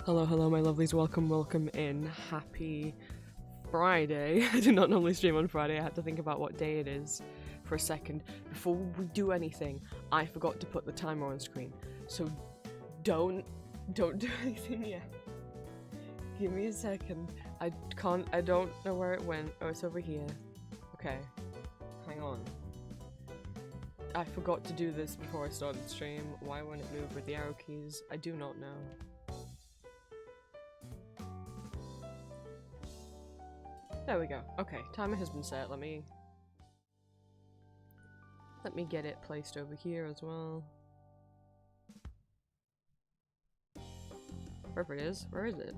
Hello, hello, my lovelies. Welcome in. Happy Friday. I do not normally stream on Friday. I had to think about what day it is for a second. Before we do anything, I forgot to put the timer on screen. So don't do anything yet. Give me a second. I don't know where it went. Oh, it's over here. Okay. Hang on. I forgot to do this before I started stream. Why won't it move with the arrow keys? I do not know. There we go. Okay, timer has been set. Let me get it placed over here as well. Wherever it is. Where is it?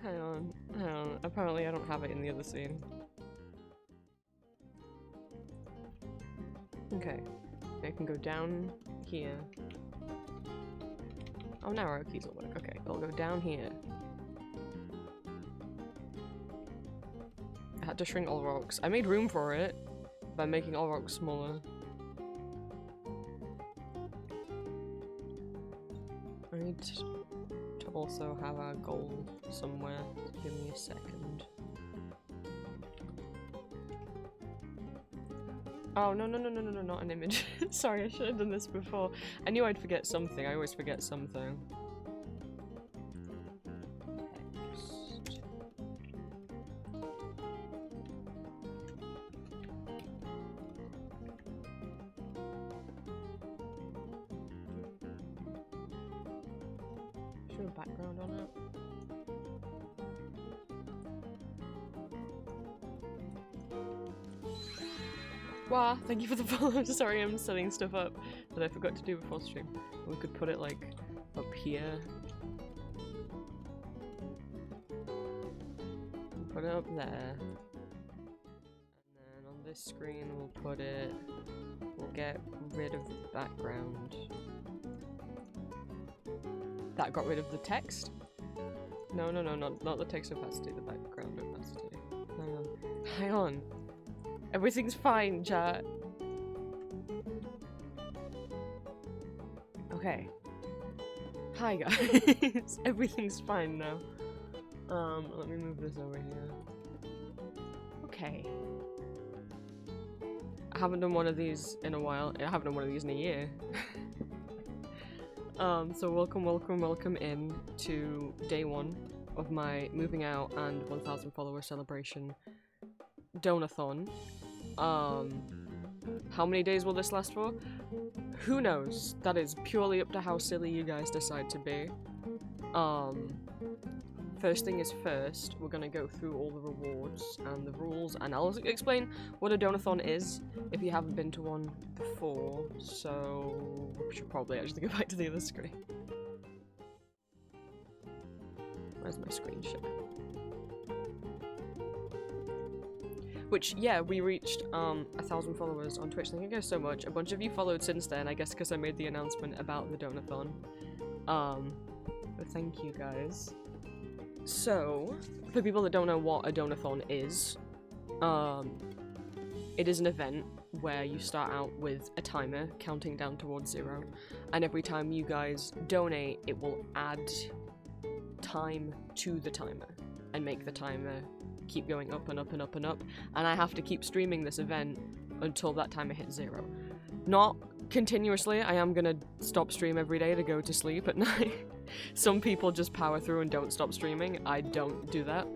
Hang on. Apparently I don't have it in the other scene. Okay, I can go down here. Oh, now arrow keys will work. Okay, I'll go down here. I had to shrink all rocks. I made room for it by making all rocks smaller. I need to also have our gold somewhere. Give me a second. Oh, no, not an image. Sorry, I should have done this before. I knew I'd forget something. I always forget something. Show a background on it. Wow, thank you for the follow. Sorry, I'm setting stuff up that I forgot to do before stream. We could put it like up here. Put it up there. And then on this screen we'll put it... We'll get rid of the background. That got rid of the text? No, not the text opacity, the background opacity. Hang on. Everything's fine, chat. Okay. Hi guys. Everything's fine now. Let me move this over here. Okay. I haven't done one of these in a while. I haven't done one of these in a year. So welcome in to day 1 of my moving out and 1,000 follower celebration donathon. How many days will this last for? Who knows? That is purely up to how silly you guys decide to be. First thing is first, we're gonna go through all the rewards and the rules, and I'll explain what a donathon is if you haven't been to one before, so we should probably actually go back to the other screen. Where's my screen share? Which, yeah, we reached 1,000 followers on Twitch. Thank you guys so much. A bunch of you followed since then, I guess because I made the announcement about the donathon. But thank you guys. So, for people that don't know what a donathon is, it is an event where you start out with a timer counting down towards 0, and every time you guys donate, it will add time to the timer and make the timer keep going up and up and up and up, and I have to keep streaming this event until that timer hits 0. Not continuously. I am gonna stop stream every day to go to sleep at night. Some people just power through and don't stop streaming. I don't do that.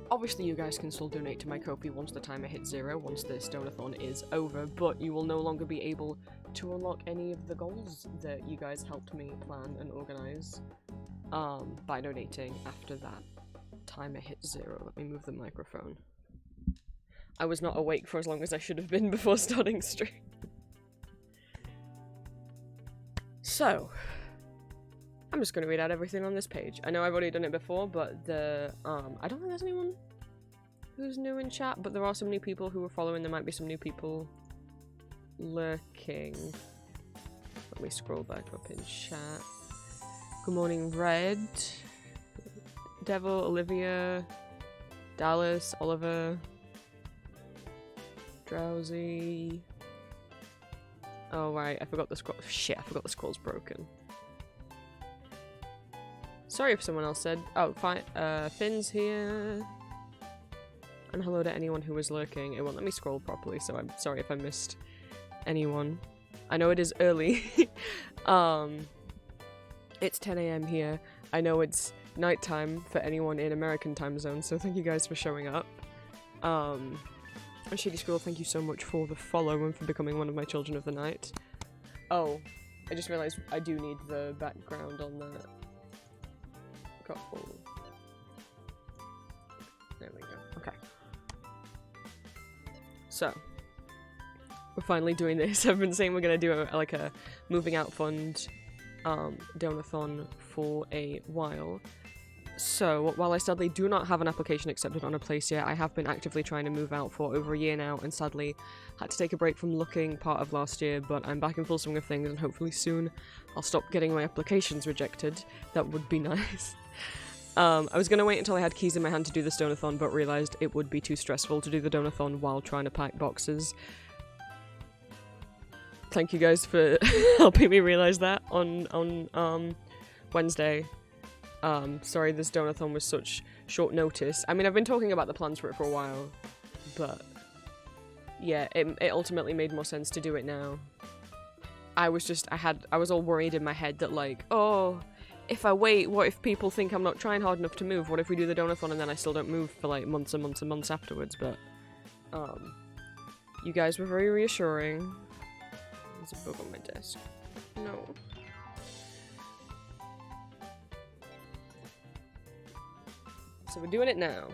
Obviously you guys can still donate to my Ko-fi once the timer hits 0, once this donathon is over, but you will no longer be able to unlock any of the goals that you guys helped me plan and organize by donating after that timer hits 0. Let me move the microphone. I was not awake for as long as I should have been before starting stream. So, I'm just gonna read out everything on this page. I know I've already done it before, but I don't think there's anyone who's new in chat, but there are some new people who are following. There might be some new people lurking. Let me scroll back up in chat. Good morning, Red. Devil, Olivia, Dallas, Oliver, Drowsy. Oh right, I forgot the scroll. Shit, I forgot the scroll's broken. Sorry if someone else said. Oh, fine. Finn's here. And hello to anyone who was lurking. It won't let me scroll properly, so I'm sorry if I missed anyone. I know it is early. It's 10 AM here. I know it's nighttime for anyone in American time zone, so thank you guys for showing up. And Shady Squirrel, thank you so much for the follow and for becoming one of my children of the night. Oh, I just realised I do need the background on that. Couple. There we go. Okay. So, we're finally doing this. I've been saying we're gonna do like a moving out fund donathon for a while. So, while I sadly do not have an application accepted on a place yet, I have been actively trying to move out for over a year now, and sadly had to take a break from looking part of last year, but I'm back in full swing of things, and hopefully soon I'll stop getting my applications rejected. That would be nice. I was gonna wait until I had keys in my hand to do this donathon, but realised it would be too stressful to do the donathon while trying to pack boxes. Thank you guys for helping me realise that on Wednesday. Sorry this donathon was such short notice. I mean, I've been talking about the plans for it for a while, but yeah, it ultimately made more sense to do it now. I was all worried in my head that like, oh, if I wait, what if people think I'm not trying hard enough to move? What if we do the donathon and then I still don't move for like months and months and months afterwards? But you guys were very reassuring. There's a book on my desk. No. So we're doing it now.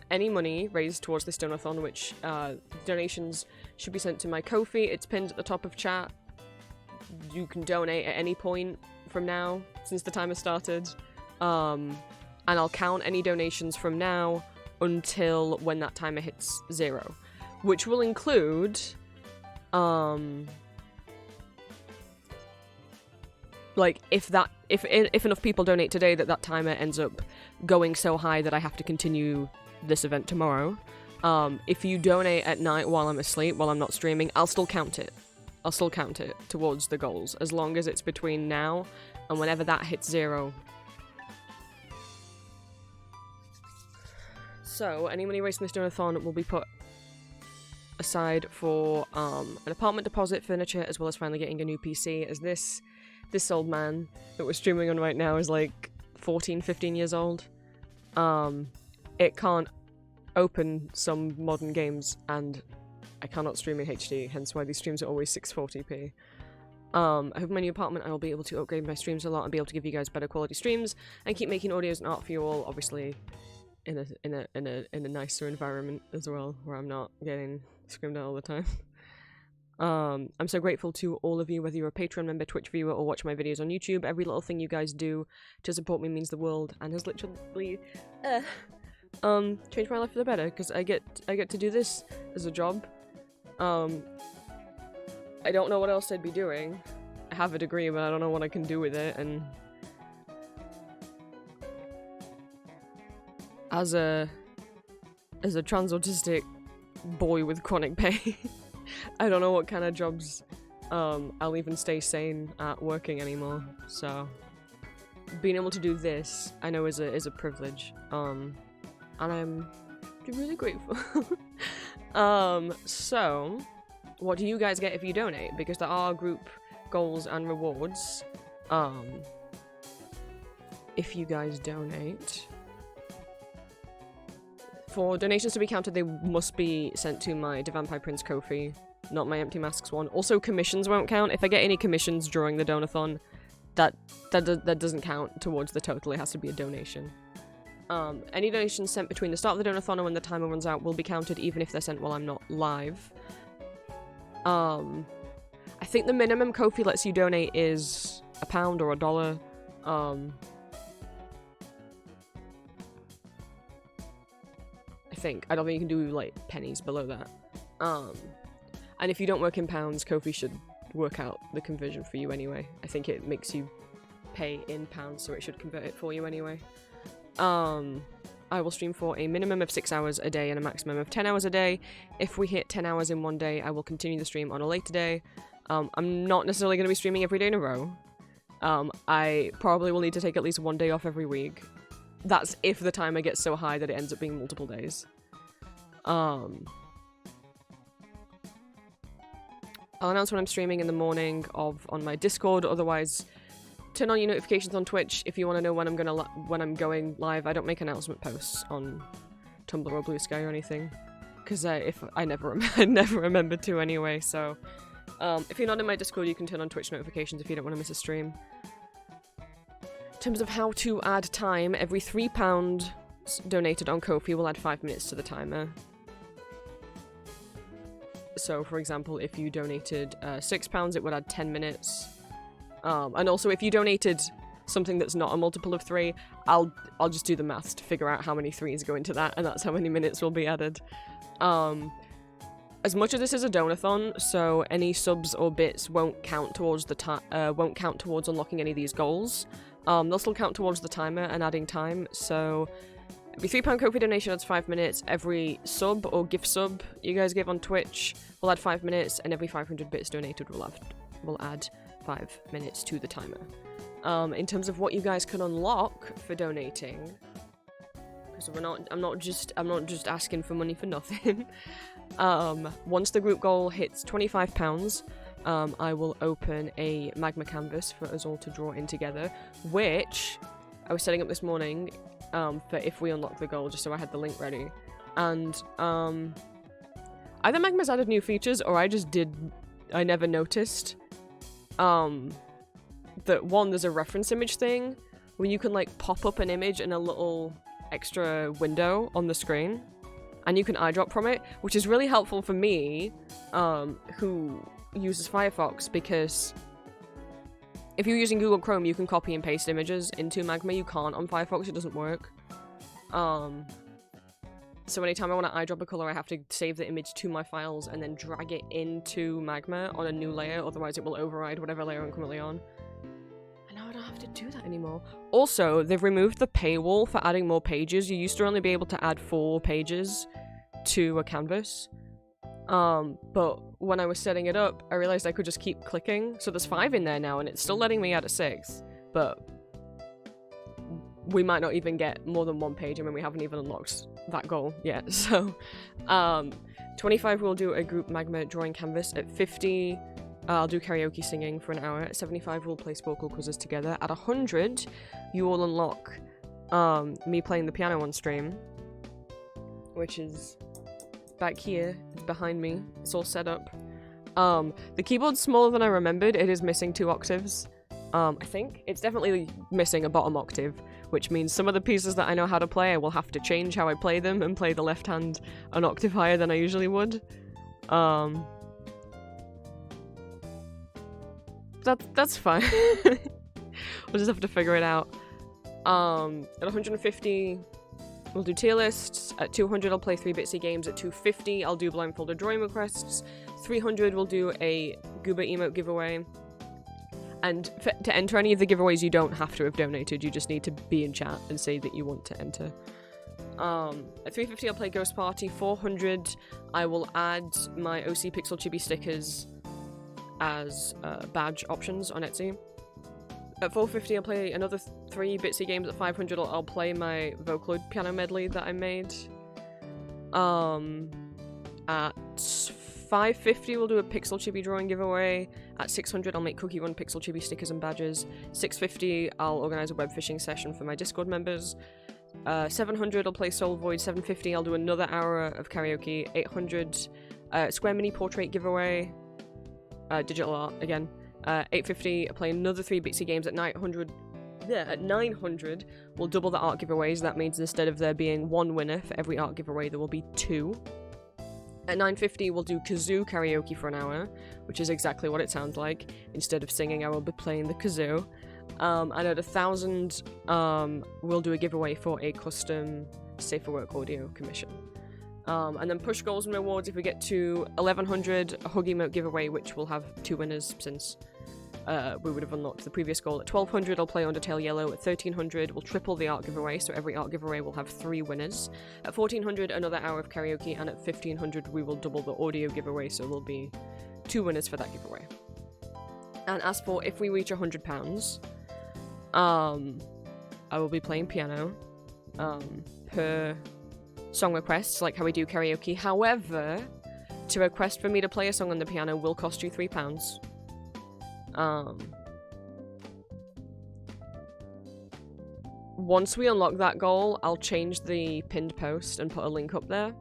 Any money raised towards this donathon, which donations should be sent to my Ko-fi. It's pinned at the top of chat. You can donate at any point from now, since the timer started. And I'll count any donations from now until when that timer hits 0. Which will include like if enough people donate today that timer ends up going so high that I have to continue this event tomorrow. If you donate at night while I'm asleep, while I'm not streaming, I'll still count it. I'll still count it towards the goals, as long as it's between now and whenever that hits 0. So, any money raised from this donathon will be put aside for an apartment deposit, furniture, as well as finally getting a new PC, as this old man that we're streaming on right now is like 14, 15 years old. It can't open some modern games, and I cannot stream in HD, hence why these streams are always 640p. I hope in my new apartment I will be able to upgrade my streams a lot and be able to give you guys better quality streams and keep making audios and art for you all, obviously in a nicer environment as well, where I'm not getting screamed at all the time. I'm so grateful to all of you, whether you're a Patreon member, Twitch viewer, or watch my videos on YouTube. Every little thing you guys do to support me means the world, and has literally changed my life for the better, because I get to do this as a job. I don't know what else I'd be doing. I have a degree, but I don't know what I can do with it, and as a trans-autistic boy with chronic pain, I don't know what kind of jobs I'll even stay sane at working anymore, so being able to do this, I know is a privilege, and I'm really grateful. So, what do you guys get if you donate? Because there are group goals and rewards, if you guys donate. For donations to be counted, they must be sent to my The Vampire Prince Ko-fi, not my Empty Masks one. Also, commissions won't count. If I get any commissions during the donathon, that doesn't count towards the total. It has to be a donation. Any donations sent between the start of the donathon and when the timer runs out will be counted, even if they're sent while I'm not live. I think the minimum Ko-fi lets you donate is £1 or $1. I don't think you can do like pennies below that. And if you don't work in pounds, Ko-fi should work out the conversion for you anyway. I think it makes you pay in pounds, so it should convert it for you anyway. I will stream for a minimum of 6 hours a day and a maximum of 10 hours a day. If we hit 10 hours in one day, I will continue the stream on a later day. I'm not necessarily going to be streaming every day in a row. I probably will need to take at least one day off every week. That's if the timer gets so high that it ends up being multiple days. I'll announce when I'm streaming in the morning on my Discord. Otherwise, turn on your notifications on Twitch if you want to know when I'm going live. I don't make announcement posts on Tumblr or Blue Sky or anything, because I never remember to anyway. So, if you're not in my Discord, you can turn on Twitch notifications if you don't want to miss a stream. In terms of how to add time, every £3 donated on Ko-fi will add 5 minutes to the timer. So, for example, if you donated £6, it would add 10 minutes. And also, if you donated something that's not a multiple of 3, I'll just do the maths to figure out how many 3s go into that, and that's how many minutes will be added. As much as this is a donathon, so any subs or bits won't count towards unlocking any of these goals. They'll still count towards the timer and adding time. So every £3 Ko-fi donation adds 5 minutes. Every sub or gift sub you guys give on Twitch will add 5 minutes, and every 500 bits donated will add 5 minutes to the timer. In terms of what you guys can unlock for donating, because I'm not just asking for money for nothing. Once the group goal hits £25, I will open a magma canvas for us all to draw in together, which I was setting up this morning for if we unlock the goal, just so I had the link ready. And either Magma's added new features, or I never noticed that there's a reference image thing where you can like pop up an image in a little extra window on the screen, and you can eyedrop from it, which is really helpful for me, who uses Firefox, because if you're using Google Chrome, you can copy and paste images into Magma. You can't on Firefox, it doesn't work. So anytime I want to eyedrop a color, I have to save the image to my files and then drag it into Magma on a new layer, otherwise it will override whatever layer I'm currently on. And now I don't have to do that anymore. Also, they've removed the paywall for adding more pages. You used to only be able to add 4 pages to a canvas. But when I was setting it up, I realized I could just keep clicking. So there's 5 in there now, and it's still letting me add a 6. But we might not even get more than 1 page. I mean, we haven't even unlocked that goal yet. So, 25 we'll do a group magma drawing canvas. At 50, I'll do karaoke singing for an hour. At 75, we'll play vocal quizzes together. At 100, you will unlock me playing the piano on stream, which is back here. It's behind me. It's all set up. The keyboard's smaller than I remembered. It is missing 2 octaves. I think it's definitely missing a bottom octave, which means some of the pieces that I know how to play, I will have to change how I play them and play the left hand an octave higher than I usually would. That's fine. We'll just have to figure it out. At 150, we'll do tier lists. At 200, I'll play 3 Bitsy games. At 250, I'll do blindfolded drawing requests. 300, we'll do a Goober emote giveaway. And to enter any of the giveaways, you don't have to have donated. You just need to be in chat and say that you want to enter. At 350, I'll play Ghost Party. 400, I will add my OC Pixel Chibi stickers as badge options on Etsy. At 450, I'll play another 3 Bitsy games. At 500, I'll play my Vocaloid piano medley that I made. At 550, we'll do a Pixel Chibi drawing giveaway. At 600, I'll make Cookie Run Pixel Chibi stickers and badges. 650, I'll organize a web fishing session for my Discord members. 700, I'll play Soul Void. 750, I'll do another hour of karaoke. 800, Square Mini Portrait giveaway. Digital art again. 850, I'll play another 3 Bitsy games. At 900, we'll double the art giveaways. That means instead of there being 1 winner for every art giveaway, there will be 2. At 950, we'll do kazoo karaoke for an hour, which is exactly what it sounds like. Instead of singing, I will be playing the kazoo. And at 1,000, we'll do a giveaway for a custom Safe for Work audio commission. And then push goals and rewards. If we get to 1,100, a hug emote giveaway, which will have 2 winners since we would have unlocked the previous goal. At 1200, I'll play Undertale Yellow. At 1300, we'll triple the art giveaway, so every art giveaway will have 3 winners. At 1400, another hour of karaoke, and at 1500, we will double the audio giveaway, so there'll be 2 winners for that giveaway. And as for if we reach £100, I will be playing piano, per song requests, like how we do karaoke. However, to request for me to play a song on the piano will cost you £3. Once we unlock that goal, I'll change the pinned post and put a link up there.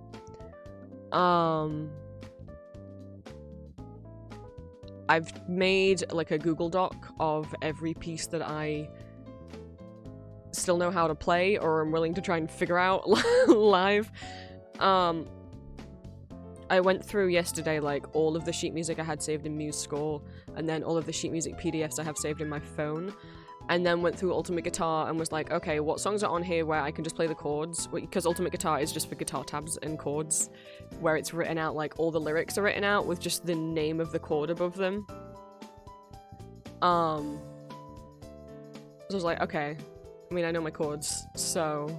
I've made like a Google Doc of every piece that I still know how to play or I'm willing to try and figure out live. I went through yesterday like all of the sheet music I had saved in MuseScore, and then all of the sheet music PDFs I have saved in my phone, and then went through Ultimate Guitar and was like, okay, what songs are on here where I can just play the chords? Because Ultimate Guitar is just for guitar tabs and chords, where it's written out, like all the lyrics are written out with just the name of the chord above them. So I was like, okay, I mean, I know my chords, so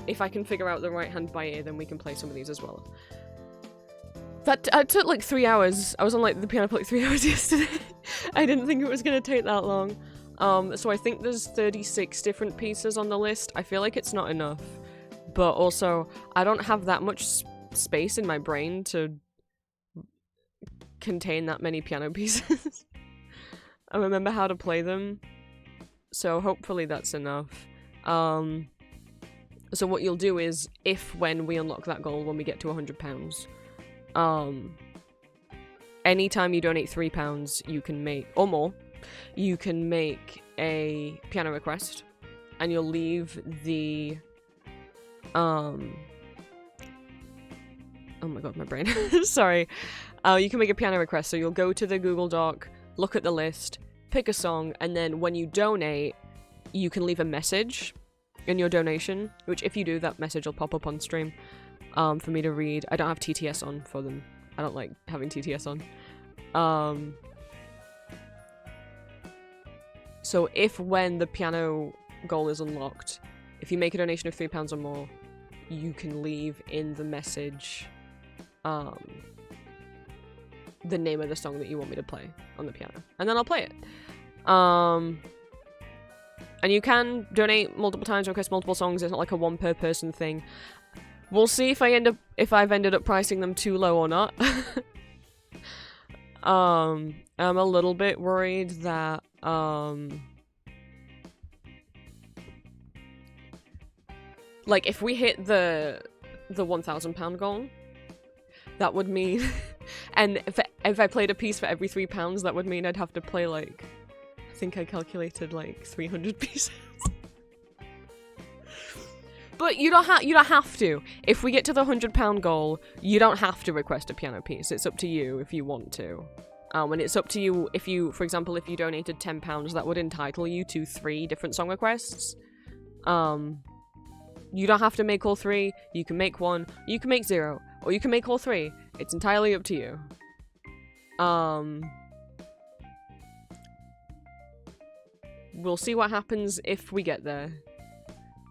if I can figure out the right hand by ear, then we can play some of these as well. That took like 3 hours. I was on like the piano for like 3 hours yesterday. I didn't think it was gonna take that long. So I think there's 36 different pieces on the list. I feel like it's not enough, but also I don't have that much space in my brain to contain that many piano pieces. I remember how to play them, so hopefully that's enough. So what you'll do is, when we unlock that goal, when we get to £100, anytime you donate £3, you can make, or more, you can make a piano request, and you'll leave the, oh my god, my brain, sorry. You can make a piano request, so you'll go to the Google Doc, look at the list, pick a song, and then when you donate, you can leave a message in your donation, which if you do, that message will pop up on stream for me to read. I don't have TTS on for them. I don't like having TTS on. So when the piano goal is unlocked, if you make a donation of £3 or more, you can leave in the message the name of the song that you want me to play on the piano, and then I'll play it. And you can donate multiple times, request multiple songs. It's not like a one per person thing. We'll see if I've ended up pricing them too low or not. I'm a little bit worried that like if we hit the £1,000 goal, that would mean and if I played a piece for every £3, that would mean I'd have to play like, I think I calculated like 300 pieces. But you don't have to. If we get to the £100 goal, you don't have to request a piano piece. It's up to you if you want to. And it's up to you if you, for example, if you donated £10, that would entitle you to 3 different song requests. You don't have to make all 3. You can make 1. You can make 0. Or you can make all 3. It's entirely up to you. We'll see what happens if we get there.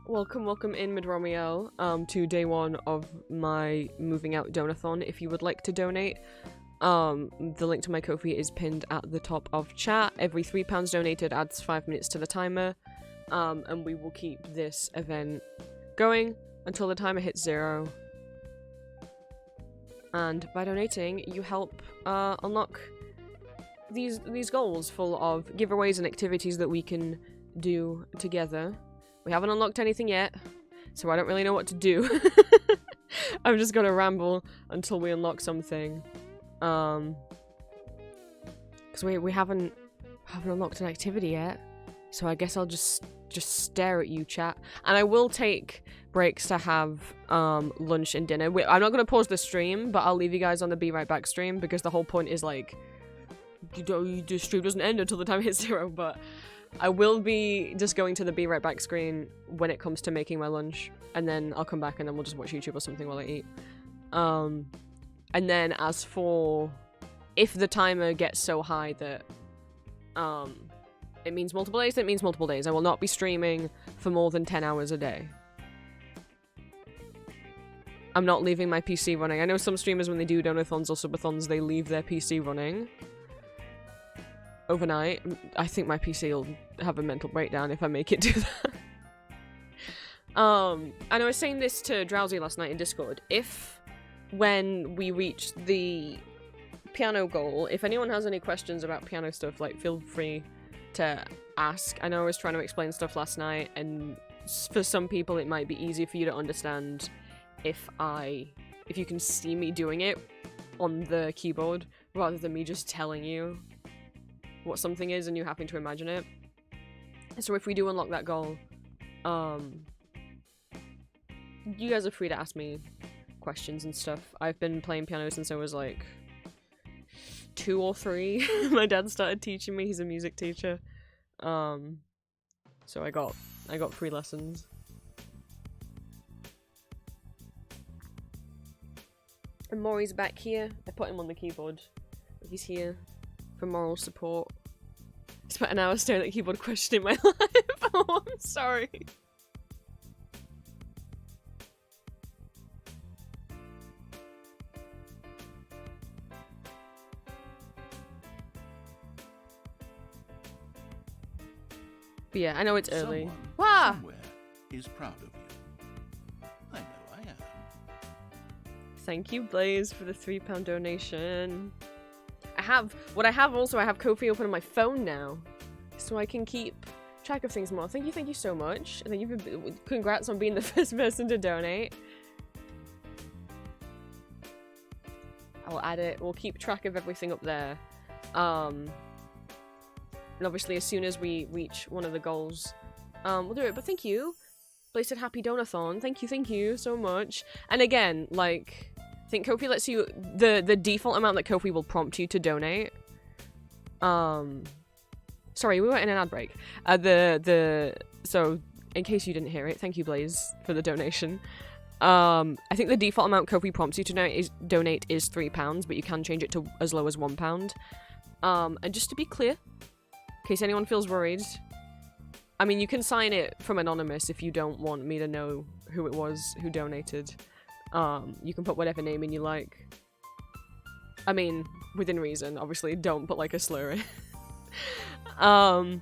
Welcome in Mid-Romeo, to day 1 of my moving out donathon. If you would like to donate, the link to my Ko-fi is pinned at the top of chat. Every £3 donated adds 5 minutes to the timer, and we will keep this event going until the timer hits 0. And by donating, you help unlock these goals full of giveaways and activities that we can do together. We haven't unlocked anything yet, so I don't really know what to do. I'm just gonna ramble until we unlock something. Because we haven't unlocked an activity yet, so I guess I'll just stare at you, chat. And I will take breaks to have lunch and dinner. I'm not gonna pause the stream, but I'll leave you guys on the Be Right Back stream, because the whole point is like, the stream doesn't end until the time hits 0, but I will be just going to the Be Right Back screen when it comes to making my lunch, and then I'll come back and then we'll just watch YouTube or something while I eat. And then as for if the timer gets so high that It means multiple days, it means multiple days. I will not be streaming for more than 10 hours a day. I'm not leaving my PC running. I know some streamers, when they do donathons or subathons, they leave their PC running overnight. I think my PC will have a mental breakdown if I make it do that. And I was saying this to Drowsy last night in Discord. If, when we reach the piano goal, if anyone has any questions about piano stuff, like, feel free to ask. I know I was trying to explain stuff last night, and for some people it might be easier for you to understand if you can see me doing it on the keyboard rather than me just telling you what something is and you having to imagine it. So if we do unlock that goal, you guys are free to ask me questions and stuff. I've been playing piano since I was like 2 or 3. My dad started teaching me. He's a music teacher. So I got free lessons. And Maury's back here. I put him on the keyboard. He's here for moral support. I spent an hour staring at the keyboard questioning my life. Oh, I'm sorry. But yeah, I know it's early. Someone somewhere is proud of you. I know I am. Thank you, Blaze, for the £3 donation. I have Ko-fi open on my phone now, so I can keep track of things more. Thank you so much. Thank you for, congrats on being the first person to donate. I'll add it. We'll keep track of everything up there. And obviously, as soon as we reach one of the goals, we'll do it. But thank you. Blaze said happy donathon. Thank you so much. And again, like, I think Ko-fi lets you, the default amount that Ko-fi will prompt you to donate. Sorry, we were in an ad break. So, in case you didn't hear it, thank you, Blaze, for the donation. I think the default amount Ko-fi prompts you to donate is £3, but you can change it to as low as £1. And just to be clear, in case anyone feels worried, I mean, you can sign it from anonymous if you don't want me to know who it was who donated. You can put whatever name in you like. I mean, within reason, obviously, don't put like a slur in. But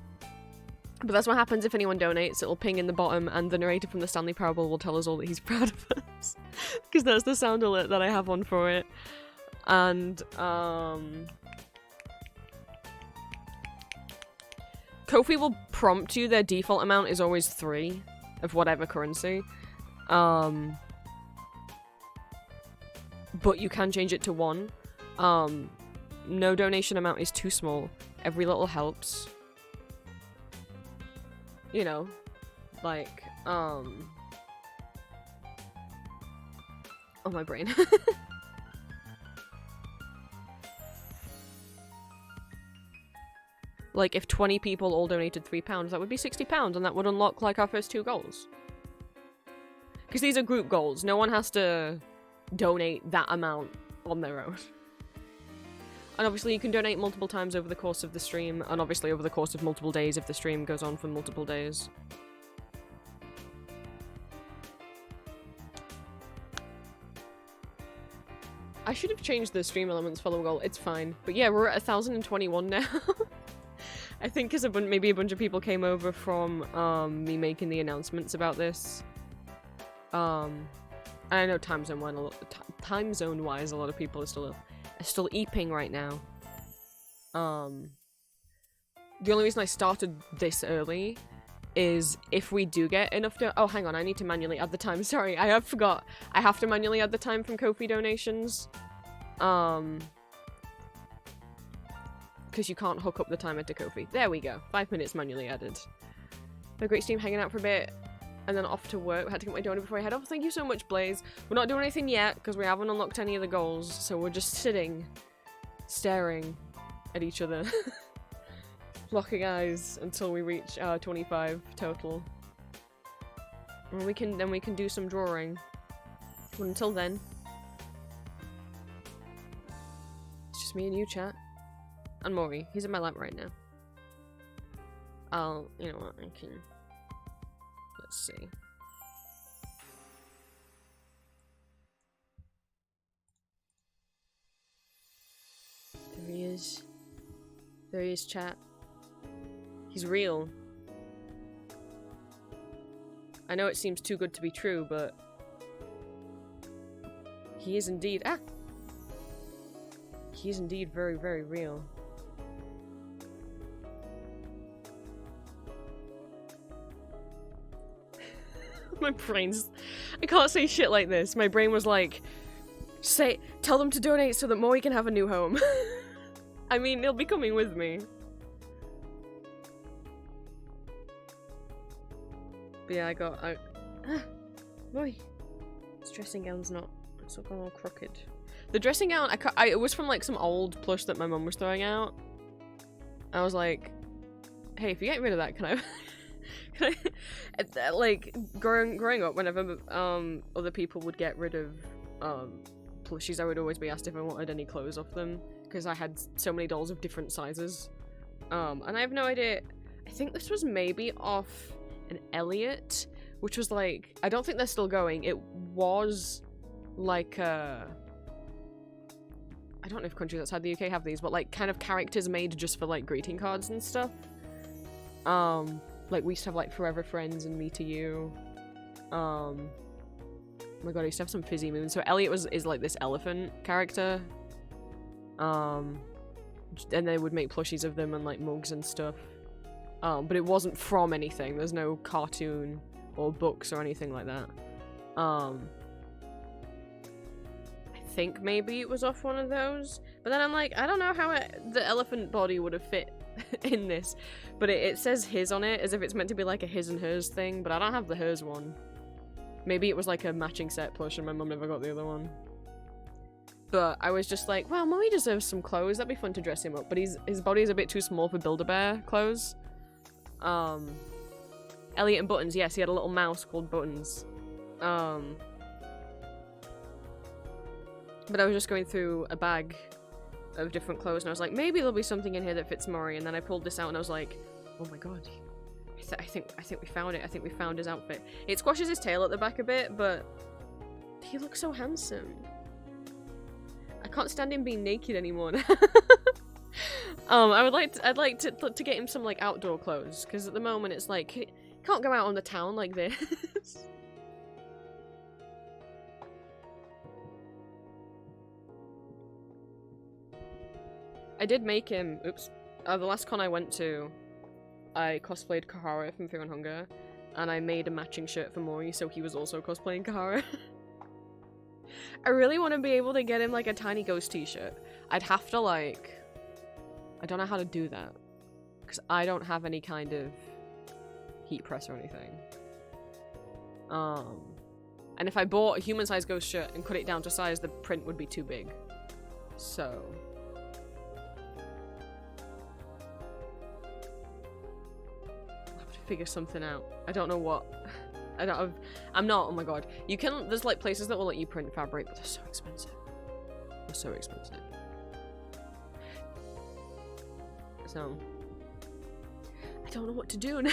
that's what happens if anyone donates. It'll ping in the bottom, and the narrator from the Stanley Parable will tell us all that he's proud of us. Because that's the sound alert that I have on for it. And, Ko-fi will prompt you. Their default amount is always 3 of whatever currency. But you can change it to 1. No donation amount is too small. Every little helps. You know, like, oh, my brain. Like, if 20 people all donated £3, that would be £60, and that would unlock, like, our first 2 goals. Because these are group goals. No one has to donate that amount on their own. And obviously you can donate multiple times over the course of the stream, and obviously over the course of multiple days if the stream goes on for multiple days. I should have changed the stream elements follow goal. It's fine. But yeah, we're at 1,021 now. I think because maybe a bunch of people came over from me making the announcements about this. And I know time zone wise, a lot of people are still eeping right now. The only reason I started this early is if we do get enough oh, hang on, I need to manually add the time. Sorry, I forgot. I have to manually add the time from Ko-fi donations. Because you can't hook up the timer to Ko-fi. There we go. 5 minutes manually added. A great stream, hanging out for a bit, and then off to work. I had to get my donut before I head off. Thank you so much, Blaze. We're not doing anything yet, because we haven't unlocked any of the goals, so we're just sitting, staring at each other. Locking eyes until we reach 25 total. And then we can do some drawing. But until then, it's just me and you, chat. And Maury. He's in my lap right now. you know what, I can, let's see. There he is. There he is, chat. He's real. I know it seems too good to be true, but he is indeed— ah! He is indeed very, very real. My brain's— I can't say shit like this. My brain was like, tell them to donate so that Maury can have a new home. I mean, he'll be coming with me. But yeah, Maury. This dressing gown's not— it's not gone all crooked. The dressing gown, it was from like some old plush that my mum was throwing out. I was like, hey, if you get rid of that, can I like, growing up, whenever other people would get rid of plushies, I would always be asked if I wanted any clothes off them, because I had so many dolls of different sizes. And I have no idea— I think this was maybe off an Elliot, which was like— I don't think they're still going. It was like I don't know if countries outside the UK have these, but like kind of characters made just for like greeting cards and stuff. Like we used to have like Forever Friends and Me to You. Oh my god, I used to have some Fizzy Moon. So Elliot is like this elephant character. And they would make plushies of them and like mugs and stuff. But it wasn't from anything. There's no cartoon or books or anything like that. I think maybe it was off one of those. But then I'm like, I don't know how the elephant body would have fit in this. But it says his on it, as if it's meant to be like a his and hers thing, but I don't have the hers one. Maybe it was like a matching set plush and my mum never got the other one. But I was just like, well, Mummy deserves some clothes. That'd be fun to dress him up. But his body is a bit too small for Build-A-Bear clothes. Elliot and Buttons, yes, he had a little mouse called Buttons. But I was just going through a bag of different clothes and I was like, maybe there'll be something in here that fits Maury. And then I pulled this out and I was like, oh my god, I think we found it. I think we found his outfit. It squashes his tail at the back a bit, but he looks so handsome. I can't stand him being naked anymore. I'd like to get him some like outdoor clothes, because at the moment it's like he can't go out on the town like this. I did make him— oops. The last con I went to, I cosplayed Kahara from Fear and Hunger, and I made a matching shirt for Maury, so he was also cosplaying Kahara. I really want to be able to get him like a tiny ghost t-shirt. I'd have to like— I don't know how to do that, because I don't have any kind of heat press or anything. And if I bought a human-sized ghost shirt and cut it down to size, the print would be too big. So figure something out. I don't know what. I'm not— oh my god. You can— there's like places that will let you print fabric, but they're so expensive. They're so expensive. So I don't know what to do now.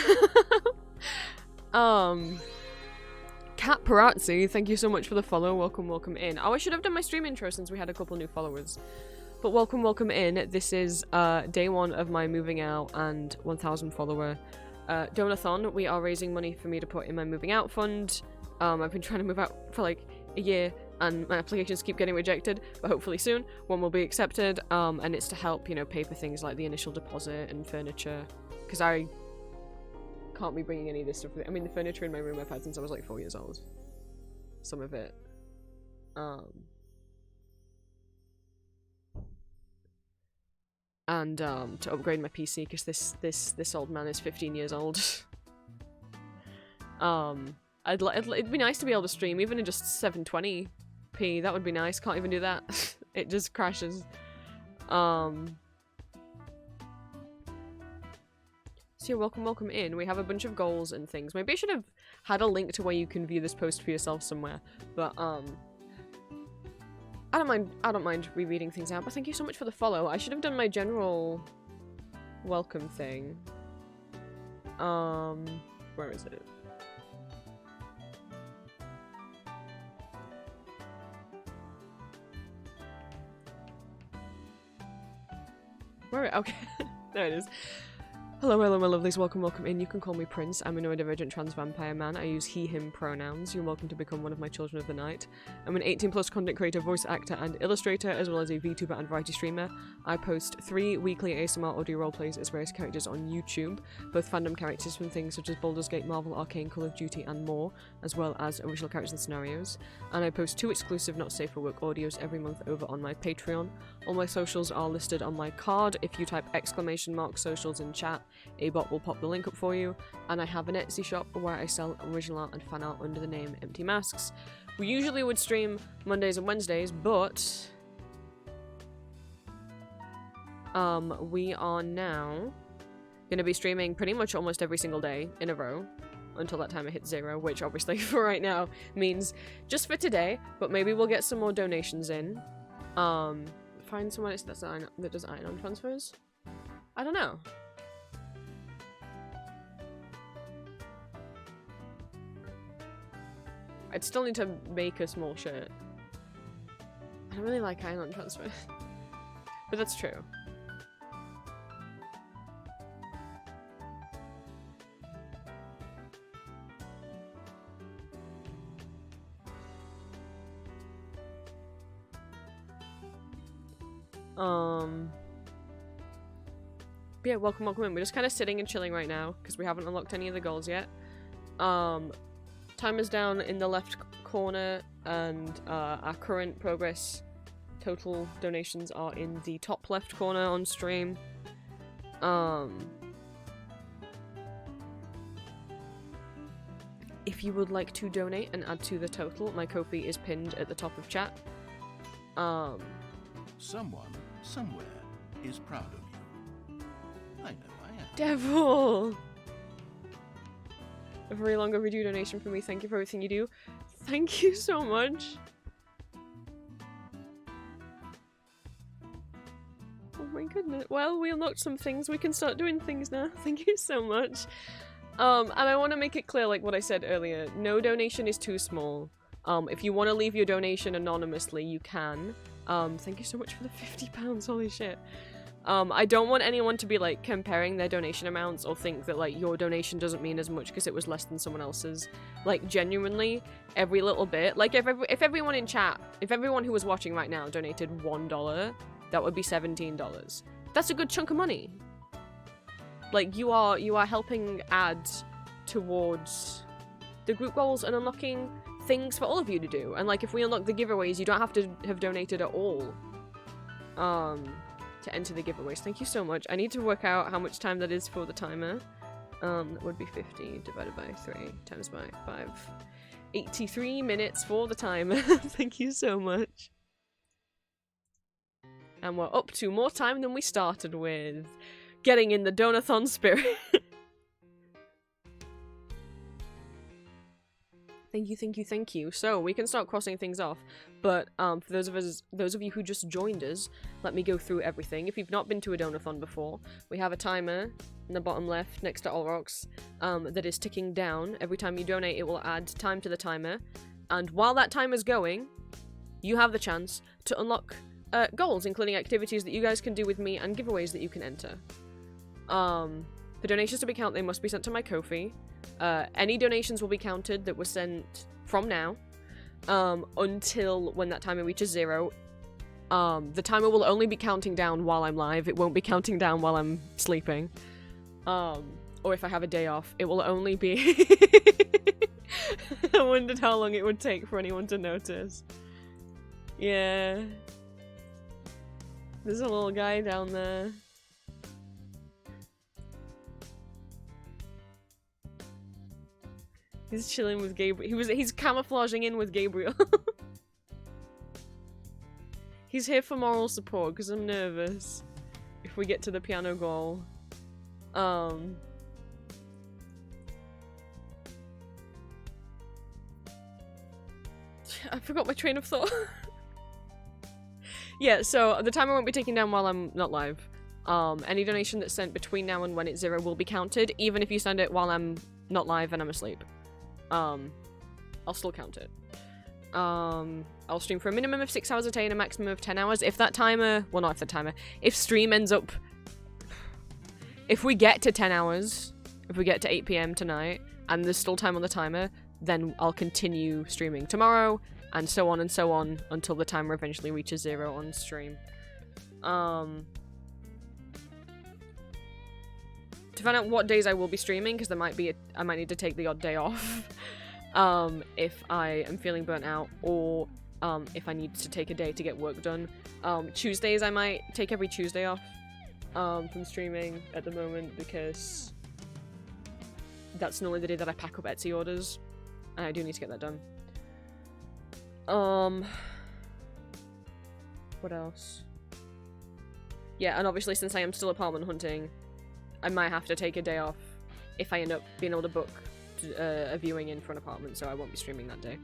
Cat Parazzi, thank you so much for the follow. Welcome in. Oh, I should have done my stream intro since we had a couple new followers. But welcome in. This is day one of my moving out and 1,000 follower donathon. We are raising money for me to put in my moving out fund. I've been trying to move out for like a year and my applications keep getting rejected, but hopefully soon one will be accepted. And it's to help, you know, pay for things like the initial deposit and furniture, because I can't be bringing any of this stuff with it. I mean, the furniture in my room I've had since I was like 4 years old. Some of it. And to upgrade my PC, because this old man is 15 years old. It'd be nice to be able to stream even in just 720p. That would be nice. Can't even do that. It just crashes. So yeah, welcome in. We have a bunch of goals and things. Maybe I should have had a link to where you can view this post for yourself somewhere. But I don't mind rereading things out, but thank you so much for the follow. I should have done my general welcome thing. Where is it? Where? Okay, there it is. Hello, hello, my lovelies. Welcome, welcome in. You can call me Prince. I'm a neurodivergent trans vampire man. I use he, him pronouns. You're welcome to become one of my children of the night. I'm an 18+ content creator, voice actor, and illustrator, as well as a VTuber and variety streamer. I post 3 weekly ASMR audio roleplays as various characters on YouTube, both fandom characters from things such as Baldur's Gate, Marvel, Arcane, Call of Duty, and more, as well as original characters and scenarios. And I post 2 exclusive Not Safe for Work audios every month over on my Patreon. All my socials are listed on my card. If you type !socials in chat, a bot will pop the link up for you, and I have an Etsy shop where I sell original art and fan art under the name Empty Masks. We usually would stream Mondays and Wednesdays, but we are now going to be streaming pretty much almost every single day in a row until that time it hits 0, which obviously for right now means just for today, but maybe we'll get some more donations in. Find someone that does iron-on transfers? I don't know. I'd still need to make a small shirt. I don't really like iron-on transfers. But that's true. But yeah, welcome, welcome in. We're just kind of sitting and chilling right now because we haven't unlocked any of the goals yet. Timer's down in the left corner, and our current progress total donations are in the top left corner on stream. If you would like to donate and add to the total, my Ko-fi is pinned at the top of chat. Someone, somewhere, is proud of you. I know I am. Devil! A very long overdue donation from me. Thank you for everything you do. Thank you so much. Oh my goodness. Well, we unlocked some things. We can start doing things now. Thank you so much. And I want to make it clear, like what I said earlier, no donation is too small. If you want to leave your donation anonymously, you can. Thank you so much for the £50, holy shit. I don't want anyone to be, like, comparing their donation amounts or think that, like, your donation doesn't mean as much because it was less than someone else's. Like, genuinely, every little bit. Like, if everyone in chat, if everyone who was watching right now donated $1, that would be $17. That's a good chunk of money. Like, you are helping add towards the group goals and unlocking things for all of you to do. And, like, if we unlock the giveaways, you don't have to have donated at all. To enter the giveaways. Thank you so much. I need to work out how much time that is for the timer. That would be 50 divided by 3 times by 5. 83 minutes for the timer. Thank you so much. And we're up to more time than we started with. Getting in the donathon spirit. Thank you, thank you, thank you. So, we can start crossing things off, but for those of you who just joined us, let me go through everything. If you've not been to a donathon before, we have a timer in the bottom left next to all rocks that is ticking down. Every time you donate, it will add time to the timer, and while that timer's going, you have the chance to unlock goals, including activities that you guys can do with me and giveaways that you can enter. For donations to be counted, they must be sent to my Ko-fi. Any donations will be counted that were sent from now until when that timer reaches 0. The timer will only be counting down while I'm live. It won't be counting down while I'm sleeping. Or if I have a day off, it will only be... I wondered how long it would take for anyone to notice. Yeah. There's a little guy down there. He's chilling with Gabriel. He's camouflaging in with Gabriel. He's here for moral support because I'm nervous if we get to the piano goal. I forgot my train of thought. Yeah, so the timer won't be taken down while I'm not live. Any donation that's sent between now and when it's 0 will be counted, even if you send it while I'm not live and I'm asleep. I'll still count it. I'll stream for a minimum of 6 hours a day and a maximum of 10 hours. If that timer, well, not if the timer, if stream ends up, if we get to 10 hours, if we get to 8 PM tonight, and there's still time on the timer, then I'll continue streaming tomorrow, and so on until the timer eventually reaches 0 on stream. To find out what days I will be streaming, because there might be I might need to take the odd day off if I am feeling burnt out, or if I need to take a day to get work done. Tuesdays I might take every Tuesday off from streaming at the moment, because that's normally the day that I pack up Etsy orders, and I do need to get that done. What else? Yeah, and obviously since I am still apartment hunting, I might have to take a day off if I end up being able to book a viewing in for an apartment, so I won't be streaming that day.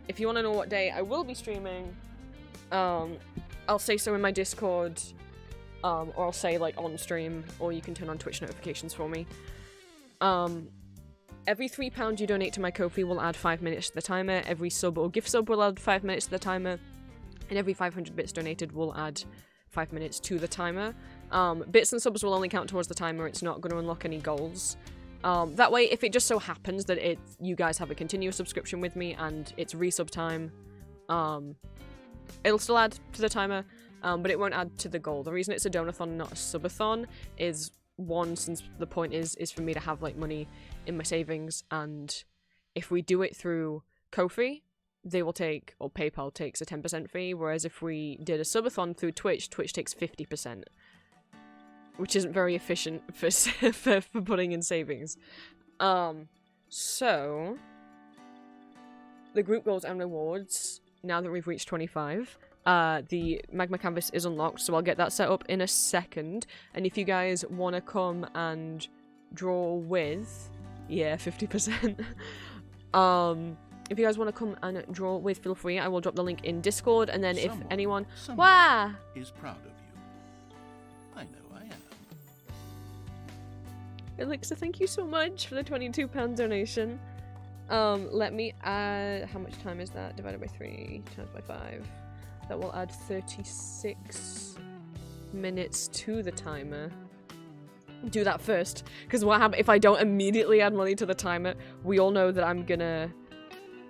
If you want to know what day I will be streaming, I'll say so in my Discord, or I'll say like on stream, or you can turn on Twitch notifications for me. Every £3 you donate to my Ko-fi will add 5 minutes to the timer, every sub or gift sub will add 5 minutes to the timer, and every 500 bits donated will add 5 minutes to the timer. Bits and subs will only count towards the timer, it's not going to unlock any goals. That way, if it just so happens that you guys have a continuous subscription with me and it's resub time, it'll still add to the timer, but it won't add to the goal. The reason it's a donathon, not a subathon, is one, since the point is for me to have like money in my savings, and if we do it through Ko-fi, they will take, or PayPal takes a 10% fee, whereas if we did a subathon through Twitch, Twitch takes 50%. Which isn't very efficient for putting in savings. So the group goals and rewards, now that we've reached 25, the magma canvas is unlocked, so I'll get that set up in a second. And if you guys want to come and draw with, yeah, 50%. If you guys want to come and draw with, feel free. I will drop the link in Discord, and then if anyone is proud of you. I know I am. Alexa, thank you so much for the £22 donation. Let me add, how much time is that? Divided by 3 times by 5. That will add 36 minutes to the timer. Do that first, because what happens if I don't immediately add money to the timer? We all know that I'm gonna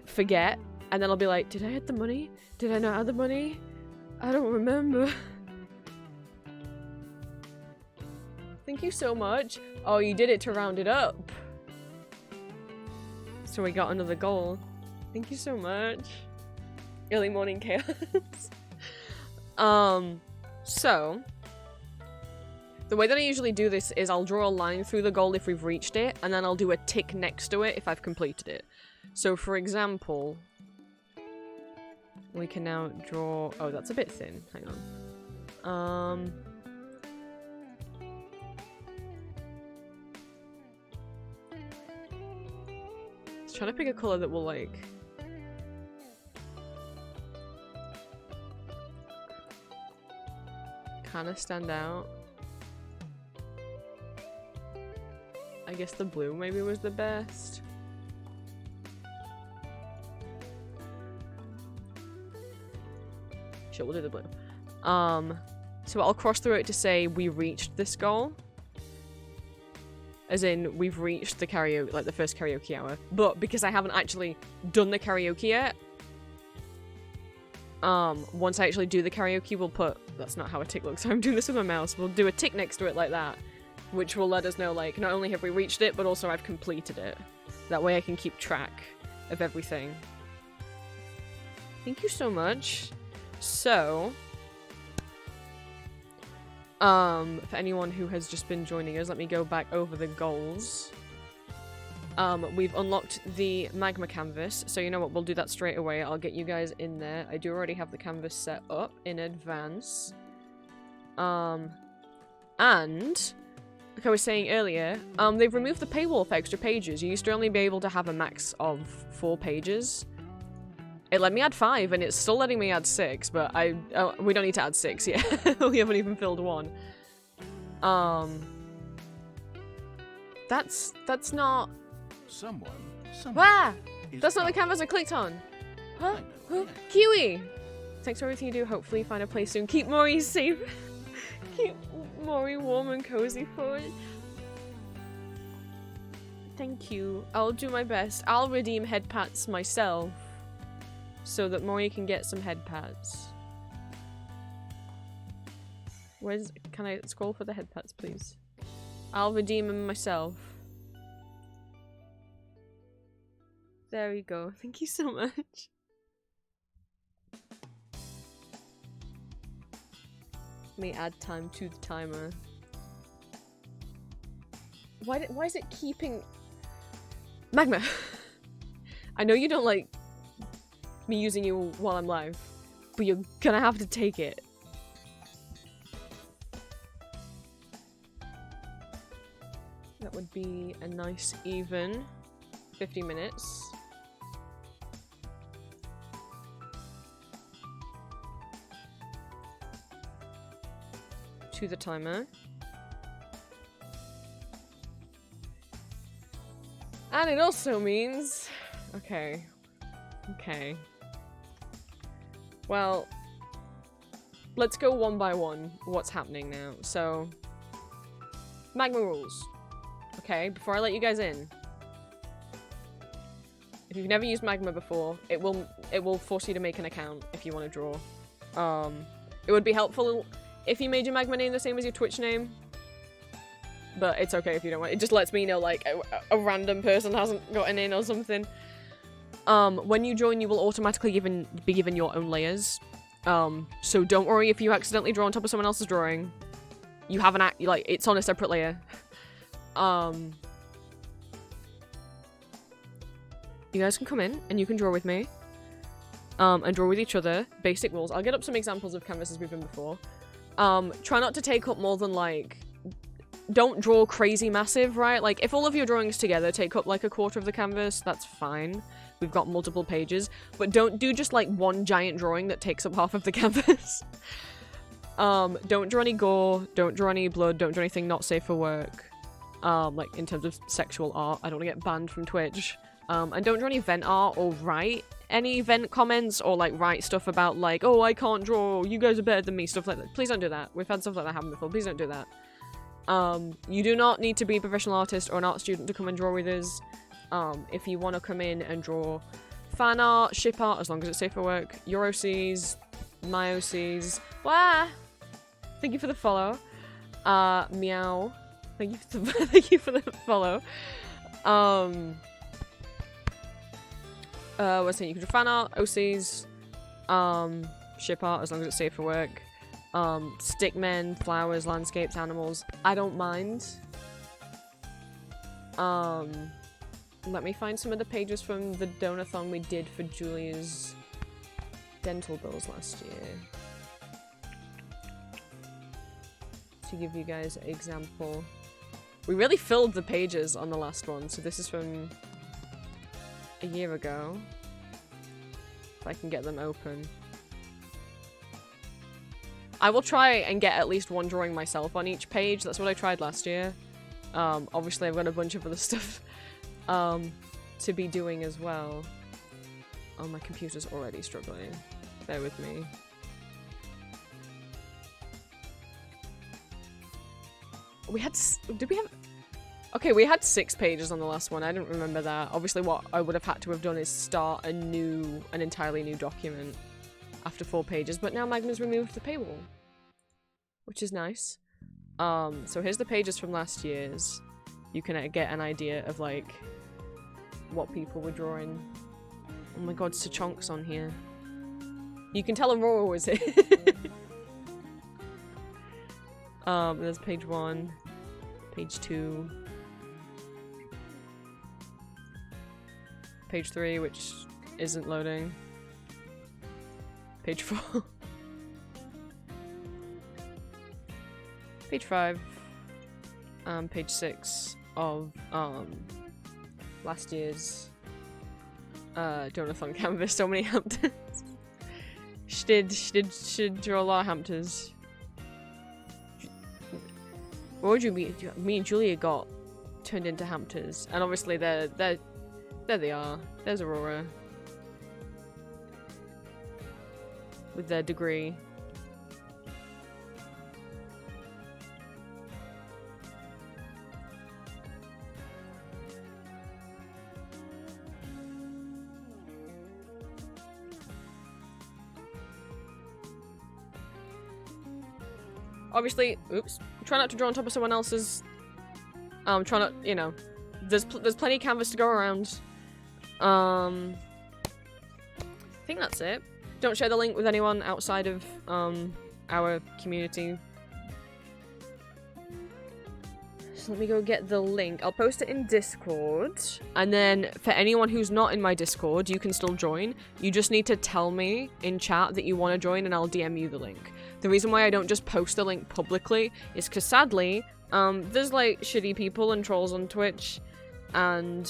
forget, and then I'll be like, did I add the money? Did I not add the money? I don't remember. Thank you so much. Oh, you did it to round it up. So we got another goal. Thank you so much. Early morning chaos. So the way that I usually do this is I'll draw a line through the goal if we've reached it, and then I'll do a tick next to it if I've completed it. So for example, we can now draw, oh, that's a bit thin. Hang on. Just trying to pick a color that will like kind of stand out. I guess the blue maybe was the best. Sure, we'll do the blue. So I'll cross through it to say we reached this goal. As in, we've reached the karaoke, like the first karaoke hour. But because I haven't actually done the karaoke yet, once I actually do the karaoke, we'll put, that's not how a tick looks, so I'm doing this with my mouse, we'll do a tick next to it like that, which will let us know, like, not only have we reached it, but also I've completed it. That way I can keep track of everything. Thank you so much. So, for anyone who has just been joining us, let me go back over the goals. We've unlocked the magma canvas, so you know what, we'll do that straight away. I'll get you guys in there. I do already have the canvas set up in advance. And, like I was saying earlier, they've removed the paywall for extra pages. You used to only be able to have a max of 4 pages. It let me add 5, and it's still letting me add 6, but we don't need to add 6 yet. We haven't even filled 1. That's not... Someone Ah! is That's not the proud. canvas I clicked on! Huh? I know, Huh? I Kiwi! Thanks for everything you do. Hopefully you find a place soon. Keep Maury safe. Keep Maury warm and cozy for it. Thank you. I'll do my best. I'll redeem head pats myself so that Maury can get some head pats. Can I scroll for the head pats, please? I'll redeem them myself. There we go. Thank you so much. Let me add time to the timer. Why is it keeping... Magma! I know you don't like me using you while I'm live, but you're gonna have to take it. That would be a nice even 50 minutes. To the timer. And it also means... Okay. Okay. Well, let's go one by one what's happening now. So, Magma rules. Okay, before I let you guys in. If you've never used Magma before, it will force you to make an account if you want to draw. It would be helpful if you made your Magma name the same as your Twitch name. But it's okay if you don't want. It just lets me know, like, a random person hasn't gotten in or something. When you join, you will automatically be given your own layers. So don't worry if you accidentally draw on top of someone else's drawing. You have an like, it's on a separate layer. You guys can come in and you can draw with me. And draw with each other. Basic rules. I'll get up some examples of canvases we've done before. Try not to take up more than, like... Don't draw crazy massive, right? Like, if all of your drawings together take up, like, 1/4 of the canvas, that's fine. We've got multiple pages. But don't do just, like, one giant drawing that takes up half of the canvas. Don't draw any gore. Don't draw any blood. Don't draw anything not safe for work. Like, in terms of sexual art. I don't want to get banned from Twitch. And don't draw any vent art or write any vent comments or, like, write stuff about, like, oh, I can't draw, you guys are better than me, stuff like that. Please don't do that. We've had stuff like that happen before. Please don't do that. You do not need to be a professional artist or an art student to come and draw with us. If you want to come in and draw fan art, ship art, as long as it's safe for work, your OCs, my OCs. Wah! Thank you for the follow. Meow. Thank you for the follow. What's saying? You can do fan art, OCs, ship art, as long as it's safe for work. Stickmen, flowers, landscapes, animals. I don't mind. Let me find some of the pages from the donathon we did for Julia's dental bills last year. To give you guys an example. We really filled the pages on the last one, so this is from a year ago. If I can get them open. I will try and get at least one drawing myself on each page. That's what I tried last year. Obviously I've got a bunch of other stuff to be doing as well. Oh, my computer's already struggling. Bear with me. We had... Did we have... Okay, we had 6 pages on the last one. I didn't remember that. Obviously what I would have had to have done is start an entirely new document after 4 pages, but now Magma's removed the paywall, which is nice. So here's the pages from last year's. You can get an idea of, like, what people were drawing. Oh my god, Sachonk's on here. You can tell Aurora was here. There's page 1, page 2, page 3, which isn't loading. Page 4. Page 5. Page 6 of last year's. donathon canvas, so many Hamptons. Should draw a lot of Hamptons. What would you be? Me and Julia got turned into Hamptons, and obviously there they are. There's Aurora with their degree. Obviously, oops. Try not to draw on top of someone else's. Try not, you know, there's plenty of canvas to go around. I think that's it. Don't share the link with anyone outside of our community. So let me go get the link. I'll post it in Discord, and then for anyone who's not in my Discord, you can still join. You just need to tell me in chat that you want to join, and I'll DM you the link. The reason why I don't just post the link publicly is because sadly, there's like shitty people and trolls on Twitch, and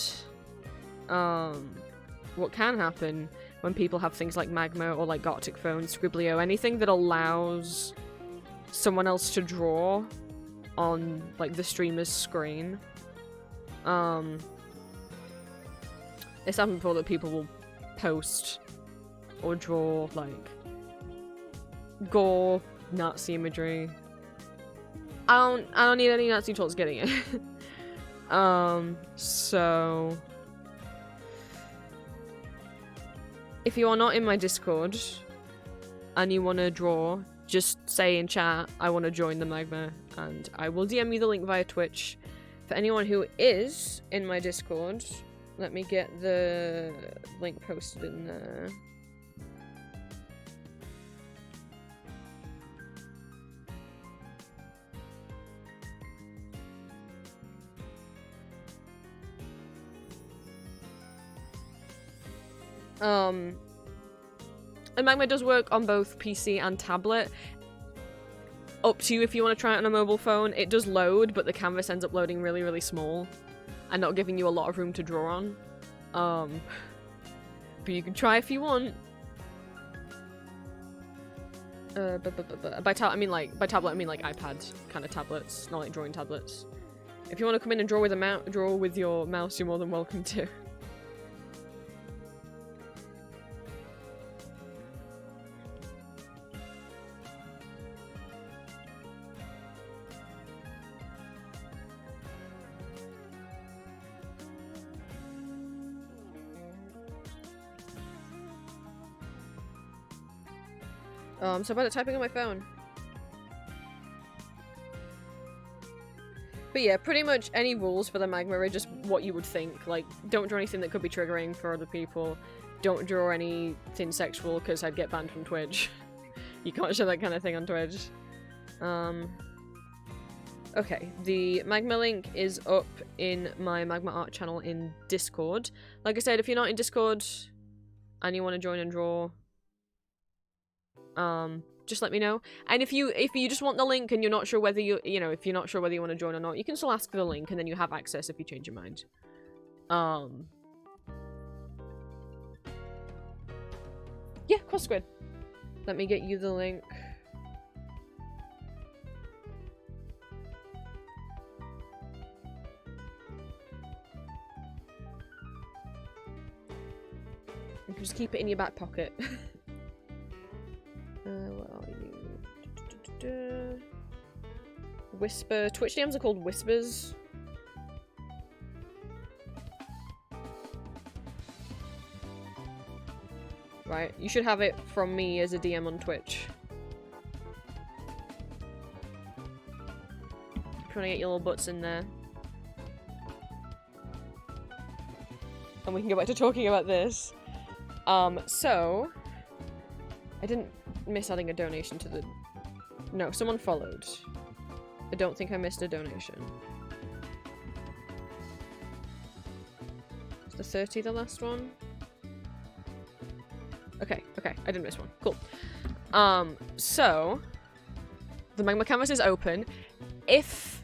what can happen when people have things like Magma or like Gartic Phone, Scriblio, anything that allows someone else to draw on like the streamer's screen. It's happened before that people will post or draw like gore, Nazi imagery. I don't need any Nazi trolls getting it. So if you are not in my Discord and you want to draw, just say in chat, I want to join the Magma, and I will DM you the link via Twitch. For anyone who is in my Discord, let me get the link posted in there. And Magma does work on both PC and tablet. Up to you if you want to try it on a mobile phone. It does load, but the canvas ends up loading really, really small and not giving you a lot of room to draw on. But you can try if you want. By tablet I mean like iPad kind of tablets, not like drawing tablets. If you want to come in and draw with your mouse, you're more than welcome to. So about typing on my phone. But yeah, pretty much any rules for the Magma are just what you would think. Like, don't draw anything that could be triggering for other people. Don't draw anything sexual, because I'd get banned from Twitch. You can't show that kind of thing on Twitch. Okay, the Magma link is up in my Magma art channel in Discord. Like I said, if you're not in Discord and you want to join and draw, just let me know. And if you just want the link and you're not sure whether if you're not sure whether you want to join or not, you can still ask for the link and then you have access if you change your mind. Yeah, cross squid. Let me get you the link. You can just keep it in your back pocket. Where are you? Whisper. Twitch DMs are called whispers. Right, you should have it from me as a DM on Twitch. If you want to get your little butts in there. And we can go back to talking about this. So I didn't miss adding a donation to the... No, someone followed. I don't think I missed a donation. Is the 30 the last one? Okay, I didn't miss one. Cool. So the Magma canvas is open. If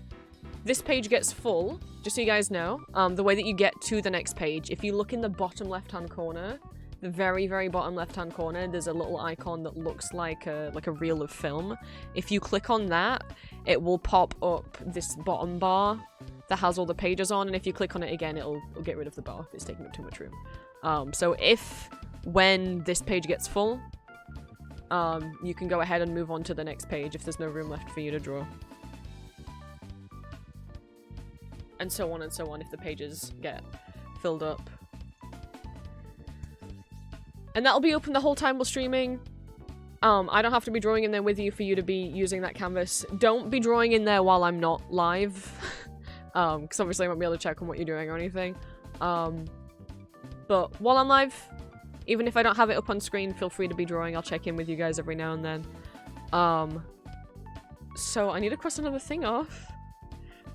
this page gets full, just so you guys know, the way that you get to the next page, if you look in the bottom left-hand corner, the very, very bottom left-hand corner, there's a little icon that looks like a reel of film. If you click on that, it will pop up this bottom bar that has all the pages on, and if you click on it again, it'll get rid of the bar if it's taking up too much room. So when this page gets full, you can go ahead and move on to the next page if there's no room left for you to draw. And so on if the pages get filled up. And that'll be open the whole time we're streaming. I don't have to be drawing in there with you for you to be using that canvas. Don't be drawing in there while I'm not live. Because obviously I won't be able to check on what you're doing or anything. But while I'm live, even if I don't have it up on screen, feel free to be drawing. I'll check in with you guys every now and then. So I need to cross another thing off.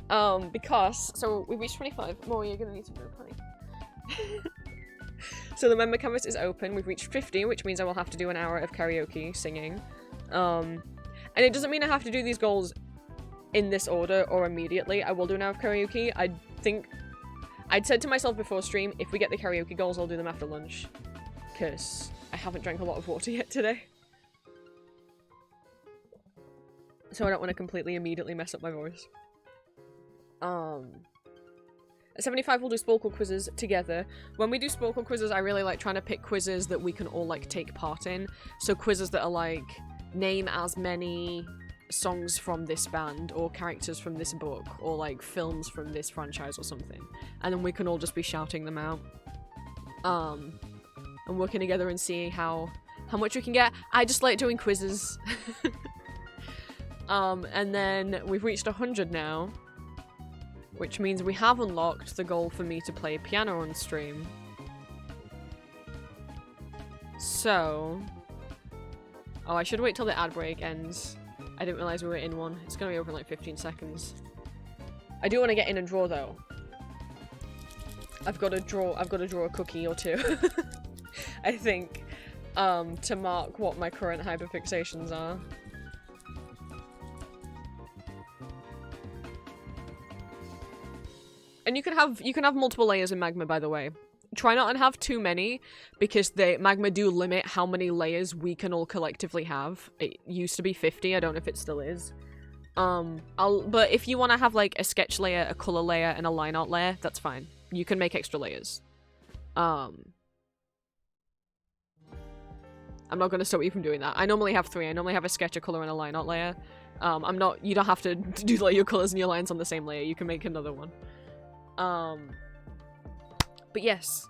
So we reached 25. More, you're gonna need to move, honey. So the member canvas is open. We've reached 50, which means I will have to do an hour of karaoke singing. And it doesn't mean I have to do these goals in this order or immediately. I will do an hour of karaoke. I think I'd said to myself before stream, if we get the karaoke goals, I'll do them after lunch. Because I haven't drank a lot of water yet today. So I don't want to completely immediately mess up my voice. At 75 we'll do Sporkle quizzes together. When we do Sporkle quizzes, I really like trying to pick quizzes that we can all like take part in. So quizzes that are like, name as many songs from this band, or characters from this book, or like films from this franchise or something. And then we can all just be shouting them out. And working together and seeing how much we can get. I just like doing quizzes. And then we've reached 100 now. Which means we have unlocked the goal for me to play piano on stream. So... Oh, I should wait till the ad break ends. I didn't realize we were in one. It's gonna be over in like 15 seconds. I do want to get in and draw though. I've got to draw a cookie or two. I think. To mark what my current hyperfixations are. And you can have multiple layers in Magma, by the way. Try not and have too many, because Magma do limit how many layers we can all collectively have. It used to be 50, I don't know if it still is. But if you want to have like a sketch layer, a color layer, and a line art layer, that's fine. You can make extra layers. I'm not going to stop you from doing that. I normally have 3. I normally have a sketch, a color, and a line art layer. You don't have to do like your colors and your lines on the same layer. You can make another one. But yes,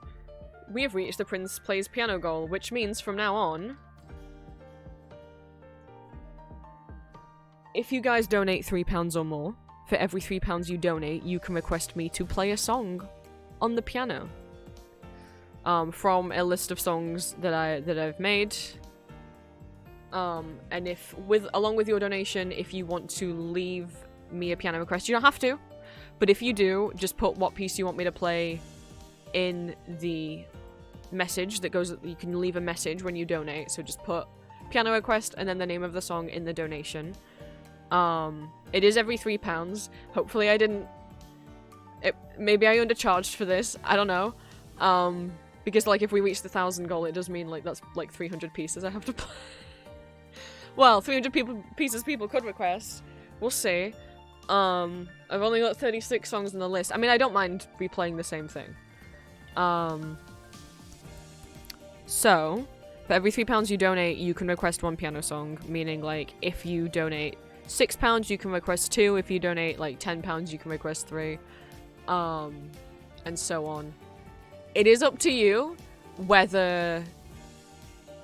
we have reached the Prince Plays Piano goal, which means from now on, if you guys donate £3 or more, for every £3 you donate, you can request me to play a song on the piano. From a list of songs that I've made. And along with your donation, if you want to leave me a piano request, you don't have to. But if you do, just put what piece you want me to play in the message that goes. You can leave a message when you donate, so just put piano request and then the name of the song in the donation. It is every £3. Hopefully I didn't... maybe I undercharged for this, I don't know. Because like if we reach the 1,000 goal, it does mean like that's like 300 pieces I have to play. Well, 300 pieces people could request. We'll see. I've only got 36 songs on the list. I mean, I don't mind replaying the same thing. So, for every £3 you donate, you can request 1 piano song, meaning, like, if you donate £6, you can request 2, if you donate, like, £10, you can request 3, and so on. It is up to you whether,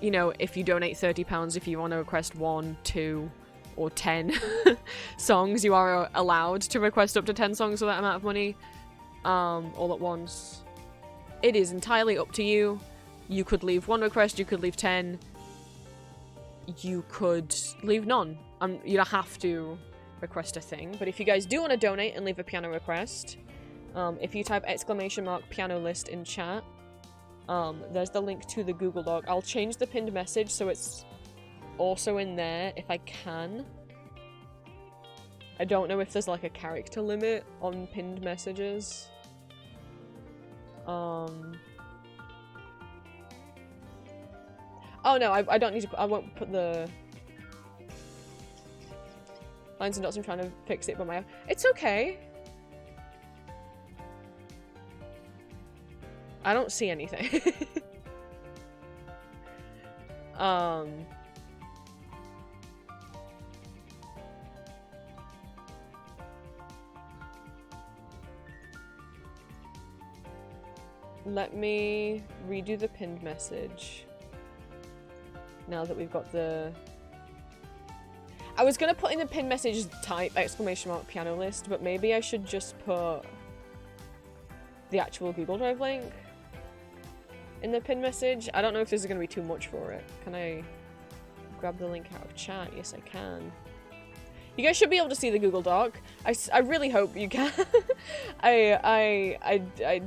you know, if you donate £30, if you want to request 1, 2, or 10 songs, you are allowed to request up to 10 songs for that amount of money, all at once. It is entirely up to you. You could leave 1 request, you could leave 10, you could leave none. You don't have to request a thing, but if you guys do want to donate and leave a piano request, if you type !piano list in chat, there's the link to the Google Doc. I'll change the pinned message so it's also in there if I can. I don't know if there's like a character limit on pinned messages. Oh no, I don't need to. I won't put the lines and dots. I'm trying to fix it, but it's okay. I don't see anything. Let me redo the pinned message. Now that we've got the... I was gonna put in the pinned message type ! Piano list, but maybe I should just put the actual Google Drive link in the pinned message. I don't know if this is gonna be too much for it. Can I grab the link out of chat? Yes, I can. You guys should be able to see the Google Doc. I really hope you can. I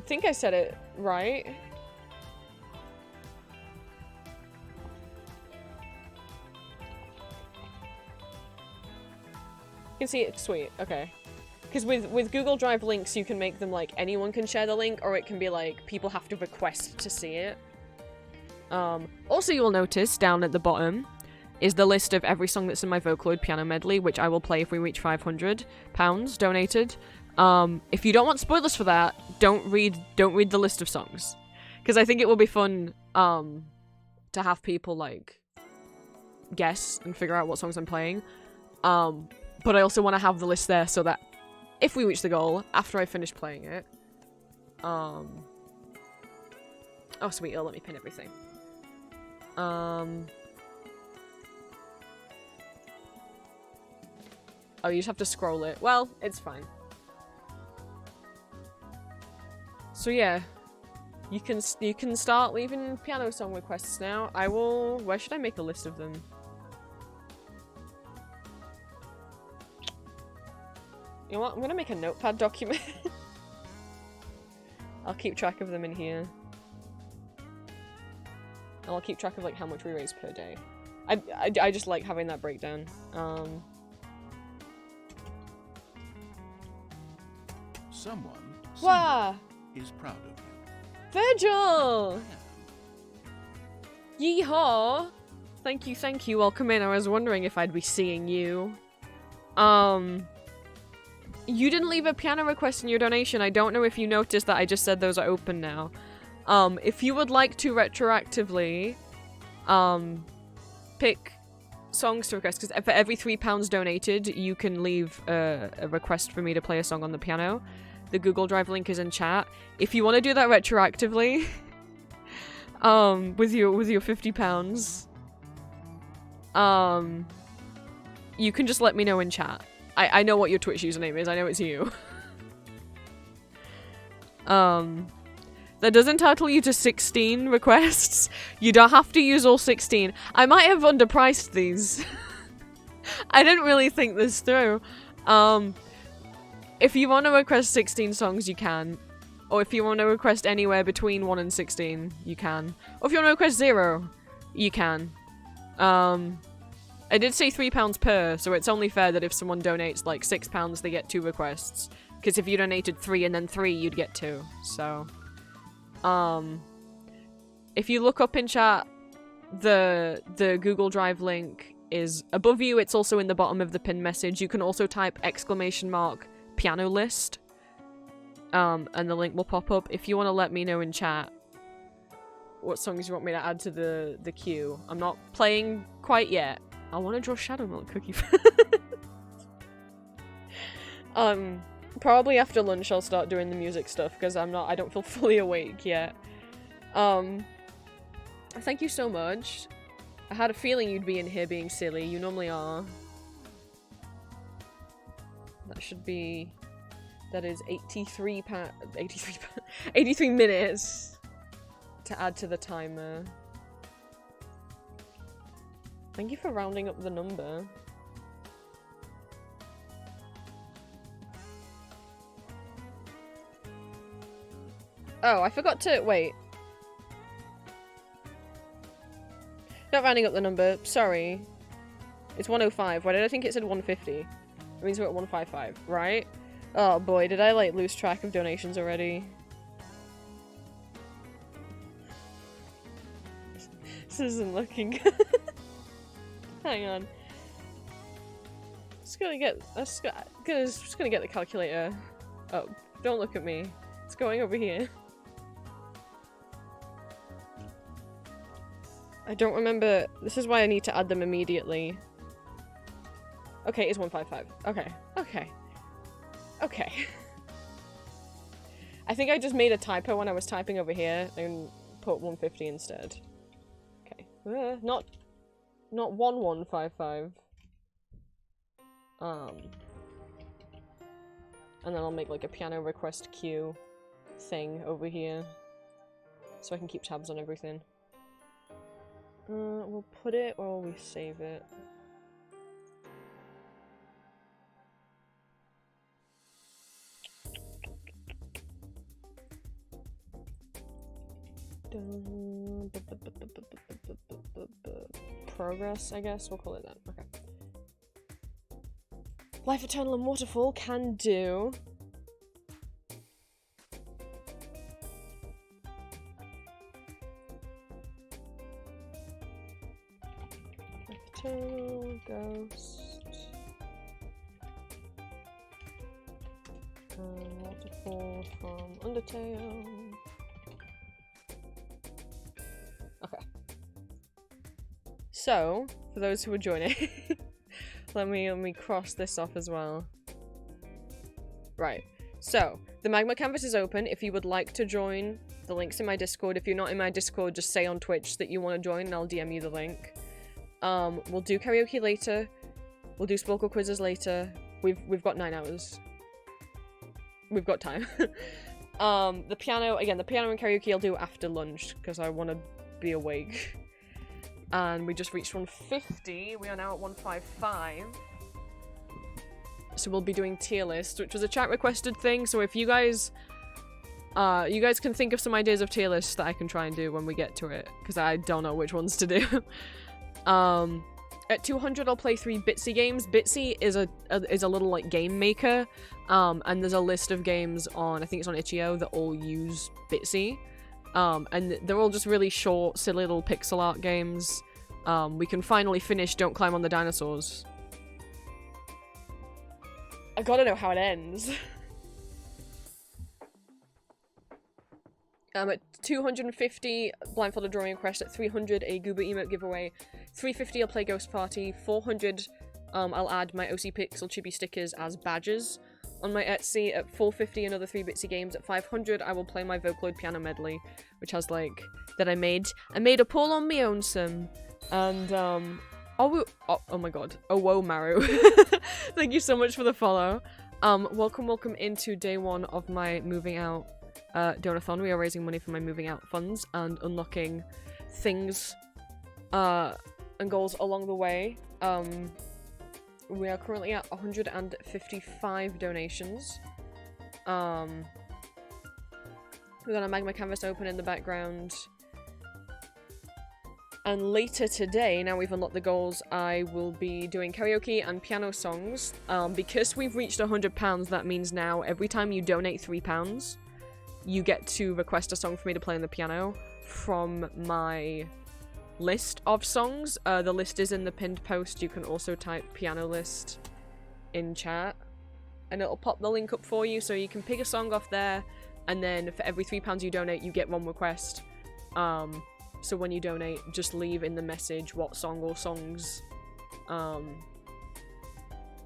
think I said it right. You can see it. Sweet. Okay. Because with Google Drive links, you can make them like anyone can share the link, or it can be like people have to request to see it. Also, you will notice down at the bottom is the list of every song that's in my Vocaloid piano medley, which I will play if we reach £500 donated. If you don't want spoilers for that, don't read the list of songs, because I think it will be fun to have people like guess and figure out what songs I'm playing. But I also want to have the list there so that if we reach the goal after I finish playing it, oh sweet, it'll let me pin everything. Oh, you just have to scroll it. Well, it's fine. So yeah, you can start leaving piano song requests now. I will. Where should I make a list of them? You know what? I'm gonna make a notepad document. I'll keep track of them in here. And I'll keep track of like how much we raise per day. I just like having that breakdown. Someone is proud of you. Virgil! Yeehaw! Thank you, welcome in. I was wondering if I'd be seeing you. You didn't leave a piano request in your donation. I don't know if you noticed that I just said those are open now. If you would like to retroactively, pick songs to request, because for every £3 donated, you can leave a request for me to play a song on the piano. The Google Drive link is in chat. If you want to do that retroactively, with your £50, you can just let me know in chat. I know what your Twitch username is. I know it's you. That does entitle you to 16 requests. You don't have to use all 16. I might have underpriced these. I didn't really think this through. If you want to request 16 songs, you can. Or if you want to request anywhere between 1 and 16, you can. Or if you want to request 0, you can. I did say £3 per, so it's only fair that if someone donates like £6, they get 2 requests. Because if you donated 3 and then 3, you'd get 2. So, if you look up in chat, the Google Drive link is above you. It's also in the bottom of the pinned message. You can also type !piano list, and the link will pop up. If you want to let me know in chat what songs you want me to add to the queue. I'm not playing quite yet. I want to draw Shadow Milk Cookie. Probably after lunch I'll start doing the music stuff, because I don't feel fully awake yet. Thank you so much. I had a feeling you'd be in here being silly. You normally are. That is 83 minutes to add to the timer. Thank you for rounding up the number. Oh, I forgot to- wait. Not rounding up the number, sorry. It's 105. Why did I think it said 150? That means we're at 155, right? Oh boy, did I like lose track of donations already? This isn't looking good. Hang on. Just gonna get the calculator. Oh, don't look at me. It's going over here. I don't remember. This is why I need to add them immediately. Okay, it's 155. Okay. Okay. Okay. I think I just made a typo when I was typing over here and put 150 instead. Okay. Not 1155. And then I'll make like a piano request queue thing over here so I can keep tabs on everything. We'll put it or we save it. Progress, I guess. We'll call it that. Okay. Life Eternal and Waterfall can do. Life Eternal, Ghost. Waterfall from Undertale. Okay. So, for those who are joining, let me cross this off as well. Right. So, the Magma Canvas is open. If you would like to join, the link's in my Discord. If you're not in my Discord, just say on Twitch that you want to join and I'll DM you the link. We'll do karaoke later. We'll do Sporkle quizzes later. We've got 9 hours. We've got time. The piano and karaoke I'll do after lunch because I want to be awake. And we just reached 150. We are now at 155. So we'll be doing tier list, which was a chat requested thing. So if you guys can think of some ideas of tier lists that I can try and do when we get to it, because I don't know which ones to do. At 200, I'll play 3 Bitsy games. Bitsy is a little like game maker, and there's a list of games on, I think it's on itch.io, that all use Bitsy. And they're all just really short, silly little pixel art games. We can finally finish Don't Climb on the Dinosaurs. I gotta know how it ends. At 250, blindfolded drawing request. At 300, a Goober emote giveaway. 350, I'll play Ghost Party. 400, I'll add my OC Pixel Chibi stickers as badges on my Etsy. At 450, another 3 Bitsy games. At 500, I will play my Vocaloid piano medley, which has like that I made a poll on me own some, and oh my god, oh whoa Maru, thank you so much for the follow. Welcome into day 1 of my moving out donathon. We are raising money for my moving out funds and unlocking things and goals along the way. We are currently at 155 donations. We've got a Magma Canvas open in the background. And later today, now we've unlocked the goals, I will be doing karaoke and piano songs. Because we've reached £100, that means now every time you donate £3, you get to request a song for me to play on the piano from my list of songs. The list is in the pinned post. You can also type piano list in chat and it'll pop the link up for you, so you can pick a song off there, and then for every £3 you donate, you get 1 request. So when you donate, just leave in the message what song or songs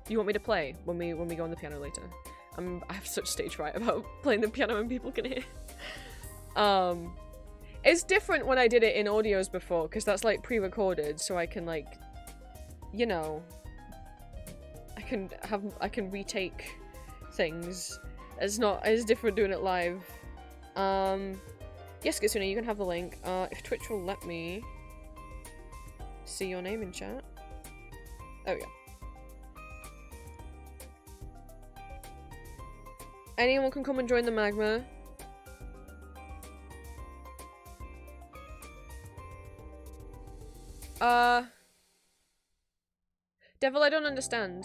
you want me to play when we go on the piano later. I have such stage fright about playing the piano and people can hear. It's different when I did it in audios before, because that's like pre-recorded, so I can like, you know, I can retake things. It's different doing it live. Yes, Kitsune, you can have the link. If Twitch will let me see your name in chat. There we go. Anyone can come and join the Magma. Devil, I don't understand.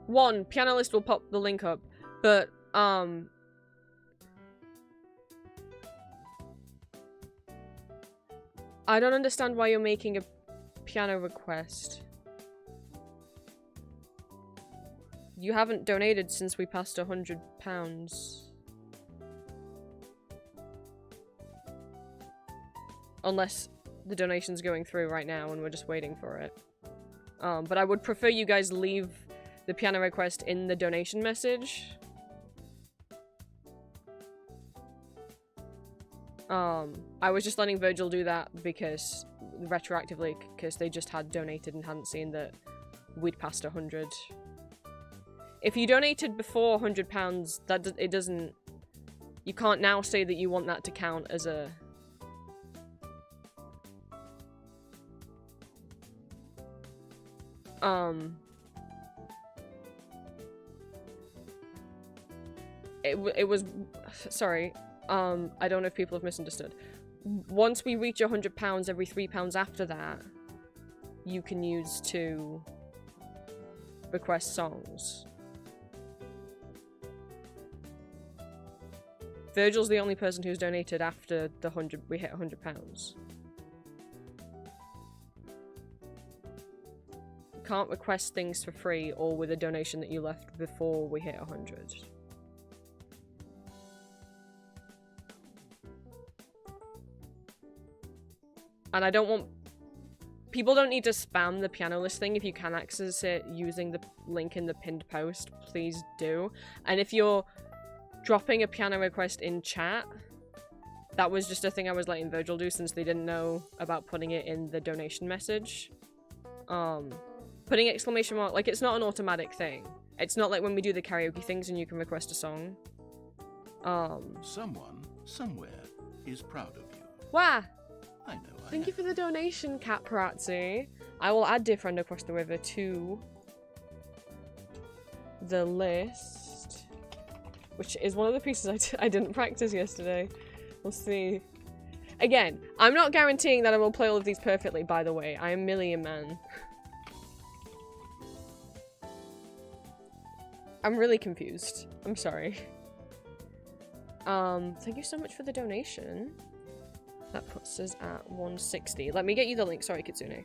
One, piano list will pop the link up, but, I don't understand why you're making a piano request. You haven't donated since we passed £100. Unless the donation's going through right now and we're just waiting for it. But I would prefer you guys leave the piano request in the donation message. I was just letting Virgil do that because retroactively, because they just had donated and hadn't seen that we'd passed 100. If you donated before £100, it doesn't. You can't now say that you want that to count as a. It was. Sorry. I don't know if people have misunderstood. Once we reach £100, every £3 after that, you can use to request songs. Virgil's the only person who's donated after we hit £100. You can't request things for free or with a donation that you left before we hit 100. And I don't want... People don't need to spam the piano list thing. If you can access it using the link in the pinned post, please do. And if you're dropping a piano request in chat, that was just a thing I was letting Virgil do since they didn't know about putting it in the donation message. Putting exclamation mark... Like, it's not an automatic thing. It's not like when we do the karaoke things and you can request a song. Someone, somewhere, is proud of you. Wah! I know I Thank am. you for the donation, Cat Parazzi. I will add Dear Friend Across the River to the list, which is one of the pieces I didn't practice yesterday. We'll see. Again, I'm not guaranteeing that I will play all of these perfectly, by the way. I am Million Man. I'm really confused. I'm sorry. Thank you so much for the donation. That puts us at 160. Let me get you the link. Sorry, Kitsune.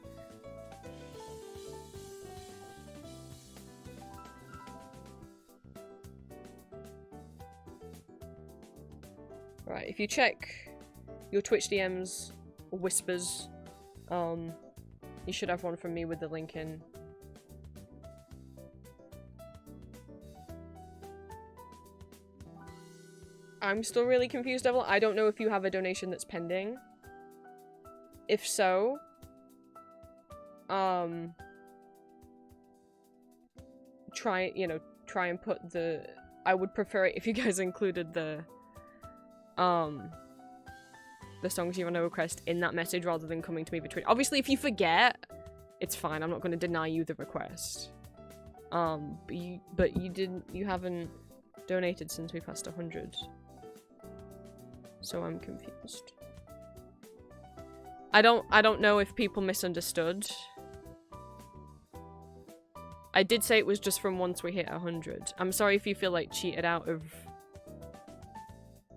Right, if you check your Twitch DMs or whispers, you should have one from me with the link in. I'm still really confused, Devil. I don't know if you have a donation that's pending. If so, try and put the... I would prefer it if you guys included the songs you want to request in that message rather than coming to me between. Obviously, if you forget, it's fine. I'm not going to deny you the request. But you haven't donated since we passed 100. So I'm confused. I don't know if people misunderstood. I did say it was just from once we hit 100. I'm sorry if you feel like cheated out of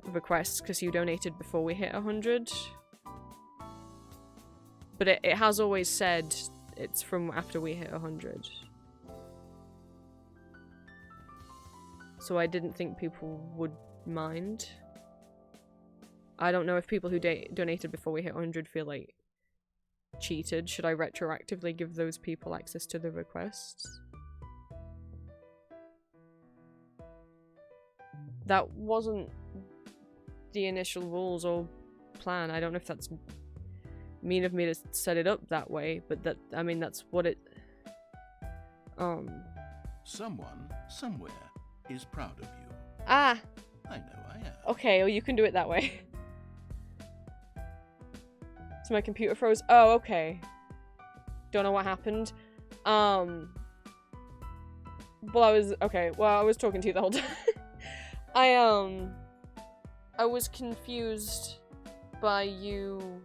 requests because you donated before we hit 100. But it has always said it's from after we hit 100. So I didn't think people would mind. I don't know if people who donated before we hit 100 feel like cheated. Should I retroactively give those people access to the requests? That wasn't the initial rules or plan. I don't know if that's mean of me to set it up that way, but I mean, that's what it... Someone, somewhere, is proud of you. Ah! I know I am. Okay, well, you can do it that way. So my computer froze. Oh, okay. Don't know what happened. Well, I was talking to you the whole time. I was confused by you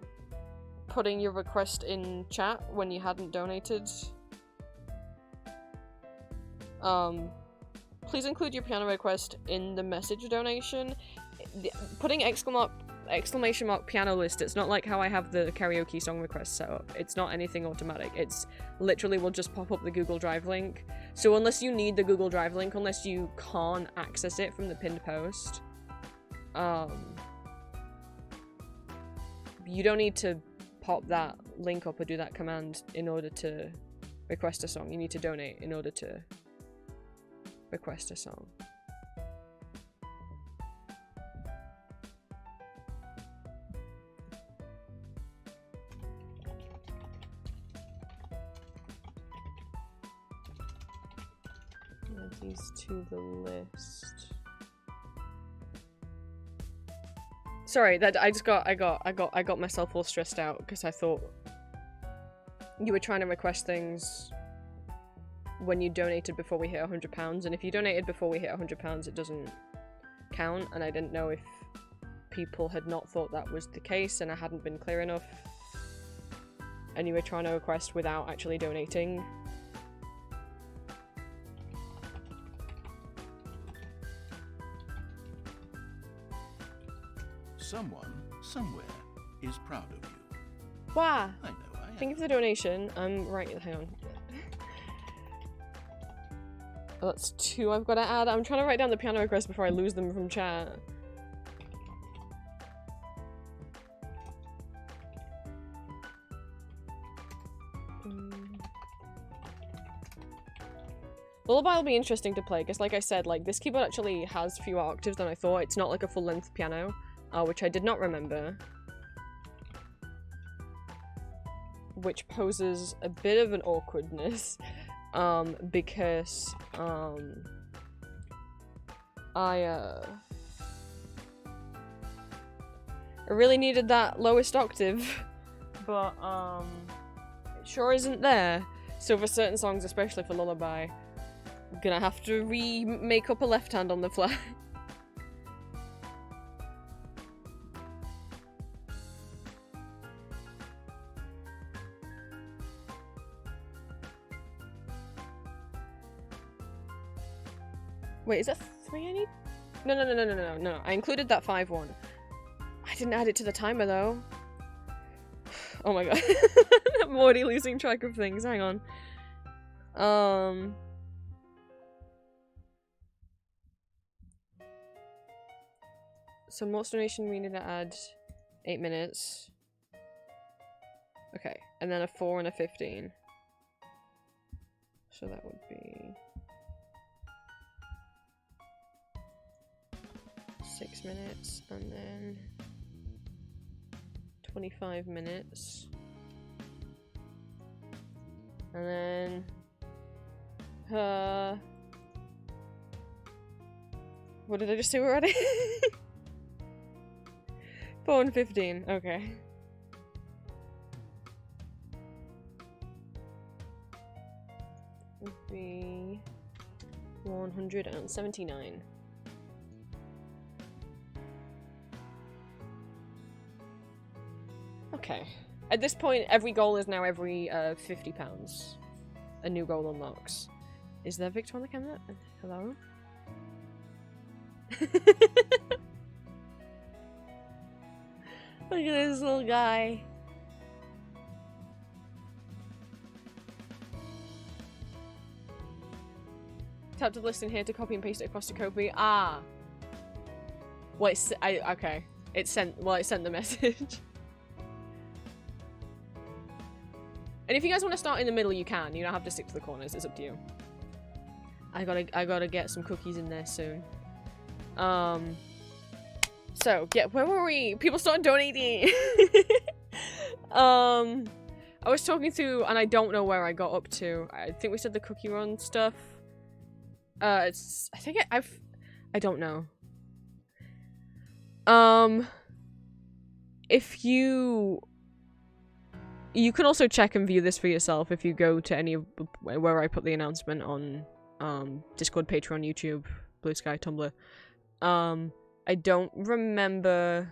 putting your request in chat when you hadn't donated. Please include your piano request in the message donation. Putting exclamation mark piano list, it's not like how I have the karaoke song request set up. It's not anything automatic. It's literally will just pop up the Google Drive link. So unless you need the Google Drive link, unless you can't access it from the pinned post, you don't need to pop that link up or do that command in order to request a song. You need to donate in order to request a song. Add these to the list. Sorry, that I got myself all stressed out because I thought you were trying to request things when you donated before we hit £100, and if you donated before we hit £100, it doesn't count, and I didn't know if people had not thought that was the case and I hadn't been clear enough, and you were trying to request without actually donating. Someone, somewhere, is proud of you. Wow! I know I am. Thank you for the donation. Right, hang on. Oh, that's 2 I've got to add. I'm trying to write down the piano requests before I lose them from chat. Lullaby will be interesting to play, because like I said, like, this keyboard actually has fewer octaves than I thought. It's not like a full-length piano, which I did not remember. Which poses a bit of an awkwardness, because, I really needed that lowest octave, but, it sure isn't there. So for certain songs, especially for Lullaby, I'm gonna have to make up a left hand on the fly. Wait, is that 3 I need? No. I included that 5 one. I didn't add it to the timer though. Oh my god. I'm already losing track of things. Hang on. So most donation we need to add 8 minutes. Okay, and then a 4 and a 15. So that would be 6 minutes, and then 25 minutes. And then what did I just say already? 4 and 15, okay. Would be 179. Okay. At this point, every goal is now every £50. A new goal unlocks. Is there Victor on the camera? Hello? Look at this little guy. Tap to the list in here to copy and paste it across to Kobe. Ah. Well, okay. It sent the message. And if you guys want to start in the middle, you can. You don't have to stick to the corners. It's up to you. I gotta get some cookies in there soon. So, yeah, where were we? People started donating! I was talking to, and I don't know where I got up to. I think we said the cookie run stuff. I don't know. If you can also check and view this for yourself if you go to any of where I put the announcement on, Discord, Patreon, YouTube, Blue Sky, Tumblr. I don't remember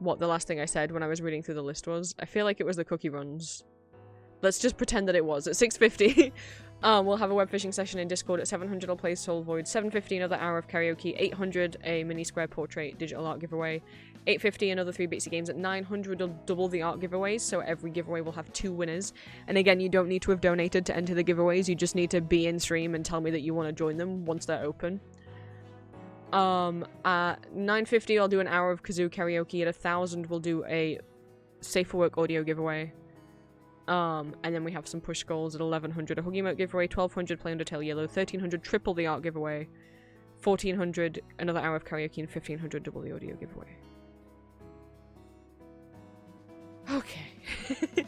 what the last thing I said when I was reading through the list was. I feel like it was the cookie runs. let's just pretend that it was. At 6:50, we'll have a web fishing session in Discord. At 700, I'll play Soul Void. 7:50, another hour of karaoke. 800, a mini square portrait digital art giveaway. 8:50, another 3 Bitsy games. At 900, will double the art giveaways, so every giveaway will have 2 winners. And again, you don't need to have donated to enter the giveaways, you just need to be in stream and tell me that you want to join them once they're open. At 9:50, I'll do an hour of kazoo karaoke. At 1,000, we'll do a Safe for Work audio giveaway. And then we have some push goals. At 1100, a Huggy Emote giveaway. 1200, play Undertale Yellow. 1300, triple the art giveaway. 1400, another hour of karaoke. And 1500, double the audio giveaway. Okay.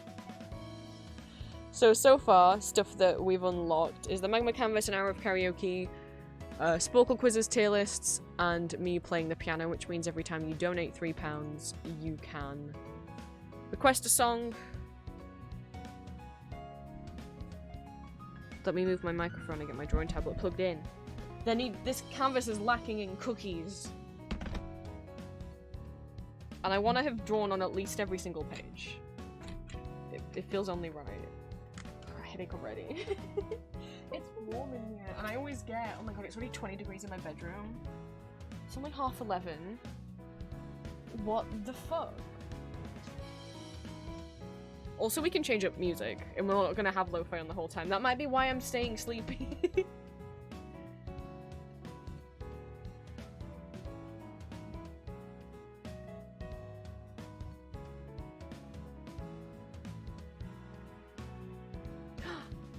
So far, stuff that we've unlocked is the Magma Canvas, an hour of karaoke, Sporkle quizzes, tier lists, and me playing the piano, which means every time you donate £3, you can request a song. Let me move my microphone and get my drawing tablet plugged in. This canvas is lacking in cookies. And I want to have drawn on at least every single page. It feels only right. Headache already. It's warm in here, and I always get, oh my god, it's already 20 degrees in my bedroom. It's only 11:30. What the fuck? Also, we can change up music, and we're not gonna have lo-fi on the whole time. That might be why I'm staying sleepy.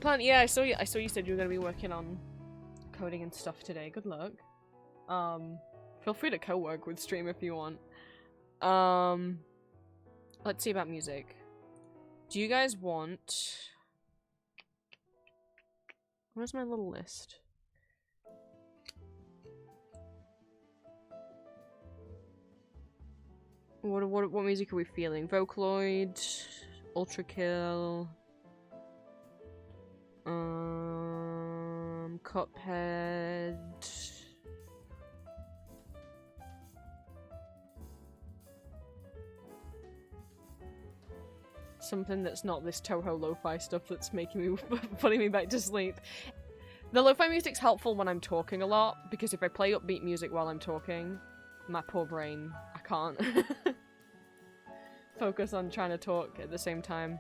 Plant, yeah, I saw you said you were gonna be working on coding and stuff today. Good luck. Feel free to co-work with stream if you want. Let's see about music. Do you guys want... Where's my little list? What music are we feeling? Vocaloid, Ultra Kill, Cuphead. Something that's not this Toho lo-fi stuff that's making me putting me back to sleep. The lo-fi music's helpful when I'm talking a lot, because if I play upbeat music while I'm talking, my poor brain, I can't focus on trying to talk at the same time.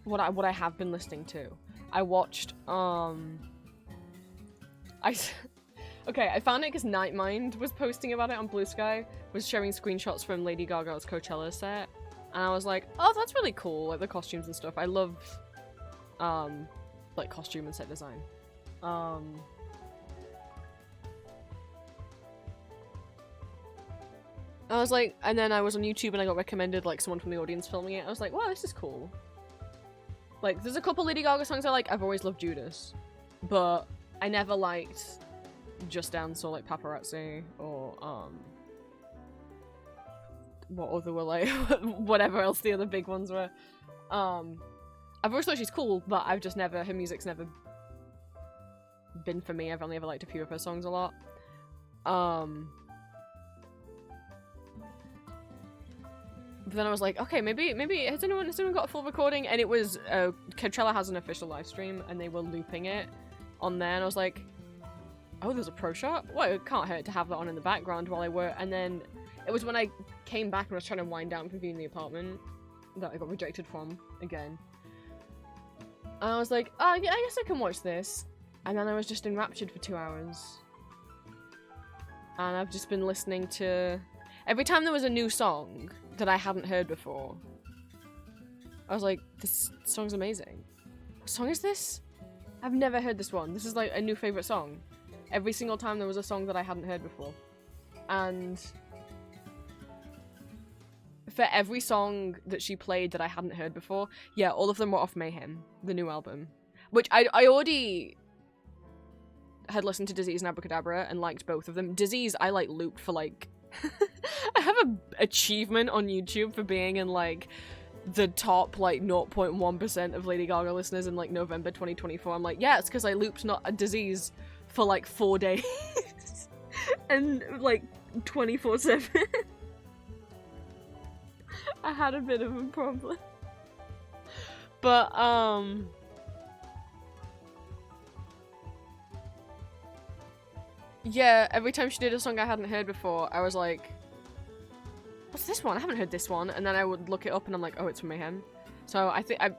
What I have been listening to. I watched, okay, I found it because Nightmind was posting about it on Blue Sky, was showing screenshots from Lady Gaga's Coachella set, and I was like, oh, that's really cool, like the costumes and stuff. I love, like costume and set design. I was like, and then I was on YouTube and I got recommended like someone from the audience filming it. I was like, wow, this is cool. Like, there's a couple Lady Gaga songs I like. I've always loved Judas. But I never liked Just Dance or, like, Paparazzi or, what other were, like, whatever else the other big ones were. I've always thought she's cool, but I've just never, her music's never been for me. I've only ever liked a few of her songs a lot. But then I was like, okay, maybe has anyone got a full recording? And it was Coachella has an official live stream, and they were looping it on there. And I was like, oh, there's a pro shot. Well, it can't hurt to have that on in the background while I work. And then it was when I came back and I was trying to wind down from viewing the apartment that I got rejected from again. And I was like, oh, yeah, I guess I can watch this. And then I was just enraptured for 2 hours. And I've just been listening to... Every time there was a new song that I hadn't heard before, I was like, this song's amazing. What song is this? I've never heard this one. This is like a new favourite song. Every single time there was a song that I hadn't heard before. And for every song that she played that I hadn't heard before, yeah, all of them were off Mayhem, the new album. Which I already had listened to Disease and Abracadabra and liked both of them. Disease, I, like, looped for, like... I have an achievement on YouTube for being in, like, the top, like, 0.1% of Lady Gaga listeners in, like, November 2024. I'm like, yeah, it's because I looped not a Disease for, like, 4 days. And, like, 24/7. I had a bit of a problem. But, yeah, every time she did a song I hadn't heard before, I was like, what's this one? I haven't heard this one. And then I would look it up and I'm like, oh, it's from Mayhem. So I think, I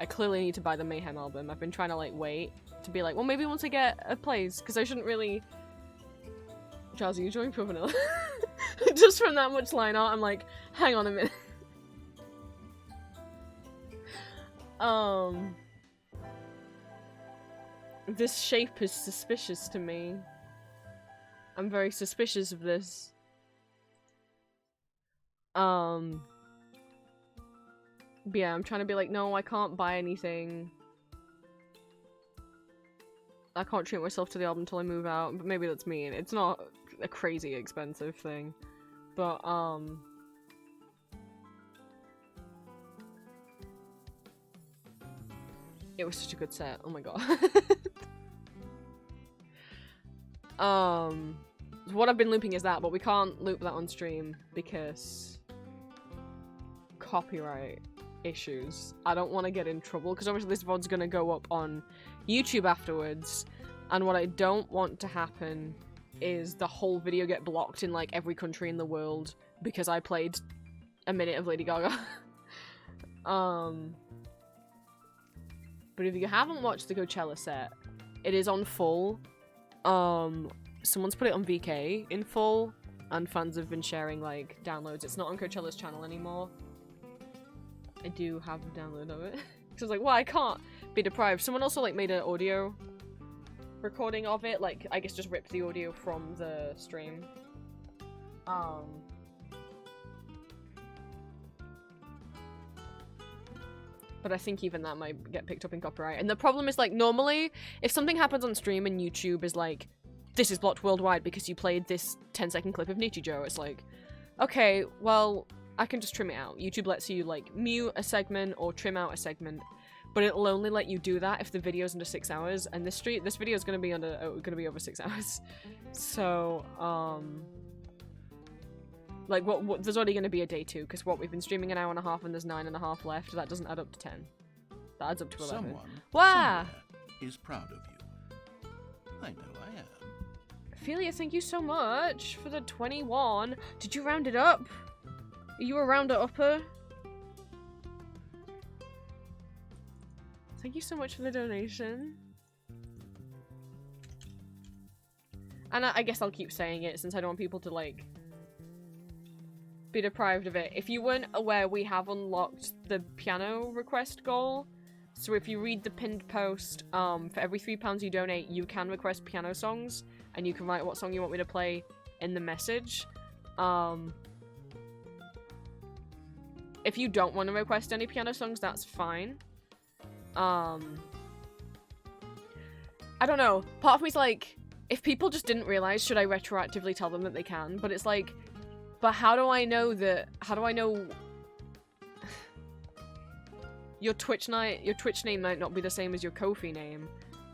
clearly need to buy the Mayhem album. I've been trying to, like, wait to be like, well, maybe once I get a plays, because I shouldn't really... Charles, are you enjoying Pure Vanilla? Just from that much line art, I'm like, hang on a minute. This shape is suspicious to me. I'm very suspicious of this. But yeah, I'm trying to be like, no, I can't buy anything. I can't treat myself to the album until I move out, but maybe that's mean. It's not a crazy expensive thing. But, it was such a good set, oh my god. What I've been looping is that, but we can't loop that on stream because copyright issues. I don't want to get in trouble because obviously this VOD's gonna go up on YouTube afterwards, and what I don't want to happen is the whole video get blocked in like every country in the world because I played a minute of Lady Gaga. But if you haven't watched the Coachella set, it is on full. Someone's put it on VK in full, and fans have been sharing like downloads. It's not on Coachella's channel anymore. I do have a download of it. So I was like, well, I can't be deprived. Someone also like made an audio recording of it, like I guess just ripped the audio from the stream. But I think even that might get picked up in copyright. And the problem is, like, normally, if something happens on stream and YouTube is like, this is blocked worldwide because you played this 10-second clip of Nichijou, it's like, okay, well, I can just trim it out. YouTube lets you, like, mute a segment or trim out a segment, but it'll only let you do that if the video's under 6 hours, and this video is gonna be over 6 hours. So, like, what there's already going to be a day 2, because we've been streaming an hour and a half and there's 9.5 left. That doesn't add up to 10. That adds up to 11. Someone wow! is proud of you. I know I am. Ophelia, thank you so much for the 21. Did you round it up? Are you a rounder-upper? Thank you so much for the donation. And I guess I'll keep saying it since I don't want people to, like, be deprived of it. If you weren't aware, we have unlocked the piano request goal. So if you read the pinned post, for every £3 you donate, you can request piano songs, and you can write what song you want me to play in the message. If you don't want to request any piano songs, that's fine. I don't know. Part of me's like, if people just didn't realize, should I retroactively tell them that they can? But it's like, but how do I know your Twitch name might not be the same as your Ko-fi name,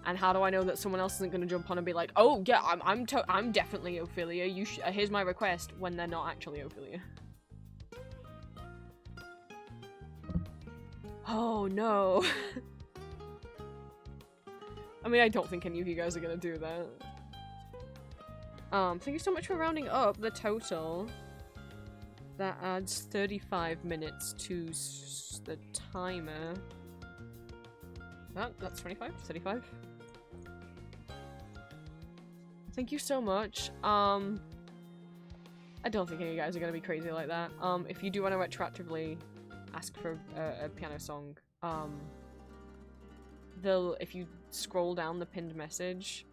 and how do I know that someone else isn't going to jump on and be like, oh yeah, I'm definitely Ophelia. Here's my request, when they're not actually Ophelia. Oh no. I mean, I don't think any of you guys are gonna do that. Thank you so much for rounding up the total. That adds 35 minutes to the timer. Oh, that's 25, 35. Thank you so much. I don't think any of you guys are gonna be crazy like that. If you do want to retroactively ask for a piano song, if you scroll down the pinned message,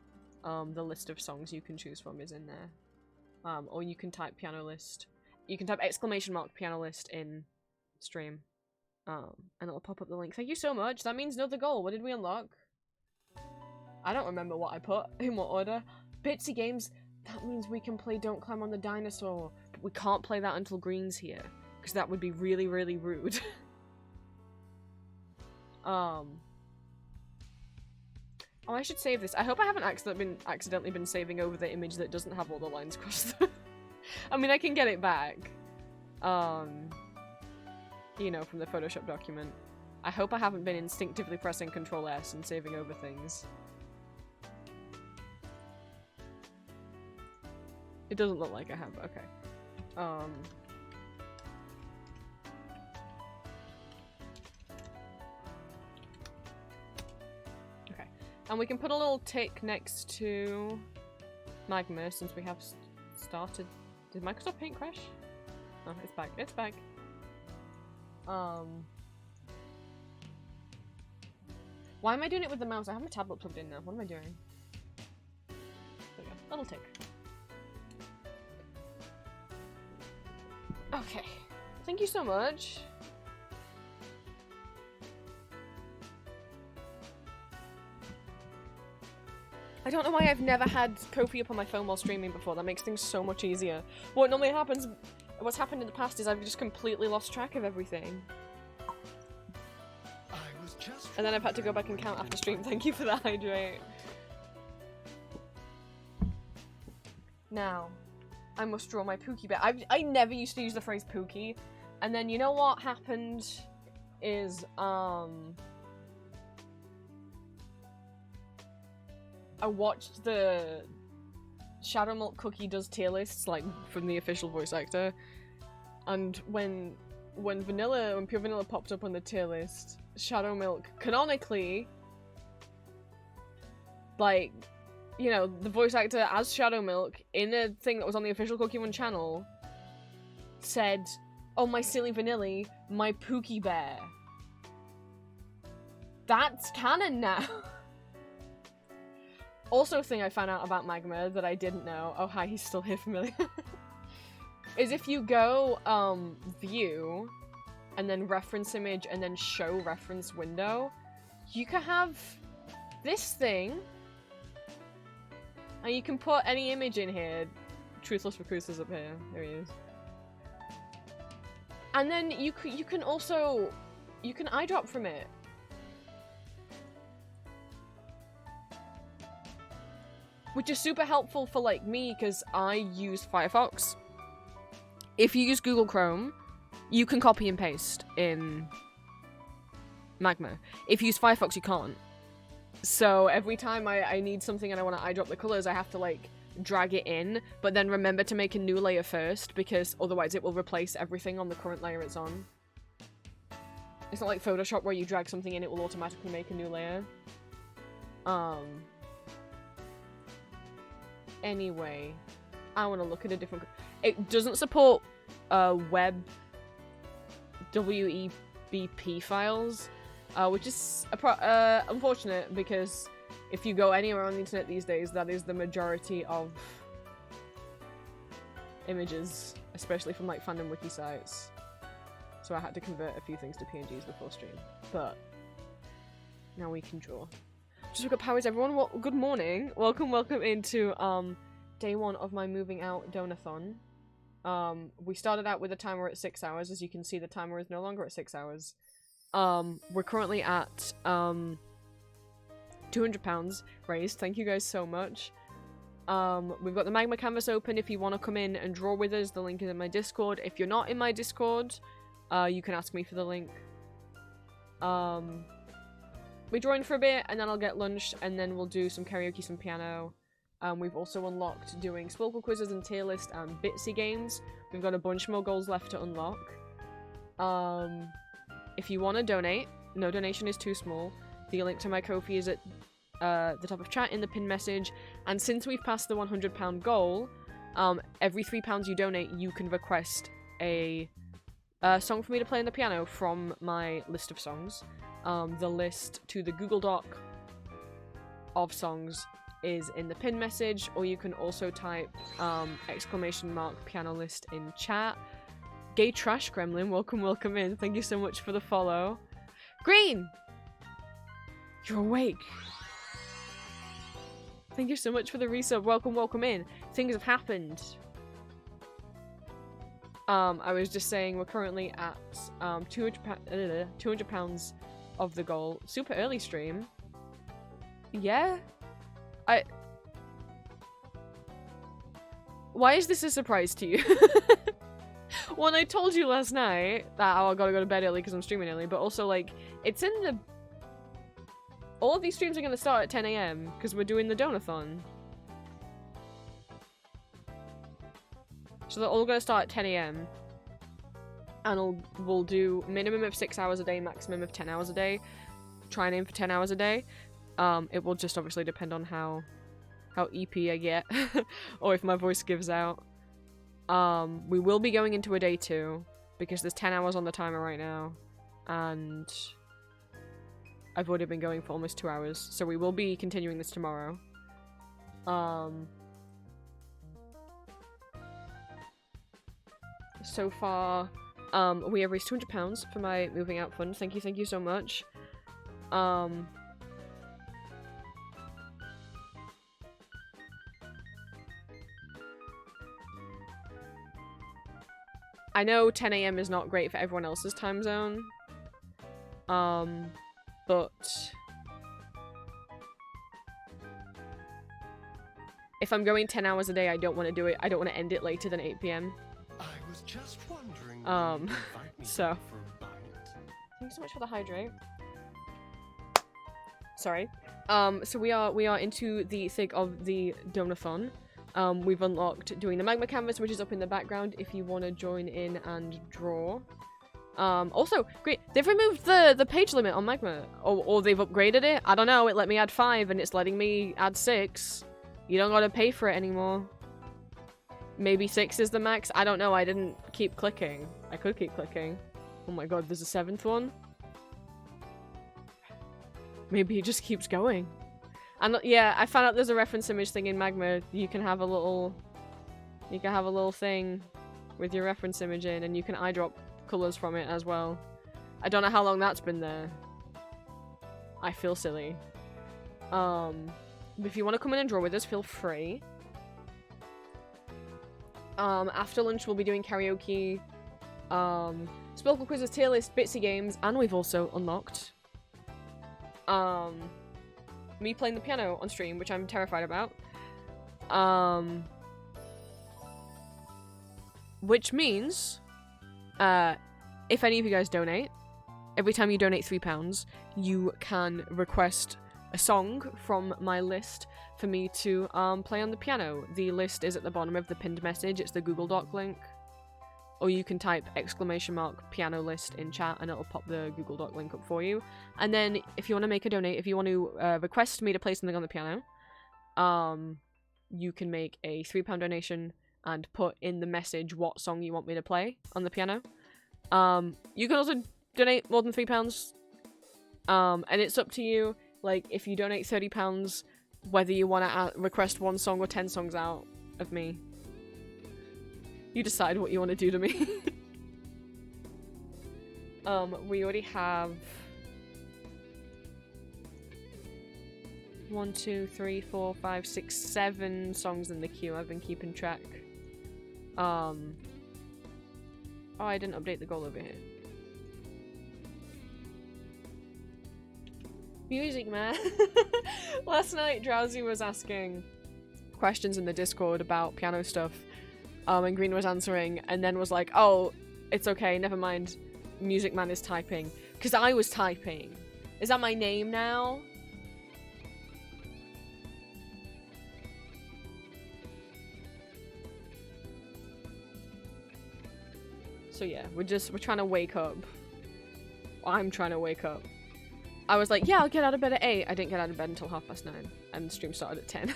the list of songs you can choose from is in there. Or you can type piano list. you can type !piano list in stream. And it'll pop up the link. Thank you so much. That means another goal. What did we unlock? I don't remember what I put in what order. Bitsy games. That means we can play Don't Climb on the Dinosaur. But we can't play that until Green's here. Because that would be really, really rude. Oh, I should save this. I hope I haven't accidentally been saving over the image that doesn't have all the lines crossed. I mean, I can get it back. You know, from the Photoshop document. I hope I haven't been instinctively pressing Control S and saving over things. It doesn't look like I have, okay. Okay. And we can put a little tick next to Magma since we have started. Did Microsoft Paint crash? Oh, it's back. It's back. Why am I doing it with the mouse? I have my tablet plugged in now. What am I doing? There we go. Little tick. Okay. Thank you so much. I don't know why I've never had Ko-fi up on my phone while streaming before. That makes things so much easier. What normally happens, what's happened in the past is I've just completely lost track of everything. And then I've had to go back and count after stream. Thank you for that, Hydrate. Now, I must draw my Pookie bear. I never used to use the phrase Pookie. And then you know what happened is, I watched the Shadow Milk Cookie does tier lists, like, from the official voice actor. And when Pure Vanilla popped up on the tier list, Shadow Milk, canonically, like, you know, the voice actor as Shadow Milk, in a thing that was on the official Cookie One channel, said, "Oh, my silly Vanilla, my Pookie bear." That's canon now. Also, a thing I found out about Magma that I didn't know. Oh, hi, he's still here, familiar. Is if you go, view, and then reference image, and then show reference window, you can have this thing, and you can put any image in here. Truthless Recruiter's up here. There he is. And then you can also, you can eyedrop from it. Which is super helpful for, like, me, because I use Firefox. If you use Google Chrome, you can copy and paste in Magma. If you use Firefox, you can't. So every time I need something and I want to eyedrop the colors, I have to, like, drag it in, but then remember to make a new layer first, because otherwise it will replace everything on the current layer it's on. It's not like Photoshop where you drag something in, it will automatically make a new layer. Anyway, I want to look at a different... It doesn't support web WEBP files, which is unfortunate, because if you go anywhere on the internet these days, that is the majority of images, especially from, like, fandom wiki sites. So I had to convert a few things to PNGs before stream, but now we can draw. Just look at powers, everyone. Well, good morning. Welcome into day one of my moving out donathon. We started out with a timer at 6 hours. As you can see, the timer is no longer at 6 hours. We're currently at £200 raised. Thank you guys so much. We've got the Magma canvas open if you want to come in and draw with us. The link is in my Discord. If you're not in my Discord, you can ask me for the link. We draw in for a bit, and then I'll get lunch, and then we'll do some karaoke, some piano. We've also unlocked doing Spolkle quizzes and tier list and Bitsy games. We've got a bunch more goals left to unlock. If you want to donate, no donation is too small. The link to my Ko-fi is at the top of chat in the pinned message. And since we've passed the £100 goal, every £3 you donate, you can request a song for me to play on the piano from my list of songs. The list to the Google Doc of songs is in the pin message, or you can also type !piano list in chat. Gay Trash Gremlin, welcome in. Thank you so much for the follow. Green! You're awake. Thank you so much for the resub. Welcome in. Things have happened. I was just saying we're currently at 200 pounds of the goal. Super early stream. Yeah? Why is this a surprise to you? When I told you last night that I gotta go to bed early because I'm streaming early, but also like, it's in the... All of these streams are gonna start at 10 AM because we're doing the donathon. So they're all gonna start at 10 AM. And we'll do minimum of 6 hours a day, maximum of 10 hours a day. Try and aim for 10 hours a day. It will just obviously depend on how EP I get, or if my voice gives out. We will be going into a day 2, because there's 10 hours on the timer right now, and I've already been going for almost 2 hours, so we will be continuing this tomorrow. So far, we have raised £200 for my moving out fund. Thank you so much. I know 10 AM is not great for everyone else's time zone, but if I'm going 10 hours a day, I don't want to do it. I don't want to end it later than 8 PM. I was just wondering. So thank you so much for the hydrate. Sorry. So we are into the thick of the donathon. We've unlocked doing the magma canvas, which is up in the background if you want to join in and draw. Also, great, they've removed the page limit on magma, or they've upgraded it. I don't know, it let me add 5 and it's letting me add 6. You don't gotta pay for it anymore. Maybe 6 is the max? I don't know, I didn't keep clicking. I could keep clicking. Oh my god, there's a 7th one? Maybe it just keeps going. And yeah, I found out there's a reference image thing in Magma. You can have a little thing with your reference image in, and you can eyedrop colors from it as well. I don't know how long that's been there. I feel silly. If you want to come in and draw with us, feel free. After lunch, we'll be doing karaoke, Spelkle quizzes, tier list, Bitsy games, and we've also unlocked me playing the piano on stream, which I'm terrified about. Which means, if any of you guys donate, every time you donate £3, you can request a song from my list for me to play on the piano. The list is at the bottom of the pinned message. It's the Google Doc link. Or you can type !piano list in chat and it'll pop the Google Doc link up for you. And then if you want to make a donate, if you want to request me to play something on the piano, you can make a £3 donation and put in the message what song you want me to play on the piano. You can also donate more than £3. And it's up to you. Like, if you donate £30, whether you want to request 1 song or 10 songs out of me. You decide what you want to do to me. We already have 1, 2, 3, 4, 5, 6, 7 songs in the queue. I've been keeping track. Oh, I didn't update the goal over here. Music, man. Last night, Drowsy was asking questions in the Discord about piano stuff. And Green was answering, and then was like, oh, it's okay, never mind. Music Man is typing. Because I was typing. Is that my name now? So yeah, we're trying to wake up. I'm trying to wake up. I was like, yeah, I'll get out of bed at 8. I didn't get out of bed until 9:30, and the stream started at 10.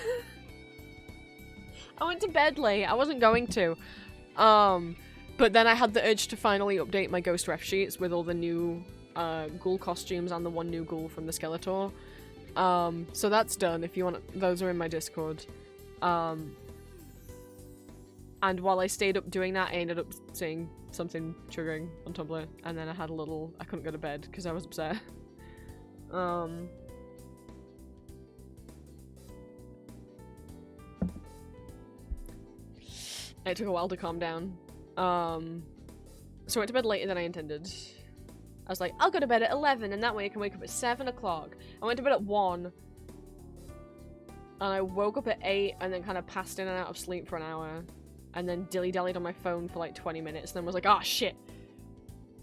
I went to bed late. I wasn't going to. But then I had the urge to finally update my Ghost Ref sheets with all the new ghoul costumes and the one new ghoul from the Skeletor. So that's done. If you want, those are in my Discord. And while I stayed up doing that, I ended up seeing something triggering on Tumblr, and then I couldn't go to bed because I was upset. It took a while to calm down. So I went to bed later than I intended. I was like, I'll go to bed at 11 and that way I can wake up at 7 o'clock. I went to bed at 1. And I woke up at 8 and then kind of passed in and out of sleep for an hour. And then dilly-dallied on my phone for like 20 minutes and then was like, ah, shit.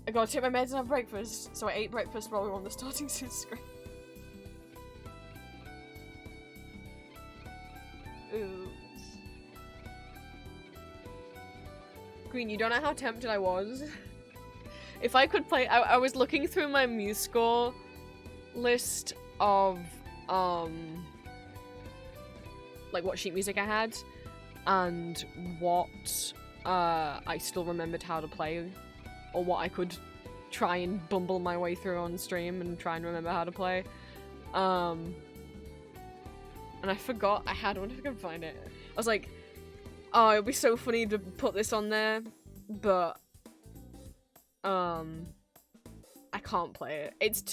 I gotta take my meds and have breakfast. So I ate breakfast while we were on the starting suit screen. Oops. Green, you don't know how tempted I was. If I could play, I was looking through my MuseScore list of, like what sheet music I had, and what, I still remembered how to play, or what I could try and bumble my way through on stream and try and remember how to play. And I forgot I had, I wonder if I can find it. I was like, oh, it'd be so funny to put this on there, but I can't play it. It's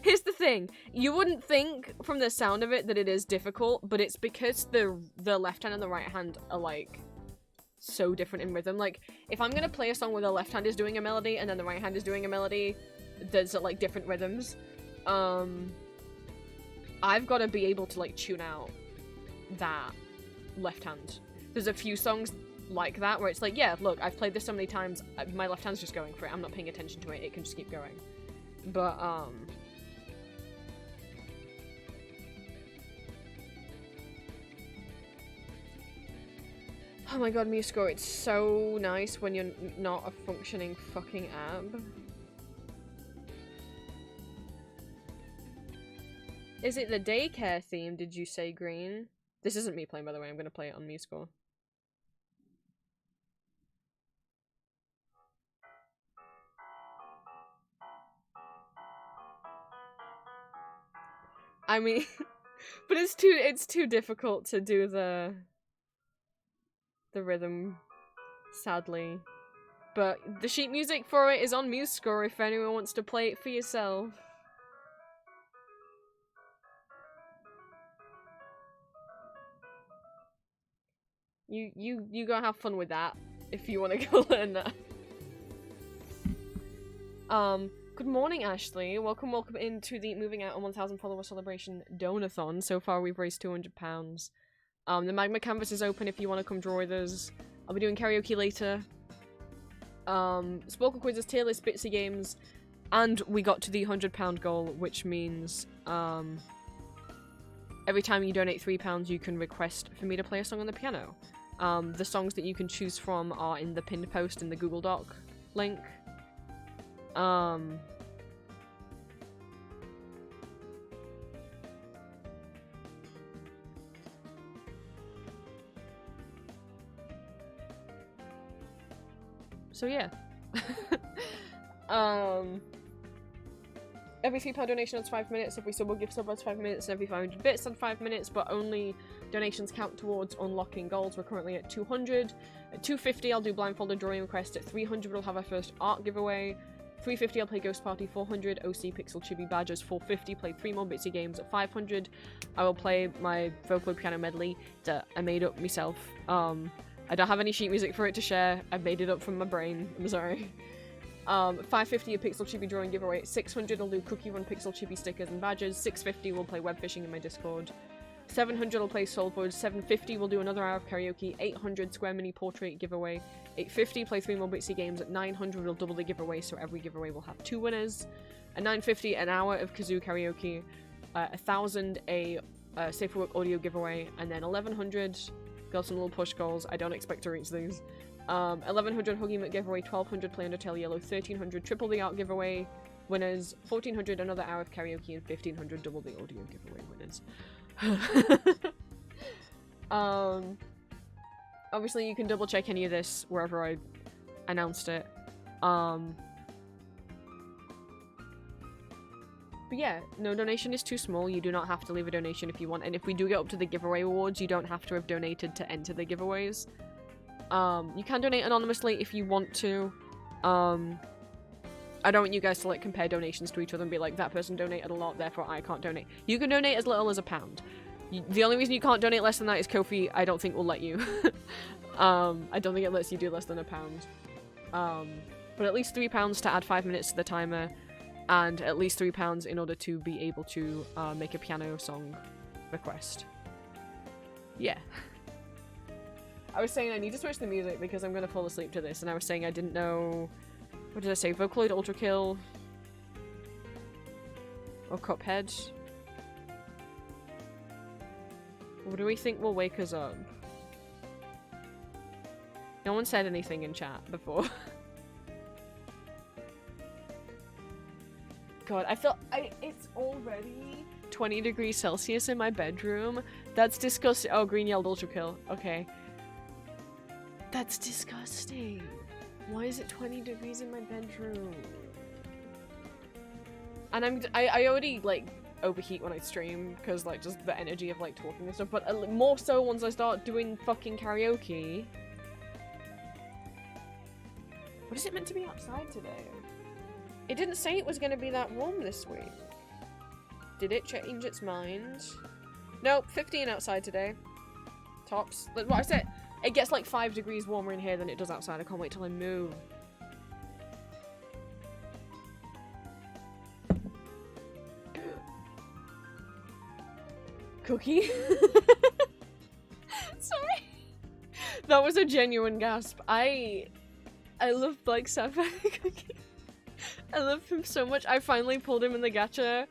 here's the thing. You wouldn't think from the sound of it that it is difficult, but it's because the left hand and the right hand are like so different in rhythm. Like if I'm gonna play a song where the left hand is doing a melody and then the right hand is doing a melody, there's like different rhythms. I've got to be able to like tune out that left hand. There's a few songs like that where it's like, yeah, look, I've played this so many times, my left hand's just going for it, I'm not paying attention to it, it can just keep going. But oh my god, MuseScore, it's so nice when you're not a functioning fucking app. Is it the daycare theme, did you say, Green? This isn't me playing, by the way, I'm gonna play it on MuseScore. I mean, but it's too difficult to do the rhythm, sadly. But the sheet music for it is on MuseScore if anyone wants to play it for yourself. You go have fun with that if you want to go learn that. Good morning, Ashley. Welcome into the Moving Out on 1,000 follower celebration donathon. So far, we've raised £200. The Magma Canvas is open if you want to come draw with us. I'll be doing karaoke later. Sporkle quizzes, tier list, bitsy games, and we got to the £100 goal, which means every time you donate £3, you can request for me to play a song on the piano. The songs that you can choose from are in the pinned post in the Google Doc link. So yeah. Every £3 donation adds 5 minutes, every sub will give sub adds 5 minutes, and every 500 bits adds 5 minutes, but only donations count towards unlocking goals. We're currently at 200. At 250 I'll do blindfolded drawing request, at 300 we'll have our first art giveaway, 350 I'll play Ghost Party, 400 OC Pixel Chibi Badgers, 450 play 3 more bitsy games, at 500 I will play my vocal piano medley that I made up myself. I don't have any sheet music for it to share, I made it up from my brain, I'm sorry. 550 a Pixel Chibi drawing giveaway, 600 I'll do Cookie Run Pixel Chibi stickers and badges, 650 we'll play web fishing in my Discord, 700 I'll play Soulforge, 750 we'll do another hour of karaoke, 800 Square Mini Portrait giveaway, 850 play 3 more bitsy games, at 900 we'll double the giveaway, so every giveaway will have 2 winners, at 950 an hour of kazoo karaoke, 1000 a Safe for Work audio giveaway, and then 1100 got some little push goals, I don't expect to reach these. 1100 Huggy Mutt giveaway, 1200 play Undertale Yellow, 1300 triple the art giveaway winners, 1400 another hour of karaoke, and 1500 double the audio giveaway winners. Obviously you can double check any of this wherever I announced it. But But yeah, no donation is too small. You do not have to leave a donation if you want. And if we do get up to the giveaway awards, you don't have to have donated to enter the giveaways. You can donate anonymously if you want to. I don't want you guys to like compare donations to each other and be like, that person donated a lot, therefore I can't donate. You can donate as little as £1. The only reason you can't donate less than that is Ko-fi, I don't think will let you. I don't think it lets you do less than £1. But at least £3 to add 5 minutes to the timer, and at least £3 in order to be able to make a piano song request. Yeah. I was saying I need to switch the music because I'm gonna fall asleep to this, and I was saying I didn't know... What did I say? Vocaloid Ultra Kill? Or Cuphead? What do we think will wake us up? No one said anything in chat before. God, I feel it's already 20 degrees Celsius in my bedroom. That's disgusting. Oh, green yelled Ultra Kill. Okay. That's disgusting. Why is it 20 degrees in my bedroom? And I already like overheat when I stream because like just the energy of like talking and stuff, but more so once I start doing fucking karaoke. What is it meant to be outside today? It didn't say it was going to be that warm this week. Did it change its mind? Nope, 15 outside today. Tops. Like what I said, it gets like 5 degrees warmer in here than it does outside. I can't wait till I move. Cookie? Sorry. That was a genuine gasp. I love Black Sapphire Cookie. I love him so much. I finally pulled him in the gacha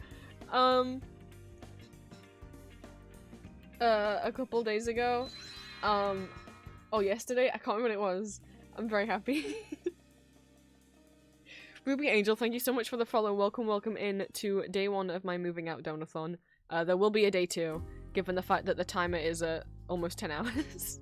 a couple days ago. Oh, yesterday? I can't remember when it was. I'm very happy. Ruby Angel, thank you so much for the follow. Welcome in to day 1 of my moving out donathon. There will be a day 2, given the fact that the timer is at almost 10 hours.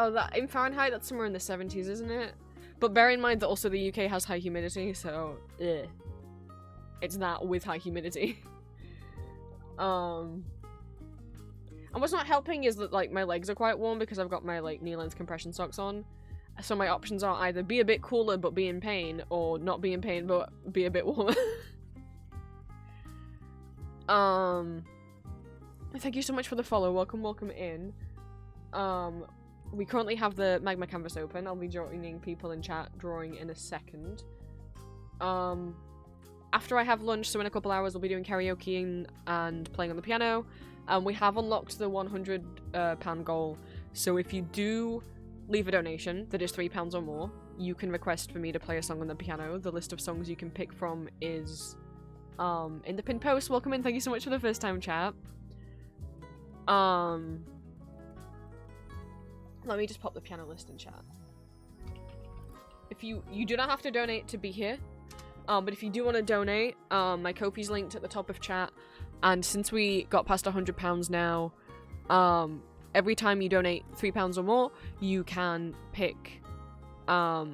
Oh, that in Fahrenheit, that's somewhere in the 70s, isn't it? But bear in mind that also the UK has high humidity, so it's that with high humidity. And what's not helping is that like my legs are quite warm because I've got my like knee-length compression socks on. So my options are either be a bit cooler but be in pain, or not be in pain but be a bit warmer. Thank you so much for the follow. Welcome in. We currently have the magma canvas open. I'll be joining people in chat drawing in a second. After I have lunch, so in a couple hours, I'll be doing karaoke and playing on the piano. We have unlocked the £100 goal, so if you do leave a donation that is £3 or more, you can request for me to play a song on the piano. The list of songs you can pick from is in the pinned post. Welcome in, thank you so much for the first time chat. Let me just pop the piano list in chat. If you do not have to donate to be here, but if you do want to donate, my Ko-fi's linked at the top of chat, and since we got past £100 now, every time you donate £3 or more, you can pick a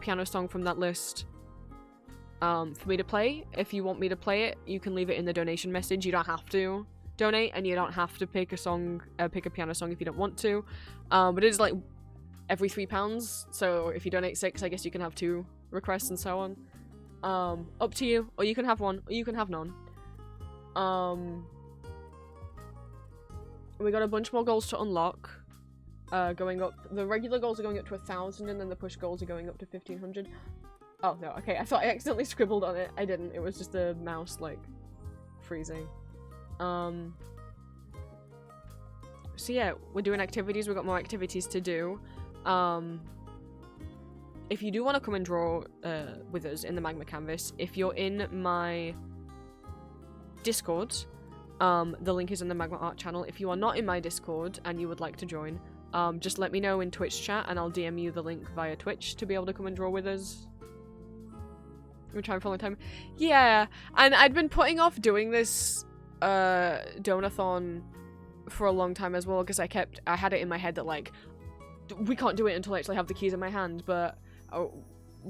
piano song from that list for me to play. If you want me to play it, you can leave it in the donation message. You don't have to donate, and you don't have to pick a song, pick a piano song if you don't want to. But it is like every £3, so if you donate 6, I guess you can have 2 requests and so on. Up to you, or you can have 1, or you can have none. We got a bunch more goals to unlock. Going up, the regular goals are going up to 1,000, and then the push goals are going up to 1,500. Oh no, okay, I thought I accidentally scribbled on it. I didn't, it was just the mouse like freezing. So yeah, we're doing activities. We've got more activities to do. If you do want to come and draw with us in the magma canvas, if you're in my Discord, the link is in the magma art channel. If you are not in my Discord and you would like to join, just let me know in Twitch chat and I'll DM you the link via Twitch to be able to come and draw with us. We're trying for a long time. Yeah, and I'd been putting off doing this donathon for a long time as well, because I had it in my head that like we can't do it until I actually have the keys in my hand, but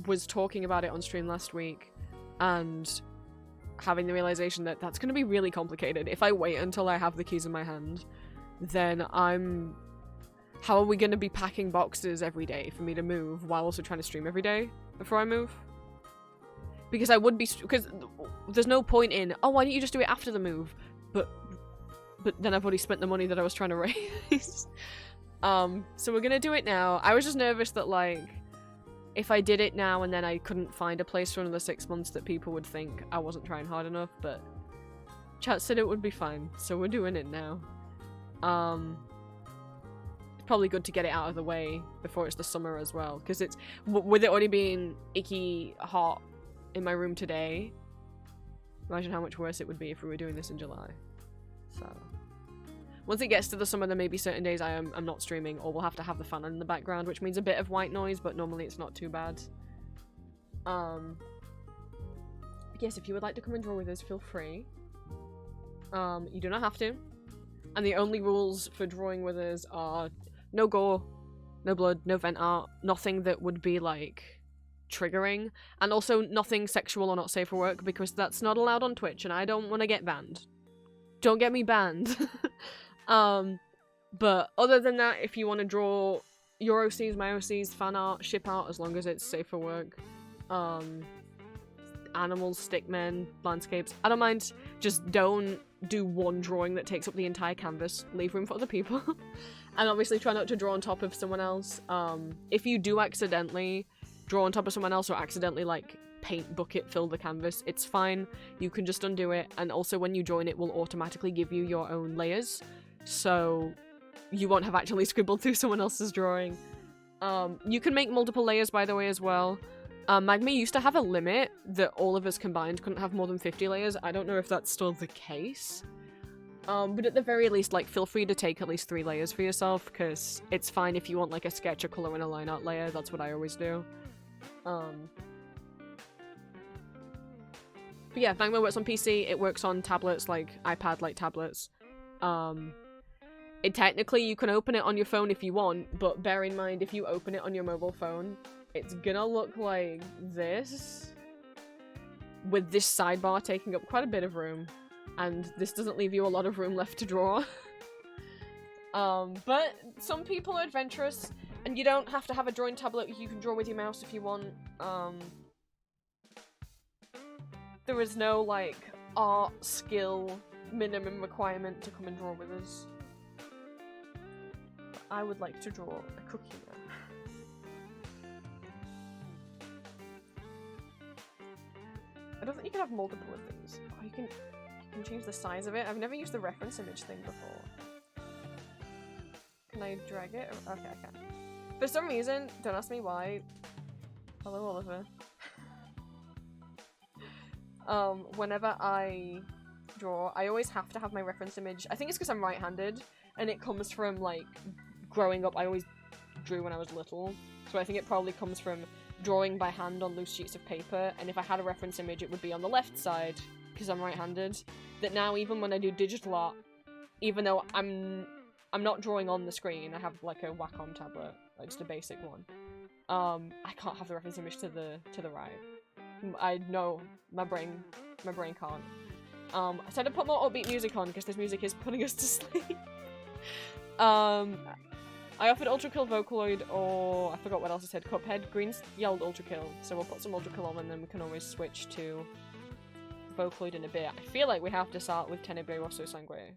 was talking about it on stream last week and having the realization that that's going to be really complicated. If I wait until I have the keys in my hand, then how are we going to be packing boxes every day for me to move while also trying to stream every day before I move? Because because there's no point in, oh, why don't you just do it after the move? But then I've already spent the money that I was trying to raise. So we're gonna do it now. I was just nervous that, like, if I did it now and then I couldn't find a place for another 6 months, that people would think I wasn't trying hard enough, but chat said it would be fine, so we're doing it now. It's probably good to get it out of the way before it's the summer as well, because it's, with it already being icky hot in my room today, imagine how much worse it would be if we were doing this in July. So once it gets to the summer, there may be certain days I'm not streaming, or we'll have to have the fan on in the background, which means a bit of white noise, but normally it's not too bad. Yes, if you would like to come and draw with us, feel free. You do not have to. And the only rules for drawing with us are no gore, no blood, no vent art, nothing that would be, like, triggering, and also nothing sexual or not safe for work, because that's not allowed on Twitch, and I don't want to get banned. Don't get me banned. But other than that, if you want to draw your OCs, my OCs, fan art, ship art, as long as it's safe for work, animals, stickmen, landscapes, I don't mind. Just don't do one drawing that takes up the entire canvas. Leave room for other people. And obviously try not to draw on top of someone else. If you do accidentally draw on top of someone else, or accidentally, like, paint bucket fill the canvas, it's fine. You can just undo it, and also when you join, it will automatically give you your own layers, so you won't have actually scribbled through someone else's drawing. You can make multiple layers, by the way, as well. Magme used to have a limit that all of us combined couldn't have more than 50 layers. I don't know if that's still the case. But at the very least, like, feel free to take at least 3 layers for yourself, because it's fine if you want, like, a sketch, a color, and a line art layer. That's what I always do. But yeah, Magma works on PC, it works on tablets, like iPad, like tablets. Technically, you can open it on your phone if you want, but bear in mind, if you open it on your mobile phone, it's gonna look like this, with this sidebar taking up quite a bit of room, and this doesn't leave you a lot of room left to draw. But some people are adventurous, and you don't have to have a drawing tablet, you can draw with your mouse if you want. There is no, like, art skill minimum requirement to come and draw with us. But I would like to draw a cookie now. I don't think you can have multiple of these. Oh, you can change the size of it. I've never used the reference image thing before. Can I drag it? Okay, I can. For some reason, don't ask me why. Hello, Oliver. Whenever I draw, I always have to have my reference image. I think it's because I'm right-handed, and it comes from, like, growing up. I always drew when I was little, so I think it probably comes from drawing by hand on loose sheets of paper, and if I had a reference image, it would be on the left side, because I'm right-handed. That now, even when I do digital art, even though I'm not drawing on the screen, I have, like, a Wacom tablet, like, just a basic one. I can't have the reference image to the right. I know my brain can't. I said to put more upbeat music on because this music is putting us to sleep. I offered Ultra Kill Vocaloid, or I forgot what else I said. Cuphead. Green's yelled Ultra Kill, so we'll put some Ultra Kill on, and then we can always switch to Vocaloid in a bit. I feel like we have to start with Tenebrae Rosso Sangue.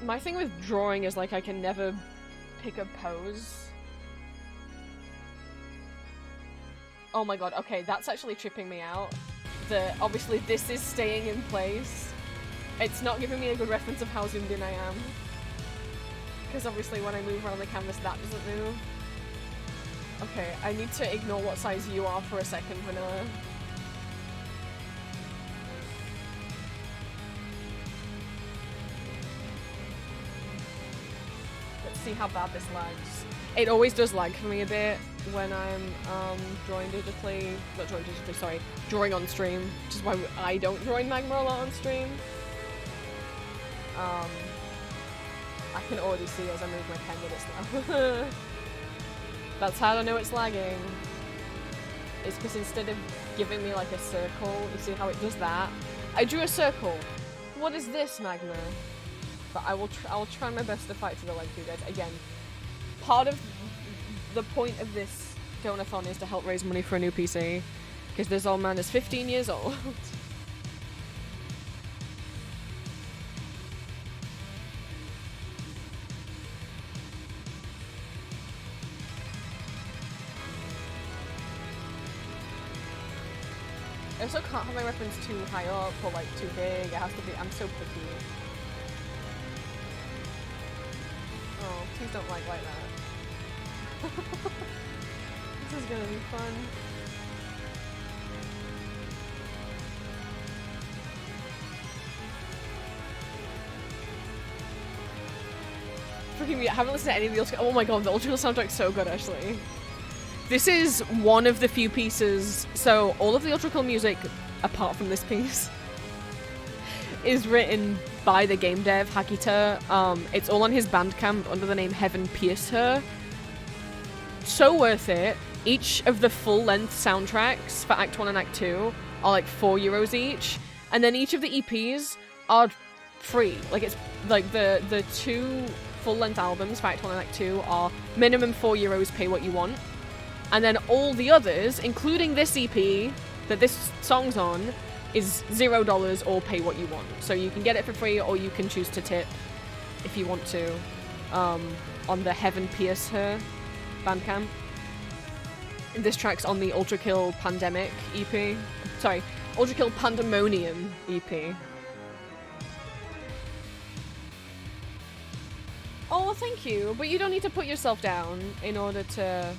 My thing with drawing is, like, I can never pick a pose. Oh my god, okay, that's actually tripping me out. Obviously this is staying in place. It's not giving me a good reference of how zoomed in I am. Because obviously when I move around the canvas, that doesn't move. Okay, I need to ignore what size you are for a second, Vanilla. See how bad this lags. It always does lag for me a bit. when I'm drawing digitally, not drawing digitally, sorry, drawing on stream, which is why I don't join Magma a lot on stream. I can already see as I move my pen that it's now. That's how I know it's lagging. It's because instead of giving me like a circle, you see how it does that? I drew a circle. What is this, Magma? But I will try my best to fight to the leg for you guys. Again, part of the point of this donathon is to help raise money for a new PC. Because this old man is 15 years old. I also can't have my reference too high up or like too big. It has to be. I'm so picky. Oh, please don't like that. This is gonna be fun. Freaking me! I haven't listened to any of the Ultra. Oh my god, the Ultra soundtrack's so good, actually. This is one of the few pieces, so all of the Ultra music, apart from this piece, is written by the game dev, Hakita. It's all on his Bandcamp under the name ENVtuber. So worth it. Each of the full-length soundtracks for Act 1 and Act 2 are like €4 each, and then each of the EPs are free. Like, it's like the two full-length albums for Act 1 and Act 2 are minimum €4, pay what you want. And then all the others, including this EP that this song's on, is $0 or pay what you want. So you can get it for free or you can choose to tip if you want to on the ENVtuber Bandcamp. This track's on the Ultra Kill Pandemic EP. Sorry, Ultra Kill Pandemonium EP. Oh, thank you. But you don't need to put yourself down in order to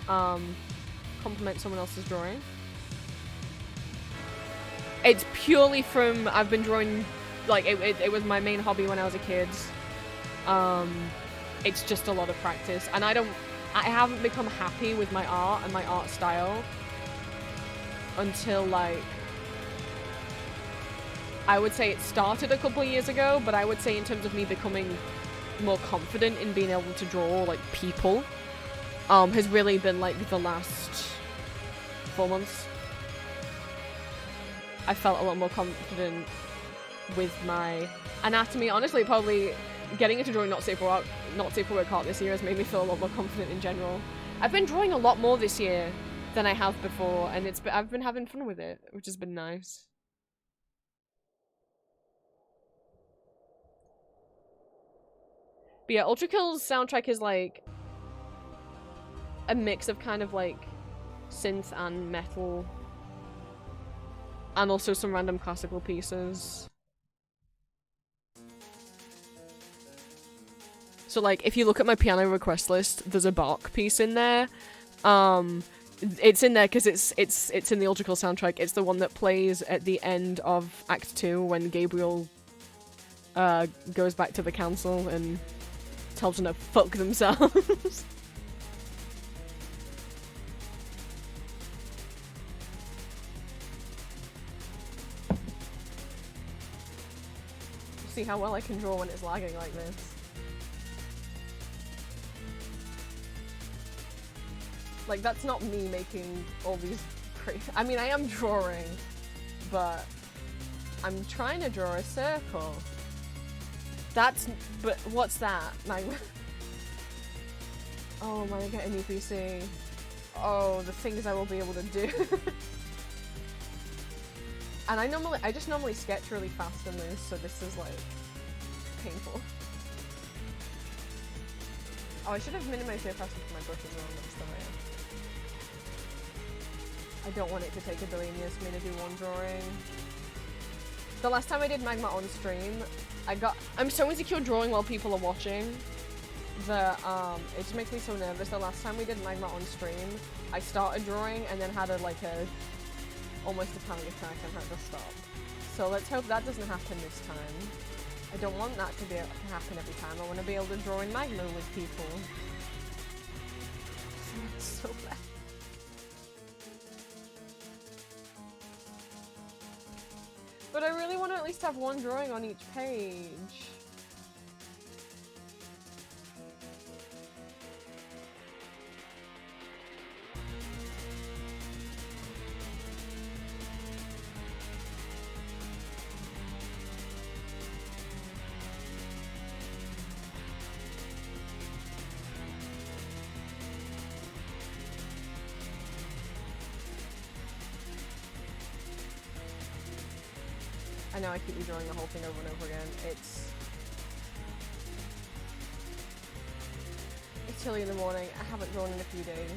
compliment someone else's drawing. It's purely from, I've been drawing, like, it was my main hobby when I was a kid. It's just a lot of practice, and I haven't become happy with my art and my art style until, like, I would say it started a couple of years ago, but I would say in terms of me becoming more confident in being able to draw, like, people, has really been, like, the last 4 months. I felt a lot more confident with my anatomy. Honestly, probably getting into drawing not safe for work art this year has made me feel a lot more confident in general. I've been drawing a lot more this year than I have before, and I've been having fun with it, which has been nice. But yeah, Ultra Kill's soundtrack is like a mix of kind of like synth and metal, and also some random classical pieces. So like, if you look at my piano request list, there's a Bach piece in there. It's in there because it's in the Ultra Kill soundtrack. It's the one that plays at the end of Act 2 when Gabriel goes back to the council and tells them to fuck themselves. See how well I can draw when it's lagging like this. Like, that's not me making all these crazy— I mean, I am drawing, but I'm trying to draw a circle. But what's that? Oh, am I gonna get a new PC? Oh, the things I will be able to do. And I just normally sketch really fast in this, so this is like painful. Oh, I should have minimized the opacity for my brush as well, that's the way. I don't want it to take a billion years for me to do one drawing. The last time I did Magma on stream, I'm so insecure drawing while people are watching that it just makes me so nervous. The last time we did Magma on stream, I started drawing and then had almost a panic attack and had to stop. So let's hope that doesn't happen this time. I don't want that to happen every time. I want to be able to draw in Magma with people. So bad. But I really want to at least have one drawing on each page. I know I keep redrawing the whole thing over and over again. It's chilly in the morning. I haven't drawn in a few days.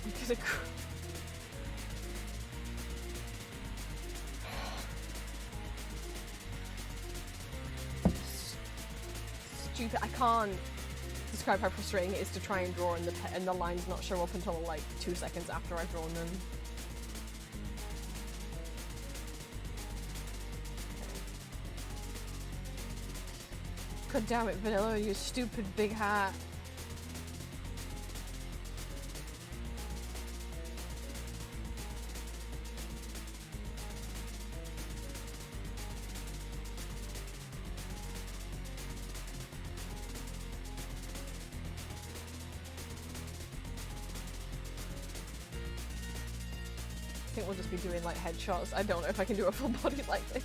Because it stupid. I can't describe how frustrating it is to try and draw and the lines not show up until like 2 seconds after I've drawn them. God damn it, Vanilla, you stupid big hat. I think we'll just be doing like headshots. I don't know if I can do a full body like this.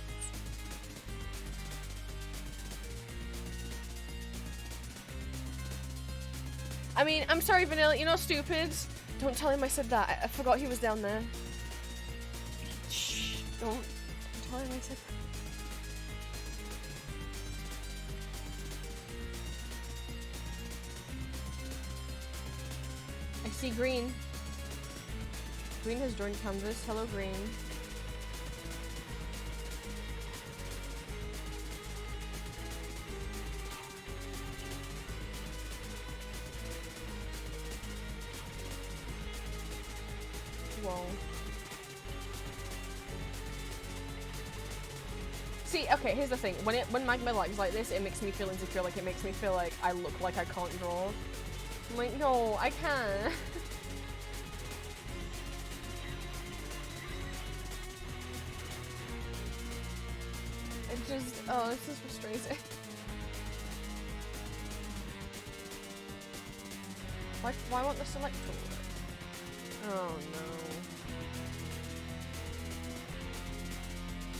I mean, I'm sorry, Vanilla, you're not stupid. Don't tell him I said that. I forgot he was down there. Shh, don't tell him I said that. I see green. Green has joined canvas. Hello, Green. Whoa. See, okay, here's the thing. When Magma likes like this, it makes me feel insecure. Like, it makes me feel like I look like I can't draw. I'm like, no, I can't. It just, oh, this is frustrating. Why won't the select tool work? Oh no.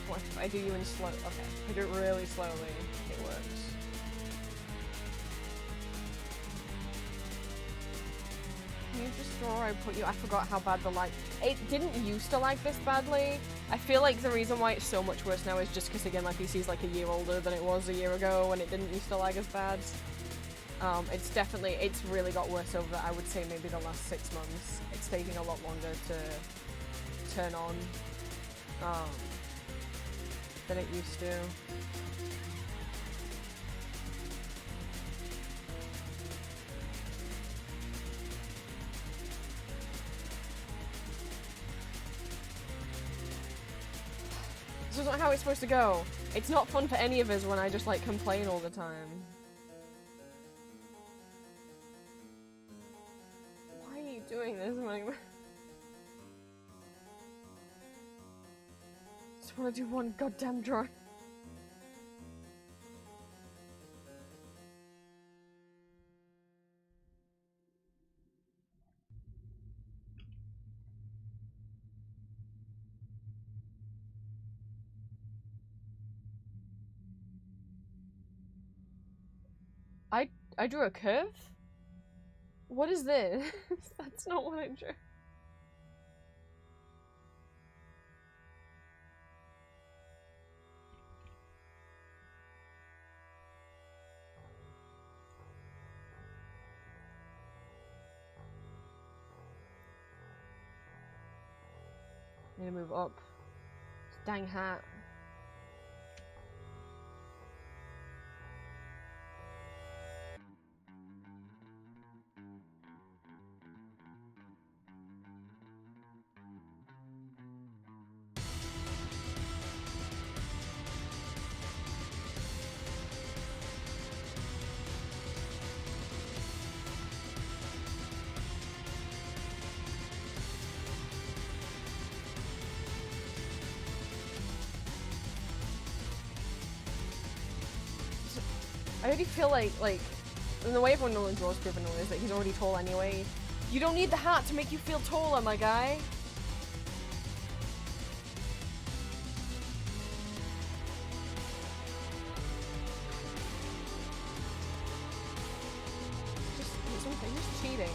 What if I do you in slow? Okay, if I do it really slowly, it works. Can you just draw I put you? I forgot how bad the lag. It didn't used to lag this badly. I feel like the reason why it's so much worse now is just because, again, my PC is like a year older than it was a year ago when it didn't used to lag as bad. It's really got worse over, I would say, maybe the last 6 months. It's taking a lot longer to turn on than it used to. This is not how it's supposed to go. It's not fun for any of us when I just like complain all the time. Why are you doing this? Just want to do one goddamn drawing. I drew a curve? What is this? That's not what I drew. Need to move up. Dang hat. I already feel like, in the way everyone normally draws Criminal is that he's already tall anyway. You don't need the hat to make you feel taller, my guy. He's just cheating.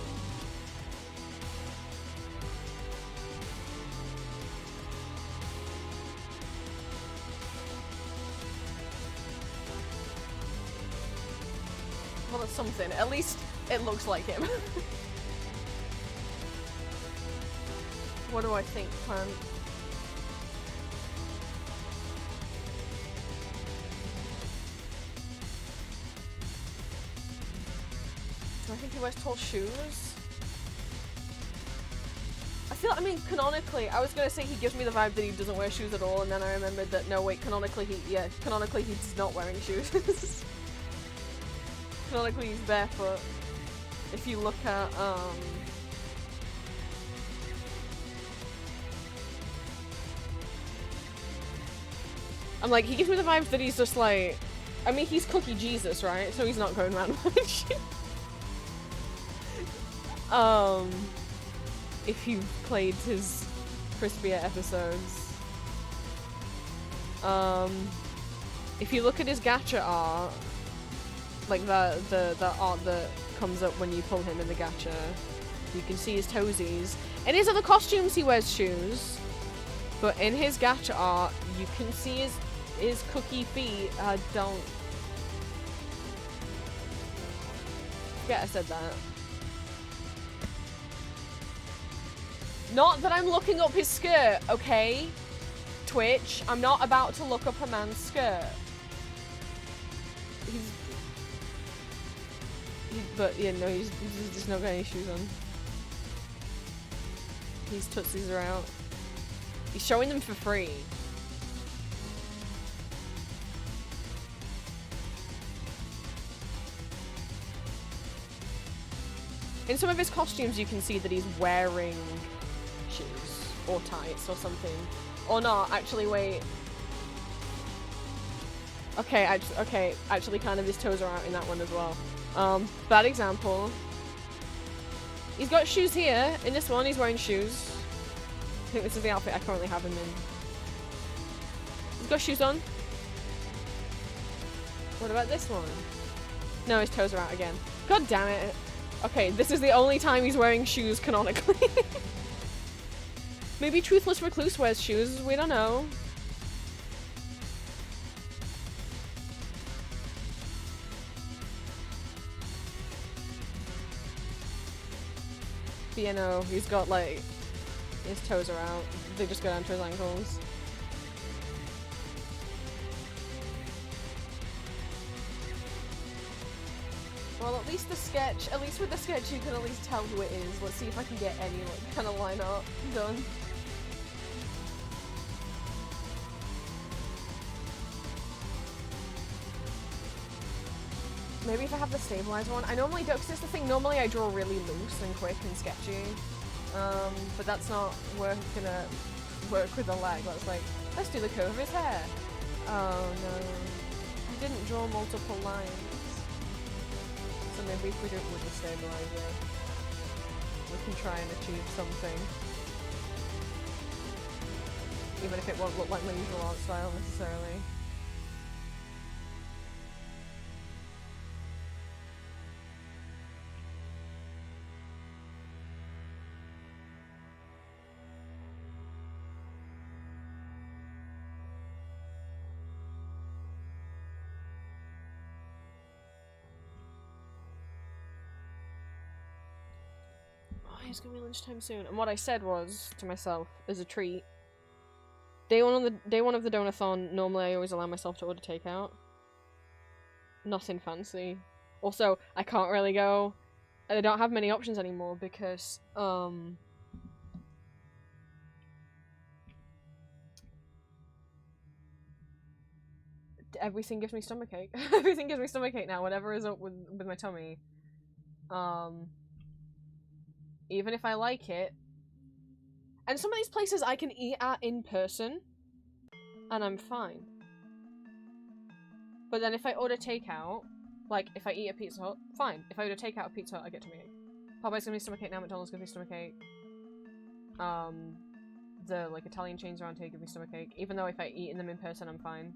Well, that's something. At least it looks like him. What do I think, plan? Do I think he wears tall shoes? I mean, canonically, I was gonna say he gives me the vibe that he doesn't wear shoes at all, and then I remembered that, no wait, canonically he's not wearing shoes. Canonically he's barefoot. If you look at, I'm like, he gives me the vibes that he's just like, I mean, he's Cookie Jesus, right? So he's not going around wearing shoes. If you've played his Crispier episodes. If you look at his gacha art, like the art that comes up when you pull him in the gacha, you can see his toesies. In his other costumes he wears shoes, but in his gacha art you can see his cookie feet. I don't forget I said that. Not that I'm looking up his skirt, okay? Twitch, I'm not about to look up a man's skirt. But yeah, no, he's just not got any shoes on. His tootsies are out. He's showing them for free. In some of his costumes you can see that he's wearing shoes or tights or something. Or not, actually wait. Okay, actually kind of his toes are out in that one as well. Bad example. He's got shoes here. In this one he's wearing shoes. I think this is the outfit I currently have him in. He's got shoes on. What about this one? No, his toes are out again. God damn it. Okay, this is the only time he's wearing shoes canonically. Maybe Truthless Recluse wears shoes, we don't know. But you know, he's got like, his toes are out. They just go down to his ankles. Well, at least with the sketch you can at least tell who it is. Let's see if I can get any like kind of line up done. Maybe if I have the stabilizer one. I normally do, because it's the thing, normally I draw really loose and quick and sketchy. But that's not gonna work with the lag. That's like, let's do the curve of his hair. Oh no. I didn't draw multiple lines. So maybe if we do it with the stabilizer, we can try and achieve something. Even if it won't look like my usual art style necessarily. It's gonna be lunchtime soon. And what I said was to myself as a treat, day one of the donathon, normally I always allow myself to order takeout. Nothing fancy. Also, I can't really go, I don't have many options anymore because everything gives me stomachache. Everything gives me stomachache now, whatever is up with my tummy. Even if I like it. And some of these places I can eat at in person, and I'm fine. But then if I order takeout, Like, if I eat a Pizza Hut, fine. If I were to take out a Pizza Hut, I get tomachache. Popeye's gonna be stomachache now, McDonald's gonna be stomachache. The, like, Italian chains around here give me stomachache. Even though if I eat them in person, I'm fine.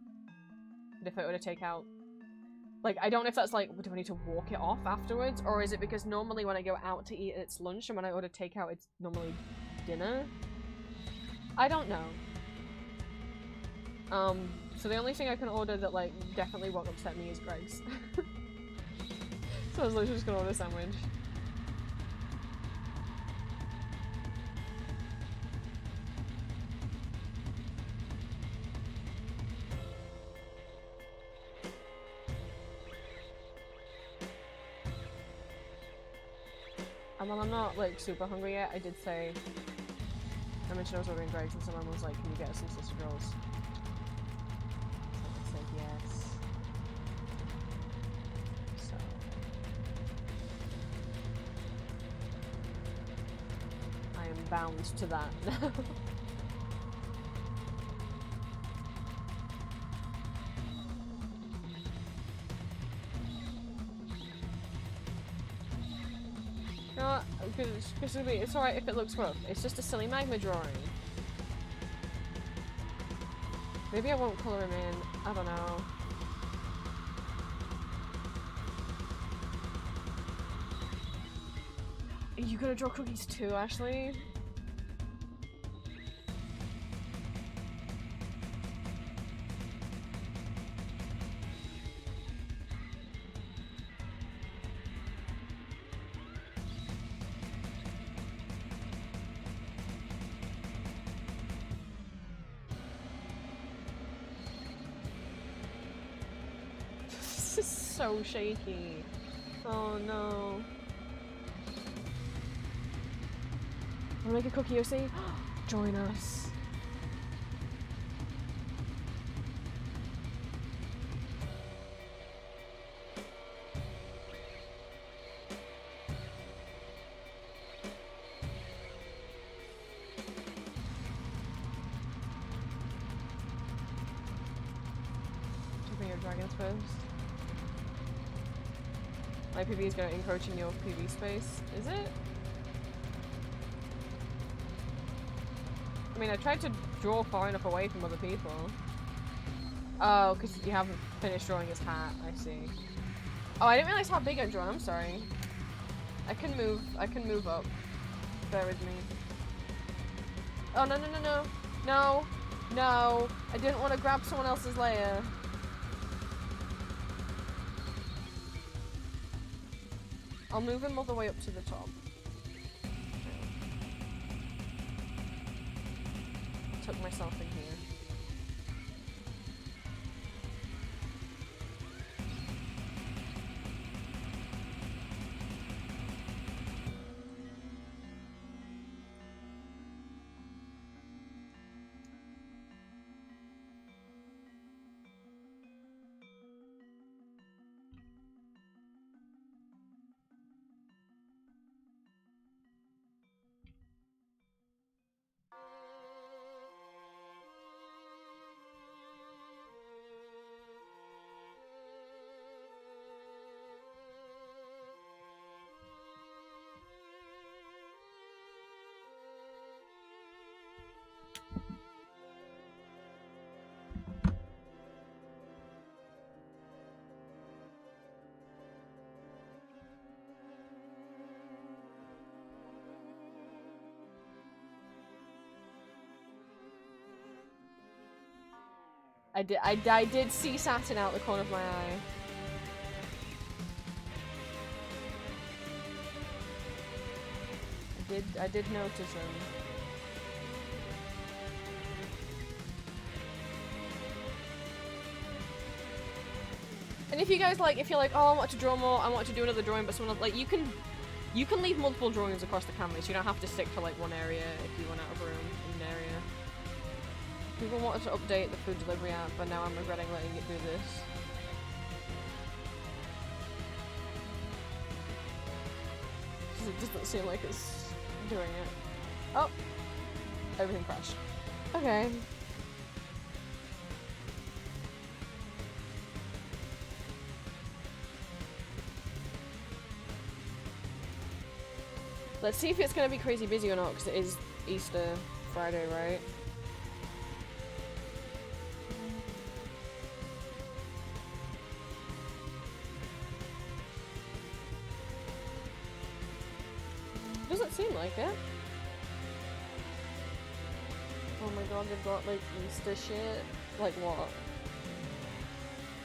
But if I were to take out... Like, I don't know if that's like, do I need to walk it off afterwards? Or is it because normally when I go out to eat, it's lunch, and when I order takeout, it's normally dinner? I don't know. So the only thing I can order that, like, definitely won't upset me is Greg's. So I was literally just gonna order a sandwich. And while I'm not, like, super hungry yet, I did say... I mentioned I was ordering Greg's and someone was like, can you get us some sausage rolls? So I said yes. So... I am bound to that now. You know what? It's alright if it looks rough. It's just a silly magma drawing. Maybe I won't colour him in. I don't know. Are you gonna draw cookies too, Ashley? This is so shaky. Oh no. Wanna make a cookie, Yossi? Join us. Bring your dragons first. My PV is going to encroach in your PV space. Is it? I mean, I tried to draw far enough away from other people. Oh, because you haven't finished drawing his hat. I see. Oh, I didn't realize how big I'm drawing. I'm sorry. I can move up. Bear with me. Oh, no, no, no, no. No. No. I didn't want to grab someone else's layer. I'll move him all the way up to the top. Took myself in here. I did see Saturn out the corner of my eye. I did notice him. And if you guys like, if you're like, oh, I want to draw more, I want to do another drawing, but someone like, you can leave multiple drawings across the canvas. You don't have to stick to like one area if you run out of room in an area. People wanted to update the food delivery app, but now I'm regretting letting it do this. Because it doesn't seem like it's doing it. Oh! Everything crashed. Okay. Let's see if it's gonna be crazy busy or not, because it is Easter Friday, right? Doesn't seem like it. Oh my god, they've got like Easter shit. Like what?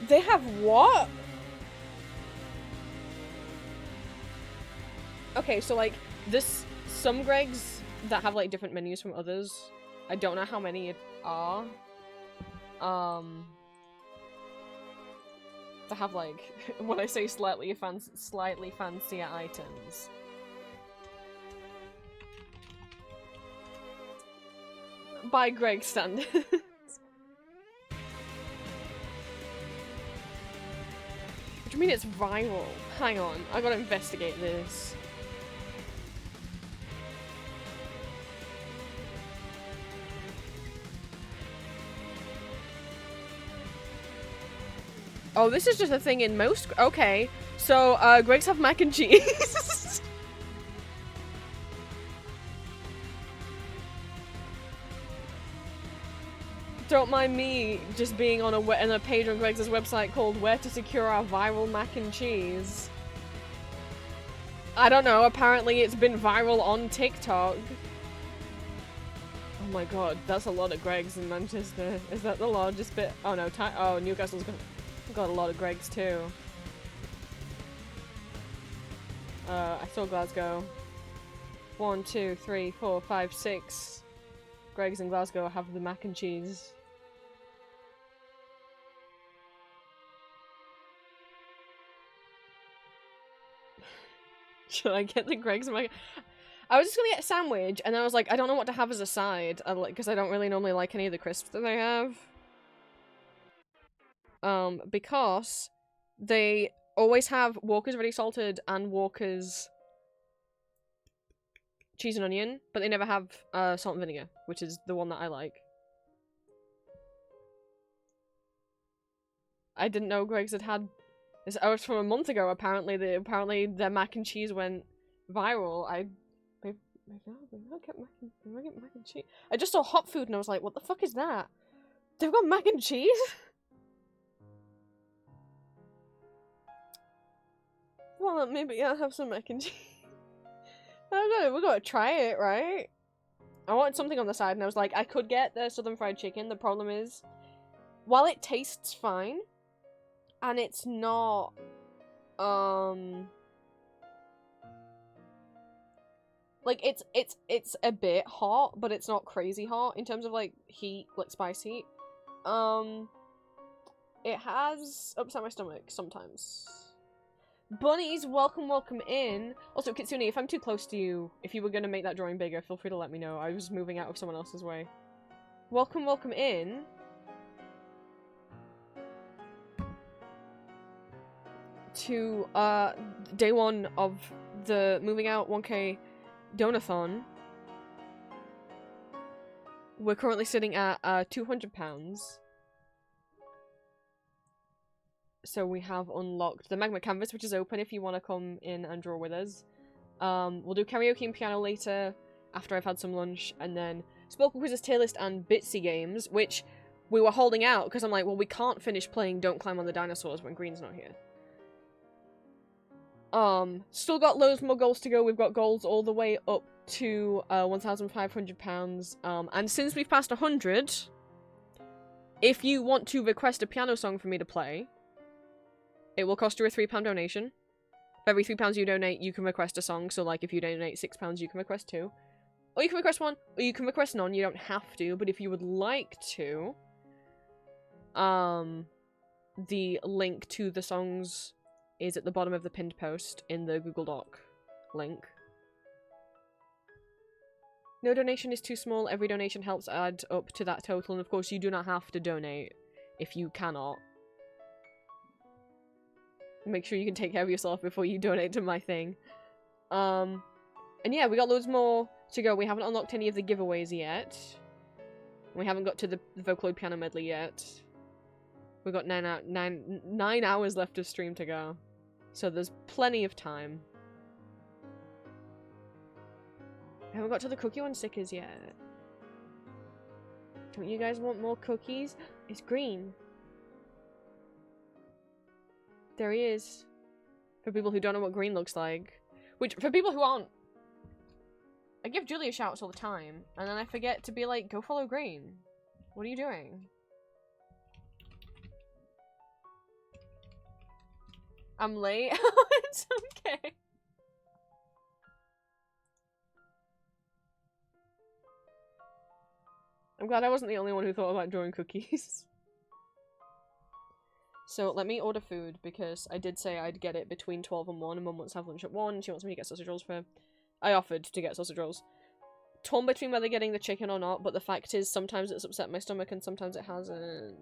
They have what? Okay, so like this, some Gregs that have like different menus from others. I don't know how many it are. They have like, when I say slightly fancier items. By Greg standards. What do you mean it's viral? Hang on, I gotta investigate this. Oh, this is just a thing in most. Okay, so Greg's have mac and cheese. Don't mind me just being on a page on Greg's website called "Where to Secure Our Viral Mac and Cheese." I don't know. Apparently, it's been viral on TikTok. Oh my god, that's a lot of Greg's in Manchester. Is that the largest bit? Oh no, oh, Newcastle's got a lot of Greg's too. I saw Glasgow. 1, 2, 3, 4, 5, 6. Greg's in Glasgow have the mac and cheese. Should I get the Greg's mac? I was just gonna get a sandwich, and then I was like, I don't know what to have as a side, because I don't really normally like any of the crisps that they have. Because they always have Walker's Ready Salted and Walker's Cheese and Onion, but they never have Salt and Vinegar, which is the one that I like. I didn't know Greg's had this. Oh, it's from a month ago. Apparently their mac and cheese went viral. Maybe I'll get mac and cheese. I just saw hot food and I was like, what the fuck is that? They've got mac and cheese? Well, maybe I'll have some mac and cheese. We gotta try it, right? I wanted something on the side, and I was like, I could get the Southern Fried Chicken. The problem is, while it tastes fine, and it's not, like, it's a bit hot, but it's not crazy hot in terms of, like, heat, like, spice heat. It has upset my stomach sometimes. Bunnies, welcome in. Also, Kitsune, if I'm too close to you, if you were gonna make that drawing bigger, feel free to let me know. I was moving out of someone else's way. Welcome in. To, day 1 of the moving out 1K donathon. We're currently sitting at, £200. So we have unlocked the magma canvas, which is open if you want to come in and draw with us. We'll do karaoke and piano later, after I've had some lunch, and then Spoken Quizzes tier list and Bitsy games, which we were holding out, because I'm like, well, we can't finish playing Don't Climb on the Dinosaurs when Green's not here. Still got loads more goals to go. We've got goals all the way up to, £1,500. And since we've passed 100, if you want to request a piano song for me to play, it will cost you a £3 donation. For every £3 you donate, you can request a song. So, like, if you donate £6, you can request 2. Or you can request 1, or you can request none. You don't have to, but if you would like to, the link to the songs is at the bottom of the pinned post in the Google Doc link. No donation is too small. Every donation helps add up to that total, and of course, you do not have to donate if you cannot. Make sure you can take care of yourself before you donate to my thing. And yeah, we got loads more to go. We haven't unlocked any of the giveaways yet. We haven't got to the Vocaloid Piano Medley yet. We've got 9 hours left of stream to go. So there's plenty of time. I haven't got to the cookie one stickers yet. Don't you guys want more cookies? It's green. There he is. For people who don't know what green looks like. Which, for people who aren't... I give Julia shouts all the time, and then I forget to be like, go follow green. What are you doing? I'm late. It's okay. I'm glad I wasn't the only one who thought about drawing cookies. So let me order food, because I did say I'd get it between 12 and 1, and Mum wants to have lunch at 1, and she wants me to get sausage rolls for her. I offered to get sausage rolls. Torn between whether getting the chicken or not, but the fact is sometimes it's upset my stomach and sometimes it hasn't.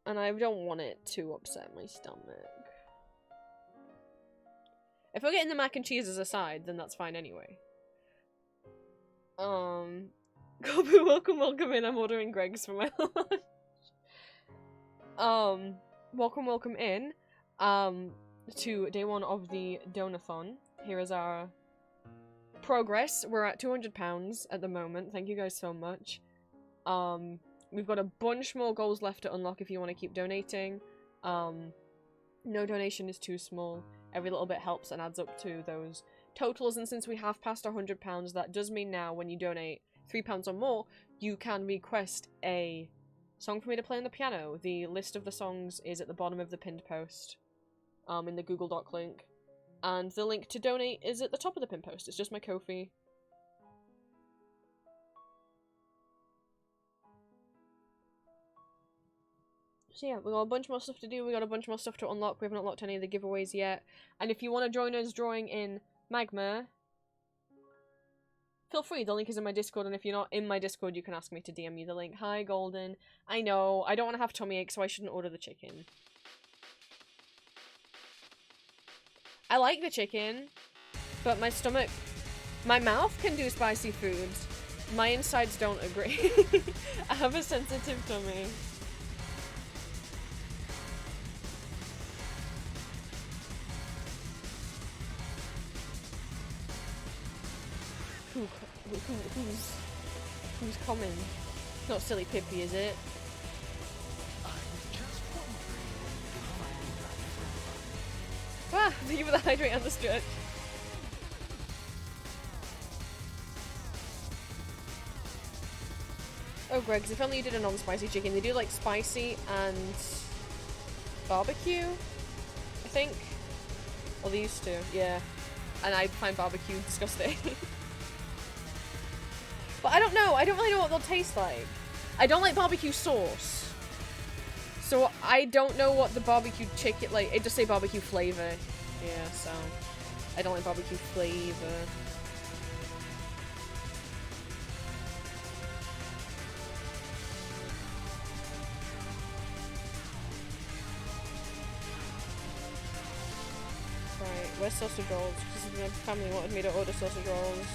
And I don't want it to upset my stomach. If we're getting the mac and cheese as a side, then that's fine anyway. Kobu, welcome in. I'm ordering Greg's for my lunch. Welcome in. To day 1 of the donathon. Here is our progress. We're at £200 at the moment. Thank you guys so much. We've got a bunch more goals left to unlock if you want to keep donating. No donation is too small. Every little bit helps and adds up to those totals, and since we have passed £100, that does mean now when you donate £3 or more, you can request a song for me to play on the piano. The list of the songs is at the bottom of the pinned post, in the Google Doc link. And the link to donate is at the top of the pinned post. It's just my Ko-fi. So yeah, we got a bunch more stuff to do, we got a bunch more stuff to unlock, we haven't unlocked any of the giveaways yet. And if you want to join us drawing in Magma, feel free, the link is in my Discord, and if you're not in my Discord, you can ask me to DM you the link. Hi, Golden. I know, I don't want to have tummy ache, so I shouldn't order the chicken. I like the chicken, but my stomach... my mouth can do spicy foods. My insides don't agree. I have a sensitive tummy. Who's coming? Not Silly Pippi, is it? Ah, thank you for the hydrate and the stretch. Oh, Greg's, if only you did a non-spicy chicken. They do like spicy and barbecue, I think. Or they used to, yeah. And I find barbecue disgusting. But I don't know. I don't really know what they'll taste like. I don't like barbecue sauce. So I don't know what the barbecue chicken, like, it just say barbecue flavor. Yeah, so I don't like barbecue flavor. Right, where's sausage rolls? Because my family wanted me to order sausage rolls.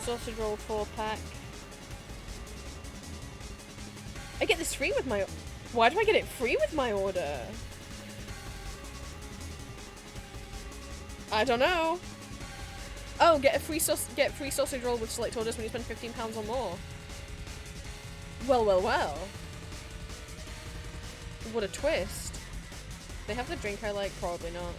Sausage roll 4-pack. I get this free with my... Why do I get it free with my order? I don't know. Oh, get free sausage roll with select orders when you spend £15 or more. Well, well, well. What a twist. They have the drink I like? Probably not.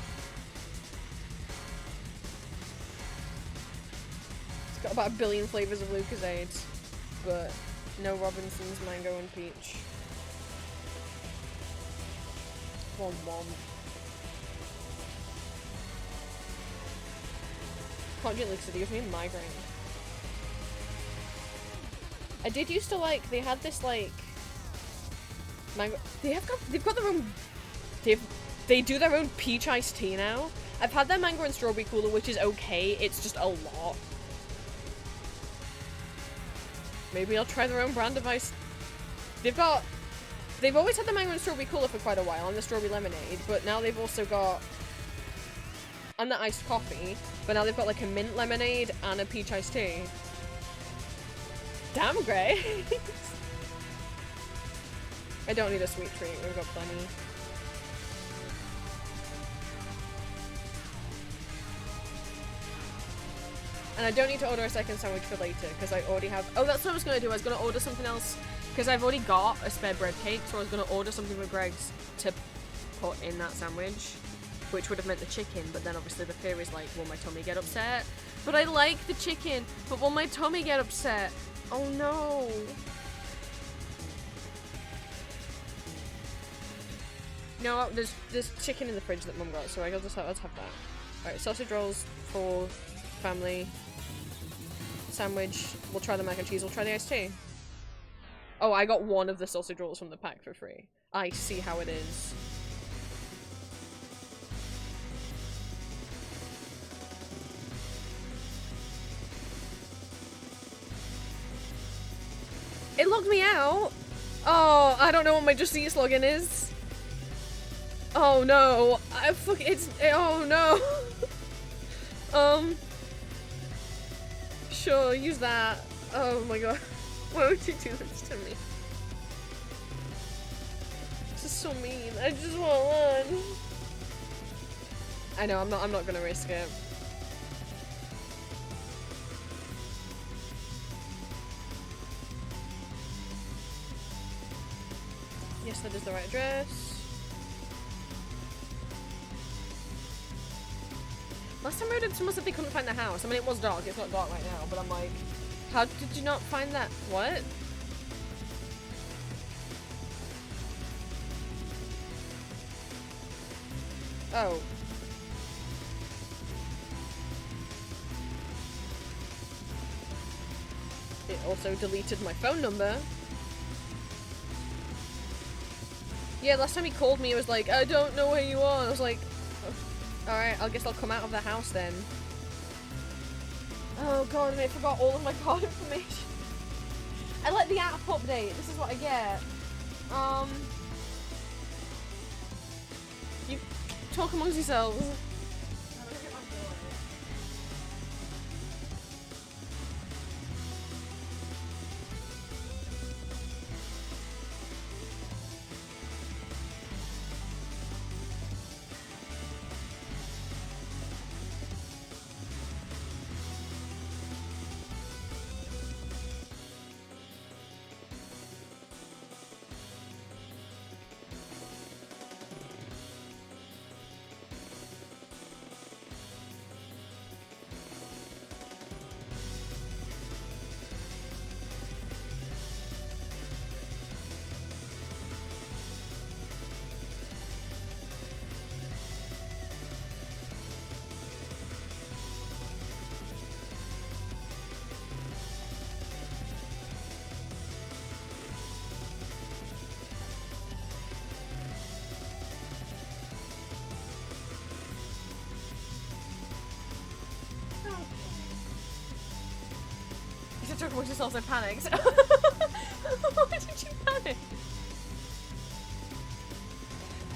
Got about 1 billion flavors of Lucozade, but no Robinson's mango and peach. Wom wom. Can't drink Lucozade, it gives me a migraine. I did used to like, they had this like mango. They've got their own. They do their own peach iced tea now. I've had their mango and strawberry cooler, which is okay. It's just a lot. Maybe I'll try their own brand of ice. They've always had the mango and strawberry cooler for quite a while, and the strawberry lemonade, but now they've also got, and the iced coffee, but now they've got like a mint lemonade and a peach iced tea. Damn, Grace. I don't need a sweet treat, we've got plenty. And I don't need to order a second sandwich for later, because I already have... Oh, that's what I was going to do. I was going to order something else, because I've already got a spare bread cake, so I was going to order something with Greg's to put in that sandwich, which would have meant the chicken, but then obviously the fear is like, will my tummy get upset? But I like the chicken, but will my tummy get upset? Oh no. No, there's chicken in the fridge that Mum got, so I'll just let's have that. Alright, sausage rolls for family. Sandwich. We'll try the mac and cheese. We'll try the iced tea. Oh, I got one of the sausage rolls from the pack for free. I see how it is. It logged me out! Oh, I don't know what my Just Eat login is. Oh no. Oh no. Sure, use that. Oh my god. Why would you do this to me? This is so mean. I just want one. I know, I'm not gonna risk it. Yes, that is the right address. Last time I ordered, someone said they couldn't find the house. I mean, it was dark. It's not dark right now, but I'm like, how did you not find that? What? Oh. It also deleted my phone number. Yeah, last time he called me, he was like, I don't know where you are. And I was like, alright, I guess I'll come out of the house then. Oh god, I forgot all of my card information. I let the app update. This is what I get. You talk amongst yourselves. Took amongst yourselves, I panicked. Why did you panic?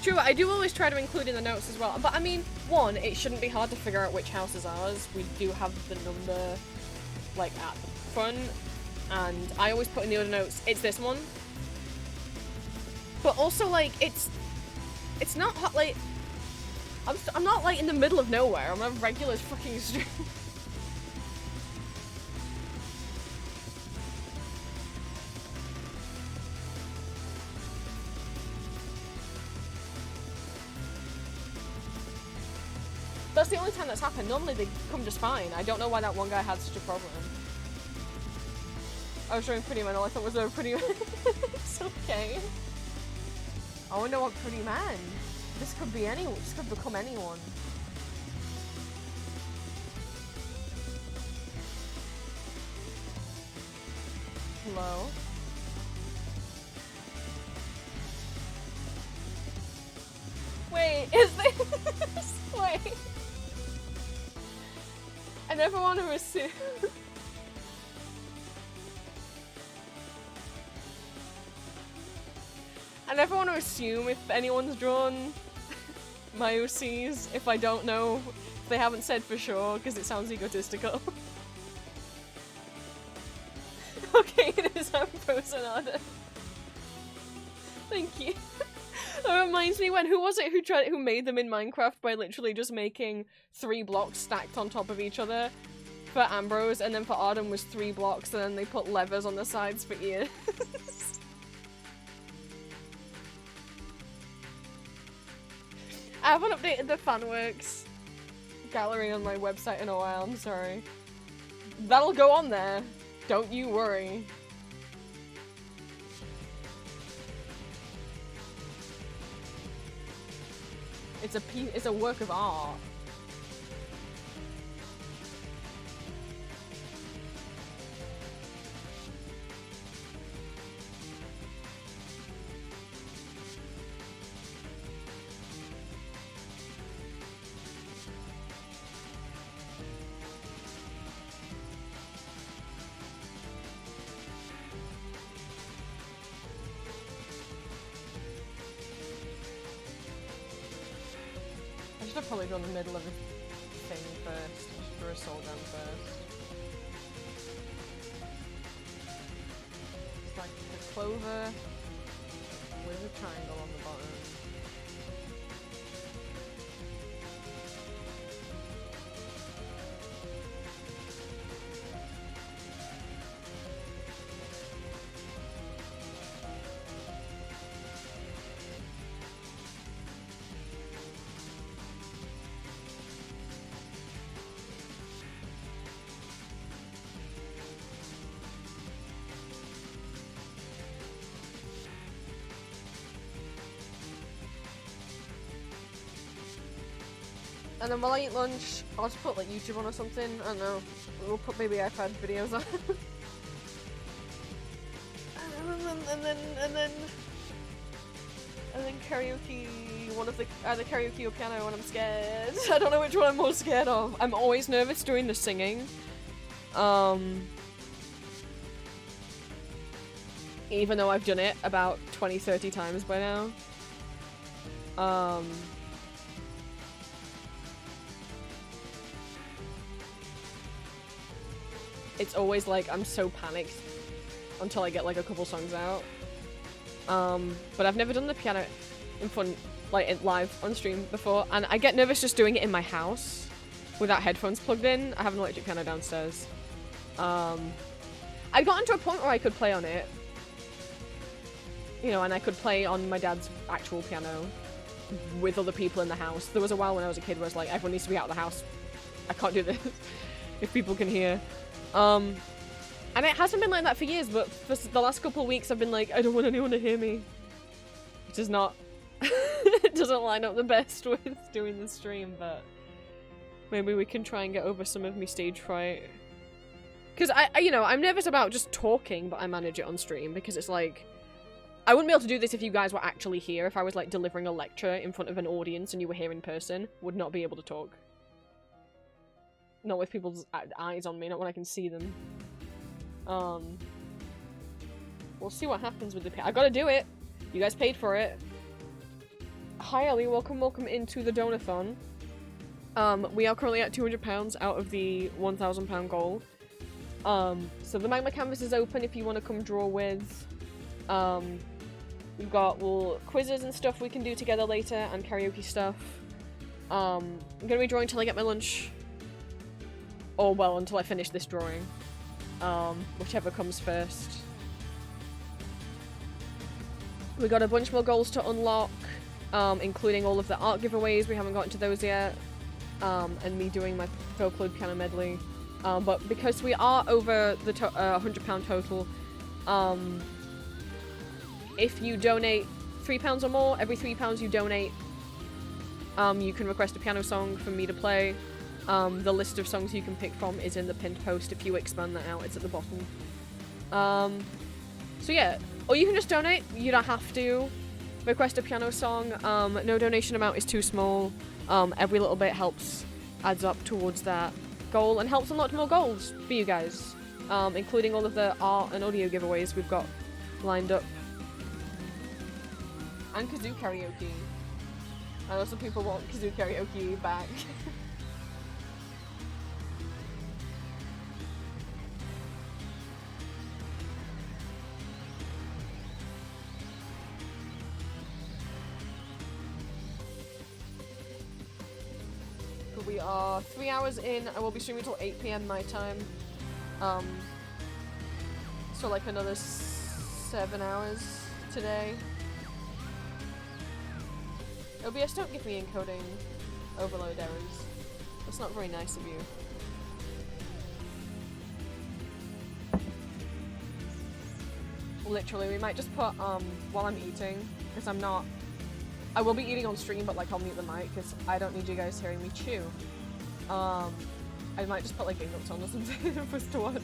True, I do always try to include in the notes as well. But I mean, one, it shouldn't be hard to figure out which house is ours. We do have the number, like, at the front. And I always put in the other notes, it's this one. But also, like, it's not hot, like, I'm not, like, in the middle of nowhere. I'm on a regular fucking street. That's the only time that's happened. Normally they come just fine. I don't know why that one guy had such a problem. I was showing Pretty Man, all I thought was a Pretty Man. It's okay. I wonder what Pretty Man. This could be anyone. This could become anyone. Hello? Wait, is this? Wait. I never want to assume. I never want to assume if anyone's drawn my OCs if I don't know, if they haven't said for sure, because it sounds egotistical. Okay, it is Ambrosonada. Thank you. That reminds me who was it who made them in Minecraft by literally just making 3 blocks stacked on top of each other for Ambrose, and then for Arden was 3 blocks, and then they put levers on the sides for ears. I haven't updated the Fanworks gallery on my website in a while, I'm sorry. That'll go on there, don't you worry. It's a work of art. I should have probably done the middle of the thing first. I should throw a soul down first. It's like the clover with a triangle on the bottom. And then while I eat lunch, I'll just put like YouTube on or something. I don't know. We'll put maybe iPad videos on. and then karaoke. One of the either karaoke or piano, and I'm scared. I don't know which one I'm most scared of. I'm always nervous doing the singing. Even though I've done it about 20-30 times by now. It's always like I'm so panicked until I get like a couple songs out. But I've never done the piano in front, like live on stream before, and I get nervous just doing it in my house without headphones plugged in. I have an electric piano downstairs. I'd gotten to a point where I could play on it, you know, and I could play on my dad's actual piano with other people in the house. There was a while when I was a kid where I was like, everyone needs to be out of the house. I can't do this if people can hear. And it hasn't been like that for years, but for the last couple of weeks I've been like, I don't want anyone to hear me. Which is not... it doesn't line up the best with doing the stream, but... maybe we can try and get over some of me stage fright. Because you know, I'm nervous about just talking, but I manage it on stream, because it's like... I wouldn't be able to do this if you guys were actually here. If I was like delivering a lecture in front of an audience and you were here in person, would not be able to talk. Not with people's eyes on me, not when I can see them. We'll see what happens with the I gotta do it! You guys paid for it. Hi Ellie, welcome into the donathon. We are currently at £200 out of the £1,000 goal. So the magma canvas is open if you want to come draw with. We've got quizzes and stuff we can do together later, and karaoke stuff. I'm gonna be drawing till I get my lunch. Or, well, until I finish this drawing. Whichever comes first. We got a bunch more goals to unlock, including all of the art giveaways. We haven't gotten to those yet. And me doing my folklore piano medley. But because we are over the £100 total, if you donate £3 or more, every £3 you donate, you can request a piano song for me to play. The list of songs you can pick from is in the pinned post. If you expand that out, it's at the bottom. So yeah, or you can just donate. You don't have to request a piano song. No donation amount is too small. Every little bit adds up towards that goal and helps unlock more goals for you guys, including all of the art and audio giveaways we've got lined up. And kazoo karaoke. I know some people want kazoo karaoke back. We are 3 hours in. I will be streaming till 8 PM my time. So like another 7 hours today. OBS, don't give me encoding overload errors. That's not very nice of you. Literally, we might just put, while I'm eating, because I will be eating on stream, but like I'll mute the mic, because I don't need you guys hearing me chew. I might just put like Game Notes on or something for us to watch,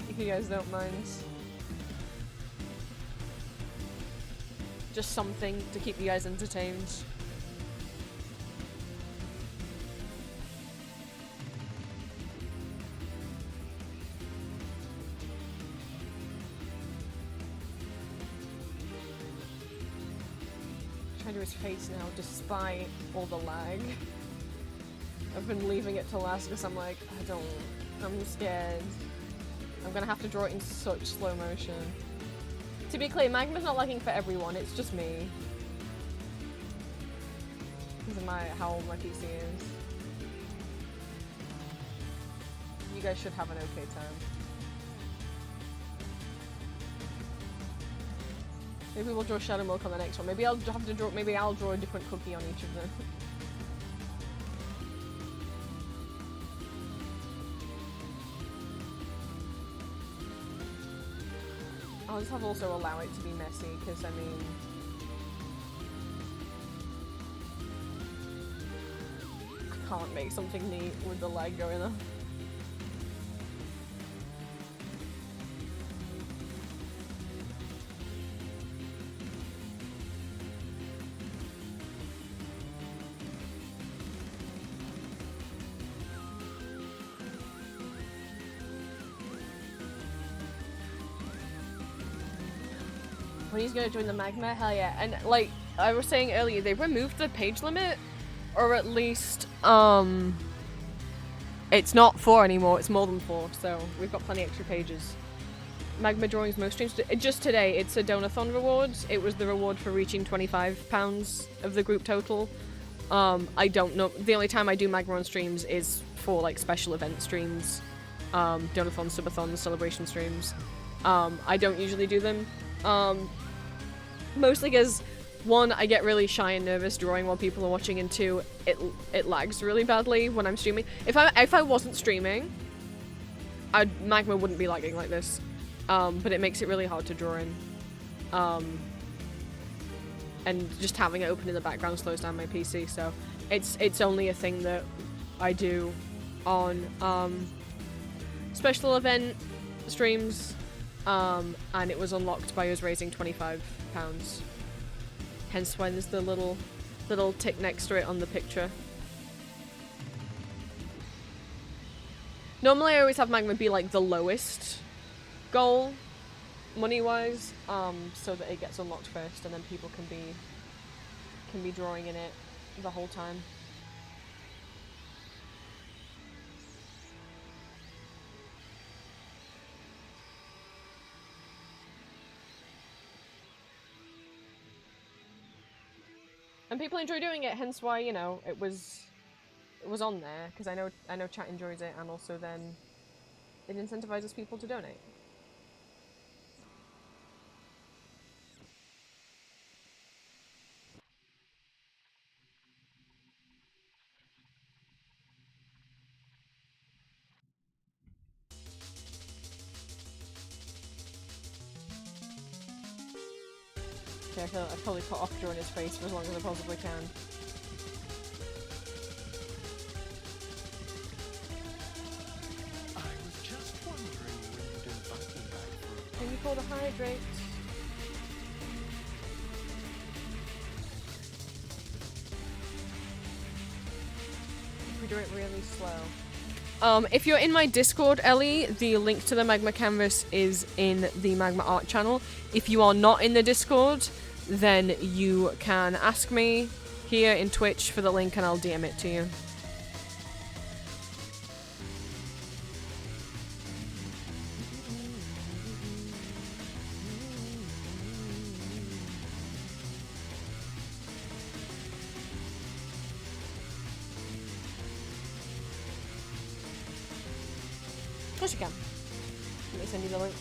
if you guys don't mind. Just something to keep you guys entertained. Trying to his face now, despite all the lag. I've been leaving it to last because I'm like, I'm scared. I'm gonna have to draw it in such slow motion. To be clear, Magma's not lagging for everyone, it's just me. Because of how old my PC is. You guys should have an okay time. Maybe we'll draw Shadow Milk on the next one. Maybe I'll draw a different cookie on each of them. I'll just have also allow it to be messy, because I mean... I can't make something neat with the lag going on. When he's gonna join the Magma? Hell yeah. And like I was saying earlier, they've removed the page limit, or at least it's not 4 anymore, it's more than 4, so we've got plenty extra pages. Magma drawings most streams. Just today, it's a donathon rewards. It was the reward for reaching £25 of the group total. I don't know. The only time I do Magma on streams is for like special event streams, donathon, subathon, celebration streams. I don't usually do them. Mostly because 1, I get really shy and nervous drawing while people are watching, and 2, it lags really badly when I'm streaming. If I wasn't streaming, Magma wouldn't be lagging like this. But it makes it really hard to draw in. And just having it open in the background slows down my PC, so it's only a thing that I do on special event streams. And it was unlocked by us raising £25. Hence why there's the little tick next to it on the picture. Normally I always have Magma be like the lowest goal, money-wise, so that it gets unlocked first, and then people can be drawing in it the whole time. And people enjoy doing it, hence why, you know, it was on there, because I know chat enjoys it, and also then it incentivizes people to donate. Okay, I probably put off drawing his face for as long as I possibly can. I was just wondering when you'd invite me back for a... Can you pull the hydrate? If we do it really slow. If you're in my Discord, Ellie, the link to the Magma canvas is in the Magma art channel. If you are not in the Discord, then you can ask me here in Twitch for the link and I'll DM it to you. course you can. Let me send you the link.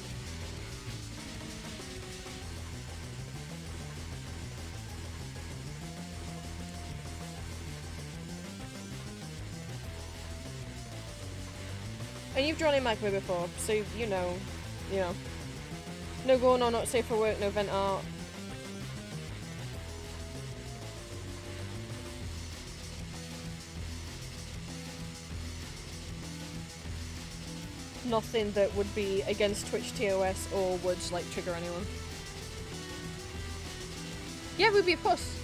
And you've drawn in magma before, so you know. No going on, not safe for work, no vent art. Nothing that would be against Twitch TOS or would like trigger anyone. Yeah, Ruby, of course.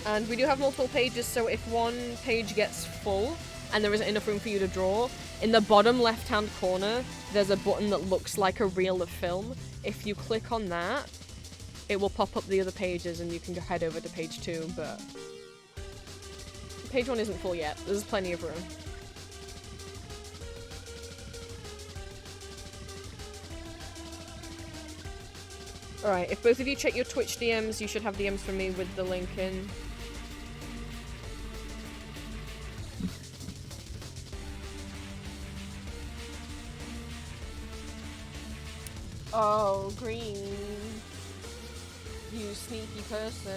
And we do have multiple pages, so if one page gets full and there isn't enough room for you to draw, in the bottom left-hand corner, there's a button that looks like a reel of film. If you click on that, it will pop up the other pages and you can head over to page 2, but page 1 isn't full yet. There's plenty of room. Alright, if both of you check your Twitch DMs, you should have DMs from me with the link in. Oh, green. You sneaky person.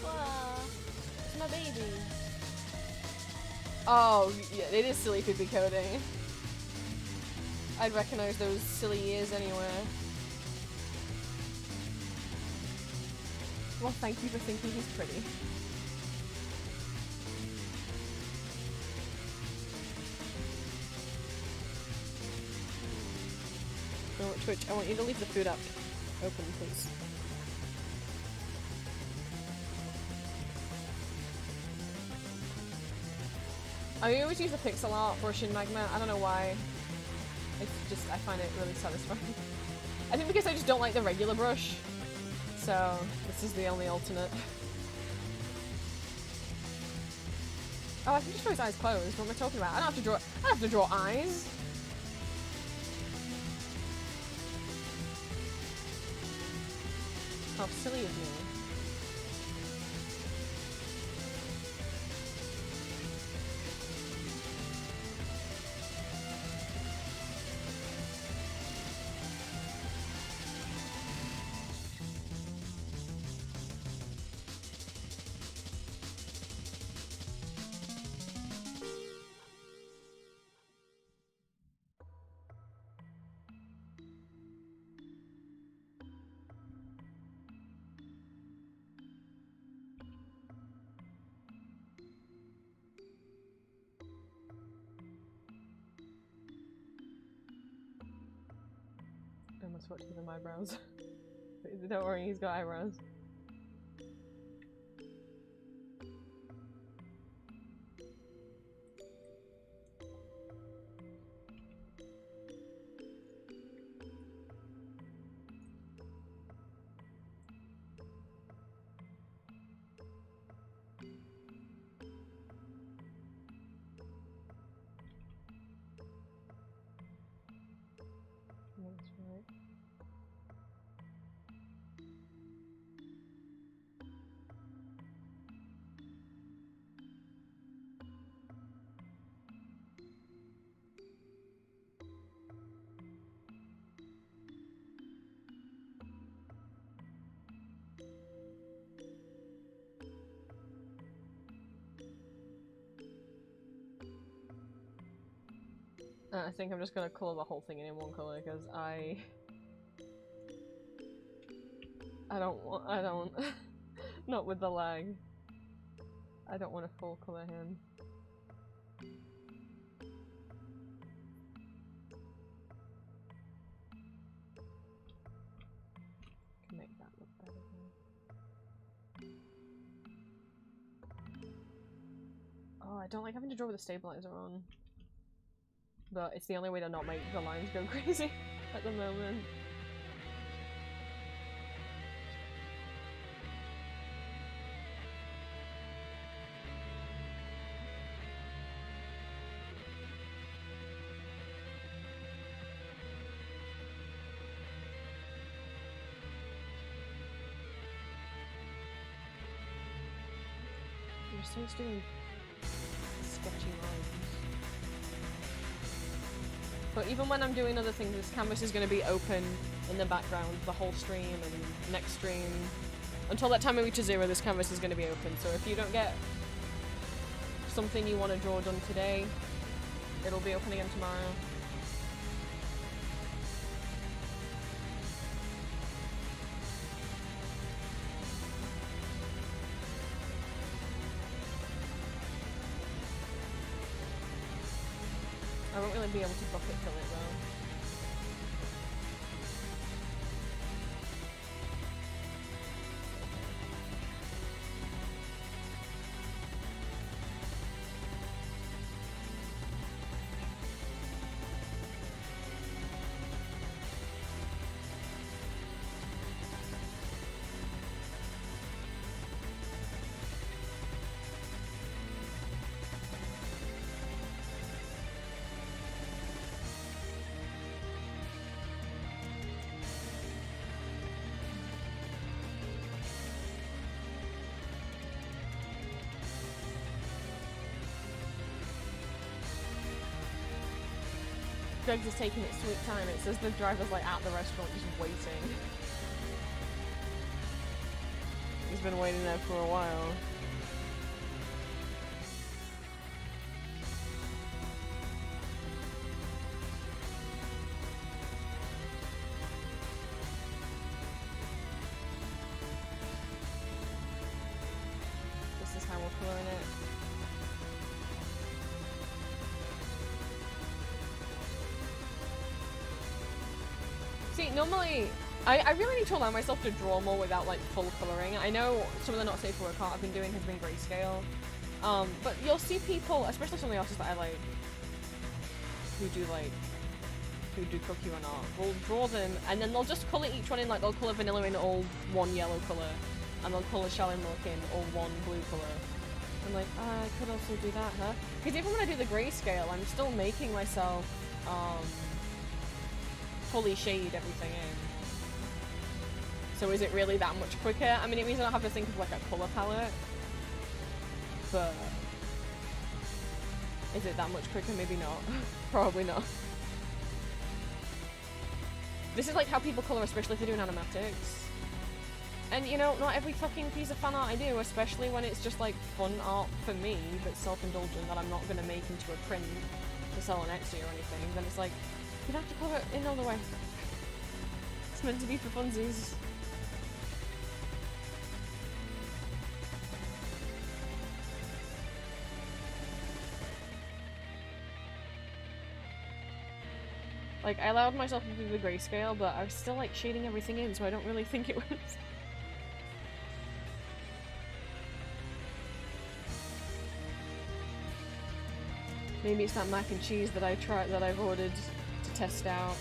Wow, it's my baby. Oh, yeah, it is silly poopy coding. I'd recognize those silly ears anywhere. Well, thank you for thinking he's pretty. No, Twitch, I want you to leave the food up open, please. I always use the pixel art brush in Magma. I don't know why. It's just, I find it really satisfying. I think because I just don't like the regular brush. So, this is the only alternate. Oh, I can just draw his eyes closed. What am I talking about? I don't have to draw eyes. How silly of me. I almost forgot to give him eyebrows. Don't worry, he's got eyebrows. That's right. I think I'm just gonna colour the whole thing in one colour because I don't, not with the lag. I don't want to full colour him. Can make that look better. Oh, I don't like having to draw with the stabilizer on. But it's the only way to not make the lines go crazy at the moment. just starts doing sketchy lines. But even when I'm doing other things, this canvas is going to be open in the background the whole stream and next stream. Until that time I reach 0, this canvas is going to be open. So if you don't get something you want to draw done today, it'll be open again tomorrow. I won't really be able to bucket fill it though. Greg's is taking its sweet time. It says the driver's like at the restaurant just waiting. He's been waiting there for a while. This is how we're coloring it. See, normally, I really need to allow myself to draw more without, like, full colouring. I know some of the not safe for work art I've been doing has been grayscale. But you'll see people, especially some of the artists that I like, who do cookie and art, will draw them, and then they'll just colour each one in, like, they'll colour vanilla in all one yellow colour, and they'll colour shell and milk in all one blue colour. I'm like, I could also do that, huh? Because even when I do the grayscale, I'm still making myself, fully shade everything in. So is it really that much quicker? I mean, it means I don't have to think of like a colour palette, but is it that much quicker? Maybe not. Probably not. This is like how people colour, especially if they're doing animatics. And you know, not every fucking piece of fan art I do, especially when it's just like fun art for me, but self-indulgent, that I'm not going to make into a print to sell on Etsy or anything, then it's like, you don't have to colour it in all the way. It's meant to be for funsies. Like, I allowed myself to do the grayscale, but I was still like shading everything in, so I don't really think it was. Maybe it's that mac and cheese that I've ordered to test out.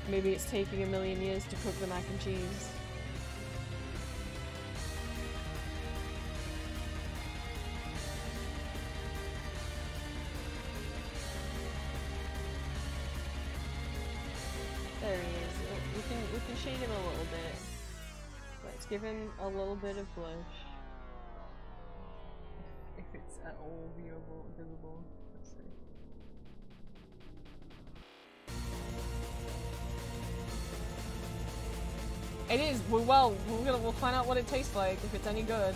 Maybe it's taking 1,000,000 years to cook the mac and cheese. There he is. We can shade him a little bit. Let's give him a little bit of blush. If it's at all visible. Let's see. It is. We'll find out what it tastes like, if it's any good.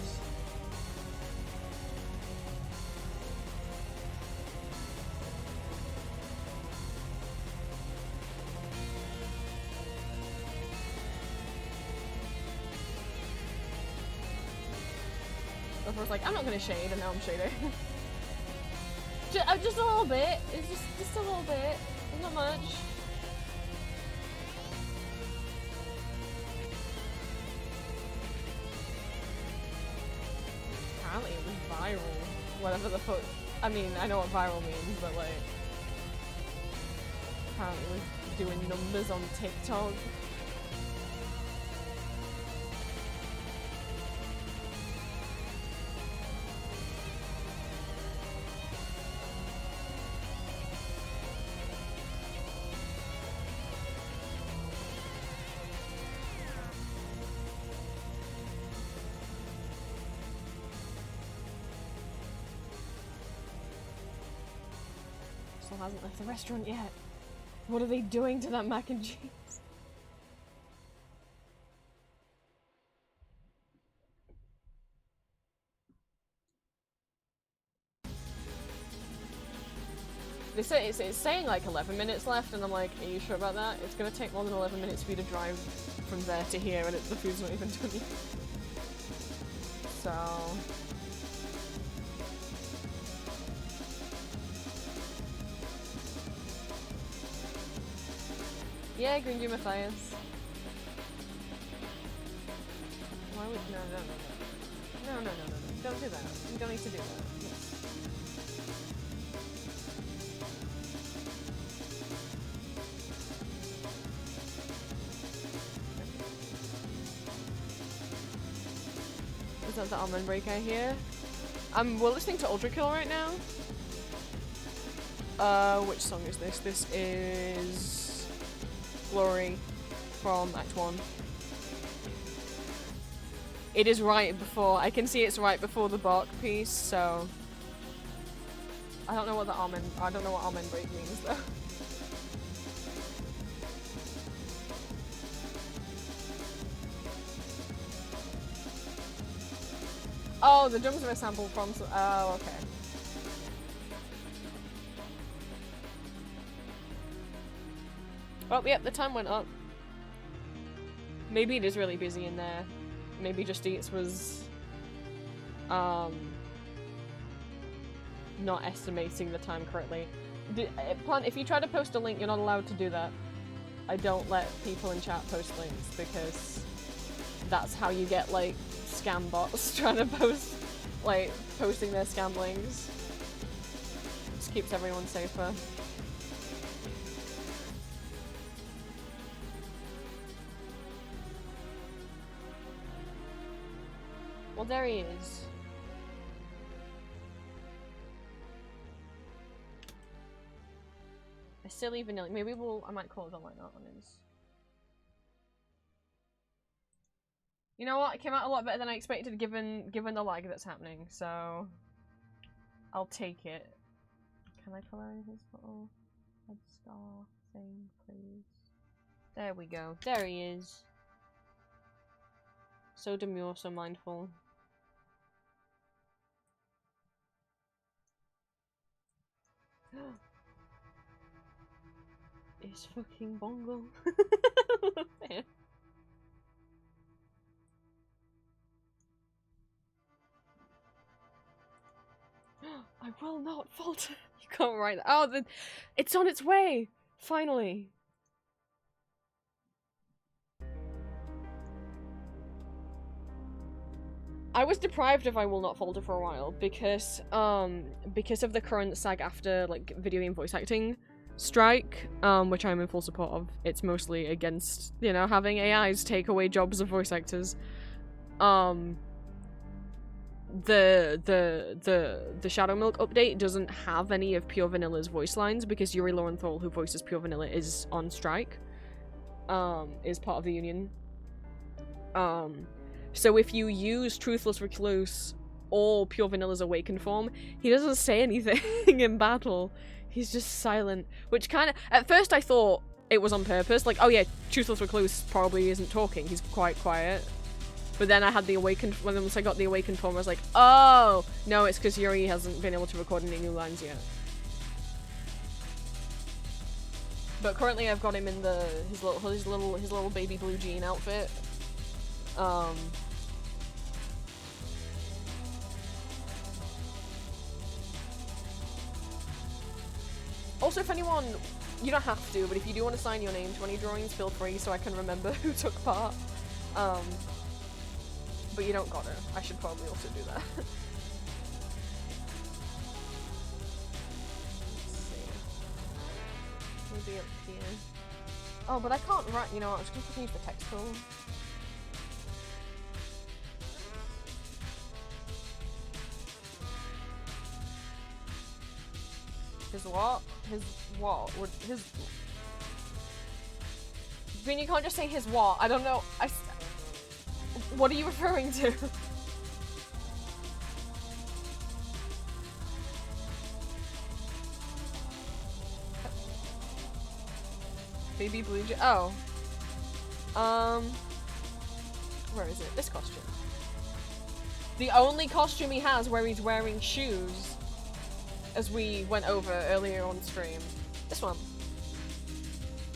Before it's like, I'm not gonna shade, and now I'm shading. Just a little bit. It's just a little bit. Not much. Apparently it was viral. Whatever the fuck. I mean, I know what viral means, but like, apparently it was doing numbers on TikTok. still hasn't left the restaurant yet. What are they doing to that mac and cheese? They say it's saying like 11 minutes left, and I'm like, are you sure about that? It's gonna take more than 11 minutes for you to drive from there to here, and the food's not even done yet. So... yeah, Green Goo Matthias. Why would... No. Don't do that. You don't need to do that. Is that the Almond Break I hear? We're listening to Ultra Kill right now. Which song is this? This is... Glory from Act 1. It is right before, I can see it's right before the bark piece, so... I don't know what Almond Break means though. Oh, the drums are a sample from... oh, okay. Oh, yep, the time went up. Maybe it is really busy in there. Maybe Just Eats was... not estimating the time correctly. If you try to post a link, you're not allowed to do that. I don't let people in chat post links, because that's how you get, like, scam bots trying to post, like, posting their scam links. Just keeps everyone safer. Well, there he is. A silly vanilla. Maybe I might close all my art on his. You know what? It came out a lot better than I expected, given the lag that's happening. So I'll take it. Can I color in his little headscar thing, please? There we go. There he is. So demure, so mindful. It's fucking Bongo. I will not falter. You can't write that. Oh, it's on its way! Finally! I was deprived of I Will Not Falter for a while because of the current SAG-AFTRA, like, video game voice acting strike, which I'm in full support of. It's mostly against, you know, having AIs take away jobs of voice actors. The Shadow Milk update doesn't have any of Pure Vanilla's voice lines because Yuri Lowenthal, who voices Pure Vanilla, is on strike. Is part of the union. So if you use Truthless Recluse or Pure Vanilla's Awakened form, he doesn't say anything in battle. He's just silent, which kind of... At first I thought it was on purpose, like, oh yeah, Truthless Recluse probably isn't talking, he's quite quiet. But then I had the Awakened... Once I got the Awakened form, I was like, oh! No, it's because Yuri hasn't been able to record any new lines yet. But currently I've got him in his little baby blue jean outfit. Also, if anyone, you don't have to, but if you do want to sign your name to any drawings, feel free so I can remember who took part. But you don't gotta. I should probably also do that. Let's see. Maybe up here. Oh, but I can't write, you know what, I'm just gonna use the text tool. His what? His what? His... Vin, you can't just say his what. I don't know. What are you referring to? Baby blue oh. Where is it? This costume. The only costume he has where he's wearing shoes, as we went over earlier on stream. This one.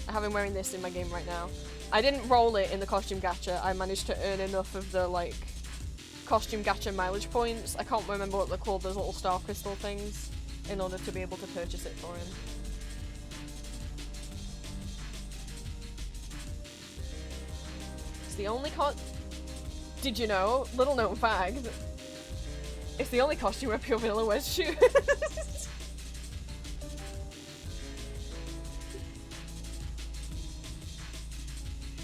I have him wearing this in my game right now. I didn't roll it in the costume gacha. I managed to earn enough of the, like, costume gacha mileage points. I can't remember what they're called, those little star crystal things, in order to be able to purchase it for him. It's the only Did you know? Little known fact. It's the only costume where Pure Vanilla wears shoes.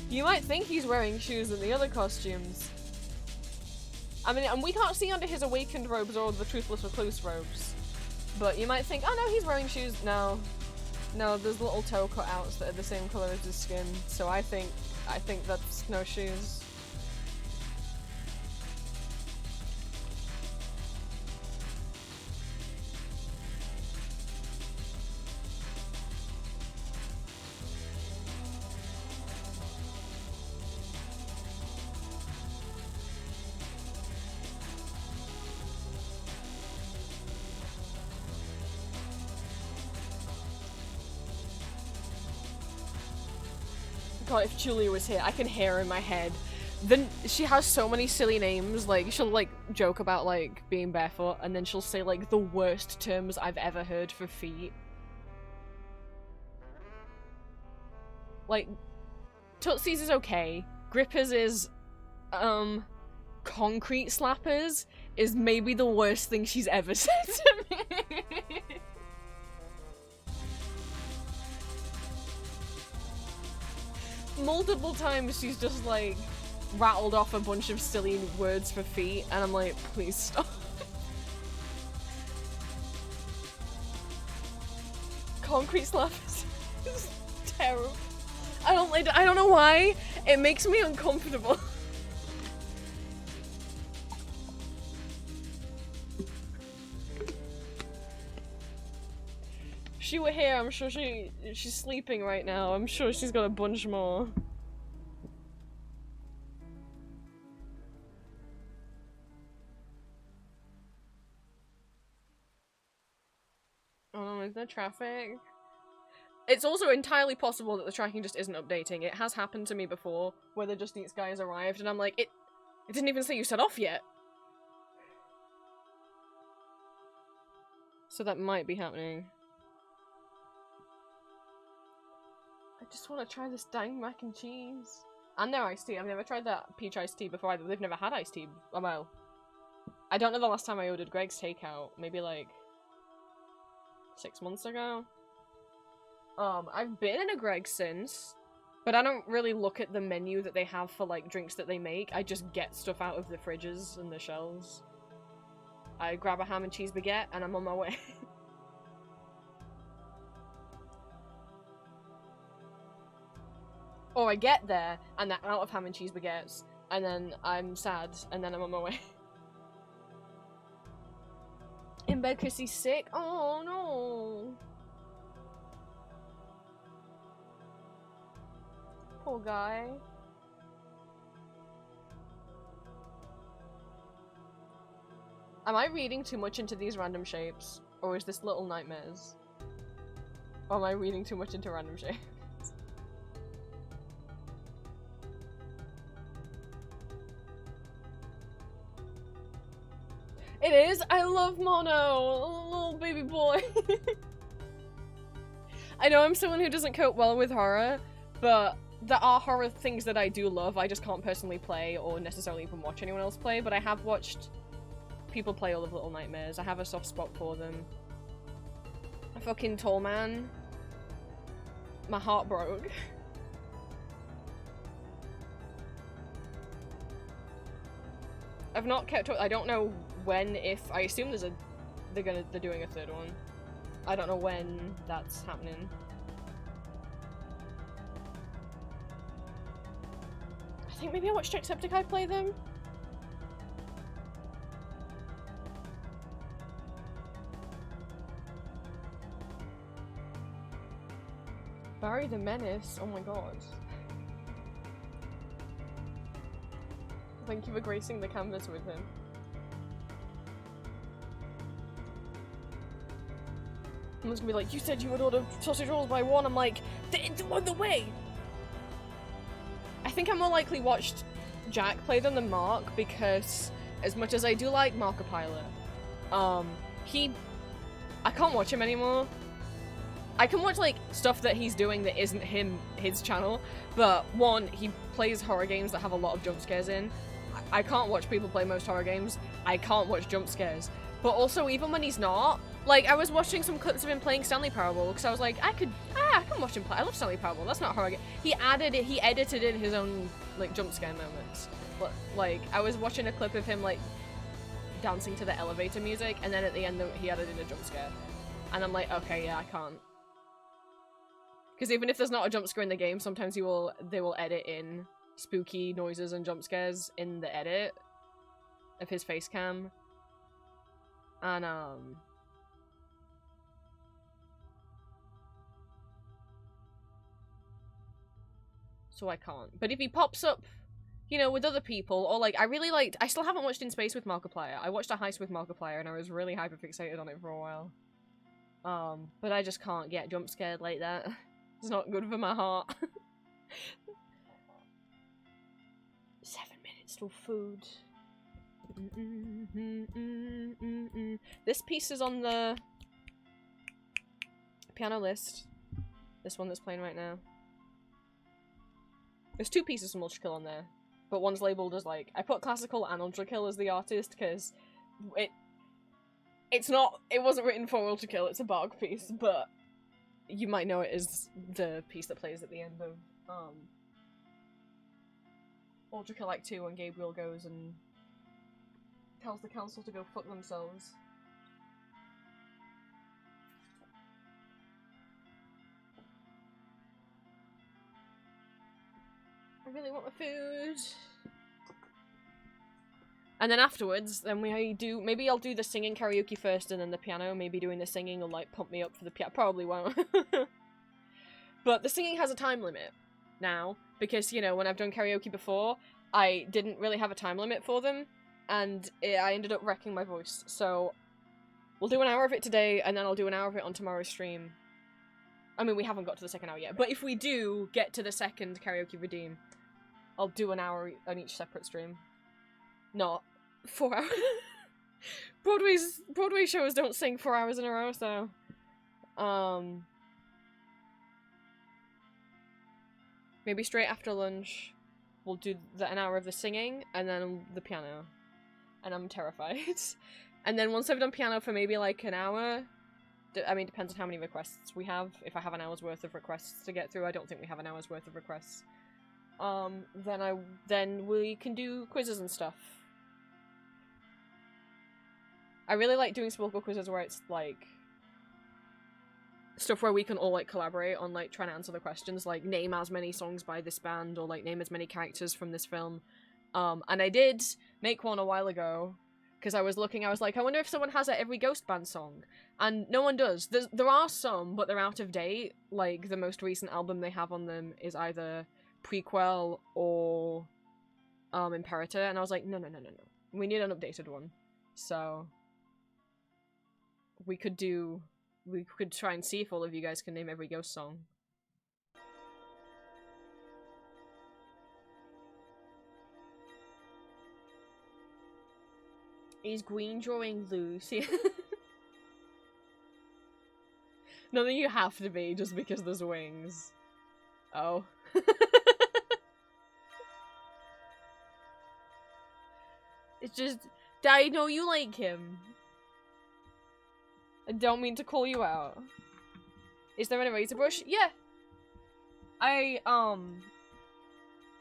You might think he's wearing shoes in the other costumes. I mean, and we can't see under his awakened robes or the Truthless Recluse robes. But you might think, oh no, he's wearing shoes. No. No, there's little toe cutouts that are the same color as his skin. So I think that's no shoes. God, if Julia was here, I can hear her in my head. Then she has so many silly names, like, she'll, like, joke about, like, being barefoot, and then she'll say, like, the worst terms I've ever heard for feet. Like, Tootsie's is okay. Grippers is, concrete slappers is maybe the worst thing she's ever said to me. Multiple times she's just like rattled off a bunch of silly words for feet, and I'm like, please stop. Concrete slappers is terrible. I don't know why. It makes me uncomfortable. If she were here, I'm sure she's sleeping right now. I'm sure she's got a bunch more. Oh no, is there traffic? It's also entirely possible that the tracking just isn't updating. It has happened to me before, where the Just Eats guy has arrived, and I'm like, it didn't even say you set off yet. So that might be happening. I just want to try this dang mac and cheese. And their iced tea. I've never tried that peach iced tea before either. They've never had iced tea. Well, I don't know the last time I ordered Greg's takeout. Maybe like 6 months ago. I've been in a Greg's since, but I don't really look at the menu that they have for like drinks that they make. I just get stuff out of the fridges and the shelves. I grab a ham and cheese baguette and I'm on my way. Or I get there and they're out of ham and cheese baguettes, and then I'm sad, and then I'm on my way. In bed because he's sick? Oh no! Poor guy. Am I reading too much into these random shapes? Or is this Little Nightmares? Or am I reading too much into random shapes? It is? I love Mono! Little baby boy! I know I'm someone who doesn't cope well with horror, but there are horror things that I do love. I just can't personally play or necessarily even watch anyone else play, but I have watched people play all of Little Nightmares. I have a soft spot for them. A fucking tall man. My heart broke. I've not kept up. I don't know when, if I assume they're doing a third one. I don't know when that's happening. I think maybe I watched Jacksepticeye play them. Barry the Menace, oh my god. Thank you for gracing the canvas with him. Someone's gonna be like, you said you would order sausage rolls by 1. I'm like, they're on the way! I think I more likely watched Jack play them than Mark, because as much as I do like Markiplier, I can't watch him anymore. I can watch, like, stuff that he's doing that isn't his channel, but one, he plays horror games that have a lot of jump scares in. I can't watch people play most horror games. I can't watch jump scares. But also, even when he's not, like, I was watching some clips of him playing Stanley Parable, because I was like, I can watch him play. I love Stanley Parable. That's not a horror game. He edited in his own, like, jump scare moments. But, like, I was watching a clip of him, like, dancing to the elevator music, and then at the end he added in a jump scare. And I'm like, okay, yeah, I can't. Because even if there's not a jump scare in the game, sometimes they will edit in spooky noises and jump scares in the edit of his face cam. And, so I can't. But if he pops up, you know, with other people, or like, I still haven't watched In Space with Markiplier. I watched A Heist with Markiplier and I was really hyperfixated on it for a while. But I just can't get jump scared like that. It's not good for my heart. 7 minutes till food. This piece is on the piano list. This one that's playing right now. There's 2 pieces from Ultra Kill on there, but one's labeled as like, I put classical and Ultra Kill as the artist because it wasn't written for Ultra Kill, it's a Bach piece, but you might know it as the piece that plays at the end of Ultra Kill Act 2 when Gabriel goes and tells the council to go fuck themselves. I really want my food. And then afterwards, maybe I'll do the singing karaoke first and then the piano. Maybe doing the singing will, like, pump me up for the piano. Probably won't. But the singing has a time limit now, because, you know, when I've done karaoke before, I didn't really have a time limit for them, and I ended up wrecking my voice. So we'll do an hour of it today, and then I'll do an hour of it on tomorrow's stream. I mean, we haven't got to the second hour yet, but if we do get to the second karaoke redeem, I'll do an hour on each separate stream. Not 4 hours. Broadway shows don't sing 4 hours in a row, so maybe straight after lunch we'll do an hour of the singing and then the piano. And I'm terrified. And then once I've done piano for maybe like an hour, I mean, depends on how many requests we have. If I have an hour's worth of requests to get through, I don't think we have an hour's worth of requests. Then we can do quizzes and stuff. I really like doing Spokal quizzes where it's like stuff where we can all like collaborate on like trying to answer the questions, like name as many songs by this band or like name as many characters from this film. And I did make one a while ago because I was like, I wonder if someone has every Ghost Band song, and no one does. There are some, but they're out of date. Like the most recent album they have on them is either Prequel or Imperator, and I was like, no, we need an updated one. So we could try and see if all of you guys can name every Ghost song. Is Green drawing Lucy? No, that you have to be just because there's wings. Oh. It's just, I know you like him. I don't mean to call you out. Is there an eraser brush? Yeah.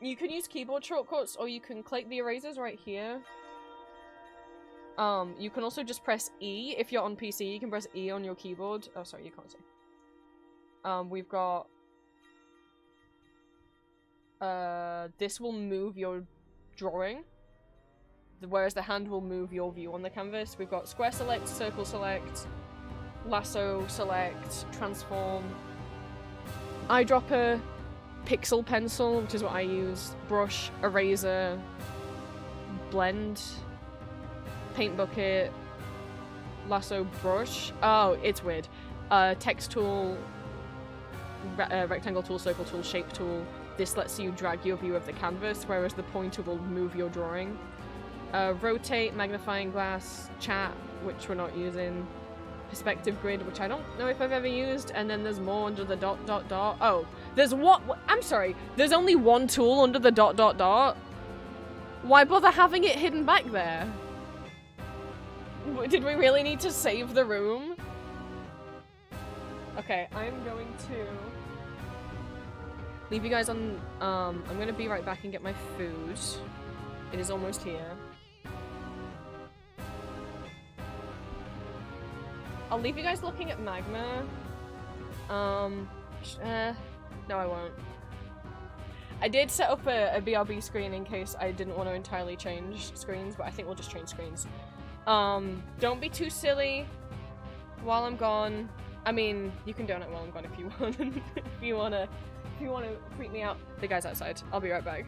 You can use keyboard shortcuts, or you can click the erasers right here. You can also just press E. If you're on PC, you can press E on your keyboard. Oh, sorry, you can't see. We've got... this will move your drawing, whereas the hand will move your view on the canvas. We've got square select, circle select, lasso select, transform. eyedropper, pixel pencil, which is what I use, brush, eraser, blend, paint bucket, lasso brush. Oh, it's weird. Text tool, rectangle tool, circle tool, shape tool. This lets you drag your view of the canvas, whereas the pointer will move your drawing. Rotate, magnifying glass, chat, which we're not using. Perspective grid, which I don't know if I've ever used. And then there's more under the dot dot dot. Oh, there's what? I'm sorry. There's only one tool under the dot dot dot. Why bother having it hidden back there? Did we really need to save the room? Okay, I'm going to leave you guys on, I'm gonna be right back and get my food. It is almost here. I'll leave you guys looking at magma. No I won't. I did set up a BRB screen in case I didn't want to entirely change screens, but I think we'll just change screens. Don't be too silly while I'm gone. I mean, you can donut while I'm gone if you want. if you wanna freak me out. The guy's outside. I'll be right back.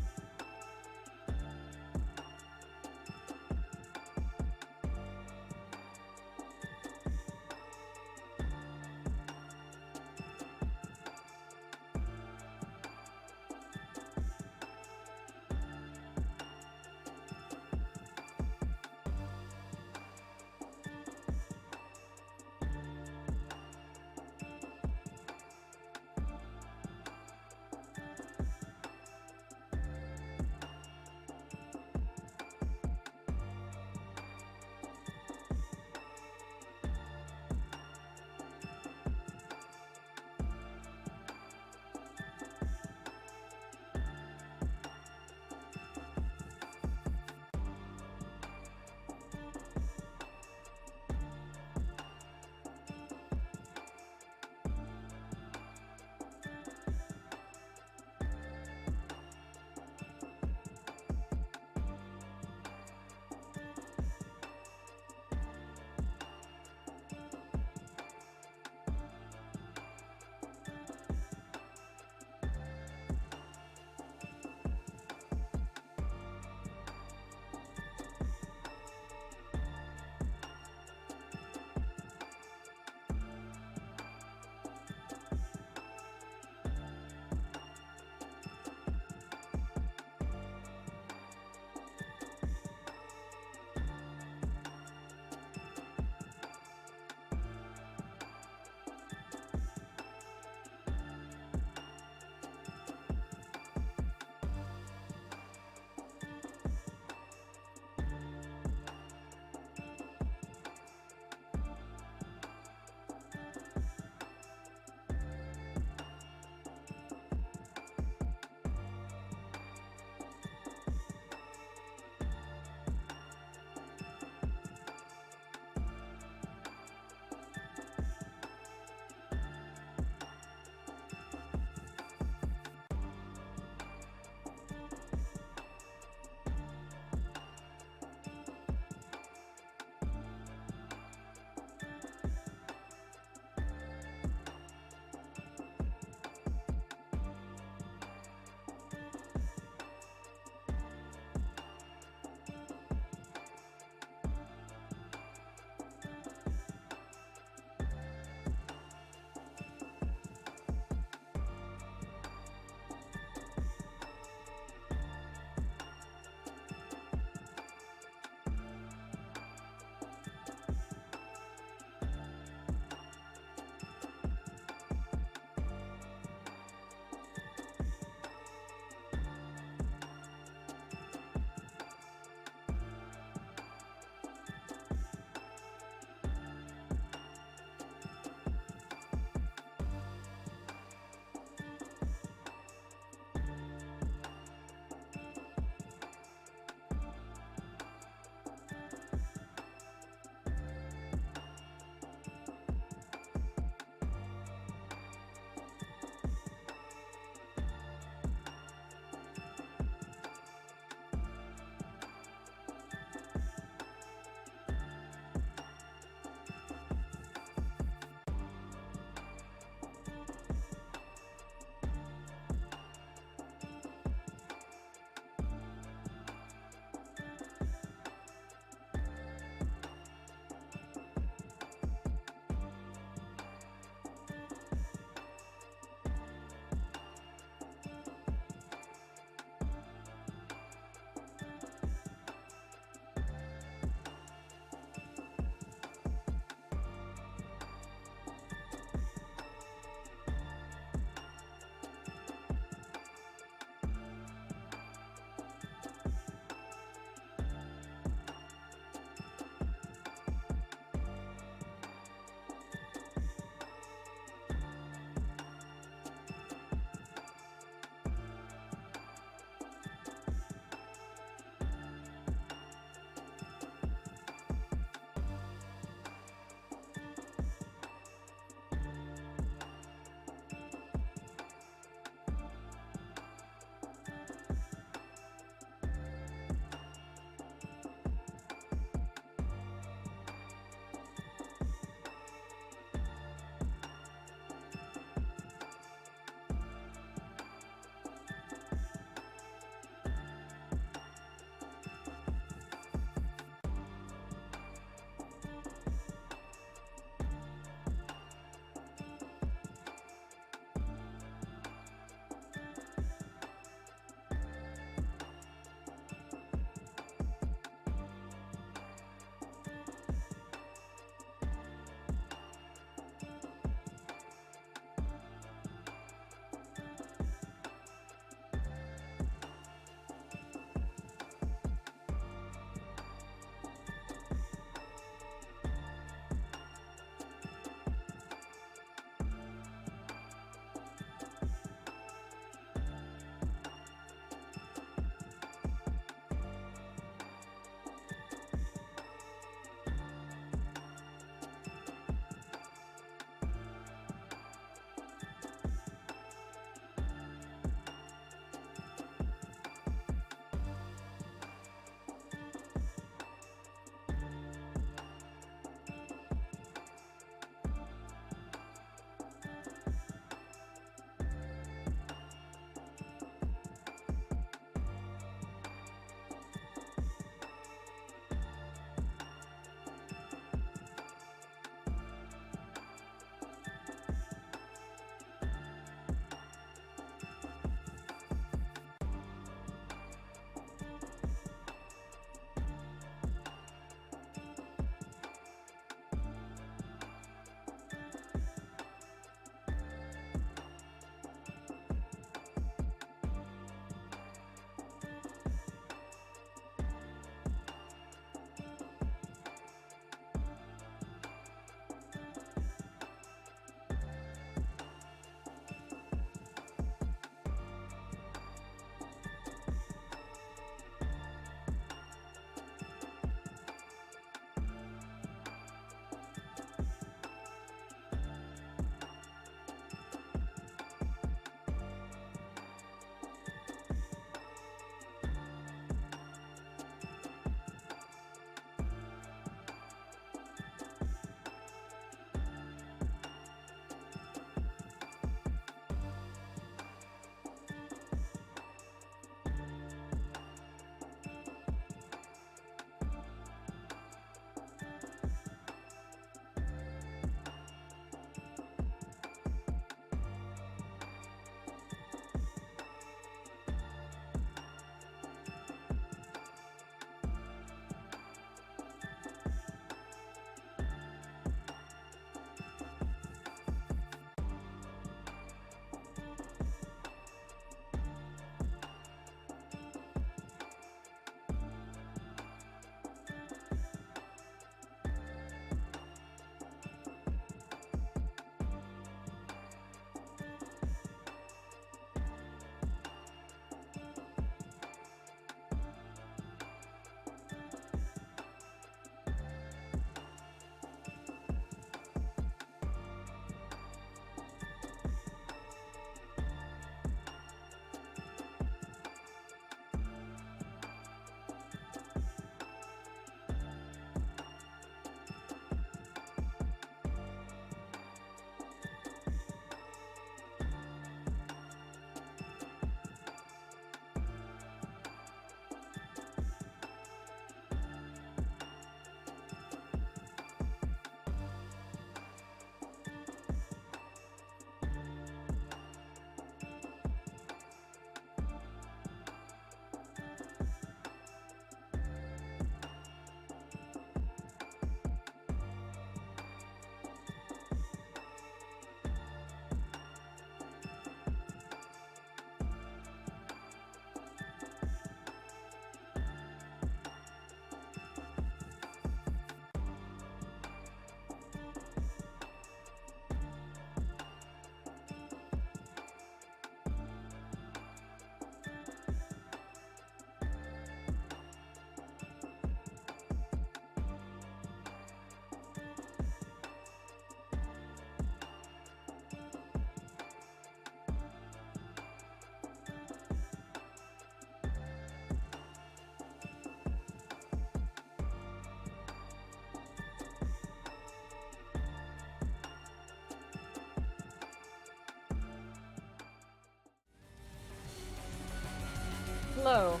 Hello.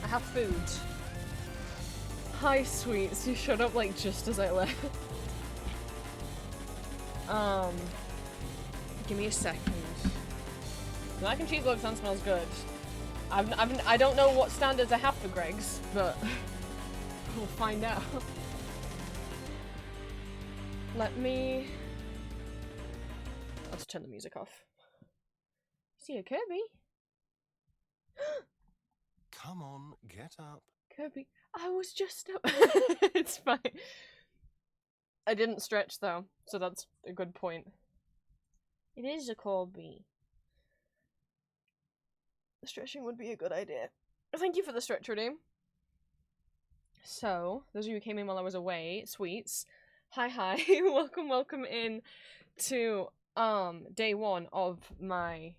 I have food. Hi, sweets. You showed up like just as I left. Give me a second. The mac and cheese looks and smells good. I don't know what standards I have for Greg's, but we'll find out. Let's turn the music off. See a Kirby? Come on, get up. Kirby, I was just up. It's fine. I didn't stretch though, so that's a good point. It is a Kirby. Stretching would be a good idea. Thank you for the stretch redeem. So, those of you who came in while I was away, sweets. Hi. welcome in to day 1 of my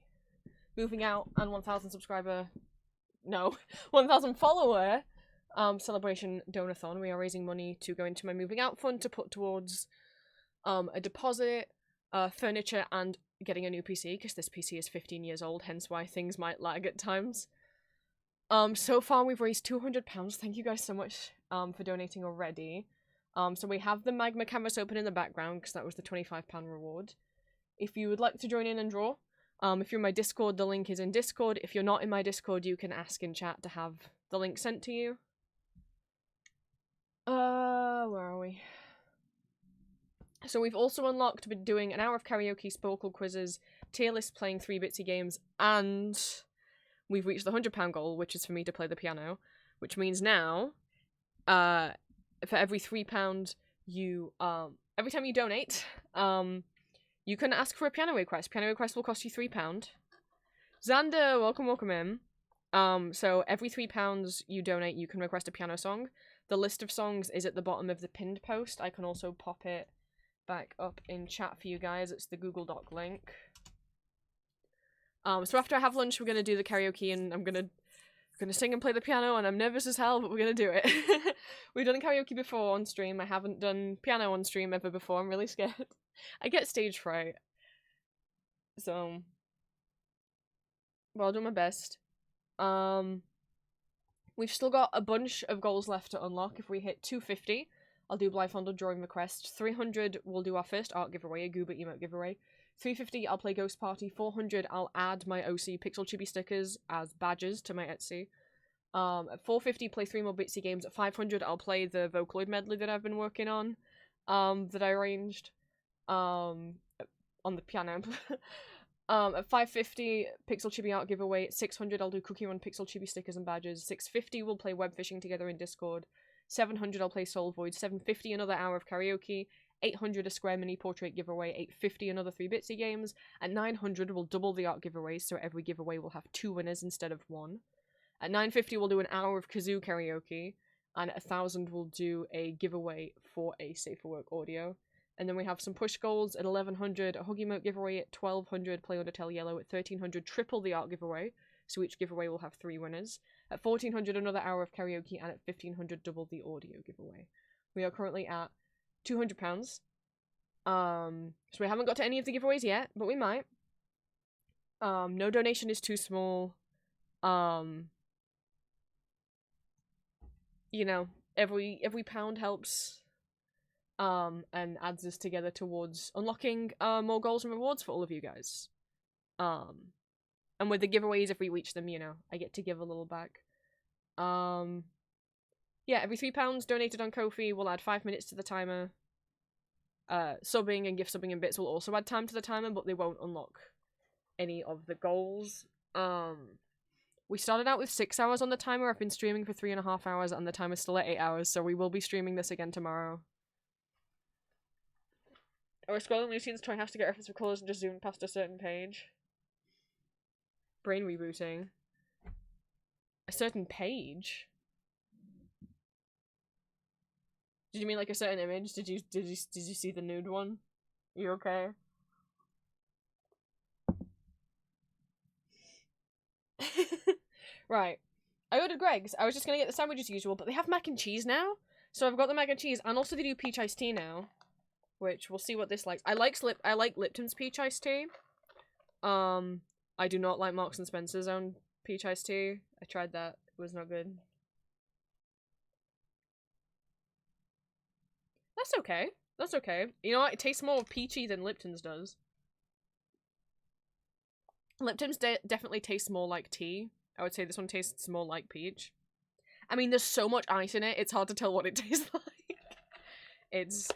moving out and 1,000 subscriber, no, 1,000 follower celebration donathon. We are raising money to go into my moving out fund to put towards a deposit, furniture, and getting a new PC, because this PC is 15 years old, hence why things might lag at times. So far we've raised £200. Thank you guys so much for donating already. So we have the magma canvas open in the background, because that was the £25 reward. If you would like to join in and draw, if you're in my Discord, the link is in Discord. If you're not in my Discord, you can ask in chat to have the link sent to you. Where are we? So we've also unlocked doing an hour of karaoke, Sporkle quizzes, tier list playing 3-bitsy games, and we've reached the £100 goal, which is for me to play the piano, which means now, for every £3 you, every time you donate, you can ask for a piano request. Piano request will cost you £3. Xander, welcome in. So every £3 you donate, you can request a piano song. The list of songs is at the bottom of the pinned post. I can also pop it back up in chat for you guys. It's the Google Doc link. So after I have lunch, we're gonna do the karaoke, and I'm gonna sing and play the piano, and I'm nervous as hell, but we're gonna do it. We've done karaoke before on stream. I haven't done piano on stream ever before. I'm really scared. I get stage fright. So, well, I'll do my best. We've still got a bunch of goals left to unlock. If we hit 250, I'll do Blindfolded drawing request. 300, we'll do our first art giveaway, a Goober emote giveaway. 350, I'll play Ghost Party. 400, I'll add my OC Pixel Chibi stickers as badges to my Etsy. At 450, play 3 more Bitsy games. At 500, I'll play the Vocaloid medley that I've been working on, that I arranged, on the piano. At 550, Pixel Chibi art giveaway. At 600, I'll do Cookie Run Pixel Chibi stickers and badges. 650, we'll play web fishing together in Discord. 700, I'll play Soul Void. 750, another hour of karaoke. 800, a Square Mini Portrait giveaway. 850, another 3-bitsy games. At 900, we'll double the art giveaways, so every giveaway will have 2 winners instead of 1. At 950, we'll do an hour of kazoo karaoke. And at 1,000, we'll do a giveaway for a Safer Work audio. And then we have some push goals at 1100, a hug emote giveaway at 1200, play Undertale Yellow at 1300, triple the art giveaway, so each giveaway will have 3 winners. At 1400, another hour of karaoke, and at 1500, double the audio giveaway. We are currently at £200. So we haven't got to any of the giveaways yet, but we might. No donation is too small. You know, every pound helps. And adds us together towards unlocking more goals and rewards for all of you guys. And with the giveaways, if we reach them, you know, I get to give a little back. Yeah, every £3 donated on Ko-fi will add 5 minutes to the timer. Subbing and gift subbing and bits will also add time to the timer, but they won't unlock any of the goals. We started out with 6 hours on the timer. I've been streaming for 3.5 hours, and the timer's still at 8 hours, so we will be streaming this again tomorrow. Or scrolling Lucian's trying to get reference for colours and just zoom past a certain page. Brain rebooting. A certain page? Did you mean like a certain image? Did you see the nude one? You okay? Right. I ordered Greg's. I was just gonna get the sandwich as usual, but they have mac and cheese now. So I've got the mac and cheese, and also they do peach iced tea now. Which, we'll see what this likes. I like Lipton's peach iced tea. I do not like Marks and Spencer's own peach iced tea. I tried that. It was not good. That's okay. That's okay. You know what? It tastes more peachy than Lipton's does. Lipton's definitely tastes more like tea. I would say this one tastes more like peach. I mean, there's so much ice in it, it's hard to tell what it tastes like. It's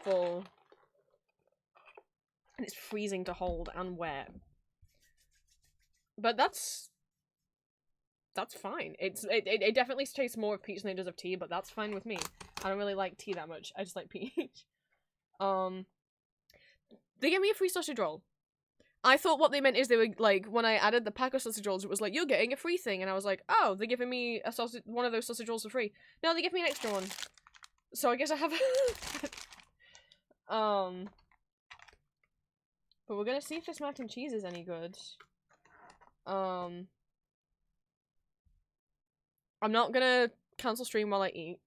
full. And it's freezing to hold and wet. But that's fine. It definitely tastes more of peach than it does of tea, but that's fine with me. I don't really like tea that much. I just like peach. They gave me a free sausage roll. I thought what they meant is they were like, when I added the pack of sausage rolls, it was like, you're getting a free thing, and I was like, oh, they're giving me a one of those sausage rolls for free. No, they give me an extra one. So I guess I have but we're gonna see if this mac and cheese is any good. I'm not gonna cancel stream while I eat.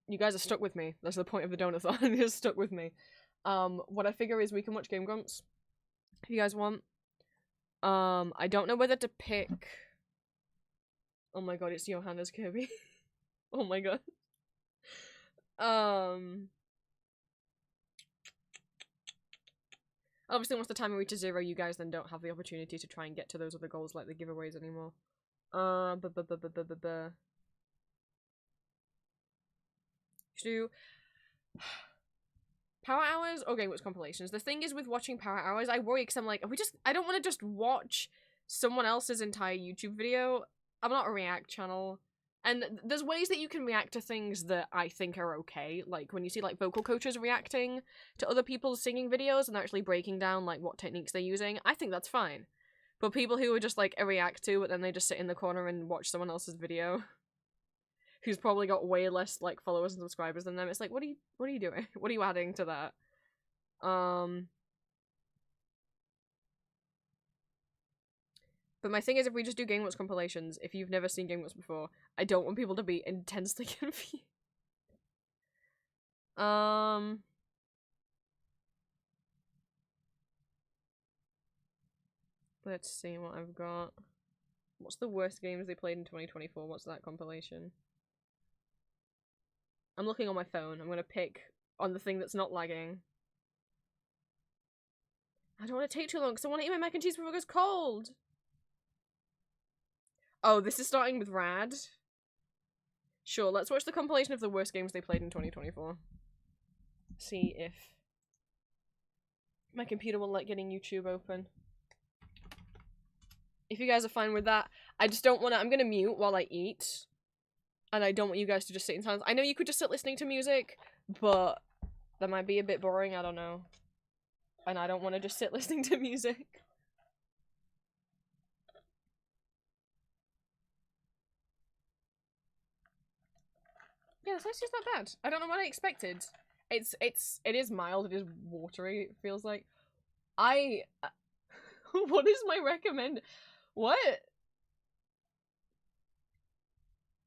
You guys are stuck with me. That's the point of the donathon. You're stuck with me. What I figure is we can watch Game Grumps if you guys want. I don't know whether to pick. Oh my god, it's Johanna's Kirby. Oh my god. Obviously, once the timer reaches 0, you guys then don't have the opportunity to try and get to those other goals like the giveaways anymore. Should do Power Hours or Game Watch compilations. The thing is with watching Power Hours, I worry because I'm like, I don't want to just watch someone else's entire YouTube video. I'm not a react channel. And there's ways that you can react to things that I think are okay. Like when you see like vocal coaches reacting to other people's singing videos and they're actually breaking down like what techniques they're using, I think that's fine. But people who are just like a react to, but then they just sit in the corner and watch someone else's video, who's probably got way less like followers and subscribers than them, it's like, what are you doing? What are you adding to that? But my thing is, if we just do Game Watch compilations, if you've never seen Game Watch before, I don't want people to be intensely confused. Let's see what I've got. What's the worst games they played in 2024? What's that compilation? I'm looking on my phone. I'm gonna pick on the thing that's not lagging. I don't want to take too long because I want to eat my mac and cheese before it goes cold. Oh, this is starting with Rad. Sure, let's watch the compilation of the worst games they played in 2024. See if my computer will let getting YouTube open. If you guys are fine with that, I just don't want to. I'm gonna mute while I eat. And I don't want you guys to just sit in silence. I know you could just sit listening to music, but that might be a bit boring, I don't know. And I don't want to just sit listening to music. Yeah, the slice is not bad. I don't know what I expected. It is mild, it is watery, it feels like. What is my recommend? What?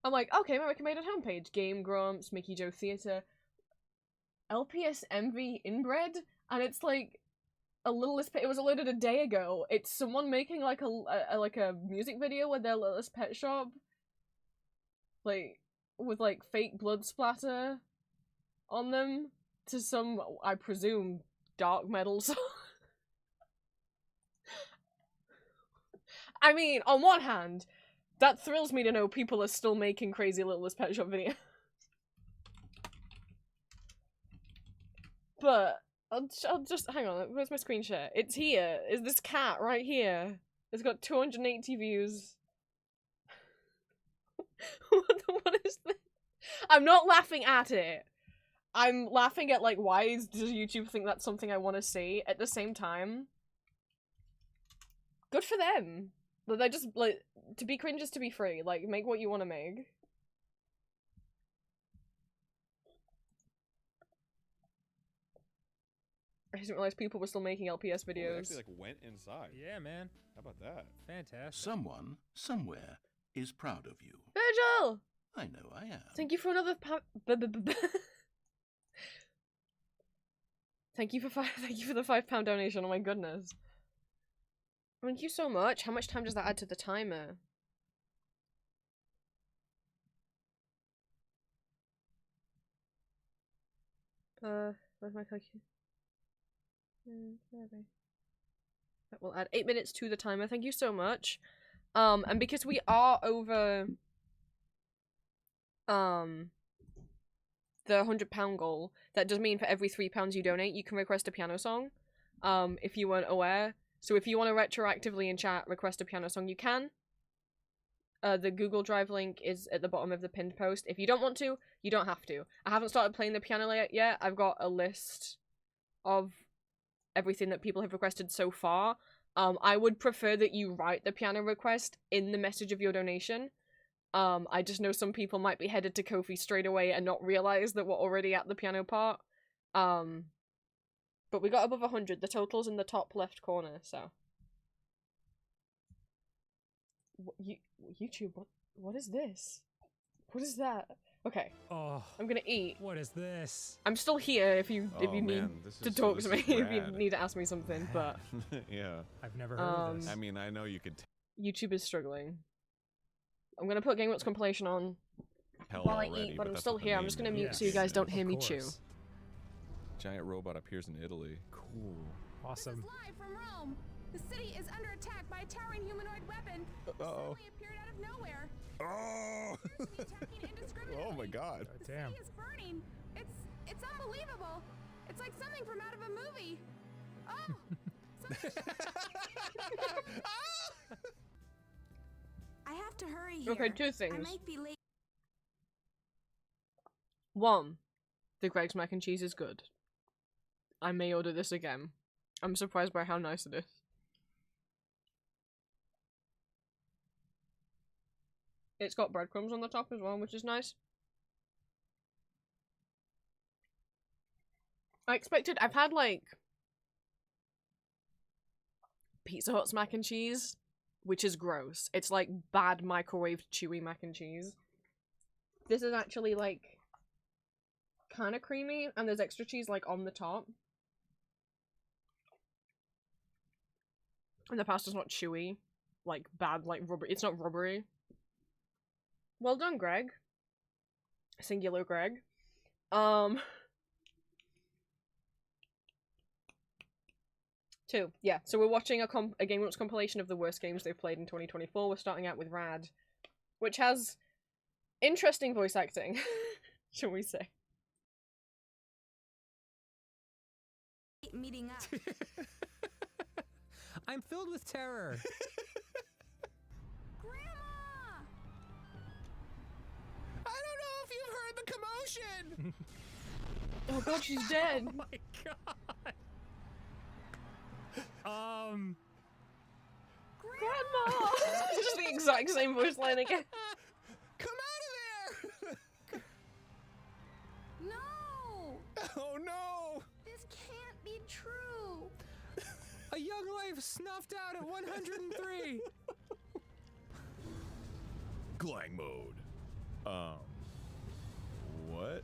I'm like, okay, my recommended homepage. Game Grumps, Mickey Joe Theatre, LPS MV Inbred, and it's like a Littlest Pet. It was loaded a day ago. It's someone making like a music video with their Littlest Pet Shop, like with like fake blood splatter on them to some, I presume, dark metal song. I mean, on one hand, that thrills me to know people are still making crazy Littlest Pet Shop videos. But I'll just hang on. Where's my screen share? It's here. Is this cat right here? It's got 280 views. What is this? I'm not laughing at it. I'm laughing at like, why does YouTube think that's something I want to see? At the same time, good for them. But they just like, to be cringe is to be free. Like, make what you want to make. I didn't realize people were still making LPS videos. They actually, like, went inside. Yeah, man. How about that? Fantastic. Someone, somewhere, is proud of you. Virgil! I know I am. Thank you for another Thank you for the £5 donation, oh my goodness. Thank you so much. How much time does that add to the timer? Where's my calculator? That will add 8 minutes to the timer. Thank you so much. And because we are over the £100 goal, that does mean for every £3 you donate, you can request a piano song. If you weren't aware. So if you want to retroactively in chat request a piano song, you can. The Google Drive link is at the bottom of the pinned post. If you don't want to, you don't have to. I haven't started playing the piano yet. I've got a list of everything that people have requested so far. I would prefer that you write the piano request in the message of your donation. I just know some people might be headed to Ko-fi straight away and not realize that we're already at the piano part. But we got above 100. The total's in the top left corner, so. YouTube, what is this? What is that? Okay. Oh, I'm gonna eat. what is this? I'm still here if you need man, to talk this to me, is if you rad. need to ask me something, but Yeah. I've never heard of this. I mean, I know you could YouTube is struggling. I'm gonna put Game Watch compilation on tell while I already, eat, but I'm that's still what the here. I'm main just gonna menu mute Yes, so you guys is. don't hear of me chew. course. Giant robot appears in Italy. Cool. Awesome. This is live from Rome. The city is under attack by a towering humanoid weapon. It Uh-oh. suddenly appeared out of nowhere. Oh! Appears to be attacking indiscriminately. Oh my god. Oh, The damn. city is burning. It's unbelievable. It's like something from out of a movie. Oh! I have to hurry here. Okay, two I things. might be late. One, the Greg's mac and cheese is good. I may order this again. I'm surprised by how nice it is. It's got breadcrumbs on the top as well, which is nice. I've had like Pizza Hut's mac and cheese, which is gross. It's like bad microwaved chewy mac and cheese. This is actually like kind of creamy, and there's extra cheese like on the top. And the pasta's not chewy, like bad, like rubber. It's not rubbery. Well done, Greg. Singular Greg. Two. Yeah, so we're watching a Game Watch compilation of the worst games they've played in 2024. We're starting out with Rad, which has interesting voice acting, shall we say. Meeting up. I'm filled with terror. Grandma! I don't know if you've heard the commotion. Oh god, she's dead! Oh my god. Grandma! It's just the exact same voice line again. Come out of there! No! Oh no! This can't be true. A young life snuffed out at 103. Glang mode. What?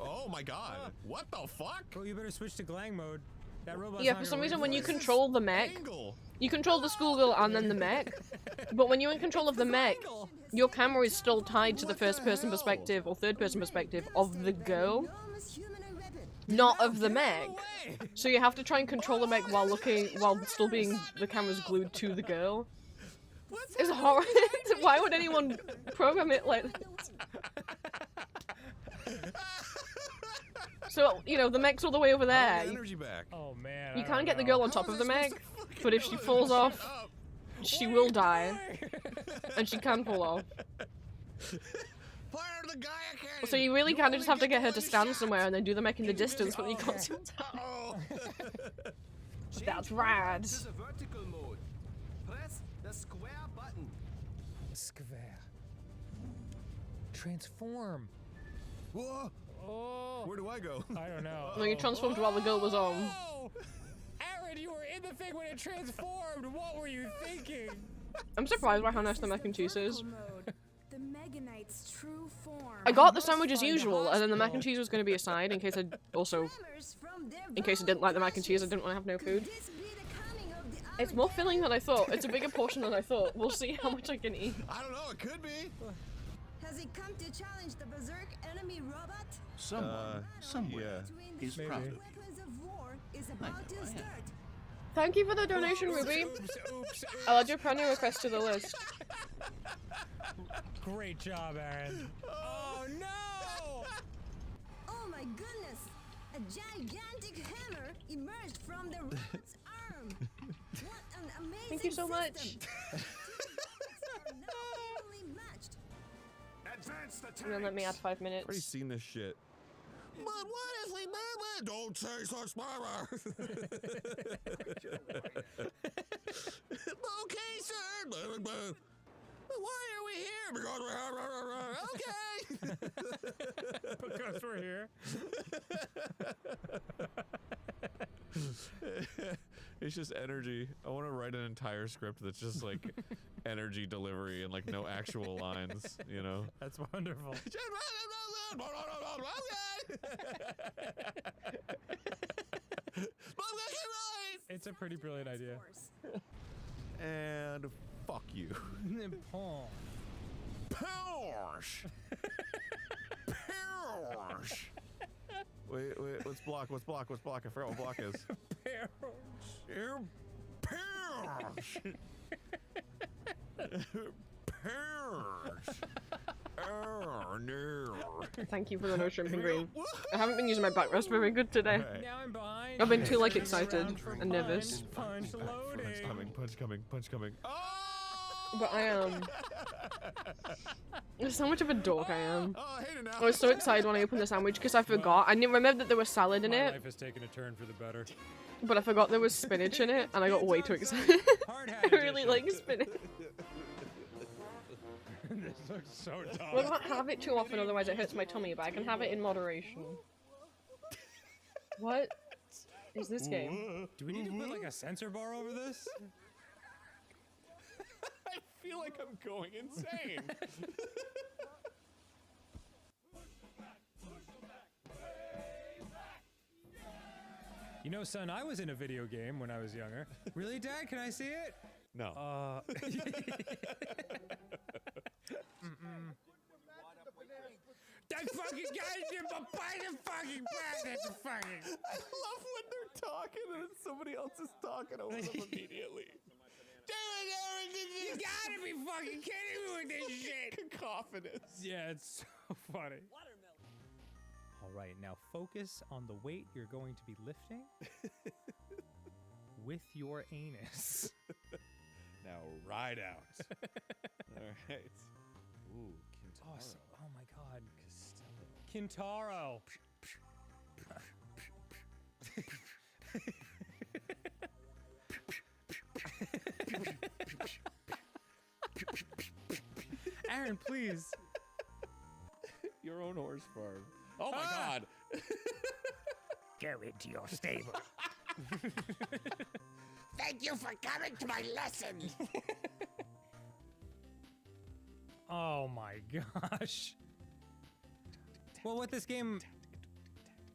Oh my god. What the fuck? Well, you better switch to Glang mode. That robot's Yeah, not for gonna some wait reason for when you us. control the mech, Angle. you control the schoolgirl and then the mech, but when you're in control of the mech, your camera is still tied to the What the first person hell? perspective or third person perspective of the girl, Enormous humanoid weapon. not of the No mech. way! So you have to try and control the mech while still being, the camera's glued to the girl. What's It's horrible. Why would anyone program it like that? So, you know, the mech's all the way over Oh, there. the You, energy back. Oh man. you I can't don't get the know. girl on How top is of the that mech, supposed to fucking but if she work? falls Shut off, up. she Wait, will die, why? and she can fall off. Fire the Gaia cannon. So you really You kind of only just have to get her one to stand shot. somewhere and then do the mech in the distance when you Oh, can't okay. see what's happening. Oh. That's rad. This is a vertical mode. Press the square button. Square. Transform. Whoa. Oh. Where do I go? I don't know. No, you transformed while the girl was on. Oh! Aaron, you were in the thing when it transformed. What were you thinking? I'm surprised by how nice the mac and cheese is. Vertical mode. The Meganite's true form. I got the must sandwich as find the usual, and then the mac and hospital. cheese was going to be a side in case I also, Tremors from their in case I didn't like the mac and cheese, I didn't want to have no Could food. this be the coming of the It's more filling than I thought. It's a bigger portion than I thought. We'll see how much I can eat. I don't know, it could be. Has he come to challenge the berserk enemy robot? Someone, somewhere, yeah. is proud of you. Weapons of war is I about know, to I am. start. Thank you for the donation, Ruby. Oops. I'll add your friend request to the list. Great job, Aaron. Oh no! Oh my goodness! A gigantic hammer emerged from the robot's arm. What an amazing Thank you so much. system. Are now evenly matched. Advance the tanks. And then let me add 5 minutes. Already seen this shit. But what if we murmur? Don't say such murmur. Okay, sir. But why are we here? Because we're okay. Because we're here. It's just energy. I want to write an entire script that's just like energy delivery and like no actual lines, you know? That's wonderful. It's a pretty brilliant idea. And fuck you. Paul. Powers. Powers. Wait, what's block? I forgot what block is. Powers. Oh, no. Thank you for the no shrimp and green. I haven't been using my backrest very good today. Right. Now I'm behind. I've been too, like, Turning excited around for and nervous. Punch loading. Punch coming. But I am. There's so much of a dork I am. Oh, I hate it now. I was so excited when I opened the sandwich because I forgot. I didn't remember that there was salad in My it, life has taken a turn for the better. but I forgot there was spinach in it, and I got way too excited. I really like spinach. This looks so dumb. Well, I can't have it too often, otherwise it hurts my tummy, but I can have it in moderation. What is this game? Do we need to put like a censor bar over this? I feel like I'm going insane. You know, son, I was in a video game when I was younger. Really, Dad? Can I see it? No. That fucking guy's in my fucking back. That's fucking. I love when they're talking and then somebody else is talking over them immediately. You gotta be fucking kidding me with this shit. Cacophonous. Yeah, it's so funny. All right, now focus on the weight you're going to be lifting with your anus. Now ride out. All right. Ooh, Kintaro. Awesome. Oh my god. Kintaro. Aaron, please. Your own horse farm. Oh my god. Go into your stable. Thank you for coming to my lesson. Oh my gosh. Well, what this game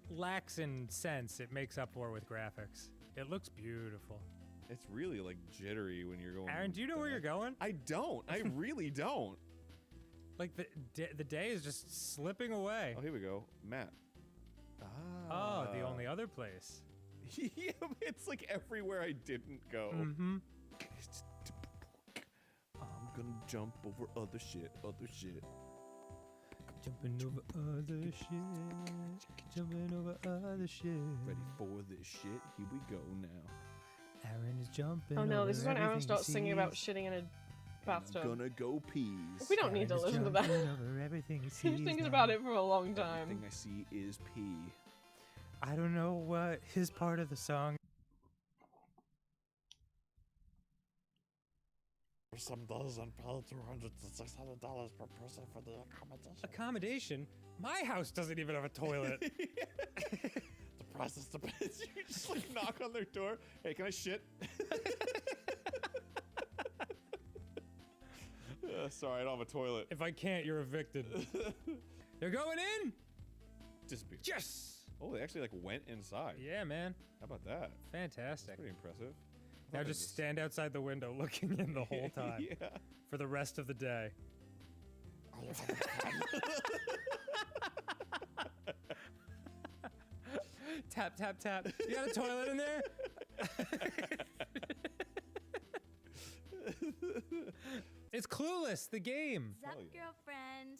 lacks in sense, it makes up for with graphics. It looks beautiful. It's really like jittery when you're going. Aaron, do you know where you're going? I don't. I really don't. Like the day is just slipping away. Oh, here we go. Map. Oh, the only other place. Yeah, it's like everywhere I didn't go. Mm-hmm. I'm gonna jump over other shit. Jumping over other shit. Jumping over other shit. Ready for this shit? Here we go now. Aaron is jumping. Oh no, this is when Aaron everything starts he singing about sees. shitting in a bathtub. Gonna go peas. We don't need to Aaron is listen to that. jumping over everything he He sees thinks now. about it for a long time. Everything I see is pee. I don't know what his part of the song. Some doesn't pay $200 to $600 per person for the accommodation. Accommodation? My house doesn't even have a toilet. The price is depends. You just like knock on their door. Hey, can I shit? Sorry, I don't have a toilet. If I can't, you're evicted. They're going in? Disappear. Yes! Oh, they actually like went inside. Yeah, man. How about that? Fantastic. Pretty impressive. Now just stand outside the window looking in the whole time Yeah. for the rest of the day. Are you having fun? Tap, tap, tap. You got a toilet in there? It's Clueless, the game. Sup, Hell yeah. girlfriend?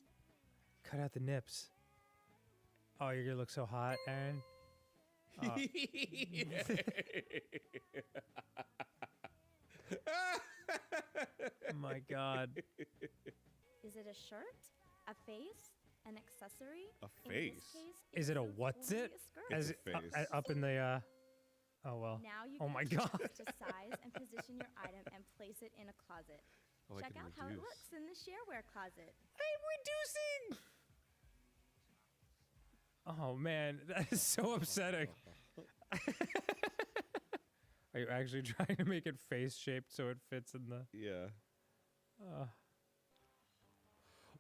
Cut out the nips. Oh, you're gonna look so hot, Aaron. Oh. Oh my god. Is it a shirt? A face? An accessory? A In face? this case, Is it a so what's totally it? a skirt. As It's a it, face. up in the oh well. Now you Oh can my choose God. to size and position your item and place it in a closet. Oh, I Check can out how it reduce. looks in the shareware closet. I'm reducing. Oh man, that is so upsetting. Are you actually trying to make it face shaped so it fits in the? Yeah.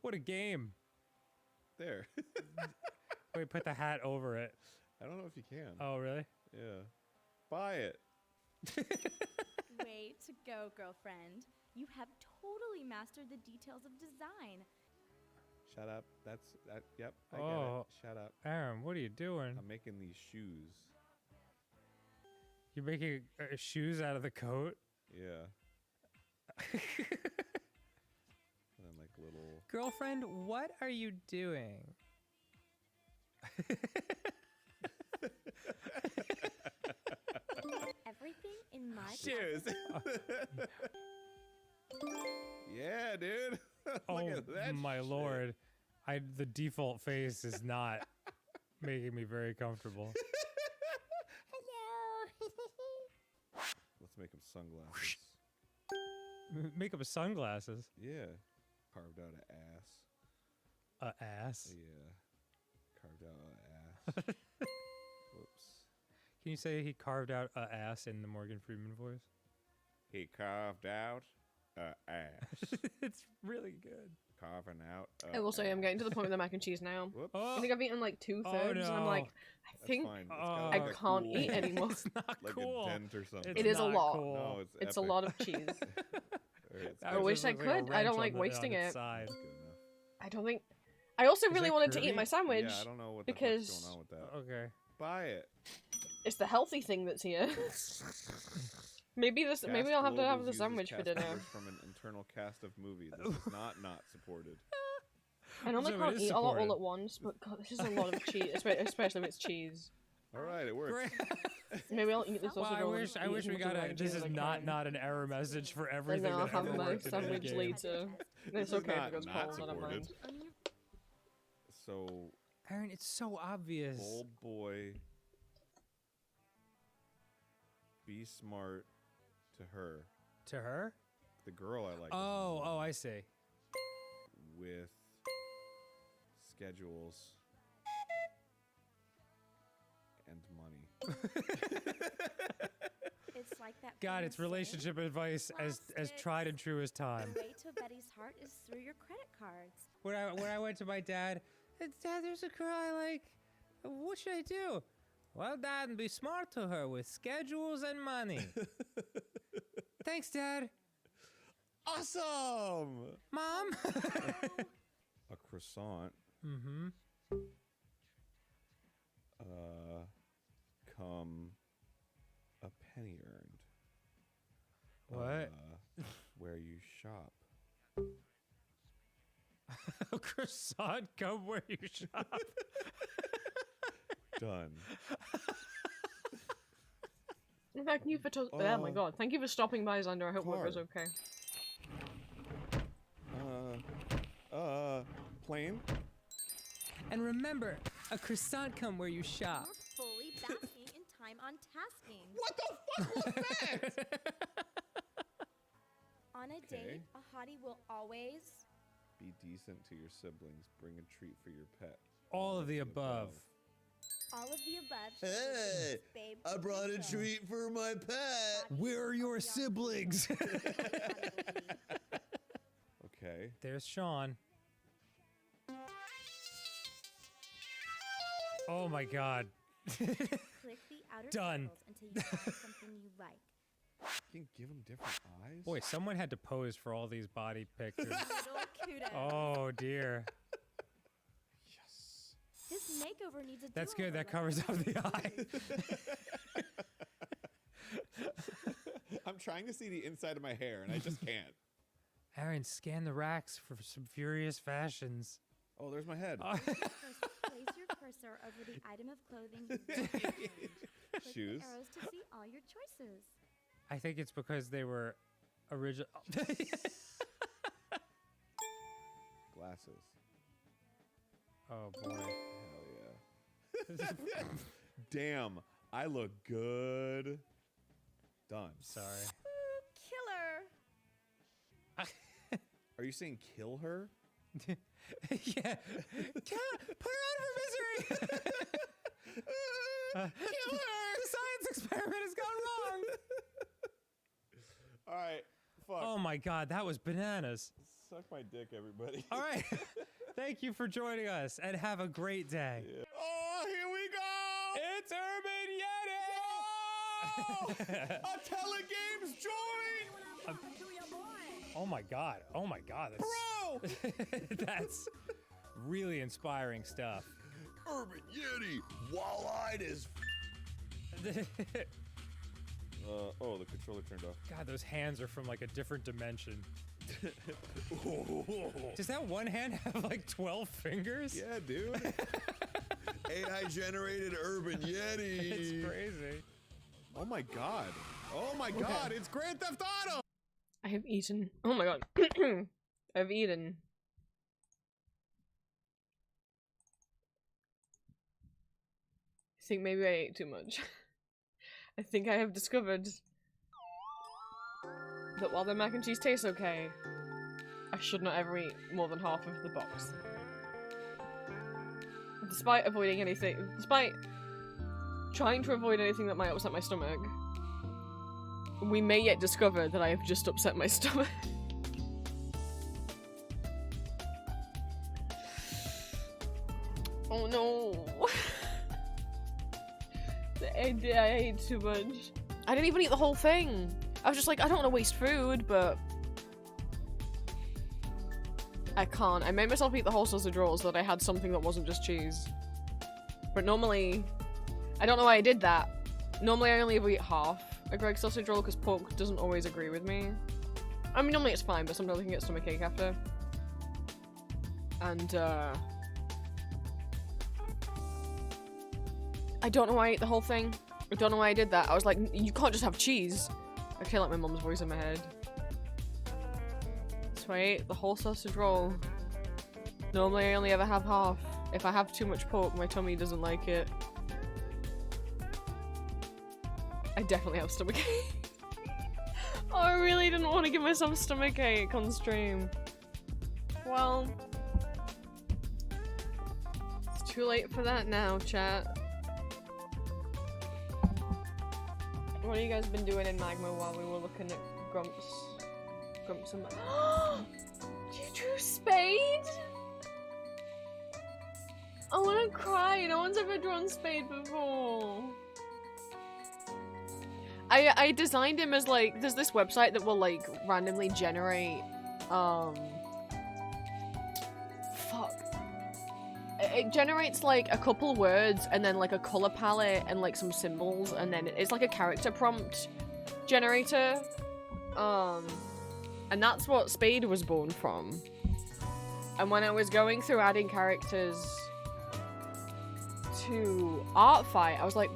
What a game! There. Wait, put the hat over it. I don't know if you can. Oh really? Yeah. Buy it. Way to go, girlfriend. You have totally mastered the details of design. Shut up. That's that. Yep. I get Oh. it. Shut up. Aaron, what are you doing? I'm making these shoes. You're making shoes out of the coat? Yeah. And then like little. Girlfriend, what are you doing? Everything in my Shoes. Yeah, dude. Look Oh at that my shit. lord. The default face is not making me very comfortable. Let's make them sunglasses. Make up sunglasses. Yeah. Carved out an ass. A ass. Yeah. Carved out an ass. Whoops. Can you say he carved out a ass in the Morgan Freeman voice? He carved out an ass. It's really good. Carving out. I will say I'm getting to the point with the mac and cheese now. Whoops. I think I've eaten like 2/3, and I'm no. like, I That's think fine. It's Oh. got I like a can't cool- eat anymore. It's not Like cool. a dent or something. It's It is a not lot. Cool. No, It's a epic. lot of cheese. Alright, it's I good. wish I Just looks like a could. I don't wrench like on wasting its it. side. That's good enough. I don't think. I also Is really that wanted to curvy? eat my sandwich. Yeah, I don't know what the fuck's because- going on with that. Okay. Buy it. It's the healthy thing that's here. Maybe this. Maybe I'll have to have the sandwich for dinner. From an internal cast of movies. This is not supported. I normally So it can't is eat a lot all supported. at once, but God, this is a lot of cheese, especially if it's cheese. All right, it works. Great. Maybe I'll eat this Well, also. I go and wish eat we as much got of a. the This cheese is as I not can. an error message for And everything then I'll that have ever my worked in any sandwich game. later. It's okay not because not Paul's not supported. around. So, Aaron, it's so obvious. old boy, be smart to her. To her? The girl I like. is Oh, I see. with schedules and money. It's like that. God, famous it's saying, relationship advice as tried and true as time. The way to a Betty's heart is through your credit cards. When I went to my dad, Dad, there's a girl I like. What should I do? Well, Dad, be smart to her with schedules and money. Thanks, Dad. Awesome! Mom. A croissant. Mm-hmm. Come a penny earned. What? Where you shop. A croissant come where you shop. Done. Thank you for. Oh my God! Thank you for stopping by, Xander. I hope work was Card. okay. Plane? And remember, a croissant come where you shop. You're fully basking in time on tasking. What the fuck was that? On a Okay. date, a hottie will always. Be decent to your siblings. Bring a treat for your pet. All of the above. All of the above. Hey, babe, I brought a treat for my pet. Where are your siblings? Okay. There's Sean. Oh my God. Click the outer Done. circles until you find something you like. You can give them different eyes? Boy, someone had to pose for all these body pictures. Little kudos. Oh dear. Yes. This makeover needs a That's do-over, good. That Lily. covers up the eye. I'm trying to see the inside of my hair, and I just can't. Aaron, scan the racks for some furious fashions. Oh, there's my head. First, place your cursor over the item of clothing you want to change. Click Shoes. the arrows to see all your choices. I think it's because they were original. Glasses. Oh boy. Hell yeah. Damn, I look good. Done. Sorry. Killer. Are you saying kill her? Yeah. Put her out of her misery. Kill her. The science experiment has gone wrong. All right. Fuck. Oh my god, that was bananas. Suck my dick, everybody. All right. Thank you for joining us and have a great day. Yeah. Oh, here we go. It's Urban Yeti! Oh! A Telegames joint. Oh my god. Oh my god. That's, Bro! that's really inspiring stuff. Urban Yeti, wall-eyed as Oh, the controller turned off. God, those hands are from like a different dimension. Does that one hand have like 12 fingers? Yeah, dude. AI-generated Urban Yeti. It's crazy. Oh my god. Oh my god, it's Grand Theft Auto! I have eaten. Oh my god. I've eaten. I think maybe I ate too much. I think I have discovered that while the mac and cheese tastes okay, I should not ever eat more than half of the box. Despite avoiding anything, despite trying to avoid anything that might upset my stomach, we may yet discover that I have just upset my stomach. Oh no. I ate too much. I didn't even eat the whole thing. I was just like, I don't want to waste food, but I can't. I made myself eat the whole sausage roll so that I had something that wasn't just cheese. But normally, I don't know why I did that. Normally I only ever eat half a Greg's sausage roll because pork doesn't always agree with me. I mean, normally it's fine, but sometimes I can get stomachache after. And, I don't know why I ate the whole thing. I don't know why I did that. I was like, you can't just have cheese. I feel like my mom's voice in my head. So I ate the whole sausage roll. Normally I only ever have half. If I have too much pork, my tummy doesn't like it. I definitely have stomachache. Oh, I really didn't want to give myself stomachache on stream. Well, it's too late for that now, chat. What have you guys been doing in Magma while we were looking at Grumps and you drew Spade? I wanna cry, no one's ever drawn Spade before. I designed him as like, there's this website that will like randomly generate, it generates like a couple words and then like a color palette and like some symbols and then it's like a character prompt generator. And that's what Spade was born from. And when I was going through adding characters to Artfight, I was like,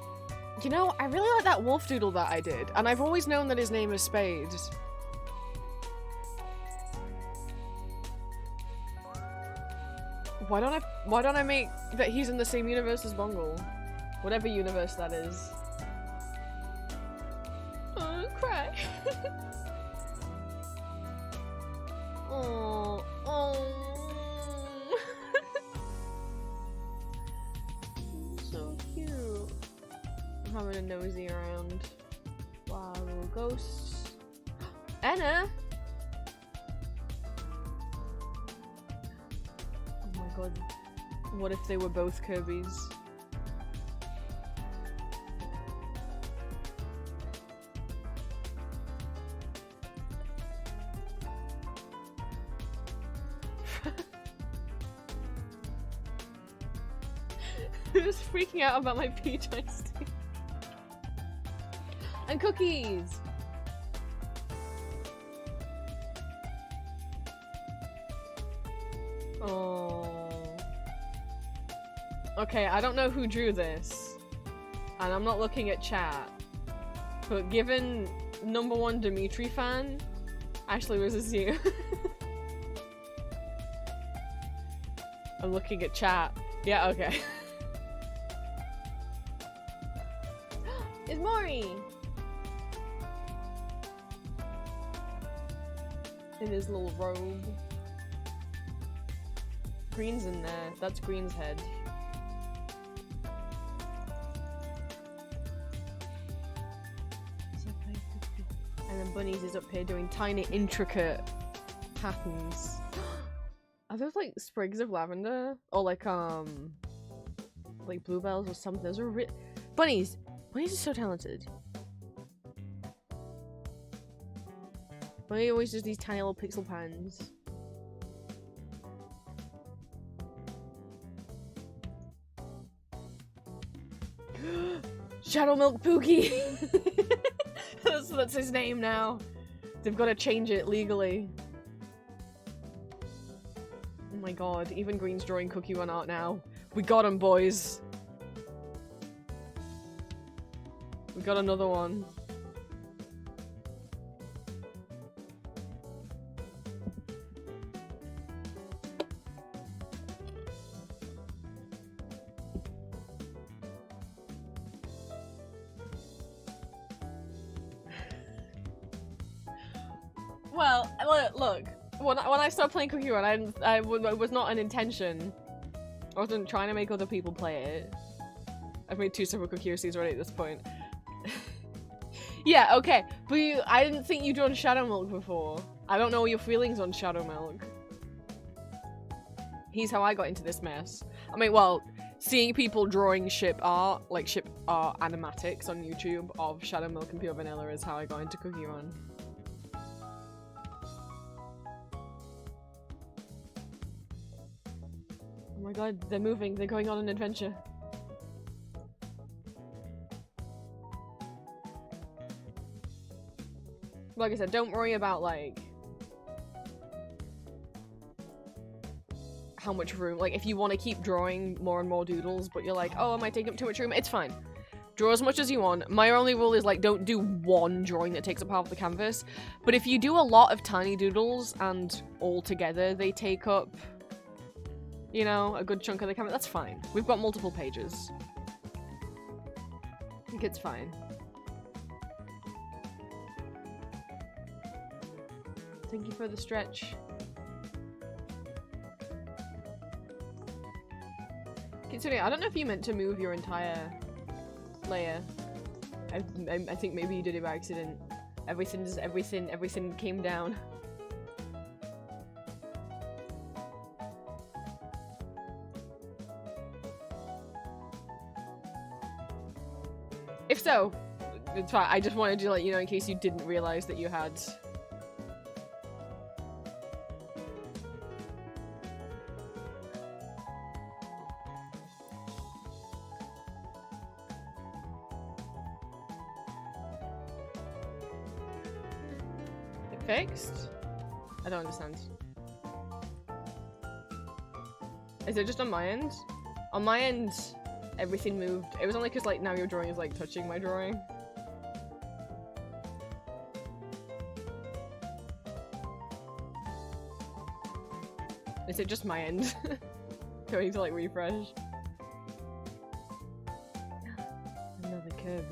you know, I really like that wolf doodle that I did, and I've always known that his name is Spade. Why don't I make that he's in the same universe as Bungle? Whatever universe that is. Oh, cry. Oh, oh. So cute. I'm having a nosy around. Wow, little ghosts. Anna! Oh my god. What if they were both Kirby's? I'm just freaking out about my peach iced tea. And cookies! Oh. Okay, I don't know who drew this. And I'm not looking at chat. But given #1 Dimitri fan, Ashley, was this you? I'm looking at chat. Yeah, okay. It's Maury! In his little robe. Green's in there. That's Green's head. And then Bunnies is up here doing tiny, intricate patterns. Are those like sprigs of lavender? Or like bluebells or something? Those are Bunnies! Bunnies are so talented. Bunny always does these tiny little pixel patterns. Shadow Milk Pookie! That's his name now. They've got to change it legally. Oh my god, even Green's drawing Cookie Run art now. We got him, boys. We got another one. Well, look. When I started playing Cookie Run, it was not an intention. I wasn't trying to make other people play it. I've made 2 separate Cookie Receipts already at this point. Yeah, okay, but I didn't think you'd done Shadow Milk before. I don't know your feelings on Shadow Milk. Here's how I got into this mess. I mean, well, seeing people drawing ship art animatics on YouTube of Shadow Milk and Pure Vanilla is how I got into Cookie Run. Oh my god, they're moving, they're going on an adventure. Like I said, don't worry about, like, how much room. Like, if you want to keep drawing more and more doodles, but you're like, oh, I might take up too much room, it's fine. Draw as much as you want. My only rule is, like, don't do one drawing that takes up half the canvas. But if you do a lot of tiny doodles, and all together they take up, you know, a good chunk of the canvas, that's fine. We've got multiple pages. I think it's fine. Thank you for the stretch. Considering, I don't know if you meant to move your entire layer. I think maybe you did it by accident. Everything came down. If so, it's fine. I just wanted to let you know in case you didn't realize that you had. Fixed? I don't understand. Is it just on my end? On my end, everything moved. It was only because, like, now your drawing is, like, touching my drawing. Is it just my end? Do I need to, like, refresh? Another Kirby.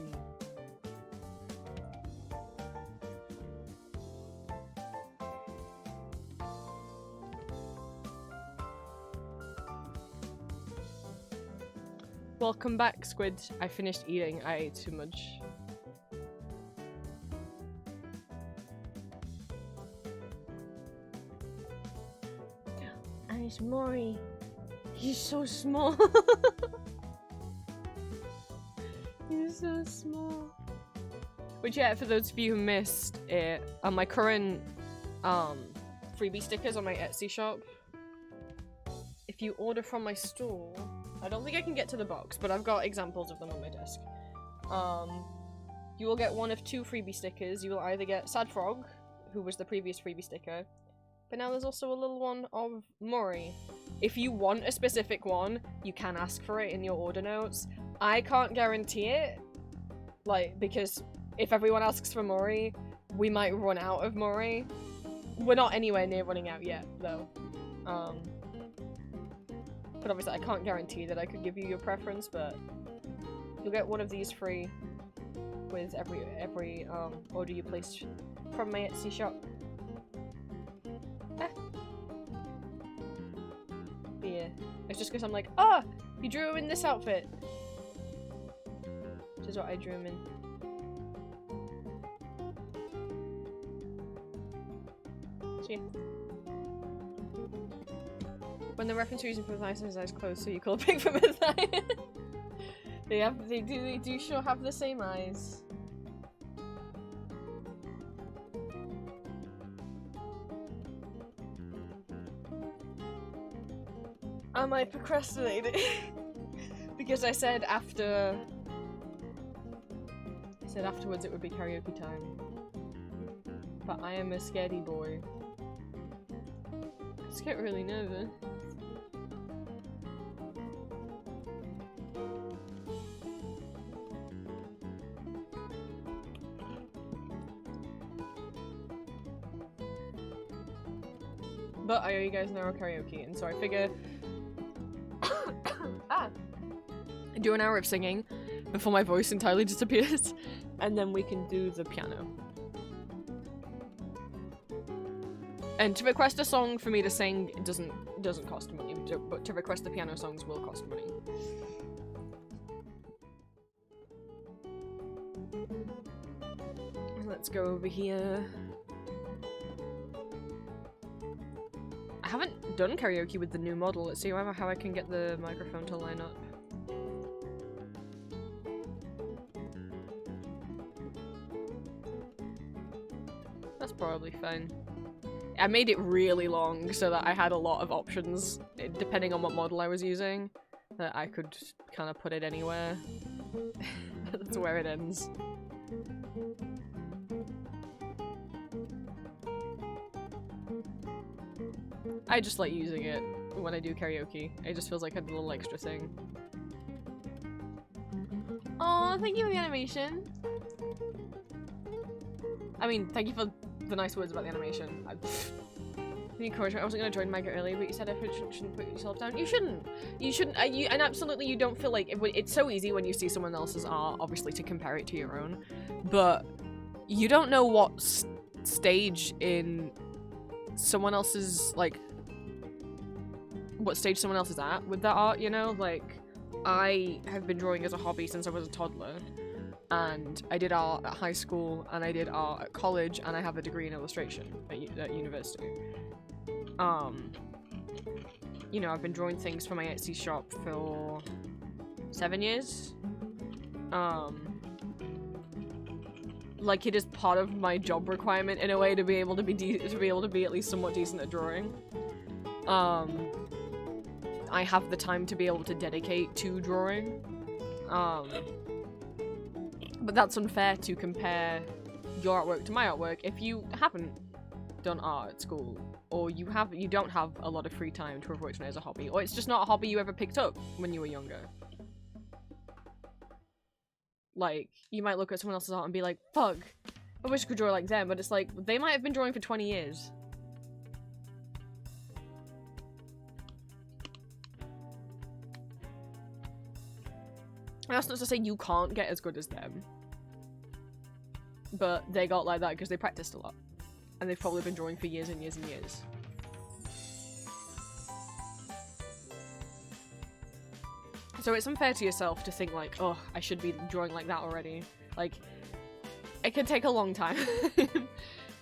Welcome back, Squid. I finished eating. I ate too much. And it's Maury. He's so small. He's so small. Which, yeah, for those of you who missed it, my current freebie stickers on my Etsy shop. If if you order from my store, I don't think I can get to the box, but I've got examples of them on my desk. You will get one of 2 freebie stickers. You will either get Sad Frog, who was the previous freebie sticker, but now there's also a little one of Mori. If you want a specific one, you can ask for it in your order notes. I can't guarantee it, like, because if everyone asks for Mori, we might run out of Mori. We're not anywhere near running out yet, though. But obviously I can't guarantee that I could give you your preference, but you'll get one of these free with every order you place from my Etsy shop. But yeah, it's just because I'm like, oh, you drew him in this outfit, which is what I drew him in. So yeah. When the reference you're using for Matthias his eyes closed, so you call a pig for Matthias. They do sure have the same eyes. Am I procrastinating? Because I said afterwards it would be karaoke time. But I am a scaredy boy. I just get really nervous. But I owe you guys an hour of karaoke, and so I figure do an hour of singing before my voice entirely disappears, and then we can do the piano. And to request a song for me to sing doesn't cost money, but to request the piano songs will cost money. Let's go over here. I haven't done karaoke with the new model. Let's see how I can get the microphone to line up. That's probably fine. I made it really long so that I had a lot of options, depending on what model I was using, that I could kind of put it anywhere. That's where it ends. I just like using it when I do karaoke. It just feels like a little extra thing. Oh, thank you for the animation. I mean, thank you for the nice words about the animation. I wasn't gonna join Mega earlier, but you said I shouldn't put yourself down. You shouldn't. You shouldn't. And absolutely, you don't feel like it's so easy when you see someone else's art, obviously, to compare it to your own. But you don't know what stage in someone else's, like, what stage someone else is at with that art, you know? Like, I have been drawing as a hobby since I was a toddler, and I did art at high school, and I did art at college, and I have a degree in illustration at university. You know, I've been drawing things for my Etsy shop for 7 years. Like, it is part of my job requirement in a way to be able to be at least somewhat decent at drawing. I have the time to be able to dedicate to drawing. But that's unfair to compare your artwork to my artwork if you haven't done art at school, or you don't have a lot of free time to approach it as a hobby, or it's just not a hobby you ever picked up when you were younger. Like, you might look at someone else's art and be like, fuck, I wish I could draw like them, but it's like, they might have been drawing for 20 years. That's not to say you can't get as good as them. But they got like that because they practiced a lot. And they've probably been drawing for years and years and years. So it's unfair to yourself to think like, oh, I should be drawing like that already. Like, it can take a long time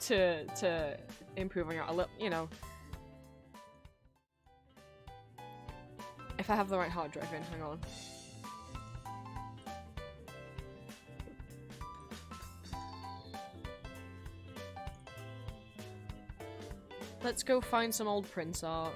to improve on your art, you know. If I have the right hard drive in, hang on. Let's go find some old Prince art.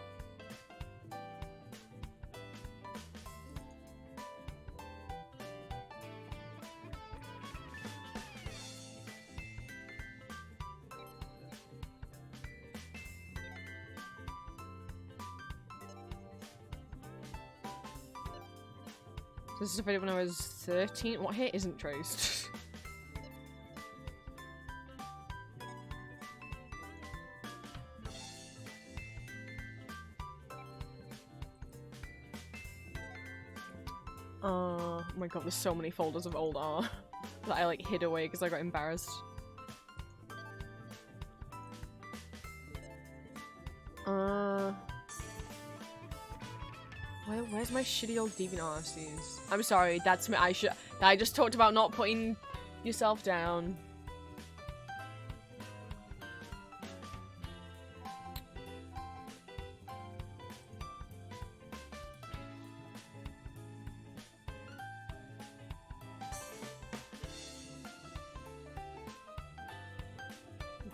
This is a video when I was 13. What hit isn't traced? Oh my god, there's so many folders of old art that I like hid away because I got embarrassed. Where's my shitty old DeviantArt RCs? I'm sorry, that's me. I just talked about not putting yourself down.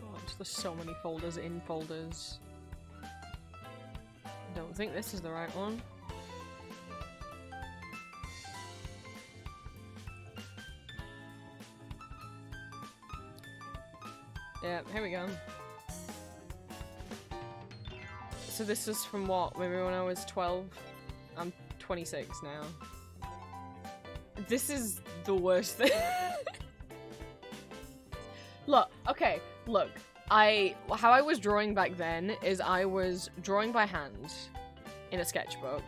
God, there's so many folders in folders. Don't think this is the right one. Yeah, here we go. So this is from what? Maybe when I was 12? I'm 26 now. This is the worst thing. Look, okay, look. How I was drawing back then is I was drawing by hand in a sketchbook.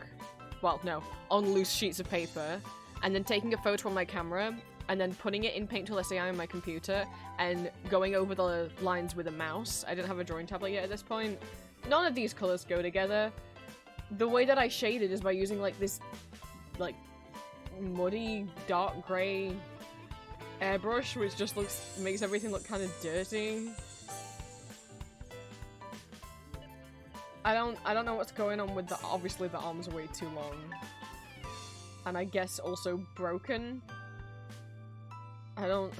Well, no, on loose sheets of paper, and then taking a photo on my camera, and then putting it in Paint Tool SAI on my computer, and going over the lines with a mouse. I didn't have a drawing tablet yet at this point. None of these colors go together. The way that I shaded is by using like this, like, muddy, dark grey airbrush, which just makes everything look kind of dirty. I don't know what's going on with obviously the arms are way too long. And I guess also broken. I don't...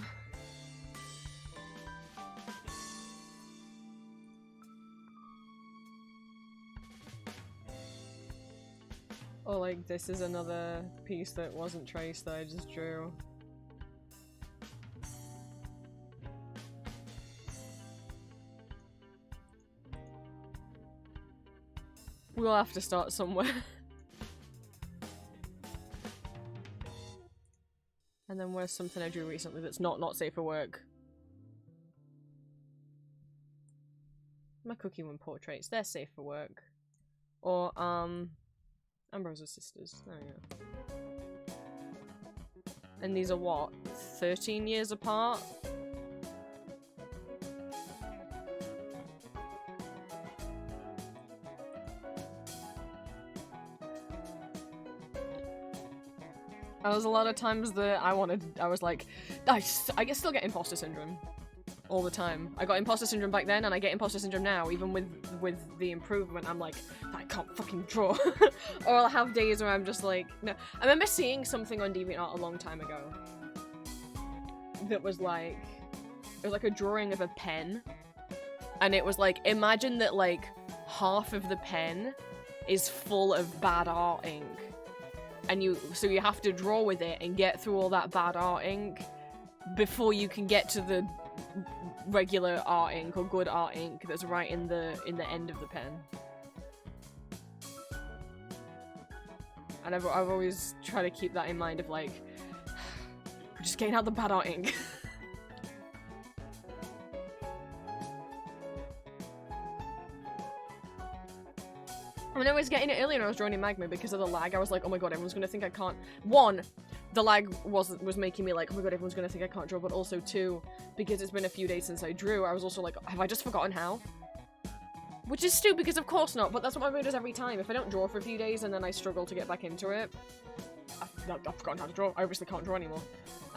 Or like this is another piece that wasn't traced that I just drew. We'll have to start somewhere. And then where's something I drew recently that's not safe for work? My Cookie One portraits, they're safe for work. Or, Ambrose's sisters, there we go. And these are what? 13 years apart? There was a lot of times that I was like, I still get imposter syndrome all the time. I got imposter syndrome back then, and I get imposter syndrome now, even with the improvement. I'm like, I can't fucking draw. Or I'll have days where I'm just like, no. I remember seeing something on DeviantArt a long time ago that was like, it was like a drawing of a pen, and it was like, imagine that like half of the pen is full of bad art ink. And so you have to draw with it and get through all that bad art ink before you can get to the regular art ink or good art ink that's right in the end of the pen. And I've always tried to keep that in mind of like, we're just getting out the bad art ink. When I was getting it earlier and I was drawing in Magma because of the lag, I was like, oh my god, everyone's gonna think I can't. One, the lag was making me like, oh my god, everyone's gonna think I can't draw, but also two, because it's been a few days since I drew, I was also like, have I just forgotten how? Which is stupid, because of course not, but that's what my brain does every time. If I don't draw for a few days and then I struggle to get back into it, I've forgotten how to draw. I obviously can't draw anymore.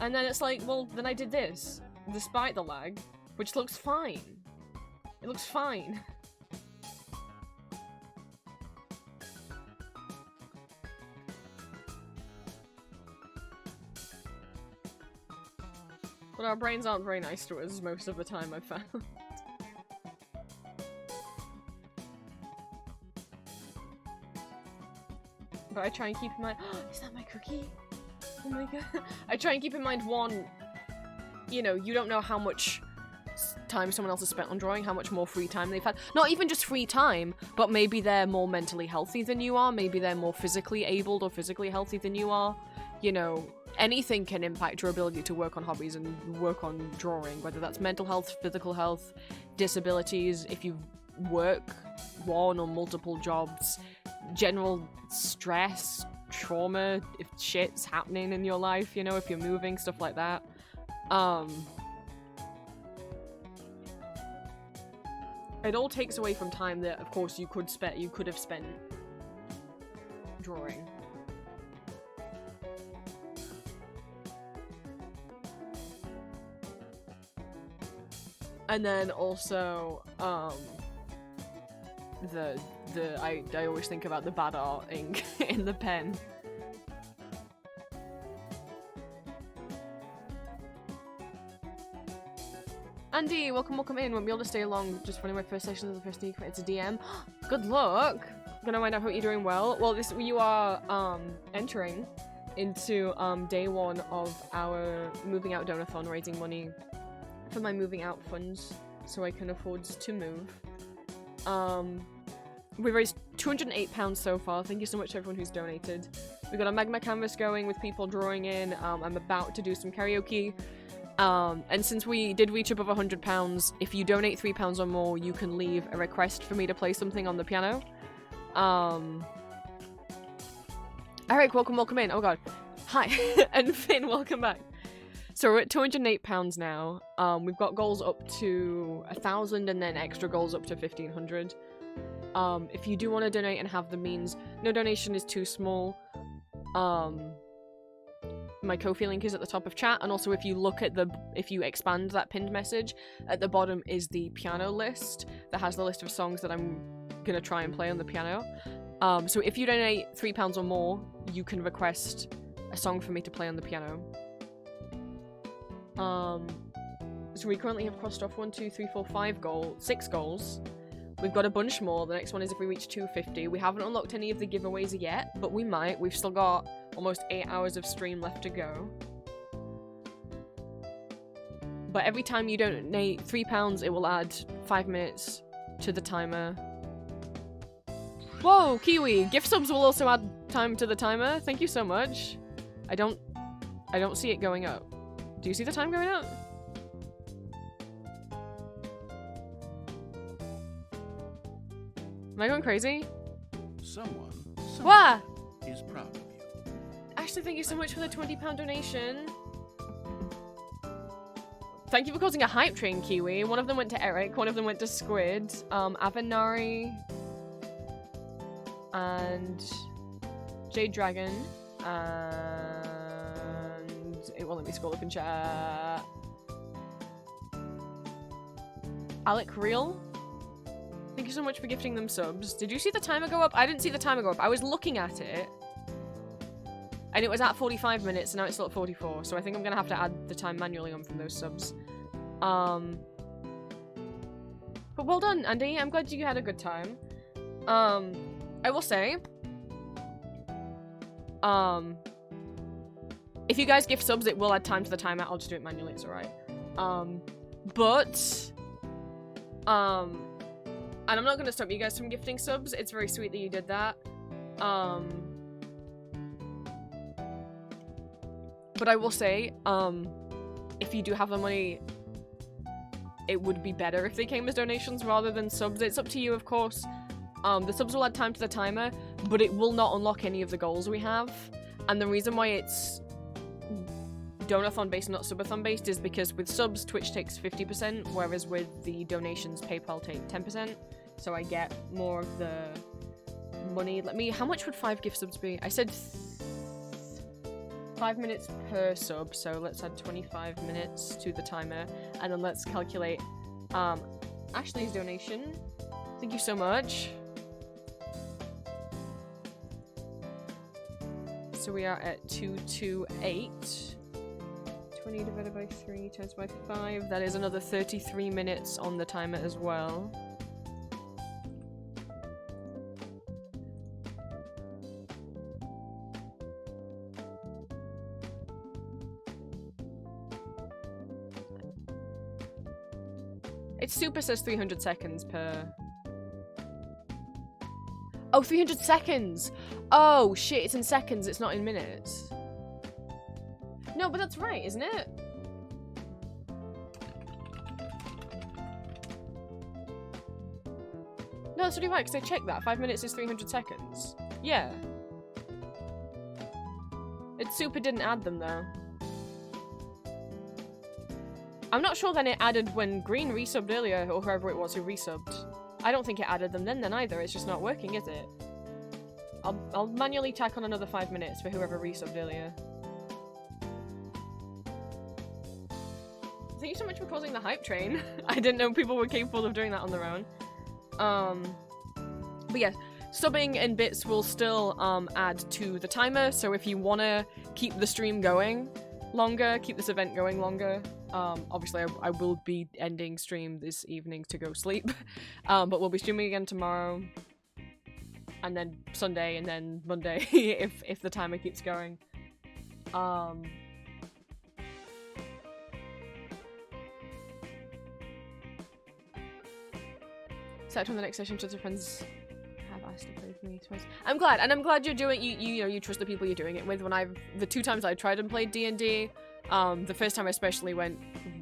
And then it's like, well, then I did this, despite the lag, which looks fine. It looks fine. But our brains aren't very nice to us most of the time, I've found. But I try and keep in mind— is that my cookie? Oh my god. I try and keep in mind, one, you know, you don't know how much time someone else has spent on drawing, how much more free time they've had. Not even just free time, but maybe they're more mentally healthy than you are, maybe they're more physically abled or physically healthy than you are. you know, anything can impact your ability to work on hobbies and work on drawing, whether that's mental health, physical health, disabilities, if you work one or multiple jobs, general stress, trauma, if shit's happening in your life, you know, if you're moving, stuff like that. It all takes away from time that, of course, you could have spent drawing. And then also, I always think about the bad art ink in the pen. Andy, welcome in. Won't be able to stay long. Just running my first session of the first day committed to DM. Good luck. Gonna find out. Hope you're doing well. Well, you are entering into day 1 of our moving out donathon, raising money for my moving out funds so I can afford to move. We've raised £208 so far. Thank you so much to everyone who's donated. We've got a magma canvas going with people drawing in. I'm about to do some karaoke. And since we did reach above £100, if you donate £3 or more, you can leave a request for me to play something on the piano. Eric, welcome in. Oh god. Hi. And Finn, welcome back. So we're at £208 now. We've got goals up to 1,000 and then extra goals up to 1,500. If you do want to donate and have the means, no donation is too small. My Ko-fi link is at the top of chat, and also if you look at if you expand that pinned message, at the bottom is the piano list that has the list of songs that I'm gonna try and play on the piano. So if you donate £3 or more, you can request a song for me to play on the piano. So we currently have crossed off 6 goals. We've got a bunch more. The next one is if we reach 250. We haven't unlocked any of the giveaways yet, but we might. We've still got almost 8 hours of stream left to go. But every time you donate £3, it will add 5 minutes to the timer. Whoa, Kiwi! Gift subs will also add time to the timer. Thank you so much. I don't see it going up. Do you see the time going up? Am I going crazy? Someone Wah! is proud of you. Ashley, thank you so much for the £20 donation. Thank you for causing a hype train, Kiwi. One of them went to Eric, one of them went to Squid, Avenari, and Jade Dragon, and it won't let me scroll up in chat. Alec Real? Thank you so much for gifting them subs. Did you see the timer go up? I didn't see the timer go up. I was looking at it. And it was at 45 minutes, and now it's still at 44. So I think I'm gonna have to add the time manually on from those subs. But well done, Andy. I'm glad you had a good time. I will say, if you guys gift subs, it will add time to the timer. I'll just do it manually, it's alright. And I'm not gonna stop you guys from gifting subs. It's very sweet that you did that. But I will say, if you do have the money, it would be better if they came as donations rather than subs. It's up to you, of course. The subs will add time to the timer, but it will not unlock any of the goals we have. And the reason why it's donathon based, not subathon based, is because with subs, Twitch takes 50%, whereas with the donations, PayPal take 10%. So I get more of the money. How much would 5 gift subs be? I said 5 minutes per sub, so let's add 25 minutes to the timer, and then let's calculate Ashley's donation. Thank you so much. So we are at 228. 20 divided by 3 times by 5. That is another 33 minutes on the timer as well. It super says 300 seconds per... Oh, 300 seconds! Oh, shit, it's in seconds, it's not in minutes. No, but that's right, isn't it? No, that's really right, because I checked that. 5 minutes is 300 seconds. Yeah. It super didn't add them, though. I'm not sure then it added when Green resubbed earlier, or whoever it was who resubbed. I don't think it added them then either. It's just not working, is it? I'll manually tack on another 5 minutes for whoever resubbed earlier. Thank you so much for causing the hype train. I didn't know people were capable of doing that on their own. But yeah, subbing and bits will still add to the timer, so if you want to keep the stream going longer, keep this event going longer, obviously I will be ending stream this evening to go sleep, but we'll be streaming again tomorrow, and then Sunday, and then Monday, if the timer keeps going. Set on the next session, just friends have asked to play with me twice. I'm glad, and I'm glad you're doing. You know, you trust the people you're doing it with. When the 2 times I tried and played D&D, the first time especially went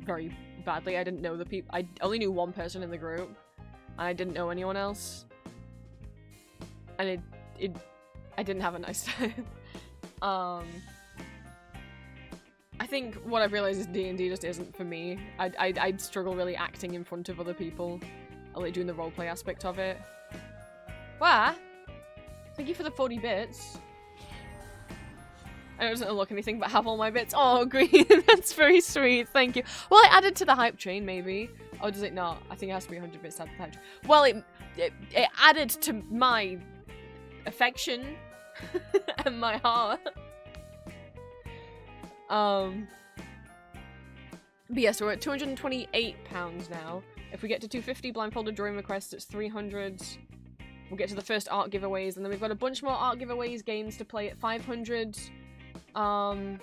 very badly. I didn't know the people. I only knew one person in the group, and I didn't know anyone else. And I didn't have a nice time. I think what I've realized is D&D just isn't for me. I'd struggle really acting in front of other people. I like doing the roleplay aspect of it. What? Thank you for the 40 bits. I don't look anything but have all my bits. Oh, Green, that's very sweet. Thank you. Well, I added to the hype train, maybe. Oh, does it not? I think it has to be 100 bits to add to the hype train. Well, it added to my affection and my heart. But yeah, so we're at £228 now. If we get to 250 blindfolded drawing requests, it's 300. We'll get to the first art giveaways, and then we've got a bunch more art giveaways, games to play at 500. I'll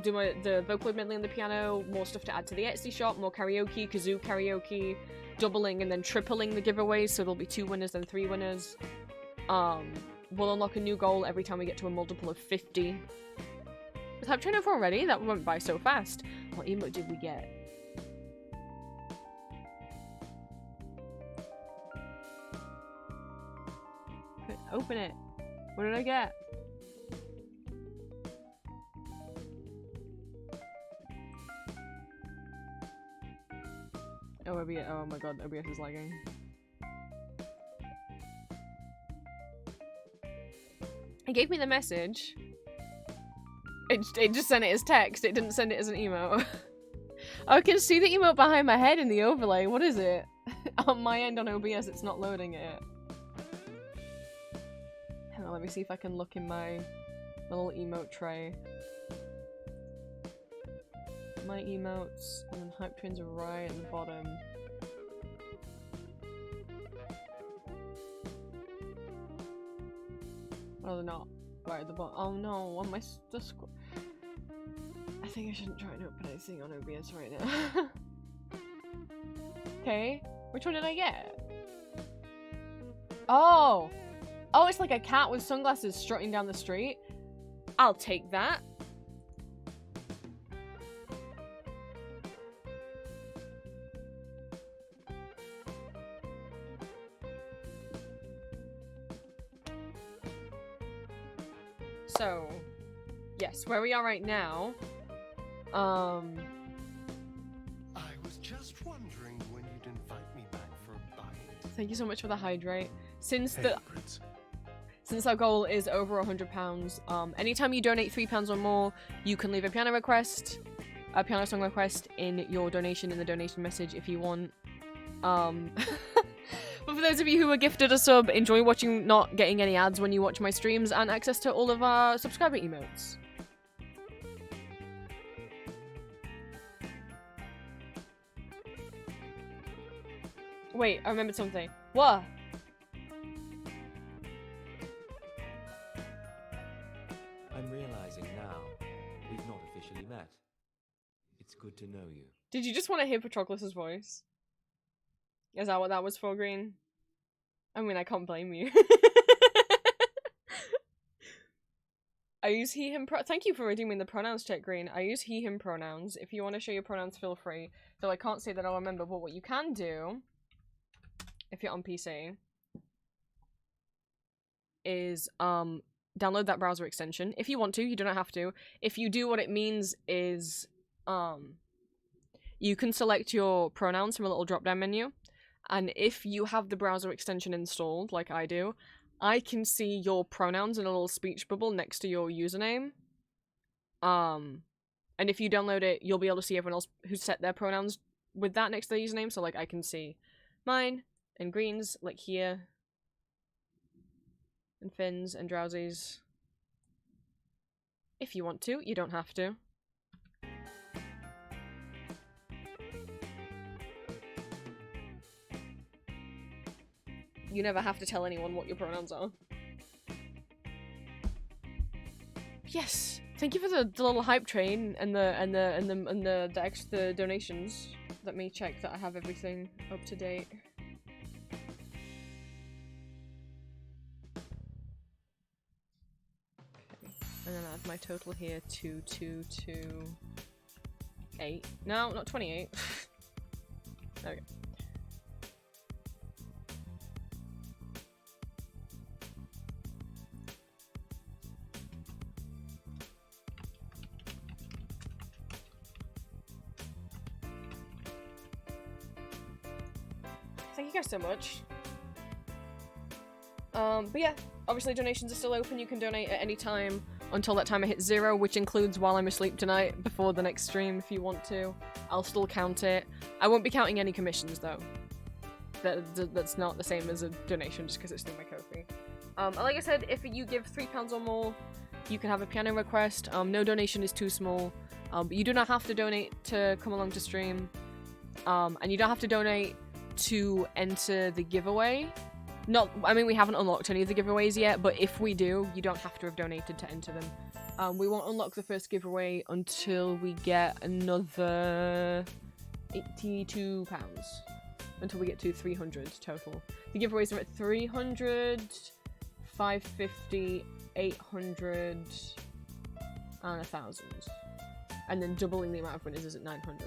do the vocaloid medley on the piano, more stuff to add to the Etsy shop, more karaoke, kazoo karaoke, doubling and then tripling the giveaways, so there'll be 2 winners and 3 winners. We'll unlock a new goal every time we get to a multiple of 50. Was Hype Train over already? That went by so fast. What emote did we get? Open it. What did I get? Oh, OBS. Oh my god, OBS is lagging. It gave me the message. It just sent it as text. It didn't send it as an emote. I can see the emote behind my head in the overlay. What is it? On my end on OBS, it's not loading it. Hang on, let me see if I can look in my little emote tray. My emotes, and then Hype Trains are right at the bottom. Oh, they're not right at the bottom. Oh no, on my I think I shouldn't try and open anything on OBS right now. Okay, which one did I get? Oh! Oh, it's like a cat with sunglasses strutting down the street. I'll take that. So, yes, where we are right now, I was just wondering when you'd invite me back for a bite. Thank you so much for the hydrate. Since Prince. our goal is over £100, anytime you donate £3 or more, you can leave a piano request, a piano song request in your donation in the donation message if you want. But for those of you who are gifted a sub, enjoy watching, not getting any ads when you watch my streams, and access to all of our subscriber emotes. Wait, I remembered something. What? I'm realizing now we've not officially met. It's good to know you. Did you just want to hear Patroclus's voice? Is that what that was for, Green? I mean, I can't blame you. I use he, him, thank you for redeeming the pronouns check, Green. I use he, him pronouns. If you want to show your pronouns, feel free. Though I can't say that I'll remember, but what you can do, if you're on PC, is, download that browser extension. If you want to, you do not have to. If you do, what it means is, you can select your pronouns from a little drop-down menu, and if you have the browser extension installed, like I do, I can see your pronouns in a little speech bubble next to your username. And if you download it, you'll be able to see everyone else who's set their pronouns with that next to their username. So, like, I can see mine and Green's, like, here. And Finn's and Drowsy's. If you want to, you don't have to. You never have to tell anyone what your pronouns are. Yes, thank you for the little hype train and the extra donations. Let me check that I have everything up to date. Okay. And then I have my total here 2228. No, not 28. There we go. Thank you guys so much. But yeah, obviously donations are still open. You can donate at any time until that time I hit 0, which includes while I'm asleep tonight, before the next stream if you want to. I'll still count it. I won't be counting any commissions though. That's not the same as a donation just because it's through my Ko-fi. Like I said, if you give £3 or more, you can have a piano request. No donation is too small. But you do not have to donate to come along to stream. And you don't have to donate to enter the giveaway. I mean, we haven't unlocked any of the giveaways yet, but if we do, you don't have to have donated to enter them. We won't unlock the first giveaway until we get another £82. Until we get to 300 total. The giveaways are at 300, 550, 800, and 1,000. And then doubling the amount of winners is at 900.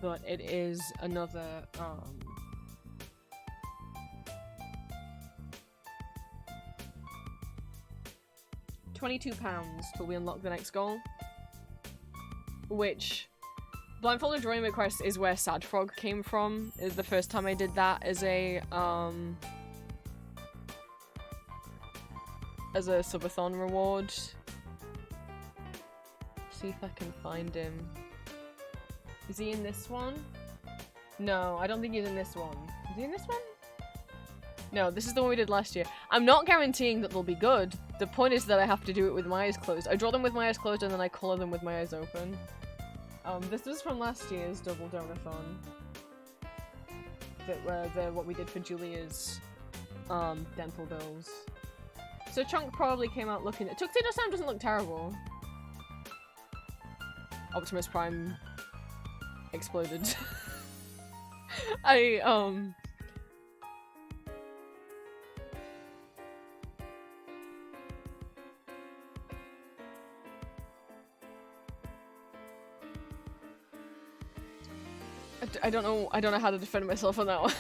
But it is another, £22 till we unlock the next goal. Which, blindfolded drawing request is where Sad Frog came from. Is the first time I did that as a subathon reward. See if I can find him. Is he in this one? No, I don't think he's in this one. Is he in this one? No, this is the one we did last year. I'm not guaranteeing that they'll be good. The point is that I have to do it with my eyes closed. I draw them with my eyes closed and then I colour them with my eyes open. This was from last year's double donathon. What we did for Julia's dental bills. So Chunk probably came out looking at— Tuxedo Sam doesn't look terrible. Optimus Prime exploded. I don't know how to defend myself on that one.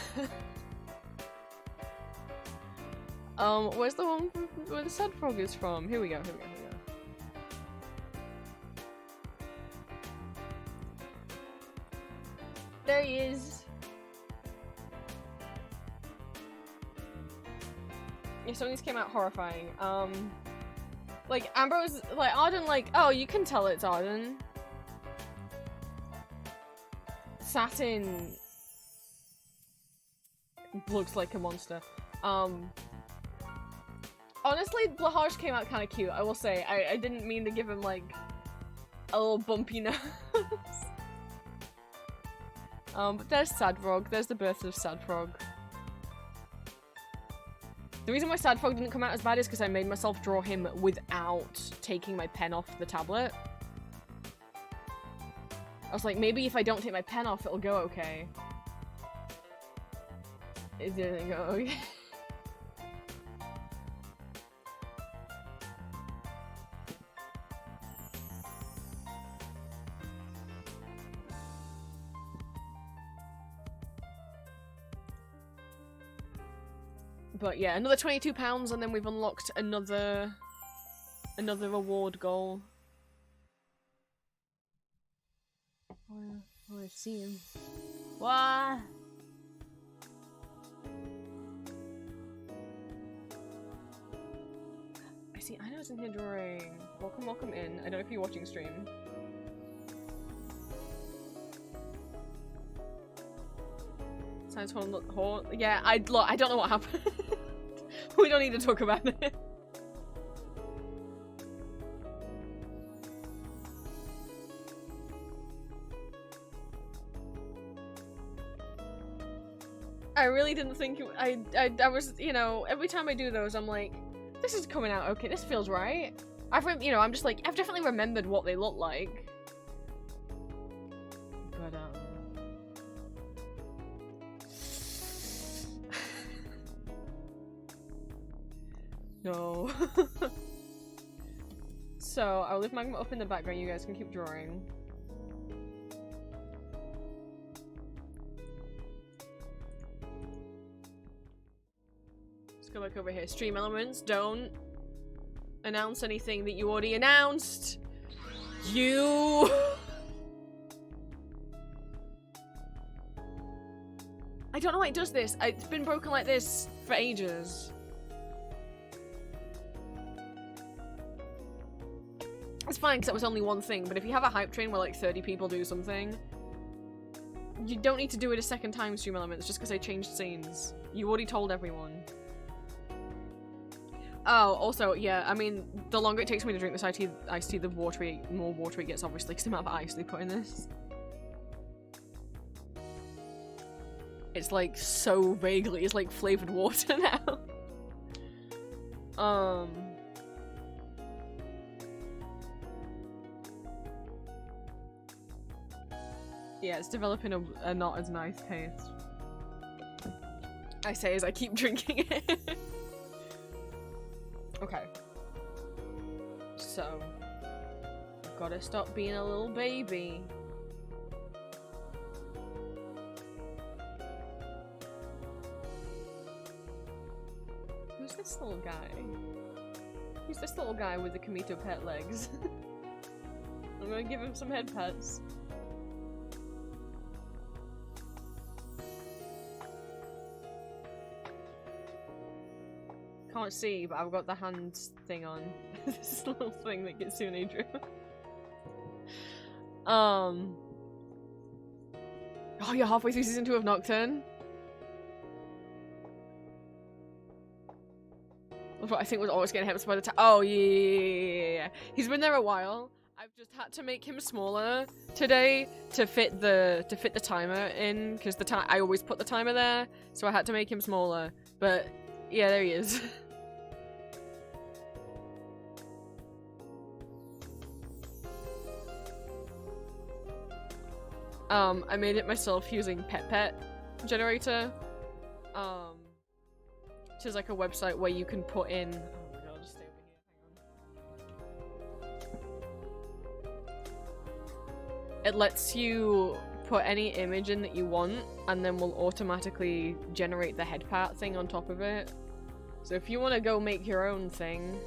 Where's the one where the Sad Frog is from? Here we go. There he is. Yeah, some of these came out horrifying. Like Ambrose, like Arden, like, oh, you can tell it's Arden. Satin looks like a monster. Honestly, Blahaj came out kind of cute, I will say. I didn't mean to give him, like, a little bumpy nose. But there's Sad Frog. There's the birth of Sad Frog. The reason why Sad Frog didn't come out as bad is because I made myself draw him without taking my pen off the tablet. I was like, maybe if I don't take my pen off, it'll go okay. It didn't go okay. But yeah, another £22 and then we've unlocked another reward goal. Oh, I see him. What? I see, I know it's in here drawing. Welcome in. I don't know if you're watching stream. Science hall. Yeah, I don't know what happened. We don't need to talk about it. I really didn't think I was, you know, every time I do those, I'm like, this is coming out okay. This feels right. You know, I'm just like, I've definitely remembered what they look like. But no. So I'll leave Magma up in the background. You guys can keep drawing. Let's go back over here. Stream elements. Don't announce anything that you already announced. You. I don't know why it does this. It's been broken like this for ages. It's fine because that was only one thing, but if you have a hype train where like 30 people do something, you don't need to do it a second time, stream elements, just because I changed scenes. You already told everyone. Oh, also, yeah, I mean, the longer it takes me to drink this iced tea, the more water it gets, obviously, because the amount of ice they put in this. It's like so vaguely, it's like flavored water now. Yeah, it's developing a not as nice taste. I say as I keep drinking it. Okay. So, I've gotta stop being a little baby. Who's this little guy? Who's this little guy with the Kamito pet legs? I'm gonna give him some head pets. Can't see, but I've got the hand thing on. This little thing that Kitsune drew. Oh, you're halfway through season 2 of Nocturne? That's what I think was always getting hit by the time. Oh, yeah. He's been there a while. I've just had to make him smaller today to fit the timer in, because I always put the timer there, so I had to make him smaller. But yeah, there he is. I made it myself using Pet generator, which is like a website where you can put in. Oh my god, I'll just stay over here. Hang on. It lets you put any image in that you want, and then will automatically generate the head part thing on top of it. So if you want to go make your own thing.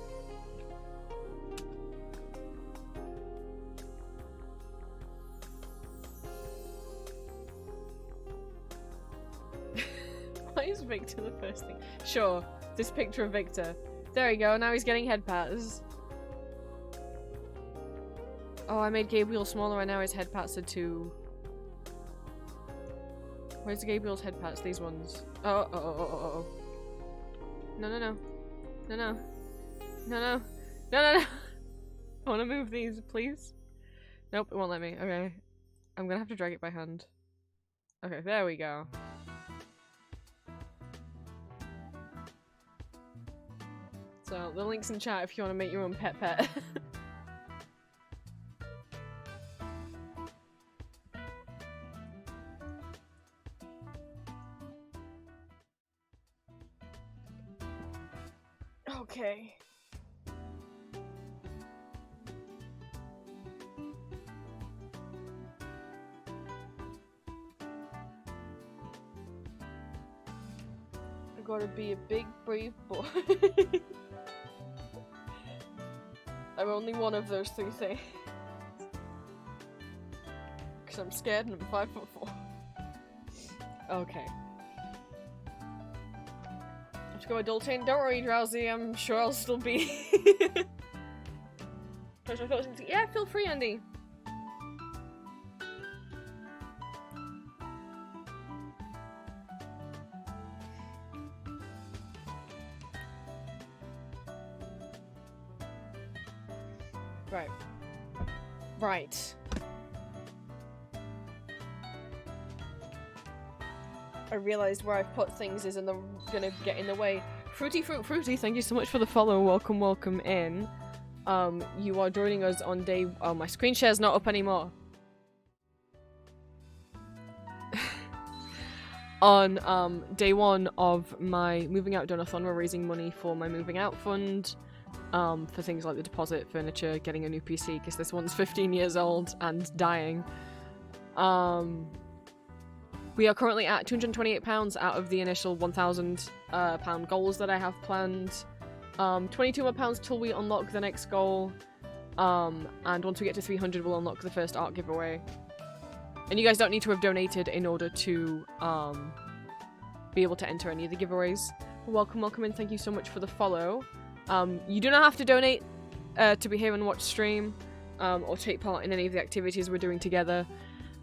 Why is Victor the first thing? Sure, this picture of Victor. There we go, now he's getting head pats. Oh, I made Gabriel smaller and now his head pats are too. Where's Gabriel's head pats? These ones. Oh. No. I want to move these, please. Nope, it won't let me. Okay. I'm gonna have to drag it by hand. Okay, there we go. So, the link's in chat if you want to make your own pet. Okay. gotta be a big brave boy. I'm only one of those 3 things. Cause I'm scared and I'm 5'4". Okay. Let's go adulting. Don't worry, Drowsy. I'm sure I'll still be. Yeah, feel free, Andy. Right. Right. I realised where I've put things is gonna get in the way. Fruity, thank you so much for the follow. Welcome, welcome in. You are joining us on day... Oh, my screen share's not up anymore. On, day 1 of my moving out donathon, we're raising money for my moving out fund. For things like the deposit, furniture, getting a new PC, because this one's 15 years old and dying. We are currently at £228 out of the initial £1,000 pound goals that I have planned. 22 more pounds till we unlock the next goal. And once we get to 300, we'll unlock the first art giveaway. And you guys don't need to have donated in order to be able to enter any of the giveaways. Welcome, welcome, and thank you so much for the follow. You do not have to donate to be here and watch stream, or take part in any of the activities we're doing together.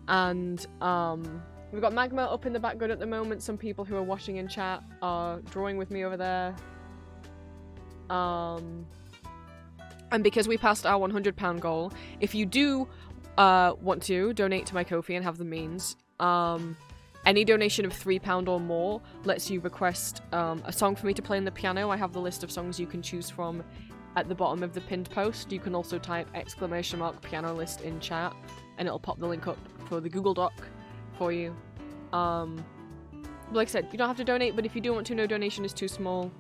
And we've got Magma up in the background at the moment. Some people who are watching in chat are drawing with me over there. And because we passed our £100 goal, if you do want to donate to my Ko-fi and have the means, any donation of £3 or more lets you request a song for me to play on the piano. I have the list of songs you can choose from at the bottom of the pinned post. You can also type !piano list in chat and it'll pop the link up for the Google Doc for you. Like I said, you don't have to donate, but if you do want to, no donation is too small.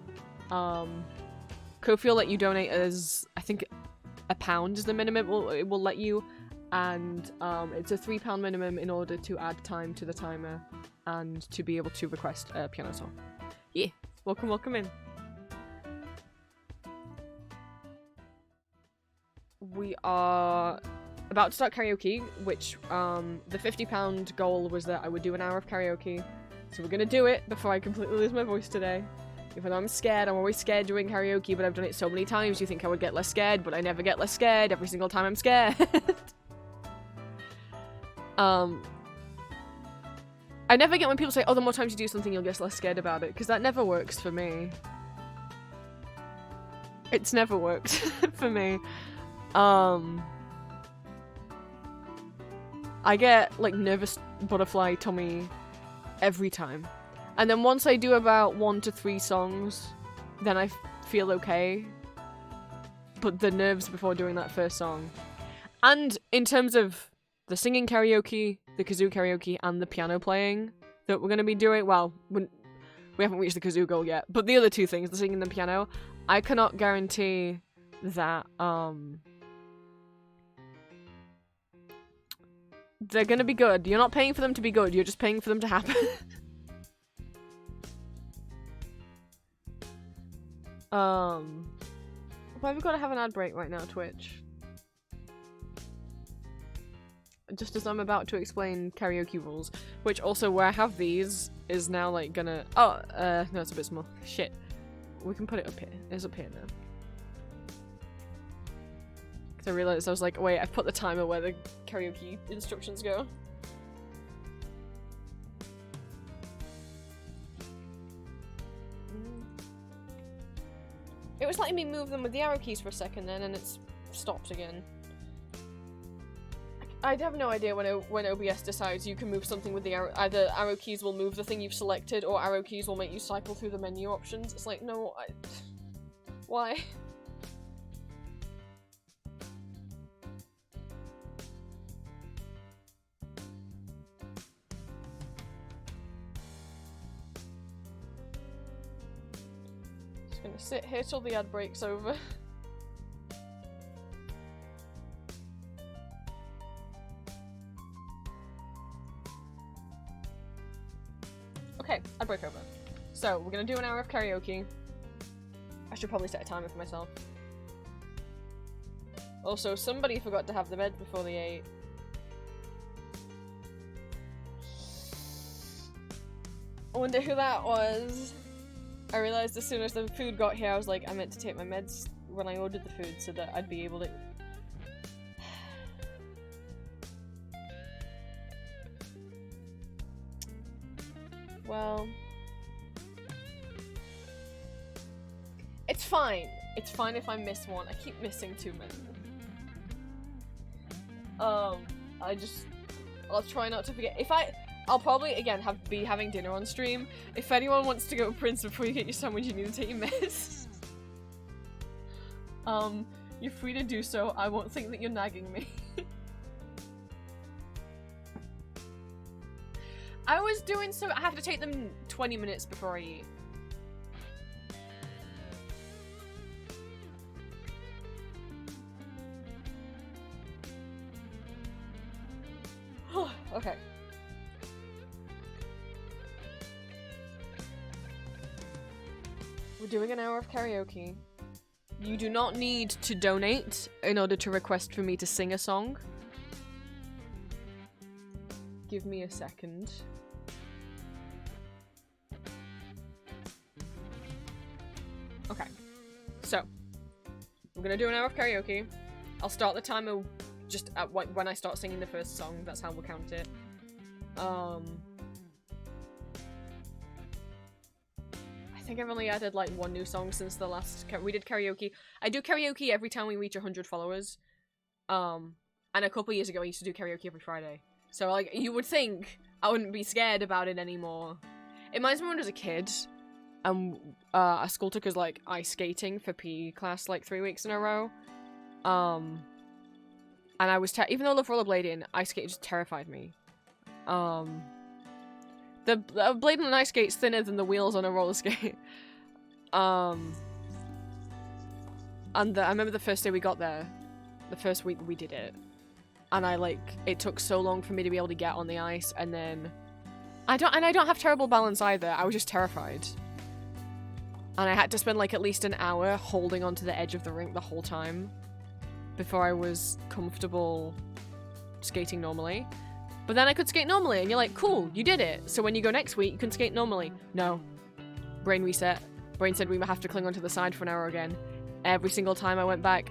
Ko-fi will let you donate as, I think, £1 is the minimum it will let you, and it's a £3 minimum in order to add time to the timer and to be able to request a piano song. Yeah, welcome, welcome in. We are about to start karaoke, which the £50 goal was that I would do an hour of karaoke, so we're gonna do it before I completely lose my voice today. Even though I'm scared, I'm always scared doing karaoke, but I've done it so many times you think I would get less scared, but I never get less scared every single time I'm scared. I never get when people say, oh, the more times you do something you'll get less scared about it, because that never works for me. It's never worked for me. I get, like, nervous butterfly tummy every time. And then once I do about 1 to 3 songs, then I feel okay. But the nerves before doing that first song. And in terms of the singing karaoke, the kazoo karaoke, and the piano playing that we're going to be doing, well, we haven't reached the kazoo goal yet, but the other 2 things, the singing and the piano, I cannot guarantee that, they're going to be good. You're not paying for them to be good, you're just paying for them to happen. Why have we got to have an ad break right now, Twitch? Just as I'm about to explain karaoke rules, which also where I have these is now like gonna... Oh, no, it's a bit small. Shit. We can put it up here. It's up here now. Because I realized I was like, wait, I've put the timer where the karaoke instructions go. It was letting me move them with the arrow keys for a second then, and it's stopped again. I have no idea when OBS decides you can move something with the arrow. Either arrow keys will move the thing you've selected, or arrow keys will make you cycle through the menu options. It's like, no, why? Just gonna sit here till the ad break's over. Okay, ad break over. So, we're gonna do an hour of karaoke. I should probably set a timer for myself. Also, somebody forgot to have the beds before they ate. I wonder who that was. I realized as soon as the food got here, I was like, I meant to take my meds when I ordered the food so that I'd be able to... Well... It's fine. It's fine if I miss one. I keep missing too many. I'll try not to forget. I'll probably, again, be having dinner on stream. If anyone wants to go Prince before you get your sandwich, you need to take your meds. You're free to do so. I won't think that you're nagging me. I was doing so. I have to take them 20 minutes before I eat. Okay. We're doing an hour of karaoke. You do not need to donate in order to request for me to sing a song. Give me a second. Okay. So, we're gonna do an hour of karaoke. I'll start the timer just at when I start singing the first song. That's how we'll count it. I think I've only added like one new song since the last we did karaoke. I do karaoke every time we reach 100 followers. And a couple years ago I used to do karaoke every Friday. So like you would think I wouldn't be scared about it anymore. It reminds me when I was a kid. Our school took us like ice skating for PE class like 3 weeks in a row. And I was even though I love rollerblading, ice skating just terrified me. The blade on an ice skate's thinner than the wheels on a roller skate. And I remember the first day we got there, the first week we did it, and it took so long for me to be able to get on the ice, and then I don't have terrible balance either. I was just terrified. And I had to spend like at least an hour holding onto the edge of the rink the whole time before I was comfortable skating normally. But then I could skate normally, and you're like, cool, you did it. So when you go next week, you can skate normally. No. Brain reset. Brain said we have to cling onto the side for an hour again. Every single time I went back,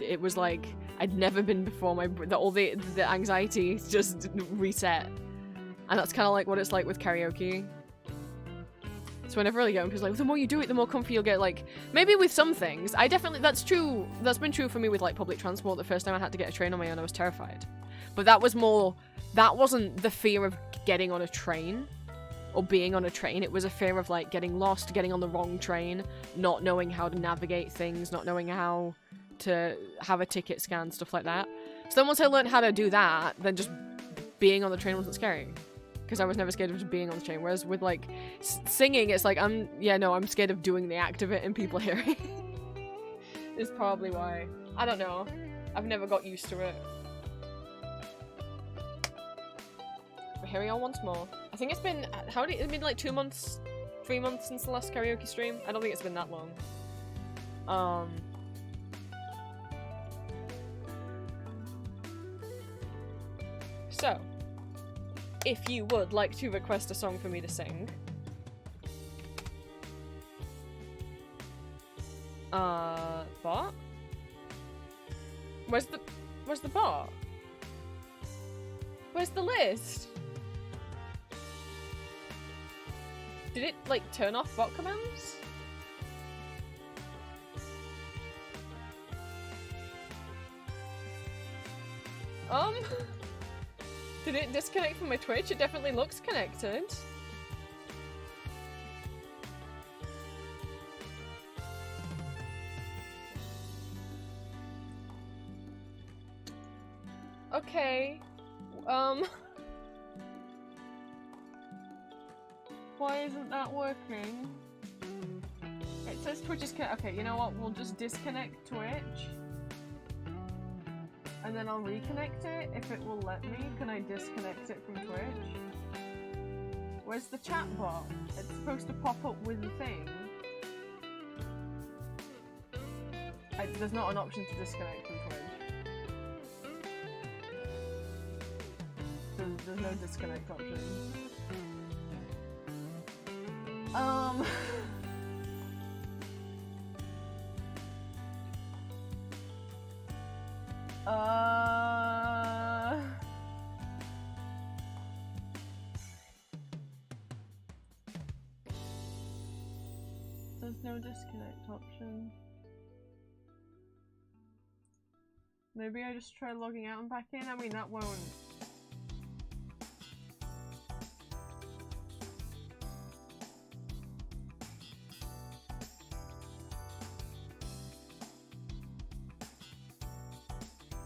it was like, I'd never been before. All the anxiety just reset. And that's kind of like what it's like with karaoke. So I never really get because like the more you do it, the more comfy you'll get. Like maybe with some things, that's true. That's been true for me with like public transport. The first time I had to get a train on my own, I was terrified. But that wasn't the fear of getting on a train or being on a train. It was a fear of like getting lost, getting on the wrong train, not knowing how to navigate things, not knowing how to have a ticket scan, stuff like that. So then once I learned how to do that, then just being on the train wasn't scary. Because I was never scared of just being on the train. Whereas with like singing, it's like I'm scared of doing the act of it and people hearing. Is probably why. I don't know. I've never got used to it. But here we are once more. I think it's been it's been like 2 months, 3 months since the last karaoke stream. I don't think it's been that long. So, if you would like to request a song for me to sing, bot? Where's the bot? Where's the list? Did it like turn off bot commands? Did it disconnect from my Twitch? It definitely looks connected. Okay. Why isn't that working? It says Twitch is connected. Okay, you know what? We'll just disconnect Twitch. And then I'll reconnect it if it will let me. Can I disconnect it from Twitch? Where's the chat bot? It's supposed to pop up with the thing. There's not an option to disconnect from Twitch. There's no disconnect option. There's no disconnect option. Maybe I just try logging out and back in? I mean, that won't...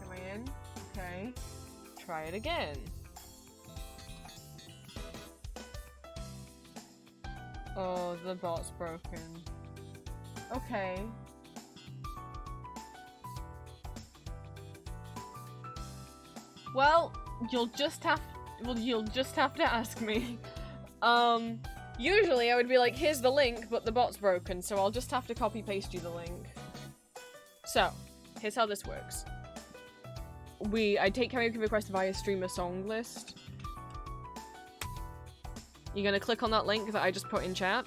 Am I in? Okay. Try it again. Oh, the bot's broken. Okay. Well, you'll just have to ask me. Usually I would be like, here's the link, but the bot's broken, so I'll just have to copy paste you the link. So, here's how this works. I take karaoke requests via streamer song list. You're gonna click on that link that I just put in chat.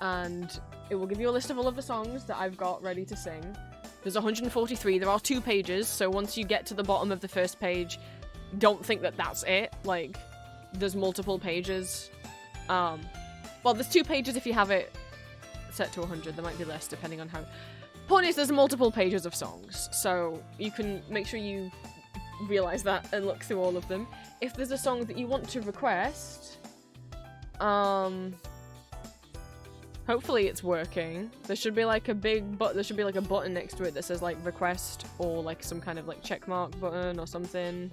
And it will give you a list of all of the songs that I've got ready to sing. There's 143, there are 2 pages, so once you get to the bottom of the first page, don't think that that's it. Like, there's multiple pages. Well, there's 2 pages if you have it set to 100, there might be less depending on how... Point is, there's multiple pages of songs, so you can make sure you realize that and look through all of them. If there's a song that you want to request, hopefully it's working. There should be like a button next to it that says like request or like some kind of like checkmark button or something.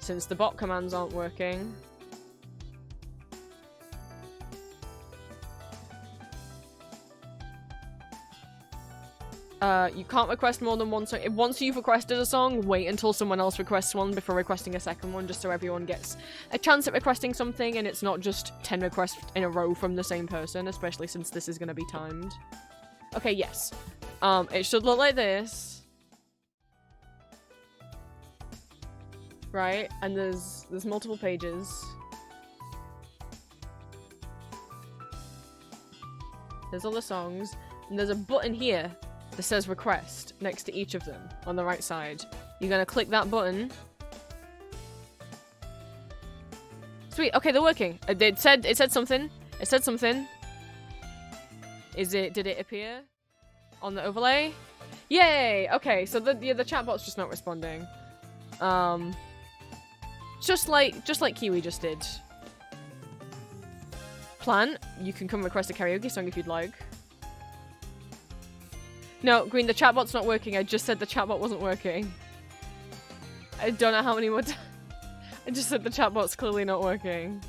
Since the bot commands aren't working. You can't request more than one song. Once you've requested a song, wait until someone else requests one before requesting a second one, just so everyone gets a chance at requesting something and it's not just 10 requests in a row from the same person, especially since this is going to be timed. Okay, yes. It should look like this. Right? And there's multiple pages. There's all the songs. And there's a button here that says request next to each of them on the right side. You're gonna click that button. Sweet, okay, they're working. It said something. It said something. Did it appear on the overlay? Yay! Okay, so the chatbot's just not responding. Just like Kiwi just did. Plant, you can come request a karaoke song if you'd like. No, Green, the chatbot's not working. I just said the chatbot wasn't working. I don't know how many more times. I just said the chatbot's clearly not working.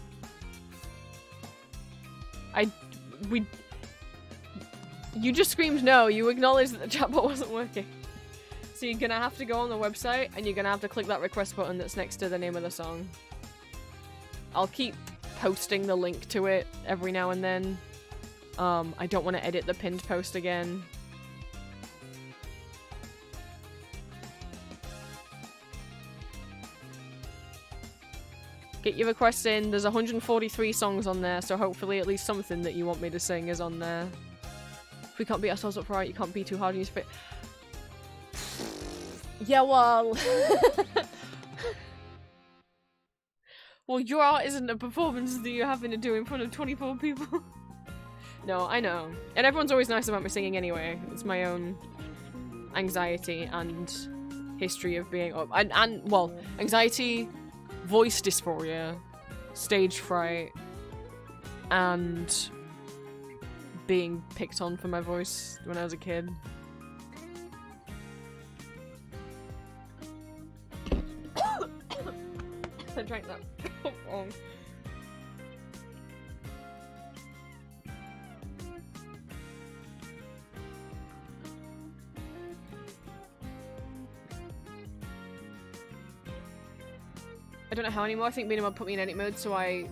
You just screamed no. You acknowledged that the chatbot wasn't working. So you're gonna have to go on the website and you're gonna have to click that request button that's next to the name of the song. I'll keep posting the link to it every now and then. I don't want to edit the pinned post again. Get your requests in. There's 143 songs on there, so hopefully at least something that you want me to sing is on there. If we can't beat ourselves up right, you can't be too hard on your spirit. Yeah, well... Well, your art isn't a performance that you're having to do in front of 24 people. No, I know. And everyone's always nice about me singing anyway. It's my own anxiety and history of being up. And well, anxiety... voice dysphoria, stage fright, and being picked on for my voice when I was a kid. I drank that. Oh. I don't know how anymore. I think being able to put me in edit mode so I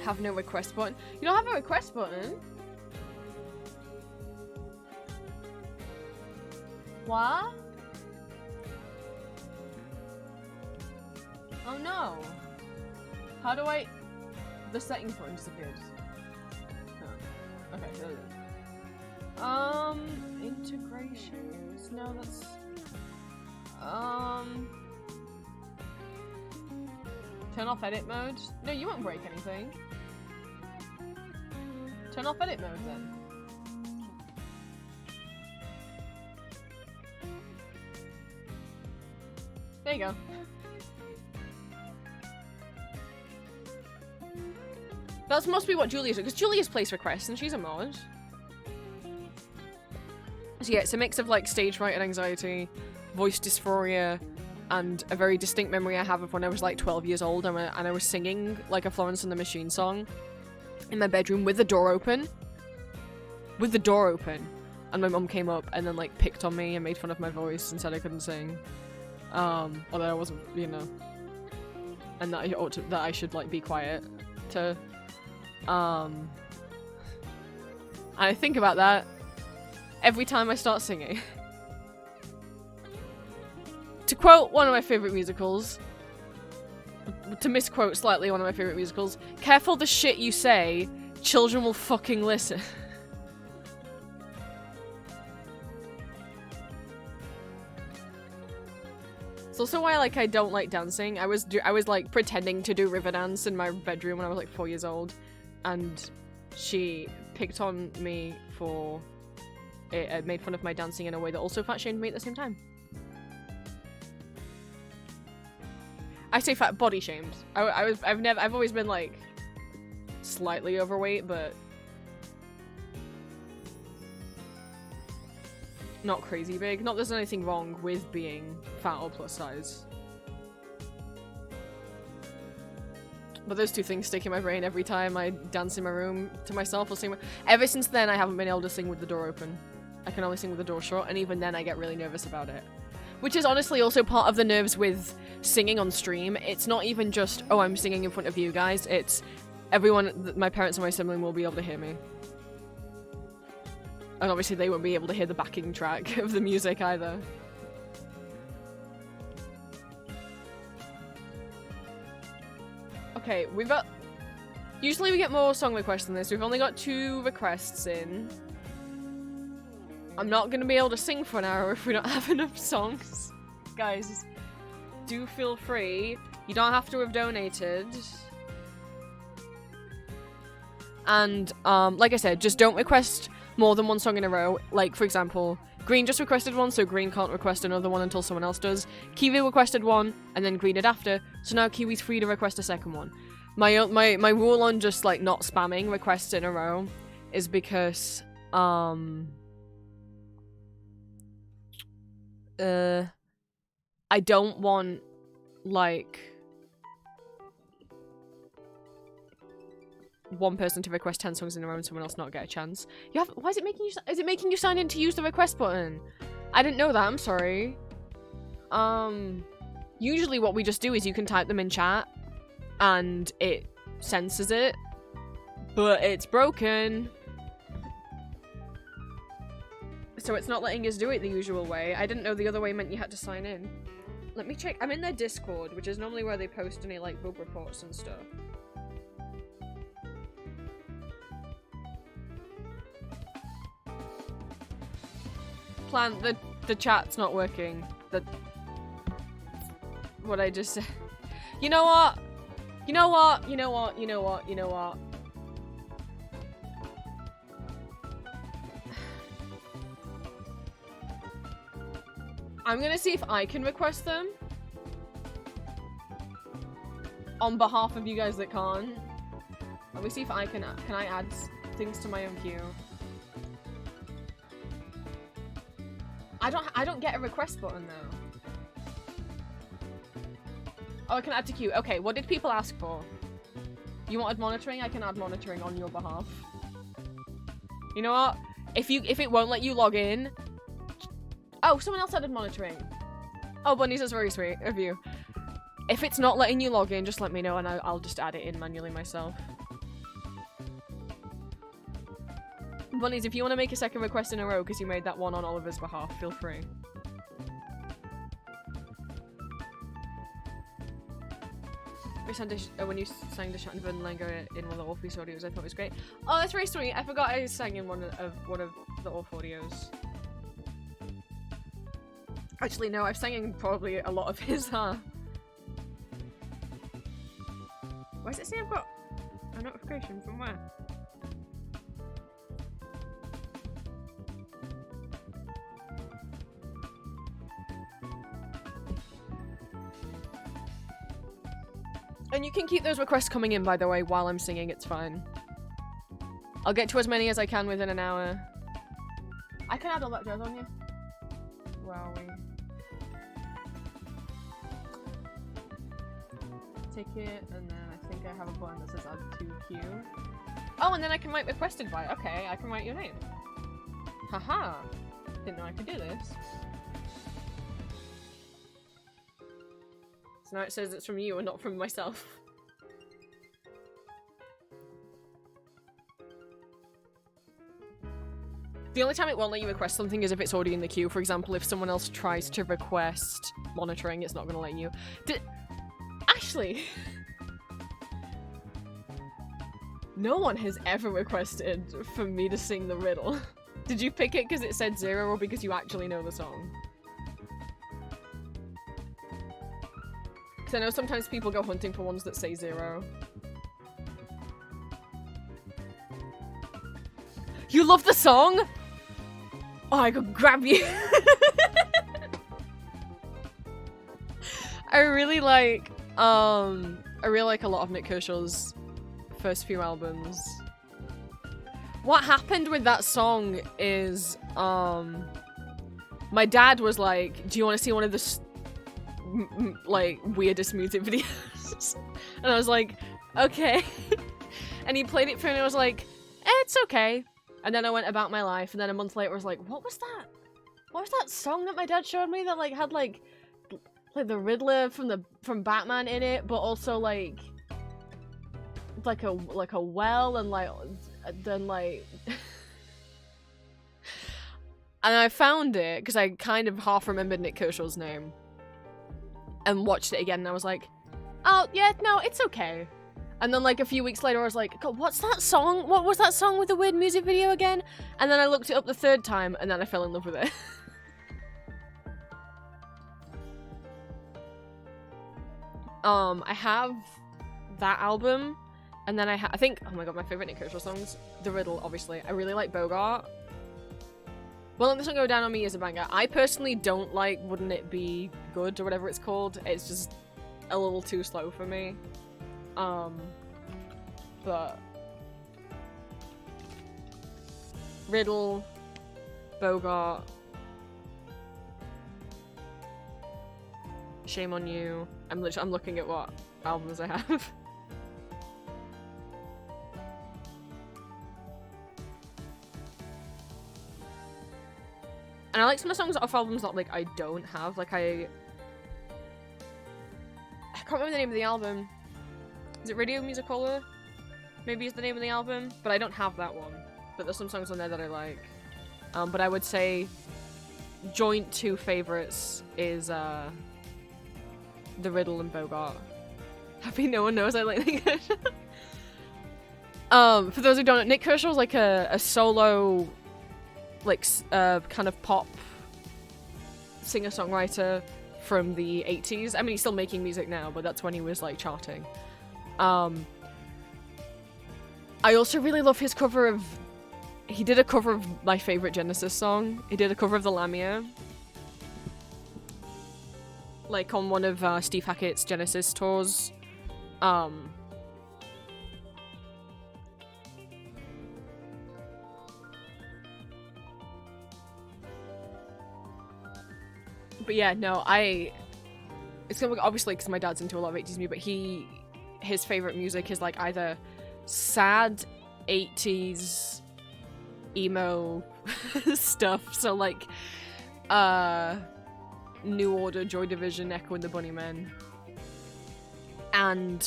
have no request button. You don't have a request button? What? Oh no. How do I... The settings button disappeared. Oh. Okay, so integrations? No, that's... Turn off edit mode? No, you won't break anything. Turn off edit mode then. There you go. That must be what Julia's doing, because Julia's placed requests and she's a mod. So yeah, it's a mix of like stage fright and anxiety, voice dysphoria, and a very distinct memory I have of when I was like 12 years old and I was singing like a Florence and the Machine song in my bedroom with the door open. With the door open. And my mum came up and then like picked on me and made fun of my voice and said I couldn't sing. Although I wasn't, you know. And that I should like be quiet to... And I think about that every time I start singing. To quote one of my favourite musicals, to misquote slightly one of my favourite musicals, careful the shit you say, children will fucking listen. It's also why like I don't like dancing. I was like pretending to do river dance in my bedroom when I was like 4 years old, and she picked on me for it, made fun of my dancing in a way that also fat shamed me at the same time. I say fat body shamed. I've always been like slightly overweight, but not crazy big. Not that there's anything wrong with being fat or plus size. But those two things stick in my brain every time I dance in my room to myself or sing. Ever since then, I haven't been able to sing with the door open. I can only sing with the door shut, and even then I get really nervous about it. Which is honestly also part of the nerves with singing on stream. It's not even just, oh, I'm singing in front of you guys. It's everyone, my parents and my sibling will be able to hear me. And obviously they won't be able to hear the backing track of the music either. Okay, we've got... Usually we get more song requests than this. We've only got 2 requests in. I'm not gonna be able to sing for an hour if we don't have enough songs. Guys, do feel free. You don't have to have donated. And, like I said, just don't request more than one song in a row. Like, for example, Green just requested one, so Green can't request another one until someone else does. Kiwi requested one, and then Green did after, so now Kiwi's free to request a second one. My rule on just, like, not spamming requests in a row is because, I don't want, like, one person to request 10 songs in a row and someone else not get a chance. Why is it making you, is it making you sign in to use the request button? I didn't know that, I'm sorry. Usually what we just do is you can type them in chat and it censors it, but it's broken. So it's not letting us do it the usual way. I didn't know the other way meant you had to sign in. Let me check. I'm in their Discord, which is normally where they post any, like, bug reports and stuff. The chat's not working. What I just said. You know what? You know what? You know what? You know what? You know what? I'm gonna see if I can request them on behalf of you guys that can't. Let me see if I can I add things to my own queue? I don't get a request button though. Oh, I can add to queue. Okay, what did people ask for? You wanted monitoring? I can add monitoring on your behalf. You know what? If it won't let you log in. Oh, someone else added monitoring. Oh, Bunny says very sweet of you. If it's not letting you log in, just let me know and I'll just add it in manually myself. Bunnies, if you want to make a second request in a row because you made that one on Oliver's behalf, feel free. When you sang the Shattenburn Lengo in one of the Orpheus audios, I thought it was great. Oh, that's very sweet. I forgot I sang in one of the Orph audios. Actually, no, I've sang in probably a lot of his, Why does it say I've got a notification from where? And you can keep those requests coming in, by the way, while I'm singing, it's fine. I'll get to as many as I can within an hour. I can add all that jazz on you. Where are we? Ticket, and then I think I have a button that says add to queue. Oh, and then I can write request invite. Okay, I can write your name. Haha. Didn't know I could do this. So now it says it's from you and not from myself. The only time it won't let you request something is if it's already in the queue. For example, if someone else tries to request monitoring, it's not going to let you. Ashley! No one has ever requested for me to sing the riddle. Did you pick it because it said 0 or because you actually know the song? Because I know sometimes people go hunting for ones that say 0. You love the song? Oh, I could grab you. I really like a lot of Nick Kershaw's first few albums. What happened with that song is, my dad was like, do you want to see one of the like weirdest music videos? And I was like, okay. And he played it for me and I was like, it's okay. And then I went about my life, and then a month later I was like, what was that? What was that song that my dad showed me that like had like the Riddler from Batman in it, but also like a well, and like then like and I found it because I kind of half remembered Nick Kershaw's name and watched it again, and I was like, oh yeah, no, it's okay. And then like a few weeks later I was like, God, what's that song? What was that song with the weird music video again? And then I looked it up the third time and then I fell in love with it. I have that album, and then I think, oh my god, my favorite Nick Kershaw songs, The Riddle, obviously. I really like Bogart. Well, This Won't Go Down on Me is a banger. I personally don't like Wouldn't It Be Good or whatever it's called. It's just a little too slow for me. But Riddle, Bogart, Shame on You. I'm looking at what albums I have. And I like some of the songs off albums that like I don't have. Like I can't remember the name of the album. Is it Radio Musicola? Maybe is the name of the album, but I don't have that one. But there's some songs on there that I like. But I would say joint two favorites is The Riddle and Bogart. Happy no one knows I like Nick Kershaw. For those who don't know, Nick Kershaw's like a solo, like kind of pop singer-songwriter from the 80s. I mean, he's still making music now, but that's when he was like charting. I also really love his cover of... He did a cover of my favorite Genesis song. He did a cover of The Lamia. Like on one of Steve Hackett's Genesis tours. But yeah, no, it's gonna obviously because my dad's into a lot of 80s music, but his favorite music is like either sad 80s emo stuff, so like New Order, Joy Division, Echo and the Bunnymen, and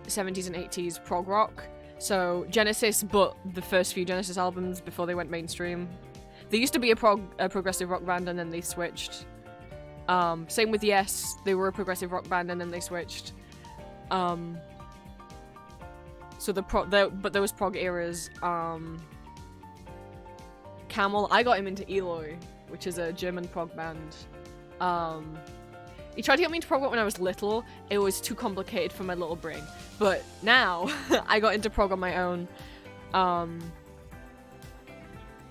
70s and 80s prog rock. So Genesis, but the first few Genesis albums before they went mainstream. They used to be a progressive rock band and then they switched. Same with Yes, they were a progressive rock band and then they switched. So but those prog eras, Camel, I got him into Eloy, which is a German prog band. He tried to get me into prog rock when I was little. It was too complicated for my little brain. But now, I got into prog on my own,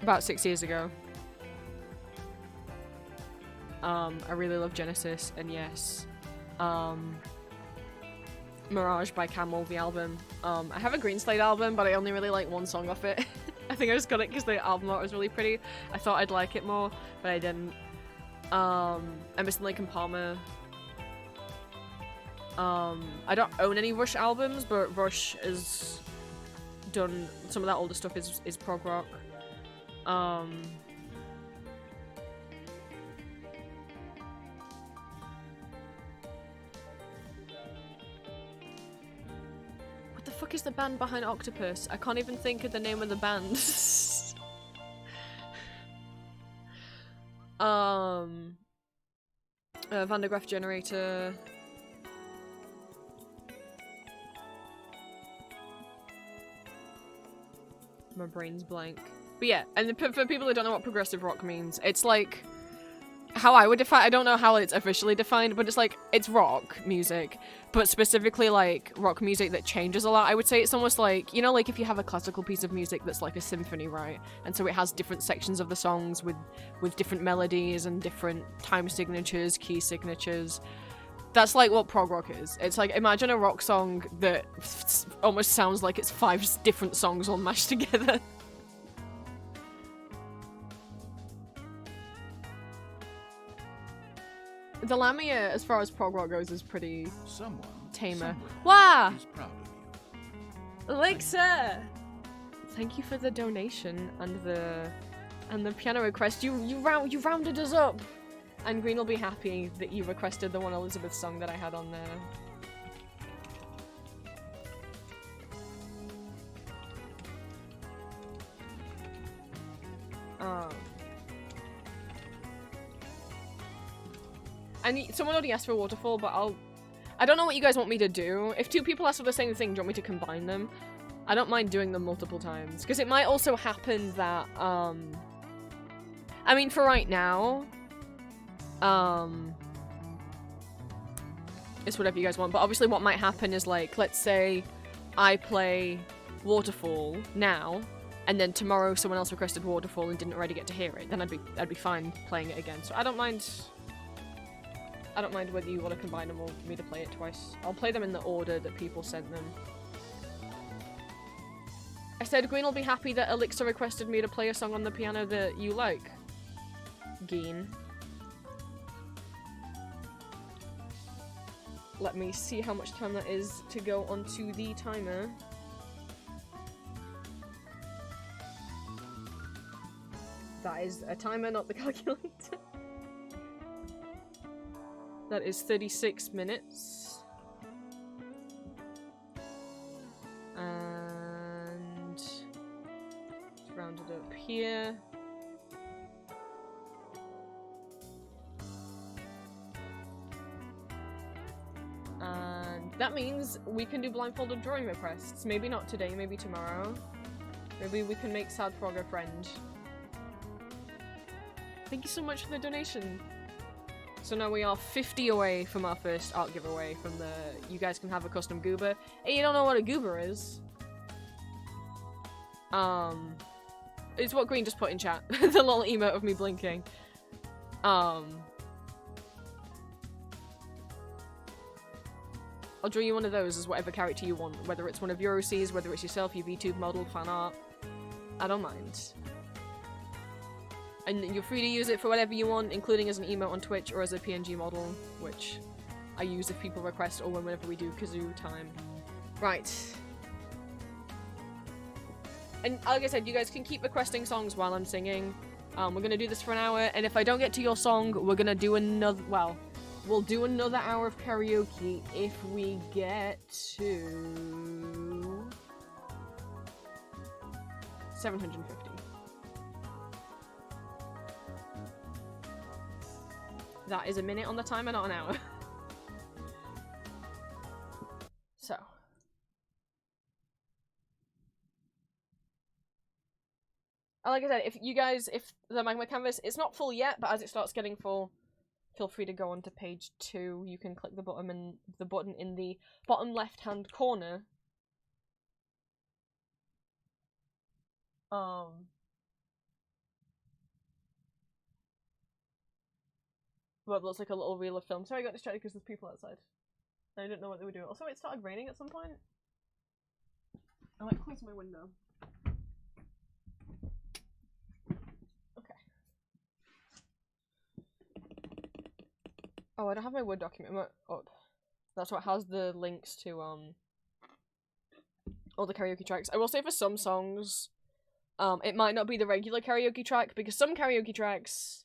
about 6 years ago. I really love Genesis, and Yes. Mirage by Camel, the album. I have a Green Slate album, but I only really like one song off it. I think I just got it because the album art was really pretty. I thought I'd like it more, but I didn't. Emerson, Lake and Palmer. I don't own any Rush albums, but Rush has done some of that older stuff is prog rock. What the fuck is the band behind Octopus? I can't even think of the name of the band. Van de Graaff Generator. My brain's blank. But yeah, and for people who don't know what progressive rock means, it's like how I would define. I don't know how it's officially defined, but it's like it's rock music, but specifically like rock music that changes a lot. I would say it's almost like, you know, like if you have a classical piece of music that's like a symphony, right? And so it has different sections of the songs with different melodies and different time signatures, key signatures. That's like what prog rock is. It's like, imagine a rock song that almost sounds like it's 5 different songs all mashed together. The Lamia, as far as prog rock goes, is pretty tamer. Wow! Is proud of you. Alexa! Thank you for the donation and the piano request. You rounded us up! And Green will be happy that you requested the one Elizabeth song that I had on there. And someone already asked for Waterfall, but I don't know what you guys want me to do. If 2 people ask for the same thing, do you want me to combine them? I don't mind doing them multiple times. Because it might also happen that, I mean, for right now, it's whatever you guys want, but obviously what might happen is, like, let's say I play Waterfall now, and then tomorrow someone else requested Waterfall and didn't already get to hear it, then I'd be fine playing it again. So I don't mind whether you want to combine them or me to play it twice. I'll play them in the order that people sent them. I said Green will be happy that Elixir requested me to play a song on the piano that you like. Geen. Let me see how much time that is to go onto the timer. That is a timer, not the calculator. That is 36 minutes. And round it up here. And that means we can do blindfolded drawing requests. Maybe not today, maybe tomorrow. Maybe we can make Sad Frog a friend. Thank you so much for the donation. So now we are 50 away from our first art giveaway from the you guys can have a custom goober. Hey, you don't know what a goober is? It's what Green just put in chat. The little emote of me blinking. I'll draw you one of those as whatever character you want, whether it's one of your OCs, whether it's yourself, your VTube model, fan art. I don't mind. And you're free to use it for whatever you want, including as an emote on Twitch or as a PNG model, which I use if people request or whenever we do kazoo time. Right. And like I said, you guys can keep requesting songs while I'm singing. We're gonna do this for an hour, and if I don't get to your song, we're gonna do another, well, We'll do another hour of karaoke if we get to 750. That is a minute on the timer, not an hour. So. Like I said, if the magma canvas, it's not full yet, but as it starts getting full, feel free to go on to page 2. You can click the button in the bottom left-hand corner. Well, it looks like a little reel of film. Sorry, I got distracted because there's people outside. I didn't know what they were doing. Also, it started raining at some point. I might close my window. Okay. Oh, I don't have my Word document up. That's what has the links to all the karaoke tracks. I will say for some songs, it might not be the regular karaoke track, because some karaoke tracks,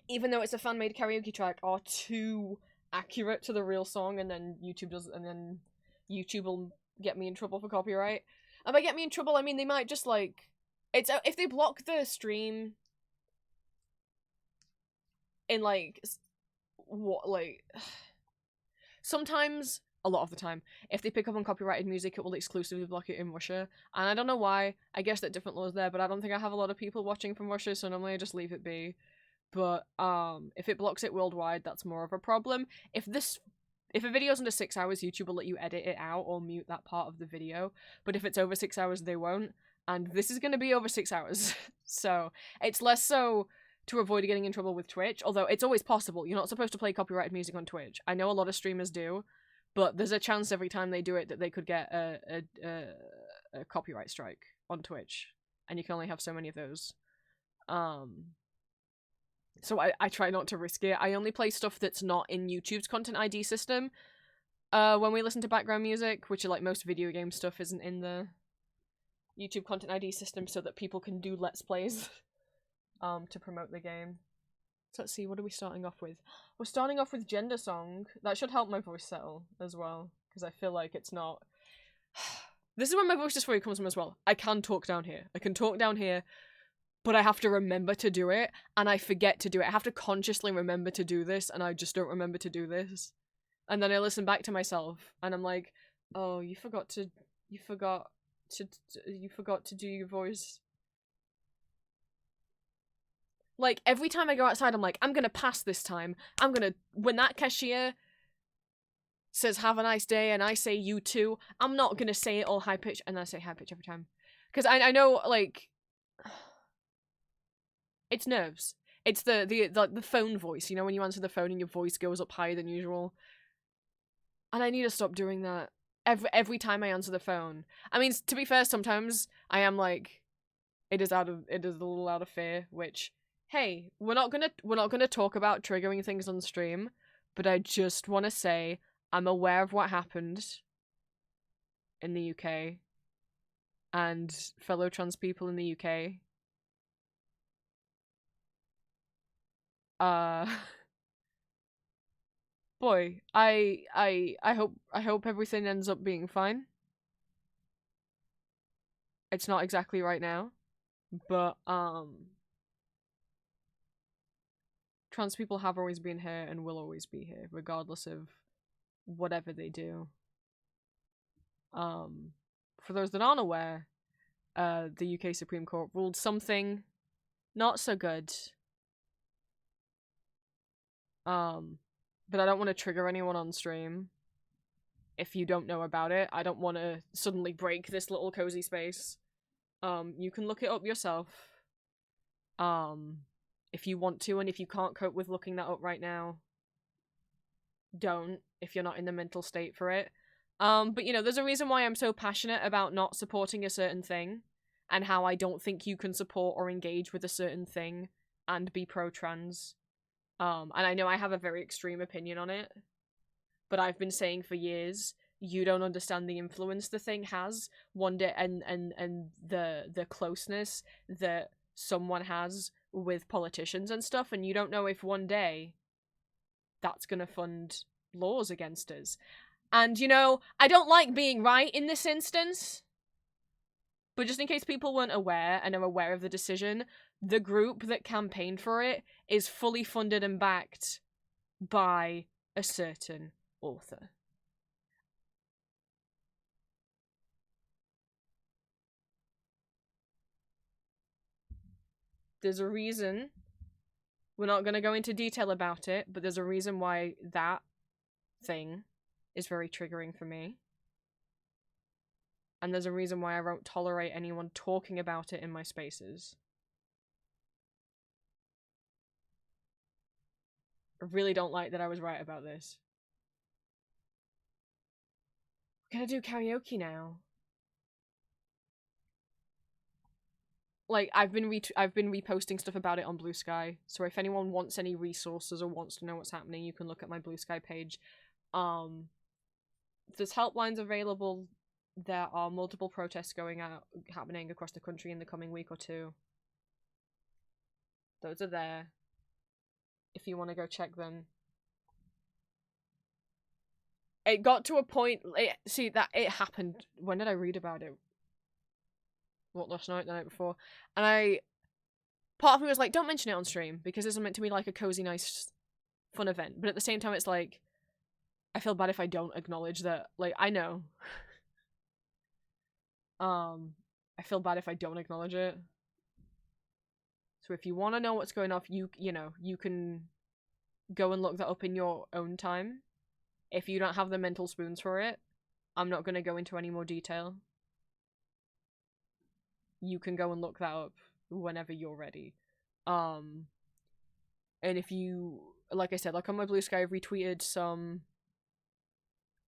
even though it's a fan-made karaoke track, are too accurate to the real song, and then YouTube will get me in trouble for copyright. And by get me in trouble, I mean they might just like, if they block the stream in sometimes, a lot of the time, if they pick up on copyrighted music, it will exclusively block it in Russia. And I don't know why. I guess that different laws there, but I don't think I have a lot of people watching from Russia, so normally I just leave it be. But if it blocks it worldwide, that's more of a problem. If a video's under 6 hours, YouTube will let you edit it out or mute that part of the video. But if it's over 6 hours, they won't. And this is going to be over 6 hours. So it's less so to avoid getting in trouble with Twitch, although it's always possible. You're not supposed to play copyrighted music on Twitch. I know a lot of streamers do, but there's a chance every time they do it that they could get a copyright strike on Twitch. And you can only have so many of those. So I try not to risk it. I only play stuff that's not in YouTube's content ID system. When we listen to background music, which are like most video game stuff isn't in the YouTube content ID system, so that people can do Let's Plays to promote the game. So let's see, what are we starting off with? We're starting off with Gender Song. That should help my voice settle as well, because I feel like it's not... This is where my voice dysphoria comes from as well. I can talk down here. I can talk down here, but I have to remember to do it, and I forget to do it. I have to consciously remember to do this, and I just don't remember to do this. And then I listen back to myself, and I'm like, oh, you forgot to do your voice. Like, every time I go outside, I'm like, I'm gonna pass this time. When that cashier says have a nice day, and I say you too, I'm not gonna say it all high-pitched, and then I say high-pitched every time. Because I know, like... It's nerves. It's the phone voice, you know, when you answer the phone and your voice goes up higher than usual. And I need to stop doing that every time I answer the phone. I mean, to be fair, sometimes I am like, it is a little out of fear, which, hey, we're not gonna talk about triggering things on stream, but I just want to say I'm aware of what happened in the UK and fellow trans people in the UK. Boy, I hope everything ends up being fine. It's not exactly right now, but trans people have always been here and will always be here, regardless of whatever they do. For those that aren't aware, the UK Supreme Court ruled something not so good. But I don't want to trigger anyone on stream if you don't know about it. I don't want to suddenly break this little cozy space. You can look it up yourself. If you want to, and if you can't cope with looking that up right now, don't, if you're not in the mental state for it. But you know, there's a reason why I'm so passionate about not supporting a certain thing, and how I don't think you can support or engage with a certain thing and be pro-trans. And I know I have a very extreme opinion on it, but I've been saying for years, you don't understand the influence the thing has, and the closeness that someone has with politicians and stuff, and you don't know if one day that's gonna fund laws against us. And, you know, I don't like being right in this instance, but just in case people weren't aware and are aware of the decision, the group that campaigned for it is fully funded and backed by a certain author. There's a reason. We're not going to go into detail about it, but there's a reason why that thing is very triggering for me. And there's a reason why I won't tolerate anyone talking about it in my spaces. I really don't like that I was right about this. We're gonna do karaoke now. Like, I've been reposting stuff about it on Blue Sky, so if anyone wants any resources or wants to know what's happening, you can look at my Blue Sky page. There's helplines available. There are multiple protests happening across the country in the coming week or two. Those are there. If you want to go check them. It got to a point, it happened. When did I read about it? What, last night, the night before? And part of me was like, don't mention it on stream, because this is meant to be like a cozy, nice, fun event. But at the same time, it's like, I feel bad if I don't acknowledge that, like, I know. I feel bad if I don't acknowledge it. So if you want to know what's going on, you know, you can go and look that up in your own time. If you don't have the mental spoons for it, I'm not going to go into any more detail. You can go and look that up whenever you're ready. And if you, like I said, like on my Blue Sky, I've retweeted some,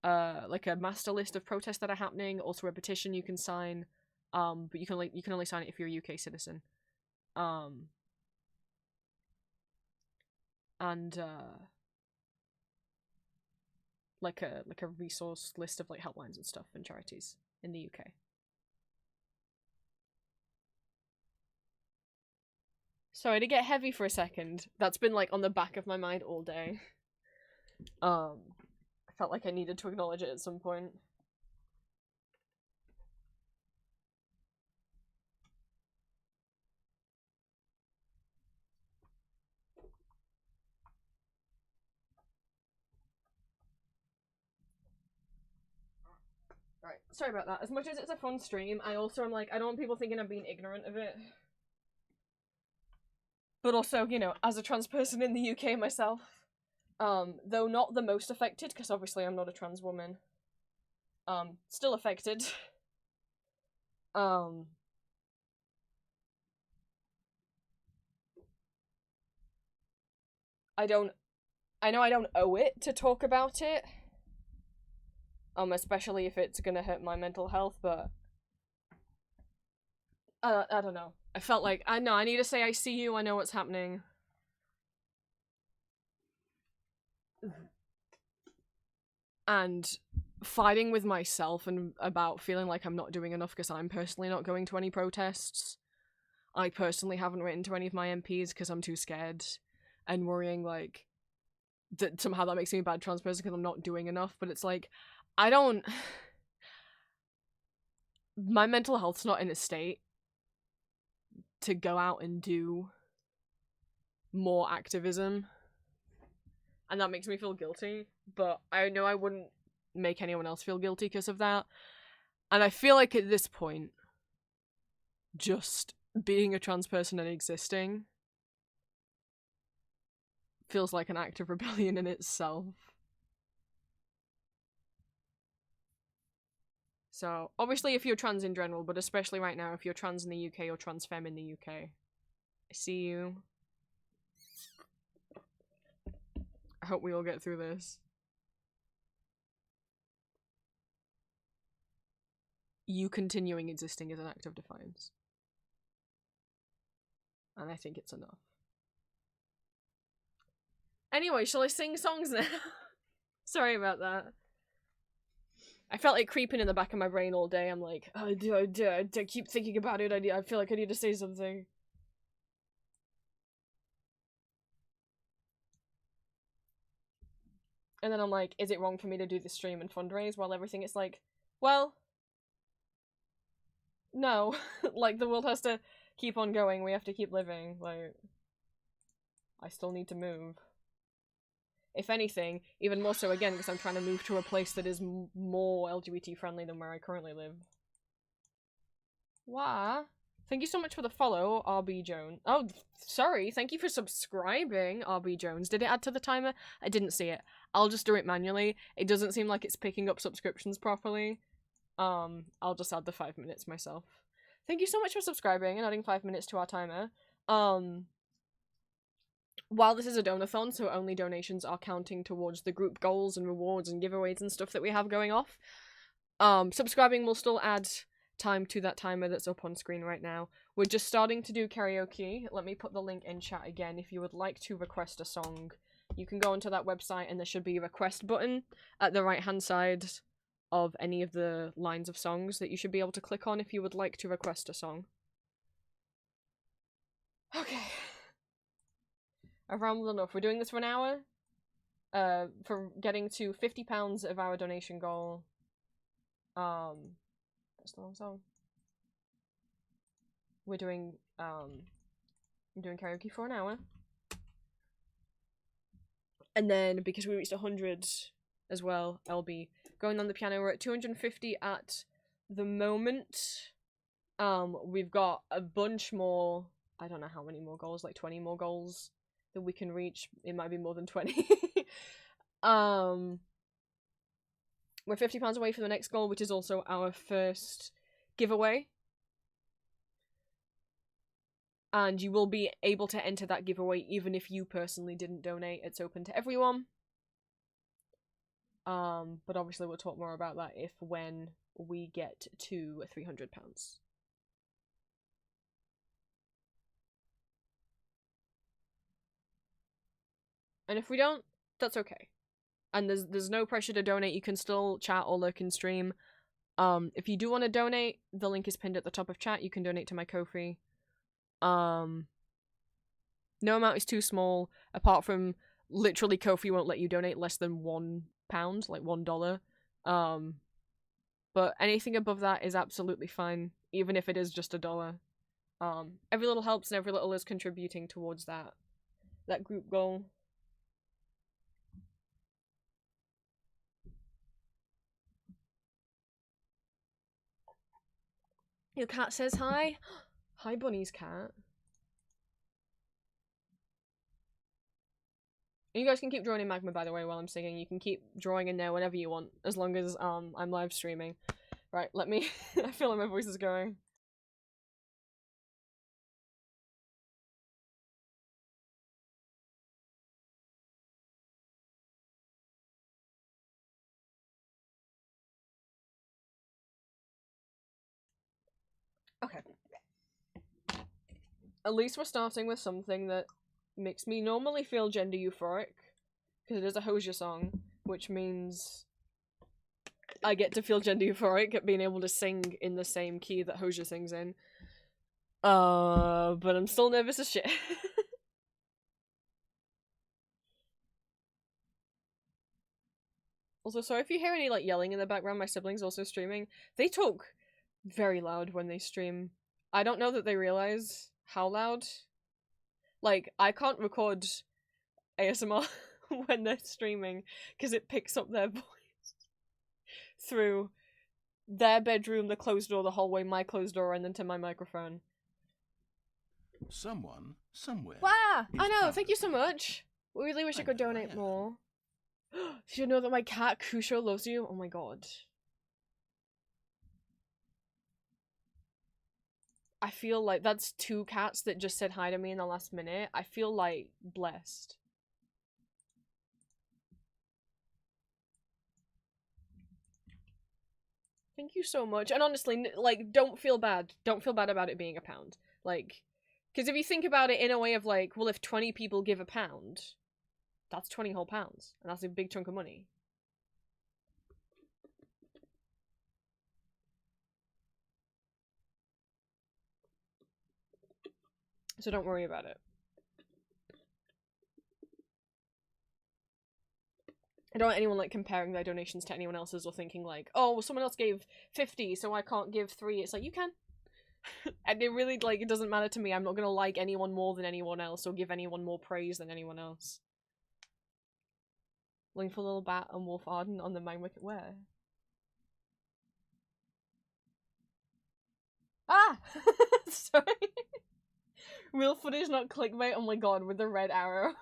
like a master list of protests that are happening, also a petition you can sign, but you can only sign it if you're a UK citizen. Like a resource list of like helplines and stuff and charities in the UK. Sorry to get heavy for a second. That's been like on the back of my mind all day. I felt like I needed to acknowledge it at some point. Right, sorry about that. As much as it's a fun stream, I also am like, I don't want people thinking I'm being ignorant of it. But also, you know, as a trans person in the UK myself, though not the most affected, because obviously I'm not a trans woman, still affected. I know I don't owe it to talk about it, especially if it's gonna hurt my mental health, but I don't know. I felt like, I need to say I see you, I know what's happening. And fighting with myself and about feeling like I'm not doing enough because I'm personally not going to any protests. I personally haven't written to any of my MPs because I'm too scared and worrying like that somehow that makes me a bad trans person because I'm not doing enough, but it's like, my mental health's not in a state to go out and do more activism, and that makes me feel guilty, but I know I wouldn't make anyone else feel guilty because of that. And I feel like at this point, just being a trans person and existing feels like an act of rebellion in itself. So, obviously if you're trans in general, but especially right now, if you're trans in the UK or trans femme in the UK, I see you. I hope we all get through this. You continuing existing is an act of defiance. And I think it's enough. Anyway, shall I sing songs now? Sorry about that. I felt it creeping in the back of my brain all day. I'm like, oh, I keep thinking about it. I feel like I need to say something. And then I'm like, is it wrong for me to do the stream and fundraise while everything is like, well, no. Like, the world has to keep on going, we have to keep living, like, I still need to move. If anything, even more so again, because I'm trying to move to a place that is more LGBT friendly than where I currently live. Wah. Thank you so much for the follow, RB Jones. Oh, sorry, thank you for subscribing, RB Jones. Did it add to the timer? I didn't see it. I'll just do it manually. It doesn't seem like it's picking up subscriptions properly. I'll just add the 5 minutes myself. Thank you so much for subscribing and adding 5 minutes to our timer. While this is a donathon, so only donations are counting towards the group goals and rewards and giveaways and stuff that we have going off. Subscribing will still add time to that timer that's up on screen right now. We're just starting to do karaoke. Let me put the link in chat again. If you would like to request a song, you can go onto that website and there should be a request button at the right hand side of any of the lines of songs that you should be able to click on if you would like to request a song. Okay. I've rambled enough. We're doing this for an hour. For getting to £50 of our donation goal. That's the wrong song. We're doing karaoke for an hour. And then, because we reached 100 as well, I'll be going on the piano. We're at 250 at the moment. We've got a bunch more, I don't know how many more goals, like 20 more goals that we can reach. It might be more than 20. We're £50 away from the next goal, which is also our first giveaway. And you will be able to enter that giveaway even if you personally didn't donate. It's open to everyone. But obviously we'll talk more about that when we get to £300. And if we don't, that's okay. And there's no pressure to donate. You can still chat or lurk in stream. If you do want to donate, the link is pinned at the top of chat. You can donate to my Ko-fi. No amount is too small, apart from literally Ko-fi won't let you donate less than £1, like $1. But anything above that is absolutely fine, even if it is just $1. Every little helps and every little is contributing towards that group goal. Your cat says hi. Hi, Bunny's cat. And you guys can keep drawing in Magma, by the way, while I'm singing. You can keep drawing in there whenever you want, as long as I'm live streaming. Right, let me... I feel like my voice is going. Okay. At least we're starting with something that makes me normally feel gender euphoric, because it is a Hosier song, which means I get to feel gender euphoric at being able to sing in the same key that Hosier sings in. But I'm still nervous as shit. Also, sorry if you hear any like yelling in the background. My siblings also streaming. They talk very loud when they stream. I don't know that they realize how loud. Like, I can't record ASMR when they're streaming because it picks up their voice through their bedroom, the closed door, the hallway, my closed door, and then to my microphone. Someone, somewhere. Wow! I know, proud thank you so much. We really wish I could donate more. Did you know that my cat Kusho loves you? Oh my god. I feel like that's 2 cats that just said hi to me in the last minute. I feel like blessed. Thank you so much. And honestly, like, don't feel bad. Don't feel bad about it being £1. Like, because if you think about it in a way of like, well, if 20 people give £1, that's 20 whole pounds. And that's a big chunk of money. So don't worry about it. I don't want anyone like comparing their donations to anyone else's or thinking like, oh, well, someone else gave 50, so I can't give 3. It's like, you can. And it really, like, it doesn't matter to me. I'm not gonna like anyone more than anyone else or give anyone more praise than anyone else. Looking for Little Bat and Wolf Arden on the Magma. Where? Ah! Sorry. Real footage, not clickbait. Oh my god, with the red arrow.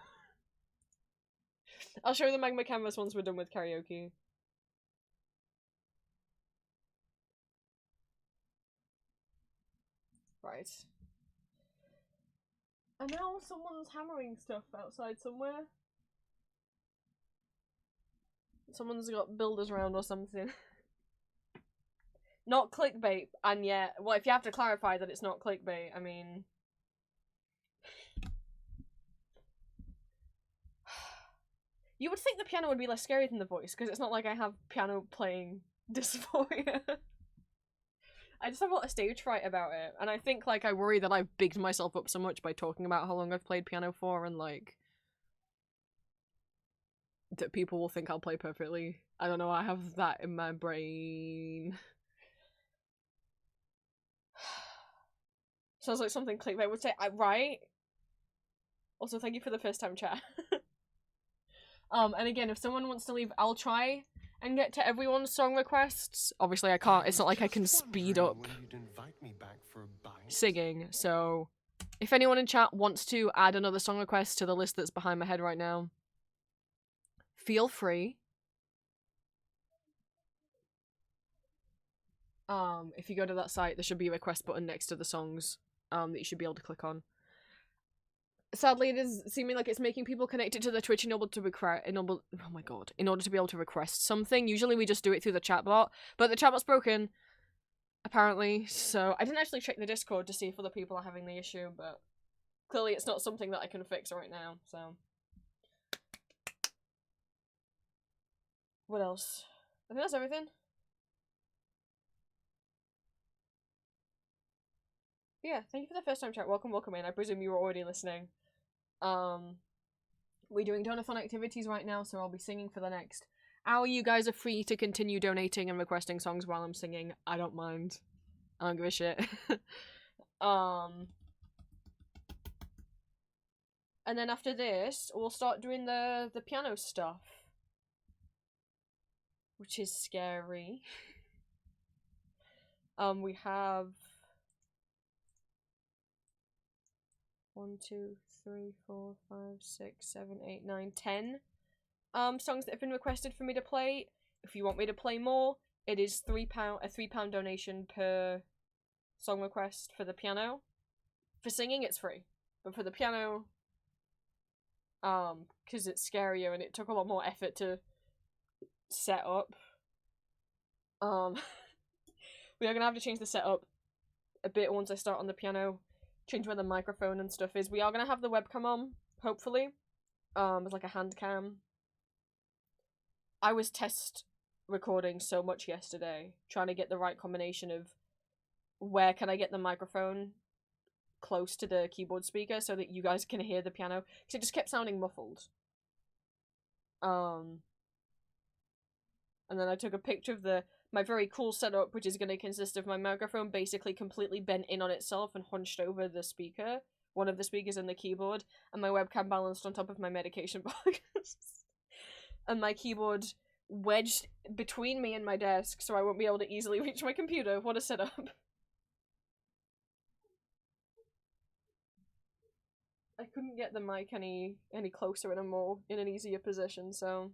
I'll show you the Magma Canvas once we're done with karaoke. Right. And now someone's hammering stuff outside somewhere. Someone's got builders around or something. Not clickbait, and yet, well, if you have to clarify that it's not clickbait, I mean... You would think the piano would be less scary than the voice, because it's not like I have piano playing dysphoria. I just have a lot of stage fright about it, and I think, like, I worry that I've bigged myself up so much by talking about how long I've played piano for, and, like, that people will think I'll play perfectly. I don't know, I have that in my brain. Sounds like something clickbait would say, right? Also, thank you for the first time chat. And again, if someone wants to leave, I'll try and get to everyone's song requests. Obviously, I can't. It's not like I can speed up singing. So, if anyone in chat wants to add another song request to the list that's behind my head right now, feel free. If you go to that site, there should be a request button next to the songs that you should be able to click on. Sadly, it is seeming like it's making people connected to the Twitch in order to in order to be able to request something. Usually we just do it through the chat bot, but the chat bot's broken, apparently, so I didn't actually check the Discord to see if other people are having the issue, but clearly it's not something that I can fix right now, so. What else? I think that's everything. Yeah, thank you for the first time chat. Welcome in. I presume you were already listening. We're doing donathon activities right now, so I'll be singing for the next hour. You guys are free to continue donating and requesting songs while I'm singing. I don't mind. I don't give a shit. And then after this, we'll start doing the piano stuff. Which is scary. We have 1, 2, 3, 4, 5, 6, 7, 8, 9, 10 songs that have been requested for me to play. If you want me to play more, it is £3, a £3 donation per song request for the piano. For singing, it's free, but for the piano, because it's scarier and it took a lot more effort to set up. We are gonna have to change the setup a bit once I start on the piano. Change where the microphone and stuff is. We are gonna have the webcam on, hopefully. As like a hand cam. I was test recording so much yesterday, trying to get the right combination of where can I get the microphone close to the keyboard speaker so that you guys can hear the piano, because it just kept sounding muffled. And then I took a picture of my very cool setup, which is going to consist of my microphone basically completely bent in on itself and hunched over the speaker, one of the speakers in the keyboard, and my webcam balanced on top of my medication box. And my keyboard wedged between me and my desk, so I won't be able to easily reach my computer. What a setup. I couldn't get the mic any closer and in an easier position, so...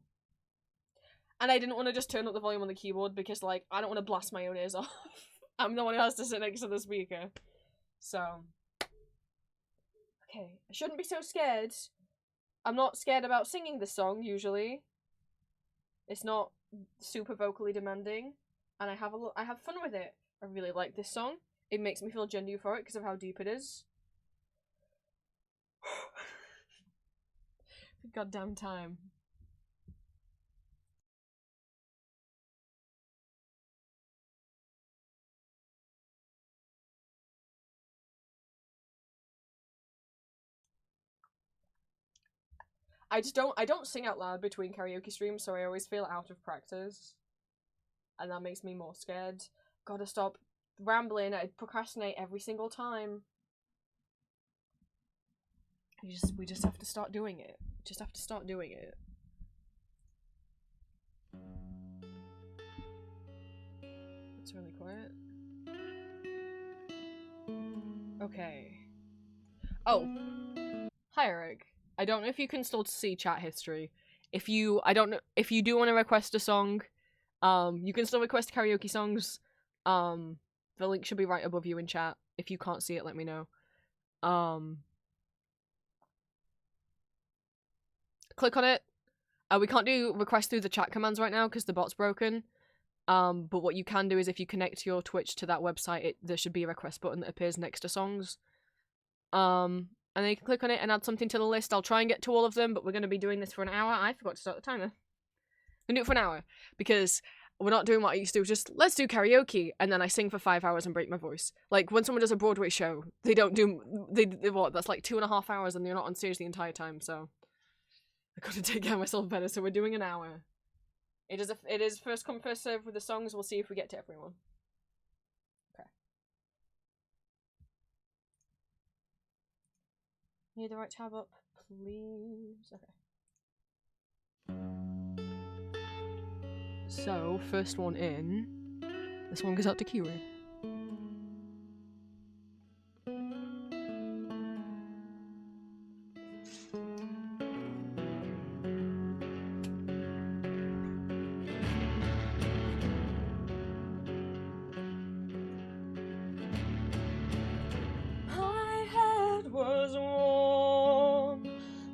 And I didn't want to just turn up the volume on the keyboard because, like, I don't want to blast my own ears off. I'm the one who has to sit next to the speaker. So. Okay, I shouldn't be so scared. I'm not scared about singing this song, usually. It's not super vocally demanding. And I have fun with it. I really like this song. It makes me feel gender euphoric because of how deep it is. Goddamn time. I don't sing out loud between karaoke streams, so I always feel out of practice. And that makes me more scared. Gotta stop rambling, I procrastinate every single time. We just have to start doing it. Just have to start doing it. It's really quiet. Okay. Oh. Hi, Eric. I don't know if you can still see chat history. I don't know if you do want to request a song, you can still request karaoke songs. The link should be right above you in chat. If you can't see it, let me know. Click on it. We can't do requests through the chat commands right now because the bot's broken. But what you can do is if you connect your Twitch to that website, there should be a request button that appears next to songs. And then you can click on it and add something to the list. I'll try and get to all of them, but we're going to be doing this for an hour. I forgot to start the timer. I'm going to do it for an hour because we're not doing what I used to do. Just, let's do karaoke, and then I sing for 5 hours and break my voice. Like, when someone does a Broadway show, they don't do... They what? That's like 2.5 hours, and they're not on stage the entire time, so... I gotta take care of myself better, so we're doing an hour. It is first come, first serve with the songs. We'll see if we get to everyone. Okay. Need the right tab up, please. Okay. So, first one in. This one goes out to Kiri. My head was warm,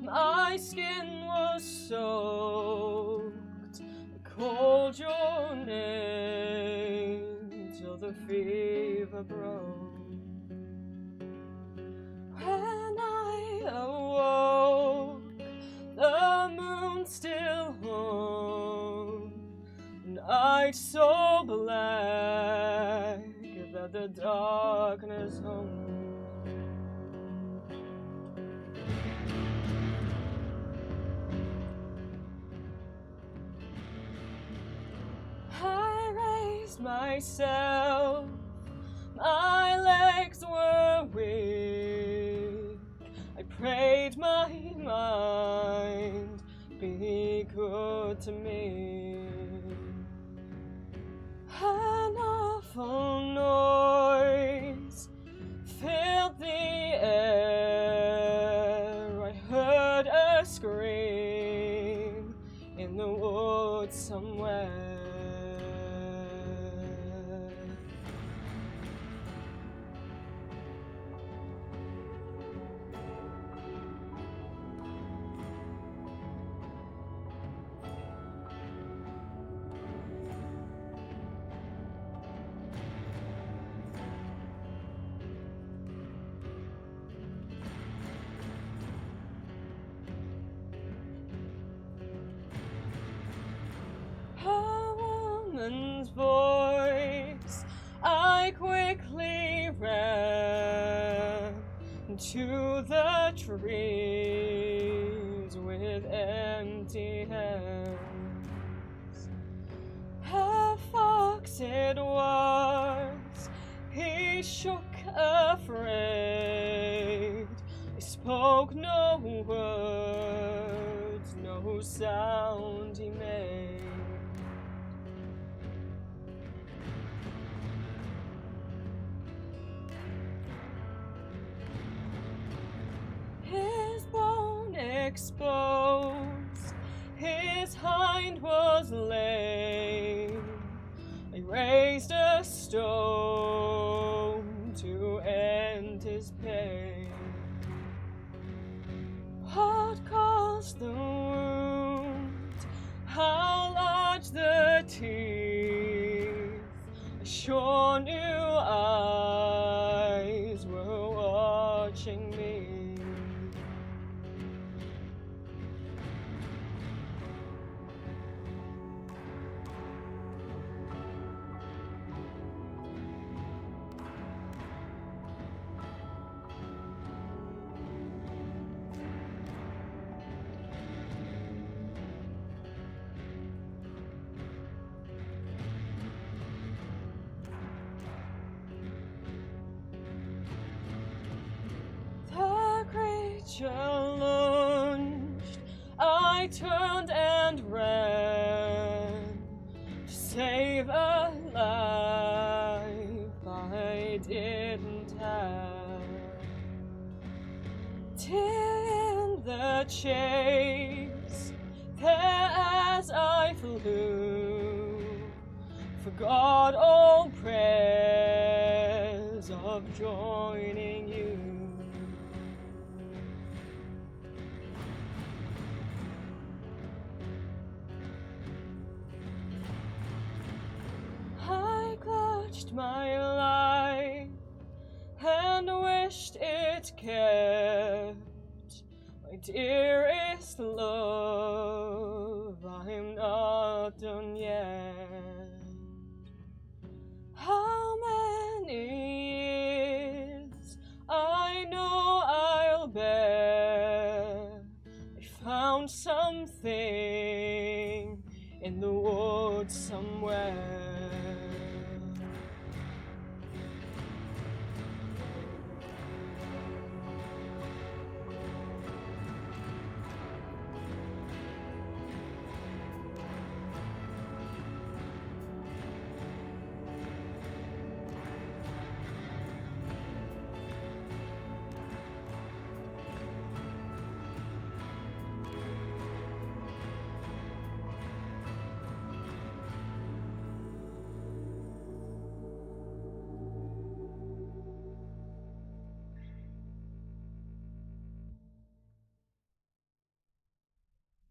my skin was soaked. I called your name till the fever broke. When I awoke, the moon still hung, and night so black that the darkness hung. I raised myself, my legs were weak. I prayed my mind, be good to me. An awful noise filled the air. I heard a scream in the woods somewhere. A woman's voice, I quickly ran to the trees with empty hands. A fox it was, he shook afraid. I spoke no words, no sound he made. His bone exposed, his hind was lame. I raised a stone to end his pain. What caused the wound? How large the teeth? I sure knew eyes were watching me. challenged, I turned and ran to save a life I didn't have. Till the chase, there as I flew, forgot all prayers of joining you. I clutched my life and wished it kept my dearest love. I'm not done yet. How many years I know I'll bear. I found something in the woods somewhere.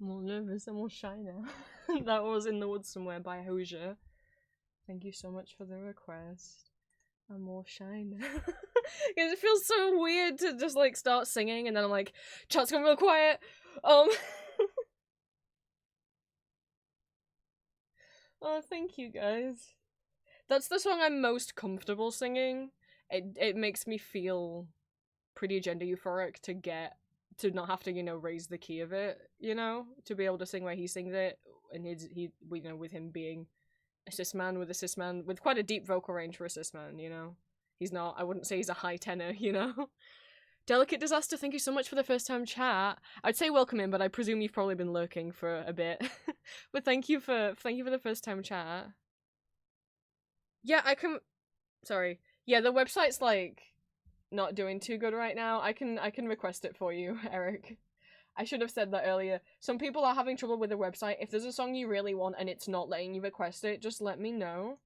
More nervous and more shy now. That was In the Woods Somewhere by Hosier. Thank you so much for the request. I'm more shy now. It feels so weird to just like start singing and then I'm like, chat's gone real quiet. Oh, thank you guys. That's the song I'm most comfortable singing. It makes me feel pretty gender euphoric to not have to, you know, raise the key of it, you know, to be able to sing where he sings it, and with him being a cis man with quite a deep vocal range for a cis man, you know. He's not, I wouldn't say he's a high tenor, you know. Delicate Disaster, thank you so much for the first time chat. I'd say welcome in, but I presume you've probably been lurking for a bit. But thank you for the first time chat. Yeah, sorry. Yeah, the website's like not doing too good right now. I can request it for you, Eric. I should have said that earlier. Some people are having trouble with the website. If there's a song you really want and it's not letting you request it, just let me know.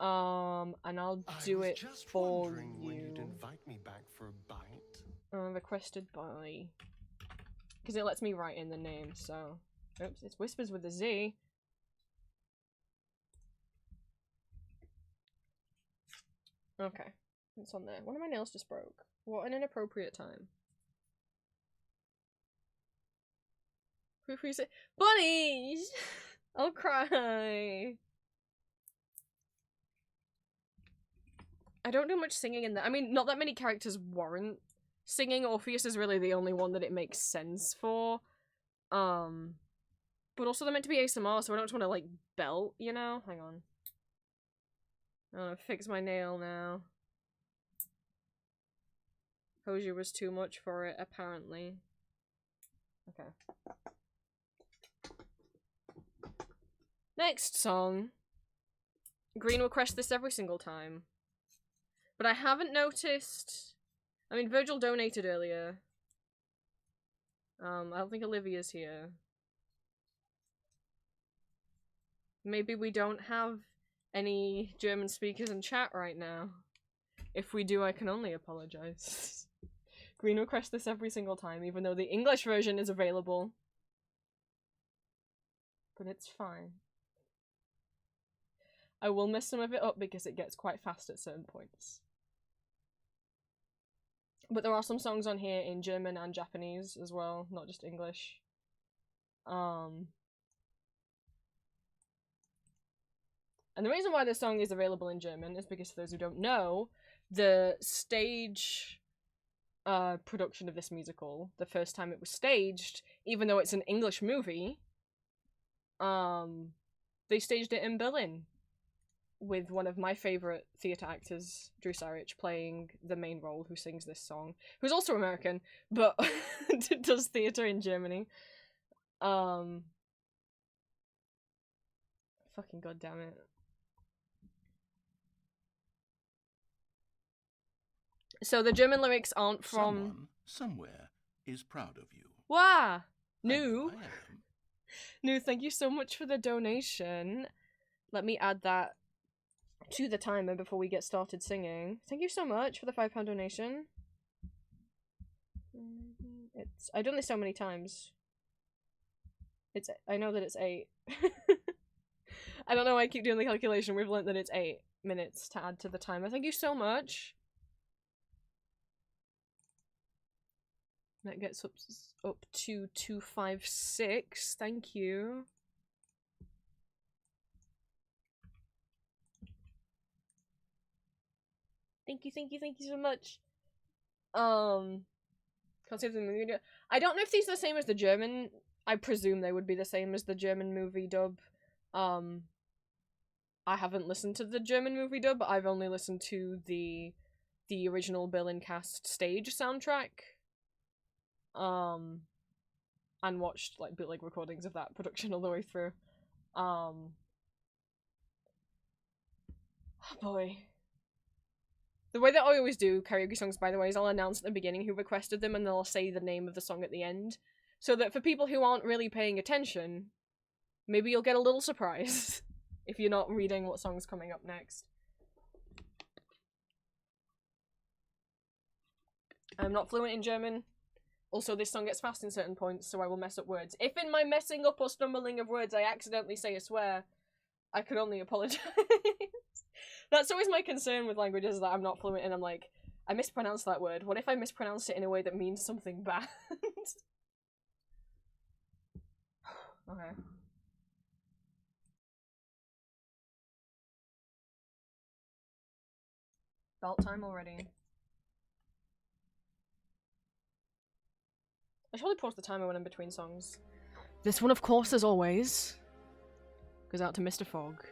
And I'll do it for you. When you'd invite me back for a bite. Requested by, because it lets me write in the name. So, oops, it's Whispers with a Z. Okay. It's on there. One of my nails just broke. What an inappropriate time. Who said bunnies? I'll cry. I don't do much singing in there. I mean, not that many characters warrant singing. Orpheus is really the only one that it makes sense for. But also they're meant to be ASMR, so I don't just want to like belt, you know? Hang on. I'm gonna fix my nail now. Hosier was too much for it, apparently. Okay. Next song. Green will crush this every single time. But I haven't noticed... I mean, Virgil donated earlier. I don't think Olivia's here. Maybe we don't have any German speakers in chat right now. If we do, I can only apologize. Green will crush this every single time, even though the English version is available. But it's fine. I will mess some of it up because it gets quite fast at certain points. But there are some songs on here in German and Japanese as well, not just English. And the reason why this song is available in German is because, for those who don't know, the stage production of this musical, the first time it was staged, even though it's an English movie, they staged it in Berlin. with one of my favourite theatre actors, Drew Sarich, playing the main role who sings this song, who's also American, but does theatre in Germany. Fucking goddamn it. So the German lyrics aren't from... Someone, somewhere, is proud of you. Wah! I Nu! know I am. Nu, thank you so much for the donation. Let me add that to the timer before we get started singing. Thank you so much for the £5 donation. I've done this so many times. I know that it's 8. I don't know why I keep doing the calculation. We've learnt that it's 8 minutes to add to the timer. Thank you so much. That gets up to 256. Thank you. Thank you so much. Consider the movie. I don't know if these are the same as the German. I presume they would be the same as the German movie dub. I haven't listened to the German movie dub, but I've only listened to the original Berlin cast stage soundtrack. And watched like bootleg recordings of that production all the way through. Oh boy. The way that I always do karaoke songs, by the way, is I'll announce at the beginning who requested them and then I'll say the name of the song at the end. So that for people who aren't really paying attention, maybe you'll get a little surprise if you're not reading what song's coming up next. I'm not fluent in German. Also, this song gets fast in certain points, so I will mess up words. If in my messing up or stumbling of words I accidentally say a swear, I could only apologise. That's always my concern with languages that I'm not fluent in. I'm like, I mispronounced that word. What if I mispronounced it in a way that means something bad? Okay. Belt time already. I should probably pause the timer when I'm between songs. This one, of course, as always, goes out to Mr. Fogg.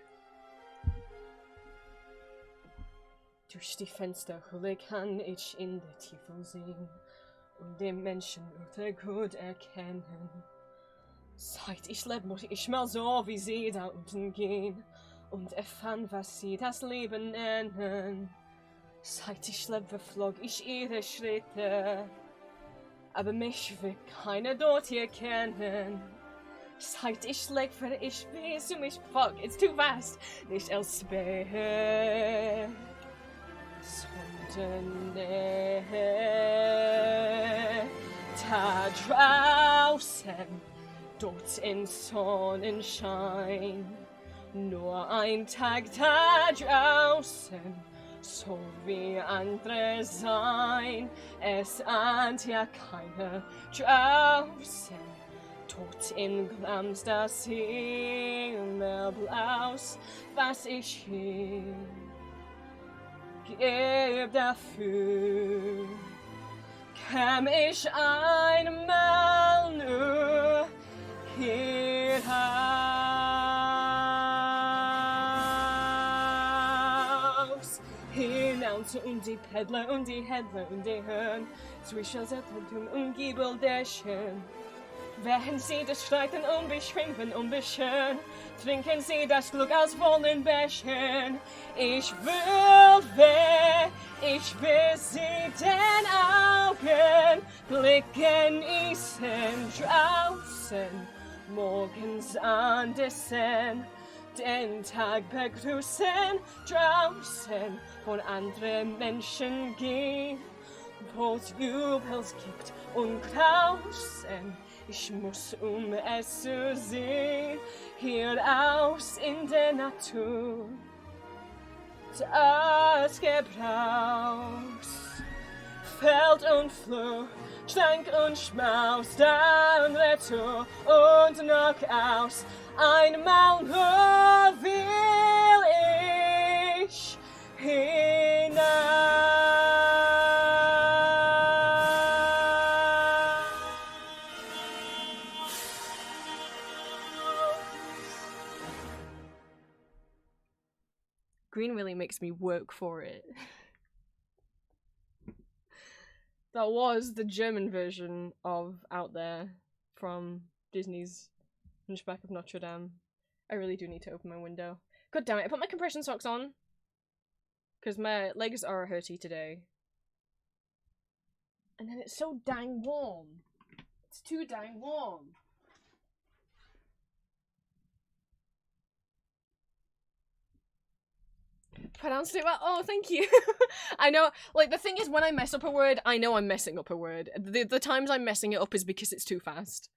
Durch die Fensterhöhle kann ich in der Tiefe sehen und den Menschen unter gut erkennen. Seit ich lebe, muss ich mal so wie sie da unten gehen und erfahren, was sie das Leben nennen. Seit ich lebe, verflog ich ihre Schritte, aber mich wird keiner dort hier kennen. Seit ich lebe, werde ich wie sie mich fuck, it's too fast, nicht als Bär. Sondern da draußen, dort im Sonnenschein, nur ein Tag da draußen, so wie andere sein, es ahnt ja keiner draußen, dort im Glanz das Himmelblaus, was ich hier geb dafür, käm ich einmal nur hier raus. Hinaus und die Peddler und die Händler und die Hirn, zwischen Sätteltum und Giebeldächen. Während sie das streiten und beschwingen und beschön, trinken sie das Glück aus vollen Bechern. Ich will sie den Augen blicken, isen draußen, morgens an dessen, den Tag begrüßen, draußen von anderen Menschen gehen, wo's Jubels gibt und draußen. Ich muss, es zu sehen, hier aus in der Natur, das Gebraus, Feld und Flur, Stank und Schmaus, dann Retour und noch aus. Einmal nur will ich hinaus. screen really makes me work for it. That was the German version of Out There from Disney's Hunchback of Notre Dame. I really do need to open my window. God damn it, I put my compression socks on. Because my legs are hurty today. And then it's so dang warm. It's too dang warm. Pronounced it well. Oh, thank you. I know, like, the thing is, when I mess up a word, I know I'm messing up a word. The times I'm messing it up is because it's too fast.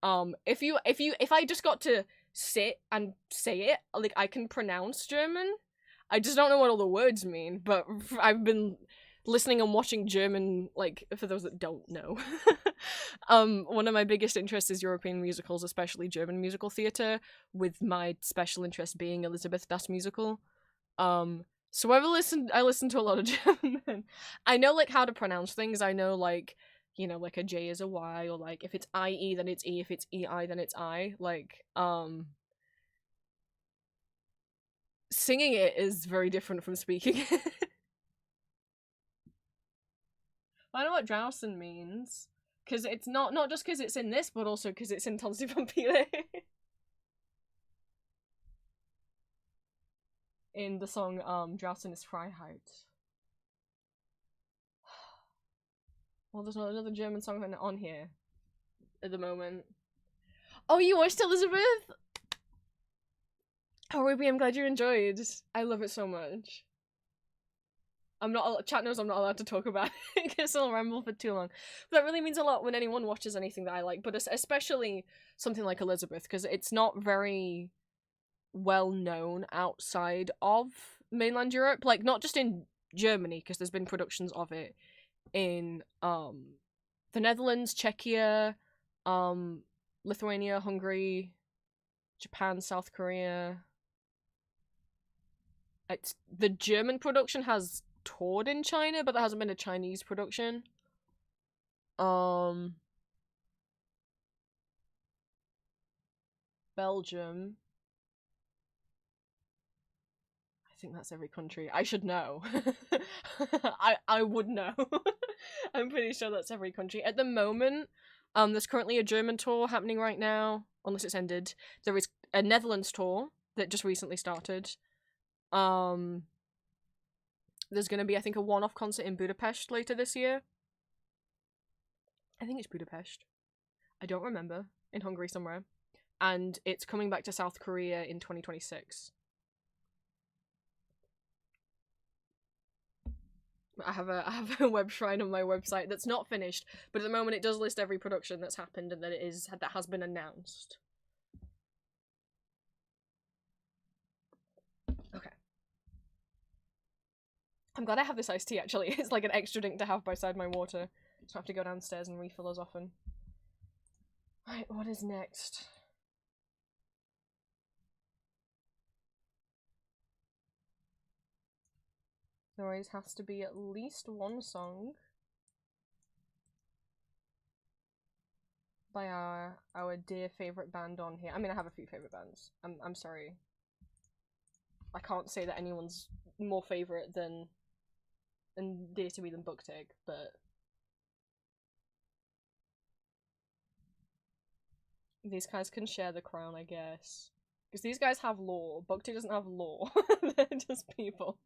If I just got to sit and say it, like, I can pronounce German. I just don't know what all the words mean, but I've been listening and watching German, like, for those that don't know. One of my biggest interests is European musicals, especially German musical theatre, with my special interest being Elizabeth Das Musical. So I listen to a lot of German. I know, like, how to pronounce things. I know, like, you know, like a J is a Y, or like if it's IE then it's E, if it's EI then it's I. Like, singing it is very different from speaking it. I know what draußen means, because it's not just because it's in this, but also because it's in Tanzi Vampire. In the song Draußen ist Freiheit. Well, there's not another German song on here at the moment. Oh, you watched Elizabeth? Oh, Ruby, I'm glad you enjoyed. I love it so much. Chat knows I'm not allowed to talk about it because I'll ramble for too long. But that really means a lot when anyone watches anything that I like, but especially something like Elizabeth, because it's not very well known outside of mainland Europe, like not just in Germany, because there's been productions of it in the Netherlands, Czechia, Lithuania, Hungary, Japan, South Korea. The German production has toured in China, but there hasn't been a Chinese production. Belgium. I think that's every country. I should know. I would know. I'm pretty sure that's every country. At the moment, there's currently a German tour happening right now, unless it's ended. There is a Netherlands tour that just recently started. There's gonna be, I think, a one-off concert in Budapest later this year. I think it's Budapest. I don't remember. In Hungary somewhere. And it's coming back to South Korea in 2026. I have a web shrine on my website that's not finished, but at the moment it does list every production that's happened and that has been announced. Okay. I'm glad I have this iced tea, actually. It's like an extra drink to have beside my water. So I have to go downstairs and refill as often. Right, what is next? There always has to be at least one song by our dear favourite band on here. I mean, I have a few favourite bands. I'm sorry. I can't say that anyone's more favourite than and dear to me than Booktig, but these guys can share the crown, I guess. Because these guys have lore. Booktig doesn't have lore. They're just people.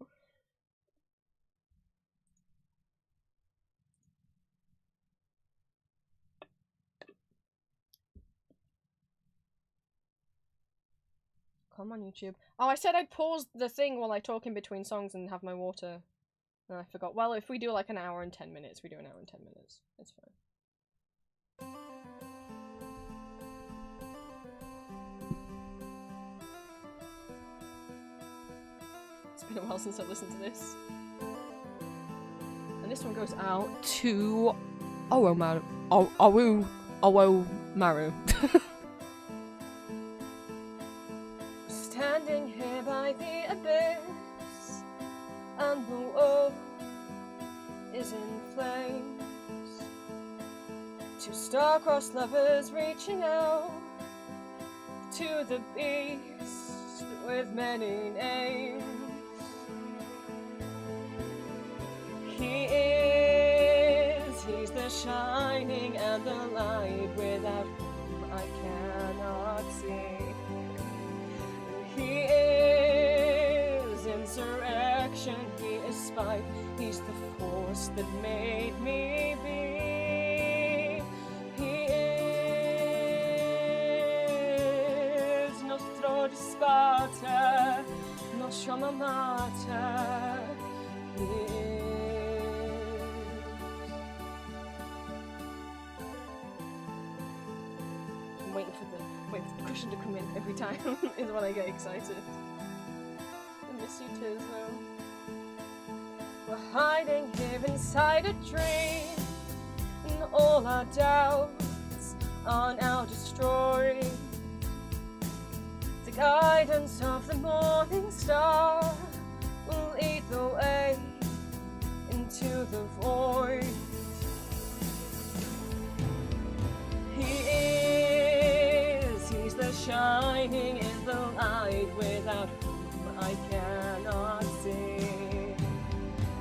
Come on, YouTube. Oh, I said I'd pause the thing while I talk in between songs and have my water. And I forgot. Well, if we do like an hour and 10 minutes, we do an hour and 10 minutes. It's fine. It's been a while since I've listened to this. And this one goes out to Oromaru. Standing here by the abyss, and the world is in flames. Two star-crossed lovers reaching out to the beast with many names. He's the shining and the light without whom I cannot see. He is insurrection, he is spite, he's the force that made me be. He is nostro Sparta, nostra mater. He is. I'm waiting for the cushion to come in every time is when I get excited. I miss you too, though. We're hiding here inside a dream, and all our doubts are now destroyed. The guidance of the morning star will lead the way into the void. He's the shining in the light without whom I cannot see.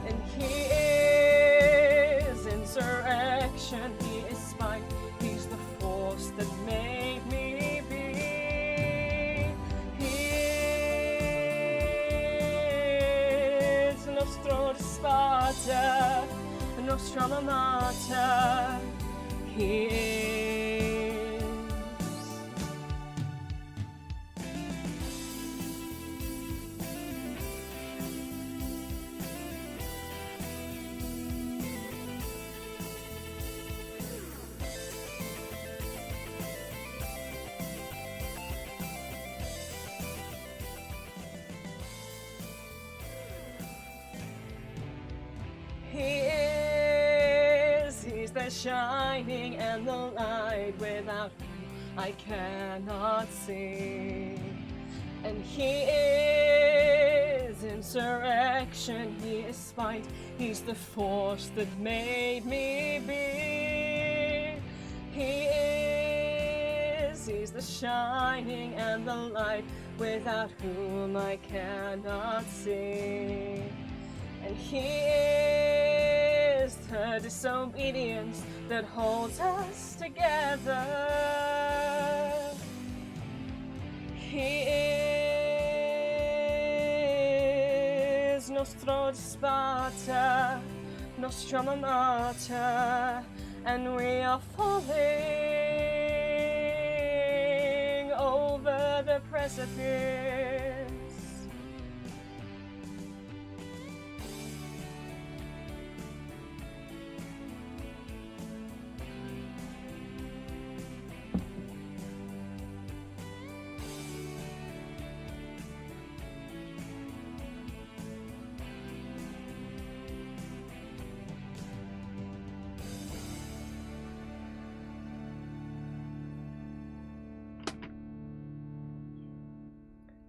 And he is insurrection, he is spite, he's the force that made me be. He is nostro Sparta, nostra mater. He is. He's the shining and the light without whom I cannot see. And he is insurrection, he is spite, he's the force that made me be. He's the shining and the light without whom I cannot see. And he is the disobedience that holds us together. He is nostro Sparta, nostra mater, and we are falling over the precipice.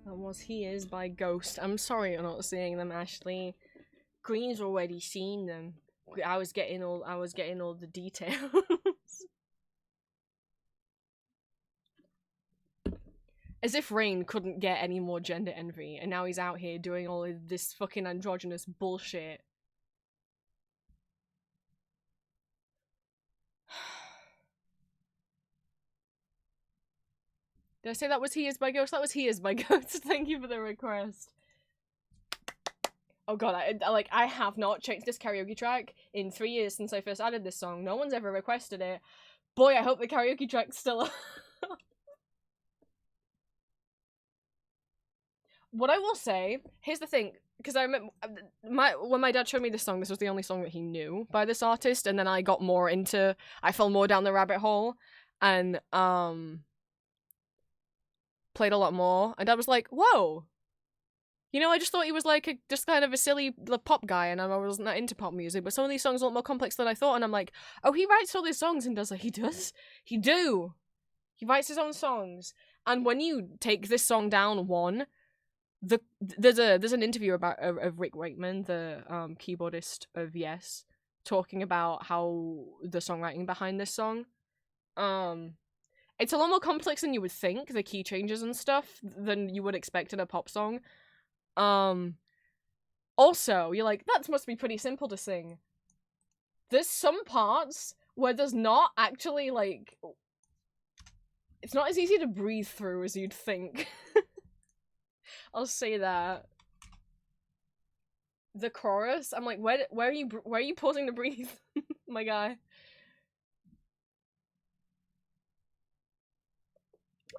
That was He Is by Ghost. I'm sorry you're not seeing them, Ashley. Green's already seen them. I was getting all the details. As if Rain couldn't get any more gender envy, and now he's out here doing all of this fucking androgynous bullshit. Did I say that was He Is by Ghost? That was He Is by Ghost. Thank you for the request. Oh god, I have not checked this karaoke track in 3 years since I first added this song. No one's ever requested it. Boy, I hope the karaoke track's still up. What I will say, here's the thing, because I remember when my dad showed me this song, this was the only song that he knew by this artist, and then I fell more down the rabbit hole, and played a lot more, and Dad was like, whoa! You know, I just thought he was like just kind of a silly pop guy, and I wasn't that into pop music, but some of these songs are a lot more complex than I thought, and I'm like, oh, he writes all these songs and does like, he does? He writes his own songs, and when you take this song down one, there's an interview of Rick Wakeman, the keyboardist of Yes, talking about how the songwriting behind this song. It's a lot more complex than you would think, the key changes and stuff, than you would expect in a pop song. Also, you're like, that must be pretty simple to sing. there's some parts where there's not actually, like... It's not as easy to breathe through as you'd think. I'll say that. The chorus, I'm like, where are you pausing to breathe, my guy?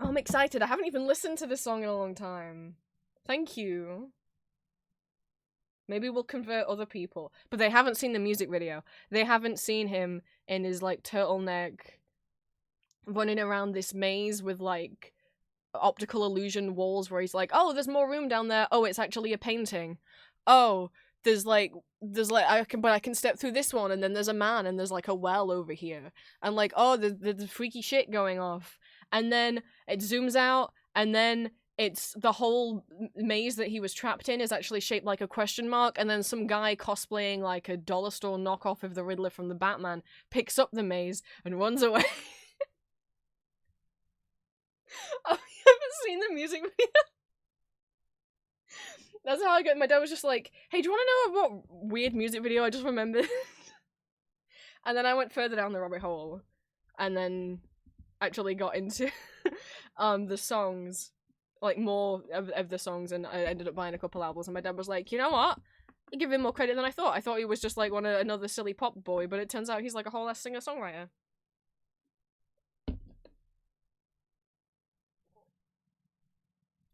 Oh, I'm excited. I haven't even listened to this song in a long time. Thank you. Maybe we'll convert other people. But they haven't seen the music video. They haven't seen him in his, like, turtleneck running around this maze with, like, optical illusion walls where he's like, oh, there's more room down there. Oh, it's actually a painting. Oh, there's like I can step through this one, and then there's a man, and there's like a well over here, and like, oh, there's freaky shit going off, and then it zooms out, and then it's the whole maze that he was trapped in is actually shaped like a question mark, and then some guy cosplaying like a dollar store knockoff of the Riddler from the Batman picks up the maze and runs away. Oh, you haven't seen the music video? That's how I got. My dad was just like, hey, do you want to know what weird music video I just remembered? And then I went further down the rabbit hole, and then actually got into the songs, like more of the songs, and I ended up buying a couple albums, and my dad was like, you know what? You give him more credit than I thought. I thought he was just like another silly pop boy, but it turns out he's like a whole ass singer-songwriter.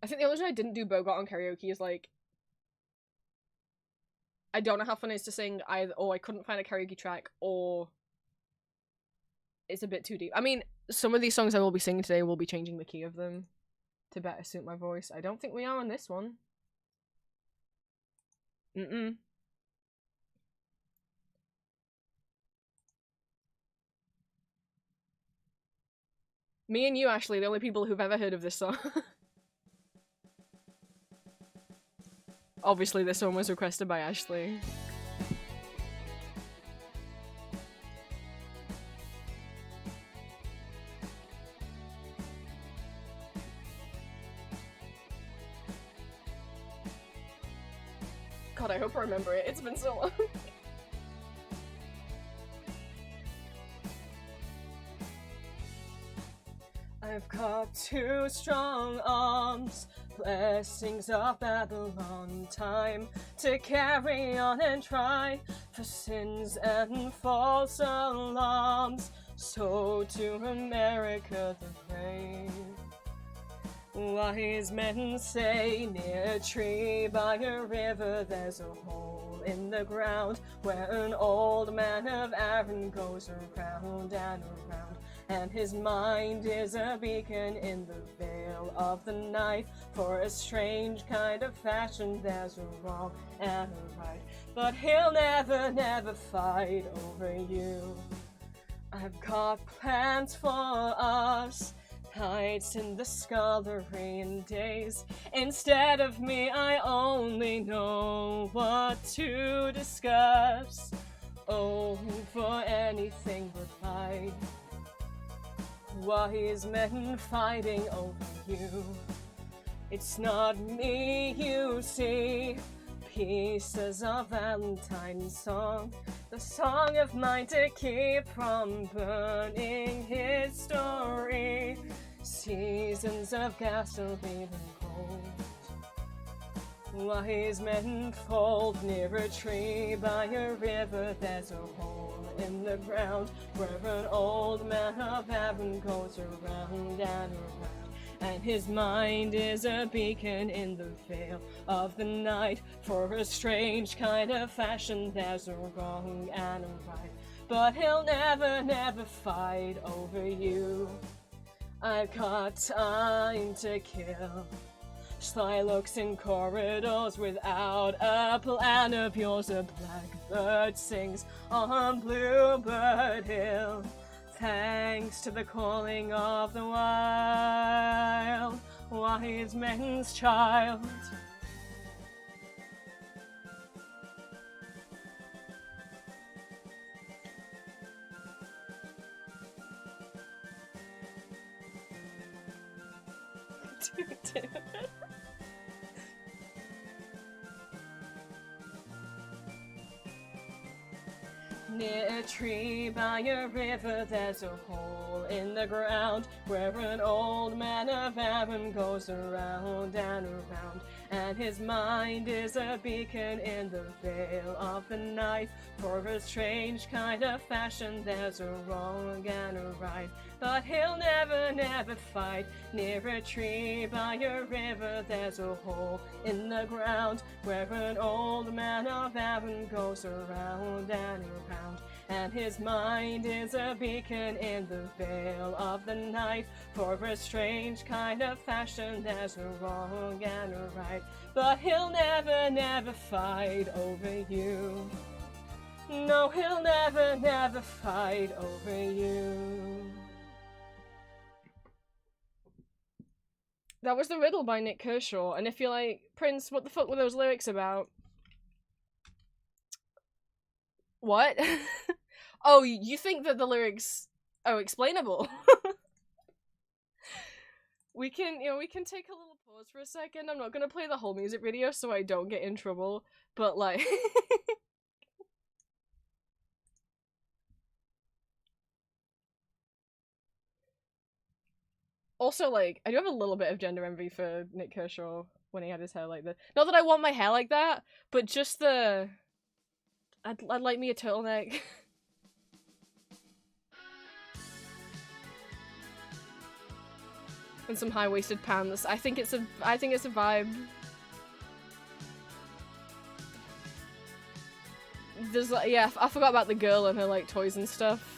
I think the only reason I didn't do Bogart on karaoke is like, I don't know how fun it is to sing either, or I couldn't find a karaoke track, or it's a bit too deep. I mean, some of these songs I will be singing today will be changing the key of them to better suit my voice. I don't think we are on this one. Me and you, Ashley, the only people who've ever heard of this song. Obviously, this one was requested by Ashley. God, I hope I remember it. It's been so long. I've got two strong arms, blessings of Babylon, time to carry on and try for sins and false alarms. So to America the brave, wise men say near a tree by a river there's a hole in the ground where an old man of Aaron goes around and around. And his mind is a beacon in the veil of the night. For a strange kind of fashion there's a wrong and a right, but he'll never, never fight over you. I've got plans for us, nights in the scullery and days. Instead of me, I only know what to discuss. Oh, for anything but fight. Wise men fighting over you. It's not me, you see. Pieces of Valentine's song, the song of mine to keep from burning history. Seasons of gasoline and gold. Wise men fold near a tree by a river. There's a hole in the ground where an old man of Aaron goes around and around. And his mind is a beacon in the veil of the night. For a strange kind of fashion there's a wrong and a right, but he'll never, never fight over you. I've got time to kill. Sly looks in corridors without a plan of yours. A blackbird sings on Bluebird Hill. Thanks to the calling of the wild, wise men's child. Dude. Near a tree by a river, there's a hole in the ground where an old man of Aaron goes around and around. And his mind is a beacon in the veil of the night. For a strange kind of fashion, there's a wrong and a right. But he'll never, never fight. Near a tree by a river, there's a hole in the ground where an old man of Aaron goes around and around. And his mind is a beacon in the veil of the night. For a strange kind of fashion, there's a wrong and a right. But he'll never, never fight over you. No, he'll never, never fight over you. That was The Riddle by Nick Kershaw, and if you're like, Prince, what the fuck were those lyrics about? What? Oh, you think that the lyrics are explainable? We can take a little pause for a second. I'm not gonna play the whole music video so I don't get in trouble, but like... Also, like, I do have a little bit of gender envy for Nick Kershaw when he had his hair like that. Not that I want my hair like that, but just the... I'd like me a turtleneck. And some high-waisted pants. I think it's a vibe. There's like, yeah, I forgot about the girl and her like toys and stuff.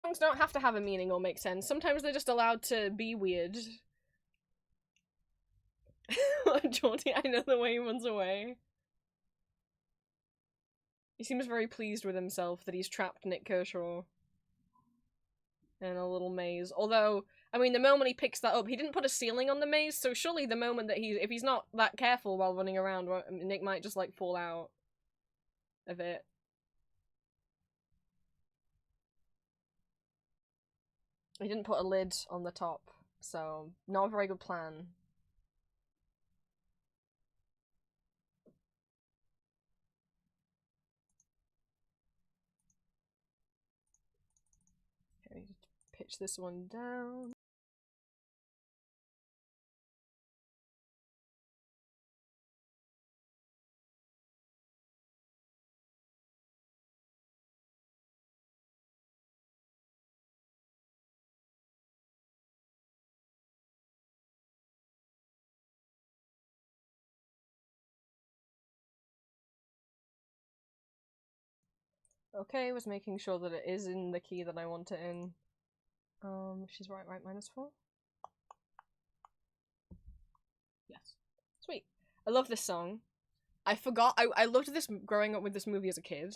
Songs don't have to have a meaning or make sense. Sometimes they're just allowed to be weird. Jordy, I know the way he runs away. He seems very pleased with himself that he's trapped Nick Kershaw in a little maze. Although, I mean, the moment he picks that up, he didn't put a ceiling on the maze, so surely the moment that if he's not that careful while running around, Nick might just, like, fall out of it. He didn't put a lid on the top, so not a very good plan. Okay, pitch this one down. Okay, was making sure that it is in the key that I want it in. She's right, -4. Yes. Sweet. I love this song. I forgot, I loved this growing up with this movie as a kid.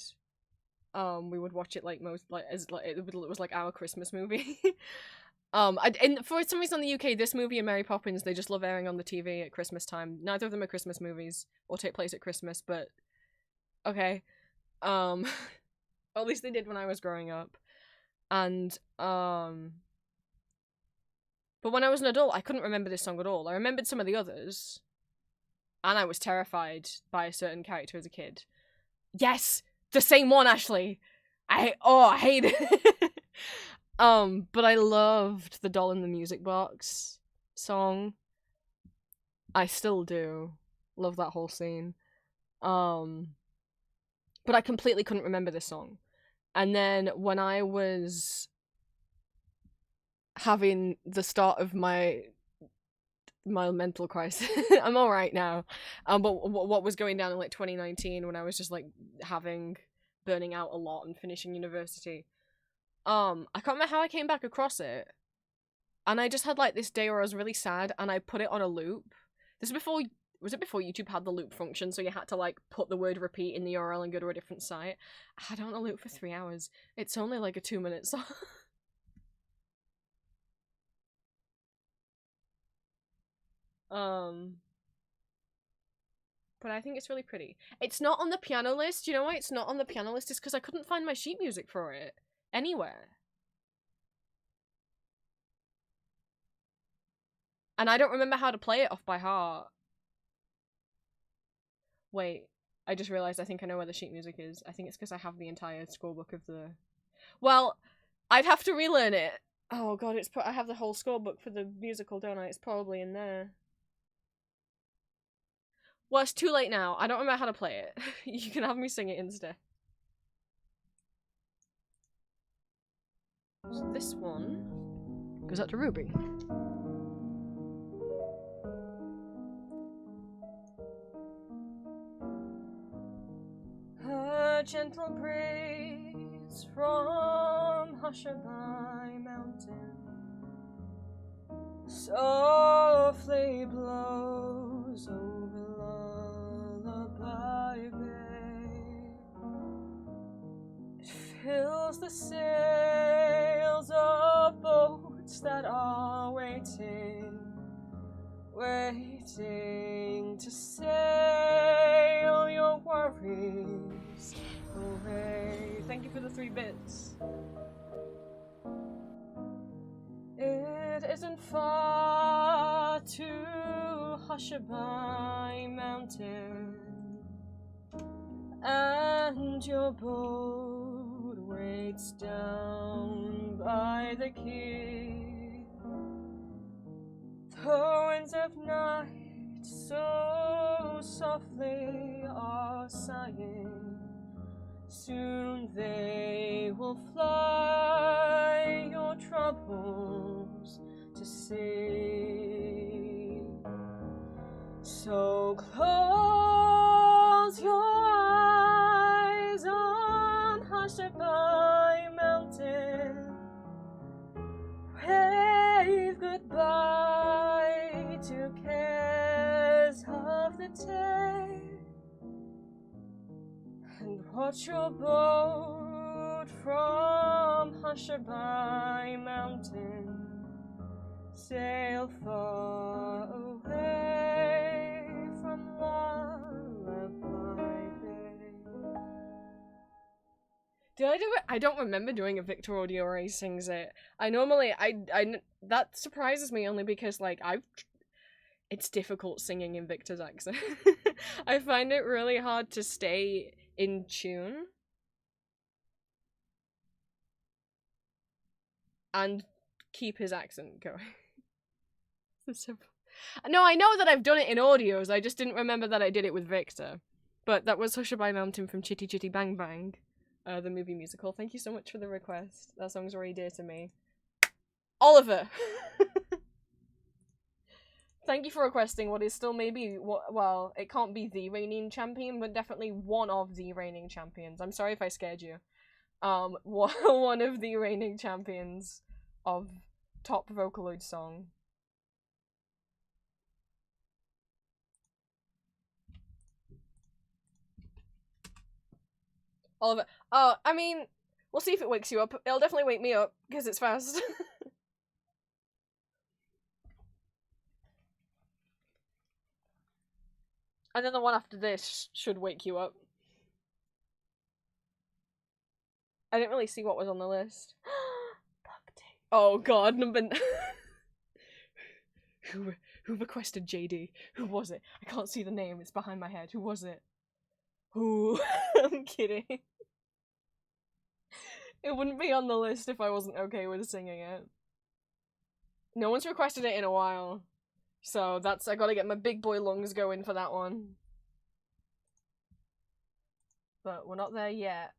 We would watch it like it was like our Christmas movie. And for some reason in the UK, this movie and Mary Poppins, they just love airing on the TV at Christmas time. Neither of them are Christmas movies or take place at Christmas, but okay. Or at least they did when I was growing up. And, but when I was an adult, I couldn't remember this song at all. I remembered some of the others. And I was terrified by a certain character as a kid. Yes! The same one, Ashley! I hate it! But I loved the Doll in the Music Box song. I still do. Love that whole scene. But I completely couldn't remember this song. And then when I was having the start of my mental crisis, I'm alright now. But what was going down in like 2019 when I was just like burning out a lot and finishing university. I can't remember how I came back across it. And I just had like this day where I was really sad and I put it on a loop. This is before, was it before YouTube had the loop function, so you had to like put the word repeat in the URL and go to a different site? I had it on a loop for 3 hours. It's only like a 2-minute song. But I think it's really pretty. It's not on the piano list. You know why it's not on the piano list? It's because I couldn't find my sheet music for it anywhere. And I don't remember how to play it off by heart. Wait, I just realized I think I know where the sheet music is. I think it's because I have the entire scorebook of the... Well, I'd have to relearn it. Oh god, I have the whole scorebook for the musical, don't I? It's probably in there. Well, it's too late now. I don't remember how to play it. You can have me sing it instead. So this one goes out to Ruby. A gentle breeze from Hushabye Mountain softly blows over Lullaby Bay. It fills the sails of boats that are waiting to sail your worries away. Thank you for the 3 bits. It isn't far to Hushabye Mountain, and your boat waits down by the quay. The winds of night so softly are sighing, soon they will fly your troubles to sea. So close your eyes on Hushabye Mountain, wave goodbye to cares of the day, and Watch your boat from Hushabye Mountain sail far away from Lullaby Bay. Did I do it? I don't remember doing a Victor Audio where he sings it. I normally, that surprises me only because, like, it's difficult singing in Victor's accent. I find it really hard to stay in tune. And keep his accent going. No, I know that I've done it in audios, I just didn't remember that I did it with Victor. But that was Hushabye Mountain from Chitty Chitty Bang Bang, the movie musical. Thank you so much for the request. That song's very dear to me. Oliver! Thank you for requesting what is still maybe, well, it can't be the reigning champion, but definitely one of the reigning champions. I'm sorry if I scared you. One of the reigning champions of top Vocaloid song. Oliver. Oh, I mean, we'll see if it wakes you up. It'll definitely wake me up, because it's fast. And then the one after this should wake you up. I didn't really see what was on the list. Oh god, number... Who requested JD? Who was it? I can't see the name, it's behind my head. Who was it? Who? I'm kidding. It wouldn't be on the list if I wasn't okay with singing it. No one's requested it in a while. So I gotta get my big boy lungs going for that one. But we're not there yet.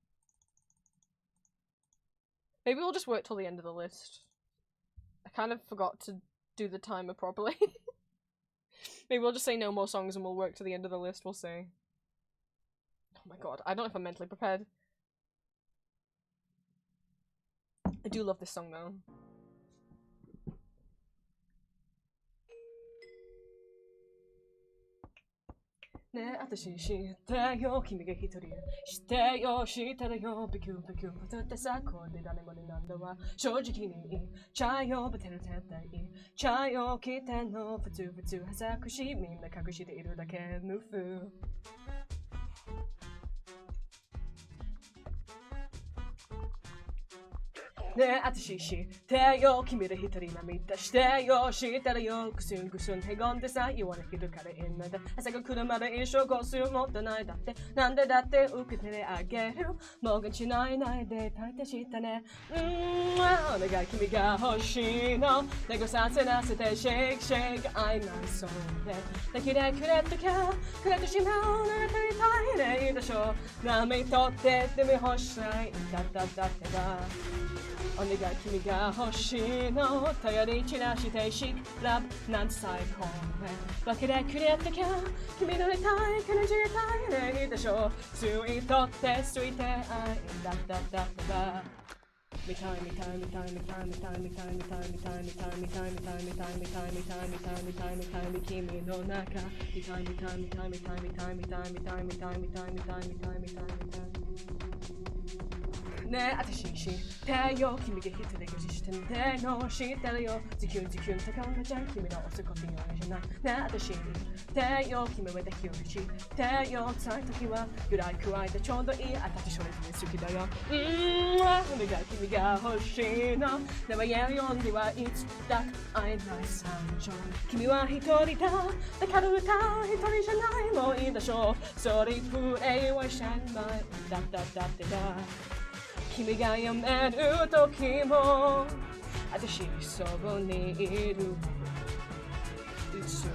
Maybe we'll just work till the end of the list. I kind of forgot to do the timer properly. Maybe we'll just say no more songs and we'll work to the end of the list, we'll see. Oh my god, I don't know if I'm mentally prepared. I do love this song though. Ne, 私知ってよ、君が一人知ってよ、知ってるよ、ビクビクぶつってさ、これで誰もねなんだわ、正直に言っちゃうよ、バテる絶対言っちゃうよ、来てんの、普通はさくし、みんな隠しているだけ、ムフ。ね、私知ってよ、君で一人涙してよ、知ってるよ、くすんくすんへこんでさ、言われるからいいんだ、朝が来るまで一生こす持ってないだって、なんでだって受けてあげる、もうがちないないで大抵したね、お願い君が欲しいの、猫させなせてシェイクシェイク、愛ないそうで、抱きでくれときゃ、くれてしまうならとりたいねいいでしょう、波とってでも欲しい、だってば。お願い君が欲しいの頼り散らしてしラブなんて最高ねわけでくれたきゃ君の痛い感じたいねいいでしょ吸い取って吸いて愛だば見たい君の中見たいね、私知ってよ、君が一人で予知してんでの知ってるよ、ズキュン高めじゃん、君の押すことよりじゃないね、私知ってよ、君は抱きを知ってよ、辛い時はぐらい加えてちょうどいい、私それぞれ好きだよお願い君が欲しいの、でも言えるようにはいつだか会えない惨状、君は一人だ、だから歌う一人じゃないもういいでしょう、それプレイはしないだってだ君が読める時も私そばにいるいつも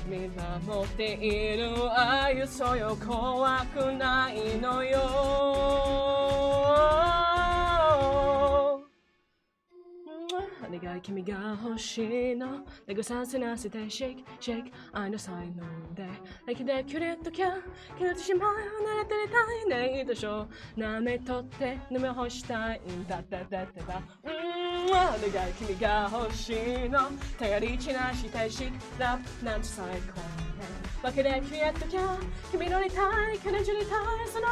見守っている愛そうよ怖くないのよお願い君が欲しいの猫させなせてシェイクシェイク愛の才能で抱きでくれときゃ切れてしまうなら照りたいねいいでしょう舐めとって飲み干したいんだってばお願い君が欲しいの頼り散らしてしラブなんて最高ね負けで消えたきゃ君の痛い悲しみたいその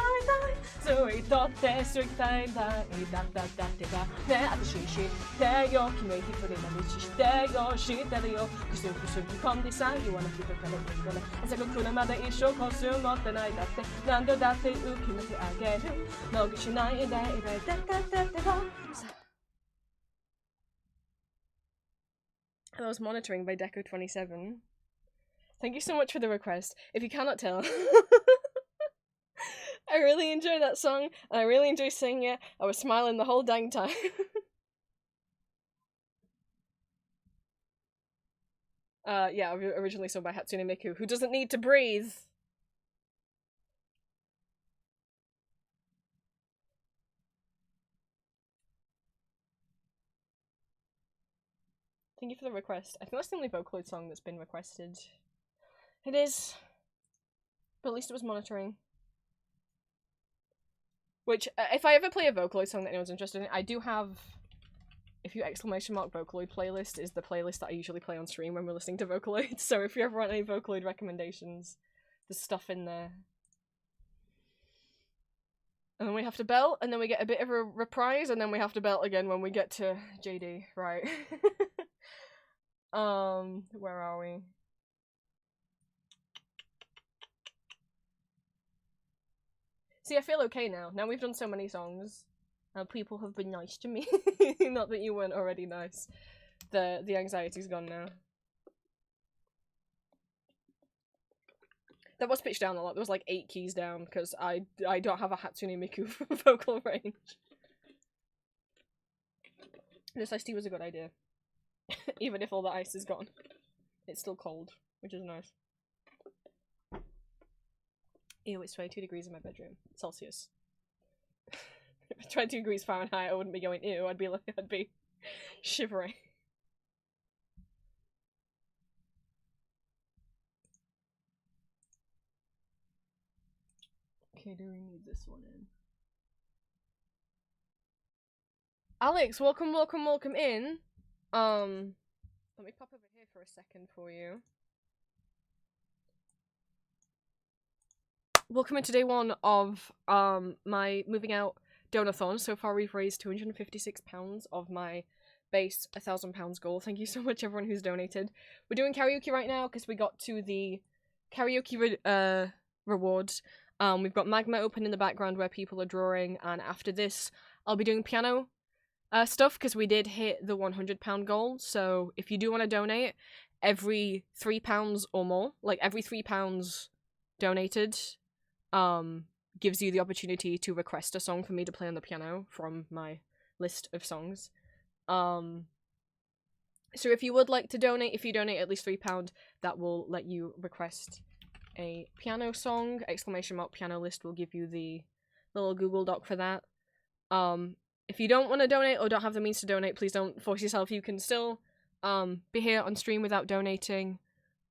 痛いずっとって過ぎたいんだってばね私知ってよ君一人な道してよ知ってるよくすぐ込んでさ言わなきゃから言わない朝が来るまで一生コース持ってないだって何度だって浮き抜けあげる逃しないでだI was monitoring by Deco27. Thank you so much for the request. If you cannot tell, I really enjoy that song, and I really enjoy singing it. I was smiling the whole dang time. Yeah, originally sung by Hatsune Miku, who doesn't need to breathe. Thank you for the request. I think that's the only Vocaloid song that's been requested. It is. But at least it was monitoring. Which, if I ever play a Vocaloid song that anyone's interested in, I do have... If you exclamation mark Vocaloid playlist is the playlist that I usually play on stream when we're listening to Vocaloid. So if you ever want any Vocaloid recommendations, there's stuff in there. And then we have to belt, and then we get a bit of a reprise, and then we have to belt again when we get to JD. Right. Where are we? See, I feel okay now. Now we've done so many songs. People have been nice to me. Not that you weren't already nice. The anxiety's gone now. That was pitched down a lot. There was like 8 keys down, because I don't have a Hatsune Miku vocal range. This iced tea was a good idea. Even if all the ice is gone. It's still cold, which is nice. Ew, it's 22 degrees in my bedroom. Celsius. 22 degrees Fahrenheit, I wouldn't be going ew, I'd be shivering. Okay, do we need this one in? Alex, welcome in. Let me pop over here for a second for you. Welcome into day 1 of my moving out donathon. So far we've raised £256 of my base £1,000 goal. Thank you so much everyone who's donated. We're doing karaoke right now because we got to the karaoke rewards. We've got Magma open in the background where people are drawing, and after this I'll be doing piano stuff because we did hit the £100 goal. So if you do want to donate, every £3 or more, like every £3 donated, gives you the opportunity to request a song for me to play on the piano from my list of songs. So if you would like to donate, if you donate at least £3, that will let you request a piano song. Exclamation mark piano list will give you the little Google Doc for that. If you don't want to donate or don't have the means to donate, please don't force yourself. You can still be here on stream without donating.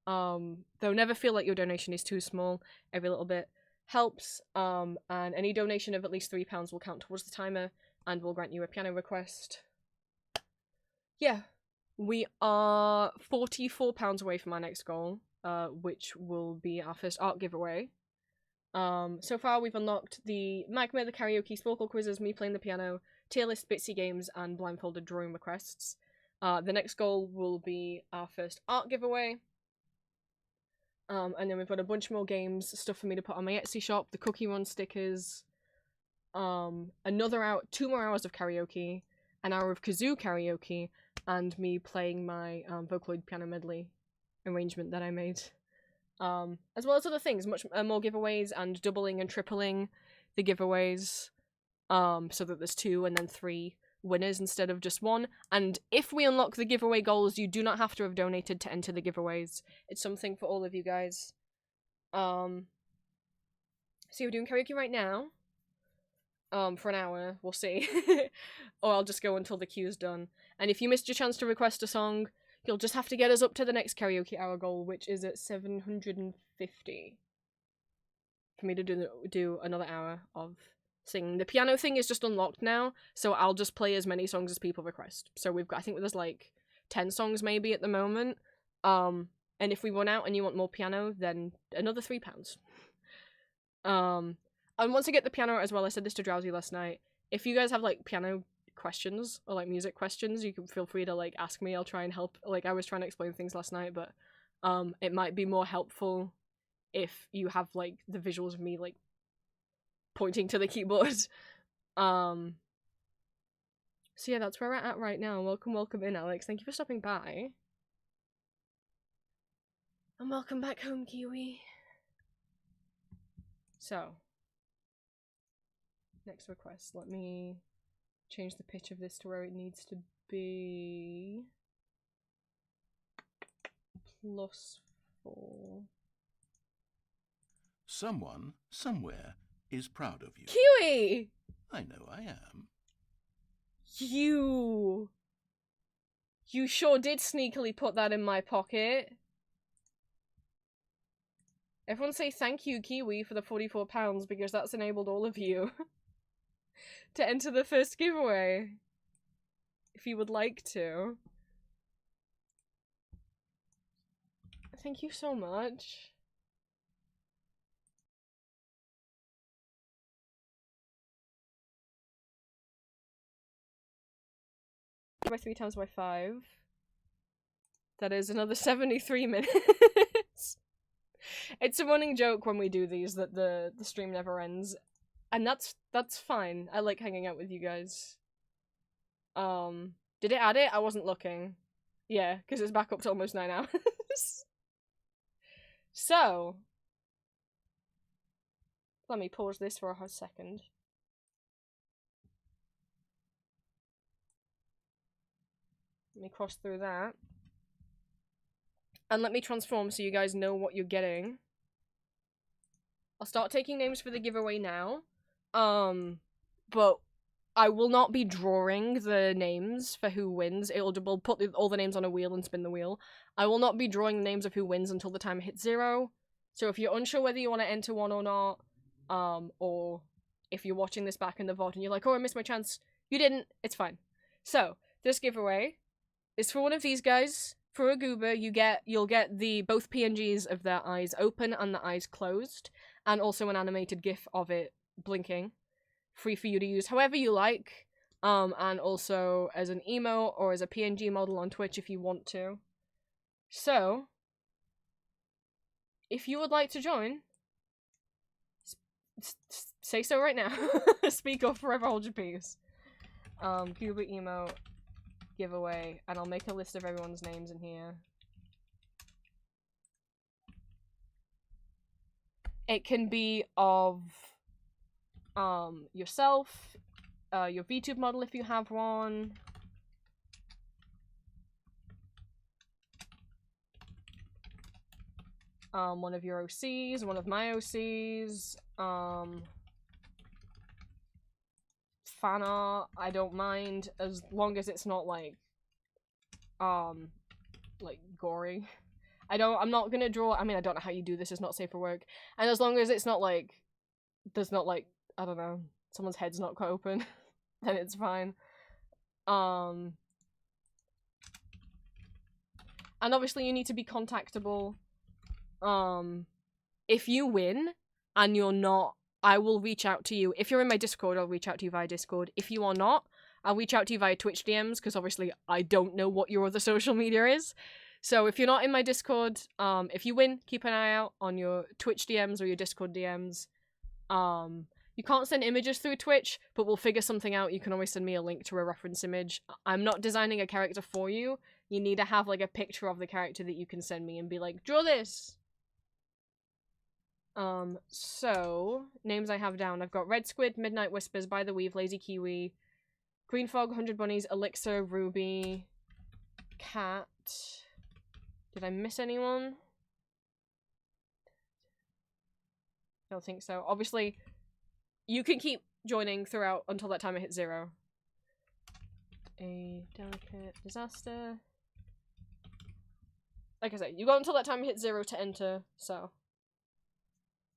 Though never feel like your donation is too small. Every little bit helps. And any donation of at least £3 will count towards the timer and will grant you a piano request. Yeah, we are £44 away from our next goal, which will be our first art giveaway. So far we've unlocked the Magma, the karaoke, vocal quizzes, me playing the piano, tier list, Bitsy games, and blindfolded drawing requests. The next goal will be our first art giveaway. And then we've got a bunch more games, stuff for me to put on my Etsy shop, the Cookie Run stickers, 2 more hours of karaoke, an hour of kazoo karaoke, and me playing my Vocaloid piano medley arrangement that I made. As well as other things, much more giveaways and doubling and tripling the giveaways, so that there's 2 and then 3 winners instead of just 1. And if we unlock the giveaway goals, you do not have to have donated to enter the giveaways. It's something for all of you guys. So we're doing karaoke right now. For an hour, we'll see. Or I'll just go until the queue's done. And if you missed your chance to request a song, you'll just have to get us up to the next karaoke hour goal, which is at 750. For me to do another hour of singing. The piano thing is just unlocked now, so I'll just play as many songs as people request. So we've got, I think there's like 10 songs maybe at the moment. And if we run out and you want more piano, then another £3. And once I get the piano out as well, I said this to Drowsy last night, if you guys have like piano questions or like music questions, you can feel free to like ask me. I'll try and help. Like I was trying to explain things last night, but it might be more helpful if you have like the visuals of me like pointing to the keyboard. So yeah, that's where we're at right now. Welcome in, Alex. Thank you for stopping by. And welcome back home, Kiwi. So, next request. Let me change the pitch of this to where it needs to be. +4. Someone, somewhere, is proud of you. Kiwi! I know I am. You sure did sneakily put that in my pocket. Everyone say thank you, Kiwi, for the £44 because that's enabled all of you to enter the first giveaway. If you would like to. Thank you so much. By 3 times by 5. That is another 73 minutes. It's a running joke when we do these that the stream never ends. And that's fine. I like hanging out with you guys. Did it add it? I wasn't looking. Yeah, because it's back up to almost 9 hours. So, let me pause this for a second. Let me cross through that. And let me transform so you guys know what you're getting. I'll start taking names for the giveaway now. But I will not be drawing the names for who wins. We'll put all the names on a wheel and spin the wheel. I will not be drawing the names of who wins until the time hits 0. So if you're unsure whether you want to enter one or not, or if you're watching this back in the VOD and you're like, oh, I missed my chance, you didn't, it's fine. So, this giveaway is for one of these guys. For a goober, you'll get the both PNGs of their eyes open and the eyes closed, and also an animated GIF of it blinking. Free for you to use however you like, and also as an emo or as a PNG model on Twitch if you want to. So, if you would like to join, say so right now. Speak up, forever hold your peace. Goober emo giveaway, and I'll make a list of everyone's names in here. It can be of yourself, your VTube model if you have one, one of your OCs, one of my OCs, fan art, I don't mind, as long as it's not like gory. I'm not gonna draw, I mean, I don't know how you do this, it's not safe for work, and as long as it's not like, there's not like, I don't know, someone's head's not cut open, then it's fine. And obviously you need to be contactable. If you win, and you're not, I will reach out to you. If you're in my Discord, I'll reach out to you via Discord. If you are not, I'll reach out to you via Twitch DMs, because obviously I don't know what your other social media is. So if you're not in my Discord, if you win, keep an eye out on your Twitch DMs or your Discord DMs. You can't send images through Twitch, but we'll figure something out. You can always send me a link to a reference image. I'm not designing a character for you. You need to have like a picture of the character that you can send me and be like, draw this! So, names I have down. I've got Red Squid, Midnight Whispers, By the Weave, Lazy Kiwi, Green Fog, 100 Bunnies, Elixir, Ruby, Cat. Did I miss anyone? I don't think so. Obviously, you can keep joining throughout until that time I hit 0. A delicate disaster. Like I said, you got until that time I hit 0 to enter, so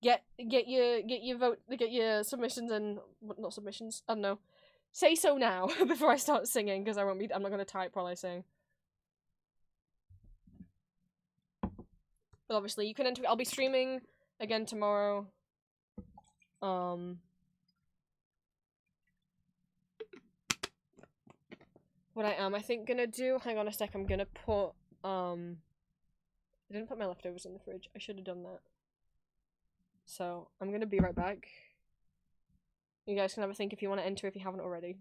get your submissions and not submissions. I don't know. Say so now before I start singing, because I'm not gonna type while I sing. So obviously you can enter. I'll be streaming again tomorrow. What I think gonna do. Hang on a sec. I'm gonna put I didn't put my leftovers in the fridge. I should have done that. So I'm gonna be right back. You guys can have a think if you want to enter if you haven't already.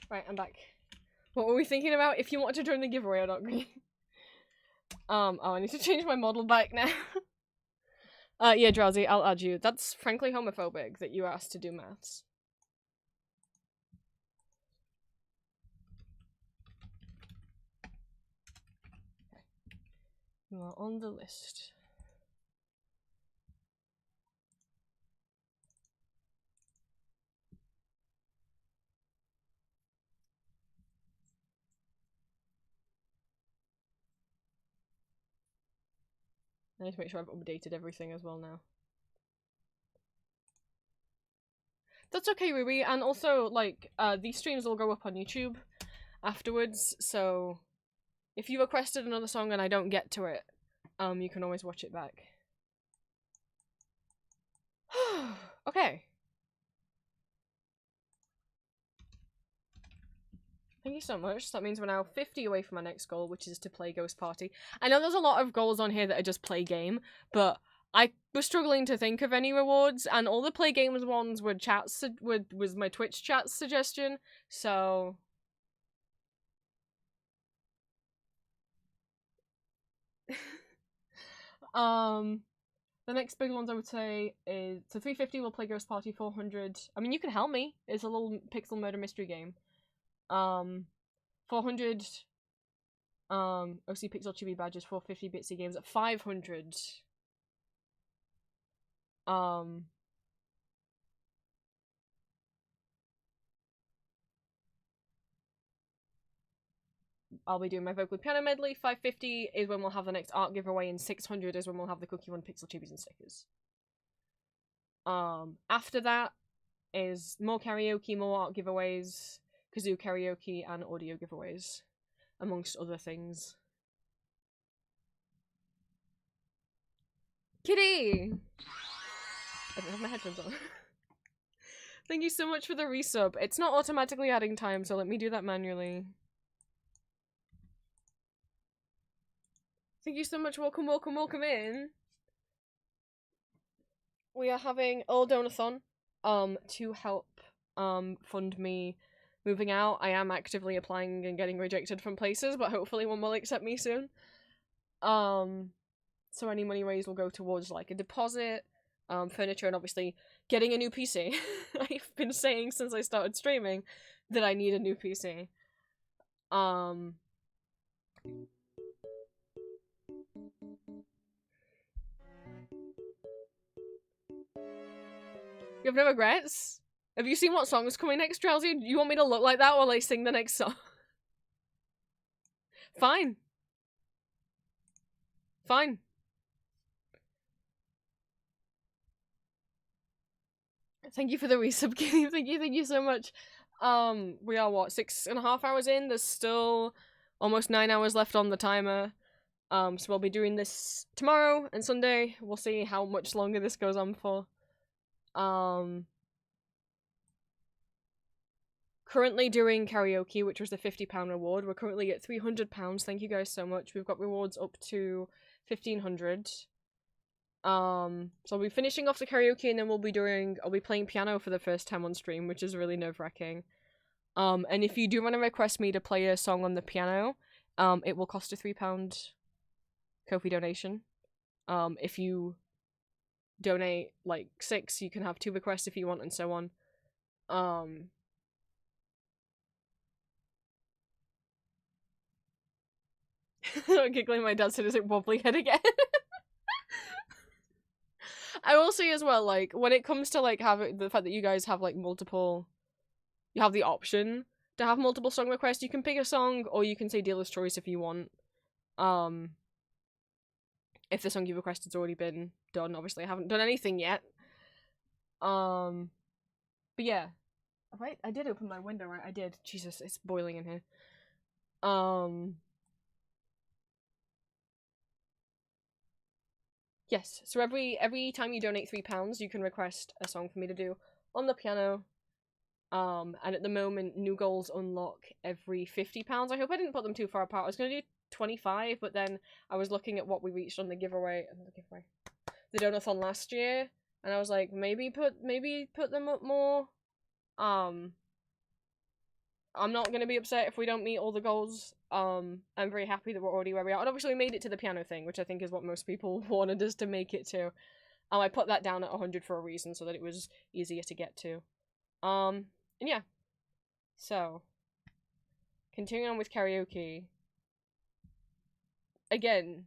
Right, I'm back. What were we thinking about? If you want to join the giveaway or not, Green. Oh, I need to change my model back now. Yeah, Drowsy, I'll add you. That's frankly homophobic that you asked to do maths. You are on the list. I need to make sure I've updated everything as well now. That's okay, Ruby, and also, like, these streams will go up on YouTube, afterwards, so if you requested another song and I don't get to it, you can always watch it back. Okay. Thank you so much. That means we're now 50 away from our next goal, which is to play Ghost Party. I know there's a lot of goals on here that are just play game, but I was struggling to think of any rewards, and all the play games ones were chats. Was my Twitch chat suggestion, so. The next big ones I would say is, so 350 we'll play Ghost Party, 400, I mean you can help me, it's a little pixel murder mystery game. 400 OC Pixel Chibi badges, 450 Bitsy games, at 500 I'll be doing my vocal piano medley. 550 is when we'll have the next art giveaway, and 600 is when we'll have the Cookie One Pixel Chibis and stickers. After that is more karaoke, more art giveaways, kazoo karaoke, and audio giveaways, amongst other things. Kitty! I don't have my headphones on. Thank you so much for the resub. It's not automatically adding time, so let me do that manually. Thank you so much. Welcome, welcome, welcome in. We are having a donathon to help fund me moving out. I am actively applying and getting rejected from places, but hopefully one will accept me soon. So any money raised will go towards like a deposit, furniture, and obviously getting a new PC. I've been saying since I started streaming that I need a new PC. You have no regrets? Have you seen what song is coming next, Drowsy? Do you want me to look like that while I sing the next song? Fine. Fine. Thank you for the resub, Kitty. Thank you so much. We are, what, 6.5 hours in? There's still almost 9 hours left on the timer. So we'll be doing this tomorrow and Sunday. We'll see how much longer this goes on for. Currently doing karaoke, which was the £50 reward. We're currently at £300. Thank you guys so much. We've got rewards up to 1,500. So I'll be finishing off the karaoke, and then I'll be playing piano for the first time on stream, which is really nerve-wracking. And if you do want to request me to play a song on the piano, it will cost a £3 Ko-fi donation. If you donate like 6, you can have 2 requests if you want, and so on. I'm giggling. My dad said, "Is it wobbly head again?" I will say as well, like, when it comes to like having the fact that you guys have like multiple, you have the option to have multiple song requests. You can pick a song, or you can say dealer's choice if you want. If the song you requested's already been done. Obviously I haven't done anything yet. But yeah. Right, I did open my window, right? I did. Jesus, it's boiling in here. Yes, so every time you donate £3, you can request a song for me to do on the piano. And at the moment, new goals unlock every £50. I hope I didn't put them too far apart. I was gonna do 25, but then I was looking at what we reached on the donathon last year, and I was like, maybe put them up more. I'm not gonna be upset if we don't meet all the goals. I'm very happy that we're already where we are, and obviously we made it to the piano thing, which I think is what most people wanted us to make it to. I put that down at 100 for a reason, so that it was easier to get to. And yeah. So, continuing on with karaoke. Again,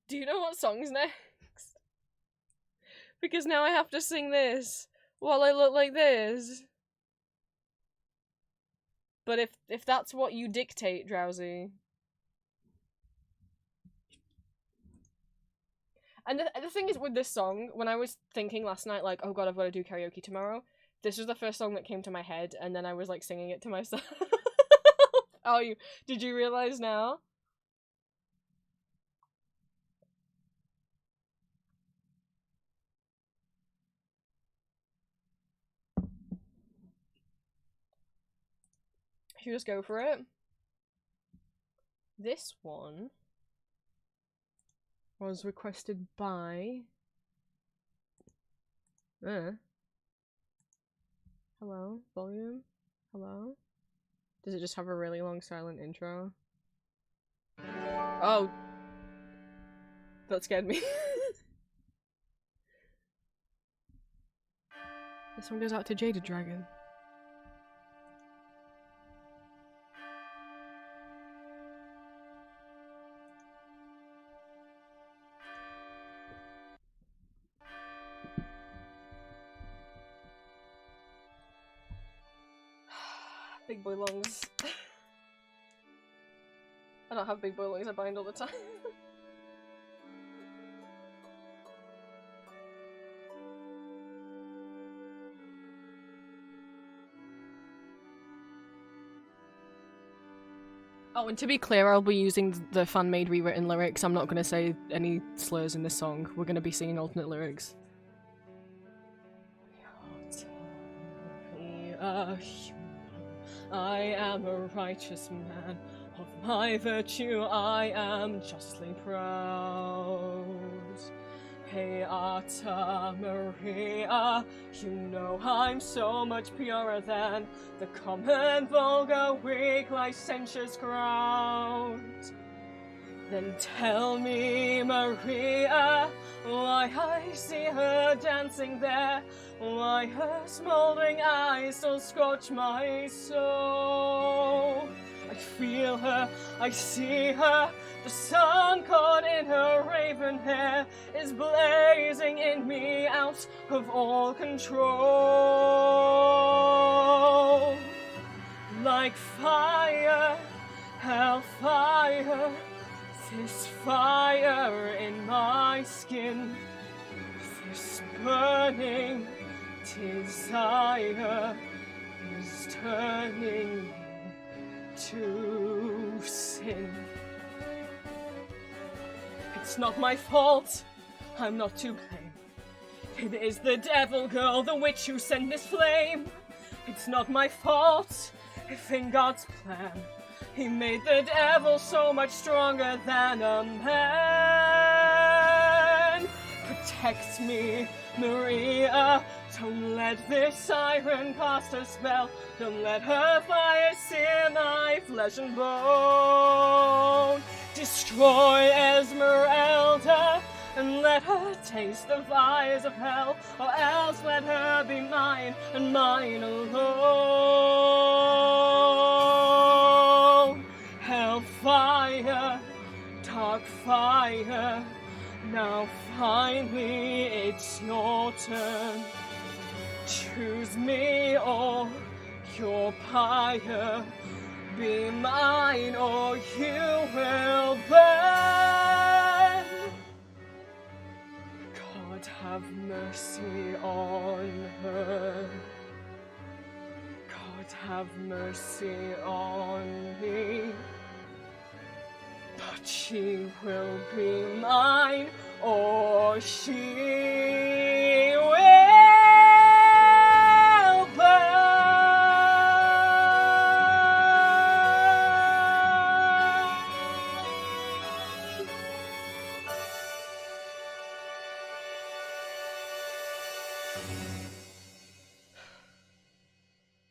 do you know what song's next? Because now I have to sing this while I look like this. But if that's what you dictate, Drowsy. And the thing is with this song, when I was thinking last night, like, oh god, I've got to do karaoke tomorrow, this was the first song that came to my head, and then I was like singing it to myself. Oh, did you realize now? Should we just go for it? This one was requested by... Hello? Volume? Hello? Does it just have a really long silent intro? Oh! That scared me. This one goes out to Jaded Dragon. Big boy lungs. I don't have big boy lungs, I bind all the time. Oh, and to be clear, I'll be using the fan-made rewritten lyrics. I'm not going to say any slurs in this song. We're going to be singing alternate lyrics. I am a righteous man. Of my virtue I am justly proud. Beata Maria, you know I'm so much purer than the common, vulgar, weak, licentious crowd. Then tell me, Maria, why I see her dancing there, why her smouldering eyes still scorch my soul. I feel her, I see her, the sun caught in her raven hair is blazing in me out of all control. Like fire, hellfire, this fire in my skin, this burning desire is turning me to sin. It's not my fault, I'm not to blame. It is the devil girl, the witch who sent this flame. It's not my fault, if in God's plan he made the devil so much stronger than a man. Protect me, Maria, don't let this siren cast a spell. Don't let her fire sear my flesh and bone. Destroy Esmeralda and let her taste the fires of hell, or else let her be mine and mine alone. Hellfire, dark fire, now finally it's your turn. Choose me or your pyre, be mine or you will burn. God have mercy on her. God have mercy on me. But she will be mine or she will burn.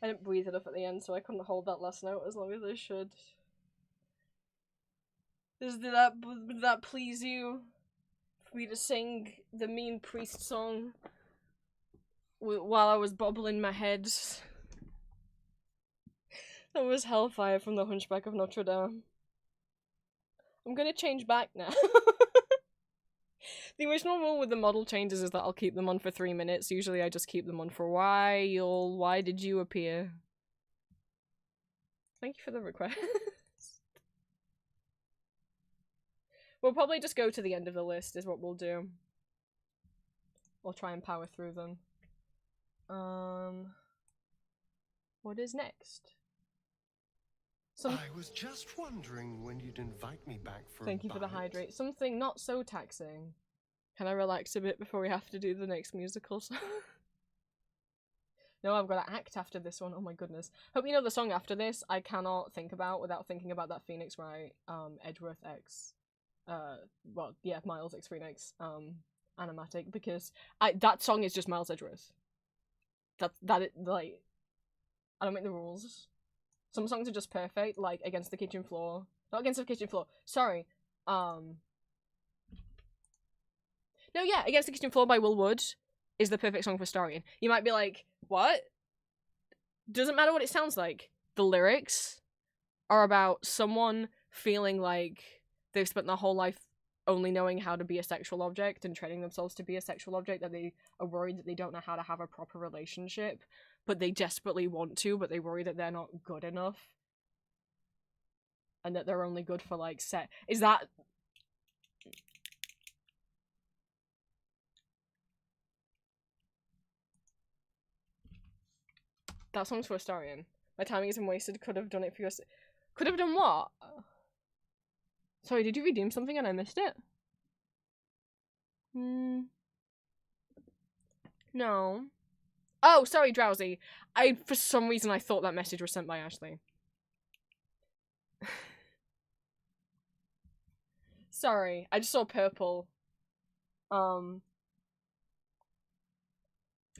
I didn't breathe enough at the end, so I couldn't hold that last note as long as I should. Did that please you? For me to sing the mean priest song while I was bobbling my head? That was Hellfire from the Hunchback of Notre Dame. I'm gonna change back now. The original rule with the model changes is that I'll keep them on for 3 minutes. Usually I just keep them on for a while. Why did you appear? Thank you for the request. We'll probably just go to the end of the list is what we'll do. We'll try and power through them. What is next? I was just wondering when you'd invite me back for Thank a you for the bite. hydrate. Something not so taxing. Can I relax a bit before we have to do the next musical song? No, I've got to act after this one. Oh my goodness. Hope you know the song after this. I cannot think about without thinking about that Phoenix Wright, Edgeworth X, well, yeah, Miles X Phoenix, animatic, because that song is just Miles Edgeworth. Like, I don't make the rules. Some songs are just perfect, like Against the Kitchen Floor. Not Against the Kitchen Floor. Sorry. No, yeah, Against the Kitchen Floor by Will Wood is the perfect song for Starion. You might be like, what? Doesn't matter what it sounds like. The lyrics are about someone feeling like they've spent their whole life only knowing how to be a sexual object and training themselves to be a sexual object, that they are worried that they don't know how to have a proper relationship, but they desperately want to, but they worry that they're not good enough. And that they're only good for, like, sex. Is that... That song's for Astarion. My timing isn't wasted. Could have done it for your... Could have done what? Sorry, did you redeem something and I missed it? No. Oh, sorry, Drowsy. For some reason, I thought that message was sent by Ashley. Sorry, I just saw purple. I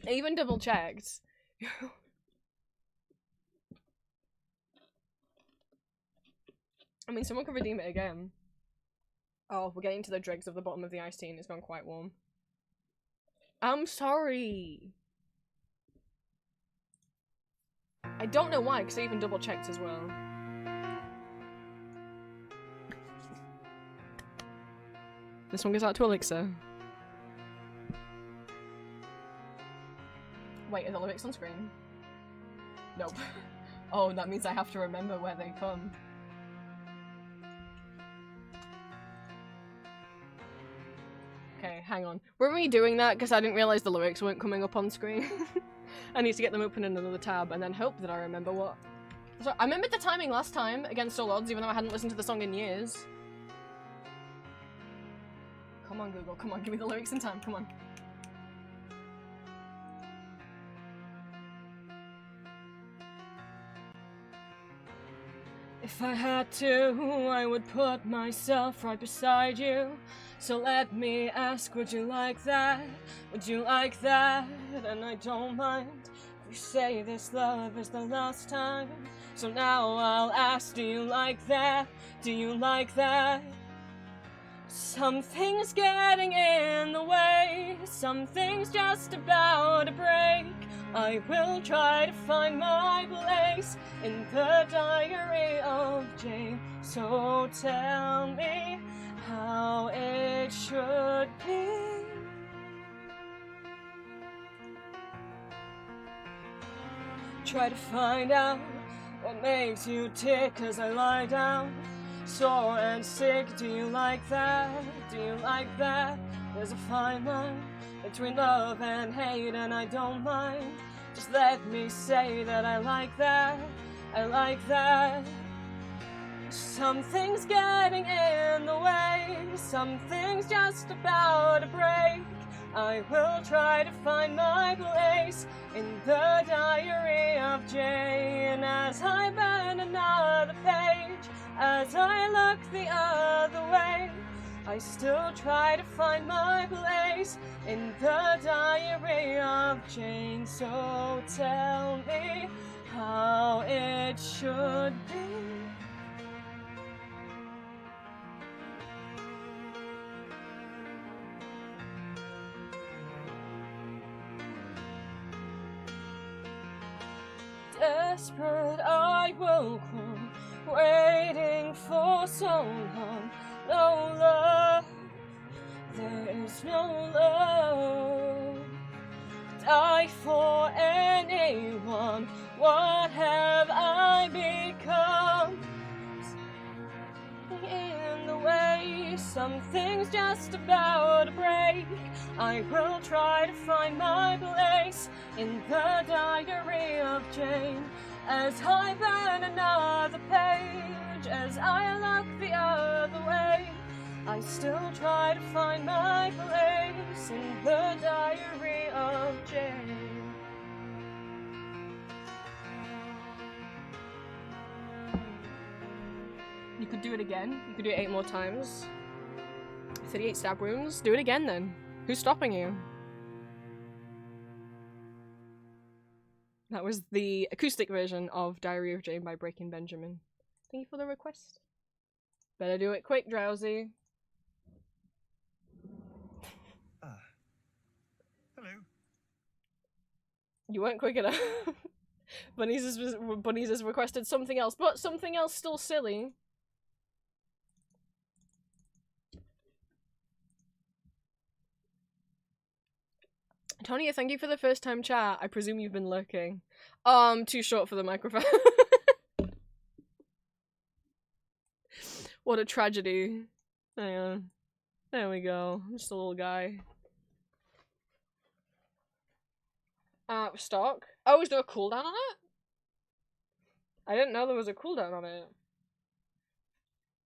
even double checked. I mean, someone could redeem it again. Oh, we're getting to the dregs of the bottom of the iced tea and it's gone quite warm. I'm sorry. I don't know why, because I even double checked as well. This one goes out to Elixir. Wait, are the lyrics on screen? Nope. Oh, that means I have to remember where they come. Okay, hang on. We're redoing that because I didn't realize the lyrics weren't coming up on screen. I need to get them open in another tab and then hope that I remember what... So, I remembered the timing last time against all odds, even though I hadn't listened to the song in years. Come on, Google. Come on, give me the lyrics in time. Come on. If I had to, I would put myself right beside you. So let me ask, would you like that? Would you like that? And I don't mind if you say this love is the last time. So now I'll ask, do you like that? Do you like that? Something's getting in the way. Something's just about to break. I will try to find my place in the diary of Jane. So tell me how it should be. Try to find out what makes you tick as I lie down, sore and sick. Do you like that? Do you like that? There's a fine line between love and hate, and I don't mind. Just let me say that I like that. I like that. Something's getting in the way. Something's just about to break. I will try to find my place in the diary of Jane. As I burn another page, as I look the other way, I still try to find my place in the diary of Jane. So tell me how it should be. Desperate, I will crawl, waiting for so long. No love, there is no love. Die for anyone, what have I become? In the way something's just about to break. I will try to find my place in the diary of Jane as I burn another page, as I look the other way. I still try to find my place in the diary of Jane. You could do it again. You could do it 8 more times. 38 stab wounds. Do it again then. Who's stopping you? That was the acoustic version of Diary of Jane by Breaking Benjamin. Thank you for the request. Better do it quick, Drowsy. Hello. You weren't quick enough. Bunnies has requested something else, but something else still silly. Tonya, thank you for the first time chat. I presume you've been lurking. Too short for the microphone. What a tragedy. Hang on. There we go. I'm just a little guy. Stock. Oh, is there a cooldown on it? I didn't know there was a cooldown on it.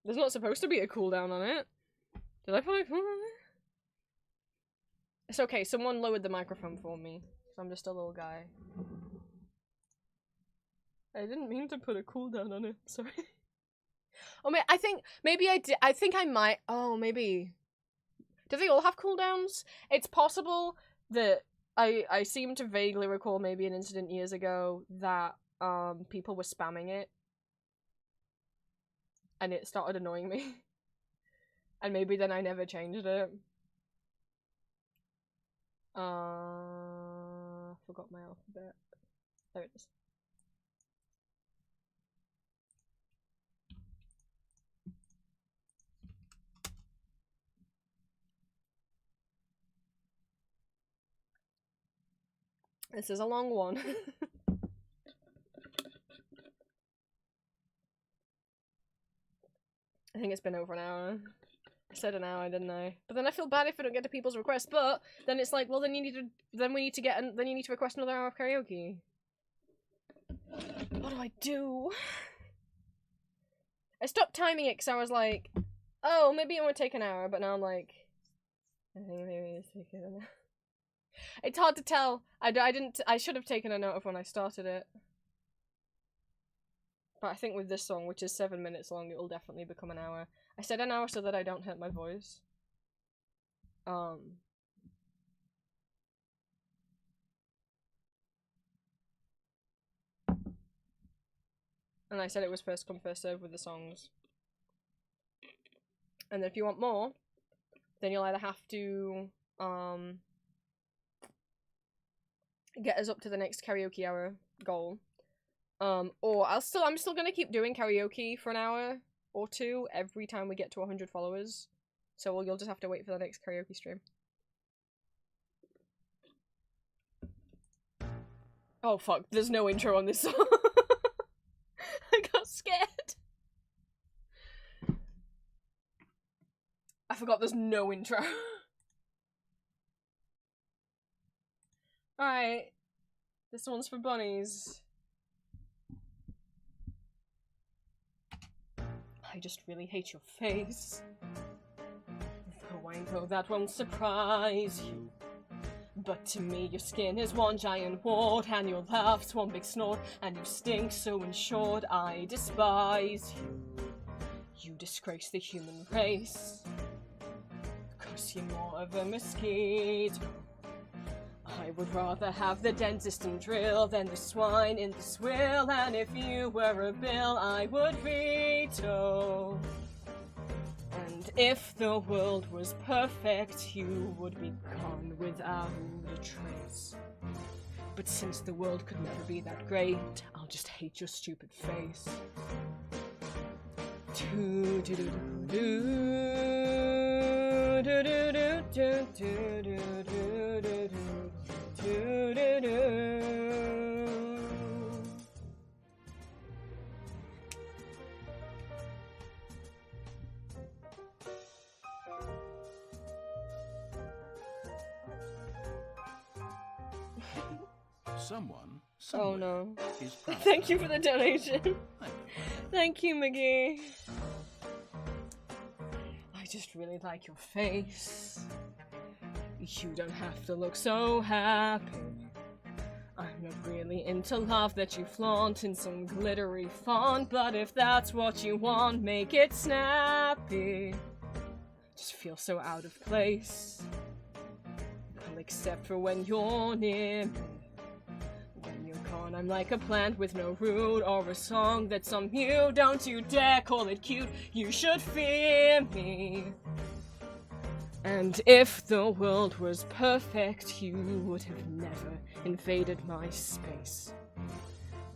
There's not supposed to be a cooldown on it. Did I put a cooldown on it? It's okay, someone lowered the microphone for me. So I'm just a little guy. I didn't mean to put a cooldown on it, sorry. Oh, I think, maybe I did, I think I might, oh, maybe. Do they all have cooldowns? It's possible that I seem to vaguely recall maybe an incident years ago that, people were spamming it. And it started annoying me. And maybe then I never changed it. Forgot my alphabet. There it is. This is a long one. I think it's been over an hour. I said an hour, didn't I? But then I feel bad if I don't get to people's requests. But then it's like, well, then you need to request another hour of karaoke. What do? I stopped timing it because I was like, oh, maybe it won't take an hour. But now I'm like, I think maybe it's taking an hour. It's hard to tell. I should have taken a note of when I started it. But I think with this song, which is 7 minutes long, it will definitely become an hour. I said an hour so that I don't hurt my voice. And I said it was first come, first serve with the songs. And then if you want more, then you'll either have to, get us up to the next karaoke hour goal. Or I'm still gonna keep doing karaoke for an hour or two every time we get to 100 followers. So you'll just have to wait for the next karaoke stream. Oh fuck, there's no intro on this song. I got scared. I forgot there's no intro. Alright. This one's for bunnies. I just really hate your face. Though I know that won't surprise you. But to me your skin is one giant wart, and your laugh's one big snort, and you stink so in short I despise you. You disgrace the human race. 'Cause you're more of a mosquito. I would rather have the dentist and drill than the swine in the swill, and if you were a bill I would veto. And if the world was perfect, you would be gone without a trace. But since the world could never be that great, I'll just hate your stupid face. Do do do do do do do do do do do do do do. Someone, Oh somewhere, no. is proud of Thank you for the donation. I know I am. Thank you, McGee. I just really like your face. You don't have to look so happy. I'm not really into love that you flaunt in some glittery font, but if that's what you want, make it snappy. Just feel so out of place. Well, except for when you're near me. When you're gone, I'm like a plant with no root or a song that's on mute. Don't you dare call it cute, you should fear me. And if the world was perfect, you would have never invaded my space.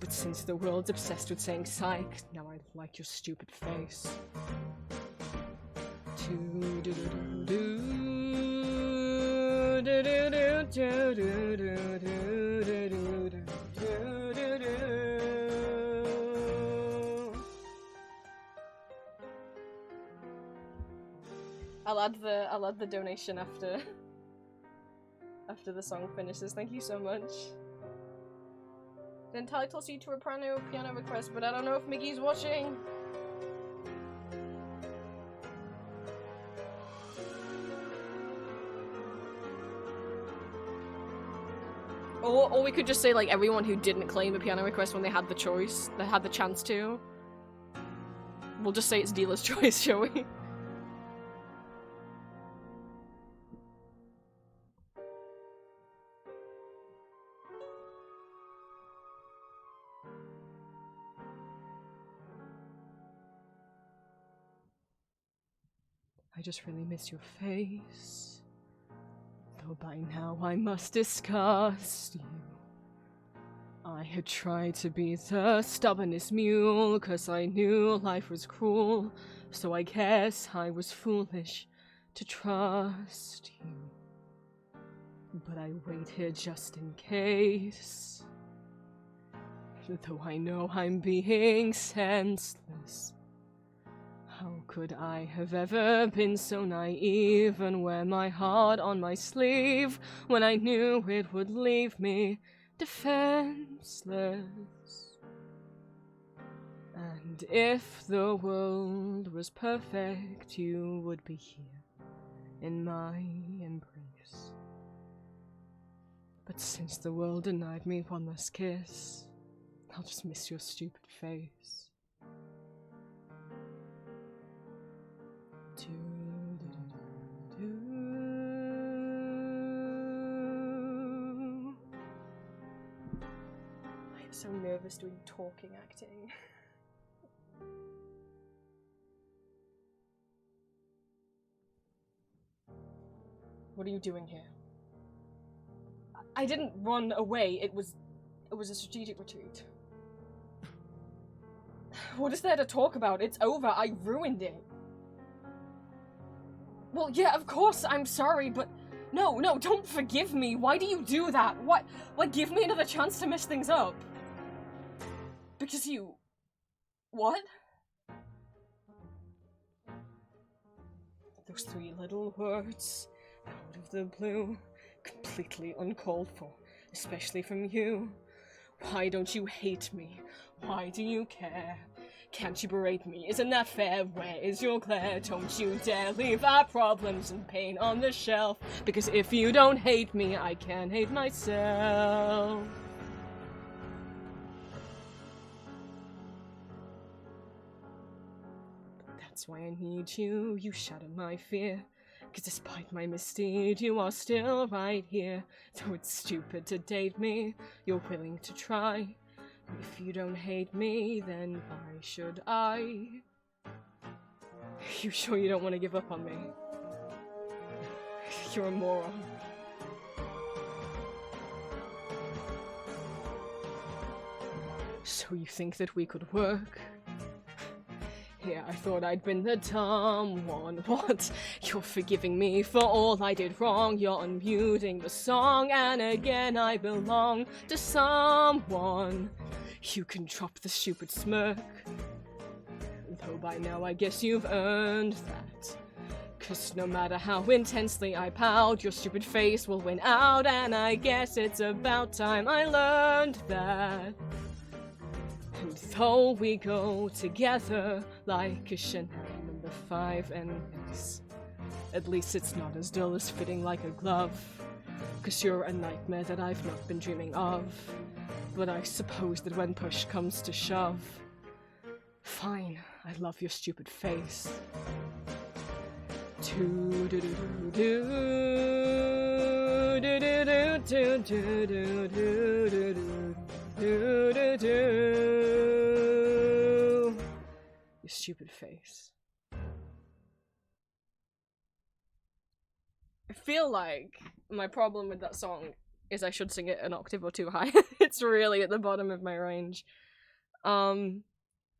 But since the world's obsessed with saying psych, now I like your stupid face. I'll add the donation after the song finishes. Thank you so much. It entitles you to a piano request, but I don't know if Miggy's watching. Or we could just say, like, everyone who didn't claim a piano request when they had the choice, they had the chance to. We'll just say it's dealer's choice, shall we? I just really miss your face. Though by now I must disgust you. I had tried to be the stubbornest mule, 'cause I knew life was cruel. So I guess I was foolish to trust you. But I wait here just in case. Though I know I'm being senseless. How could I have ever been so naive and wear my heart on my sleeve when I knew it would leave me defenseless? And if the world was perfect, you would be here in my embrace. But since the world denied me one last kiss, I'll just miss your stupid face. I'm so nervous doing talking acting. What are you doing here? I didn't run away. It was a strategic retreat. What is there to talk about? It's over. I ruined it. Well, yeah, of course, I'm sorry, but no, don't forgive me. Why do you do that? What? Like, give me another chance to mess things up. Because you... What? Those three little words, out of the blue, completely uncalled for, especially from you. Why don't you hate me? Why do you care? Can't you berate me? Isn't that fair? Where is your glare? Don't you dare leave our problems and pain on the shelf. Because if you don't hate me, I can't hate myself. That's why I need you. You shatter my fear. Cause despite my misdeed, you are still right here. Though it's stupid to date me, you're willing to try. If you don't hate me, then why should I? You sure you don't want to give up on me? You're a moron. So you think that we could work? Yeah, I thought I'd been the dumb one. What? You're forgiving me for all I did wrong. You're unmuting the song, and again I belong to someone. You can drop the stupid smirk. Though by now I guess you've earned that. 'Cause no matter how intensely I pout, your stupid face will win out, and I guess it's about time I learned that. And though we go together like a Chanel number 5 and at least it's not as dull as fitting like a glove. 'Cause you're a nightmare that I've not been dreaming of. But I suppose that when push comes to shove, fine, I love your stupid face. Your stupid face. I feel like my problem with that song is I should sing it an octave or too high. It's really at the bottom of my range.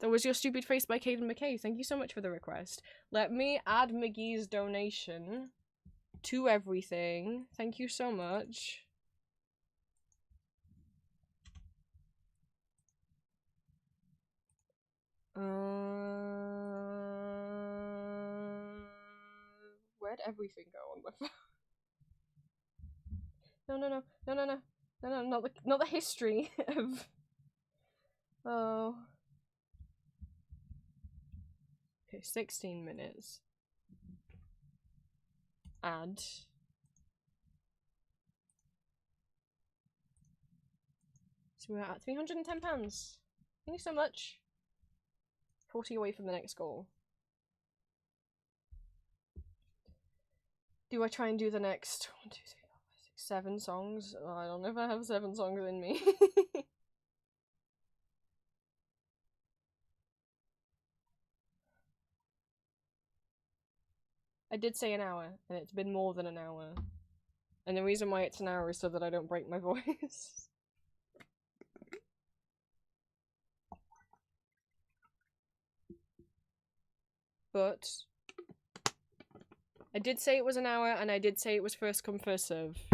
That was Your Stupid Face by Caden McKay. Thank you so much for the request. Let me add McGee's donation to everything. Thank you so much. Where'd everything go on my phone? No, not the history of. Oh. Okay, 16 minutes. Add. So we're at £310. Thank you so much. 40 away from the next goal. Do I try and do the next 1, 2, 3, 4, 5, 6, 7 songs? Oh, I don't know if I have 7 songs in me. I did say an hour, and it's been more than an hour. And the reason why it's an hour is so that I don't break my voice. But I did say it was an hour, and I did say it was first come, first serve.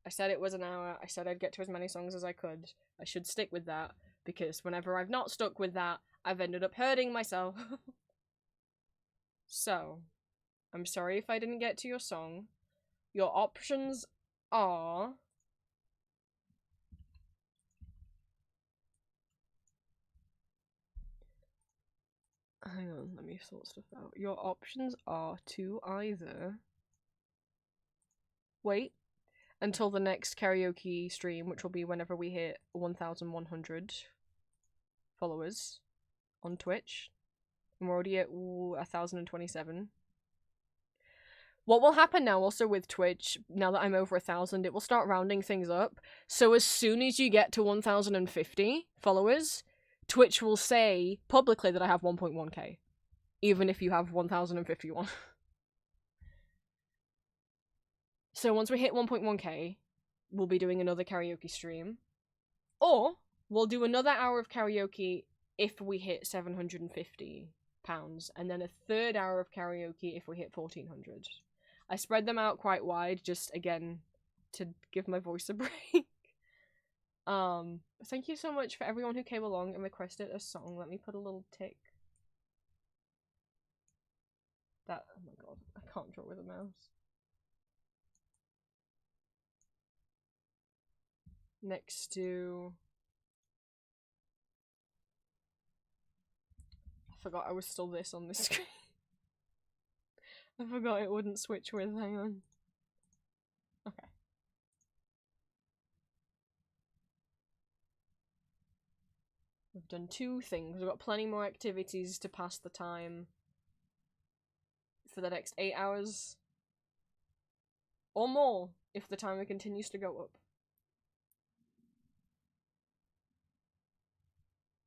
I said it was an hour, I said I'd get to as many songs as I could. I should stick with that, because whenever I've not stuck with that, I've ended up hurting myself. So, I'm sorry if I didn't get to your song. Your options are... Hang on, let me sort stuff out. Your options are to either wait until the next karaoke stream, which will be whenever we hit 1,100 followers on Twitch. I'm already at 1,027. What will happen now also with Twitch, now that I'm over 1,000, it will start rounding things up. So as soon as you get to 1,050 followers, Twitch will say publicly that I have 1.1k, even if you have 1,051. So once we hit 1.1k, we'll be doing another karaoke stream. Or, we'll do another hour of karaoke if we hit £750, and then a third hour of karaoke if we hit 1,400. I spread them out quite wide, just, again, to give my voice a break. Thank you so much for everyone who came along and requested a song. Let me put a little tick. That, oh my god, I can't draw with a mouse. Next to... I forgot I was still this on this screen. I forgot it wouldn't switch with, hang on. Okay. We've done 2 things. We've got plenty more activities to pass the time for the next 8 hours. Or more, if the timer continues to go up.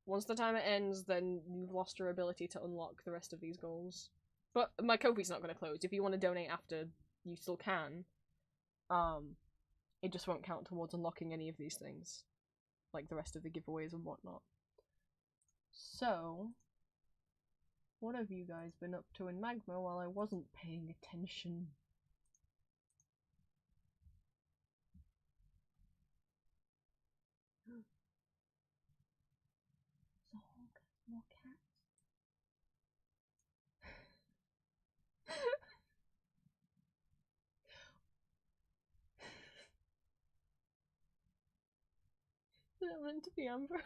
Once the timer ends, then you've lost your ability to unlock the rest of these goals. But my Ko-fi's not going to close. If you want to donate after, you still can. It just won't count towards unlocking any of these things. Like the rest of the giveaways and whatnot. So, what have you guys been up to in Magma while I wasn't paying attention? More cats. meant to be Amber.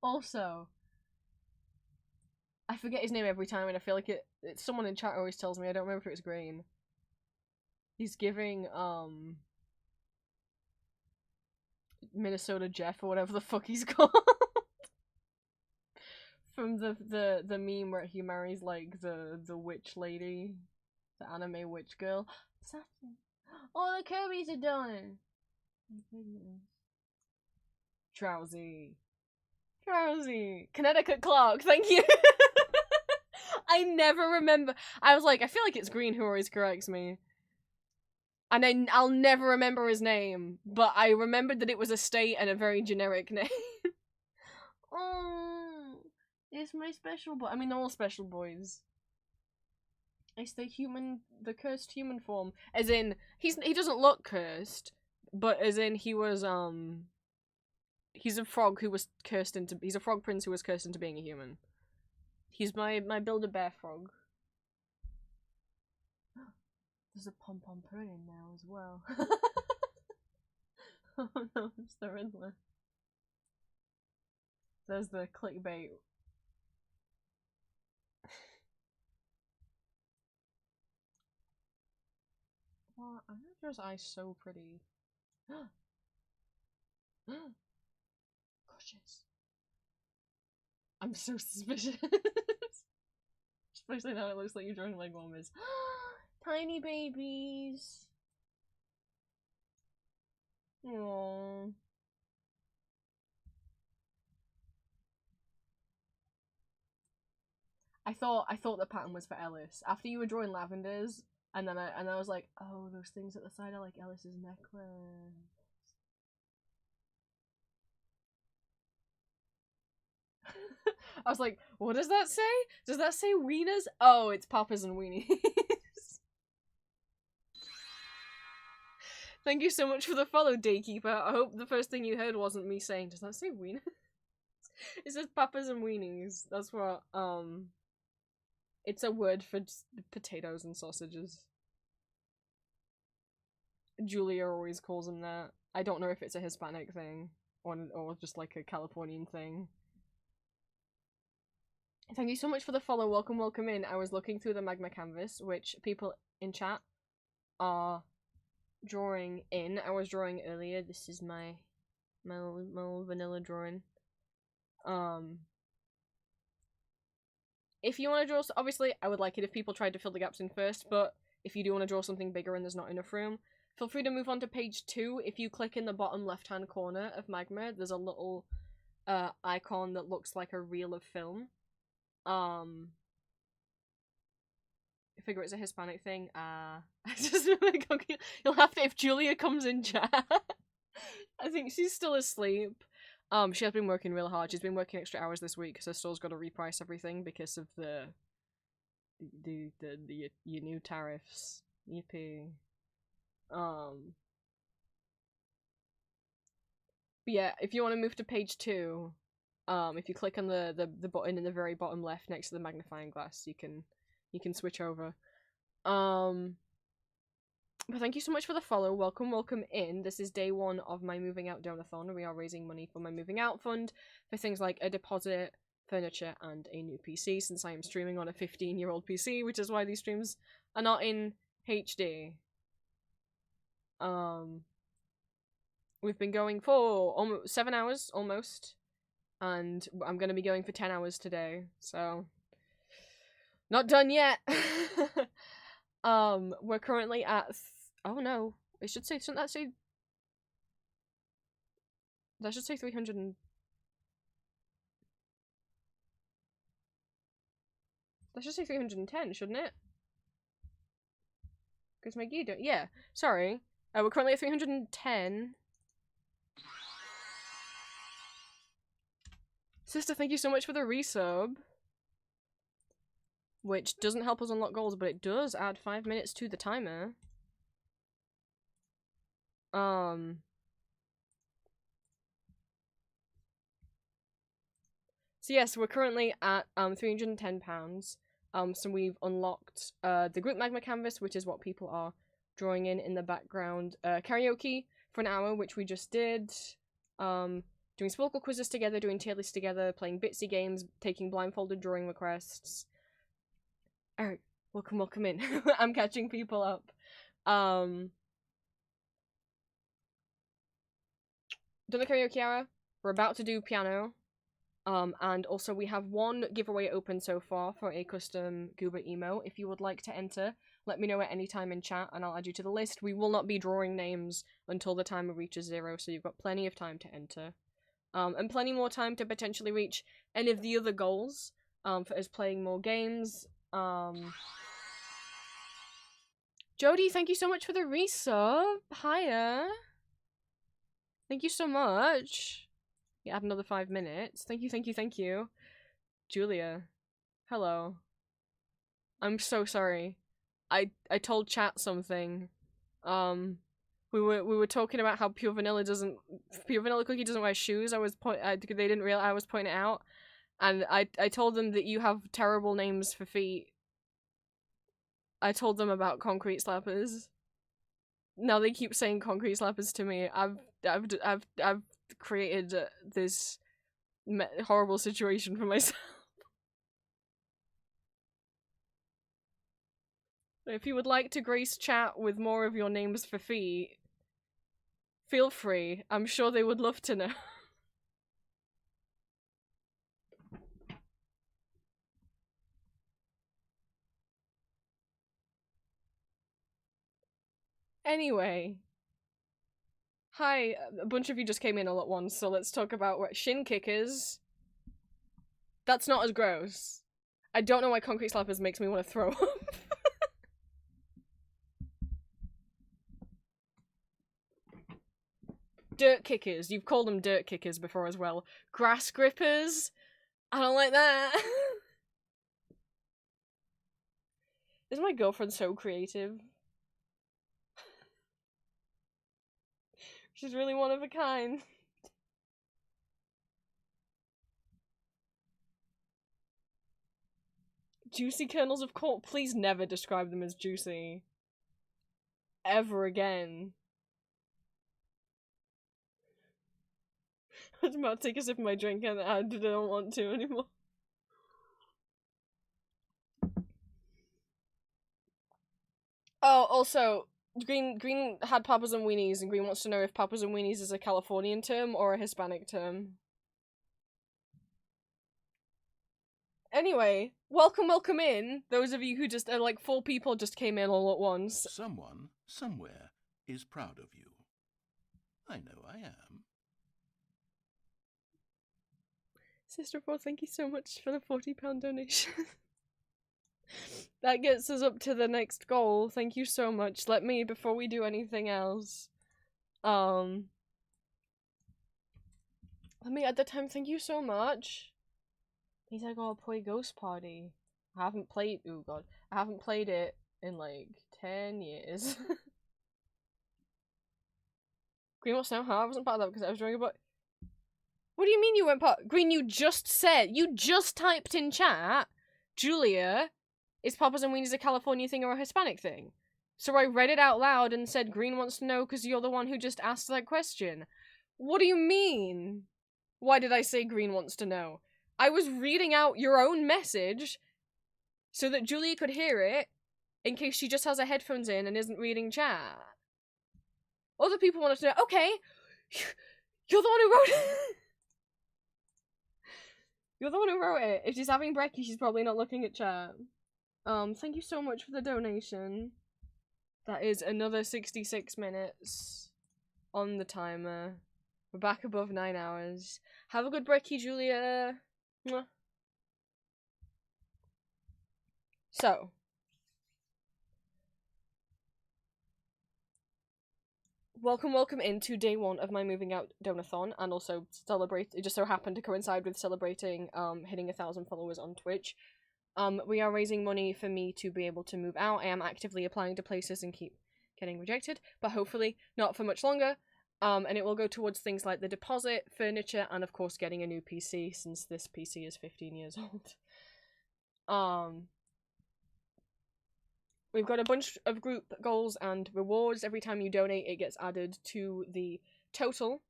Also, I forget his name every time, and I feel like it's someone in chat always tells me. I don't remember if it was Green. He's giving Minnesota Jeff or whatever the fuck he's called. From the meme where he marries like the witch lady, the anime witch girl. Saturn. Oh, the Kirby's are done. Drowsy. Connecticut Clark, thank you. I never remember. I was like, I feel like it's Green who always corrects me. And I'll never remember his name, but I remembered that it was a state and a very generic name. Oh, it's my special boy. I mean, they're all special boys. It's the cursed human form. As in, he doesn't look cursed, but as in he was, he's a frog who was cursed into, he's a frog prince who was cursed into being a human. He's my Build-A-Bear frog. There's a pom-pom pudding in now as well. Oh no, it's the Riddler. There's the clickbait. Wow, I know Joe's eyes so pretty. Gorgeous. I'm so suspicious. Especially now it looks like you're drawing leg warmers. Tiny babies. Aww. I thought the pattern was for Ellis. After you were drawing lavenders, and then I was like, oh, those things at the side are like Ellis's necklace. I was like, what does that say? Does that say wieners? Oh, it's Papas and Weenies. Thank you so much for the follow, Daykeeper. I hope the first thing you heard wasn't me saying, does that say wieners? It says Papas and Weenies. That's what, it's a word for potatoes and sausages. Julia always calls them that. I don't know if it's a Hispanic thing, or just like a Californian thing. Thank you so much for the follow. Welcome in. I was looking through the magma canvas, which people in chat are drawing in. I was drawing earlier. This is my little vanilla drawing. If you want to draw, obviously, I would like it if people tried to fill the gaps in first, but if you do want to draw something bigger and there's not enough room, feel free to move on to page 2. If you click in the bottom left-hand corner of Magma, there's a little icon that looks like a reel of film. I figure it's a Hispanic thing. Just like, okay, you'll have to, if Julia comes in chat. I think she's still asleep. She has been working real hard. She's been working extra hours this week because her store's got to reprice everything because of the new tariffs. Yippee. But yeah, if you want to move to page 2, if you click on the button in the very bottom left next to the magnifying glass, you can switch over. But thank you so much for the follow. Welcome in. This is day 1 of my moving out donathon. We are raising money for my moving out fund for things like a deposit, furniture, and a new PC, since I am streaming on a 15-year-old PC, which is why these streams are not in HD. We've been going for almost 7 hours, almost, and I'm gonna be going for 10 hours today, so not done yet. We're currently at oh no, it should say, shouldn't that say, that should say 300 and that should say 310, shouldn't it? Because my gear don't, yeah, sorry. We're currently at 310. Sister, thank you so much for the resub. Which doesn't help us unlock goals, but it does add 5 minutes to the timer. So yes, we're currently at £310. So we've unlocked the group magma canvas, which is what people are drawing in the background. Karaoke for an hour, which we just did. Doing Sporkle quizzes together, doing tier lists together, playing Bitsy games, taking blindfolded drawing requests. Eric, welcome in. I'm catching people up. Done the karaoke hour. We're about to do piano. And also we have one giveaway open so far for a custom Goober emo. If you would like to enter, let me know at any time in chat and I'll add you to the list. We will not be drawing names until the timer reaches 0, so you've got plenty of time to enter. And plenty more time to potentially reach any of the other goals, for us playing more games. Jody, thank you so much for the resub. Hiya. Thank you so much. You add another 5 minutes. Thank you. Julia. Hello. I'm so sorry. I told chat something. We were talking about how Pure Vanilla Cookie doesn't wear shoes. They didn't realize I was pointing it out. And I told them that you have terrible names for feet. I told them about concrete slappers. Now they keep saying concrete slappers to me. I've created this horrible situation for myself. If you would like to grace chat with more of your names for feet, feel free. I'm sure they would love to know. Anyway. Hi, a bunch of you just came in all at once, so let's talk about what shin kickers. That's not as gross. I don't know why concrete slappers makes me want to throw up. Dirt kickers. You've called them dirt kickers before as well. Grass grippers. I don't like that. Is my girlfriend so creative? She's really one of a kind. Juicy kernels of corn. Please never describe them as juicy. Ever again. I was about to take a sip of my drink and I don't want to anymore. Oh, also, Green had Papas and Weenies, and Green wants to know if Papas and Weenies is a Californian term or a Hispanic term. Anyway, welcome in. Those of you who just, like 4 people just came in all at once. Someone, somewhere, is proud of you. I know I am. Sister 4, thank you so much for the £40 donation. That gets us up to the next goal. Thank you so much. Let me, before we do anything else, let me at the time, thank you so much. Please I gotta play Ghost Party. I haven't played, oh god, I haven't played it in like 10 years. Green wants to know how I wasn't part of that because I was drawing about. What do you mean you weren't part? Green, you just typed in chat, Julia, is Papas and Weenies a California thing or a Hispanic thing? So I read it out loud and said Green wants to know because you're the one who just asked that question. What do you mean? Why did I say Green wants to know? I was reading out your own message so that Julia could hear it in case she just has her headphones in and isn't reading chat. Other people wanted to know, okay, you're the one who wrote it. You're the one who wrote it. If she's having brekkie, she's probably not looking at chat. Thank you so much for the donation. That is another 66 minutes on the timer. We're back above 9 hours. Have a good brekkie, Julia. Mwah. So. Welcome into day 1 of my moving out donathon, and also it just so happened to coincide with celebrating hitting 1,000 followers on Twitch. We are raising money for me to be able to move out. I am actively applying to places and keep getting rejected, but hopefully not for much longer. And it will go towards things like the deposit, furniture, and of course getting a new PC, since this PC is 15 years old. We've got a bunch of group goals and rewards. Every time you donate, it gets added to the total.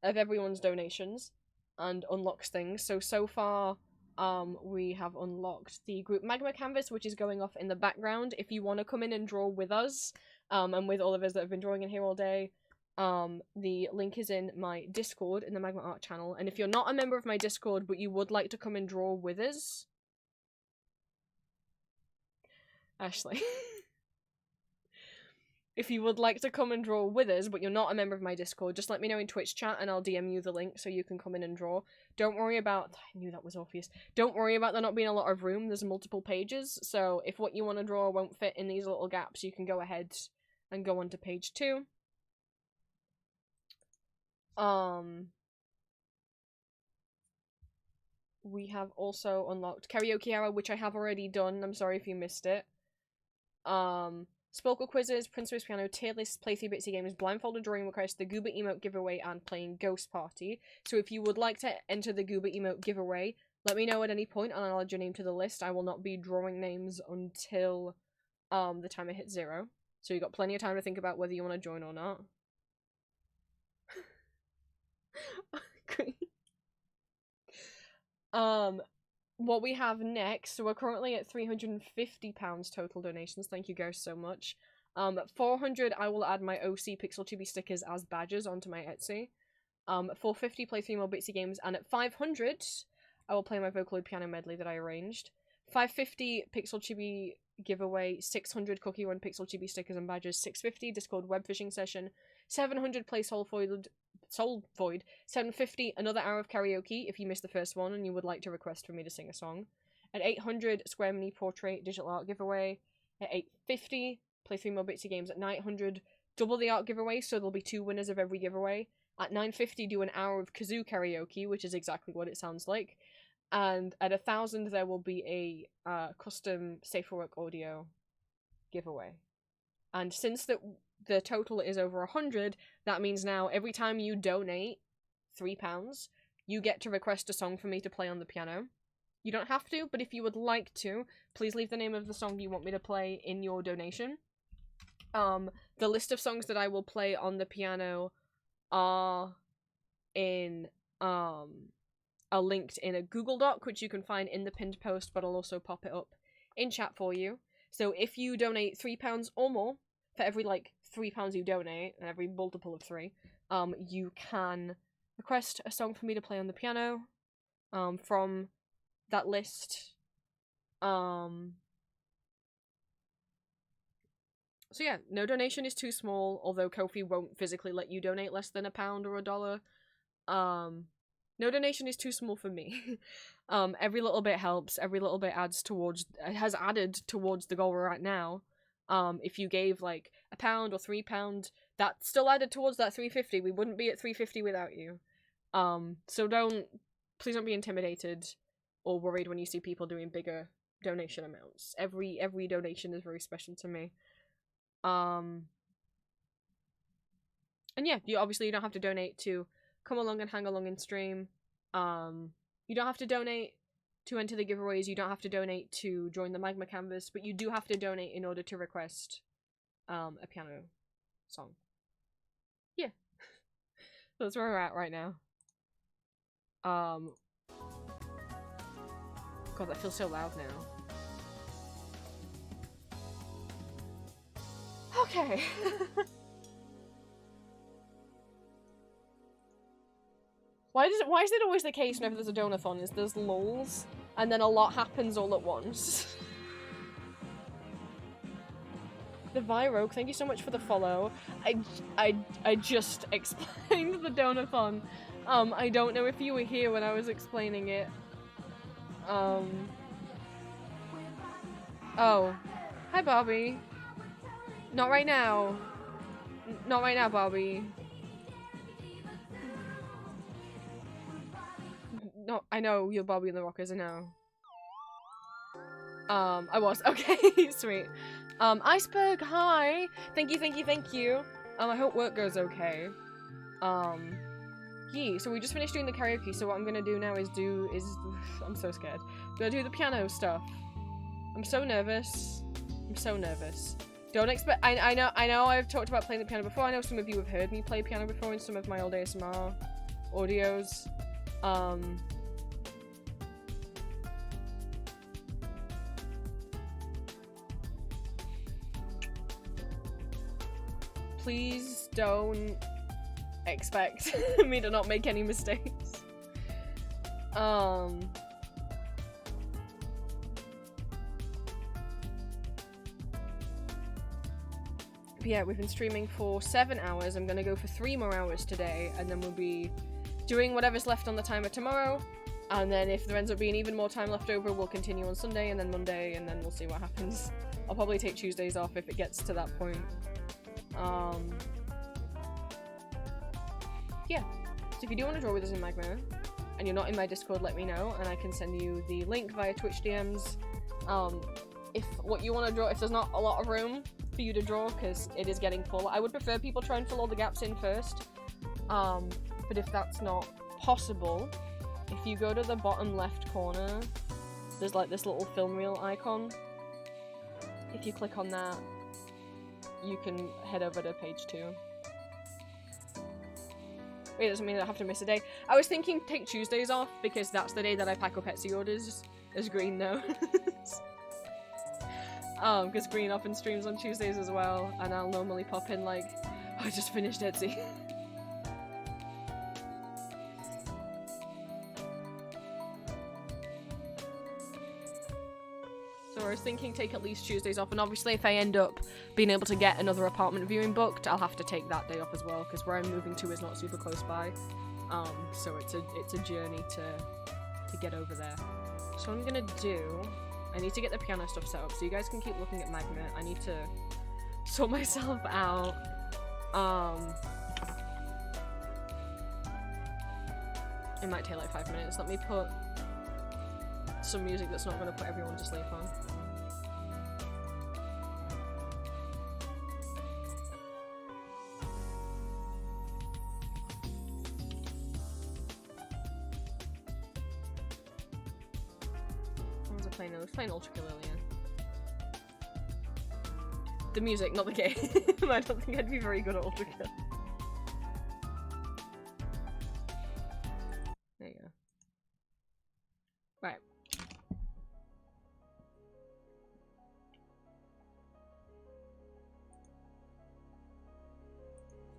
of everyone's donations and unlocks things. So far, we have unlocked the group magma canvas, which is going off in the background. If you want to come in and draw with us, and with all of us that have been drawing in here all day, the link is in my Discord in the Magma Art channel. And if you're not a member of my Discord, but you would like to come and draw with us, Ashley. If you would like to come and draw with us, but you're not a member of my Discord, just let me know in Twitch chat and I'll DM you the link so you can come in and draw. Don't worry about... I knew that was obvious. Don't worry about there not being a lot of room. There's multiple pages, so if what you want to draw won't fit in these little gaps, you can go ahead and go on to page 2. We have also unlocked Karaoke Hour, which I have already done. I'm sorry if you missed it. Spolkle quizzes, Princess Piano, tier list, playthrough Bitsy games, blindfolded drawing request, the Goober emote giveaway, and playing Ghost Party. So if you would like to enter the Goober emote giveaway, let me know at any point and I'll add your name to the list. I will not be drawing names until the time I hit 0. So you got plenty of time to think about whether you want to join or not. Great. What we have next, so we're currently at £350 total donations. Thank you guys so much. At 400, I will add my OC Pixel Chibi stickers as badges onto my Etsy. 450, play 3 more Bitsy games, and at 500, I will play my Vocaloid piano medley that I arranged. 550 Pixel Chibi giveaway, 600 Cookie Run Pixel Chibi stickers and badges, 650 Discord web fishing session, 700 play Soul Void, 750 another hour of karaoke if you missed the first one and you would like to request for me to sing a song. At 800 Square Mini Portrait digital art giveaway. At 850 play 3 more Bitsy games. At 900 double the art giveaway, so there'll be 2 winners of every giveaway. At 950 do an hour of kazoo karaoke, which is exactly what it sounds like. And at 1,000 there will be a custom Safe for Work audio giveaway. And since the total is over 100, that means now every time you donate £3, you get to request a song for me to play on the piano. You don't have to, but if you would like to, please leave the name of the song you want me to play in your donation. The list of songs that I will play on the piano are linked in a Google Doc, which you can find in the pinned post, but I'll also pop it up in chat for you. So if you donate £3 or more, for every, like, £3 you donate, and every multiple of 3, you can request a song for me to play on the piano, from that list. So yeah, no donation is too small, although Ko-fi won't physically let you donate less than £1 or $1. No donation is too small for me. Every little bit helps, every little bit has added towards the goal we're at now. If you gave like £1 or £3, that still added towards that 350. We wouldn't be at 350 without you. So please don't be intimidated or worried when you see people doing bigger donation amounts. Every donation is very special to me. And yeah, you don't have to donate to come along and hang along in stream. You don't have to donate to enter the giveaways, you don't have to donate to join the Magma Canvas, but you do have to donate in order to request a piano song. Yeah. That's where we're at right now. God, that feels so loud now. Okay. Why is it always the case whenever there's a donathon is there's lulls and then a lot happens all at once? The Virogue, thank you so much for the follow. I just explained the donathon. I don't know if you were here when I was explaining it. Oh. Hi, Bobby. Not right now. Not right now, Bobby. No, I know you're Bobby and the Rockers, I know. I was. Okay, sweet. Iceberg, hi! Thank you. I hope work goes okay. Yeah, so we just finished doing the karaoke, so what I'm gonna do now is I'm so scared. I'm gonna do the piano stuff. I'm so nervous. Don't expect- I know I've talked about playing the piano before. I know some of you have heard me play piano before in some of my old ASMR audios. Please don't expect me to not make any mistakes. But yeah, we've been streaming for 7 hours. I'm gonna go for 3 more hours today, and then we'll be doing whatever's left on the timer tomorrow. And then if there ends up being even more time left over, we'll continue on Sunday, and then Monday, and then we'll see what happens. I'll probably take Tuesdays off if it gets to that point. Yeah. So if you do want to draw with us in Magma, and you're not in my Discord, let me know, and I can send you the link via Twitch DMs. If what you want to draw, if there's not a lot of room for you to draw, because it is getting full, I would prefer people try and fill all the gaps in first. But if that's not possible, if you go to the bottom left corner, there's like this little film reel icon. If you click on that, you can head over to page 2. Wait, it doesn't mean I have to miss a day. I was thinking take Tuesdays off, because that's the day that I pack up Etsy orders, as Green knows. Because Green often streams on Tuesdays as well, and I'll normally pop in like, oh, I just finished Etsy. So I was thinking take at least Tuesdays off, and obviously if I end up being able to get another apartment viewing booked, I'll have to take that day off as well, because where I'm moving to is not super close by. So it's a journey to get over there. So what I'm gonna do, I need to get the piano stuff set up, so you guys can keep looking at Magma. I need to sort myself out. It might take like 5 minutes. Let me put some music that's not gonna put everyone to sleep on. I was playing Ultra Kill earlier. The music, not the game. I don't think I'd be very good at Ultra Kill. There you go. Right.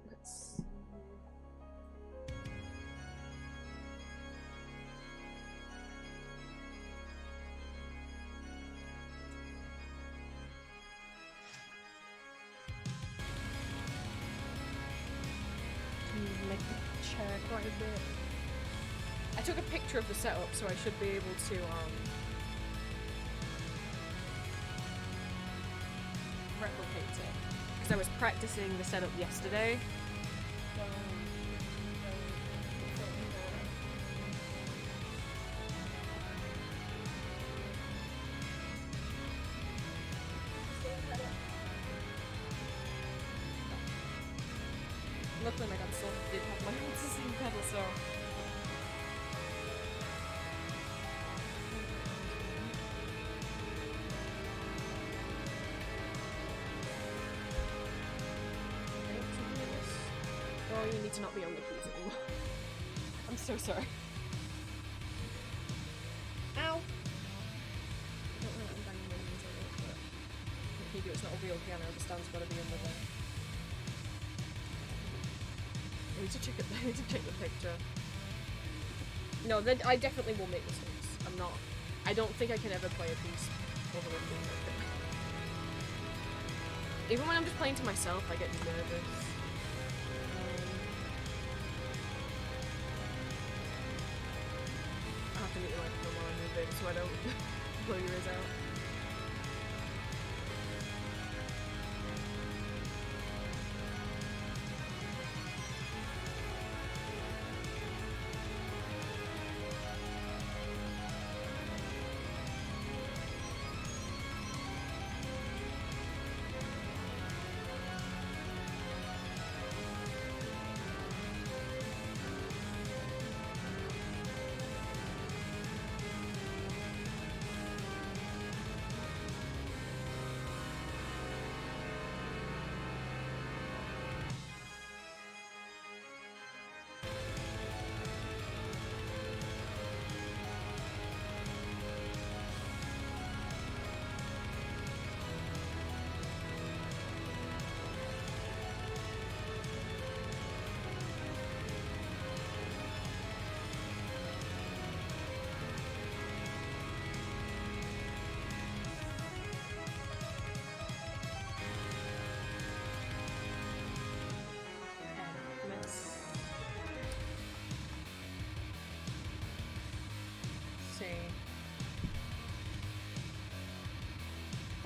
Let's see. Make the chair quite a bit. I took a picture of the setup, so I should be able to replicate it, because I was practicing the setup yesterday. Luckily my dad still did have my old system pedal, so... Oh, you need to not be on the keys anymore. I'm so sorry. Ow! I don't know what I'm banging my knees on it, but... If you do, it's not a real piano, the stand's gotta be under there. I need to check it. I need to check the picture. No, then I definitely will make mistakes. I don't think I can ever play a piece over and over. Even when I'm just playing to myself, I get nervous. I have to mute the microphone while I'm moving so I don't blow your ears out.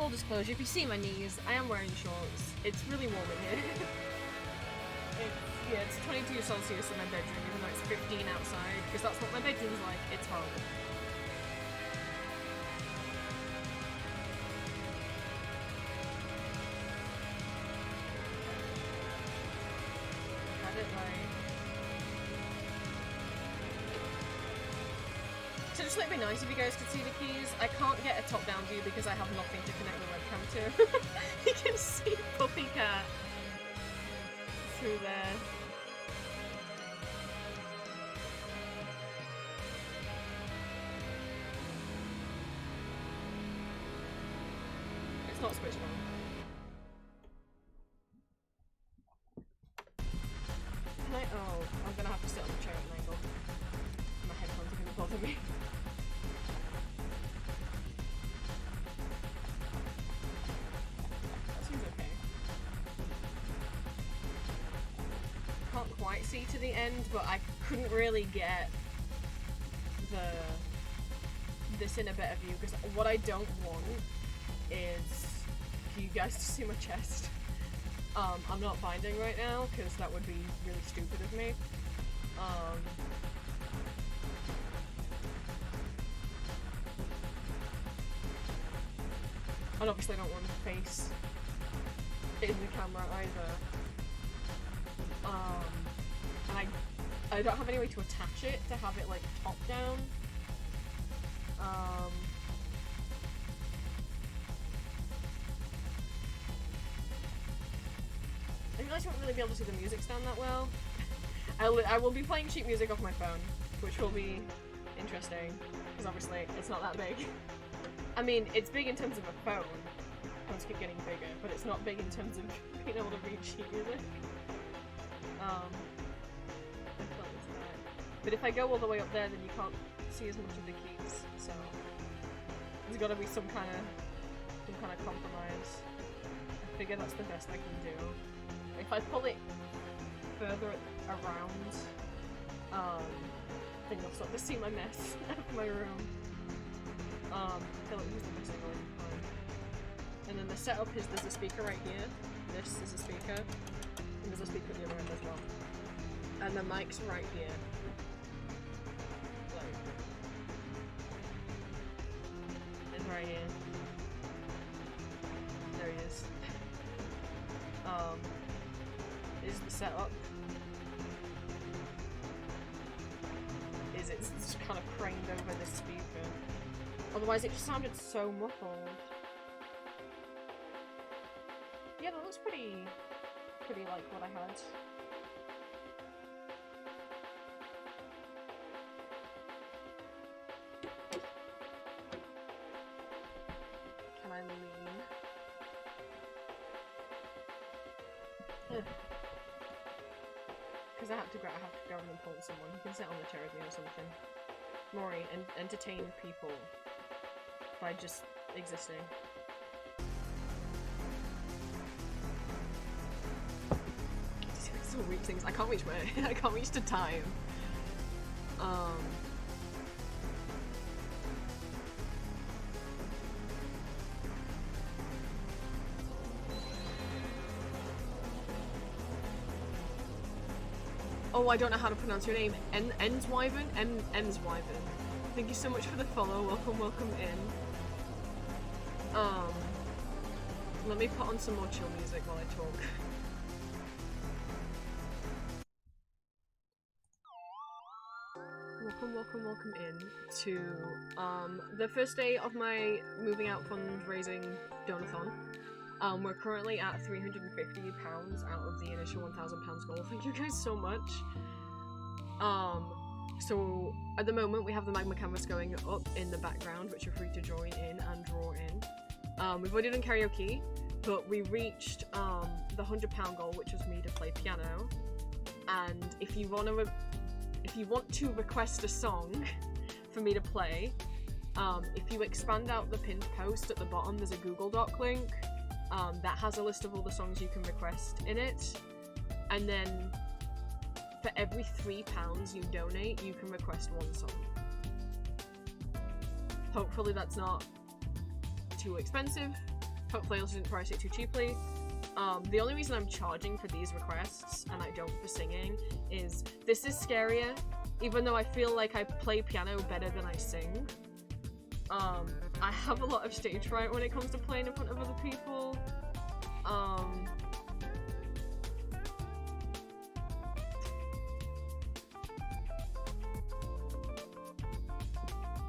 full disclosure, if you see my knees, I am wearing shorts. It's really warm in here. It's 22 Celsius in my bedroom, even though it's 15 outside, because that's what my bedroom's like. It's horrible. Had it right. So just let me be nice if you guys could see the keys. I can't get a top-down view because I have nothing to connect the webcam to. You can see Puppy Cat through there. It's not switched on. Can I? Oh, I'm gonna have to sit on the chair at an angle. My headphones are gonna bother me. That seems okay. Can't quite see to the end, but I couldn't really get this in a better view because what I don't want is for you guys to see my chest. I'm not binding right now because that would be really stupid of me. And obviously I don't want to face in the camera either. And I don't have any way to attach it to have it like top down. I realize you won't really be able to see the music stand that well. I will be playing sheet music off my phone, which will be interesting, because obviously it's not that big. I mean, it's big in terms of a phone. Phones keep getting bigger, but it's not big in terms of being able to read sheet music. But if I go all the way up there, then you can't see as much of the keys. So there's got to be some kind of compromise. I figure that's the best I can do. If I pull it further around, then you'll start to see my mess of my room. I feel like he's the missing one. And then the setup is there's a speaker right here. This is a speaker, and there's a speaker at the other end as well. And the mic's right here. It's right here. There he is. Is the setup. It's just kind of craned over this speaker. Otherwise it just sounded so muffled. Yeah, that looks pretty like what I had. Can I lean? Because I have to go and pull someone. You can sit on the chair with me or something. Maury, and entertain people by just existing. Some weird things. I can't reach my I can't reach the time. Oh, I don't know how to pronounce your name. ENVtuber? ENVtuber. Thank you so much for the follow. Welcome in. Let me put on some more chill music while I talk. Welcome in to the first day of my moving out fundraising donathon. We're currently at £350 out of the initial £1,000 goal. Thank you guys so much. So at the moment we have the magma canvas going up in the background, which you're free to join in and draw in. We've already done karaoke, but we reached the £100 goal, which was me to play piano. And if you want to request a song for me to play, if you expand out the pinned post at the bottom, there's a Google Doc link that has a list of all the songs you can request in it, and then for every £3 you donate, you can request one song. Hopefully that's not too expensive, Hopefully I didn't price it too cheaply. The only reason I'm charging for these requests and I don't for singing is this is scarier, even though I feel like I play piano better than I sing. I have a lot of stage fright when it comes to playing in front of other people.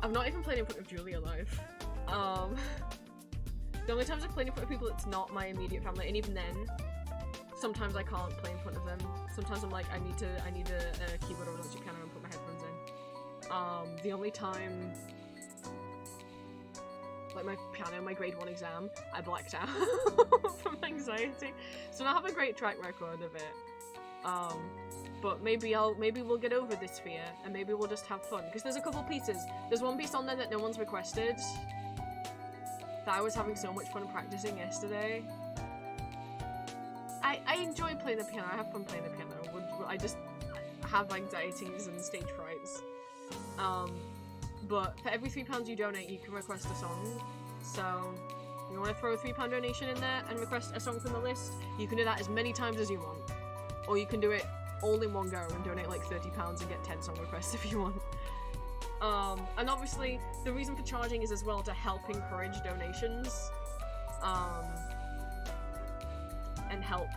I've not even played in front of Julia live. The only times I've played in front of people it's not my immediate family, and even then, sometimes I can't play in front of them. Sometimes I'm like, I need a keyboard or electric piano and put my headphones in. The only time, like my piano, my grade 1 exam, I blacked out from anxiety. So I don't have a great track record of it. But maybe we'll get over this fear and maybe we'll just have fun. Because there's a couple pieces. There's one piece on there that no one's requested that I was having so much fun practicing yesterday. I enjoy playing the piano. I have fun playing the piano. I just have anxieties and stage frights. But for every £3 you donate, you can request a song. So if you want to throw a £3 donation in there and request a song from the list, you can do that as many times as you want. Or you can do it all in one go and donate like £30 and get 10 song requests if you want. And obviously, the reason for charging is as well to help encourage donations. And help,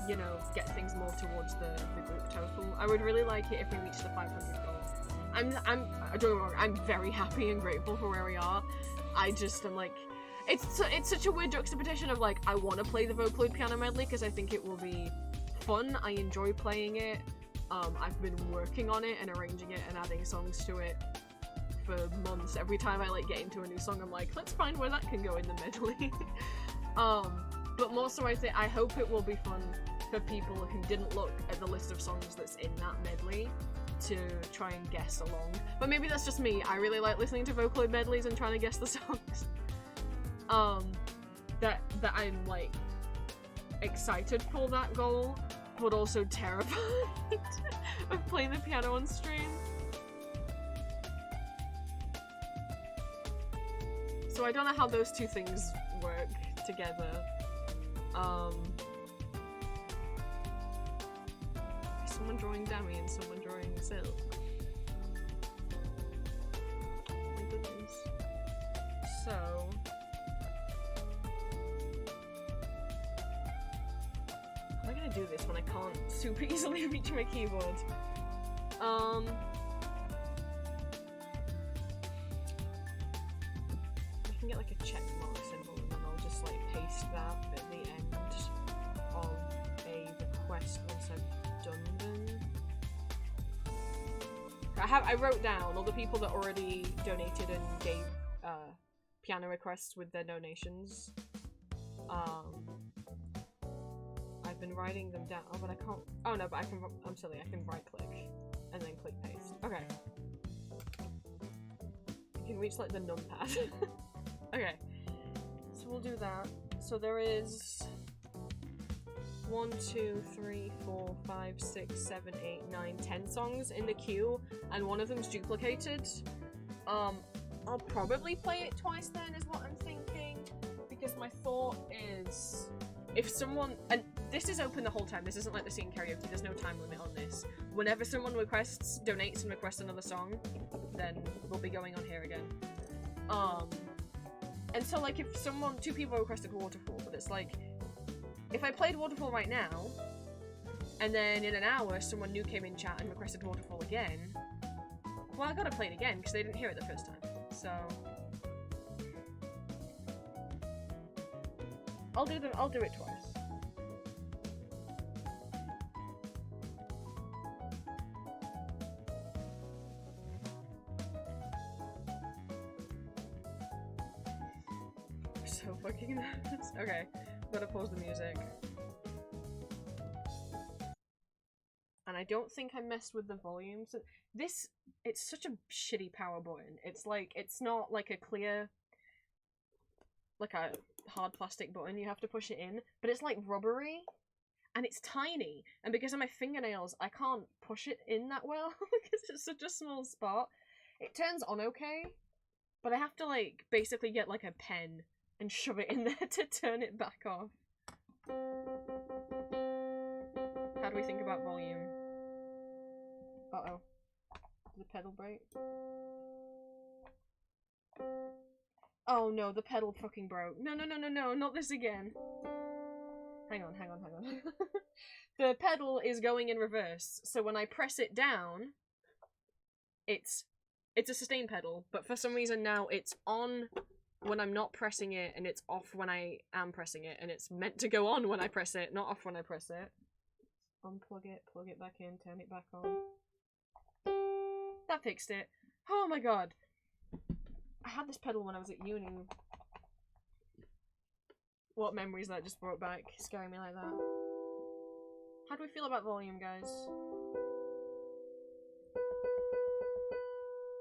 you know, get things more towards the group total. I would really like it if we reach the 500 goal. don't get me wrong, I'm very happy and grateful for where we are. I'm like, it's such a weird juxtaposition of like, I want to play the Vocaloid piano medley because I think it will be fun. I enjoy playing it. I've been working on it and arranging it and adding songs to it for months. Every time I like get into a new song, I'm like, let's find where that can go in the medley. But more so, I hope it will be fun for people who didn't look at the list of songs that's in that medley to try and guess along. But maybe that's just me. I really like listening to Vocaloid medleys and trying to guess the songs. That I'm like excited for that goal, but also terrified of playing the piano on stream. So I don't know how those two things work together. Is someone drawing Dami and someone drawing Silk? Oh my goodness. So how am I gonna do this when I can't super easily reach my keyboard? I can get like a check mark symbol and then I'll just like paste that at the end of a request once I've done them. I wrote down all the people that already donated and gave piano requests with their donations. I've been writing them down, but I can't. Oh no, but I can. I'm silly. I can right click and then click paste. Okay. You can reach like the numpad. Okay. So we'll do that. So there is 1, 2, 3, 4, 5, 6, 7, 8, 9, 10 songs in the queue, and one of them's duplicated. I'll probably play it twice then, is what I'm thinking, because my thought is, if someone, and this is open the whole time, this isn't like the scene karaoke, there's no time limit on this. Whenever someone donates and requests another song, then we'll be going on here again. And so like if two people requested Waterfall, but it's like, if I played Waterfall right now, and then in an hour someone new came in chat and requested Waterfall again, well I gotta play it again because they didn't hear it the first time, so I'll do it twice. I'm so fucking nervous. Okay, gotta pause the music. And I don't think I messed with the volume. So it's such a shitty power button. It's like, it's not like a clear, like a hard plastic button, you have to push it in, but it's like rubbery, and it's tiny, and because of my fingernails, I can't push it in that well, because it's such a small spot. It turns on okay, but I have to like, basically get like a pen and shove it in there to turn it back off. How do we think about volume? Uh-oh. Did the pedal break? Oh no, the pedal fucking broke. No, no, no, no, no, not this again. Hang on, hang on, hang on. The pedal is going in reverse, so when I press it down, it's a sustain pedal, but for some reason now it's on when I'm not pressing it, and it's off when I am pressing it, and it's meant to go on when I press it, not off when I press it. Unplug it, plug it back in, turn it back on. That fixed it. Oh my god. I had this pedal when I was at uni. What memories that just brought back, scaring me like that. How do we feel about volume, guys?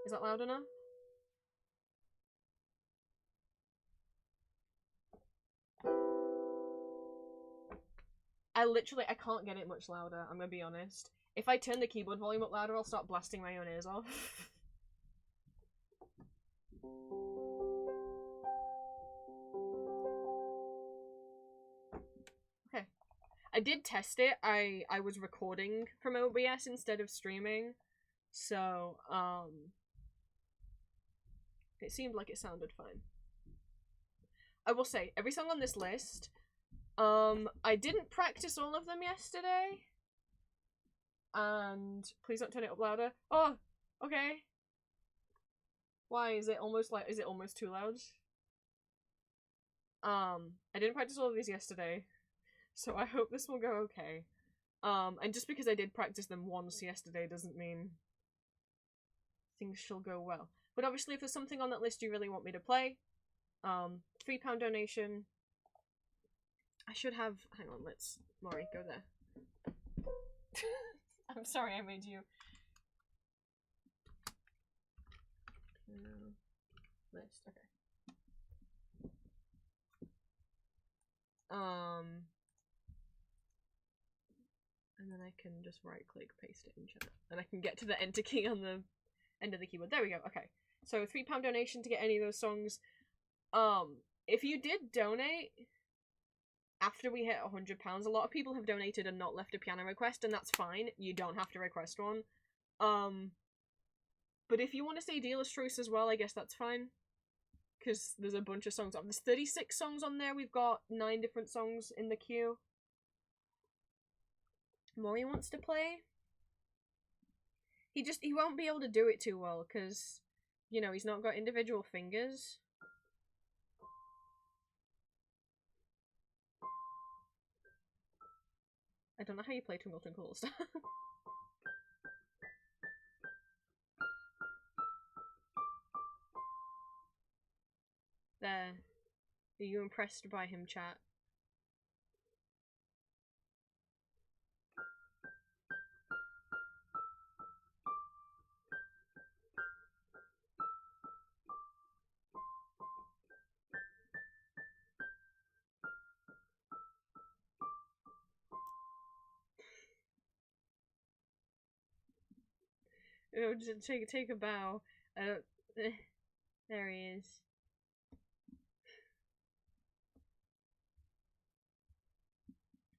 Is that loud enough? I can't get it much louder, I'm gonna be honest. If I turn the keyboard volume up louder, I'll start blasting my own ears off. Okay. I did test it. I was recording from OBS instead of streaming. So, it seemed like it sounded fine. I will say, every song on this list, I didn't practice all of them yesterday. And please don't turn it up louder. Oh, okay. Why is it almost too loud? I didn't practice all of these yesterday, so I hope this will go okay. And just because I did practice them once yesterday doesn't mean things shall go well. But obviously, if there's something on that list you really want me to play, £3 donation. I should have. Hang on, let's. Maury, go there. I'm sorry I made you. List, okay. And then I can just right click, paste it in chat. And I can get to the enter key on the end of the keyboard. There we go, okay. So £3 donation to get any of those songs. If you did donate after we hit £100, a lot of people have donated and not left a piano request, and that's fine. You don't have to request one. But if you want to say dealer's choice as well, I guess that's fine. Because there's a bunch of songs on. There's 36 songs on there. We've got 9 different songs in the queue. Maury wants to play. He won't be able to do it too well because, you know, he's not got individual fingers. I don't know how you play Twinkle Twinkle Little Star. There. Are you impressed by him, chat? Oh, just take a bow. There he is.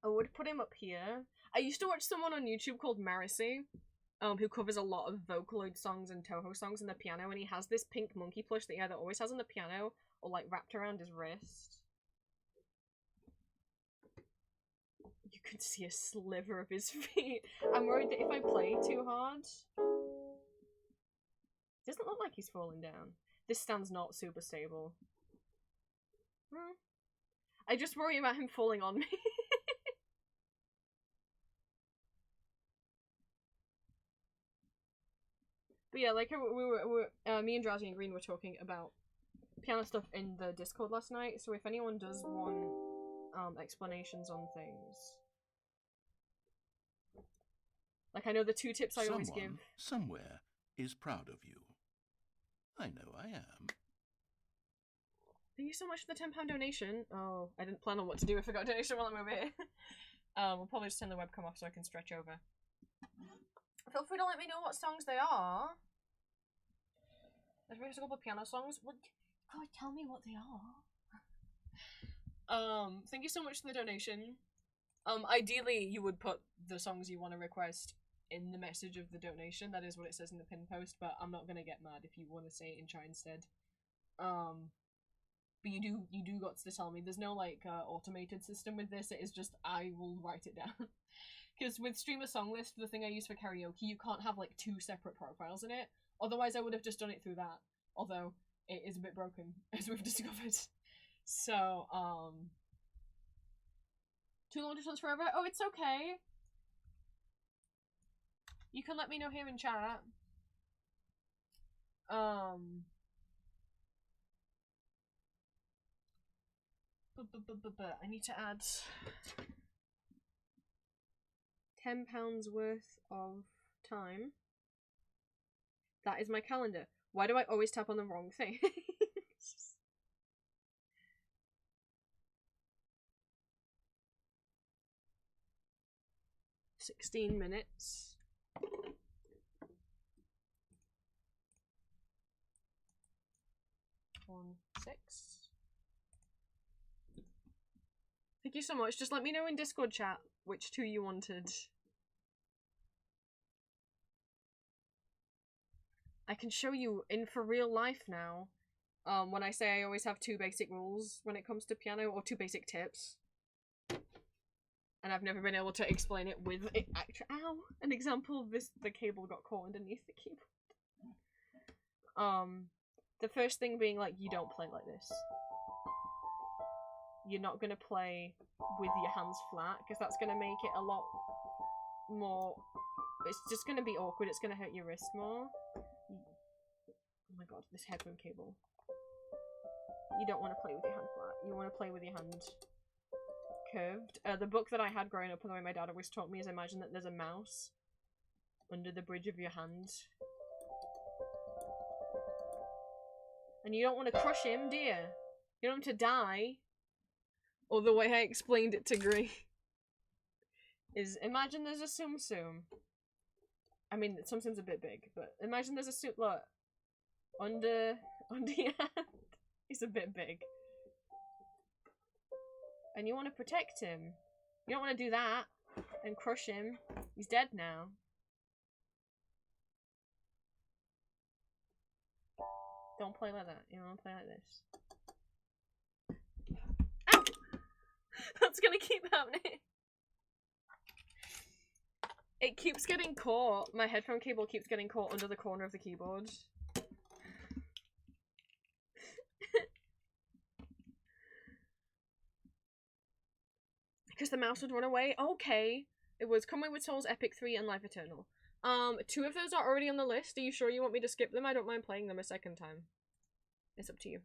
I would put him up here. I used to watch someone on YouTube called Marissy, who covers a lot of Vocaloid songs and Toho songs on the piano, and he has this pink monkey plush that he either always has on the piano or like wrapped around his wrist. You could see a sliver of his feet. I'm worried that if I play too hard... It doesn't look like he's falling down. This stand's not super stable. I just worry about him falling on me. But yeah, like me and Drowsy and Green were talking about piano stuff in the Discord last night, so if anyone does want explanations on things. Like, I know the 2 tips I always give. Somewhere is proud of you. I know I am. Thank you so much for the £10 donation. Oh, I didn't plan on what to do if I got a donation while I'm over here. We'll probably just turn the webcam off so I can stretch over. Feel free to let me know what songs they are. There's a couple of piano songs. What? God, tell me what they are. Thank you so much for the donation. Ideally, you would put the songs you want to request in the message of the donation. That is what it says in the pin post, but I'm not gonna get mad if you want to say it in chat instead. But you do got to tell me. There's no like automated system with this. It is just I will write it down. Because with Streamer Song List, the thing I use for karaoke, you can't have like 2 separate profiles in it. Otherwise, I would have just done it through that. Although it is a bit broken, as we've discovered. So too long to dance forever? Oh, it's okay. You can let me know here in chat. I need to add £10 worth of time. That is my calendar. Why do I always tap on the wrong thing? 16 minutes. One, 6. Thank you so much. Just let me know in Discord chat which 2 you wanted. I can show you in for real life now. When I say I always have 2 basic rules when it comes to piano, or 2 basic tips. And I've never been able to explain it with it. Ow! An example, the cable got caught underneath the keyboard. The first thing being like, you don't play like this. You're not gonna play with your hands flat, because that's gonna make it a lot more. It's just gonna be awkward. It's gonna hurt your wrist more. Oh my god, this headphone cable. You don't want to play with your hand flat. You want to play with your hand curved. The book that I had growing up, and the way my dad always taught me, is imagine that there's a mouse under the bridge of your hand. And you don't want to crush him, do you? You don't want him to die. Or the way I explained it to Gray is, imagine there's a Tsum Tsum. I mean, Tsum Tsum's a bit big, but imagine there's a suit, look, under your hand. He's a bit big. And you want to protect him. You don't want to do that and crush him. He's dead now. Don't play like that. You don't want to play like this. Ow! That's gonna keep happening. It keeps getting caught. My headphone cable keeps getting caught under the corner of the keyboard. Because the mouse would run away. Okay. It was Come Away with Souls, Epic 3, and Life Eternal. 2 of those are already on the list. Are you sure you want me to skip them? I don't mind playing them a second time. It's up to you.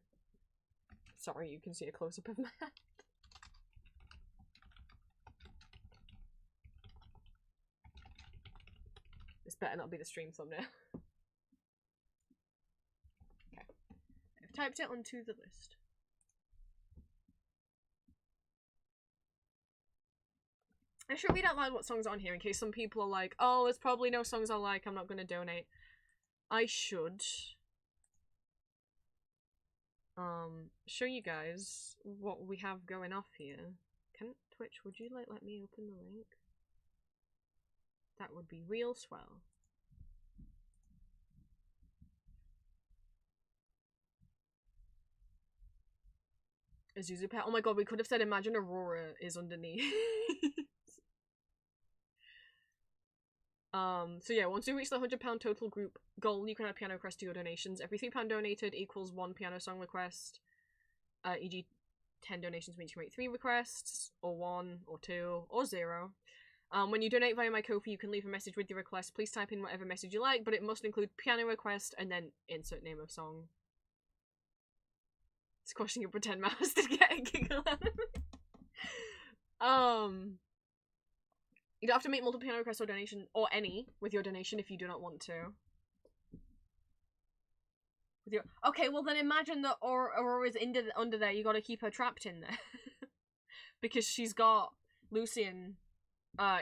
Sorry, you can see a close-up of my hand. This better not be the stream thumbnail. Okay. I've typed it onto the list. I should read out loud what songs are on here in case some people are like, oh, there's probably no songs I like, I'm not gonna donate. I should show you guys what we have going off here. Can Twitch, would you let me open the link? That would be real swell. Azuzu Pet. Oh my god, we could have said Imagine Aurora is underneath. So yeah, once you reach the £100 total group goal, you can add piano requests to your donations. Every £3 donated equals 1 piano song request. E.g. 10 donations means you can make 3 requests, or 1, or 2, or 0. When you donate via my Ko-fi, you can leave a message with your request. Please type in whatever message you like, but it must include piano request and then insert name of song. Squashing a pretend mouse to get a giggle out of it. You don't have to make multiple piano requests or donation, or any, with your donation if you do not want to. Okay, well then imagine that Aurora's under there, you gotta keep her trapped in there. Because she's got Lucian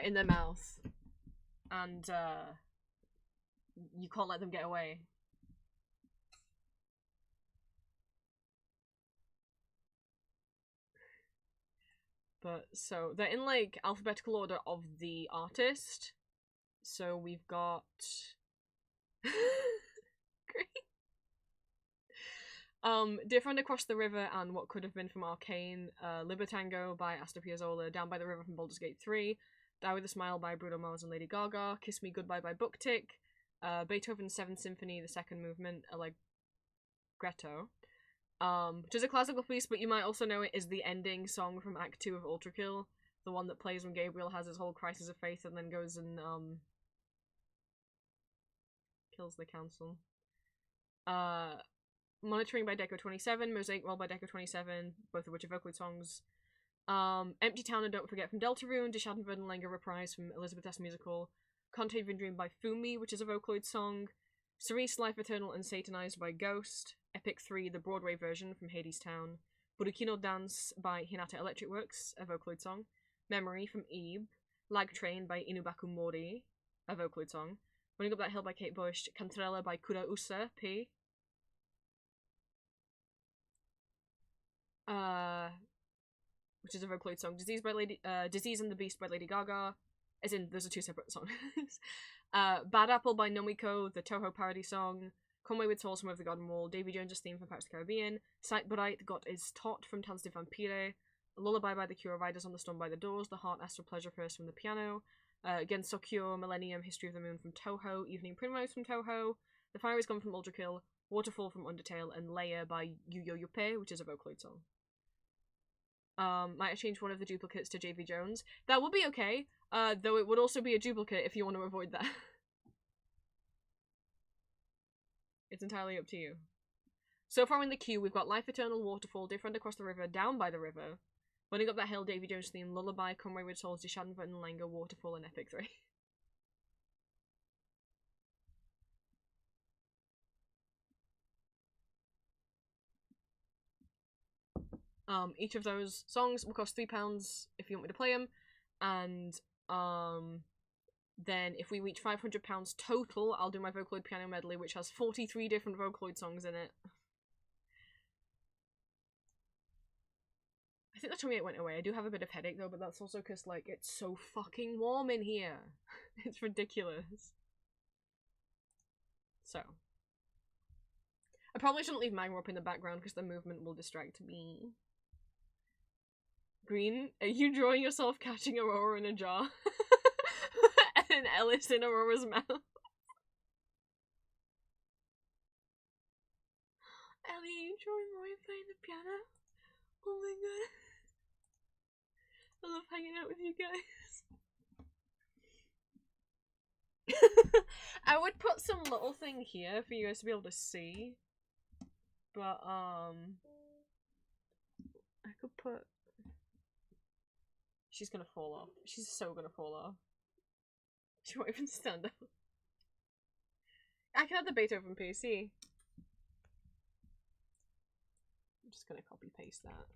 in their mouth. And you can't let them get away. But so they're in like alphabetical order of the artist. So we've got great. Dear Friend Across the River and What Could Have Been from Arcane, Libertango by Asta Piazzolla, Down by the River from Baldur's Gate 3, Die with a Smile by Bruno Mars and Lady Gaga, Kiss Me Goodbye by Booktick, Beethoven's Seventh Symphony, the second movement, Allegretto, which is a classical piece, but you might also know it is the ending song from Act 2 of Ultra Kill, the one that plays when Gabriel has his whole crisis of faith and then goes and, kills the council. Monitoring by Deco 27, Mosaic World by Deco 27, both of which are Vocaloid songs. Empty Town and Don't Forget from Deltarune, De Schadenfreude and Langer reprise from Elizabeth S. Musical, Contagion Dream by Fumi, which is a Vocaloid song. Cerise, Life Eternal and Satanized by Ghost. Epic 3, the Broadway version from Hades Town. Burukino Dance by Hinata Electric Works, a Vocaloid song. Memory from Ebe. Lag Train by Inubaku Mori, a Vocaloid song. Running Up That Hill by Kate Bush. Cantarella by Kura Usa, P. Which is a Vocaloid song. Disease and the Beast by Lady Gaga. As in, those are two separate songs. Bad Apple by Nomiko, the Toho parody song. Conway with Souls from Over the Garden Wall. Davy Jones' theme from Pirates of the Caribbean. Sight Bright, Got Is Tot from Tanz de Vampire. Lullaby by the Cure, Riders on the Storm by the Doors. The Heart Asks for Pleasure First from the piano. Gensokyo, Millennium, History of the Moon from Toho. Evening Primrose from Toho. The Fire Is Gone from Ultra Kill. Waterfall from Undertale. And Leia by Yu Yo Yuppie, which is a Vocaloid song. Might have changed one of the duplicates to JV Jones. That would be okay, though it would also be a duplicate if you want to avoid that. It's entirely up to you. So far in the queue, we've got Life Eternal, Waterfall, Dear Friend Across the River, Down by the River, Running Up That Hill, Davy Jones theme, Lullaby, Come Wayward Souls, De Schadenfreude and Langer, Waterfall, and Epic 3. Each of those songs will cost £3 if you want me to play them, and then if we reach £500 total, I'll do my Vocaloid piano medley, which has 43 different Vocaloid songs in it. I think that told me it went away. I do have a bit of headache though, but that's also because like it's so fucking warm in here. It's ridiculous. So I probably shouldn't leave Magma up in the background because the movement will distract me. Green, are you drawing yourself catching Aurora in a jar? And then Ellis in Aurora's mouth. Ellie, are you drawing Roy playing the piano? Oh my god. I love hanging out with you guys. I would put some little thing here for you guys to be able to see. But, I could put... She's gonna fall off. She's so gonna fall off. She won't even stand up. I can have the Beethoven PC. I'm just gonna copy paste that.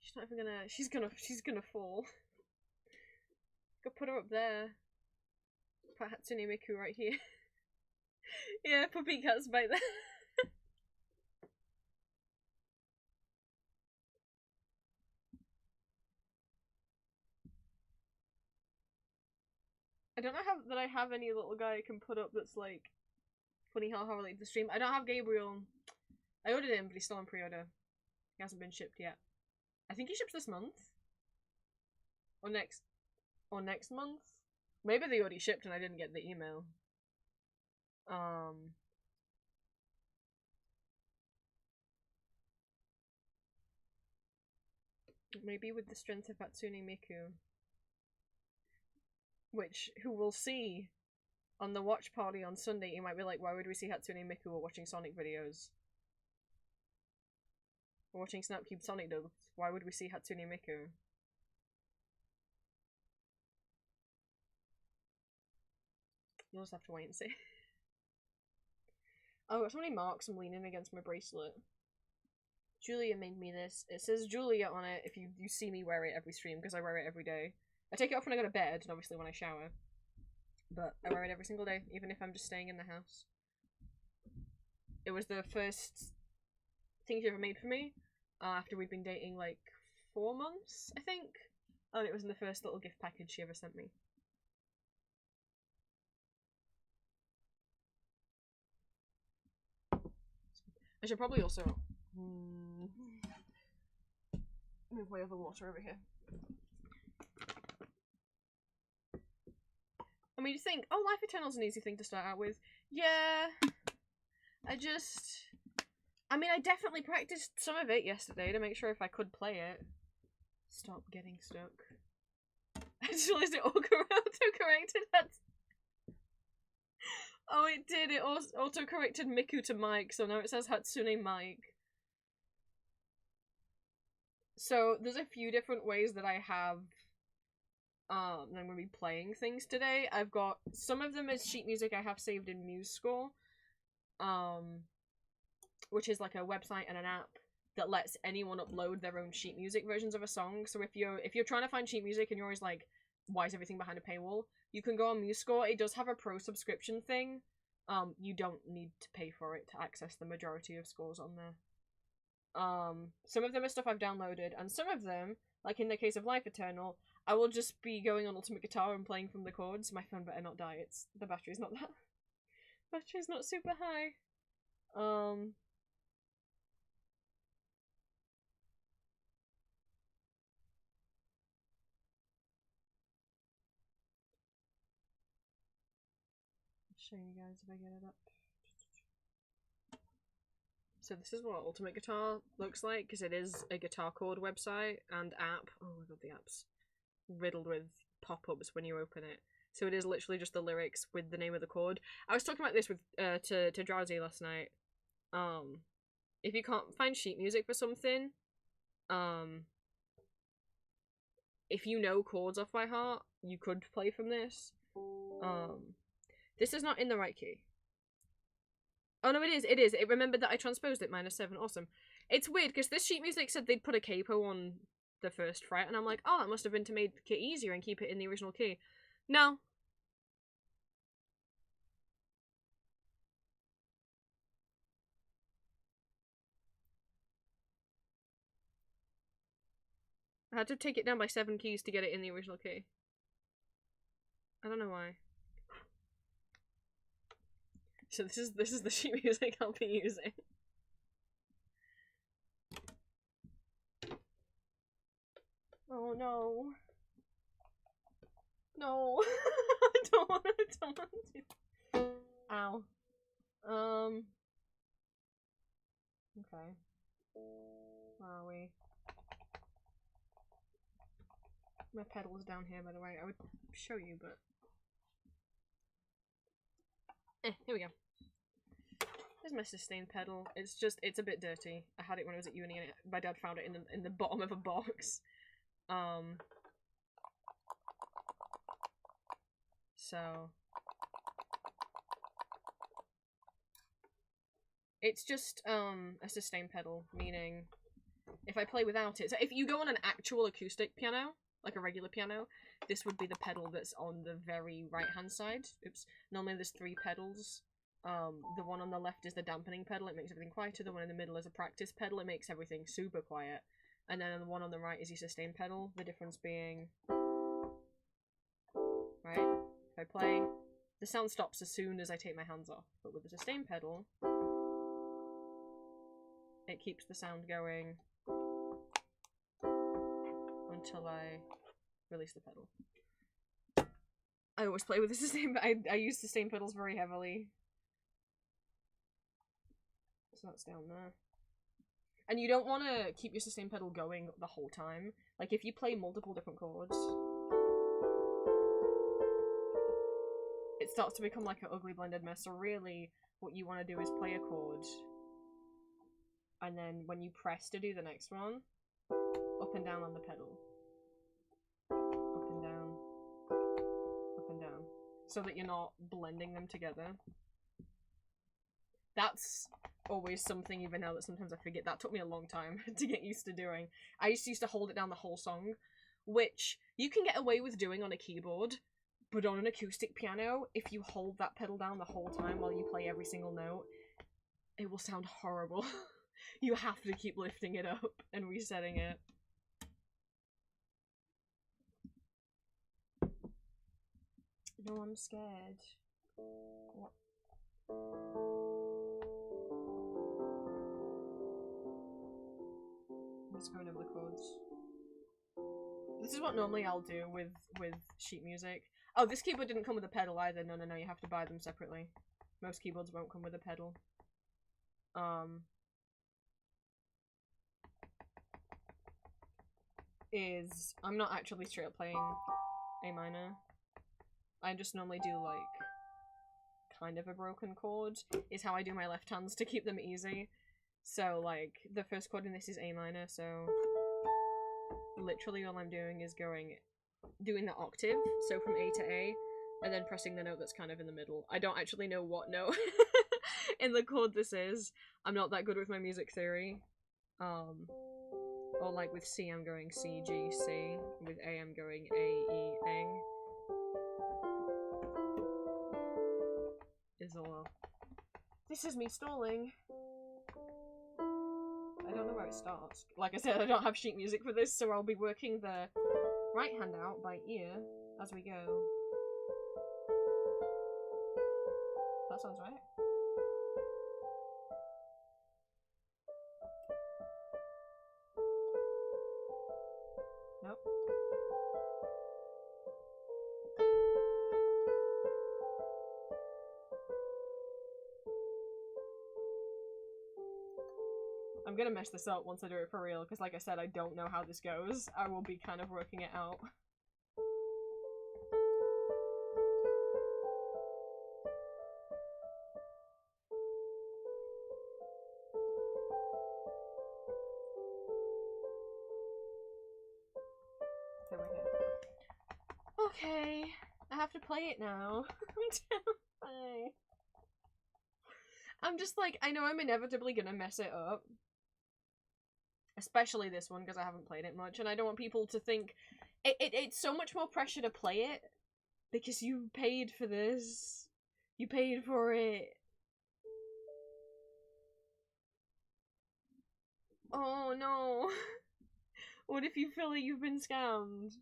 She's not even gonna. She's gonna fall. Go put her up there. Put Hatsune Miku right here. Yeah, puppy cats by there. I don't know that I have any little guy I can put up that's like funny how related to the stream. I don't have Gabriel. I ordered him, but he's still on pre-order. He hasn't been shipped yet. I think he ships this month. Or next month. Maybe they already shipped and I didn't get the email. Maybe with the strength of Hatsune Miku. Who we'll see on the watch party on Sunday. You might be like, why would we see Hatsune Miku? We're watching Sonic videos. We're watching Snapcube Sonic dubs. Why would we see Hatsune Miku? You'll just have to wait and see. Oh, I've got so many marks I'm leaning against my bracelet. Julia made me this. It says Julia on it if you see me wear it every stream, because I wear it every day. I take it off when I go to bed, and obviously when I shower. But I wear it every single day, even if I'm just staying in the house. It was the first thing she ever made for me, after we'd been dating like 4 months, I think. And it was in the first little gift package she ever sent me. I should probably also move my other water over here. I mean, you think, oh, Life Eternal's an easy thing to start out with. Yeah. I definitely practiced some of it yesterday to make sure if I could play it. Stop getting stuck. I just realized it auto-corrected that. Oh, it did. It auto-corrected Miku to Mike, so now it says Hatsune Mike. So, there's a few different ways that I have I'm gonna be playing things today. I've got some of them as sheet music I have saved in MuseScore, which is like a website and an app that lets anyone upload their own sheet music versions of a song. So if you're trying to find sheet music and you're always like, why is everything behind a paywall? You can go on MuseScore. It does have a pro subscription thing. You don't need to pay for it to access the majority of scores on there. Some of them are stuff I've downloaded, and some of them, like in the case of Life Eternal, I will just be going on Ultimate Guitar and playing from the chords. My phone better not die. The battery's not that. Battery's not super high. I'll show you guys if I get it up. So this is what Ultimate Guitar looks like, because it is a guitar chord website and app. Oh my god, the app's riddled with pop-ups when you open it. So it is literally just the lyrics with the name of the chord. I was talking about this with to Drowsy last night. If you can't find sheet music for something, if you know chords off by heart, you could play from this. This is not in the right key. Oh no, it is. It remembered that I transposed it -7. Awesome. It's weird because this sheet music said they'd put a capo on the first fret, and I'm like, oh, that must have been to make it easier and keep it in the original key. No. I had to take it down by 7 keys to get it in the original key. I don't know why. So this is the sheet music I'll be using. Oh no. No. I don't want to. Ow. Okay. Where are we? My pedal's down here, by the way. I would show you, but... here we go. There's my sustain pedal. It's a bit dirty. I had it when I was at uni, and my dad found it in the bottom of a box. So... It's just, a sustain pedal, meaning if I play without it... So if you go on an actual acoustic piano, like a regular piano, this would be the pedal that's on the very right-hand side. Oops. Normally there's 3 pedals. The one on the left is the dampening pedal, it makes everything quieter. The one in the middle is a practice pedal, it makes everything super quiet. And then the one on the right is your sustain pedal, the difference being... Right? If I play, the sound stops as soon as I take my hands off. But with the sustain pedal, it keeps the sound going until I release the pedal. I always play with the sustain, I use sustain pedals very heavily. So that's down there. And you don't want to keep your sustain pedal going the whole time. Like, if you play multiple different chords, it starts to become like an ugly blended mess. So really, what you want to do is play a chord, and then when you press to do the next one, up and down on the pedal. Up and down. Up and down. So that you're not blending them together. That's always something, even now, that sometimes I forget. That took me a long time to get used to doing. I used to hold it down the whole song, which you can get away with doing on a keyboard, but on an acoustic piano, if you hold that pedal down the whole time while you play every single note, it will sound horrible. You have to keep lifting it up and resetting it. No, I'm scared. What? I'm just going over the chords. This is what normally I'll do with sheet music. Oh, this keyboard didn't come with a pedal either. No, you have to buy them separately. Most keyboards won't come with a pedal. I'm not actually straight up playing A minor. I just normally do like kind of a broken chord is how I do my left hands to keep them easy. So like the first chord in this is A minor, so literally all I'm doing is doing the octave, so from A to A, and then pressing the note that's kind of in the middle. I don't actually know what note in the chord this is. I'm not that good with my music theory. Or like with C I'm going C, G, C. With A I'm going A, E, A. Is all. This is me stalling. I don't know where it starts. Like I said, I don't have sheet music for this, so I'll be working the right hand out by ear as we go. That sounds right. Nope. I'm gonna mess this up once I do it for real, because like I said, I don't know how this goes. I will be kind of working it out. There we go. Okay, I have to play it now. I'm terrified. I'm just like, I know I'm inevitably gonna mess it up. Especially this one, because I haven't played it much, and I don't want people to think... It's so much more pressure to play it, because you paid for this. You paid for it. Oh no. What if you feel like you've been scammed?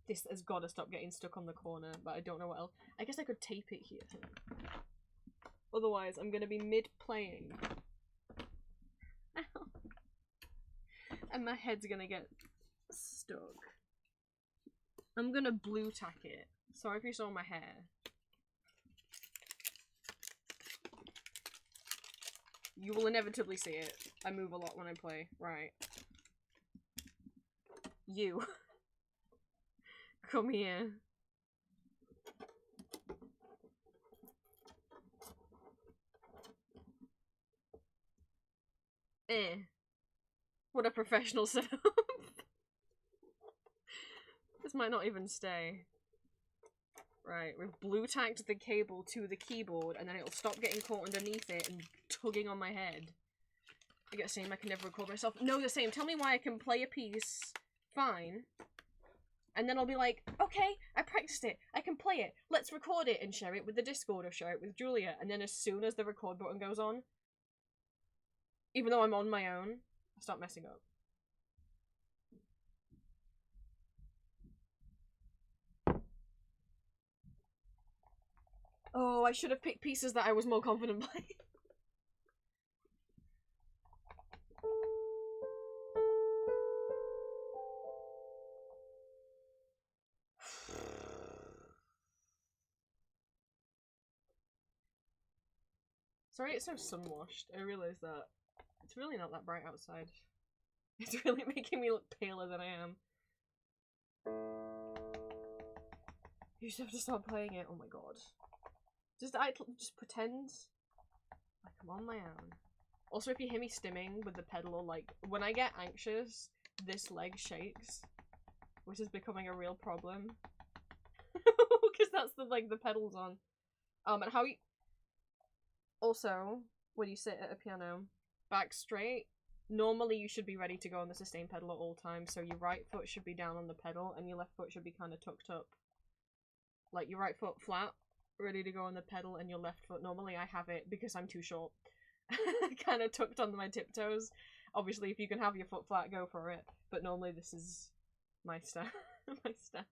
This has got to stop getting stuck on the corner, but I don't know what else. I guess I could tape it here. Otherwise, I'm gonna be mid-playing. And my head's gonna get stuck. I'm gonna blue tack it. Sorry if you saw my hair. You will inevitably see it. I move a lot when I play. Right. You. Come here. What a professional setup. This might not even stay. Right, we've blue tacked the cable to the keyboard, and then it'll stop getting caught underneath it and tugging on my head. You get the same, I can never record myself. No, the same. Tell me why I can play a piece fine, and then I'll be like, okay, I practiced it, I can play it, let's record it and share it with the Discord or share it with Julia, and then as soon as the record button goes on, even though I'm on my own, I start messing up. Oh, I should have picked pieces that I was more confident playing. Sorry it's so sun-washed. I realised that. It's really not that bright outside. It's really making me look paler than I am. You just have to stop playing it. Oh my god. Just pretend like I'm on my own. Also, if you hear me stimming with the pedal, or like when I get anxious, this leg shakes, which is becoming a real problem. Because that's the pedal's on. And how you also when you sit at a piano, back straight. Normally you should be ready to go on the sustain pedal at all times, so your right foot should be down on the pedal and your left foot should be kind of tucked up. Like your right foot flat, ready to go on the pedal, and your left foot, normally I have it, because I'm too short, kind of tucked under my tiptoes. Obviously if you can have your foot flat, go for it, but normally this is my stance. My stance.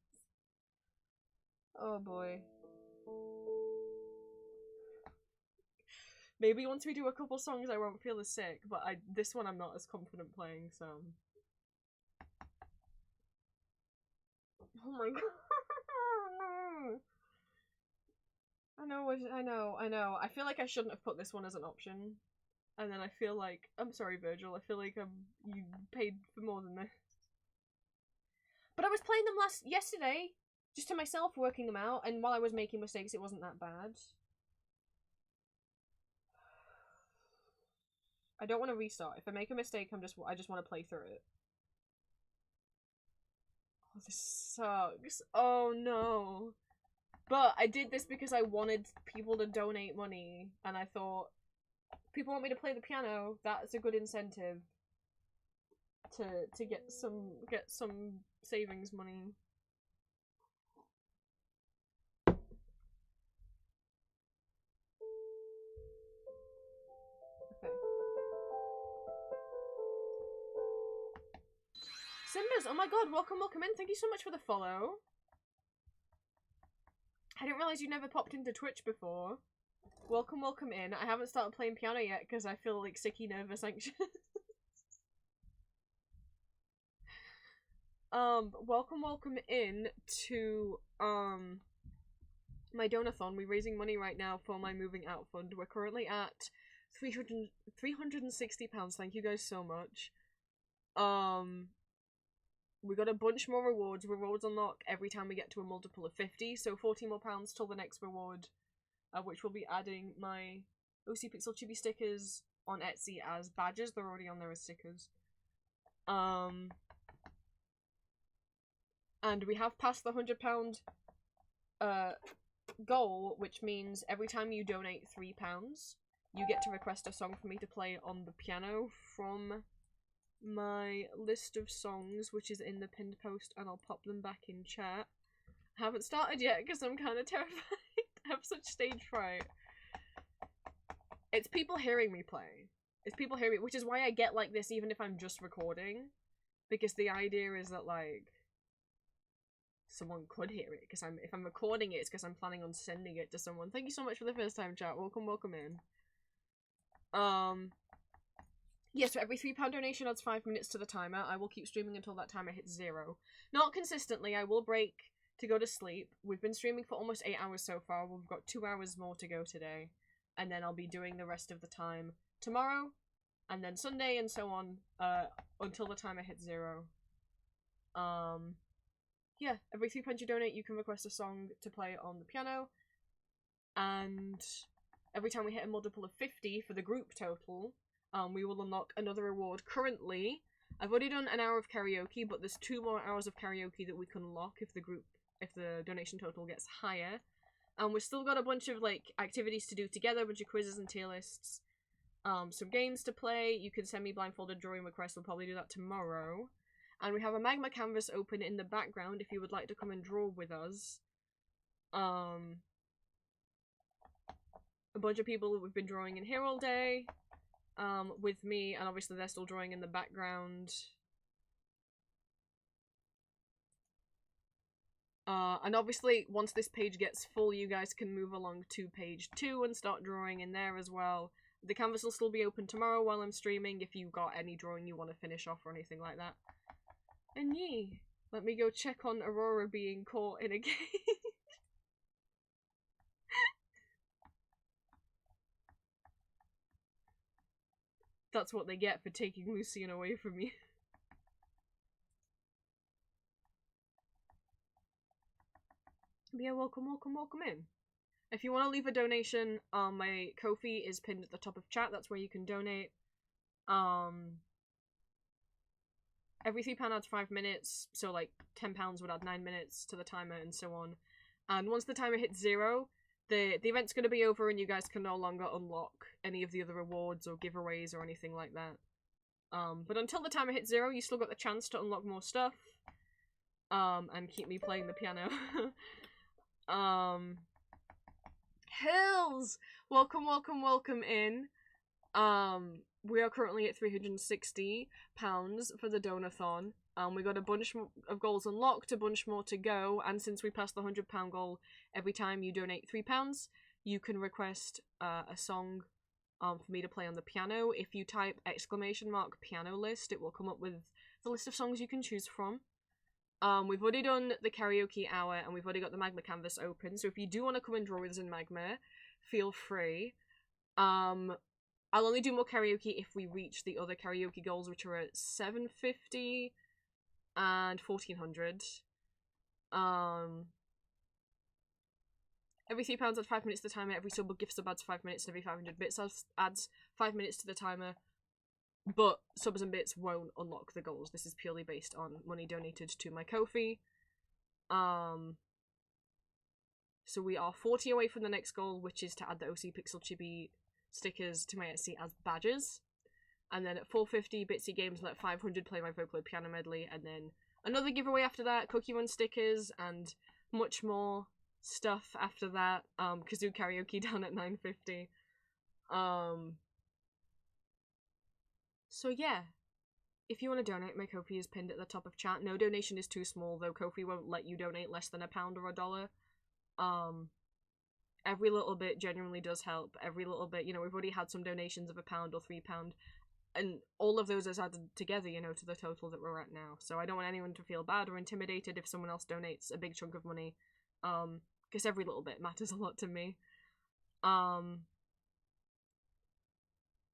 Oh boy. Maybe once we do a couple songs I won't feel as sick, but this one I'm not as confident playing, so... Oh my god. I know. I feel like I shouldn't have put this one as an option. And then I feel like... I'm sorry, Virgil. I feel like you paid for more than this. But I was playing them yesterday, just to myself, working them out, and while I was making mistakes, it wasn't that bad. I don't want to restart. If I make a mistake, I just want to play through it. Oh, this sucks. Oh no. But I did this because I wanted people to donate money, and I thought, people want me to play the piano, that's a good incentive to get some savings money. Okay. Simbers, oh my god, welcome in. Thank you so much for the follow. I didn't realize you never popped into Twitch before. Welcome in. I haven't started playing piano yet because I feel like sicky, nervous, anxious. Welcome in to my donathon. We're raising money right now for my moving out fund. We're currently at £360. Thank you guys so much. We got a bunch more rewards. Rewards unlock every time we get to a multiple of 50, so £40 more till the next reward, which will be adding my OC Pixel Chibi stickers on Etsy as badges. They're already on there as stickers. And we have passed the £100 goal, which means every time you donate £3, you get to request a song for me to play on the piano from my list of songs, which is in the pinned post, and I'll pop them back in chat. I haven't started yet because I'm kind of terrified. I have such stage fright. It's people hearing me play. It's people hearing me, which is why I get like this even if I'm just recording, because the idea is that like someone could hear it, because if I'm recording it, it's because I'm planning on sending it to someone. Thank you so much for the first time chat. Welcome in. Yeah, so every £3 donation adds 5 minutes to the timer. I will keep streaming until that timer hits 0. Not consistently, I will break to go to sleep. We've been streaming for almost 8 hours so far. We've got 2 hours more to go today. And then I'll be doing the rest of the time tomorrow, and then Sunday, and so on, until the timer hits 0. Yeah, every £3 you donate, you can request a song to play on the piano. And every time we hit a multiple of 50 for the group total, we will unlock another reward. Currently, I've already done an hour of karaoke, but there's 2 more hours of karaoke that we can unlock if the donation total gets higher. And we've still got a bunch of like activities to do together, a bunch of quizzes and tier lists, some games to play. You can send me blindfolded drawing requests. We'll probably do that tomorrow. And we have a magma canvas open in the background if you would like to come and draw with us. A bunch of people we've been drawing in here all day. With me, and obviously they're still drawing in the background. And obviously, once this page gets full, you guys can move along to page 2 and start drawing in there as well. The canvas will still be open tomorrow while I'm streaming if you've got any drawing you want to finish off or anything like that. And yeah, let me go check on Aurora being caught in a cage. That's what they get for taking Lucian away from me. Yeah, welcome in. If you want to leave a donation, my Ko-fi is pinned at the top of chat. That's where you can donate. Every £3 adds 5 minutes, so like £10 would add 9 minutes to the timer and so on. And once the timer hits 0, the event's going to be over and you guys can no longer unlock any of the other rewards or giveaways or anything like that. But until the timer hits 0, you still got the chance to unlock more stuff. And keep me playing the piano. Hills! Welcome, welcome, welcome in. We are currently at £360 for the donathon. We got a bunch of goals unlocked, a bunch more to go, and since we passed the £100 goal, every time you donate £3, you can request a song for me to play on the piano. If you type !piano list, it will come up with the list of songs you can choose from. We've already done the karaoke hour, and we've already got the Magma canvas open, so if you do want to come and draw with us in Magma, feel free. I'll only do more karaoke if we reach the other karaoke goals, which are at 750 and 1400. Every £3 adds 5 minutes to the timer, every sub gift sub adds 5 minutes, and every 500 bits adds 5 minutes to the timer. But subs and bits won't unlock the goals. This is purely based on money donated to my Ko-fi. So we are 40 away from the next goal, which is to add the OC Pixel Chibi stickers to my Etsy as badges. And then at 450, Bitsy Games let 500 play my Vocaloid piano medley, and then another giveaway after that, Cookie Run stickers, and much more stuff after that. Kazoo Karaoke down at 950. So yeah, if you want to donate, my Ko-fi is pinned at the top of chat. No donation is too small, though Ko-fi won't let you donate less than £1 or $1. Every little bit genuinely does help. Every little bit, we've already had some donations of £1 or £3, and all of those is added together, to the total that we're at now. So I don't want anyone to feel bad or intimidated if someone else donates a big chunk of money, because every little bit matters a lot to me.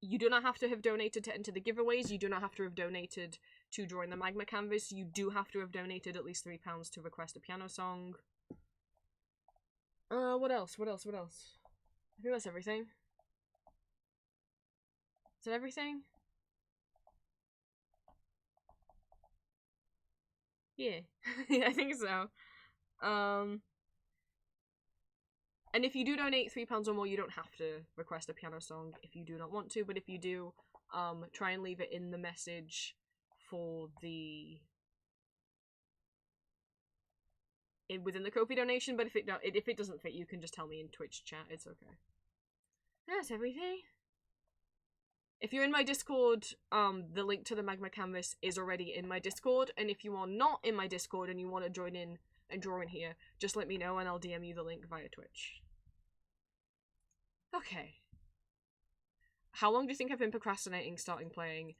You do not have to have donated to enter the giveaways. You do not have to have donated to join the Magma canvas. You do have to have donated at least £3 to request a piano song. What else? I think that's everything. Is that everything? Yeah, I think so. And if you do donate £3 or more, you don't have to request a piano song if you do not want to, but if you do, try and leave it in the message for within the Ko-fi donation, but if it doesn't fit, you can just tell me in Twitch chat, it's okay. That's everything. If you're in my Discord, the link to the Magma canvas is already in my Discord, and if you are not in my Discord and you want to join in and draw in here, just let me know and I'll DM you the link via Twitch. Okay. How long do you think I've been procrastinating starting playing?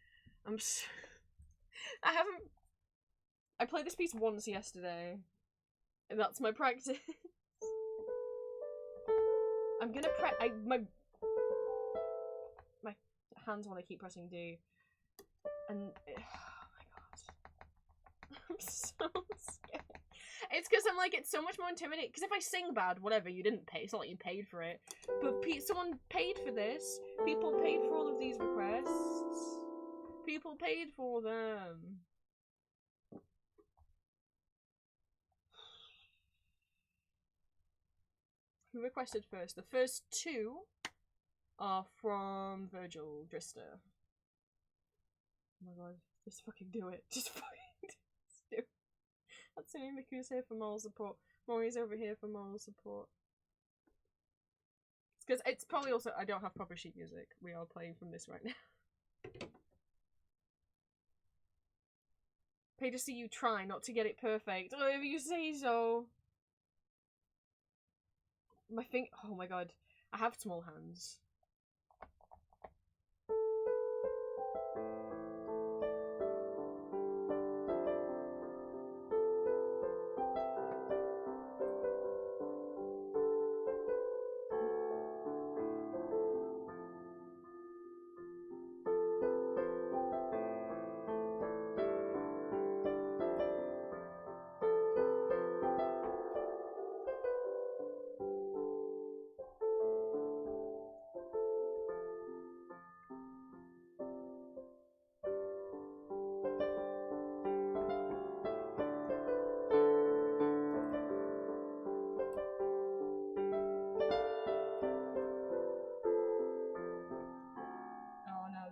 I played this piece once yesterday, and that's my practice. I'm gonna my hands want to keep pressing D, and oh my god, I'm so scared. It's because I'm like, it's so much more intimidating. Because if I sing bad, whatever, you didn't pay. It's not like you paid for it. But someone paid for this. People paid for all of these requests. People paid for them. Who requested first? The first two are from Virgil Drister. Oh my god, just fucking do it. Just fucking do it. Hatsune Miku's here for moral support. Mori's over here for moral support. It's because it's probably also I don't have proper sheet music. We are playing from this right now. Pay to see you try, not to get it perfect. Oh, if you say so. Oh my god. I have small hands.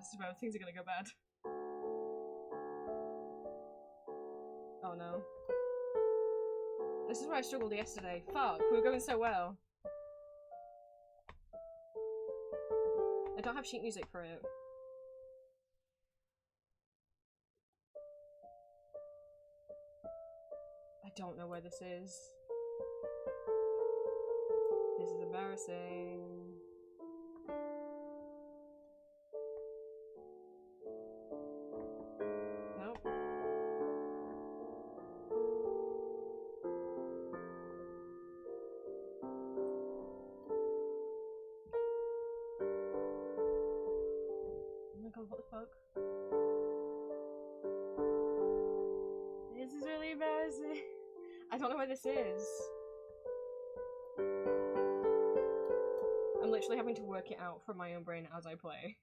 This is where things are gonna go bad. Oh no. This is where I struggled yesterday. Fuck, we were going so well. I don't have sheet music for it. I don't know where this is. This is embarrassing. Nope. Oh my god, what the fuck? This is really embarrassing. I don't know where this is. I'm literally having to work it out from my own brain as I play.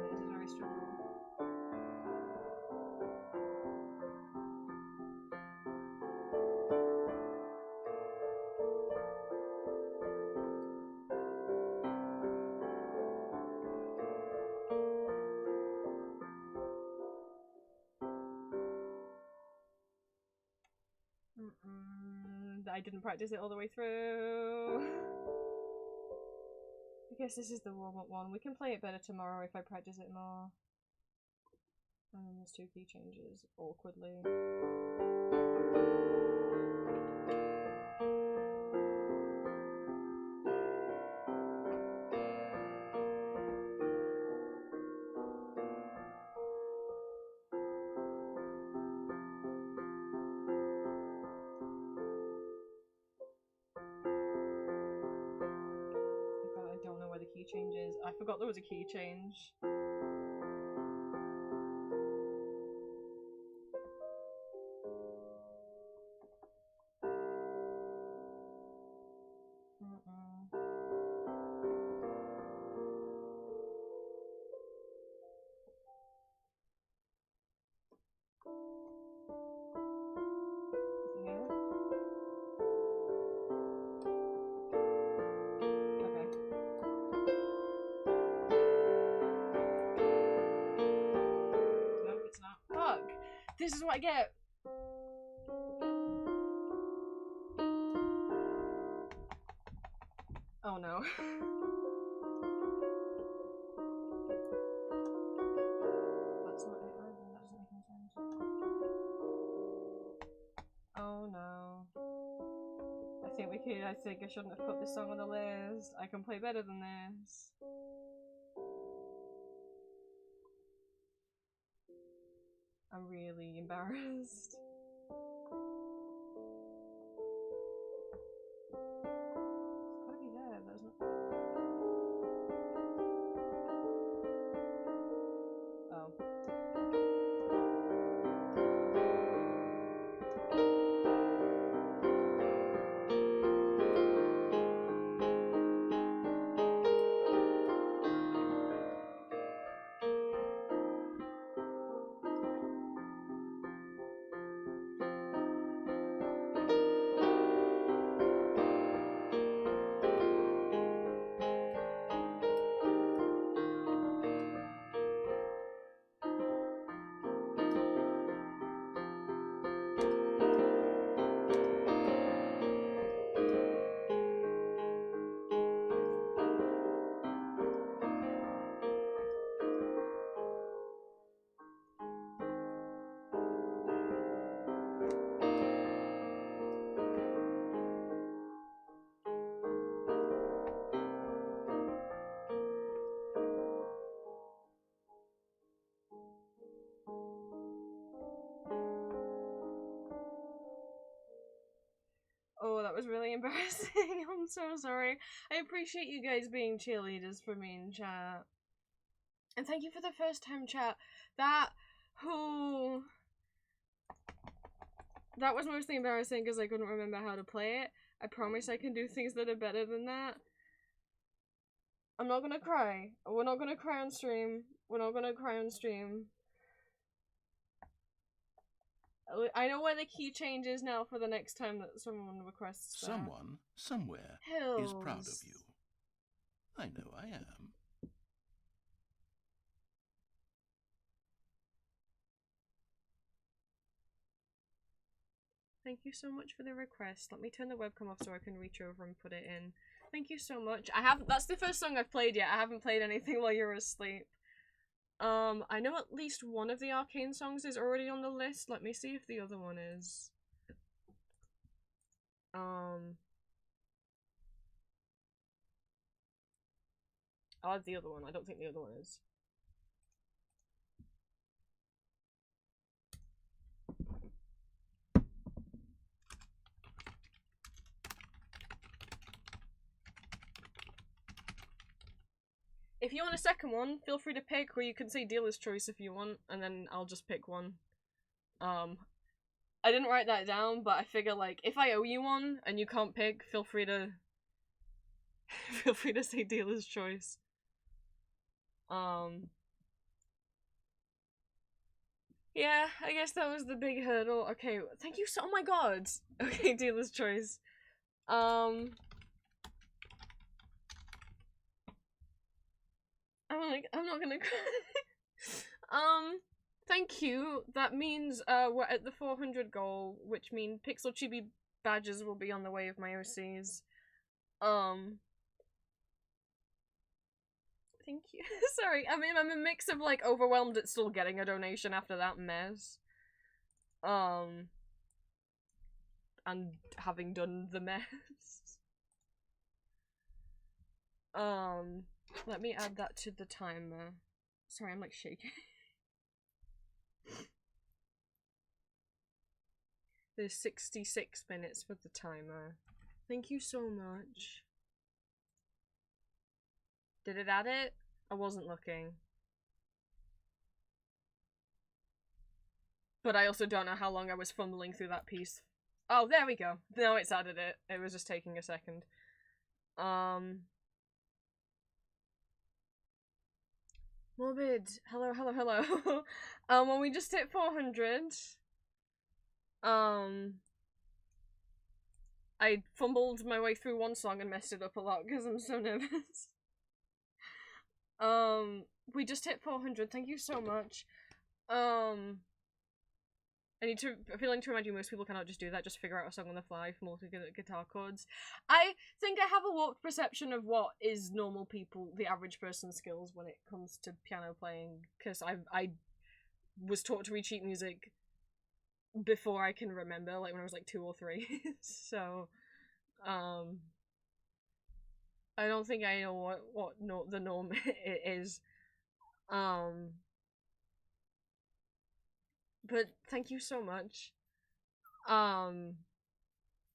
This is very struggle. I didn't practice it all the way through. I guess this is the warm-up one. We can play it better tomorrow if I practice it more. And then there's 2 key changes, awkwardly. I don't know where the key change is. I forgot there was a key change. Yeah. Okay. Nope, it's not. Fuck! This is what I get! Oh no. That's not it either. That doesn't make any sense. Oh no. I think I shouldn't have put this song on the list. I can play better than this. I'm really embarrassed. It's gotta be there, doesn't it? Oh. was really embarrassing. I'm so sorry. I appreciate you guys being cheerleaders for me in chat. And thank you for the first time chat. That was mostly embarrassing because I couldn't remember how to play it. I promise I can do things that are better than that. I'm not gonna cry. We're not gonna cry on stream. We're not gonna cry on stream. I know where the key change is now for the next time that someone requests that. Someone, somewhere, is proud of you. I know I am. Thank you so much for the request. Let me turn the webcam off so I can reach over and put it in. Thank you so much. That's the first song I've played yet. I haven't played anything while you're asleep. I know at least one of the Arcane songs is already on the list. Let me see if the other one is. I'll add the other one. I don't think the other one is. If you want a second one, feel free to pick, or you can say dealer's choice if you want, and then I'll just pick one. I didn't write that down, but I figure, like, if I owe you one and you can't pick, feel free to say dealer's choice. Yeah, I guess that was the big hurdle. Okay, thank you so- oh my god! Okay, dealer's choice. I'm not gonna cry. Thank you. That means, we're at the 400 goal, which means Pixel Chibi badges will be on the way of my OCs. Thank you. Sorry, I mean, I'm a mix of, like, overwhelmed at still getting a donation after that mess. And having done the mess. Let me add that to the timer. Sorry, I'm like shaking. There's 66 minutes for the timer. Thank you so much. Did it add it? I wasn't looking. But I also don't know how long I was fumbling through that piece. Oh, there we go. No, it's added it. It was just taking a second. Morbid. Hello, hello, hello. When we just hit 400, I fumbled my way through one song and messed it up a lot because I'm so nervous. We just hit 400. Thank you so much. I feel like to remind you, most people cannot just do that, just figure out a song on the fly for multi-guitar chords. I think I have a warped perception of what is normal people, the average person's skills when it comes to piano playing, because I was taught to read sheet music before I can remember, like when I was like 2 or 3, so, I don't think I know what the norm is, but thank you so much. I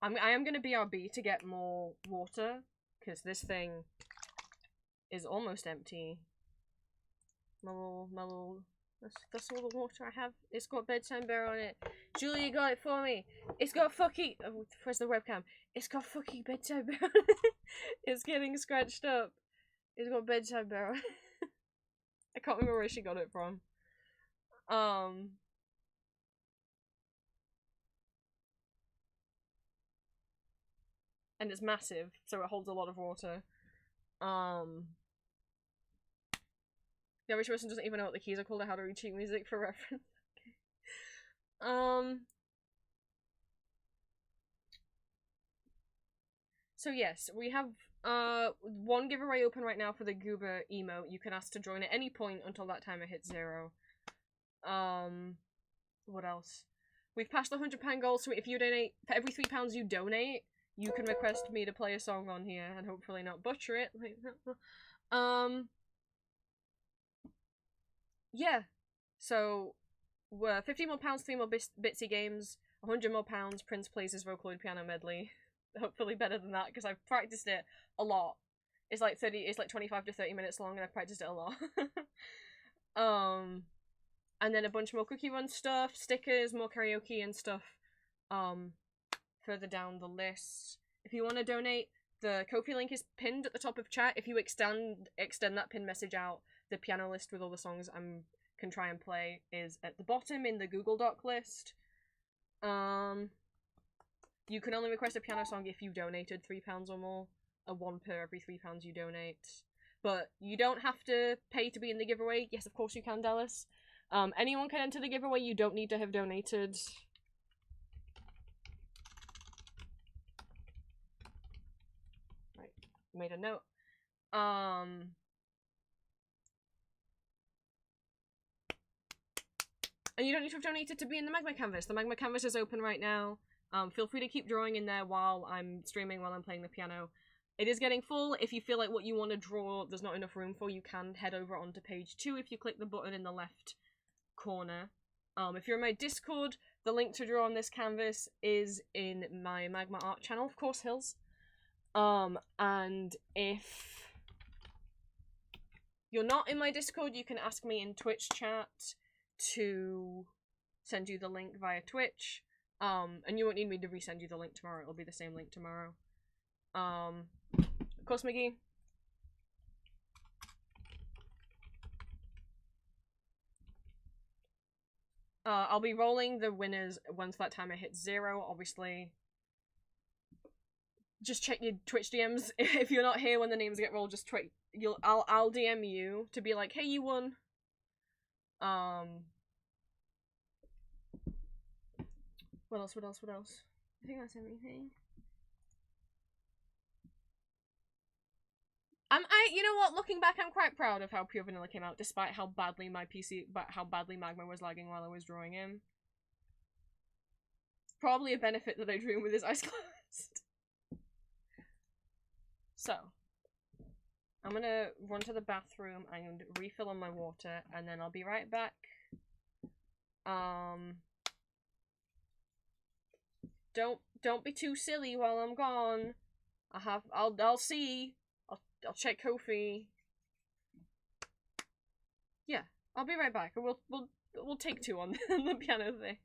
am gonna BRB to get more water, because this thing is almost empty. That's all the water I have. It's got bedtime bear on it. Julia got it for me. It's got fucking. Oh, where's the webcam? It's got fucking bedtime bear on it. It's getting scratched up. It's got bedtime bear on it. I can't remember where she got it from. And it's massive, so it holds a lot of water. The average person doesn't even know what the keys are called or how to read sheet music for reference. Okay. So yes, we have one giveaway open right now for the Goober emote. You can ask to join at any point until that timer hits 0. What else? We've passed the £100 goal, so if you donate, for every £3 you donate, you can request me to play a song on here and hopefully not butcher it. Yeah. So, we're £50 more, 3 more Bitsy games, £100 more, Prince plays his Vocaloid piano medley. hopefully better than that, because I've practiced it a lot. It's like 25 to 30 minutes long, and I've practiced it a lot. And then a bunch more cookie run stuff, stickers, more karaoke and stuff. Further down the list. If you want to donate, the Ko-fi link is pinned at the top of chat. If you extend that pinned message out, the piano list with all the songs I can try and play is at the bottom in the Google Doc list. You can only request a piano song if you donated £3 or more, a 1 per every £3 you donate. But you don't have to pay to be in the giveaway. Yes, of course you can, Dallas. Anyone can enter the giveaway. You don't need to have donated. Right, made a note. And you don't need to have donated to be in the Magma Canvas. The Magma Canvas is open right now. Feel free to keep drawing in there while I'm streaming, while I'm playing the piano. It is getting full. If you feel like what you want to draw there's not enough room for, you can head over onto page 2 if you click the button in the left corner. If you're in my Discord, the link to draw on this canvas is in my Magma Art channel, of course, Hills. And if you're not in my Discord, you can ask me in Twitch chat to send you the link via Twitch. And you won't need me to resend you the link tomorrow. It'll be the same link tomorrow. Of course, Miggy. I'll be rolling the winners once that timer hits 0, obviously. Just check your Twitch DMs. If you're not here when the names get rolled, just I'll DM you to be like, hey, you won. What else? I think that's everything. You know what? Looking back, I'm quite proud of how Pure Vanilla came out, despite how badly how badly Magma was lagging while I was drawing him. Probably a benefit that I drew him with his eyes closed. So, I'm gonna run to the bathroom and refill on my water, and then I'll be right back. Don't be too silly while I'm gone. I'll see. I'll check Ko-fi. Yeah, I'll be right back. We'll take 2 on the piano thing.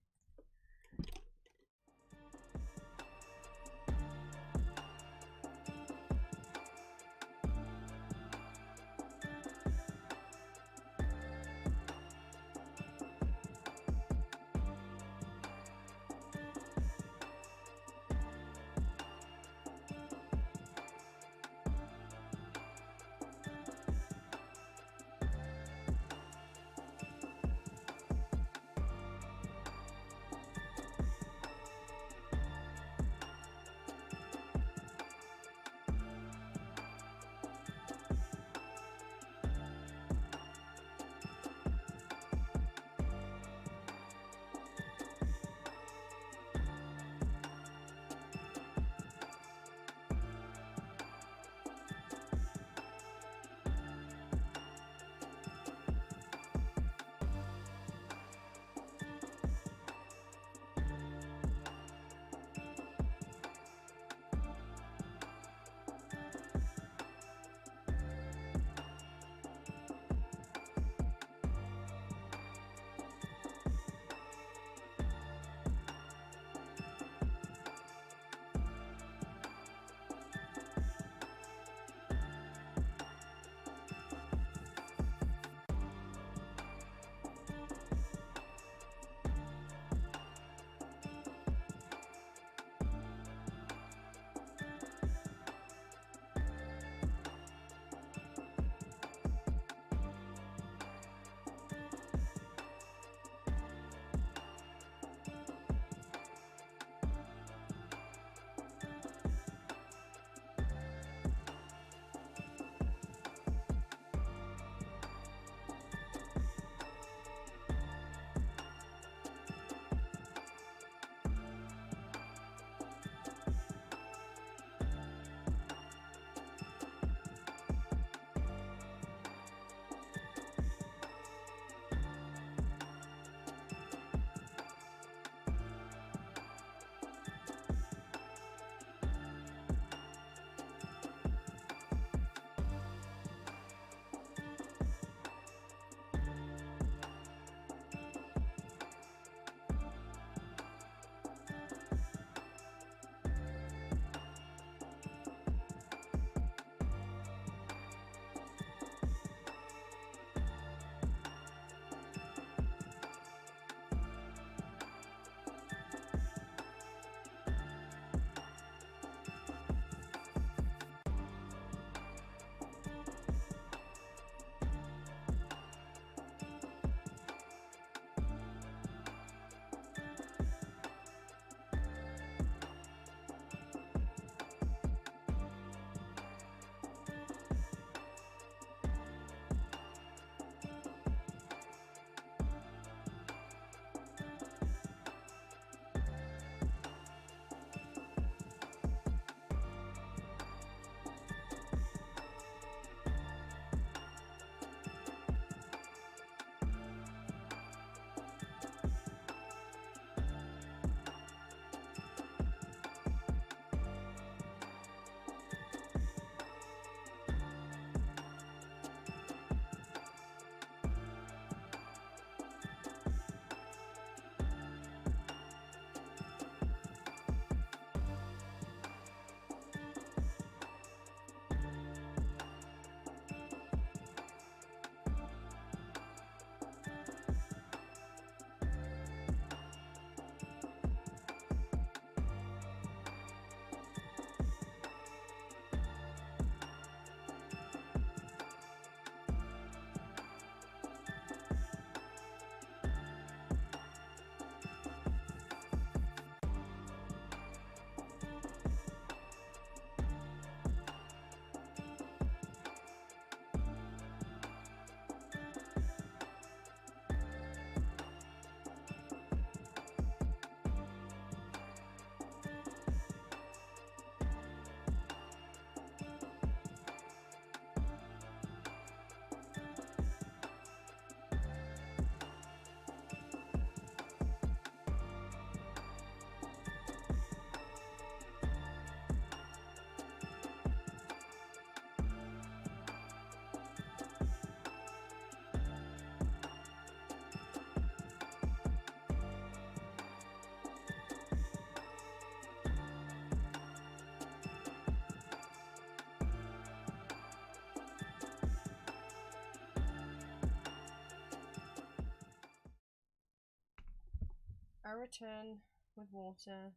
I return with water.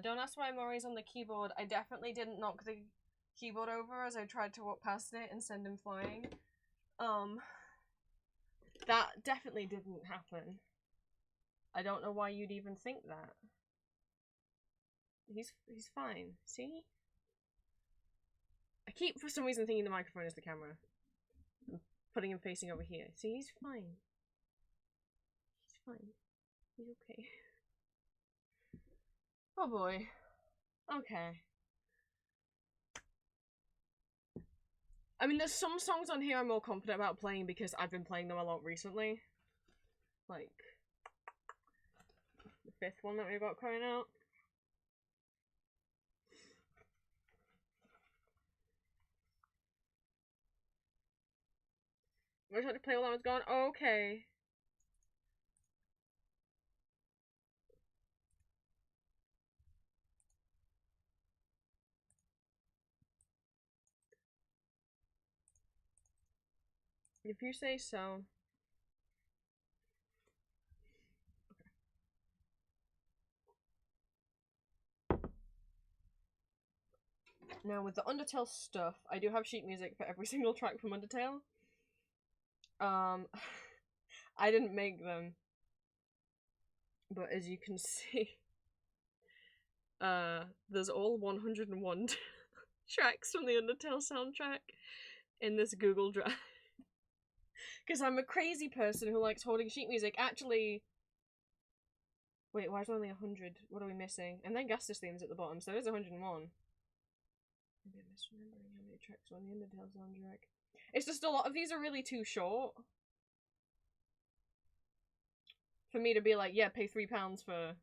Don't ask why Maury's on the keyboard. I definitely didn't knock the keyboard over as I tried to walk past it and send him flying. That definitely didn't happen. I don't know why you'd even think that. He's fine. See? I keep for some reason thinking the microphone is the camera. I'm putting him facing over here. See, he's fine. He's fine. He's okay. Oh boy. Okay. I mean, there's some songs on here I'm more confident about playing because I've been playing them a lot recently. Like, the 5th one that we got coming out. I tried to play while I was gone. Oh, okay. If you say so. Now, with the Undertale stuff, I do have sheet music for every single track from Undertale. I didn't make them. But as you can see, there's all 101 tracks from the Undertale soundtrack in this Google Drive. Because I'm a crazy person who likes holding sheet music. Actually, wait, why is there only 100? What are we missing? And then Gastus themes at the bottom, so there's 101. Maybe I'm misremembering how many tracks are on the Undertale soundtrack. It's just a lot of these are really too short for me to be like, yeah, pay £3 for.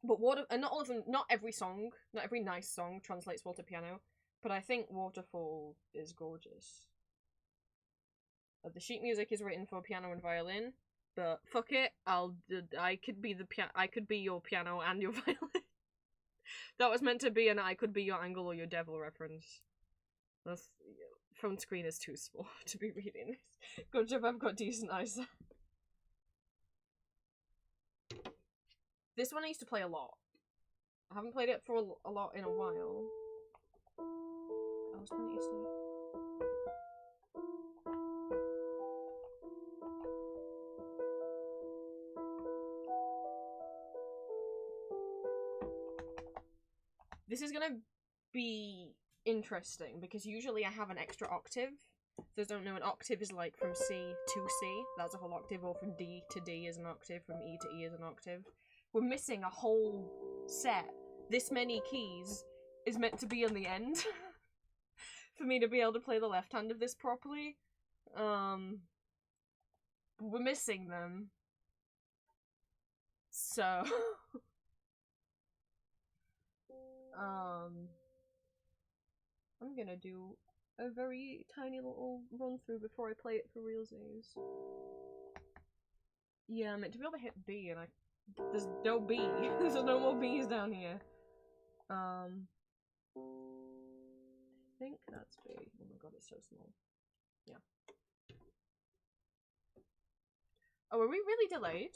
But and not all of them, not every song, not every nice song translates well to piano, but I think Waterfall is gorgeous. The sheet music is written for piano and violin, but fuck it, I could be your piano and your violin. That was meant to be an I could be your angle or your devil reference. The phone screen is too small to be reading this. Good job I've got decent eyesight. This one I used to play a lot. I haven't played it for a lot in a while. I was playing it yesterday. This is gonna be interesting because usually I have an extra octave. For those who don't know, an octave is like from C to C, that's a whole octave, or from D to D is an octave, from E to E is an octave. We're missing a whole set. This many keys is meant to be on the end for me to be able to play the left hand of this properly. We're missing them. So I'm gonna do a very tiny little run through before I play it for realsies. Yeah, I'm meant to be able to hit B and there's no B. There's no more B's down here. I think that's B. Oh my god, it's so small. Yeah. Oh, are we really delayed?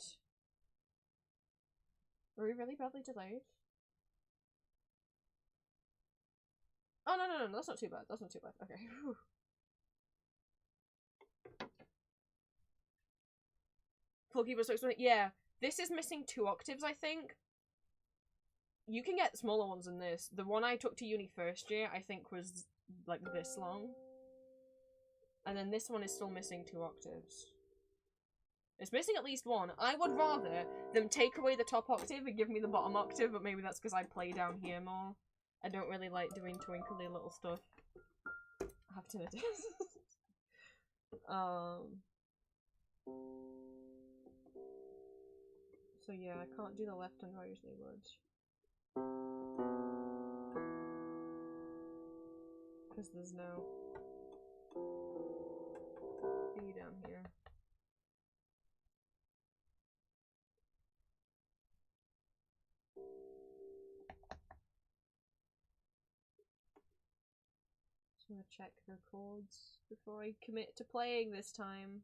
Are we really badly delayed? Oh, no, that's not too bad. That's not too bad. Okay. Whew. Full keyboard, so explain. Yeah, this is missing 2 octaves, I think. You can get smaller ones than this. The one I took to uni first year, I think, was like this long. And then this one is still missing 2 octaves. It's missing at least 1. I would rather them take away the top octave and give me the bottom octave, but maybe that's because I play down here more. I don't really like doing twinkly little stuff. I have tinnitus. So yeah, I can't do the left and right as they would. Because there's no B down here. Just want to check the chords before I commit to playing this time.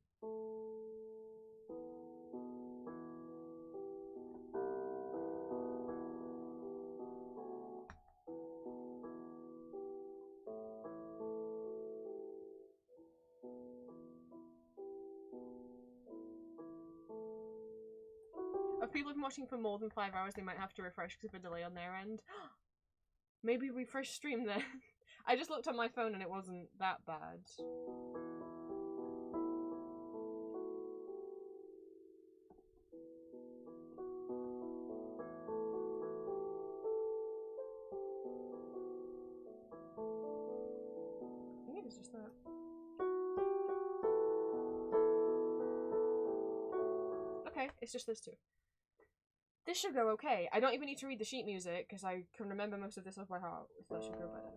if people have been watching for more than 5 hours, they might have to refresh because of a delay on their end. Maybe refresh stream then. I just looked on my phone and it wasn't that bad. I think it was just that. Okay, it's just this two. This should go okay. I don't even need to read the sheet music because I can remember most of this off by heart. So that should go better.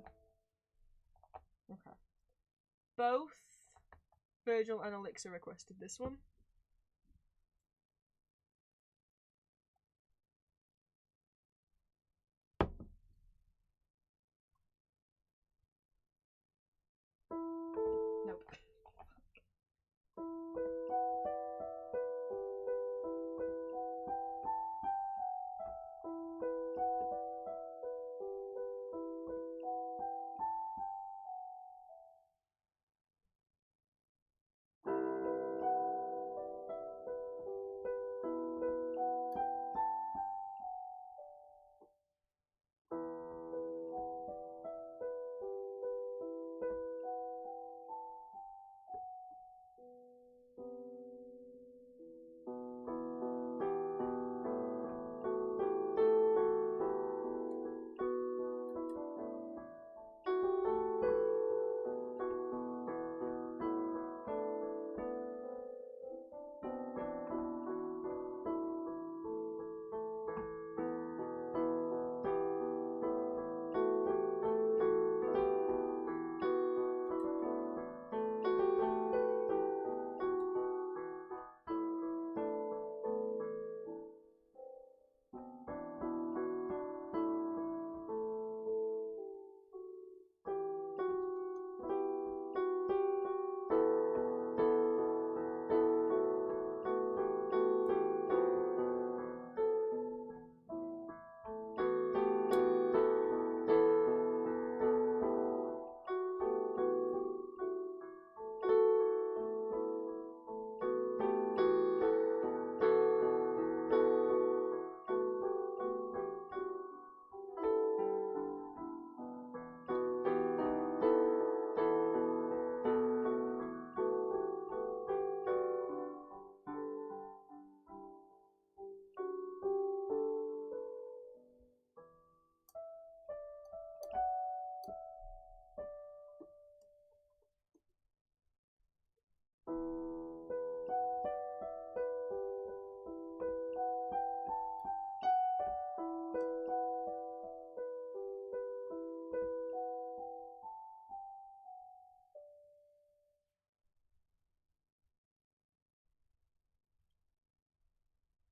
Okay. Both Virgil and Elixir requested this one. Nope.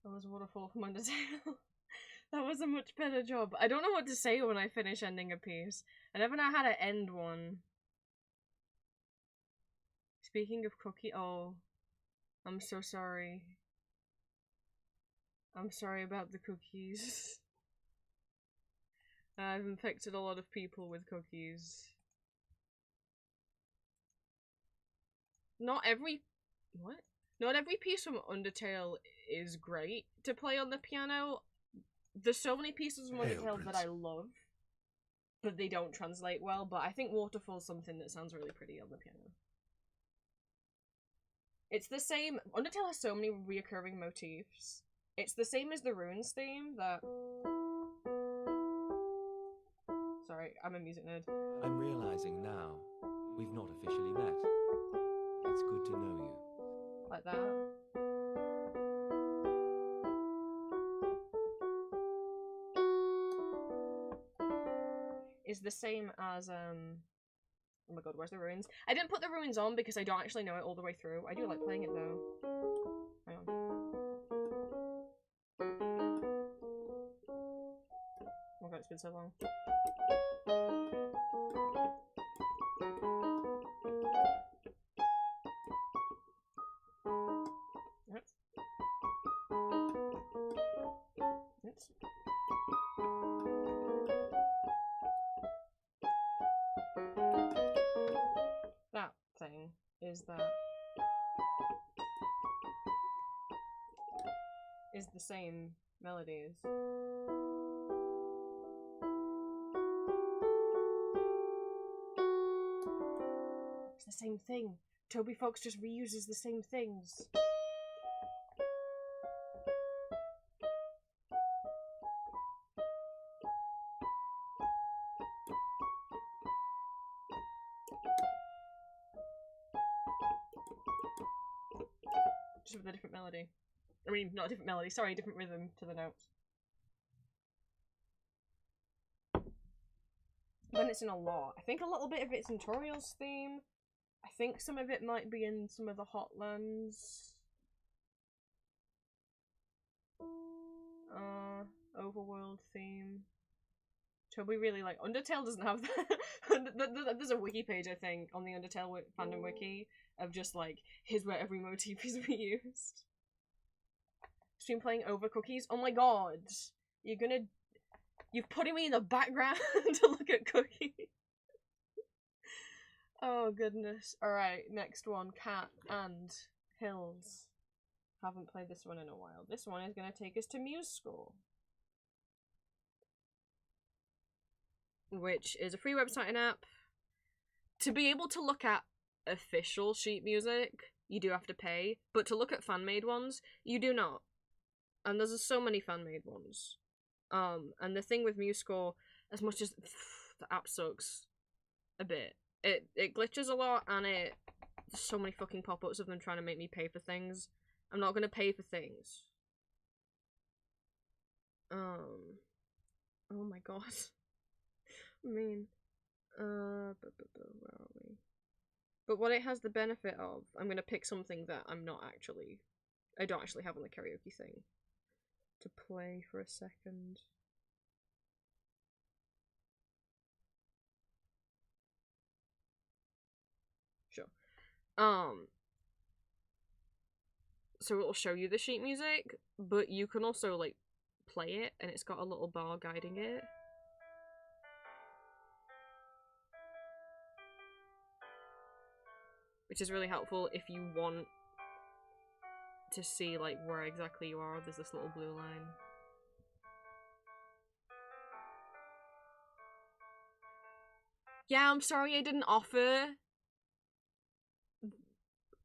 That was Waterfall from Undertale. That was a much better job. I don't know what to say when I finish ending a piece. I never know how to end one. Speaking of Cookie, oh, I'm so sorry. I'm sorry about the cookies. I've infected a lot of people with cookies. Not every... What? Not every piece from Undertale is great to play on the piano. There's so many pieces from Undertale that I love, but they don't translate well. But I think Waterfall's something that sounds really pretty on the piano. It's the same... Undertale has so many reoccurring motifs. It's the same as the Runes theme that... Sorry, I'm a music nerd. I'm realizing now we've not officially met. It's good to know you. Like that. Is the same as oh my god, where's the Ruins? I didn't put the Ruins on because I don't actually know it all the way through. I do like playing it though. Hang on. Oh my god, it's been so long. That thing is that. is the same melodies. It's the same thing. Toby Fox just reuses the same things. Just with a different melody. I mean, not a different melody, sorry, different rhythm to the notes. Then it's in a lot. I think a little bit of it's in Toriel's theme. I think some of it might be in some of the Hotlands. Overworld theme. Toby really like Undertale doesn't have that. There's a wiki page, I think, on the Undertale fandom wiki of just like, here's where every motif is reused. Stream playing Overcookies. Oh my god, you're putting me in the background to look at cookies. Oh goodness. Alright, next one. Cat and Hills. Haven't played this one in a while. This one is going to take us to Muse School, which is a free website and app. To be able to look at official sheet music, you do have to pay, but to look at fan-made ones, you do not. And there's so many fan-made ones. And the thing with Muse School, as much as the app sucks a bit, it glitches a lot, and there's so many fucking pop-ups of them trying to make me pay for things. I'm not gonna pay for things. Oh my god. I mean, where are we? But what it has the benefit of, I'm gonna pick something that I don't actually have on the karaoke thing to play for a second. Sure. So it'll show you the sheet music, but you can also like play it, and it's got a little bar guiding it. Which is really helpful if you want to see like where exactly you are. There's this little blue line. Yeah, I'm sorry I didn't offer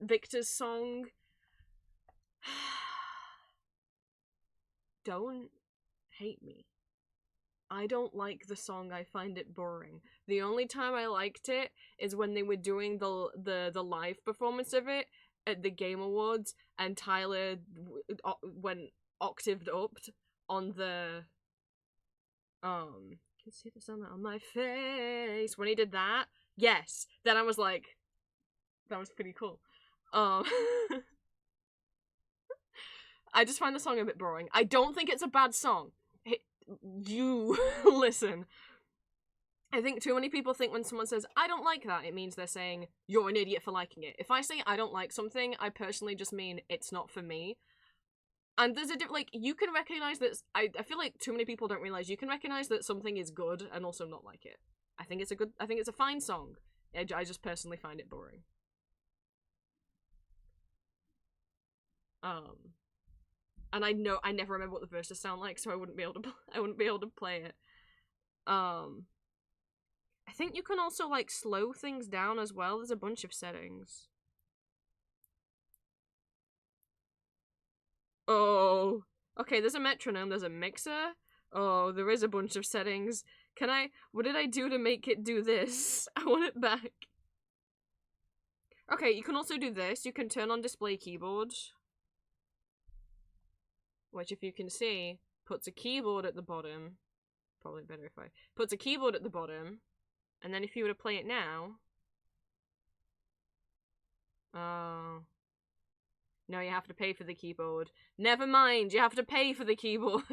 Victor's song. Don't hate me. I don't like the song, I find it boring. The only time I liked it is when they were doing the live performance of it at the Game Awards, and Tyler went octaved up on the can see the sunlight on my face. When he did that, yes, then I was like, that was pretty cool. I just find the song a bit boring. I don't think it's a bad song. You listen. I think too many people think when someone says, I don't like that, it means they're saying, you're an idiot for liking it. If I say I don't like something, I personally just mean it's not for me. And there's like, you can recognize that, I feel like too many people don't realize you can recognize that something is good and also not like it. I think it's a fine song. I just personally find it boring. And I know I never remember what the verses sound like, so I wouldn't be able to play it. I think you can also like slow things down as well. There's a bunch of settings. Oh, okay. There's a metronome. There's a mixer. Oh, there is a bunch of settings. What did I do to make it do this? I want it back. Okay, you can also do this. You can turn on display keyboard, which, if you can see, puts a keyboard at the bottom. Probably better if I puts a keyboard at the bottom, and then if you were to play it now, oh no, you have to pay for the keyboard. Never mind, you have to pay for the keyboard.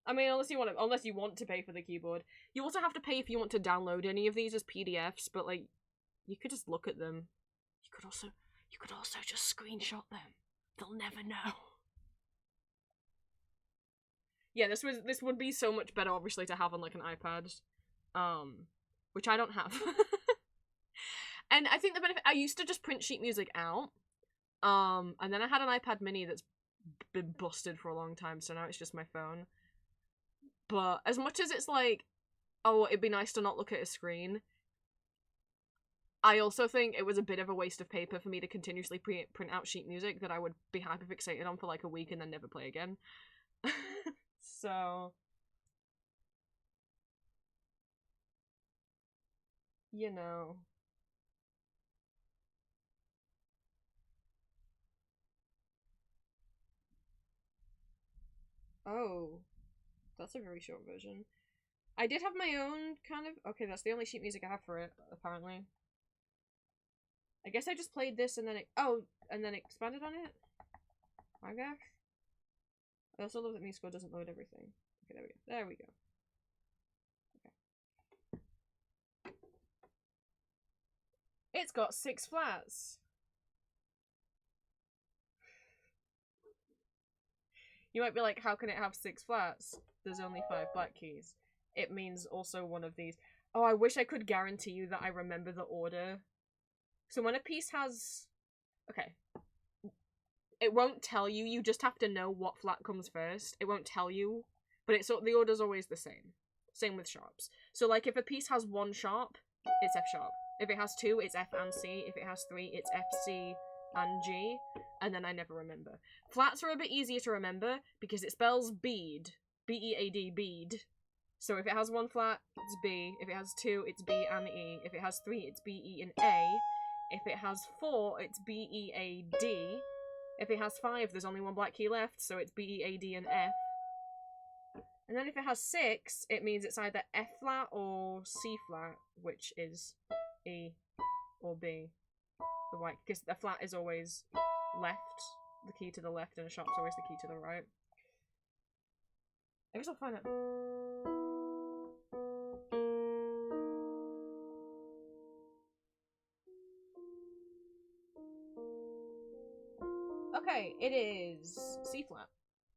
I mean, unless you want to pay for the keyboard. You also have to pay if you want to download any of these as PDFs, but like, you could just look at them. You could also just screenshot them. They'll never know. Yeah, this would be so much better, obviously, to have on like an iPad, which I don't have. And I think the benefit, I used to just print sheet music out, And then I had an iPad mini that's been busted for a long time, so now it's just my phone. But as much as it's like, oh, it'd be nice to not look at a screen, I also think it was a bit of a waste of paper for me to continuously print out sheet music that I would be hyperfixated on for like a week and then never play again. So, you know. Oh, that's a very short version. I did have my own kind of... Okay, that's the only sheet music I have for it, apparently. I guess I just played this and then it... Oh, and then expanded on it? My gosh. I also love that MuseScore doesn't load everything. Okay, there we go. There we go. Okay. It's got 6 flats! You might be like, how can it have 6 flats? There's only 5 black keys. It means also one of these. Oh, I wish I could guarantee you that I remember the order. So when a piece has... Okay. It won't tell you, you just have to know what flat comes first. It won't tell you, but the order's always the same. Same with sharps. So like if a piece has 1 sharp, it's F sharp. If it has 2, it's F and C. If it has 3, it's F, C, and G. And then I never remember. Flats are a bit easier to remember because it spells bead. B-E-A-D, bead. So if it has 1 flat, it's B. If it has 2, it's B and E. If it has 3, it's B, E, and A. If it has 4, it's B, E, A, D. If it has 5, there's only 1 black key left, so it's B, E, A, D, and F. And then if it has 6, it means it's either F flat or C flat, which is E or B. The white, because the flat is always left, the key to the left, and a sharp's always the key to the right. I guess I'll find it. Okay, it is C flat,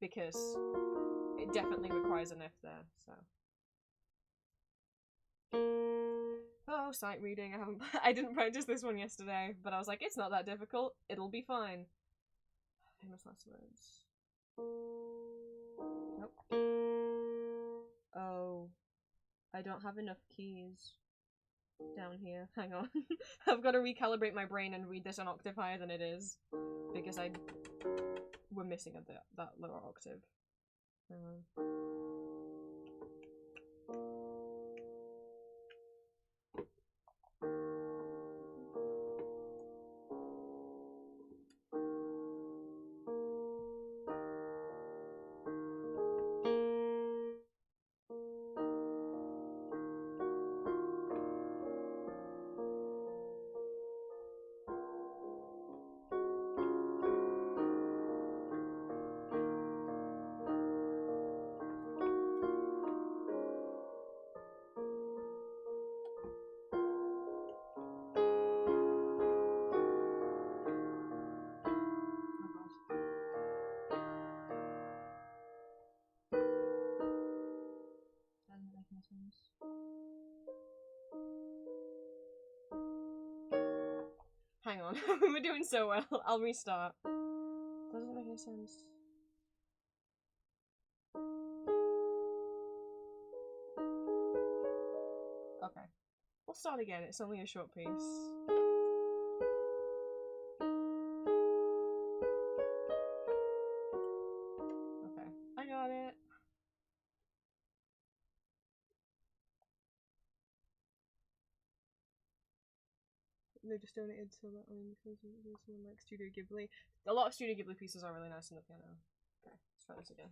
because it definitely requires an F there, so. Oh, sight reading, I didn't practice this one yesterday, but I was like, it's not that difficult, it'll be fine. Famous last words. Nope. Oh, I don't have enough keys down here. Hang on. I've got to recalibrate my brain and read this an octave higher than it is, because we're missing that lower octave. Hang on. Hang on, we're doing so well. I'll restart. Doesn't make any sense. Okay. We'll start again, it's only a short piece. Okay, I got it. They just donated so that someone like Studio Ghibli. A lot of Studio Ghibli pieces are really nice on the piano. Okay, let's try this again.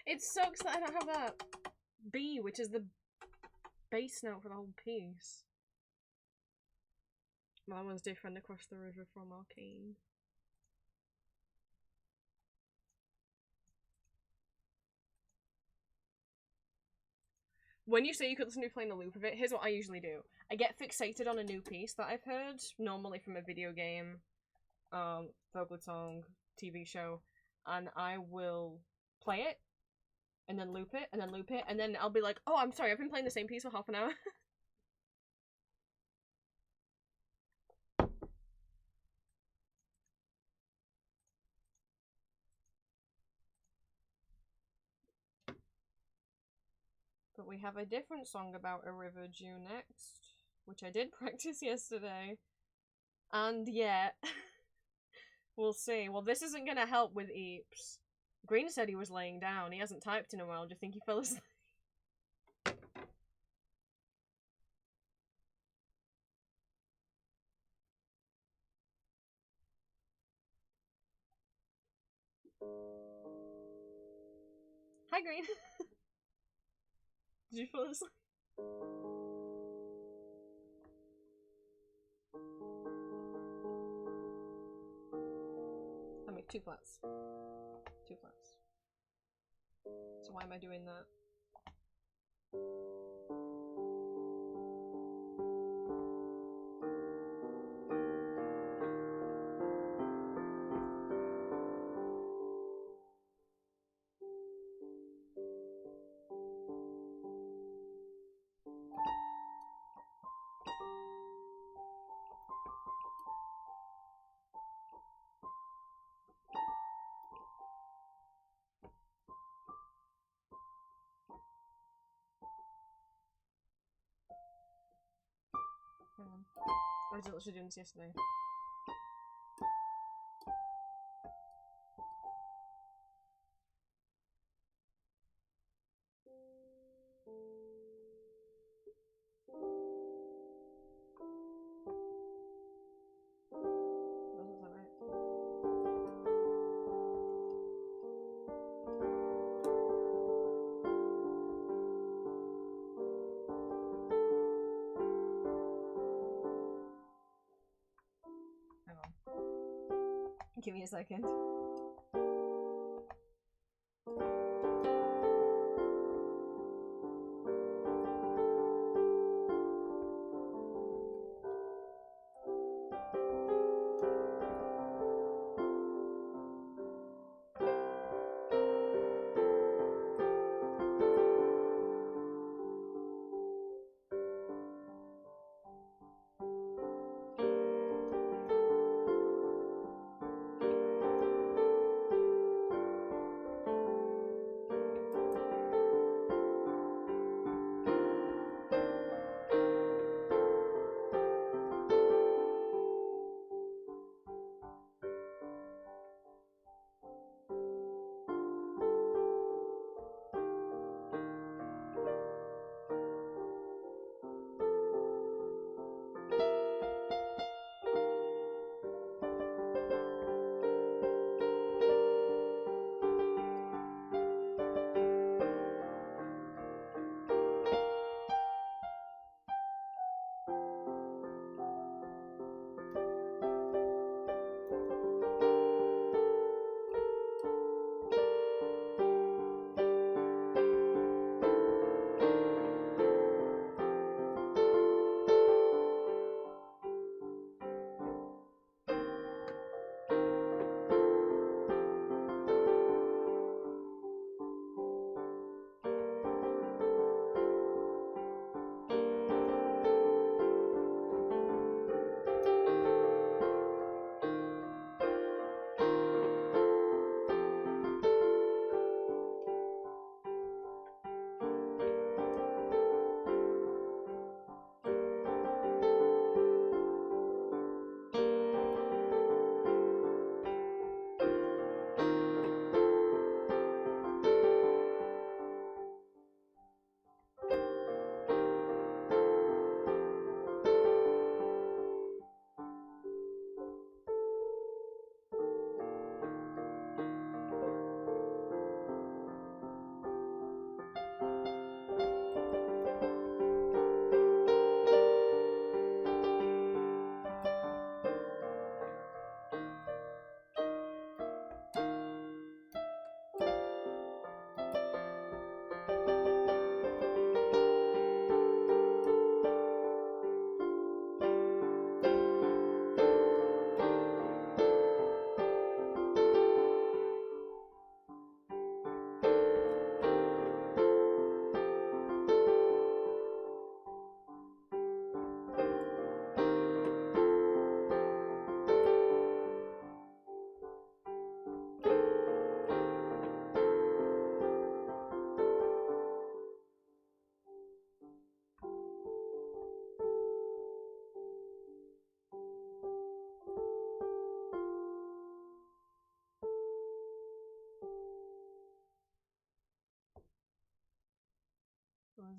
It sucks that I don't have that B, which is the bass note for the whole piece. Well, that one's different across the river from Arcane. When you say you could listen to me playing a loop of it, here's what I usually do. I get fixated on a new piece that I've heard, normally from a video game, vocal song, TV show, and I will play it, and then loop it, and then loop it, and then I'll be like, oh, I'm sorry, I've been playing the same piece for half an hour. But we have a different song about a river due next, which I did practice yesterday. And yeah, we'll see. Well, this isn't gonna help with Eeps. Green said he was laying down. He hasn't typed in a while. Do you think he fell asleep? Hi, Green. Did you fall asleep? I make 2 flats. 2 flats. So why am I doing that? Hang on. I was literally doing this yesterday. Wasn't that right? Hang on. Give me a second.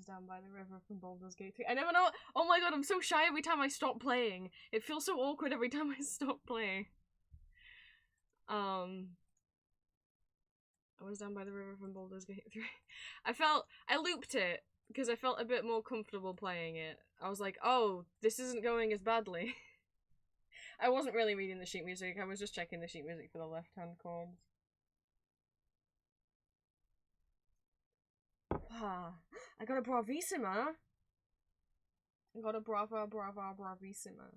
Down by the River from Baldur's Gate 3. I never know. Oh my god, I'm so shy every time I stop playing. It feels so awkward every time I stop playing. I was Down by the River from Baldur's Gate 3. I looped it because I felt a bit more comfortable playing it. I was like, oh, this isn't going as badly. I wasn't really reading the sheet music, I was just checking the sheet music for the left-hand chords. Ah, I got a bravissima. I got a bravissima.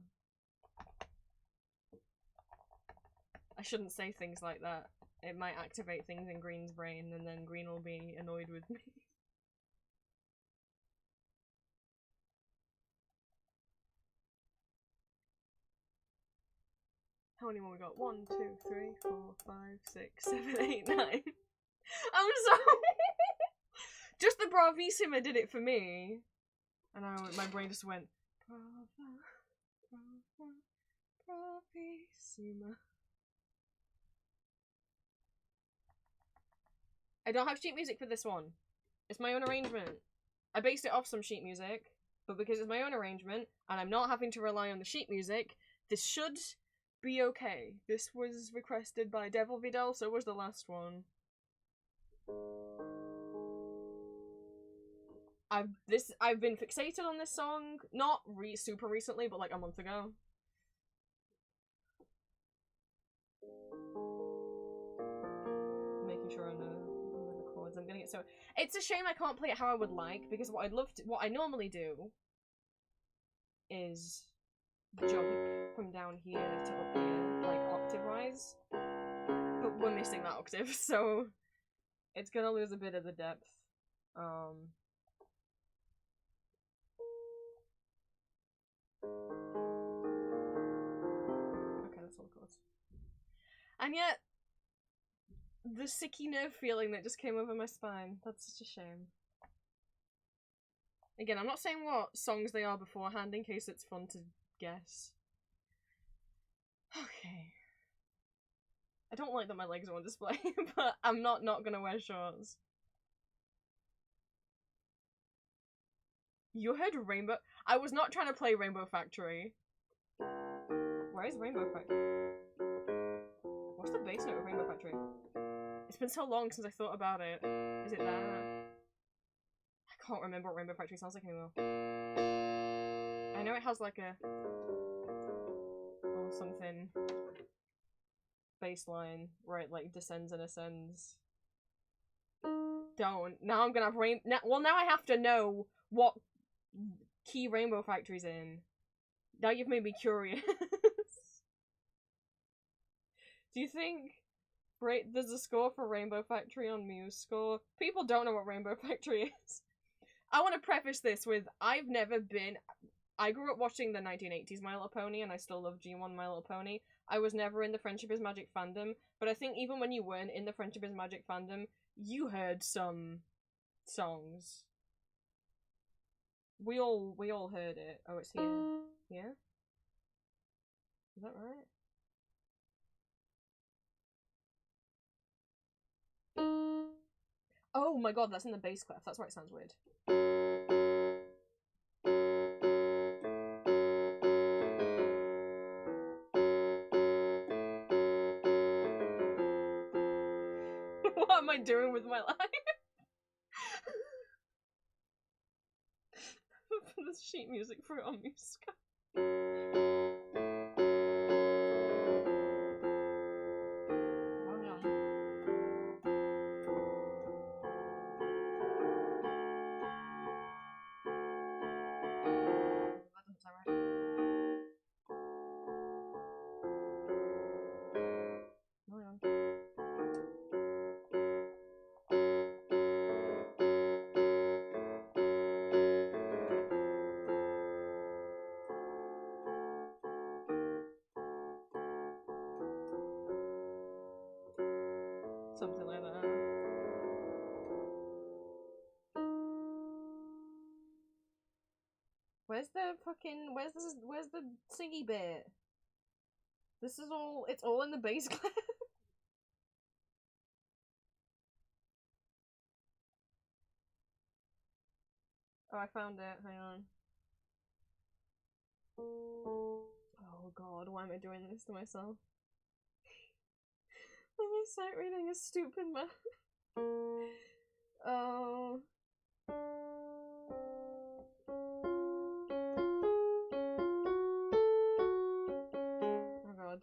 I shouldn't say things like that. It might activate things in Green's brain, and then Green will be annoyed with me. How many more we got? 1, 2, 3, 4, 5, 6, 7, 8, 9. I'm sorry! Just the bravissima did it for me. And my brain just went, bravissima. I don't have sheet music for this one. It's my own arrangement. I based it off some sheet music, but because it's my own arrangement, and I'm not having to rely on the sheet music, this should be okay. This was requested by Devil Vidal, so was the last one. I've been fixated on this song, not super recently, but like a month ago. Making sure I know the chords I'm getting it. So it's a shame I can't play it how I would like, because what I normally do is jump from down here to up here, like octave wise. But we're missing that octave, so it's gonna lose a bit of the depth. Okay, that's all the chords. And yet, the sicky nerve feeling that just came over my spine. That's such a shame. Again, I'm not saying what songs they are beforehand in case it's fun to guess. Okay. I don't like that my legs are on display, but I'm not gonna wear shorts. You heard Rainbow? I was not trying to play Rainbow Factory. Where is Rainbow Factory? What's the bass note of Rainbow Factory? It's been so long since I thought about it. Is it that? I can't remember what Rainbow Factory sounds like anymore. I know it has like a... or something... bass line where it like descends and ascends. Don't. Now I'm gonna have well, now I have to know what key Rainbow Factory's in. Now you've made me curious. Do you think there's a score for Rainbow Factory on Muse Score? People don't know what Rainbow Factory is. I want to preface this with, I grew up watching the 1980s My Little Pony, and I still love G1 My Little Pony. I was never in the Friendship is Magic fandom, but I think even when you weren't in the Friendship is Magic fandom, you heard some songs. We all heard it. Oh, it's here. Yeah? Is that right? Oh my god, that's in the bass clef. That's why it sounds weird. What am I doing with my life? There's sheet music for it on music. Something like that. Where's the singy bit? This is all, it's all in the bass clef. Oh, I found it. Hang on. Oh god, why am I doing this to myself? My sight reading is stupid, man. Oh. Oh god.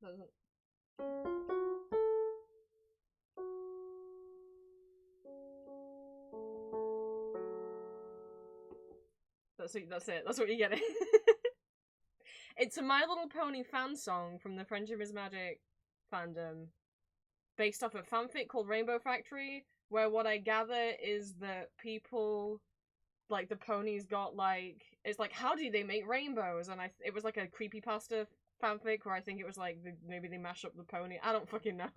Doesn't. That's it. That's what you get it. It's a My Little Pony fan song from the Friendship is Magic fandom, based off a fanfic called Rainbow Factory, where what I gather is that people, like, the ponies got, like, it's like, how do they make rainbows? And it was like a creepypasta fanfic where I think it was like, maybe they mash up the pony. I don't fucking know.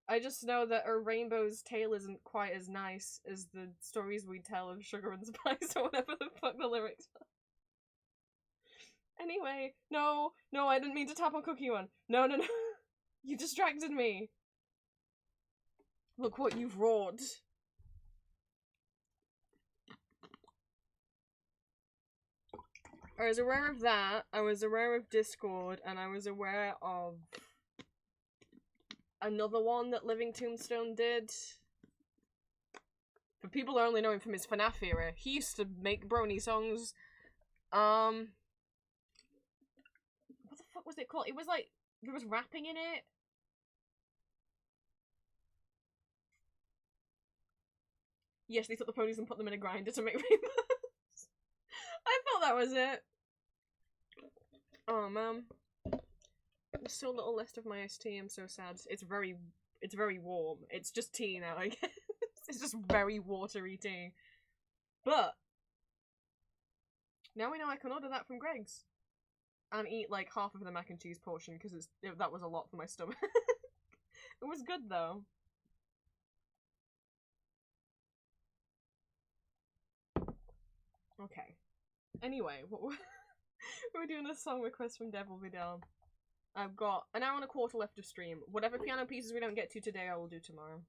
I just know that a rainbow's tale isn't quite as nice as the stories we tell of sugar and spice or whatever the fuck the lyrics are. Anyway, no, I didn't mean to tap on Cookie One. No. You distracted me. Look what you've wrought. I was aware of that, I was aware of Discord, and I was aware of another one that Living Tombstone did. For people who only know him from his FNAF era, he used to make brony songs. What the fuck was it called? It was like, there was rapping in it. Yes, they took the ponies and put them in a grinder to make rainbows. I thought that was it. Oh man. There's still a little left of my iced tea, I'm so sad. It's very warm. It's just tea now, I guess. It's just very watery tea. But now we know I can order that from Greg's. And eat like half of the mac and cheese portion, because that was a lot for my stomach. It was good though. Okay. Anyway, we're doing a song request from Devil Vidal. I've got an hour and a quarter left of stream. Whatever piano pieces we don't get to today, I will do tomorrow.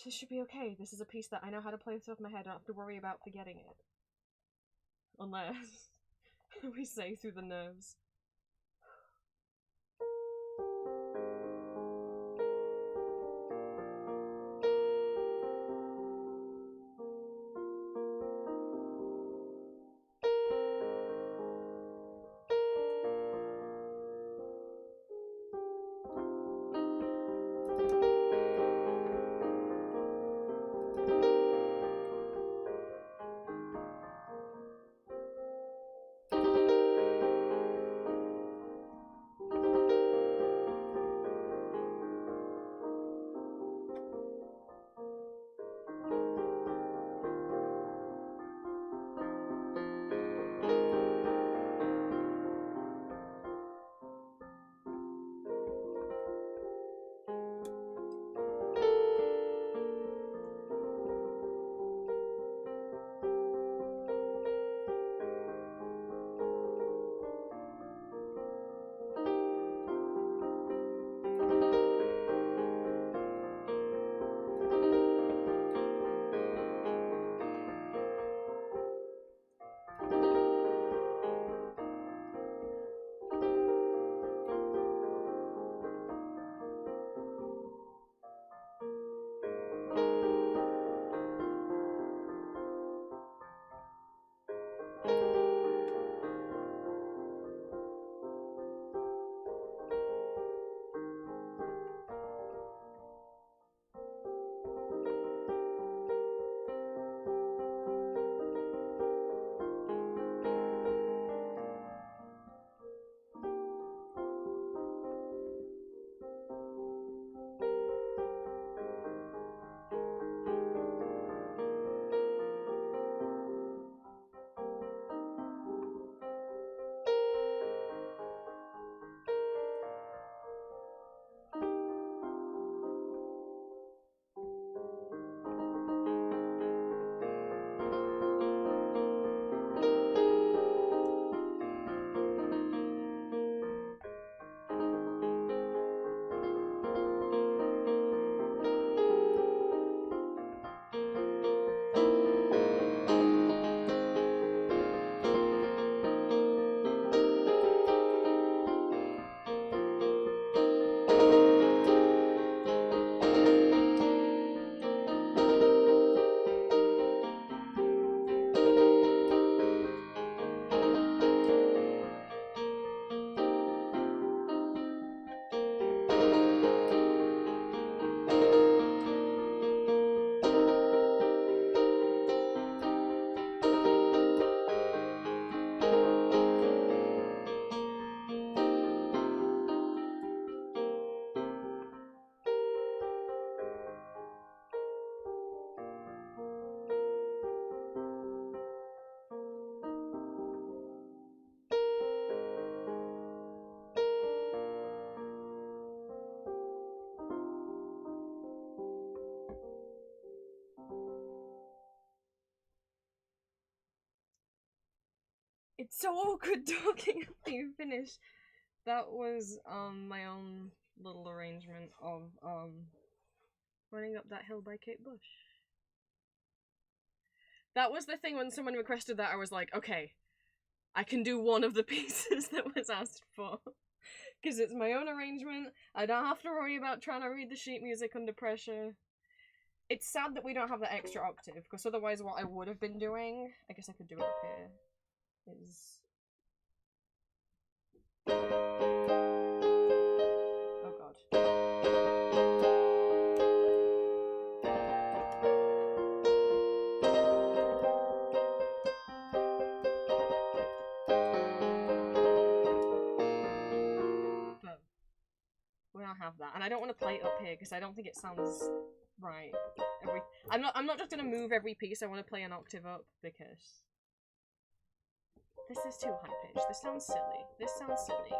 This should be okay. This is a piece that I know how to play off the top of my head. I don't have to worry about forgetting it. Unless we say through the nerves. It's so awkward talking after you finish. That was my own little arrangement of Running Up That Hill by Kate Bush. That was the thing when someone requested that, I was like, okay, I can do one of the pieces that was asked for. Because it's my own arrangement, I don't have to worry about trying to read the sheet music under pressure. It's sad that we don't have that extra octave, because otherwise what I would have been doing, I guess I could do it up here, is... Oh god. But we don't have that, and I don't want to play it up here because I don't think it sounds right. I'm not just gonna move every piece. I want to play an octave up because this is too high pitched. This sounds silly. This sounds silly.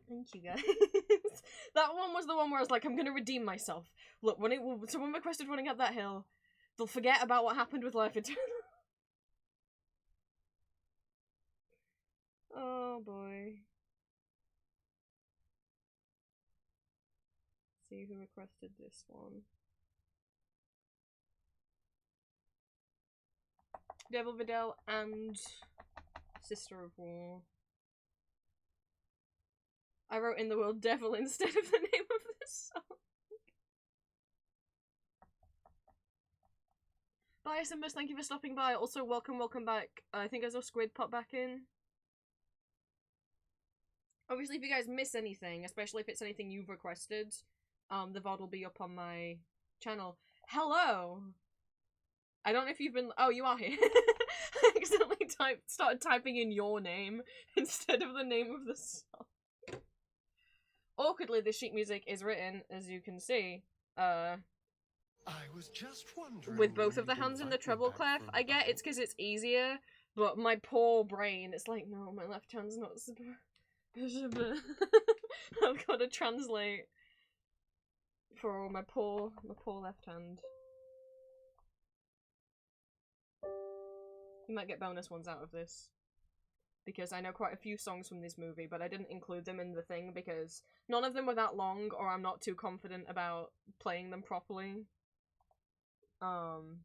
Thank you guys. That one was the one where I was like, I'm gonna redeem myself. Look, when someone requested Running Up That Hill, they'll forget about what happened with Life Eternal. Oh boy. See who requested this one. Devil Vidal and Sister of War. I wrote in the word devil instead of the name of this song. Bye, Simbus, thank you for stopping by. Also, welcome back. I think I saw Squid pop back in. Obviously, if you guys miss anything, especially if it's anything you've requested, the VOD will be up on my channel. Hello! I don't know if you've been- oh, you are here. I accidentally started typing in your name instead of the name of the song. Awkwardly, the sheet music is written, as you can see, I was just wondering with both of the hands in the treble clef. I get it's because it's easier, but my poor brain, it's like, no, my left hand's not I've got to translate for my poor left hand. You might get bonus ones out of this, because I know quite a few songs from this movie, but I didn't include them in the thing because none of them were that long, or I'm not too confident about playing them properly. Sorry.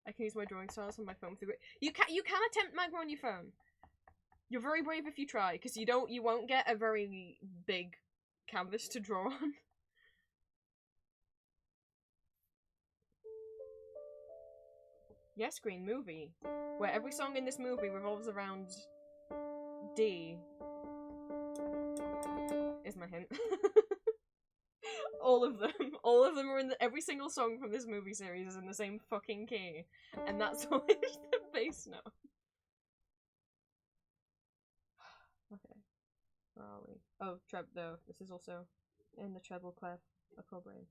I can use my drawing styles on my phone through it. You can attempt Magma on your phone. You're very brave if you try, because you won't get a very big canvas to draw on. Yes, Green movie, where every song in this movie revolves around D. Is my hint. All of them are in every single song from this movie series is in the same fucking key, and that's always the bass note. Okay, where are we? Oh, though. This is also in the treble clef. A brain.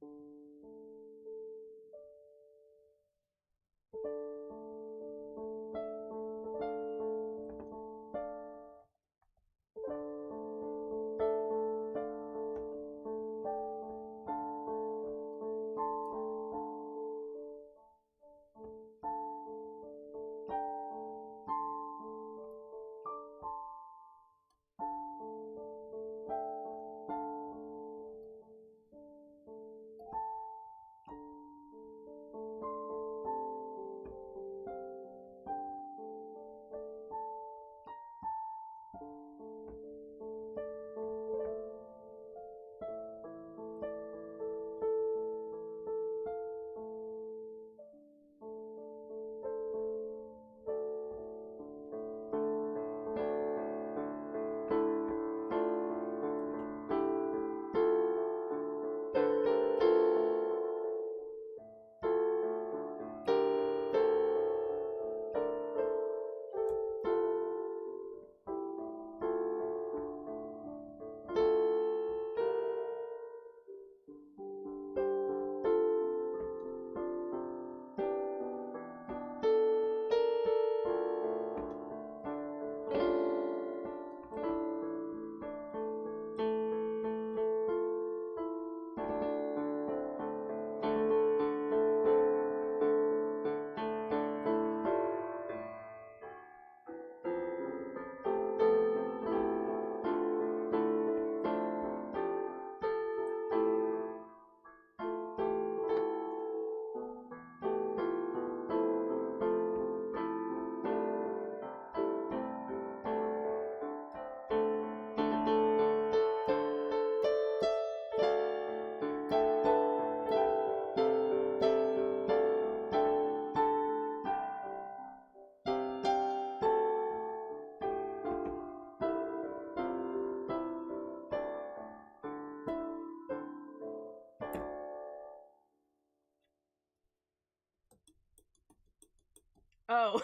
Oh,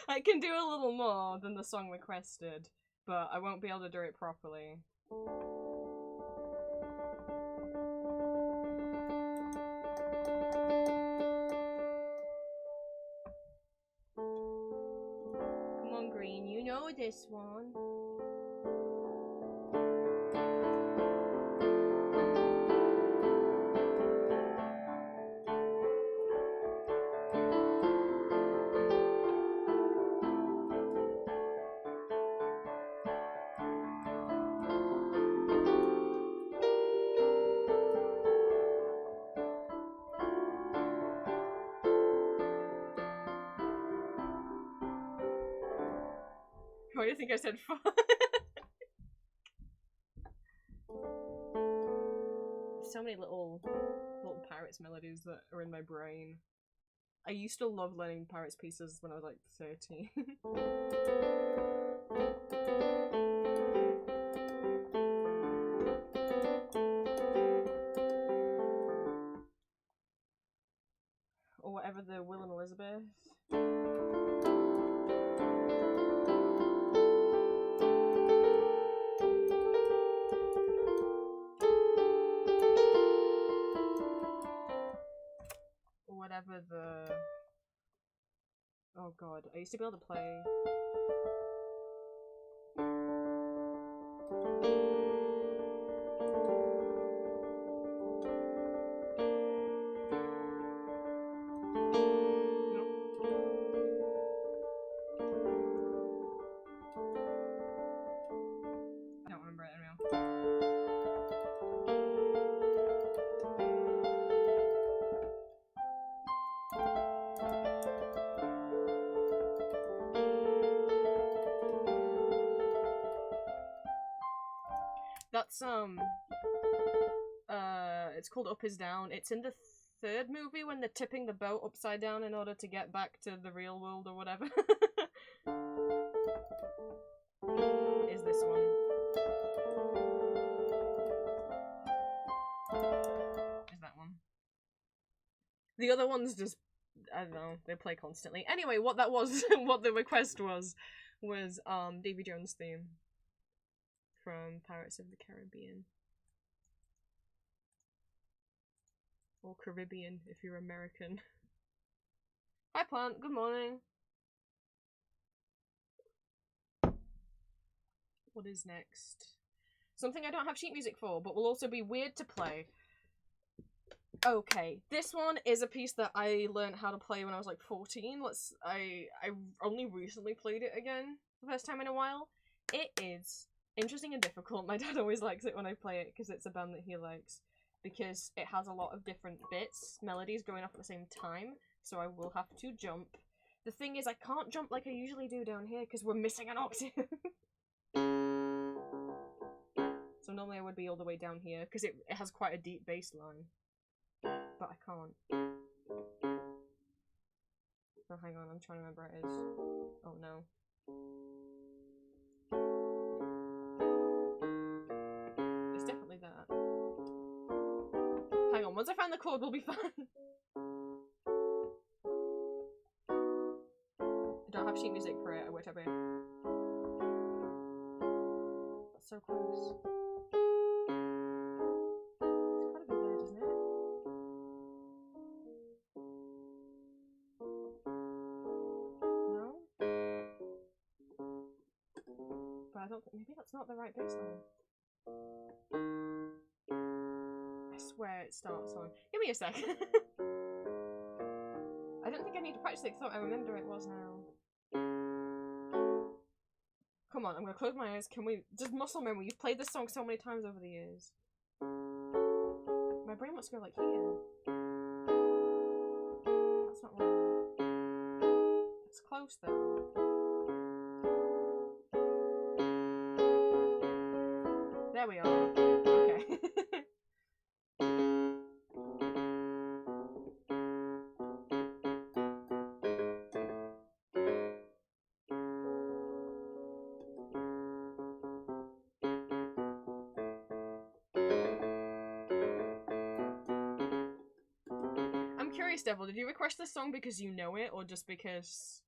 I can do a little more than the song requested, but I won't be able to do it properly. Come on, Green, you know this one. Why do you think I said fun? So many little Pirates melodies that are in my brain. I used to love learning Pirates pieces when I was like 13. Or whatever the Will and Elizabeth. Or whatever the... Oh god, I used to be able to play... I don't remember it anymore. That's it's called Up Is Down. It's in the third movie when they're tipping the boat upside down in order to get back to the real world or whatever. Is this one. Is that one. The other ones just, I don't know, they play constantly. Anyway, what that was, what the request was Davy Jones' theme from Pirates of the Caribbean. Or Caribbean, if you're American. Hi Plant, good morning. What is next? Something I don't have sheet music for, but will also be weird to play. Okay, this one is a piece that I learned how to play when I was like 14. I only recently played it again, the first time in a while. It is interesting and difficult. My dad always likes it when I play it because it's a band that he likes. Because it has a lot of different bits, melodies going off at the same time, so I will have to jump. The thing is, I can't jump like I usually do down here because we're missing an octave. So normally I would be all the way down here because it has quite a deep bass line. But I can't. Oh, hang on, I'm trying to remember what it is. Oh no. It's definitely that. Hang on, once I find the chord, we'll be fine. I don't have sheet music for it, which I be. That's so close. It's gotta be there, doesn't it? No? But I don't think, maybe that's not the right bass line. I swear it starts on. Give me a sec. I don't think I need to practice it. I thought I remember it was now. Come on, I'm gonna close my eyes. Can we just muscle memory? You've played this song so many times over the years. My brain wants to go like here. That's not right. It's close though. There we are. Okay. Ice Devil, did you request this song because you know it, or just because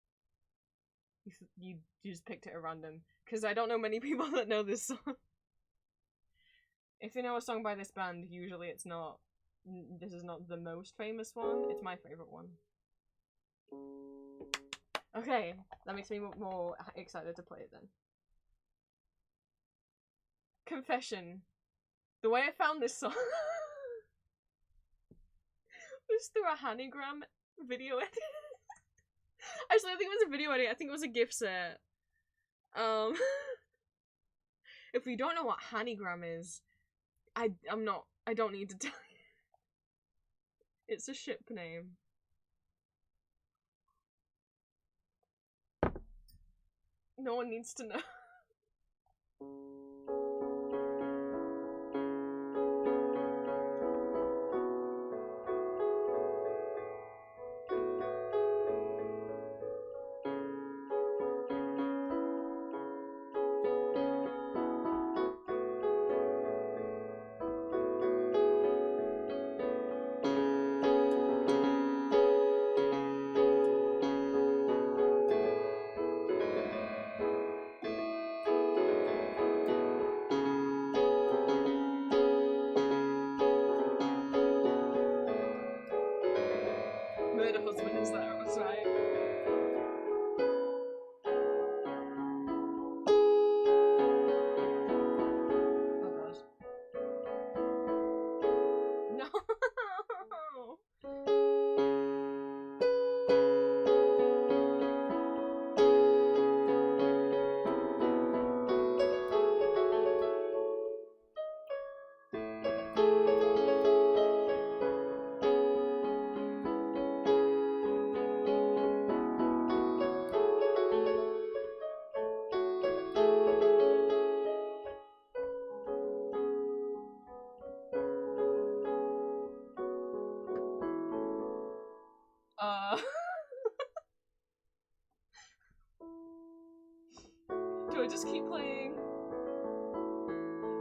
you just picked it at random? Because I don't know many people that know this song. If you know a song by this band, usually it's not. This is not the most famous one. It's my favorite one. Okay, that makes me more excited to play it then. Confession. The way I found this song was through a Hanigram video edit. Actually, I think it was a video edit. I think it was a GIF set. If you don't know what Hanigram is, I don't need to tell you. It's a ship name. No one needs to know. Murder Husband is there, that's right. Oh god. No! Do I just keep playing?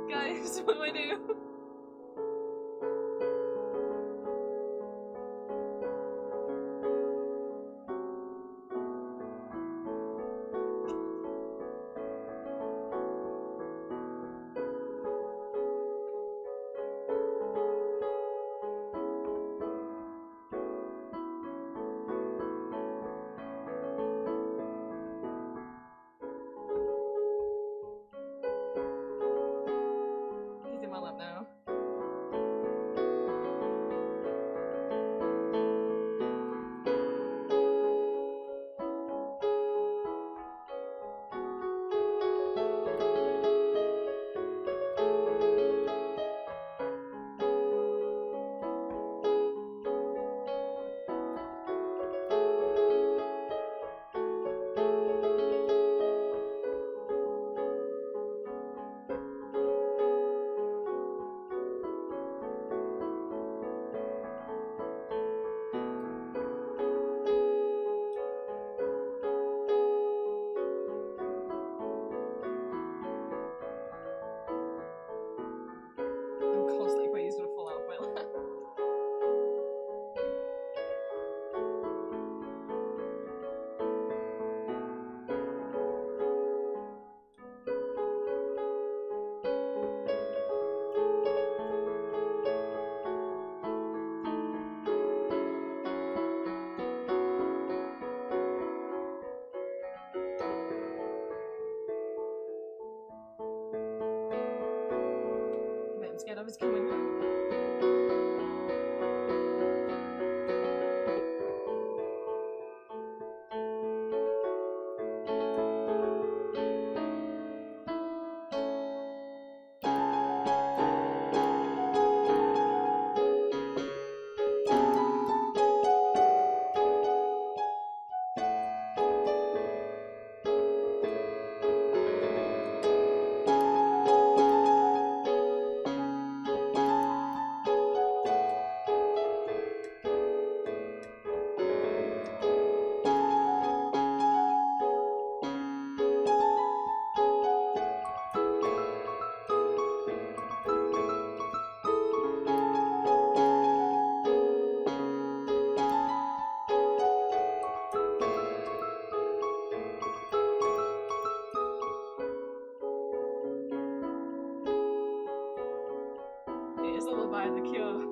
Guys, what do I do? He's in my lap now. I'm constantly afraid he's gonna fall out of my lap. I'm scared of his coming back. the Cure.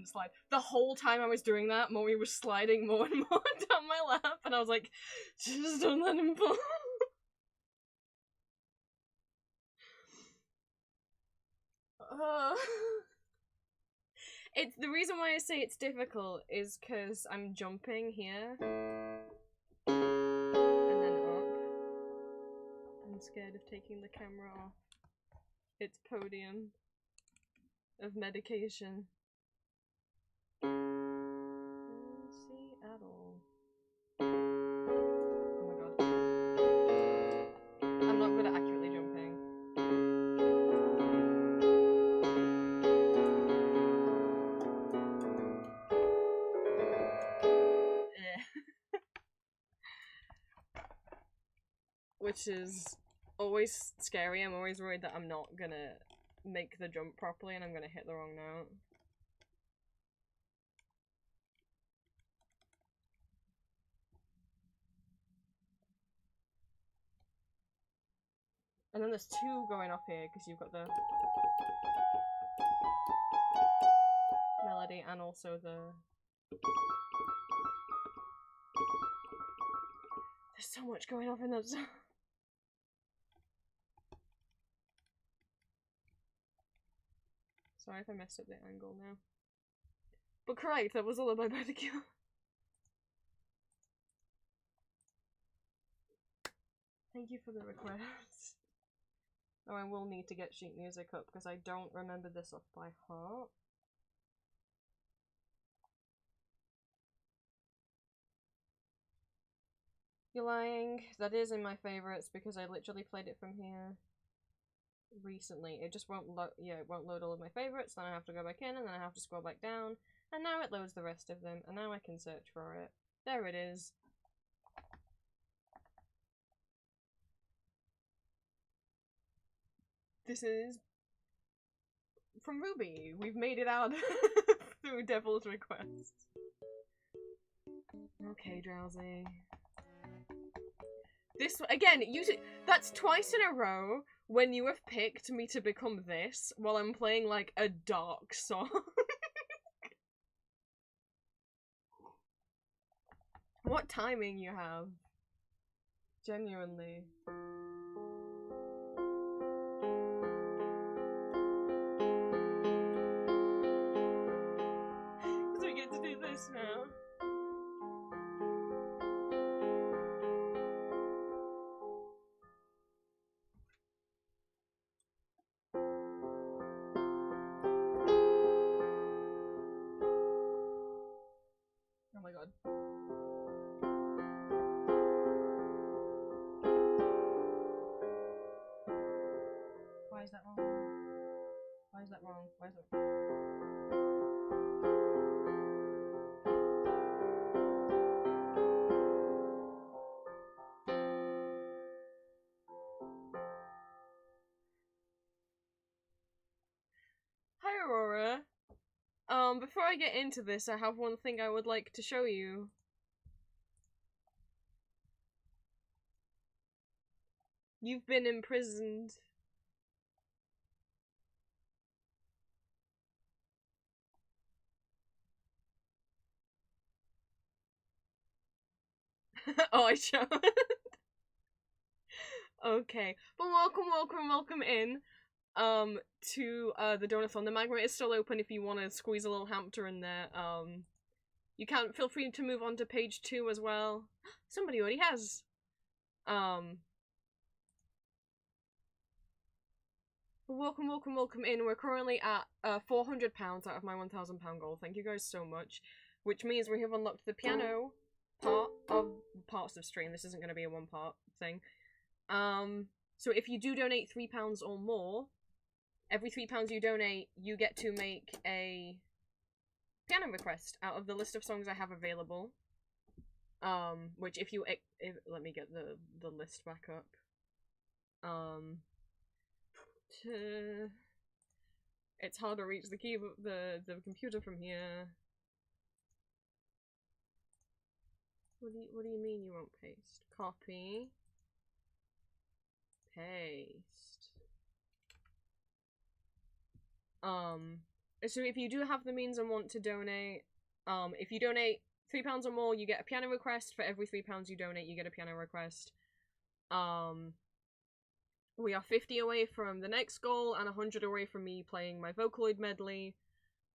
Slide. The whole time I was doing that, Mori was sliding more and more down my lap, and I was like, just don't let him fall. It's the reason why I say it's difficult is because I'm jumping here and then up. I'm scared of taking the camera off its podium of medication. See at all. Oh my god. I'm not good at accurately jumping. Which is always scary. I'm always worried that I'm not gonna make the jump properly and I'm gonna hit the wrong note. And then there's two going off here because you've got the melody and also the... There's so much going off in that song. Sorry if I messed up the angle now. But correct, that was all about the Cure. Thank you for the request. Oh, I will need to get sheet music up because I don't remember this off by heart. You're lying. That is in my favorites because I literally played it from here recently. It just won't load. Yeah, it won't load all of my favorites. Then I have to go back in, and then I have to scroll back down, and now it loads the rest of them, and now I can search for it. There it is. This is from Ruby. We've made it out through Devil's Request. Okay, Drowsy. This again, that's twice in a row when you have picked me to become this while I'm playing like a dark song. What timing you have. Genuinely. So we get to do this now. Oh my god. Why is that wrong? Why is that wrong? Why is that wrong? Hi, Aurora. Before I get into this, I have one thing I would like to show you. You've been imprisoned. Oh, I showed. Okay. But welcome in. To the donathon. The magnet is still open if you want to squeeze a little hamster in there. You can feel free to move on to page 2 as well. Somebody already has. Welcome in. We're currently at £400 out of my £1,000 goal. Thank you guys so much. Which means we have unlocked the piano part of parts of stream. This isn't going to be a one-part thing. So if you do donate £3 or more, every £3 you donate, you get to make a piano request out of the list of songs I have available. Which if let me get the list back up. It's hard to reach the keyboard, the computer from here. What do you mean you won't paste? Copy. Paste. So if you do have the means and want to donate, if you donate £3 or more, you get a piano request. For every £3 you donate, you get a piano request. We are 50 away from the next goal and 100 away from me playing my Vocaloid medley.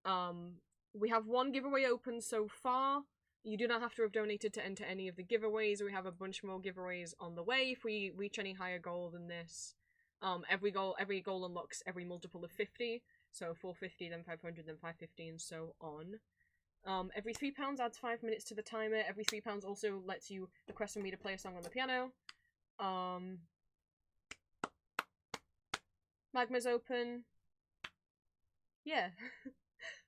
We have one giveaway open so far. You do not have to have donated to enter any of the giveaways. We have a bunch more giveaways on the way if we reach any higher goal than this. Every goal unlocks every multiple of 50. So 450, then 500, then 550, and so on. Every £3 adds 5 minutes to the timer. Every £3 also lets you request for me to play a song on the piano. Magma's open. Yeah.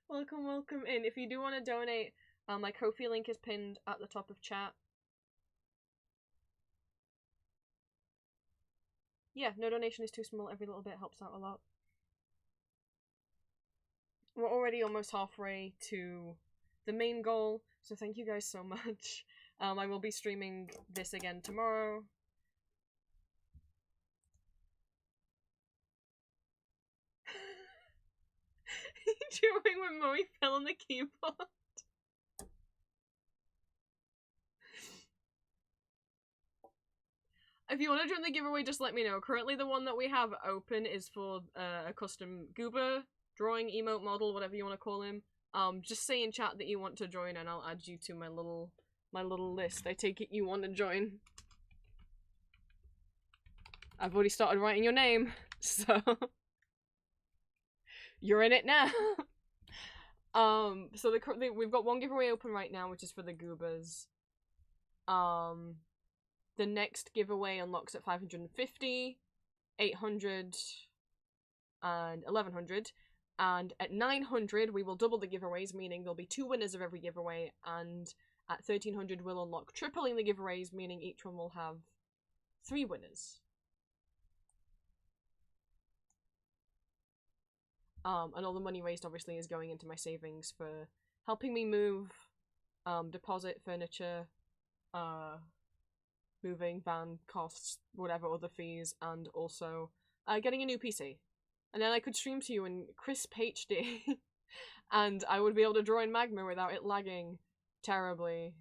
welcome in. If you do want to donate, my Ko-fi link is pinned at the top of chat. Yeah, no donation is too small. Every little bit helps out a lot. We're already almost halfway to the main goal, so thank you guys so much. I will be streaming this again tomorrow. Drawing when Moe fell on the keyboard. If you want to join the giveaway, just let me know. Currently the one that we have open is for a custom goober drawing emote model, whatever you want to call him. Just say in chat that you want to join and I'll add you to my little list. I take it you want to join. I've already started writing your name, so you're in it now. So we've got one giveaway open right now, which is for the goobers. The next giveaway unlocks at 550, 800, and 1100. And at 900, we will double the giveaways, meaning there'll be 2 winners of every giveaway. And at 1300, we'll unlock tripling the giveaways, meaning each one will have 3 winners. And all the money raised, obviously, is going into my savings for helping me move, deposit furniture, moving, van costs, whatever other fees, and also getting a new PC. And then I could stream to you in crisp HD, and I would be able to draw in Magma without it lagging terribly.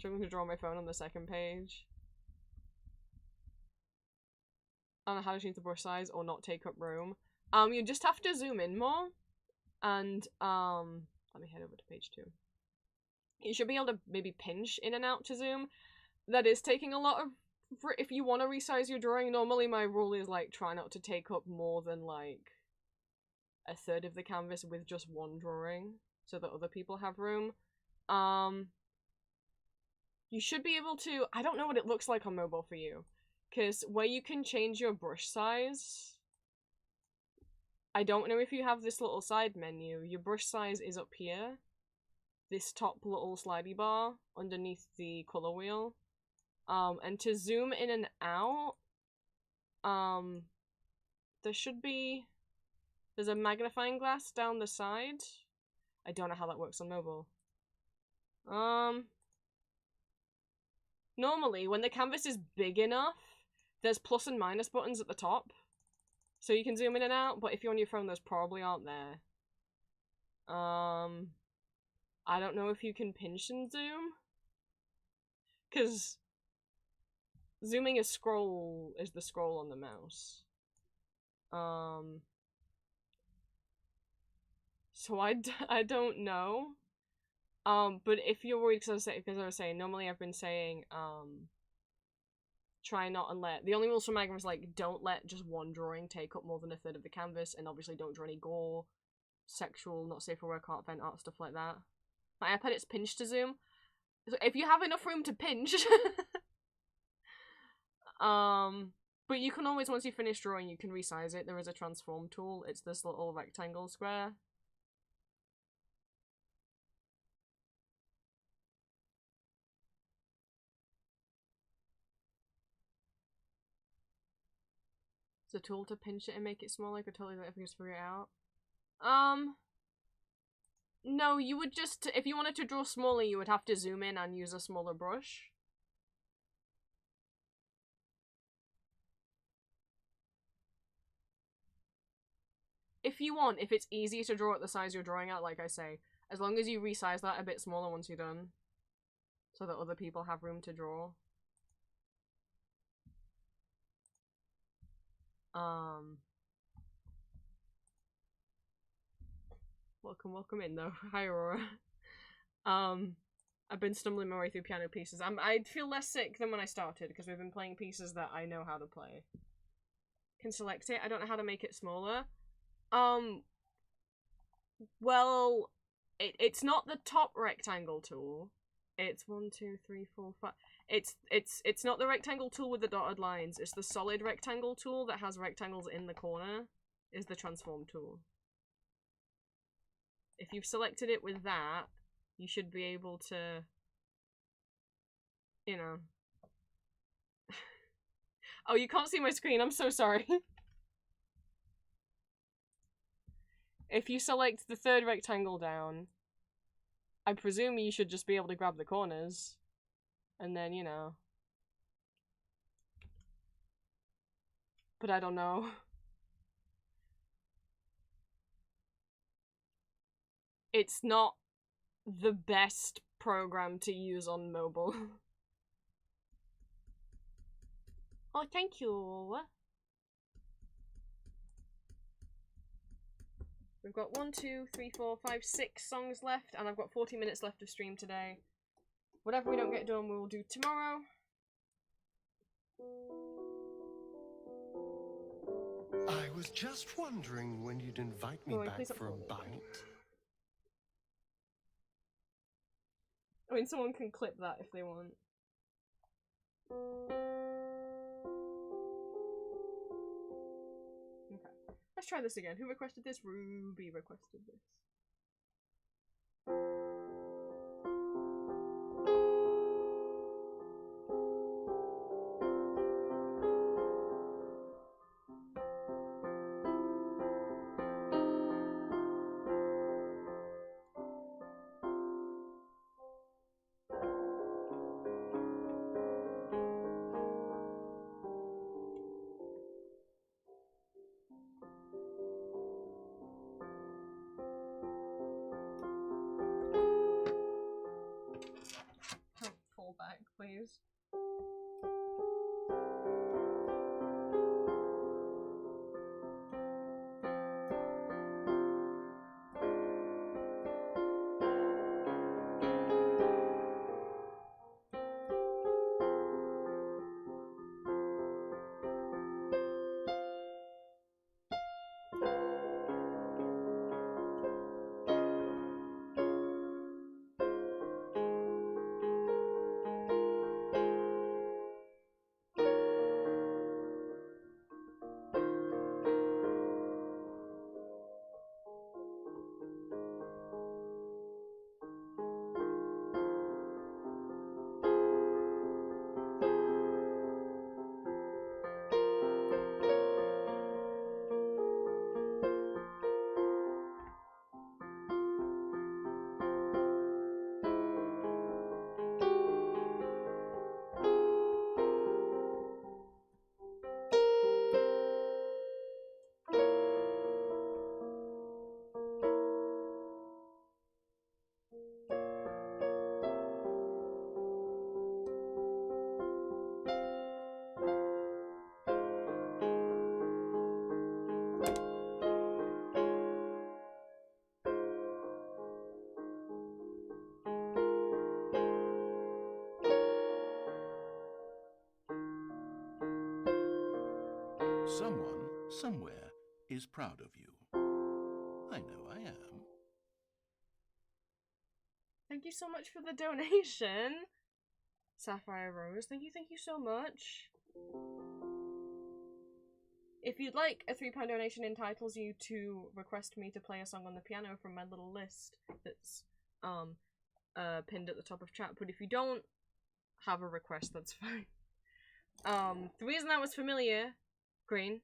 I'm going to draw my phone on the second page. I don't know how to change the brush size or not take up room. You just have to zoom in more, and let me head over to page 2. You should be able to maybe pinch in and out to zoom. That is taking a lot of... If you want to resize your drawing, normally my rule is, like, try not to take up more than, like, a third of the canvas with just one drawing, so that other people have room. You should be able to... I don't know what it looks like on mobile for you, because where you can change your brush size... I don't know if you have this little side menu. Your brush size is up here. This top little slidey bar underneath the color wheel. And to zoom in and out, there should be... There's a magnifying glass down the side. I don't know how that works on mobile. Normally, when the canvas is big enough, there's plus and minus buttons at the top. So you can zoom in and out, but if you're on your phone, those probably aren't there. I don't know if you can pinch and zoom. Because zooming is the scroll on the mouse. So I don't know. But if you're worried, because I was saying, normally I've been saying, try not and let... The only rules for Magma is, like, don't let just one drawing take up more than a third of the canvas, and obviously don't draw any gore, sexual, not safe for work art, vent art, stuff like that. My iPad, it's pinch to zoom. So if you have enough room to pinch... but you can always, once you finish drawing, you can resize it. There is a transform tool. It's this little rectangle square. It's a tool to pinch it and make it smaller. I could totally let everyone just figure it out. No, you would just, if you wanted to draw smaller, you would have to zoom in and use a smaller brush. If you want, if it's easy to draw at the size you're drawing at, like I say, as long as you resize that a bit smaller once you're done, so that other people have room to draw. Welcome in though. Hi Aurora. I've been stumbling my way through piano pieces. I feel less sick than when I started because we've been playing pieces that I know how to play. Can select it. I don't know how to make it smaller. Well, it's not the top rectangle tool. It's 1, 2, 3, 4, 5. It's not the rectangle tool with the dotted lines. It's the solid rectangle tool that has rectangles in the corner. Is the transform tool. If you've selected it with that, you should be able to, you know. Oh, you can't see my screen. I'm so sorry. If you select the third rectangle down, I presume you should just be able to grab the corners. And then, you know. But I don't know. It's not the best program to use on mobile. Oh, thank you. We've got 1, 2, 3, 4, 5, 6 songs left, and I've got 40 minutes left of stream today. Whatever we don't get done, we will do tomorrow. I was just wondering when you'd invite me Oh, wait, back please don't for a fall over. bite. I mean, someone can clip that if they want. Okay. Let's try this again. Who requested this? Ruby requested this. Don't fall back, please. Someone, somewhere, is proud of you. I know I am. Thank you so much for the donation. Sapphire Rose, thank you so much. If you'd like, a £3 donation entitles you to request me to play a song on the piano from my little list that's pinned at the top of chat, but if you don't have a request, that's fine. The reason that was familiar, Green,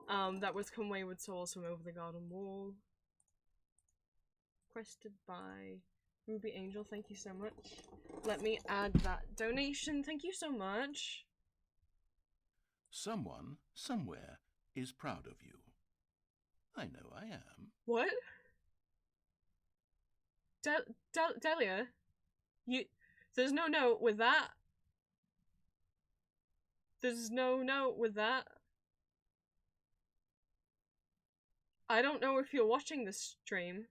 That was Come Wayward Souls from Over the Garden Wall. Requested by Ruby Angel, thank you so much. Let me add that donation, thank you so much. Someone, somewhere, is proud of you. I know I am. What? Delia? There's no note with that. There's no note with that. I don't know if you're watching this stream.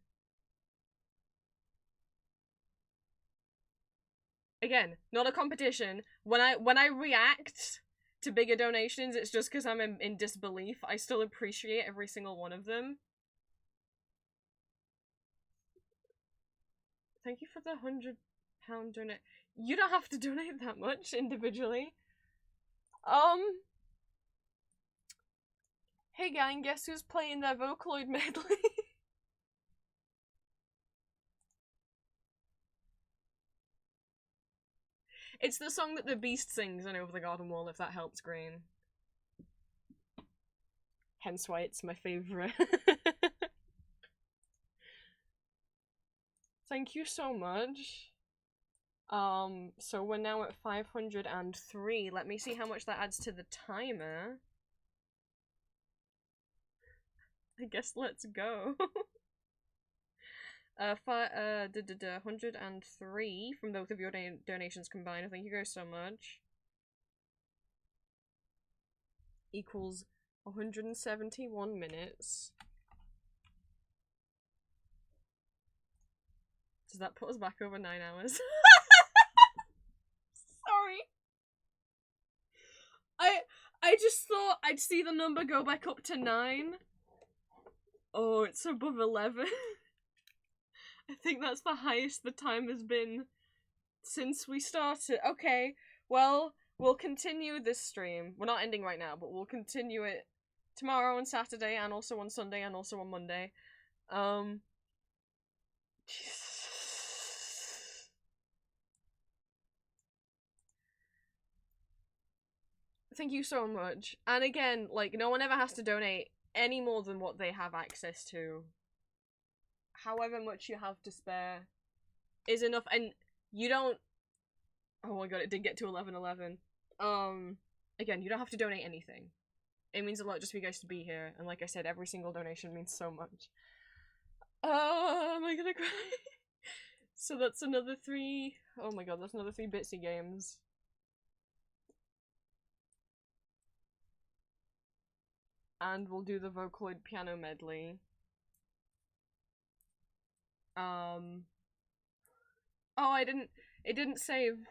Again, not a competition. When I react to bigger donations, it's just because I'm in disbelief. I still appreciate every single one of them. Thank you for the £100 donate. You don't have to donate that much individually. Hey gang, guess who's playing their Vocaloid medley? It's the song that the Beast sings on Over the Garden Wall, if that helps, Green. Hence why it's my favourite. Thank you so much. So we're now at 503. Let me see how much that adds to the timer. I guess let's go. 103 from both of your donations combined. Thank you guys so much. Equals 171 minutes. Does that put us back over 9 hours? Sorry. I just thought I'd see the number go back up to 9. Oh, it's above 11. I think that's the highest the time has been since we started. Okay, well, we'll continue this stream. We're not ending right now, but we'll continue it tomorrow and Saturday, and also on Sunday, and also on Monday. Thank you so much. And again, like, no one ever has to donate any more than what they have access to. However much you have to spare is enough, and you don't... Oh my god, it did get to 11:11. Again, you don't have to donate anything. It means a lot just for you guys to be here, and like I said, every single donation means so much. Oh, am I gonna cry? So that's another 3... Oh my god, that's another 3 Bitsy games. And we'll do the Vocaloid piano medley. Oh, it didn't save.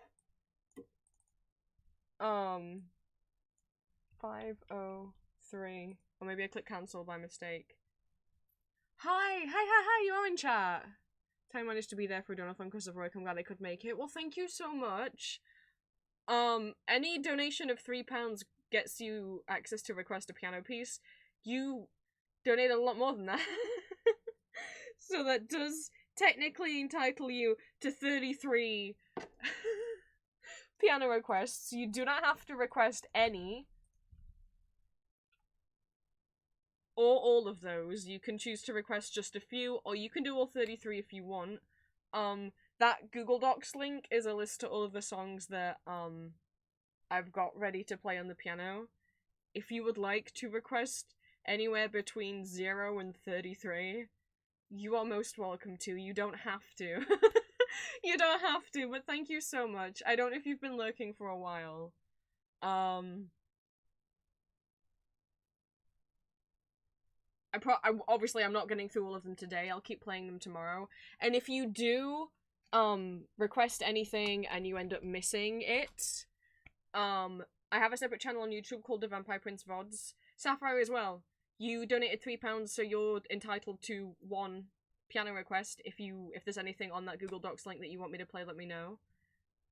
503. Or maybe I clicked cancel by mistake. Hi, you are in chat. I managed to be there for Donothon because of work. I'm glad I could make it. Well, thank you so much. Any donation of £3 gets you access to request a piano piece. You donate a lot more than that. So that does technically entitle you to 33 piano requests. You do not have to request any. Or all of those. You can choose to request just a few, or you can do all 33 if you want. That Google Docs link is a list to all of the songs that, I've got ready to play on the piano. If you would like to request anywhere between 0 and 33, you are most welcome to. You don't have to. You don't have to, but thank you so much. I don't know if you've been lurking for a while. Obviously I'm not getting through all of them today. I'll keep playing them tomorrow. And if you do, request anything and you end up missing it, I have a separate channel on YouTube called The Vampire Prince VODs. Sapphire as well. You donated £3, so you're entitled to 1 piano request. If there's anything on that Google Docs link that you want me to play, let me know.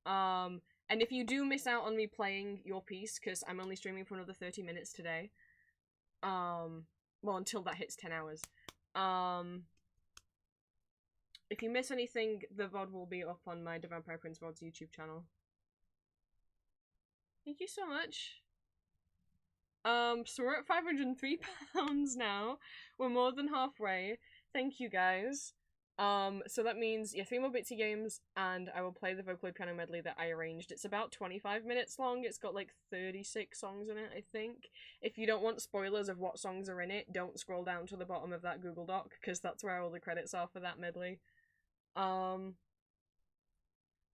And if you do miss out on me playing your piece, because I'm only streaming for another 30 minutes today, well, until that hits 10 hours. If you miss anything, the VOD will be up on my The Vampire Prince VODs YouTube channel. Thank you so much. So we're at £503 now. We're more than halfway. Thank you guys. So that means, yeah, 3 more Bitsy games, and I will play the Vocaloid piano medley that I arranged. It's about 25 minutes long. It's got like 36 songs in it, I think. If you don't want spoilers of what songs are in it, don't scroll down to the bottom of that Google Doc, because that's where all the credits are for that medley.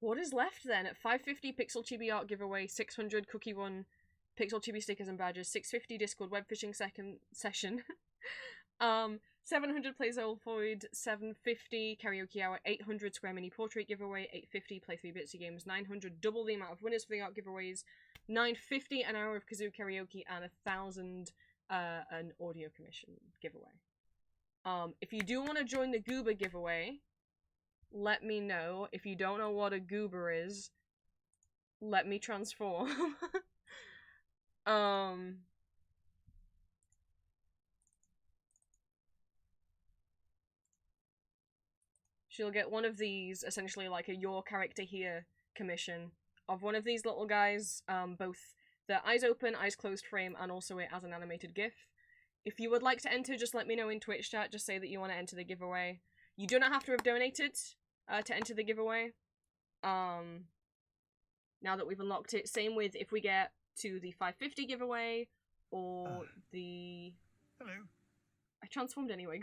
What is left then? At 550 Pixel Chibi art giveaway, 600 Cookie One Pixel Chibi stickers and badges, 650 Discord web fishing session, 700 Play Zolfoid, 750 Karaoke Hour, 800 Square Mini Portrait giveaway, 850 Play 3 Bitsy Games, 900 double the amount of winners for the art giveaways, 950 an hour of Kazoo Karaoke, and 1,000 an audio commission giveaway. If you do want to join the Goober giveaway, let me know. If you don't know what a Goober is, let me transform. She'll get one of these, essentially like a your character here commission of one of these little guys, both the eyes open, eyes closed frame, and also it as an animated GIF. If you would like to enter, just let me know in Twitch chat, just say that you want to enter the giveaway. You do not have to have donated to enter the giveaway. Now that we've unlocked it, same with if we get to the 550 giveaway, or the... Hello. I transformed anyway.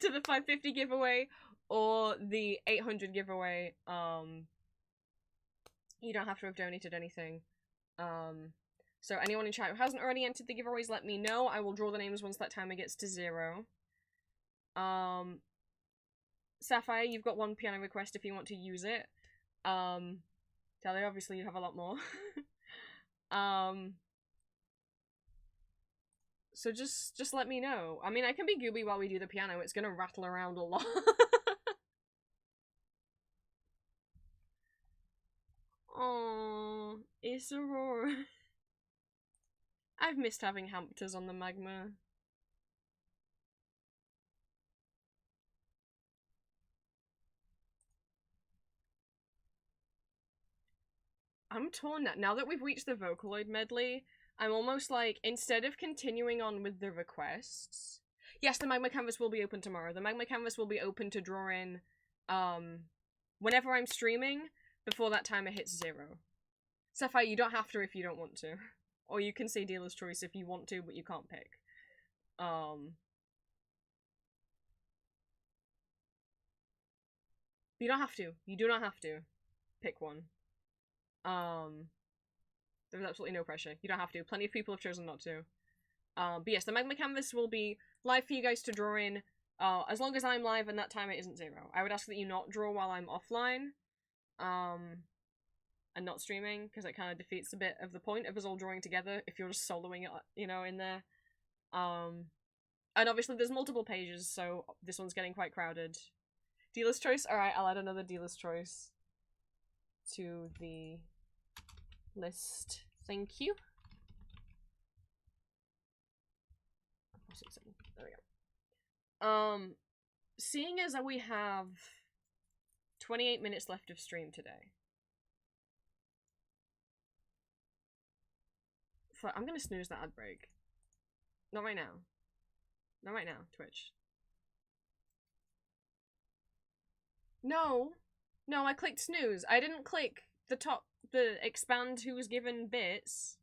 To the 550 giveaway, or the 800 giveaway. You don't have to have donated anything. So anyone in chat who hasn't already entered the giveaways, let me know. I will draw the names once that timer gets to 0. Sapphire, you've got 1 piano request if you want to use it. Talia, obviously you have a lot more. So just let me know. I mean, I can be Gooby while we do the piano. It's gonna rattle around a lot. Oh, it's Aurora. I've missed having hamsters on the magma. I'm torn now that we've reached the Vocaloid medley. I'm almost like, instead of continuing on with the requests... Yes, the Magma Canvas will be open tomorrow. The Magma Canvas will be open to draw in, whenever I'm streaming, before that timer hits 0. Sapphire, you don't have to if you don't want to. Or you can say dealer's choice if you want to, but you can't pick. You don't have to. You do not have to pick one. There's absolutely no pressure. You don't have to. Plenty of people have chosen not to. But yes, the Magma Canvas will be live for you guys to draw in, as long as I'm live and that timer isn't 0. I would ask that you not draw while I'm offline, and not streaming, because it kind of defeats a bit of the point of us all drawing together if you're just soloing it, you know, in there. And obviously there's multiple pages, so this one's getting quite crowded. Dealer's choice? Alright, I'll add another dealer's choice to the list. Thank you. There we go. Seeing as we have 28 minutes left of stream today, I'm gonna snooze that ad break. Not right now. Not right now, Twitch. No. No, I clicked snooze. I didn't click the expand who was given bits.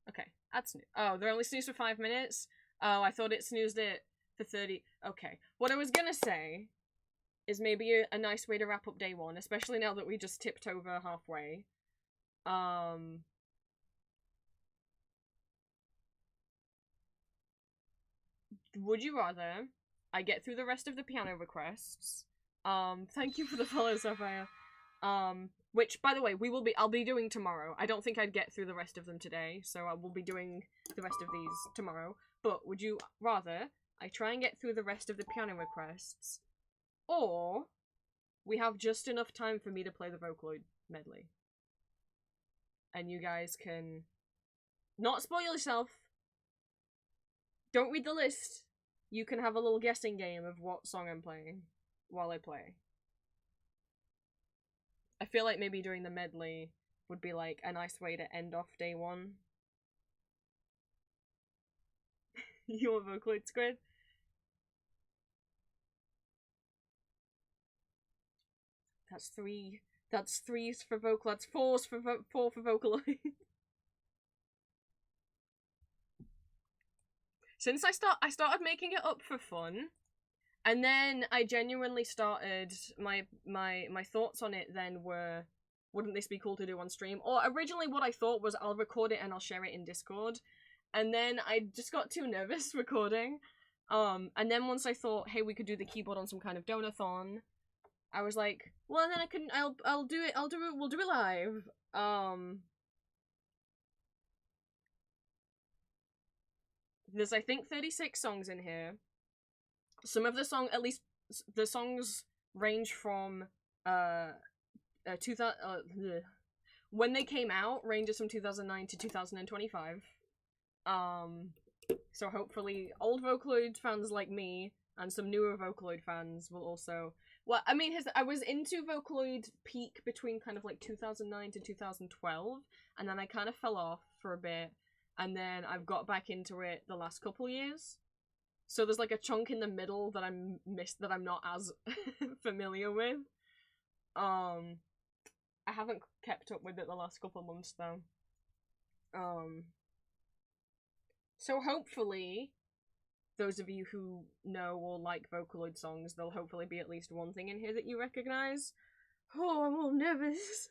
Okay, add snooze. Oh, they're only snoozed for 5 minutes? Oh, I thought it snoozed it for 30. Okay. What I was gonna say is maybe a nice way to wrap up day 1, especially now that we just tipped over halfway. Would you rather I get through the rest of the piano requests? Thank you for the follow, Sapphire. Which, by the way, I'll be doing tomorrow. I don't think I'd get through the rest of them today, so I will be doing the rest of these tomorrow. But would you rather I try and get through the rest of the piano requests, or we have just enough time for me to play the Vocaloid medley? And you guys can not spoil yourself. Don't read the list. You can have a little guessing game of what song I'm playing while I play. I feel like maybe doing the medley would be like a nice way to end off day one. Your Vocaloid Squid. That's three. That's threes for vocal. That's fours for four for Vocaloid. Since I started making it up for fun, and then I genuinely started my thoughts on it. Then were, wouldn't this be cool to do on stream? Or originally, what I thought was I'll record it and I'll share it in Discord. And then I just got too nervous recording. And then once I thought, hey, we could do the keyboard on some kind of donathon, I was like, well, then I'll do it, we'll do it live. There's, I think, 36 songs in here. Some of the at least the songs range from, 2000, when they came out, ranges from 2009 to 2025. So hopefully old Vocaloid fans like me and some newer Vocaloid fans will also... Well, I mean, I was into Vocaloid peak between kind of like 2009 to 2012, and then I kind of fell off for a bit, and then I've got back into it the last couple years. So there's like a chunk in the middle that I'm not as familiar with. I haven't kept up with it the last couple months though. So hopefully, those of you who know or like Vocaloid songs, there'll hopefully be at least one thing in here that you recognize. Oh, I'm all nervous.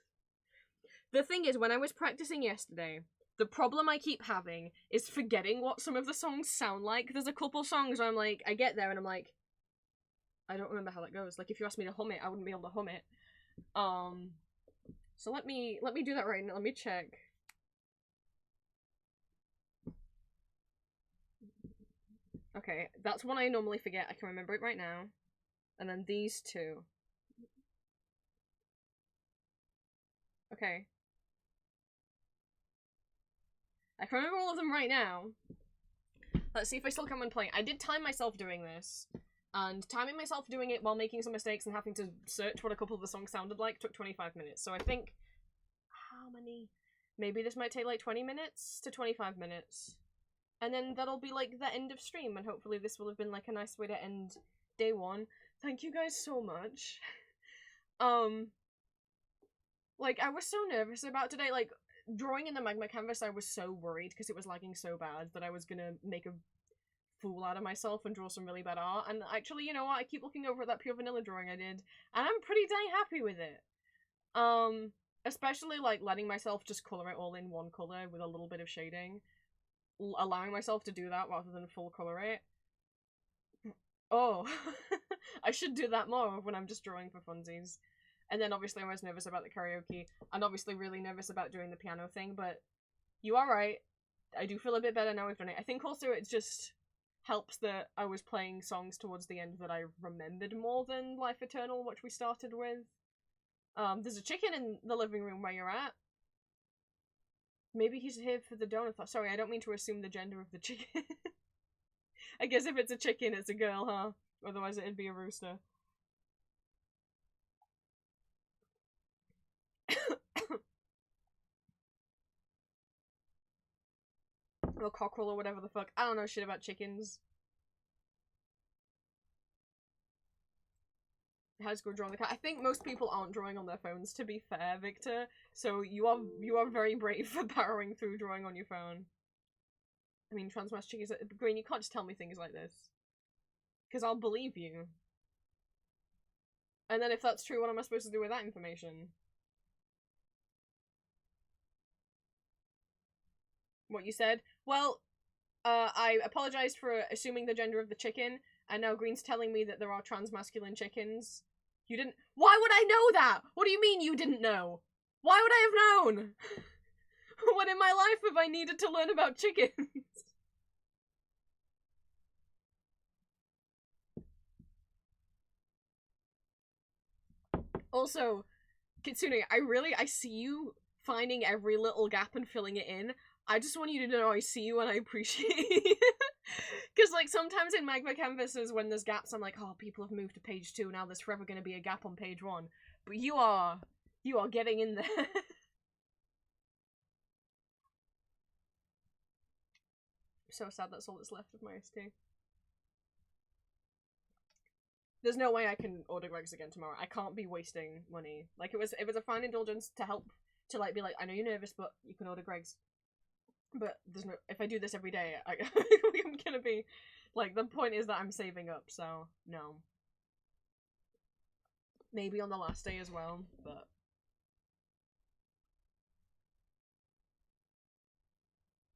The thing is, when I was practicing yesterday, the problem I keep having is forgetting what some of the songs sound like. There's a couple songs where I'm like, I get there and I'm like, I don't remember how that goes. Like, if you asked me to hum it, I wouldn't be able to hum it. So let me do that right now. Let me check. Okay, that's one I normally forget. I can remember it right now. And then these two. Okay. I can remember all of them right now. Let's see if I still can when playing. I did time myself doing this. And timing myself doing it while making some mistakes and having to search what a couple of the songs sounded like took 25 minutes. So I think... How many? Maybe this might take like 20 minutes to 25 minutes. And then that'll be like the end of stream, and hopefully this will have been like a nice way to end day one. Thank you guys so much. Like, I was so nervous about today. Like, drawing in the magma canvas, I was so worried because it was lagging so bad that I was gonna make a fool out of myself and draw some really bad art. And actually, you know what? I keep looking over at that pure vanilla drawing I did, and I'm pretty dang happy with it. Especially like letting myself just color it all in one color with a little bit of shading. Allowing myself to do that rather than full color it. Oh, I should do that more when I'm just drawing for funsies. And then obviously I was nervous about the karaoke, and obviously really nervous about doing the piano thing, but you are right. I do feel a bit better now we've done it. I think also it just helps that I was playing songs towards the end that I remembered more than Life Eternal, which we started with. There's a chicken in the living room where you're at. Maybe he's here for the donothon. Sorry, I don't mean to assume the gender of the chicken. I guess if it's a chicken, it's a girl, huh? Otherwise it'd be a rooster. Or cockerel or whatever the fuck. I don't know shit about chickens. How's go drawing the cat? I think most people aren't drawing on their phones, to be fair, Victor. So you are very brave for powering through drawing on your phone. I mean, Transmash Chickies, Green, you can't just tell me things like this. Because I'll believe you. And then if that's true, what am I supposed to do with that information? What you said? Well, I apologized for assuming the gender of the chicken, and now Green's telling me that there are transmasculine chickens. You didn't- Why would I know that? What do you mean you didn't know? Why would I have known? When in my life have I needed to learn about chickens? Also, Kitsune, I see you finding every little gap and filling it in. I just want you to know I see you and I appreciate it. Because, like, sometimes in magma canvases, when there's gaps, I'm like, oh, people have moved to page 2, now there's forever going to be a gap on page 1. But you are getting in there. So sad that's all that's left of my iced tea. There's no way I can order Greg's again tomorrow. I can't be wasting money. Like, it was a fine indulgence to help, to, like, be like, I know you're nervous, but you can order Greg's. But there's no, if I do this every day, I'm gonna be, like, the point is that I'm saving up, so, no. Maybe on the last day as well, but...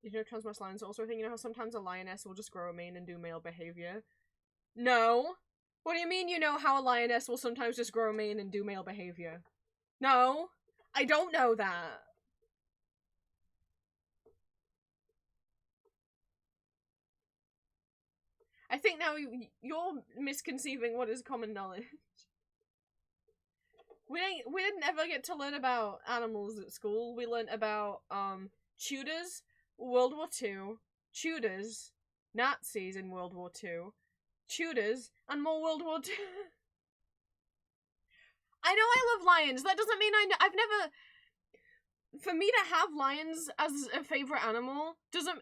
You know transmasculine lions also think, you know how sometimes a lioness will just grow a mane and do male behavior? No! What do you mean you know how a lioness will sometimes just grow a mane and do male behavior? No! I don't know that! I think now you're misconceiving what is common knowledge. We didn't ever get to learn about animals at school. We learned about, Tudors, World War II, Tudors, Nazis in World War II, Tudors, and more World War II. I know I love lions. That doesn't mean I've never... For me to have lions as a favorite animal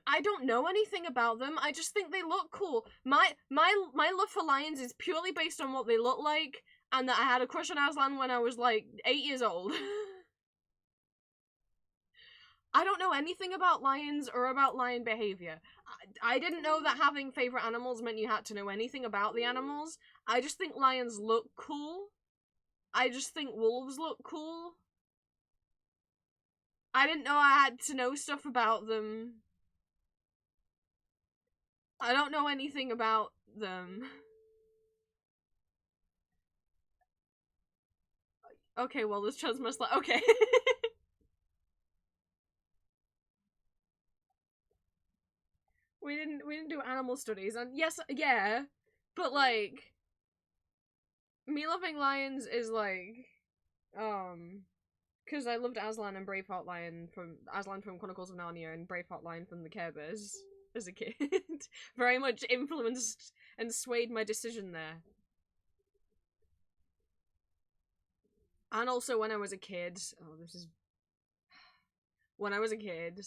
I don't know anything about them. I just think they look cool. My love for lions is purely based on what they look like, and that I had a crush on Aslan when I was like 8 years old. I don't know anything about lions or about lion behavior. I didn't know that having favorite animals meant you had to know anything about the animals. I just think lions look cool. I just think wolves look cool. I didn't know I had to know stuff about them. I don't know anything about them. Okay, well, this transmasculine. Okay. We didn't do animal studies, and yes, yeah, but like, me loving lions is like, because I loved Aslan and Braveheart Lion from Chronicles of Narnia and Braveheart Lion from the Care Bears as a kid. Very much influenced and swayed my decision there. And also when I was a kid, when I was a kid,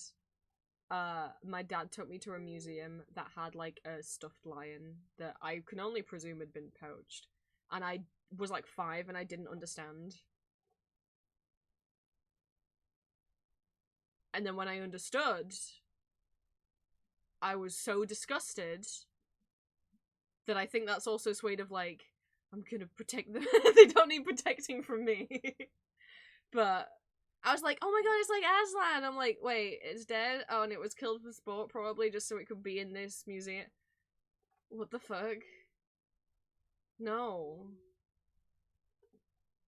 my dad took me to a museum that had like a stuffed lion that I can only presume had been poached. And I was like 5 and I didn't understand. And then when I understood, I was so disgusted that I think that's also swayed of like, I'm gonna protect them. They don't need protecting from me. But I was like, oh my god, it's like Aslan. I'm like, wait, it's dead? Oh, and it was killed for sport, probably, just so it could be in this museum. What the fuck? No.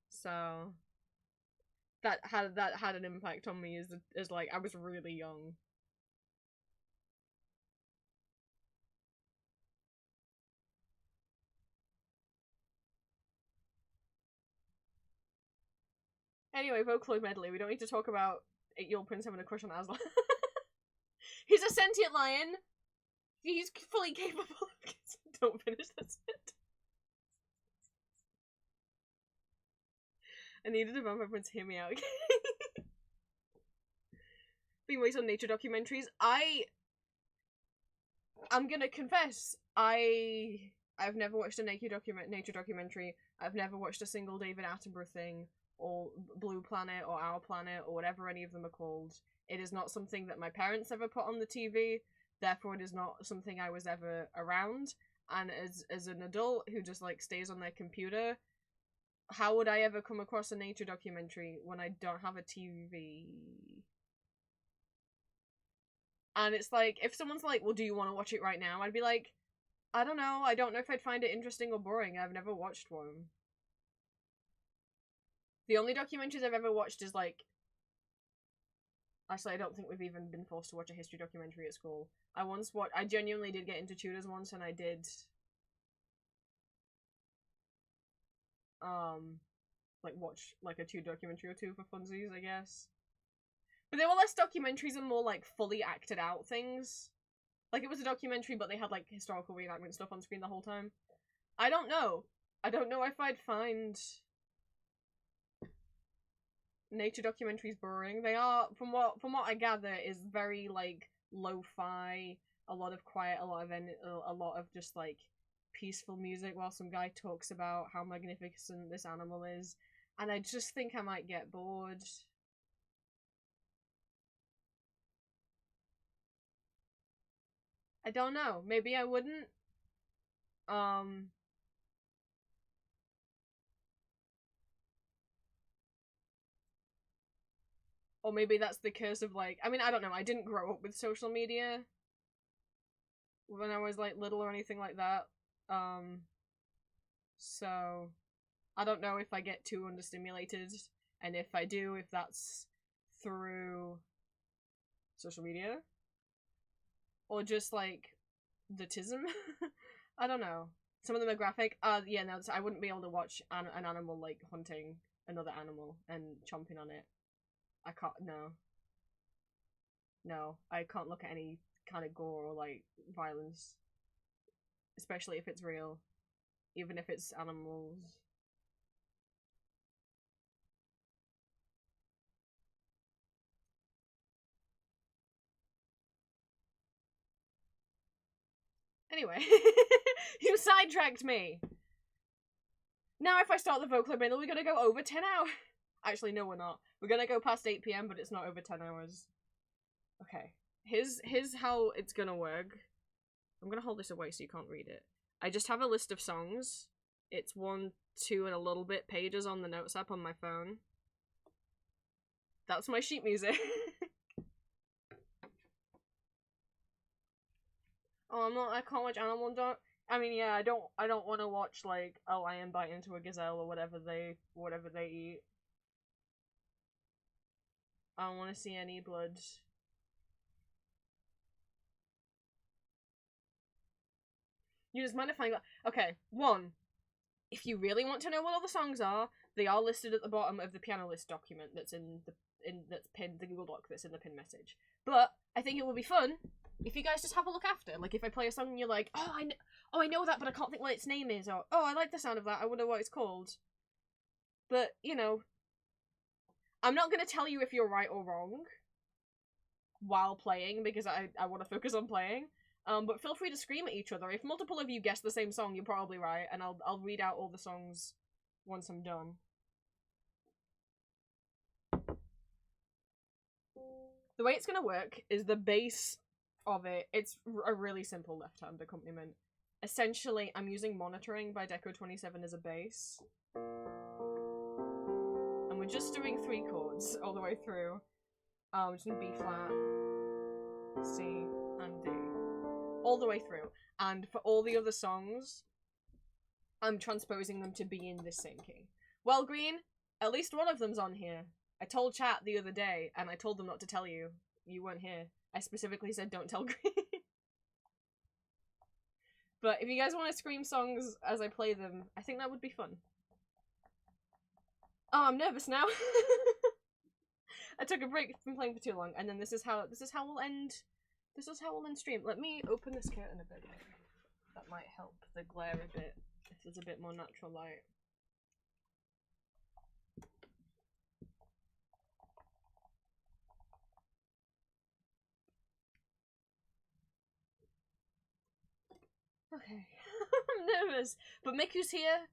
So that had an impact on me as like I was really young. Anyway, Vocaloid medley. We don't need to talk about 8-year-old Prince having a crush on Aslan. He's a sentient lion. He's fully capable of... Don't finish that sentence. I needed a vampire prince to hear me out. Being raised on nature documentaries. I'm gonna confess, I've never watched a nature documentary. I've never watched a single David Attenborough thing, or Blue Planet, or Our Planet, or whatever any of them are called. It is not something that my parents ever put on the TV, therefore it is not something I was ever around, and as an adult who just like stays on their computer, how would I ever come across a nature documentary when I don't have a TV? And it's like, if someone's like, well, do you want to watch it right now? I'd be like, I don't know. I don't know if I'd find it interesting or boring. I've never watched one. The only documentaries I've ever watched is like... Actually, I don't think we've even been forced to watch a history documentary at school. I genuinely did get into Tudors once, and I did... like watch like a Tudor documentary or two for funsies, I guess. But they were less documentaries and more like fully acted out things. Like it was a documentary, but they had like historical reenactment stuff on screen the whole time. I don't know. I don't know if I'd find nature documentaries boring. They are, from what I gather, is very like lo-fi, a lot of quiet, a lot of just like peaceful music while some guy talks about how magnificent this animal is, and I just think I might get bored. I don't know. Maybe I wouldn't. Or maybe that's the curse of like, I mean, I don't know. I didn't grow up with social media when I was like little or anything like that. So I don't know if I get too understimulated, and if I do, if that's through social media or just like the tism. I don't know. Some of them are graphic. Yeah, no, I wouldn't be able to watch an animal like hunting another animal and chomping on it. I can't. No, I can't look at any kind of gore or like violence, especially if it's real, even if it's animals. Anyway, you sidetracked me. Now if I start the vocal bin, we're gonna go over 10 hours. Actually, no, we're not. We're gonna go past 8 PM, but it's not over 10 hours. Okay. Here's how it's gonna work. I'm gonna hold this away so you can't read it. I just have a list of songs. It's 1, 2, and a little bit pages on the notes app on my phone. That's my sheet music. Oh, I can't watch Animal Dog. I mean, yeah, I don't want to watch like a lion bite into a gazelle or whatever they eat. I don't want to see any blood. You just mind if I go? Okay, 1. If you really want to know what all the songs are, they are listed at the bottom of the piano list document that's that's pinned, the Google Doc that's in the pin message. But I think it would be fun if you guys just have a look after. Like if I play a song and you're like, oh I know that, but I can't think what its name is, or oh I like the sound of that, I wonder what it's called. But you know, I'm not gonna tell you if you're right or wrong while playing because I want to focus on playing. But feel free to scream at each other. If multiple of you guess the same song, you're probably right, and I'll read out all the songs once I'm done. The way it's gonna work is the bass of it. It's a really simple left-hand accompaniment. Essentially, I'm using Monitoring by Deco27 as a bass. And we're just doing 3 chords all the way through. Just in B flat, C, and D. All the way through. And for all the other songs, I'm transposing them to be in this same key. Well, Green, at least one of them's on here. I told chat the other day, and I told them not to tell you. You weren't here. I specifically said don't tell Green. But if you guys want to scream songs as I play them, I think that would be fun. Oh, I'm nervous now. I took a break from playing for too long, and then this is how we'll end. This is how we'll end stream. Let me open this curtain a bit. That might help the glare a bit if there's a bit more natural light. Okay. I'm nervous. But Miku's here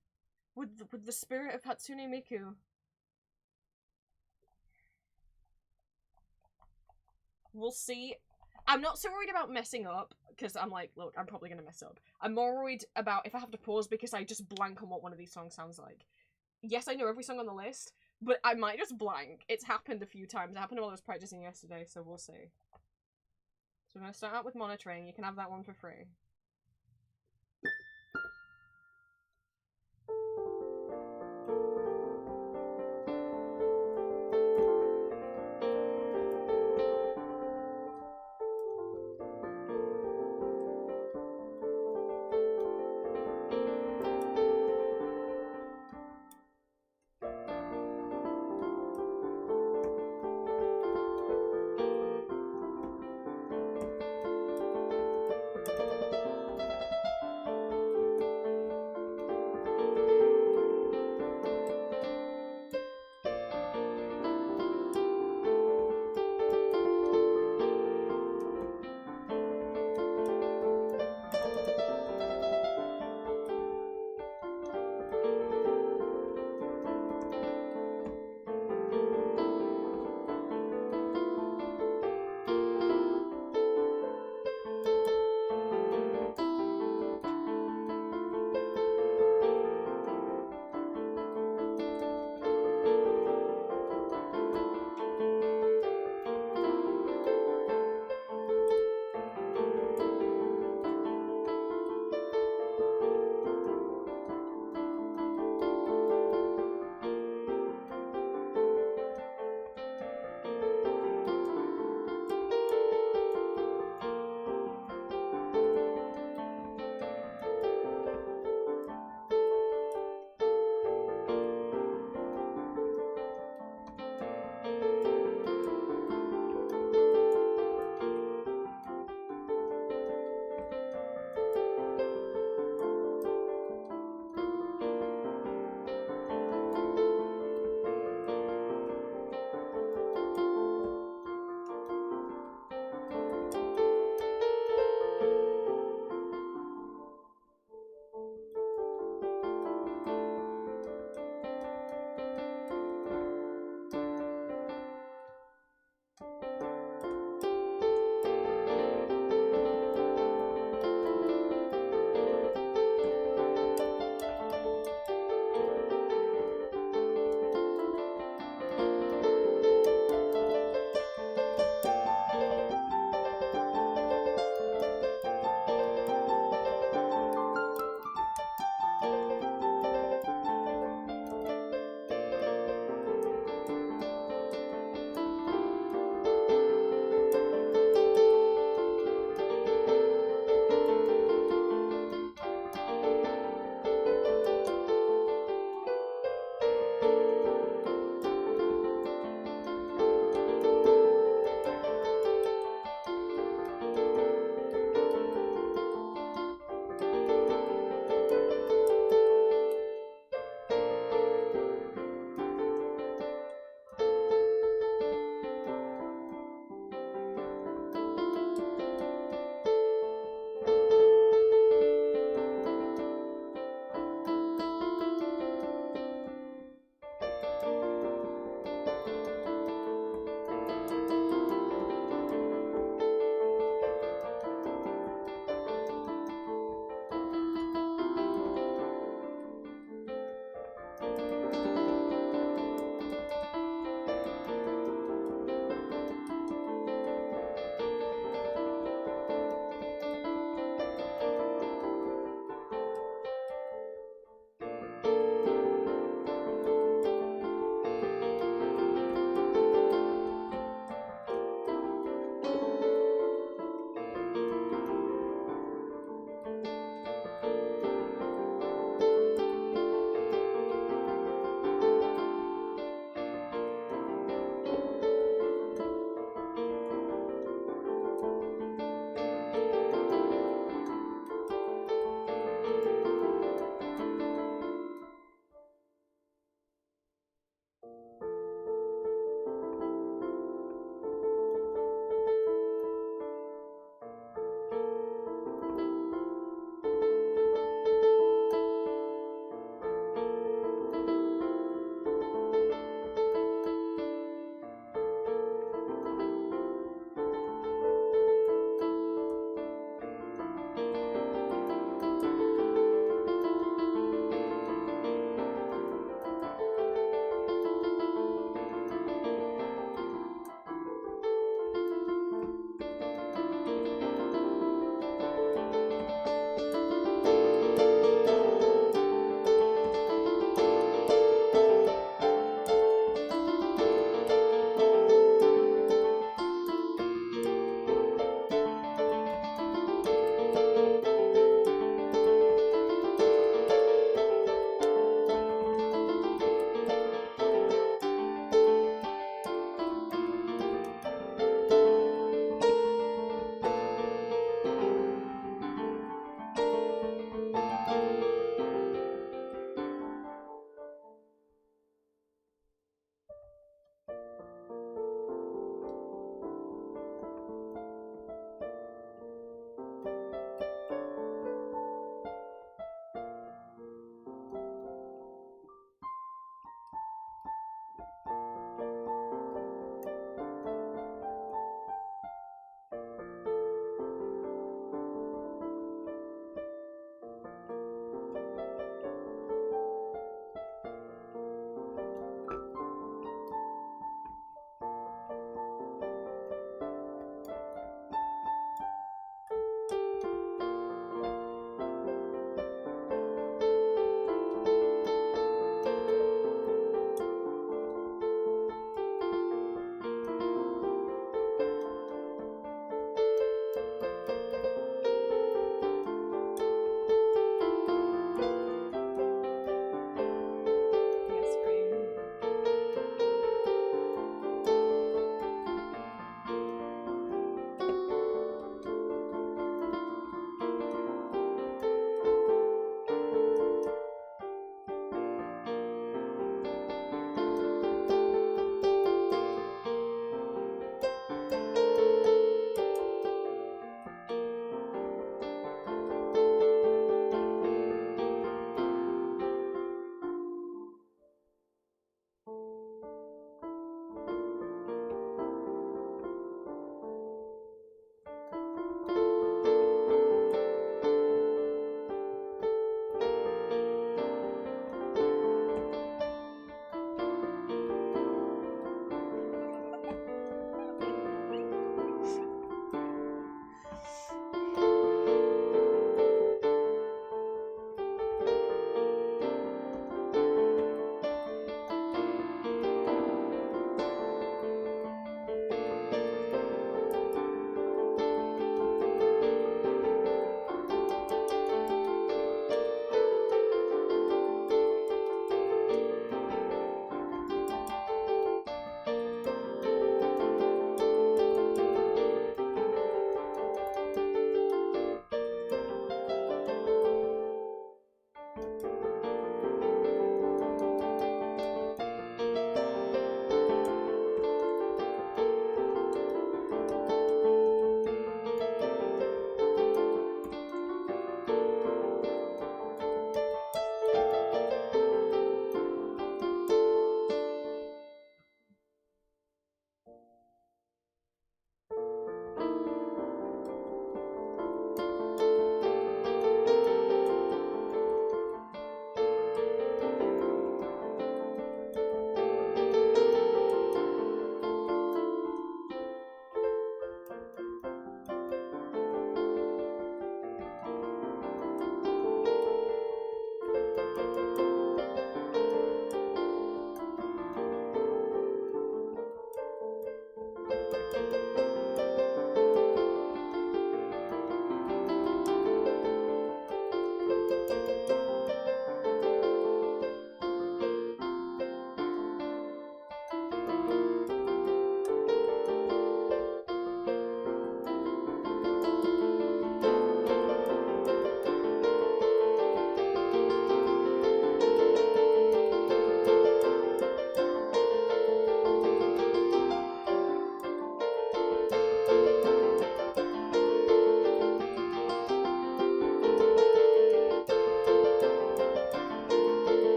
with the spirit of Hatsune Miku. We'll see. I'm not so worried about messing up, because I'm like, look, I'm probably going to mess up. I'm more worried about if I have to pause because I just blank on what one of these songs sounds like. Yes, I know every song on the list, but I might just blank. It's happened a few times. It happened while I was practicing yesterday, so we'll see. So we're going to start out with Monitoring. You can have that one for free.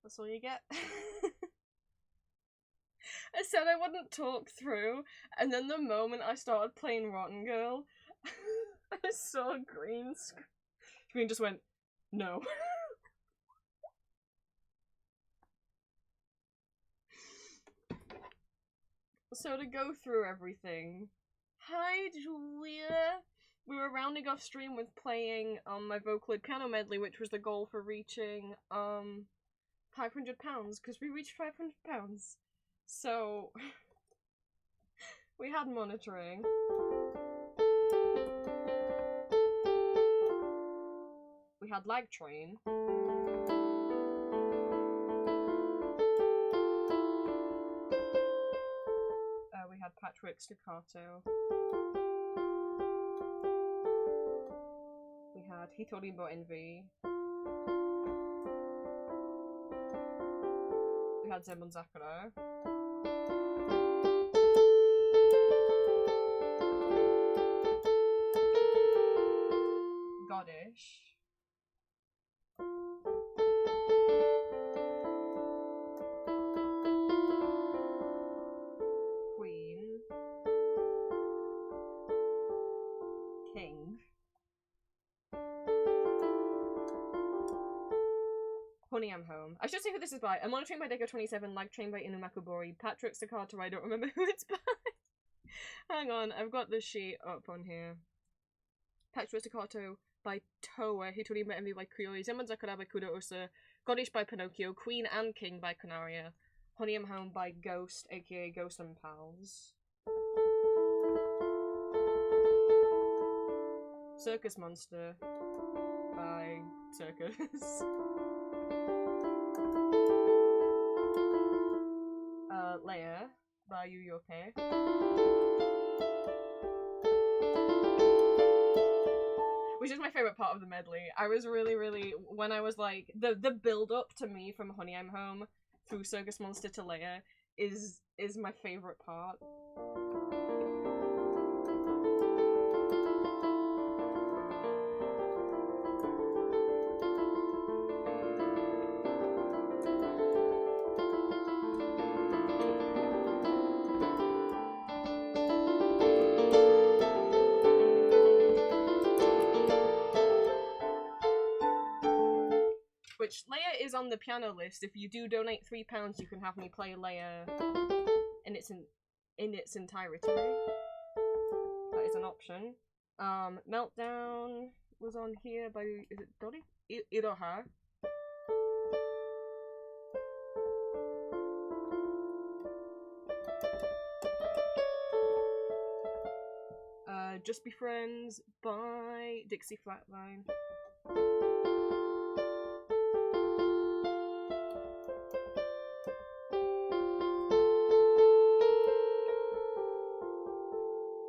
That's all you get. I said I wouldn't talk through, and then the moment I started playing Rotten Girl, I saw a green screen just went, no. So to go through everything, hi Julia! We were rounding off stream with playing my Vocaloid piano medley, which was the goal for reaching £500, because we reached £500. So we had monitoring. We had Lag Train. We had Patchwork Staccato. We had Hitorimbo Envy. We had Zenbon Zakura. Goddish. Queen. King. Honey, I'm Home. I should say who this is by. A Monitoring by Deco27, Lag Train by Inumakubori, Patrick Staccato, I don't remember who it's by. Hang on, I've got the sheet up on here. Patrick Staccato by Toa, Hitorima Envy by Kryoi, Zenbon Zakura by Kudo Osa, Goddish by Pinocchio, Queen and King by Canaria, Honey, I'm Home by Ghost, aka Ghost and Pals. Circus Monster by Circus. Leia by Yu Yoke. Which is my favourite part of the medley. I was really, when I was like, the build up to me from Honey I'm Home through Circus Monster to Leia is my favourite part. Which Leia is on the piano list. If you do donate £3, you can have me play Leia in its entirety. That is an option. Meltdown was on here by, is it Dori? Iroha. Just Be Friends by Dixie Flatline.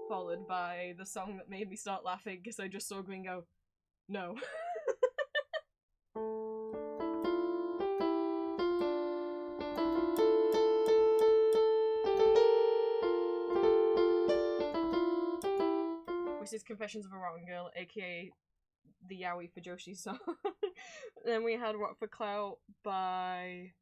Followed by the song that made me start laughing because I just saw Green go, no. Which is Confessions of a Rotten Girl, aka the Yaoi Fujoshi song. Then we had Rock for Clout by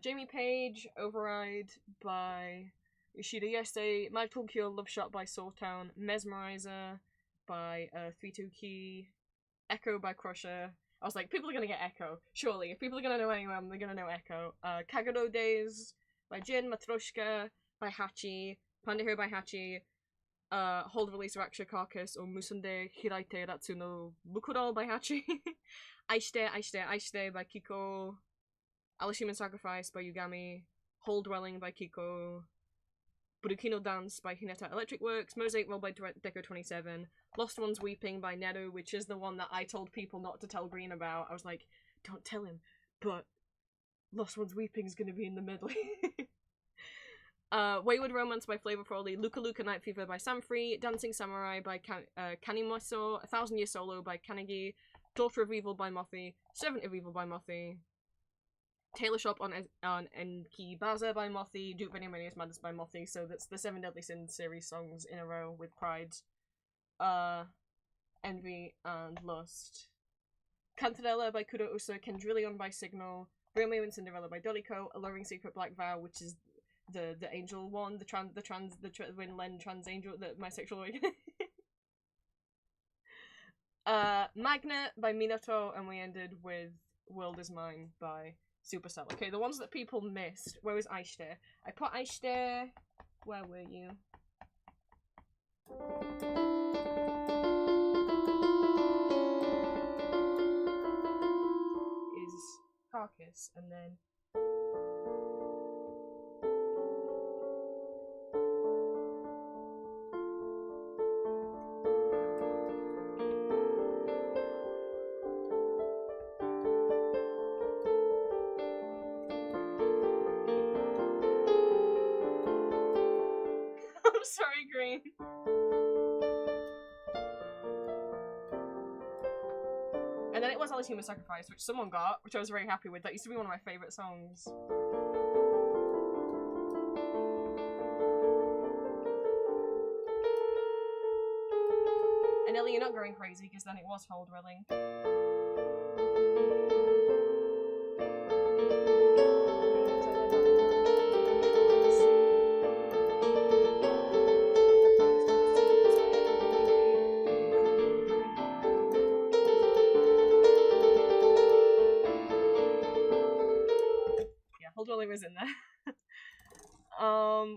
Jamie Page, Override by Yoshida Yeste, Magical Cure, Love Shot by Soultown, Mesmerizer by 3-2 Key, Echo by Crusher. I was like, people are gonna get Echo, surely. If people are gonna know anyone, they're gonna know Echo. Kagado Days by Jin, Matroshka by Hachi, Panda Hero by Hachi, Hold Release Raksha Carcass or Musunde Hiraite Ratsu no Bukurol by Hachi, Aishite by Kiko, Alice Human Sacrifice by Yugami, Hole Dwelling by Kiko, Burukino Dance by Hinata Electric Works, Mosaic Roll by Deco27, Lost Ones Weeping by Neru, which is the one that I told people not to tell Green about. I was like, don't tell him, but Lost Ones Weeping is gonna be in the medley. Wayward Romance by Flavor Frawley, Luka Luka Night Fever by Samfree, Dancing Samurai by Kanimoso, A Thousand Year Solo by Kanagi, Daughter of Evil by Mothi, Servant of Evil by Mothi, Tailor Shop on Enki Baza by Mothi, Duke Venue Mania's Madness by Mothi, so that's the 7 Deadly Sins series songs in a row with Pride, Envy, and Lust. Cantadella by Kudo Usa, Kendrillion by Signal, Romeo and Cinderella by Dolico, Alluring Secret Black Vow, which is the angel one, when Len trans angel, my sexual awakening. Magnet by Minato, and we ended with World Is Mine by Supercell. Okay, the ones that people missed. Where was Aishte? I put Aishte. Where were you? Is Carcass, and then I'm sorry, Green. And then it was Alice Human Sacrifice, which someone got, which I was very happy with. That used to be one of my favourite songs. And Ellie, you're not going crazy, because then it was Hold Dwelling. Hold Dwelling was in there.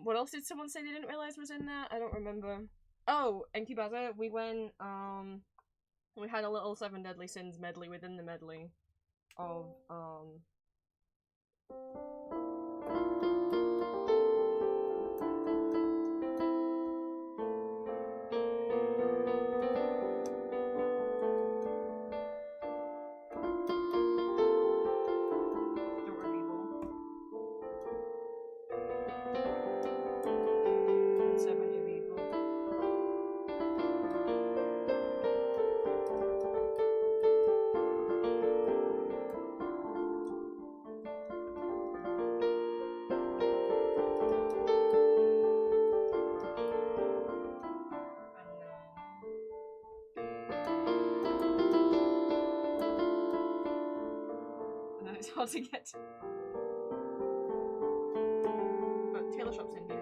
What else did someone say they didn't realise was in there? I don't remember. Oh, ENVtuber, we went, we had a little Seven Deadly Sins medley within the medley of, it's hard to get to. But Taylor Shop's in here.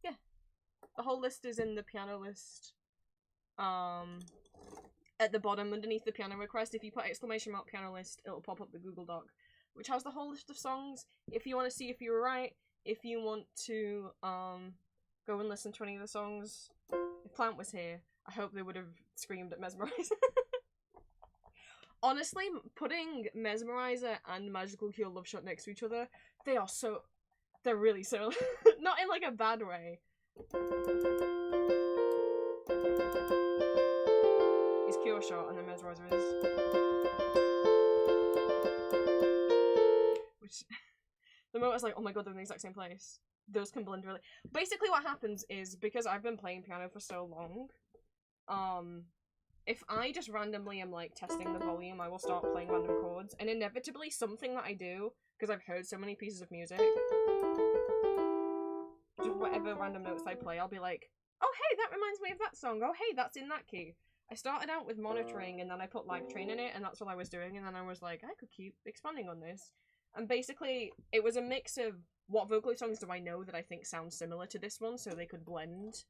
Yeah. The whole list is in the piano list. At the bottom, underneath the piano request, if you put !piano list, it'll pop up the Google Doc, which has the whole list of songs. If you want to see if you were right, if you want to, go and listen to any of the songs. If Plant was here, I hope they would have screamed at Mesmerizer. Honestly, putting Mesmerizer and Magical Cure Love Shot next to each other, they're really similar. Not in like a bad way. He's Cure Shot and then Mesmerizer is... Which... The moment I was like, oh my god, they're in the exact same place. Those can blend really. Basically what happens is, because I've been playing piano for so long, if I just randomly am like testing the volume, I will start playing random chords, and inevitably something that I do, because I've heard so many pieces of music, just whatever random notes I play, I'll be like, oh hey, that reminds me of that song, oh hey, that's in that key. I started out with monitoring, and then I put live train in it, and that's all I was doing, and then I was like, I could keep expanding on this. And basically, it was a mix of what vocally songs do I know that I think sound similar to this one, so they could blend.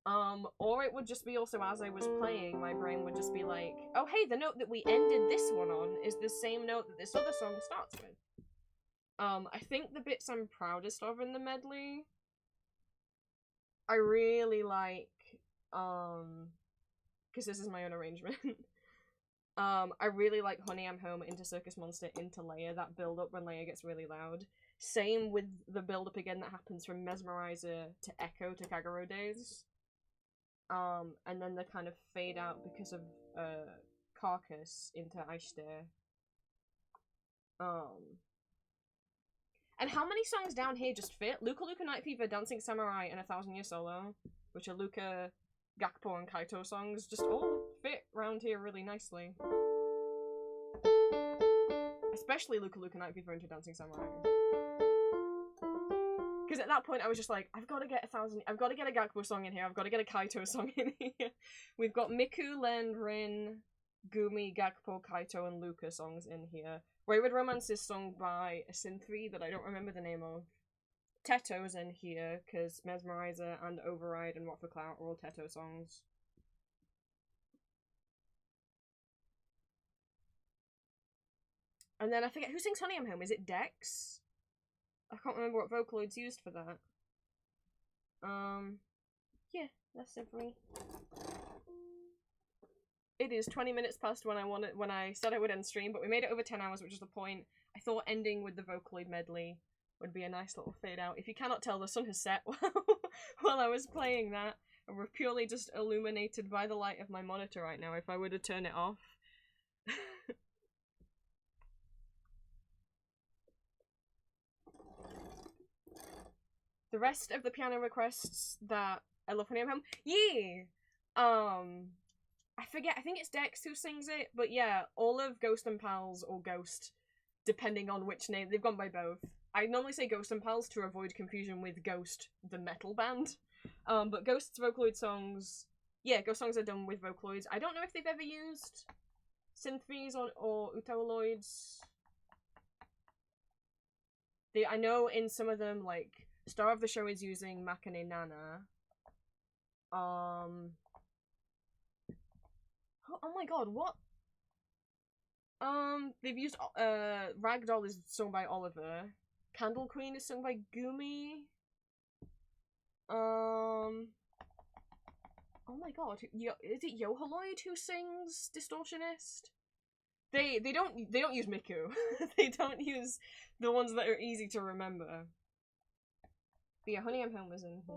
Or it would just be also, as I was playing, my brain would just be like, oh hey, the note that we ended this one on is the same note that this other song starts with. I think the bits I'm proudest of in the medley, I really like, because this is my own arrangement, I really like Honey I'm Home, into Circus Monster, into Leia, that build up when Leia gets really loud. Same with the build up again that happens from Mesmerizer to Echo to Kagero Days. And then the kind of fade out because of Carcass into Aishte. And how many songs down here just fit? Luca Luca Night Fever, Dancing Samurai, and 1,000 Year Solo, which are Luca, Gakpo, and Kaito songs, just all fit around here really nicely. Especially Luca Luca Night Fever into Dancing Samurai. Because at that point I was just like, I've got to get a Gakpo song in here, I've got to get a Kaito song in here. We've got Miku, Len, Rin, Gumi, Gakpo, Kaito, and Luca songs in here. Wayward Romance is sung by a Synth that I don't remember the name of. Teto's in here, because Mesmerizer and Override and Rock for Clout are all Teto songs. And then I forget, who sings Honey I'm Home? Is it Dex? I can't remember what Vocaloid's used for that. Yeah, that's every. It is 20 minutes past when I said I would end stream, but we made it over 10 hours, which is the point. I thought ending with the Vocaloid medley would be a nice little fade out. If you cannot tell, the sun has set while I was playing that, and we're purely just illuminated by the light of my monitor right now if I were to turn it off. The rest of the piano requests that I love Honey I'm Home. Yeah! I forget, I think it's Dex who sings it, but yeah, all of Ghost and Pals, or Ghost, depending on which name, they've gone by both. I normally say Ghost and Pals to avoid confusion with Ghost, the metal band. But Ghost's Vocaloid songs, yeah, Ghost songs are done with Vocaloids. I don't know if they've ever used Synths or Utoloids. I know in some of them, like, Star of the Show is using Makane Nana. Oh my god, what? They've used, Ragdoll is sung by Oliver. Candle Queen is sung by Gumi. Oh my god, is it Yoholoid who sings Distortionist? They don't use Miku. They don't use the ones that are easy to remember. But yeah, Honey I'm Home was in here.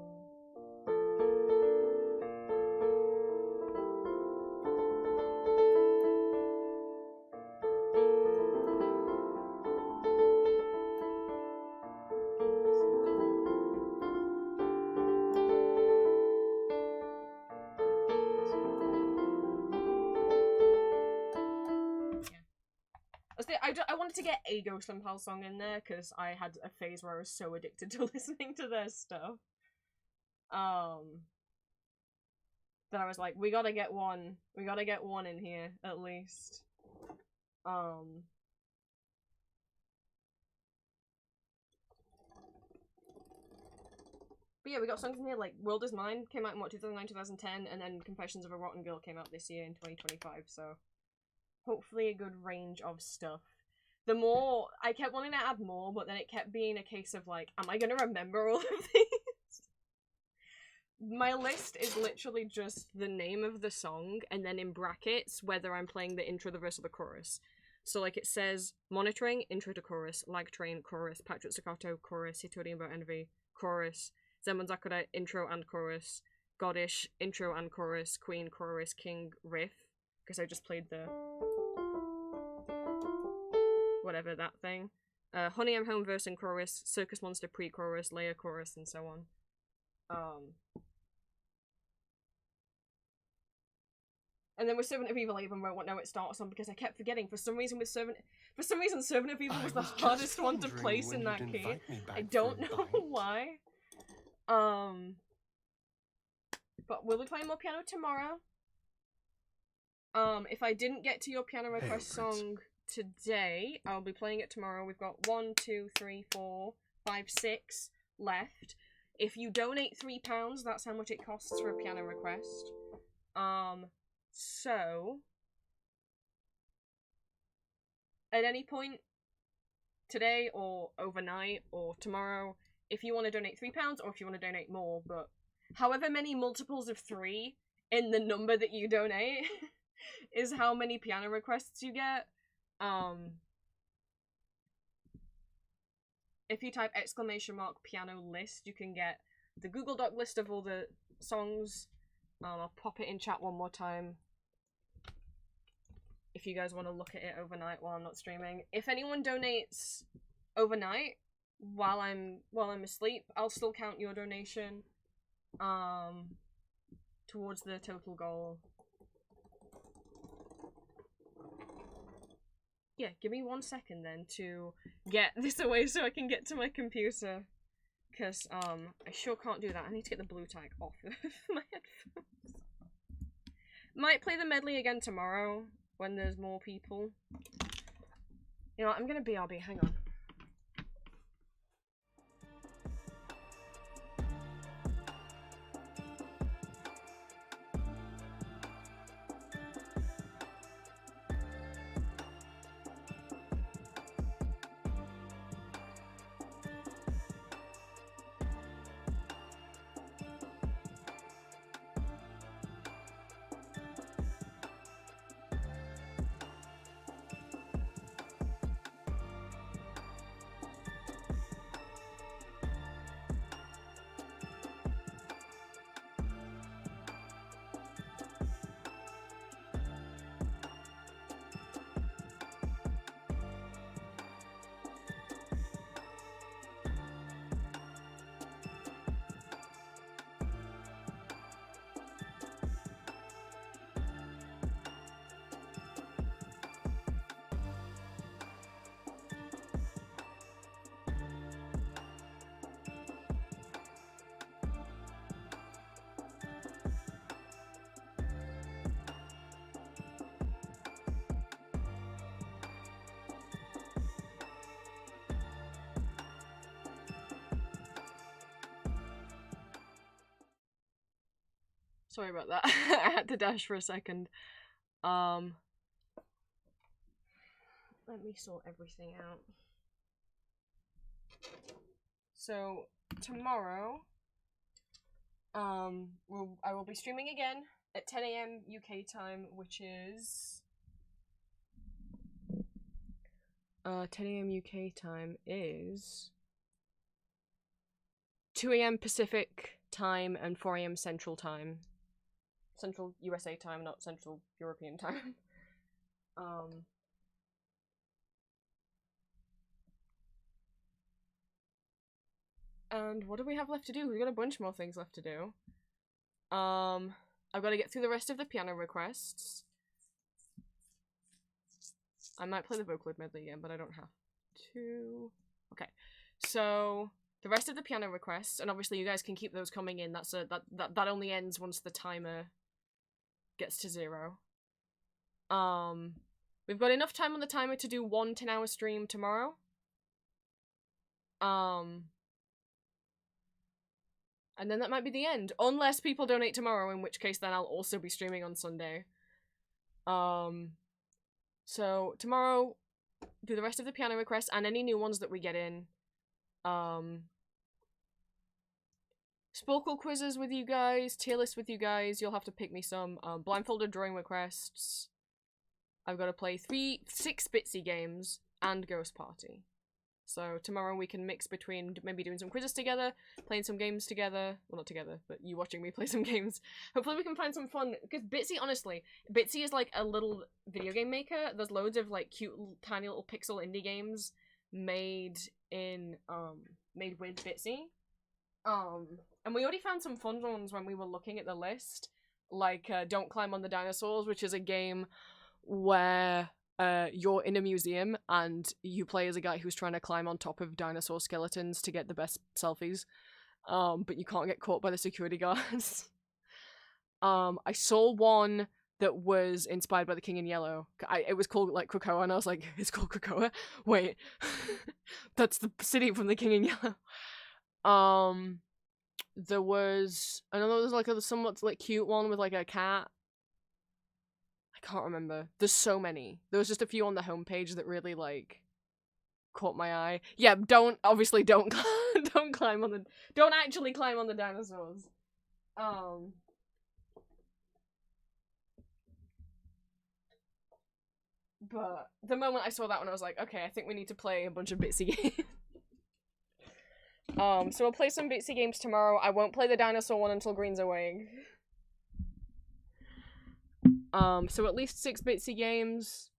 I wanted to get a Ghost and Pal song in there because I had a phase where I was so addicted to listening to their stuff. That I was like, we gotta get one in here, at least. But yeah, we got songs in here like World Is Mine came out in 2009, 2010, and then Confessions of a Rotten Girl came out this year in 2025, so hopefully a good range of stuff. The more, I kept wanting to add more, but then it kept being a case of like, am I gonna remember all of these? My list is literally just the name of the song, and then in brackets, whether I'm playing the intro, the verse, or the chorus. So like it says, Monitoring, intro to chorus, Lag Train, chorus, Patriot Staccato, chorus, Hitori About Envy, chorus, Zenmon Sakura, intro and chorus, Goddish, intro and chorus, Queen, chorus, King, riff, because I just played the whatever that thing. Honey I'm Home verse and chorus, Circus Monster pre-chorus, Layer chorus, and so on. And then with Servant of Evil I even wrote what note it starts on because I kept forgetting. For some reason Servant of Evil was the hardest one to place in that key. I don't know why. But we'll be playing more piano tomorrow. If I didn't get to your piano request song today, I'll be playing it tomorrow. We've got 1, 2, 3, 4, 5, 6 left. If you donate £3, that's how much it costs for a piano request. So at any point today or overnight or tomorrow, if you want to donate £3 or if you want to donate more, but however many multiples of 3 in the number that you donate is how many piano requests you get. If you type !piano list, you can get the Google Doc list of all the songs. I'll pop it in chat one more time if you guys want to look at it overnight while I'm not streaming. If anyone donates overnight while I'm asleep, I'll still count your donation towards the total goal. Yeah, give me 1 second then to get this away so I can get to my computer. Because, I sure can't do that. I need to get the blue tag off of my headphones. Might play the medley again tomorrow when there's more people. You know what, I'm gonna BRB, hang on. Sorry about that. I had to dash for a second. Let me sort everything out. So tomorrow, I will be streaming again at 10 AM UK time, which is 10 AM UK time is 2 AM Pacific time and 4 AM Central time. Central USA time, not Central European time. And what do we have left to do? We've got a bunch more things left to do. I've got to get through the rest of the piano requests. I might play the Vocaloid medley again, but I don't have to. Okay, so the rest of the piano requests, and obviously you guys can keep those coming in. That only ends once the timer gets to 0. We've got enough time on the timer to do 1 10-hour stream tomorrow. And then that might be the end, unless people donate tomorrow, in which case then I'll also be streaming on Sunday. So tomorrow, do the rest of the piano requests and any new ones that we get in. Sporkle quizzes with you guys, tier list with you guys, you'll have to pick me some. Blindfolded drawing requests. I've got to play 6 Bitsy games and Ghost Party. So tomorrow we can mix between maybe doing some quizzes together, playing some games together. Well, not together, but you watching me play some games. Hopefully we can find some fun, because Bitsy, honestly, Bitsy is like a little video game maker. There's loads of like cute, tiny little pixel indie games made in, made with Bitsy. And we already found some fun ones when we were looking at the list, like Don't Climb on the Dinosaurs, which is a game where you're in a museum and you play as a guy who's trying to climb on top of dinosaur skeletons to get the best selfies, but you can't get caught by the security guards. I saw one that was inspired by The King in Yellow. It was called like Krakoa, and I was like, it's called Krakoa? Wait, that's the city from The King in Yellow. There was, I know there was like a somewhat like cute one with like a cat. I can't remember. There's so many. There was just a few on the homepage that really like caught my eye. Yeah, don't don't climb on the, don't actually climb on the dinosaurs. But the moment I saw that one, I was like, okay, I think we need to play a bunch of Bitsy games. So we'll play some Bitsy games tomorrow. I won't play the dinosaur one until Green's awake. So at least 6 Bitsy games.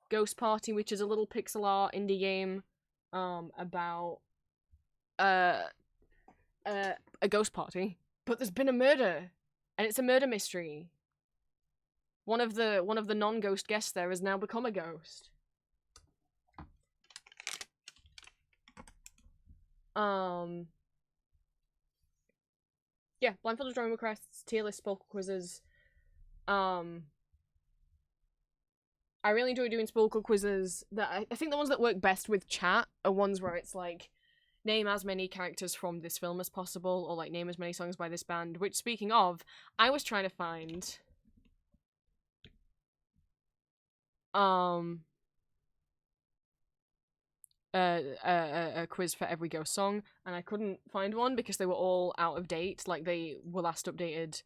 Ghost Party, which is a little pixel art indie game, about a ghost party. But there's been a murder, and it's a murder mystery. One of the non-ghost guests there has now become a ghost. yeah, blindfolded drawing requests, tier list, spoken quizzes. I really enjoy doing spoken quizzes. That I think the ones that work best with chat are ones where it's like, name as many characters from this film as possible, or like name as many songs by this band. Which, speaking of, I was trying to find a quiz for every Ghost song, and I couldn't find one because they were all out of date. Like, they were last updated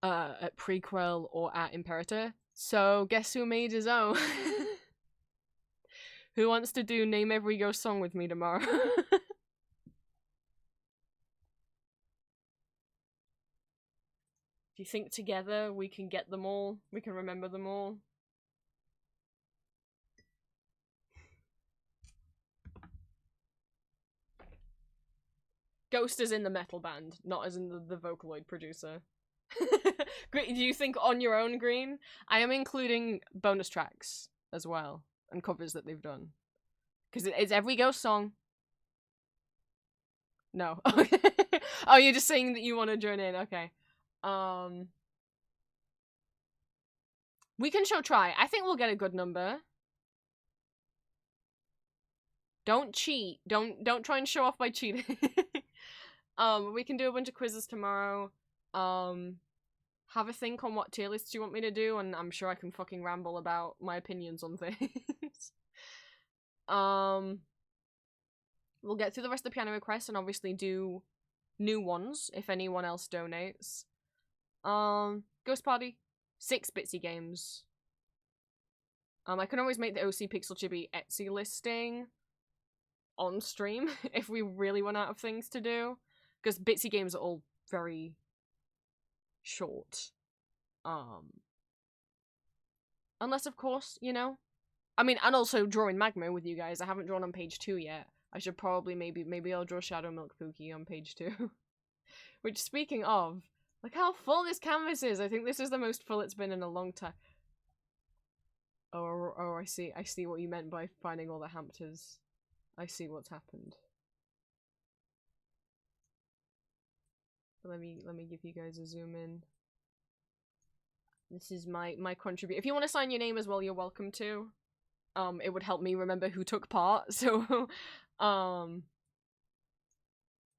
at Prequel or at Imperator. So guess who made his own? Who wants to do Name Every Ghost song with me tomorrow? Do you think together we can get them all? We can remember them all? Ghost is in the metal band, not as in the Vocaloid producer. Do you think on your own, Green? I am including bonus tracks as well, and covers that they've done. Because it's every Ghost song. No. Okay. Oh, you're just saying that you want to join in. Okay. We can show try. I think we'll get a good number. Don't cheat. Don't try and show off by cheating. We can do a bunch of quizzes tomorrow. Have a think on what tier lists you want me to do, and I'm sure I can fucking ramble about my opinions on things. We'll get through the rest of the piano requests and obviously do new ones if anyone else donates. Ghost Party, 6 Bitsy games. I can always make the OC Pixel Chibi Etsy listing on stream if we really run out of things to do, because Bitsy games are all very short. Unless, of course, you know, I mean, and also drawing Magma with you guys. I haven't drawn on page 2 yet. I should probably maybe I'll draw Shadow Milk Pookie on page 2. Which, speaking of, look how full this canvas is. I think this is the most full it's been in a long time. Oh, I see what you meant by finding all the hamsters. I see what's happened. Let me give you guys a zoom in. This is my contribute. If you want to sign your name as well, you're welcome to. It would help me remember who took part. So,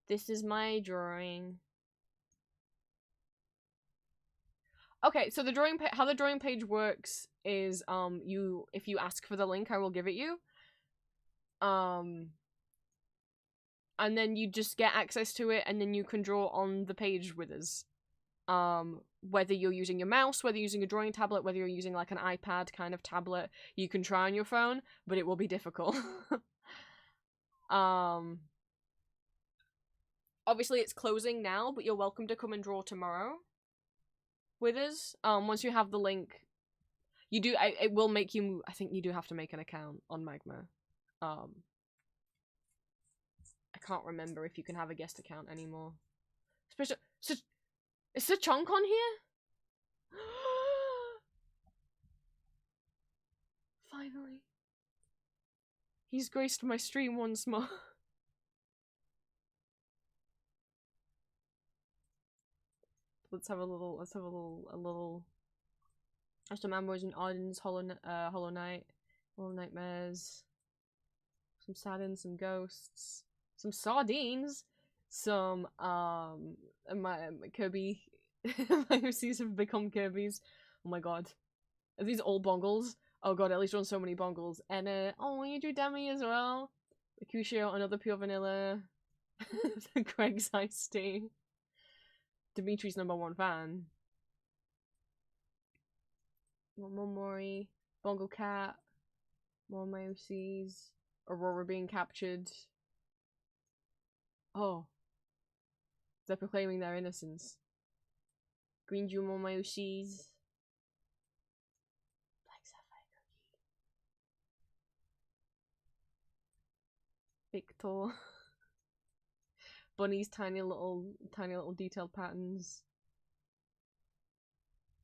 this is my drawing. Okay, so the drawing how the drawing page works is if you ask for the link, I will give it you. And then you just get access to it, and then you can draw on the page with us. Whether you're using your mouse, whether you're using a drawing tablet, whether you're using like an iPad kind of tablet, you can try on your phone, but it will be difficult. Obviously it's closing now, but you're welcome to come and draw tomorrow with us. Once you have the link, you do, it will make you, I think you do have to make an account on Magma. I can't remember if you can have a guest account anymore. Especially, is Sir Chonk on here? Finally. He's graced my stream once more. Let's have a little Astro Mamboys and Ardens, Hollow Knight, Hollow Nightmares, some Saturns, some Ghosts, some Sardines, some my Kirby. My OCs have become Kirby's. Oh my god. Are these all bongles? Oh god, at least drawn so many bongles. And oh, you drew Demi as well. Mercutio, another pure vanilla. Craig's iced tea. Dimitri's #1 fan. More Mori. Bongo Cat. More my OCs. Aurora being captured. Oh. They're proclaiming their innocence. Green Jewel on my OCs. Black Sapphire Cookie. Victor. Bunny's tiny little detailed patterns.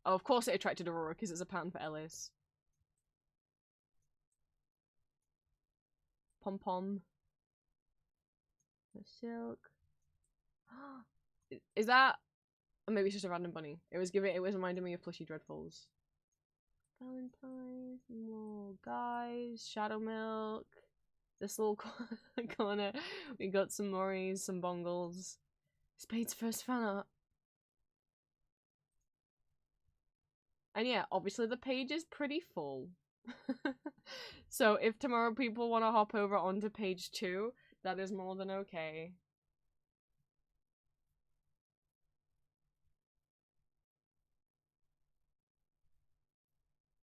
Oh, of course it attracted Aurora because it's a pattern for Ellis. Pom Pom. The Silk. Is that? Or maybe it's just a random bunny. It was reminding me of Plushy Dreadfuls. Valentine's, more guys, Shadow Milk. This little corner. We got some Moris, some Bongles. Spade's first fan art. And yeah, obviously the page is pretty full. So if tomorrow people want to hop over onto page 2, that is more than okay.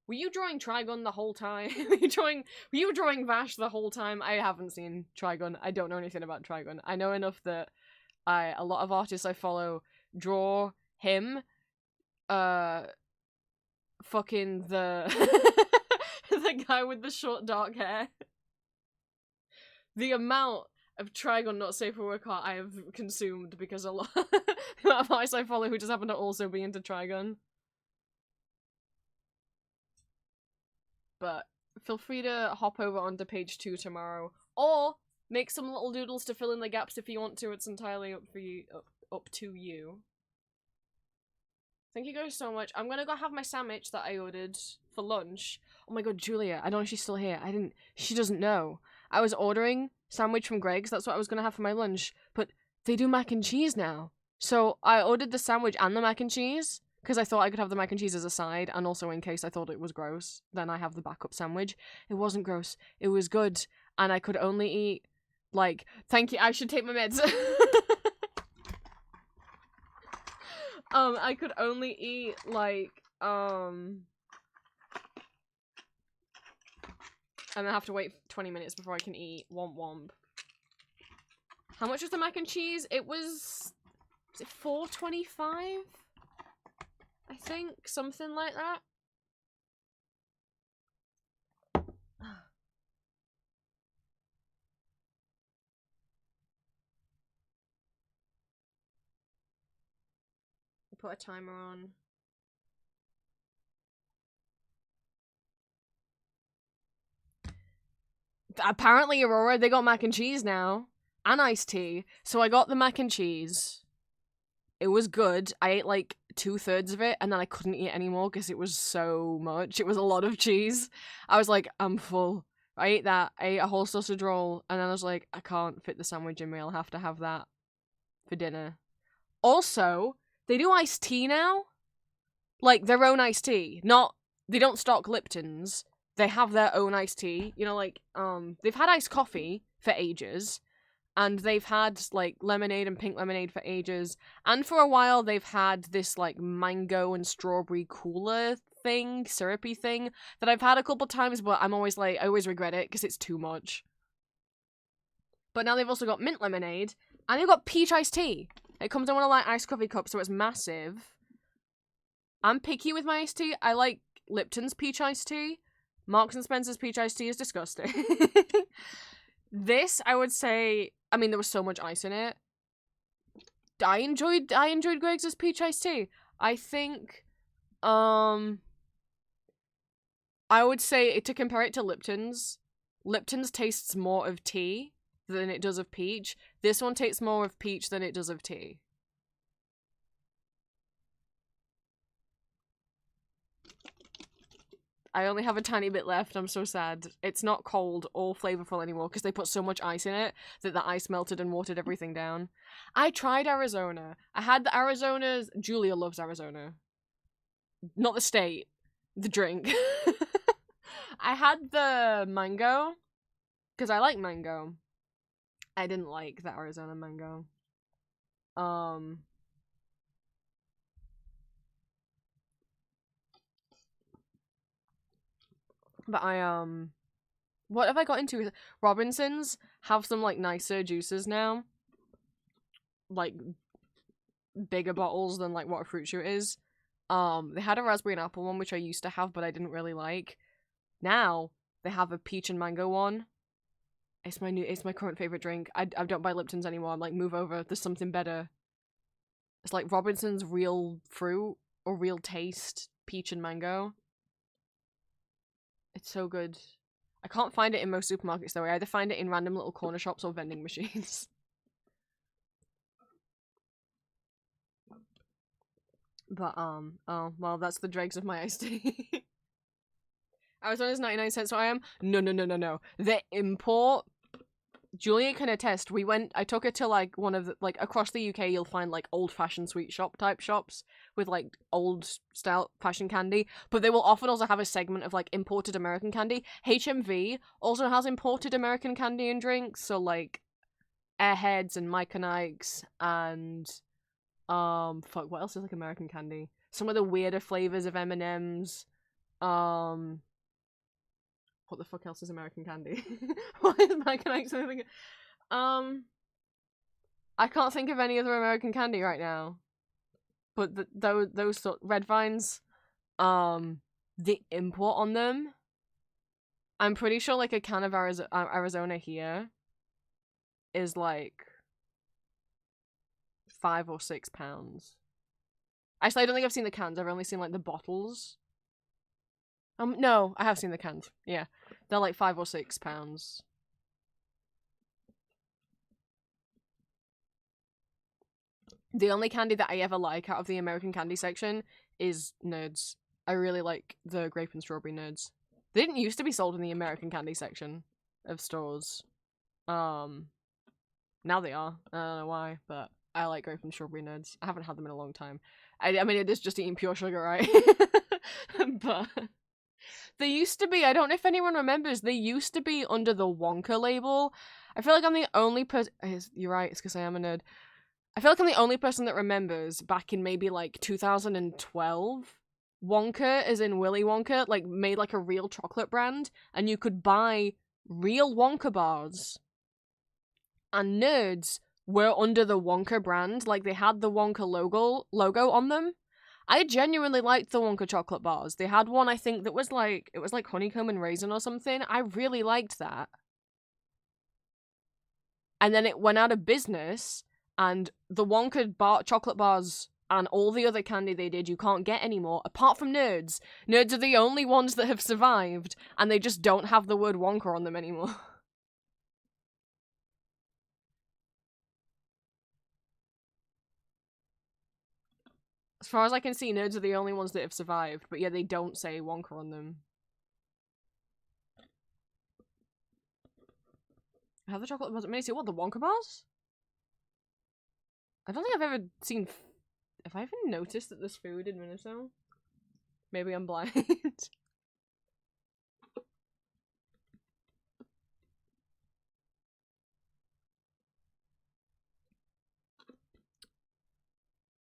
Were you drawing Trigun the whole time? were you drawing Vash the whole time? I haven't seen Trigun. I don't know anything about Trigun. I know enough that a lot of artists I follow draw him, fucking the the guy with the short dark hair. The amount of Trigun not safe for work art I have consumed because a lot the amount of artists I follow who just happen to also be into Trigun. But feel free to hop over onto page 2 tomorrow, or make some little doodles to fill in the gaps if you want to. It's entirely up for you, up to you. Thank you guys so much. I'm gonna go have my sandwich that I ordered for lunch. Oh my god, Julia, I don't know if she's still here. She doesn't know. I was ordering sandwich from Greg's, that's what I was gonna have for my lunch, but they do mac and cheese now. So I ordered the sandwich and the mac and cheese, because I thought I could have the mac and cheese as a side, and also in case I thought it was gross, then I have the backup sandwich. It wasn't gross. It was good, and I could only eat, like, thank you, I should take my meds. I could only eat, like, and I have to wait 20 minutes before I can eat womp womp. How much was the mac and cheese? It was it $4.25? I think, something like that. Put a timer on. Apparently, Aurora, they got mac and cheese now. And iced tea. So I got the mac and cheese. It was good. I ate like 2/3 of it, and then I couldn't eat anymore because it was so much. It was a lot of cheese. I was like, I'm full. I ate that. I ate a whole sausage roll, and then I was like, I can't fit the sandwich in me. I'll have to have that for dinner. Also, they do iced tea now. Like, their own iced tea. They don't stock Lipton's. They have their own iced tea. You know, like, they've had iced coffee for ages. And they've had, like, lemonade and pink lemonade for ages. And for a while, they've had this, like, mango and strawberry cooler thing, syrupy thing, that I've had a couple times, but I'm always like, I always regret it, because it's too much. But now they've also got mint lemonade, and they've got peach iced tea. It comes in one of, like, iced coffee cups, so it's massive. I'm picky with my iced tea. I like Lipton's peach iced tea. Marks and Spencer's peach iced tea is disgusting. This, I would say, I mean, there was so much ice in it. I enjoyed Greg's peach iced tea. I think, I would say, to compare it to Lipton's tastes more of tea than it does of peach. This one tastes more of peach than it does of tea. I only have a tiny bit left, I'm so sad. It's not cold or flavorful anymore because they put so much ice in it that the ice melted and watered everything down. I tried Arizona. I had the Arizona's... Julia loves Arizona. Not the state. The drink. I had the mango because I like mango. I didn't like the Arizona mango. But what have I got into? Robinsons have some, like, nicer juices now. Like, bigger bottles than, like, what a fruit shoot is. They had a raspberry and apple one, which I used to have, but I didn't really like. Now, they have a peach and mango one. It's my current favorite drink. I don't buy Lipton's anymore. I'm like, move over. There's something better. It's like Robinson's real fruit or real taste peach and mango. It's so good. I can't find it in most supermarkets though. I either find it in random little corner shops or vending machines. But, oh, well, that's the dregs of my iced tea. Arizona's 99 cents, so I am. No. The import. Julia can attest. I took her to like one of the, like across the UK, you'll find like old fashioned sweet shop type shops with like old style fashion candy, but they will often also have a segment of like imported American candy. HMV also has imported American candy and drinks, so like Airheads and Mike and Ike's and fuck, what else is like American candy? Some of the weirder flavors of M&Ms. What the fuck else is American candy? Why is Mike and Ike's anything? I can't think of any other American candy right now. But those sort red vines, the import on them, I'm pretty sure like a can of Arizona here is like £5 or £6. Actually, I don't think I've seen the cans. I've only seen like the bottles. No, I have seen the cans. Yeah, they're like £5 or £6. The only candy that I ever like out of the American candy section is Nerds. I really like the grape and strawberry Nerds. They didn't used to be sold in the American candy section of stores. Now they are. I don't know why, but I like grape and strawberry Nerds. I haven't had them in a long time. I mean, it is just eating pure sugar, right? But they used to be, I don't know if anyone remembers, they used to be under the Wonka label. I feel like I'm the only person, you're right, it's because I am a nerd. I feel like I'm the only person that remembers back in maybe like 2012, Wonka, as in Willy Wonka, like made like a real chocolate brand, and you could buy real Wonka bars. And Nerds were under the Wonka brand, like they had the Wonka logo on them. I genuinely liked the Wonka chocolate bars. They had one, I think, that was like, it was like honeycomb and raisin or something. I really liked that. And then it went out of business, and the Wonka chocolate bars and all the other candy they did you can't get anymore, apart from Nerds. Nerds are the only ones that have survived, and they just don't have the word Wonka on them anymore. As far as I can see, Nerds are the only ones that have survived, but yeah, they don't say Wonka on them. Have the chocolate bars at Mini. What, the Wonka bars? I don't think I've ever seen... Have I even noticed that there's food in Minnesota? Maybe I'm blind.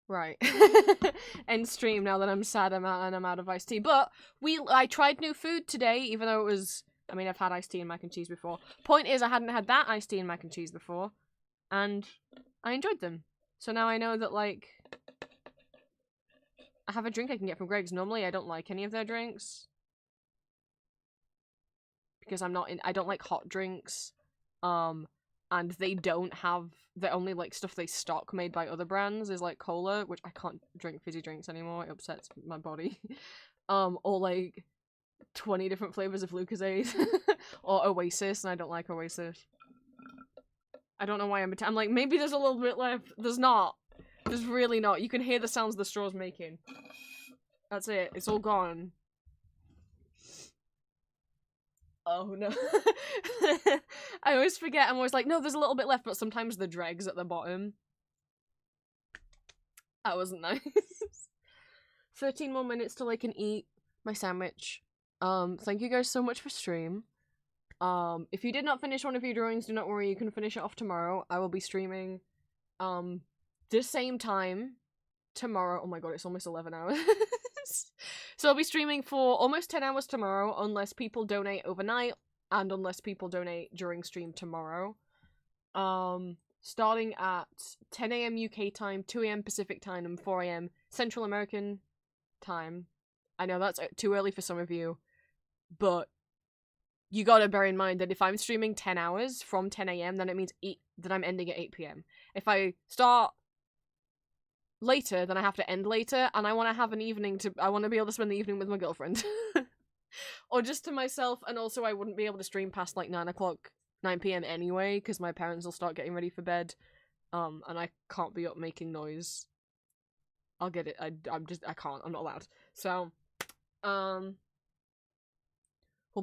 Right. End stream now that I'm sad I'm out of iced tea. But I tried new food today, even though it was... I mean, I've had iced tea and mac and cheese before. Point is, I hadn't had that iced tea and mac and cheese before. And I enjoyed them. So now I know that, like... I have a drink I can get from Greg's. Normally, I don't like any of their drinks. Because I don't like hot drinks. And they don't have... The only, like, stuff they stock made by other brands is, like, cola, which I can't drink fizzy drinks anymore. It upsets my body. Or, like, 20 different flavors of Lucozade. Or Oasis, and I don't like Oasis. I don't know why I'm like, maybe there's a little bit left. There's not. There's really not. You can hear the sounds the straw's making. That's it. It's all gone. Oh, no. I always forget. I'm always like, no, there's a little bit left, but sometimes the dregs at the bottom. That wasn't nice. 13 more minutes till I can eat my sandwich. Thank you guys so much for stream. If you did not finish one of your drawings, do not worry, you can finish it off tomorrow. I will be streaming, the same time tomorrow. Oh my god, it's almost 11 hours. So I'll be streaming for almost 10 hours tomorrow, unless people donate overnight, and unless people donate during stream tomorrow. Starting at 10 AM UK time, 2 AM Pacific time, and 4 AM Central American time. I know that's too early for some of you, but you gotta bear in mind that if I'm streaming 10 hours from 10 AM, then it means that I'm ending at 8 PM. If I start later, then I have to end later, and I want to have an evening I want to be able to spend the evening with my girlfriend. Or just to myself, and also I wouldn't be able to stream past like 9 PM anyway, because my parents will start getting ready for bed, and I can't be up making noise. I'll get it. I can't. I'm not allowed. So, we'll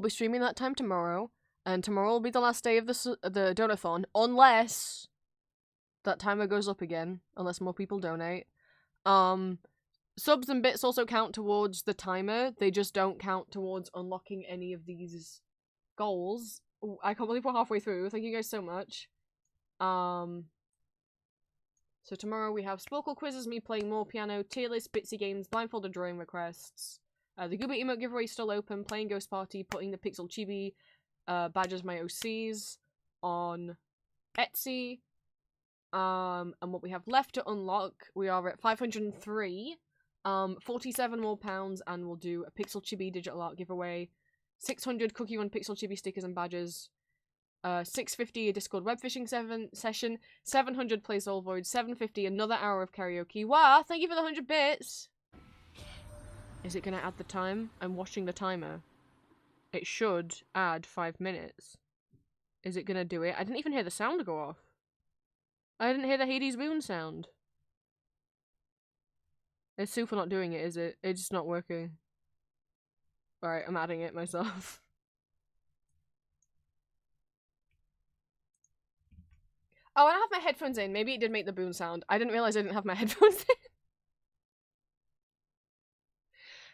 be streaming that time tomorrow, and tomorrow will be the last day of the donathon, unless that timer goes up again, unless more people donate. Subs and bits also count towards the timer. They just don't count towards unlocking any of these goals. Ooh, I can't believe we're halfway through. Thank you guys so much. So tomorrow we have Sporkle quizzes, me playing more piano, tier list, bitsy games, blindfolded drawing requests. The Goober emote giveaway is still open, playing Ghost Party, putting the Pixel Chibi badges my OCs on Etsy. And what we have left to unlock, we are at 503. 47 more pounds, and we'll do a Pixel Chibi digital art giveaway. 600 Cookie Run Pixel Chibi stickers and badges. 650 a Discord web fishing session, 700 plays all void, 750 another hour of karaoke. Wow, thank you for the 100 bits! Is it gonna add the time? I'm watching the timer. It should add 5 minutes. Is it gonna do it? I didn't even hear the sound go off. I didn't hear the Hades Moon sound. It's super not doing it, is it? It's just not working. Alright, I'm adding it myself. Oh, I don't have my headphones in. Maybe it did make the boom sound. I didn't realize I didn't have my headphones in.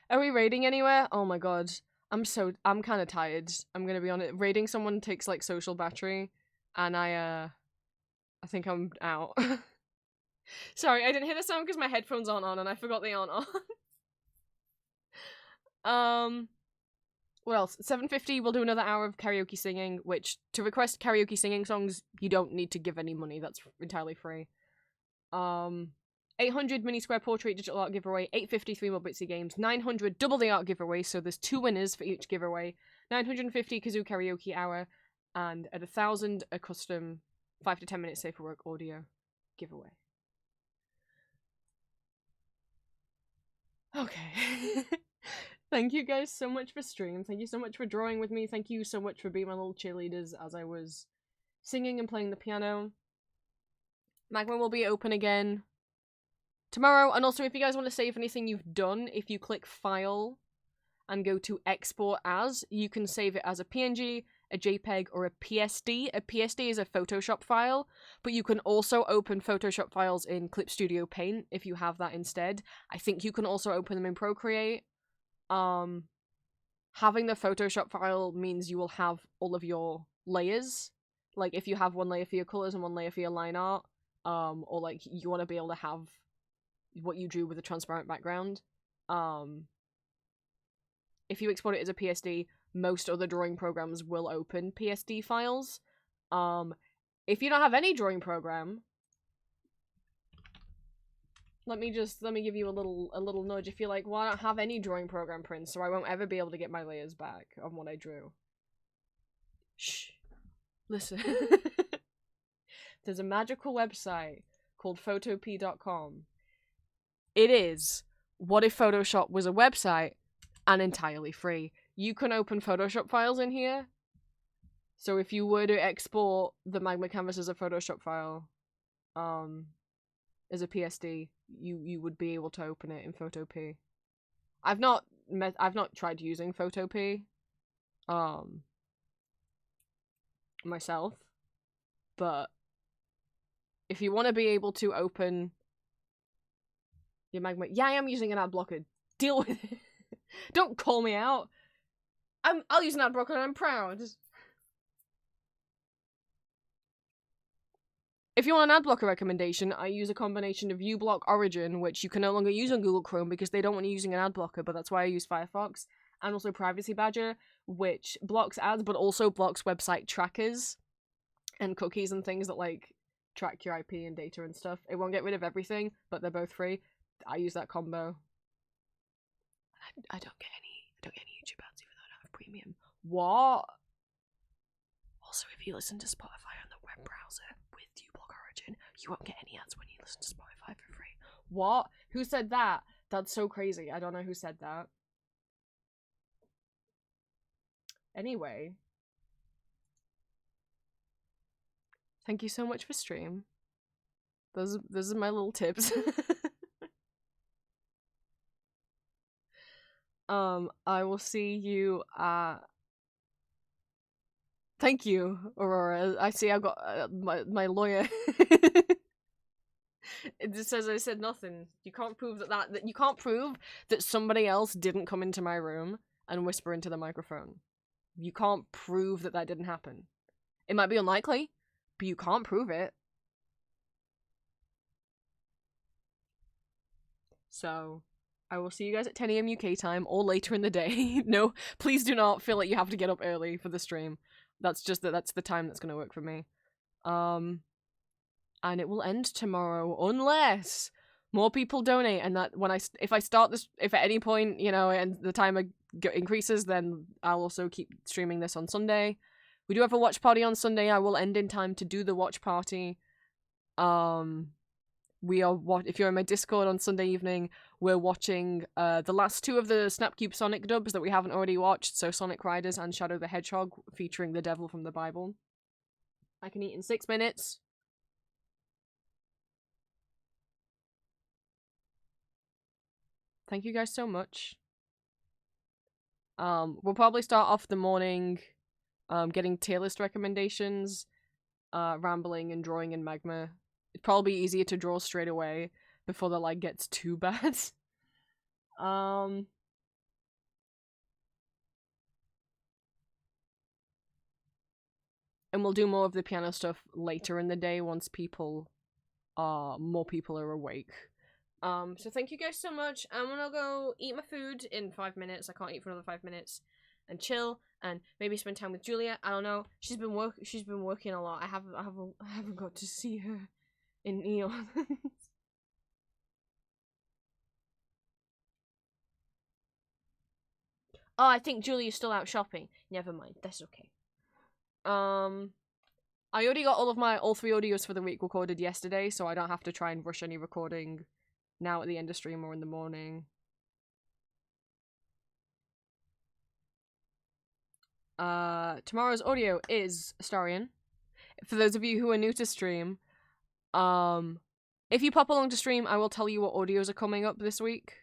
Are we raiding anywhere? Oh my god. I'm kind of tired. I'm gonna be honest. Raiding someone takes, like, social battery. And I think I'm out. Sorry, I didn't hear the sound because my headphones aren't on and I forgot they aren't on. What else? 750, we'll do another hour of karaoke singing, which, to request karaoke singing songs, you don't need to give any money. That's entirely free. 800 mini square portrait digital art giveaway, 850 3 more bitsy games, 900 double the art giveaway, so there's 2 winners for each giveaway, 950 kazoo karaoke hour, and at 1,000 a custom 5 to 10 minute safe for work audio giveaway. Okay. Thank you guys so much for stream. Thank you so much for drawing with me. Thank you so much for being my little cheerleaders as I was singing and playing the piano. Magma will be open again tomorrow. And also, if you guys want to save anything you've done, if you click File and go to Export As, you can save it as a PNG, a JPEG, or a PSD. A PSD is a Photoshop file, but you can also open Photoshop files in Clip Studio Paint if you have that instead. I think you can also open them in Procreate. Having the Photoshop file means you will have all of your layers. Like, if you have one layer for your colors and one layer for your line art, or, like, you want to be able to have what you drew with a transparent background. If you export it as a PSD, most other drawing programs will open PSD files. If you don't have any drawing program, let me give you a little nudge. If you're like, well, I don't have any drawing program prints, so I won't ever be able to get my layers back on what I drew. Shh. Listen. There's a magical website called photop.com. It is what if Photoshop was a website and entirely free. You can open Photoshop files in here. So if you were to export the Magma canvas as a Photoshop file, as a PSD, you would be able to open it in Photop. I've not tried using Photop myself, but if you want to be able to open your Magma, yeah, I am using an ad blocker. Deal with it. Don't call me out. I'll use an ad blocker and I'm proud. If you want an ad blocker recommendation, I use a combination of uBlock Origin, which you can no longer use on Google Chrome because they don't want you using an ad blocker, but that's why I use Firefox, and also Privacy Badger, which blocks ads but also blocks website trackers and cookies and things that, like, track your IP and data and stuff. It won't get rid of everything, but they're both free. I use that combo. I don't get any YouTube ads even though I don't have premium. What? Also, if you listen to Spotify on the web browser with uBlock Origin, you won't get any ads when you listen to Spotify for free. What? Who said that? That's so crazy. I don't know who said that. Anyway. Thank you so much for stream. Those are my little tips. I will see you Thank you, Aurora. I see I've got my lawyer. It just says I said nothing. You can't prove that you can't prove that somebody else didn't come into my room and whisper into the microphone. You can't prove that that didn't happen. It might be unlikely, but you can't prove it. So, I will see you guys at 10 AM UK time or later in the day. No, please do not feel like you have to get up early for the stream. That's the time that's gonna work for me. And it will end tomorrow unless more people donate, and that if I start this, if at any point, you know, and the timer increases, then I'll also keep streaming this on Sunday. We do have a watch party on Sunday. I will end in time to do the watch party. If you're in my Discord on Sunday evening, we're watching the last two of the Snapcube Sonic dubs that we haven't already watched, so Sonic Riders and Shadow the Hedgehog, featuring the devil from the Bible. I can eat in 6 minutes. Thank you guys so much. We'll probably start off the morning getting tier list recommendations, rambling and drawing in Magma. It'd probably be easier to draw straight away before the lag gets too bad. And we'll do more of the piano stuff later in the day once more people are awake. So thank you guys so much. I'm gonna go eat my food in 5 minutes. I can't eat for another 5 minutes. And chill and maybe spend time with Julia. I don't know. She's been working a lot. I haven't got to see her in eons. Oh, I think Julia's still out shopping. Never mind. That's okay. I already got all 3 audios for the week recorded yesterday, so I don't have to try and rush any recording now at the end of stream or in the morning. Tomorrow's audio is Astarion. For those of you who are new to stream, if you pop along to stream, I will tell you what audios are coming up this week.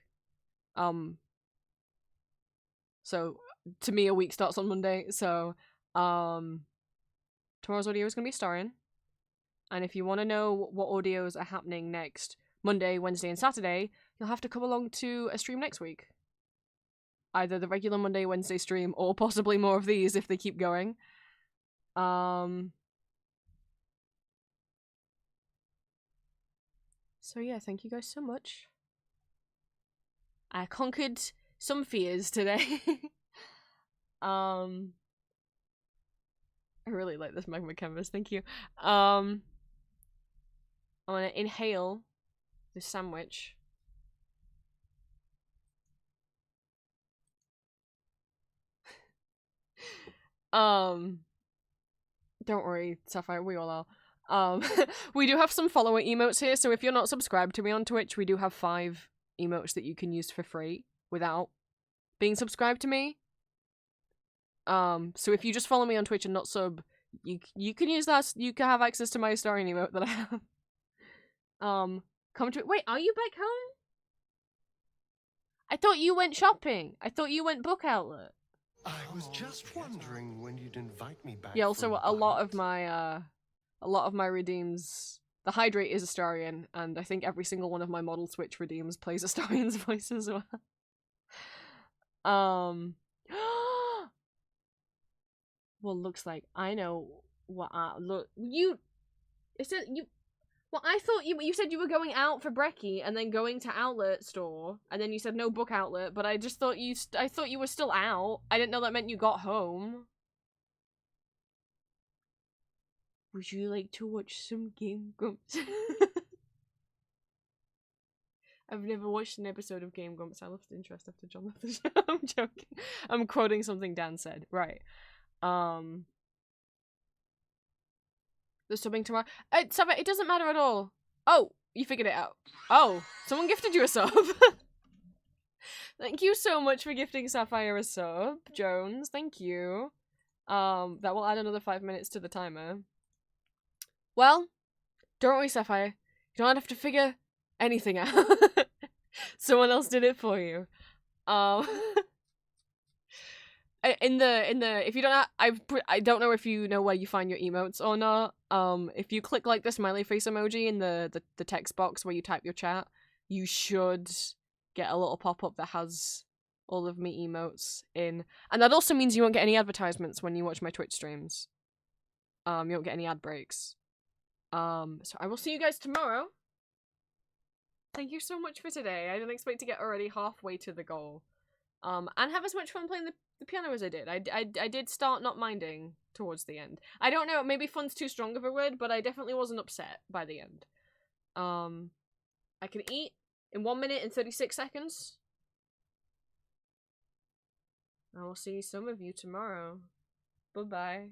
So to me, a week starts on Monday, so tomorrow's audio is gonna be Astarion. And if you want to know what audios are happening next Monday, Wednesday, and Saturday, you'll have to come along to a stream next week. Either the regular Monday, Wednesday stream, or possibly more of these if they keep going. So yeah, thank you guys so much. I conquered some fears today. I really like this magma canvas, thank you. I'm gonna inhale this sandwich. Don't worry, Sapphire, we all are. We do have some follower emotes here, so if you're not subscribed to me on Twitch, we do have 5 emotes that you can use for free without being subscribed to me. So if you just follow me on Twitch and not sub, you can use that. You can have access to my Astarion emote that I have. Wait, are you back home? I thought you went shopping. I thought you went book outlet. I was just wondering when you'd invite me back. Yeah, also a lot of my redeems, the Hydrate is Astarion, and I think every single one of my model Switch redeems plays Astarion's voice as well. Well, looks like I know what well, I thought you said you were going out for brekkie and then going to outlet store, and then you said no book outlet, but I just thought I thought you were still out. I didn't know that meant you got home. Would you like to watch some Game Grumps? I've never watched an episode of Game Grumps. I lost interest after John left the show. I'm joking. I'm quoting something Dan said. Right. The subbing tomorrow. It doesn't matter at all. Oh, you figured it out. Oh, someone gifted you a sub. Thank you so much for gifting Sapphire a sub, Jones. Thank you. That will add another 5 minutes to the timer. Well, don't worry, Sapphire. You don't have to figure anything out. Someone else did it for you. in the if you don't I don't know if you know where you find your emotes or not. If you click like the smiley face emoji in the text box where you type your chat, you should get a little pop-up that has all of me emotes in. And that also means you won't get any advertisements when you watch my Twitch streams. You won't get any ad breaks. So I will see you guys tomorrow. Thank you so much for today. I didn't expect to get already halfway to the goal. And have as much fun playing the piano as I did. I did start not minding towards the end. I don't know, maybe fun's too strong of a word, but I definitely wasn't upset by the end. I can eat in 1 minute and 36 seconds. I will see some of you tomorrow. Bye-bye.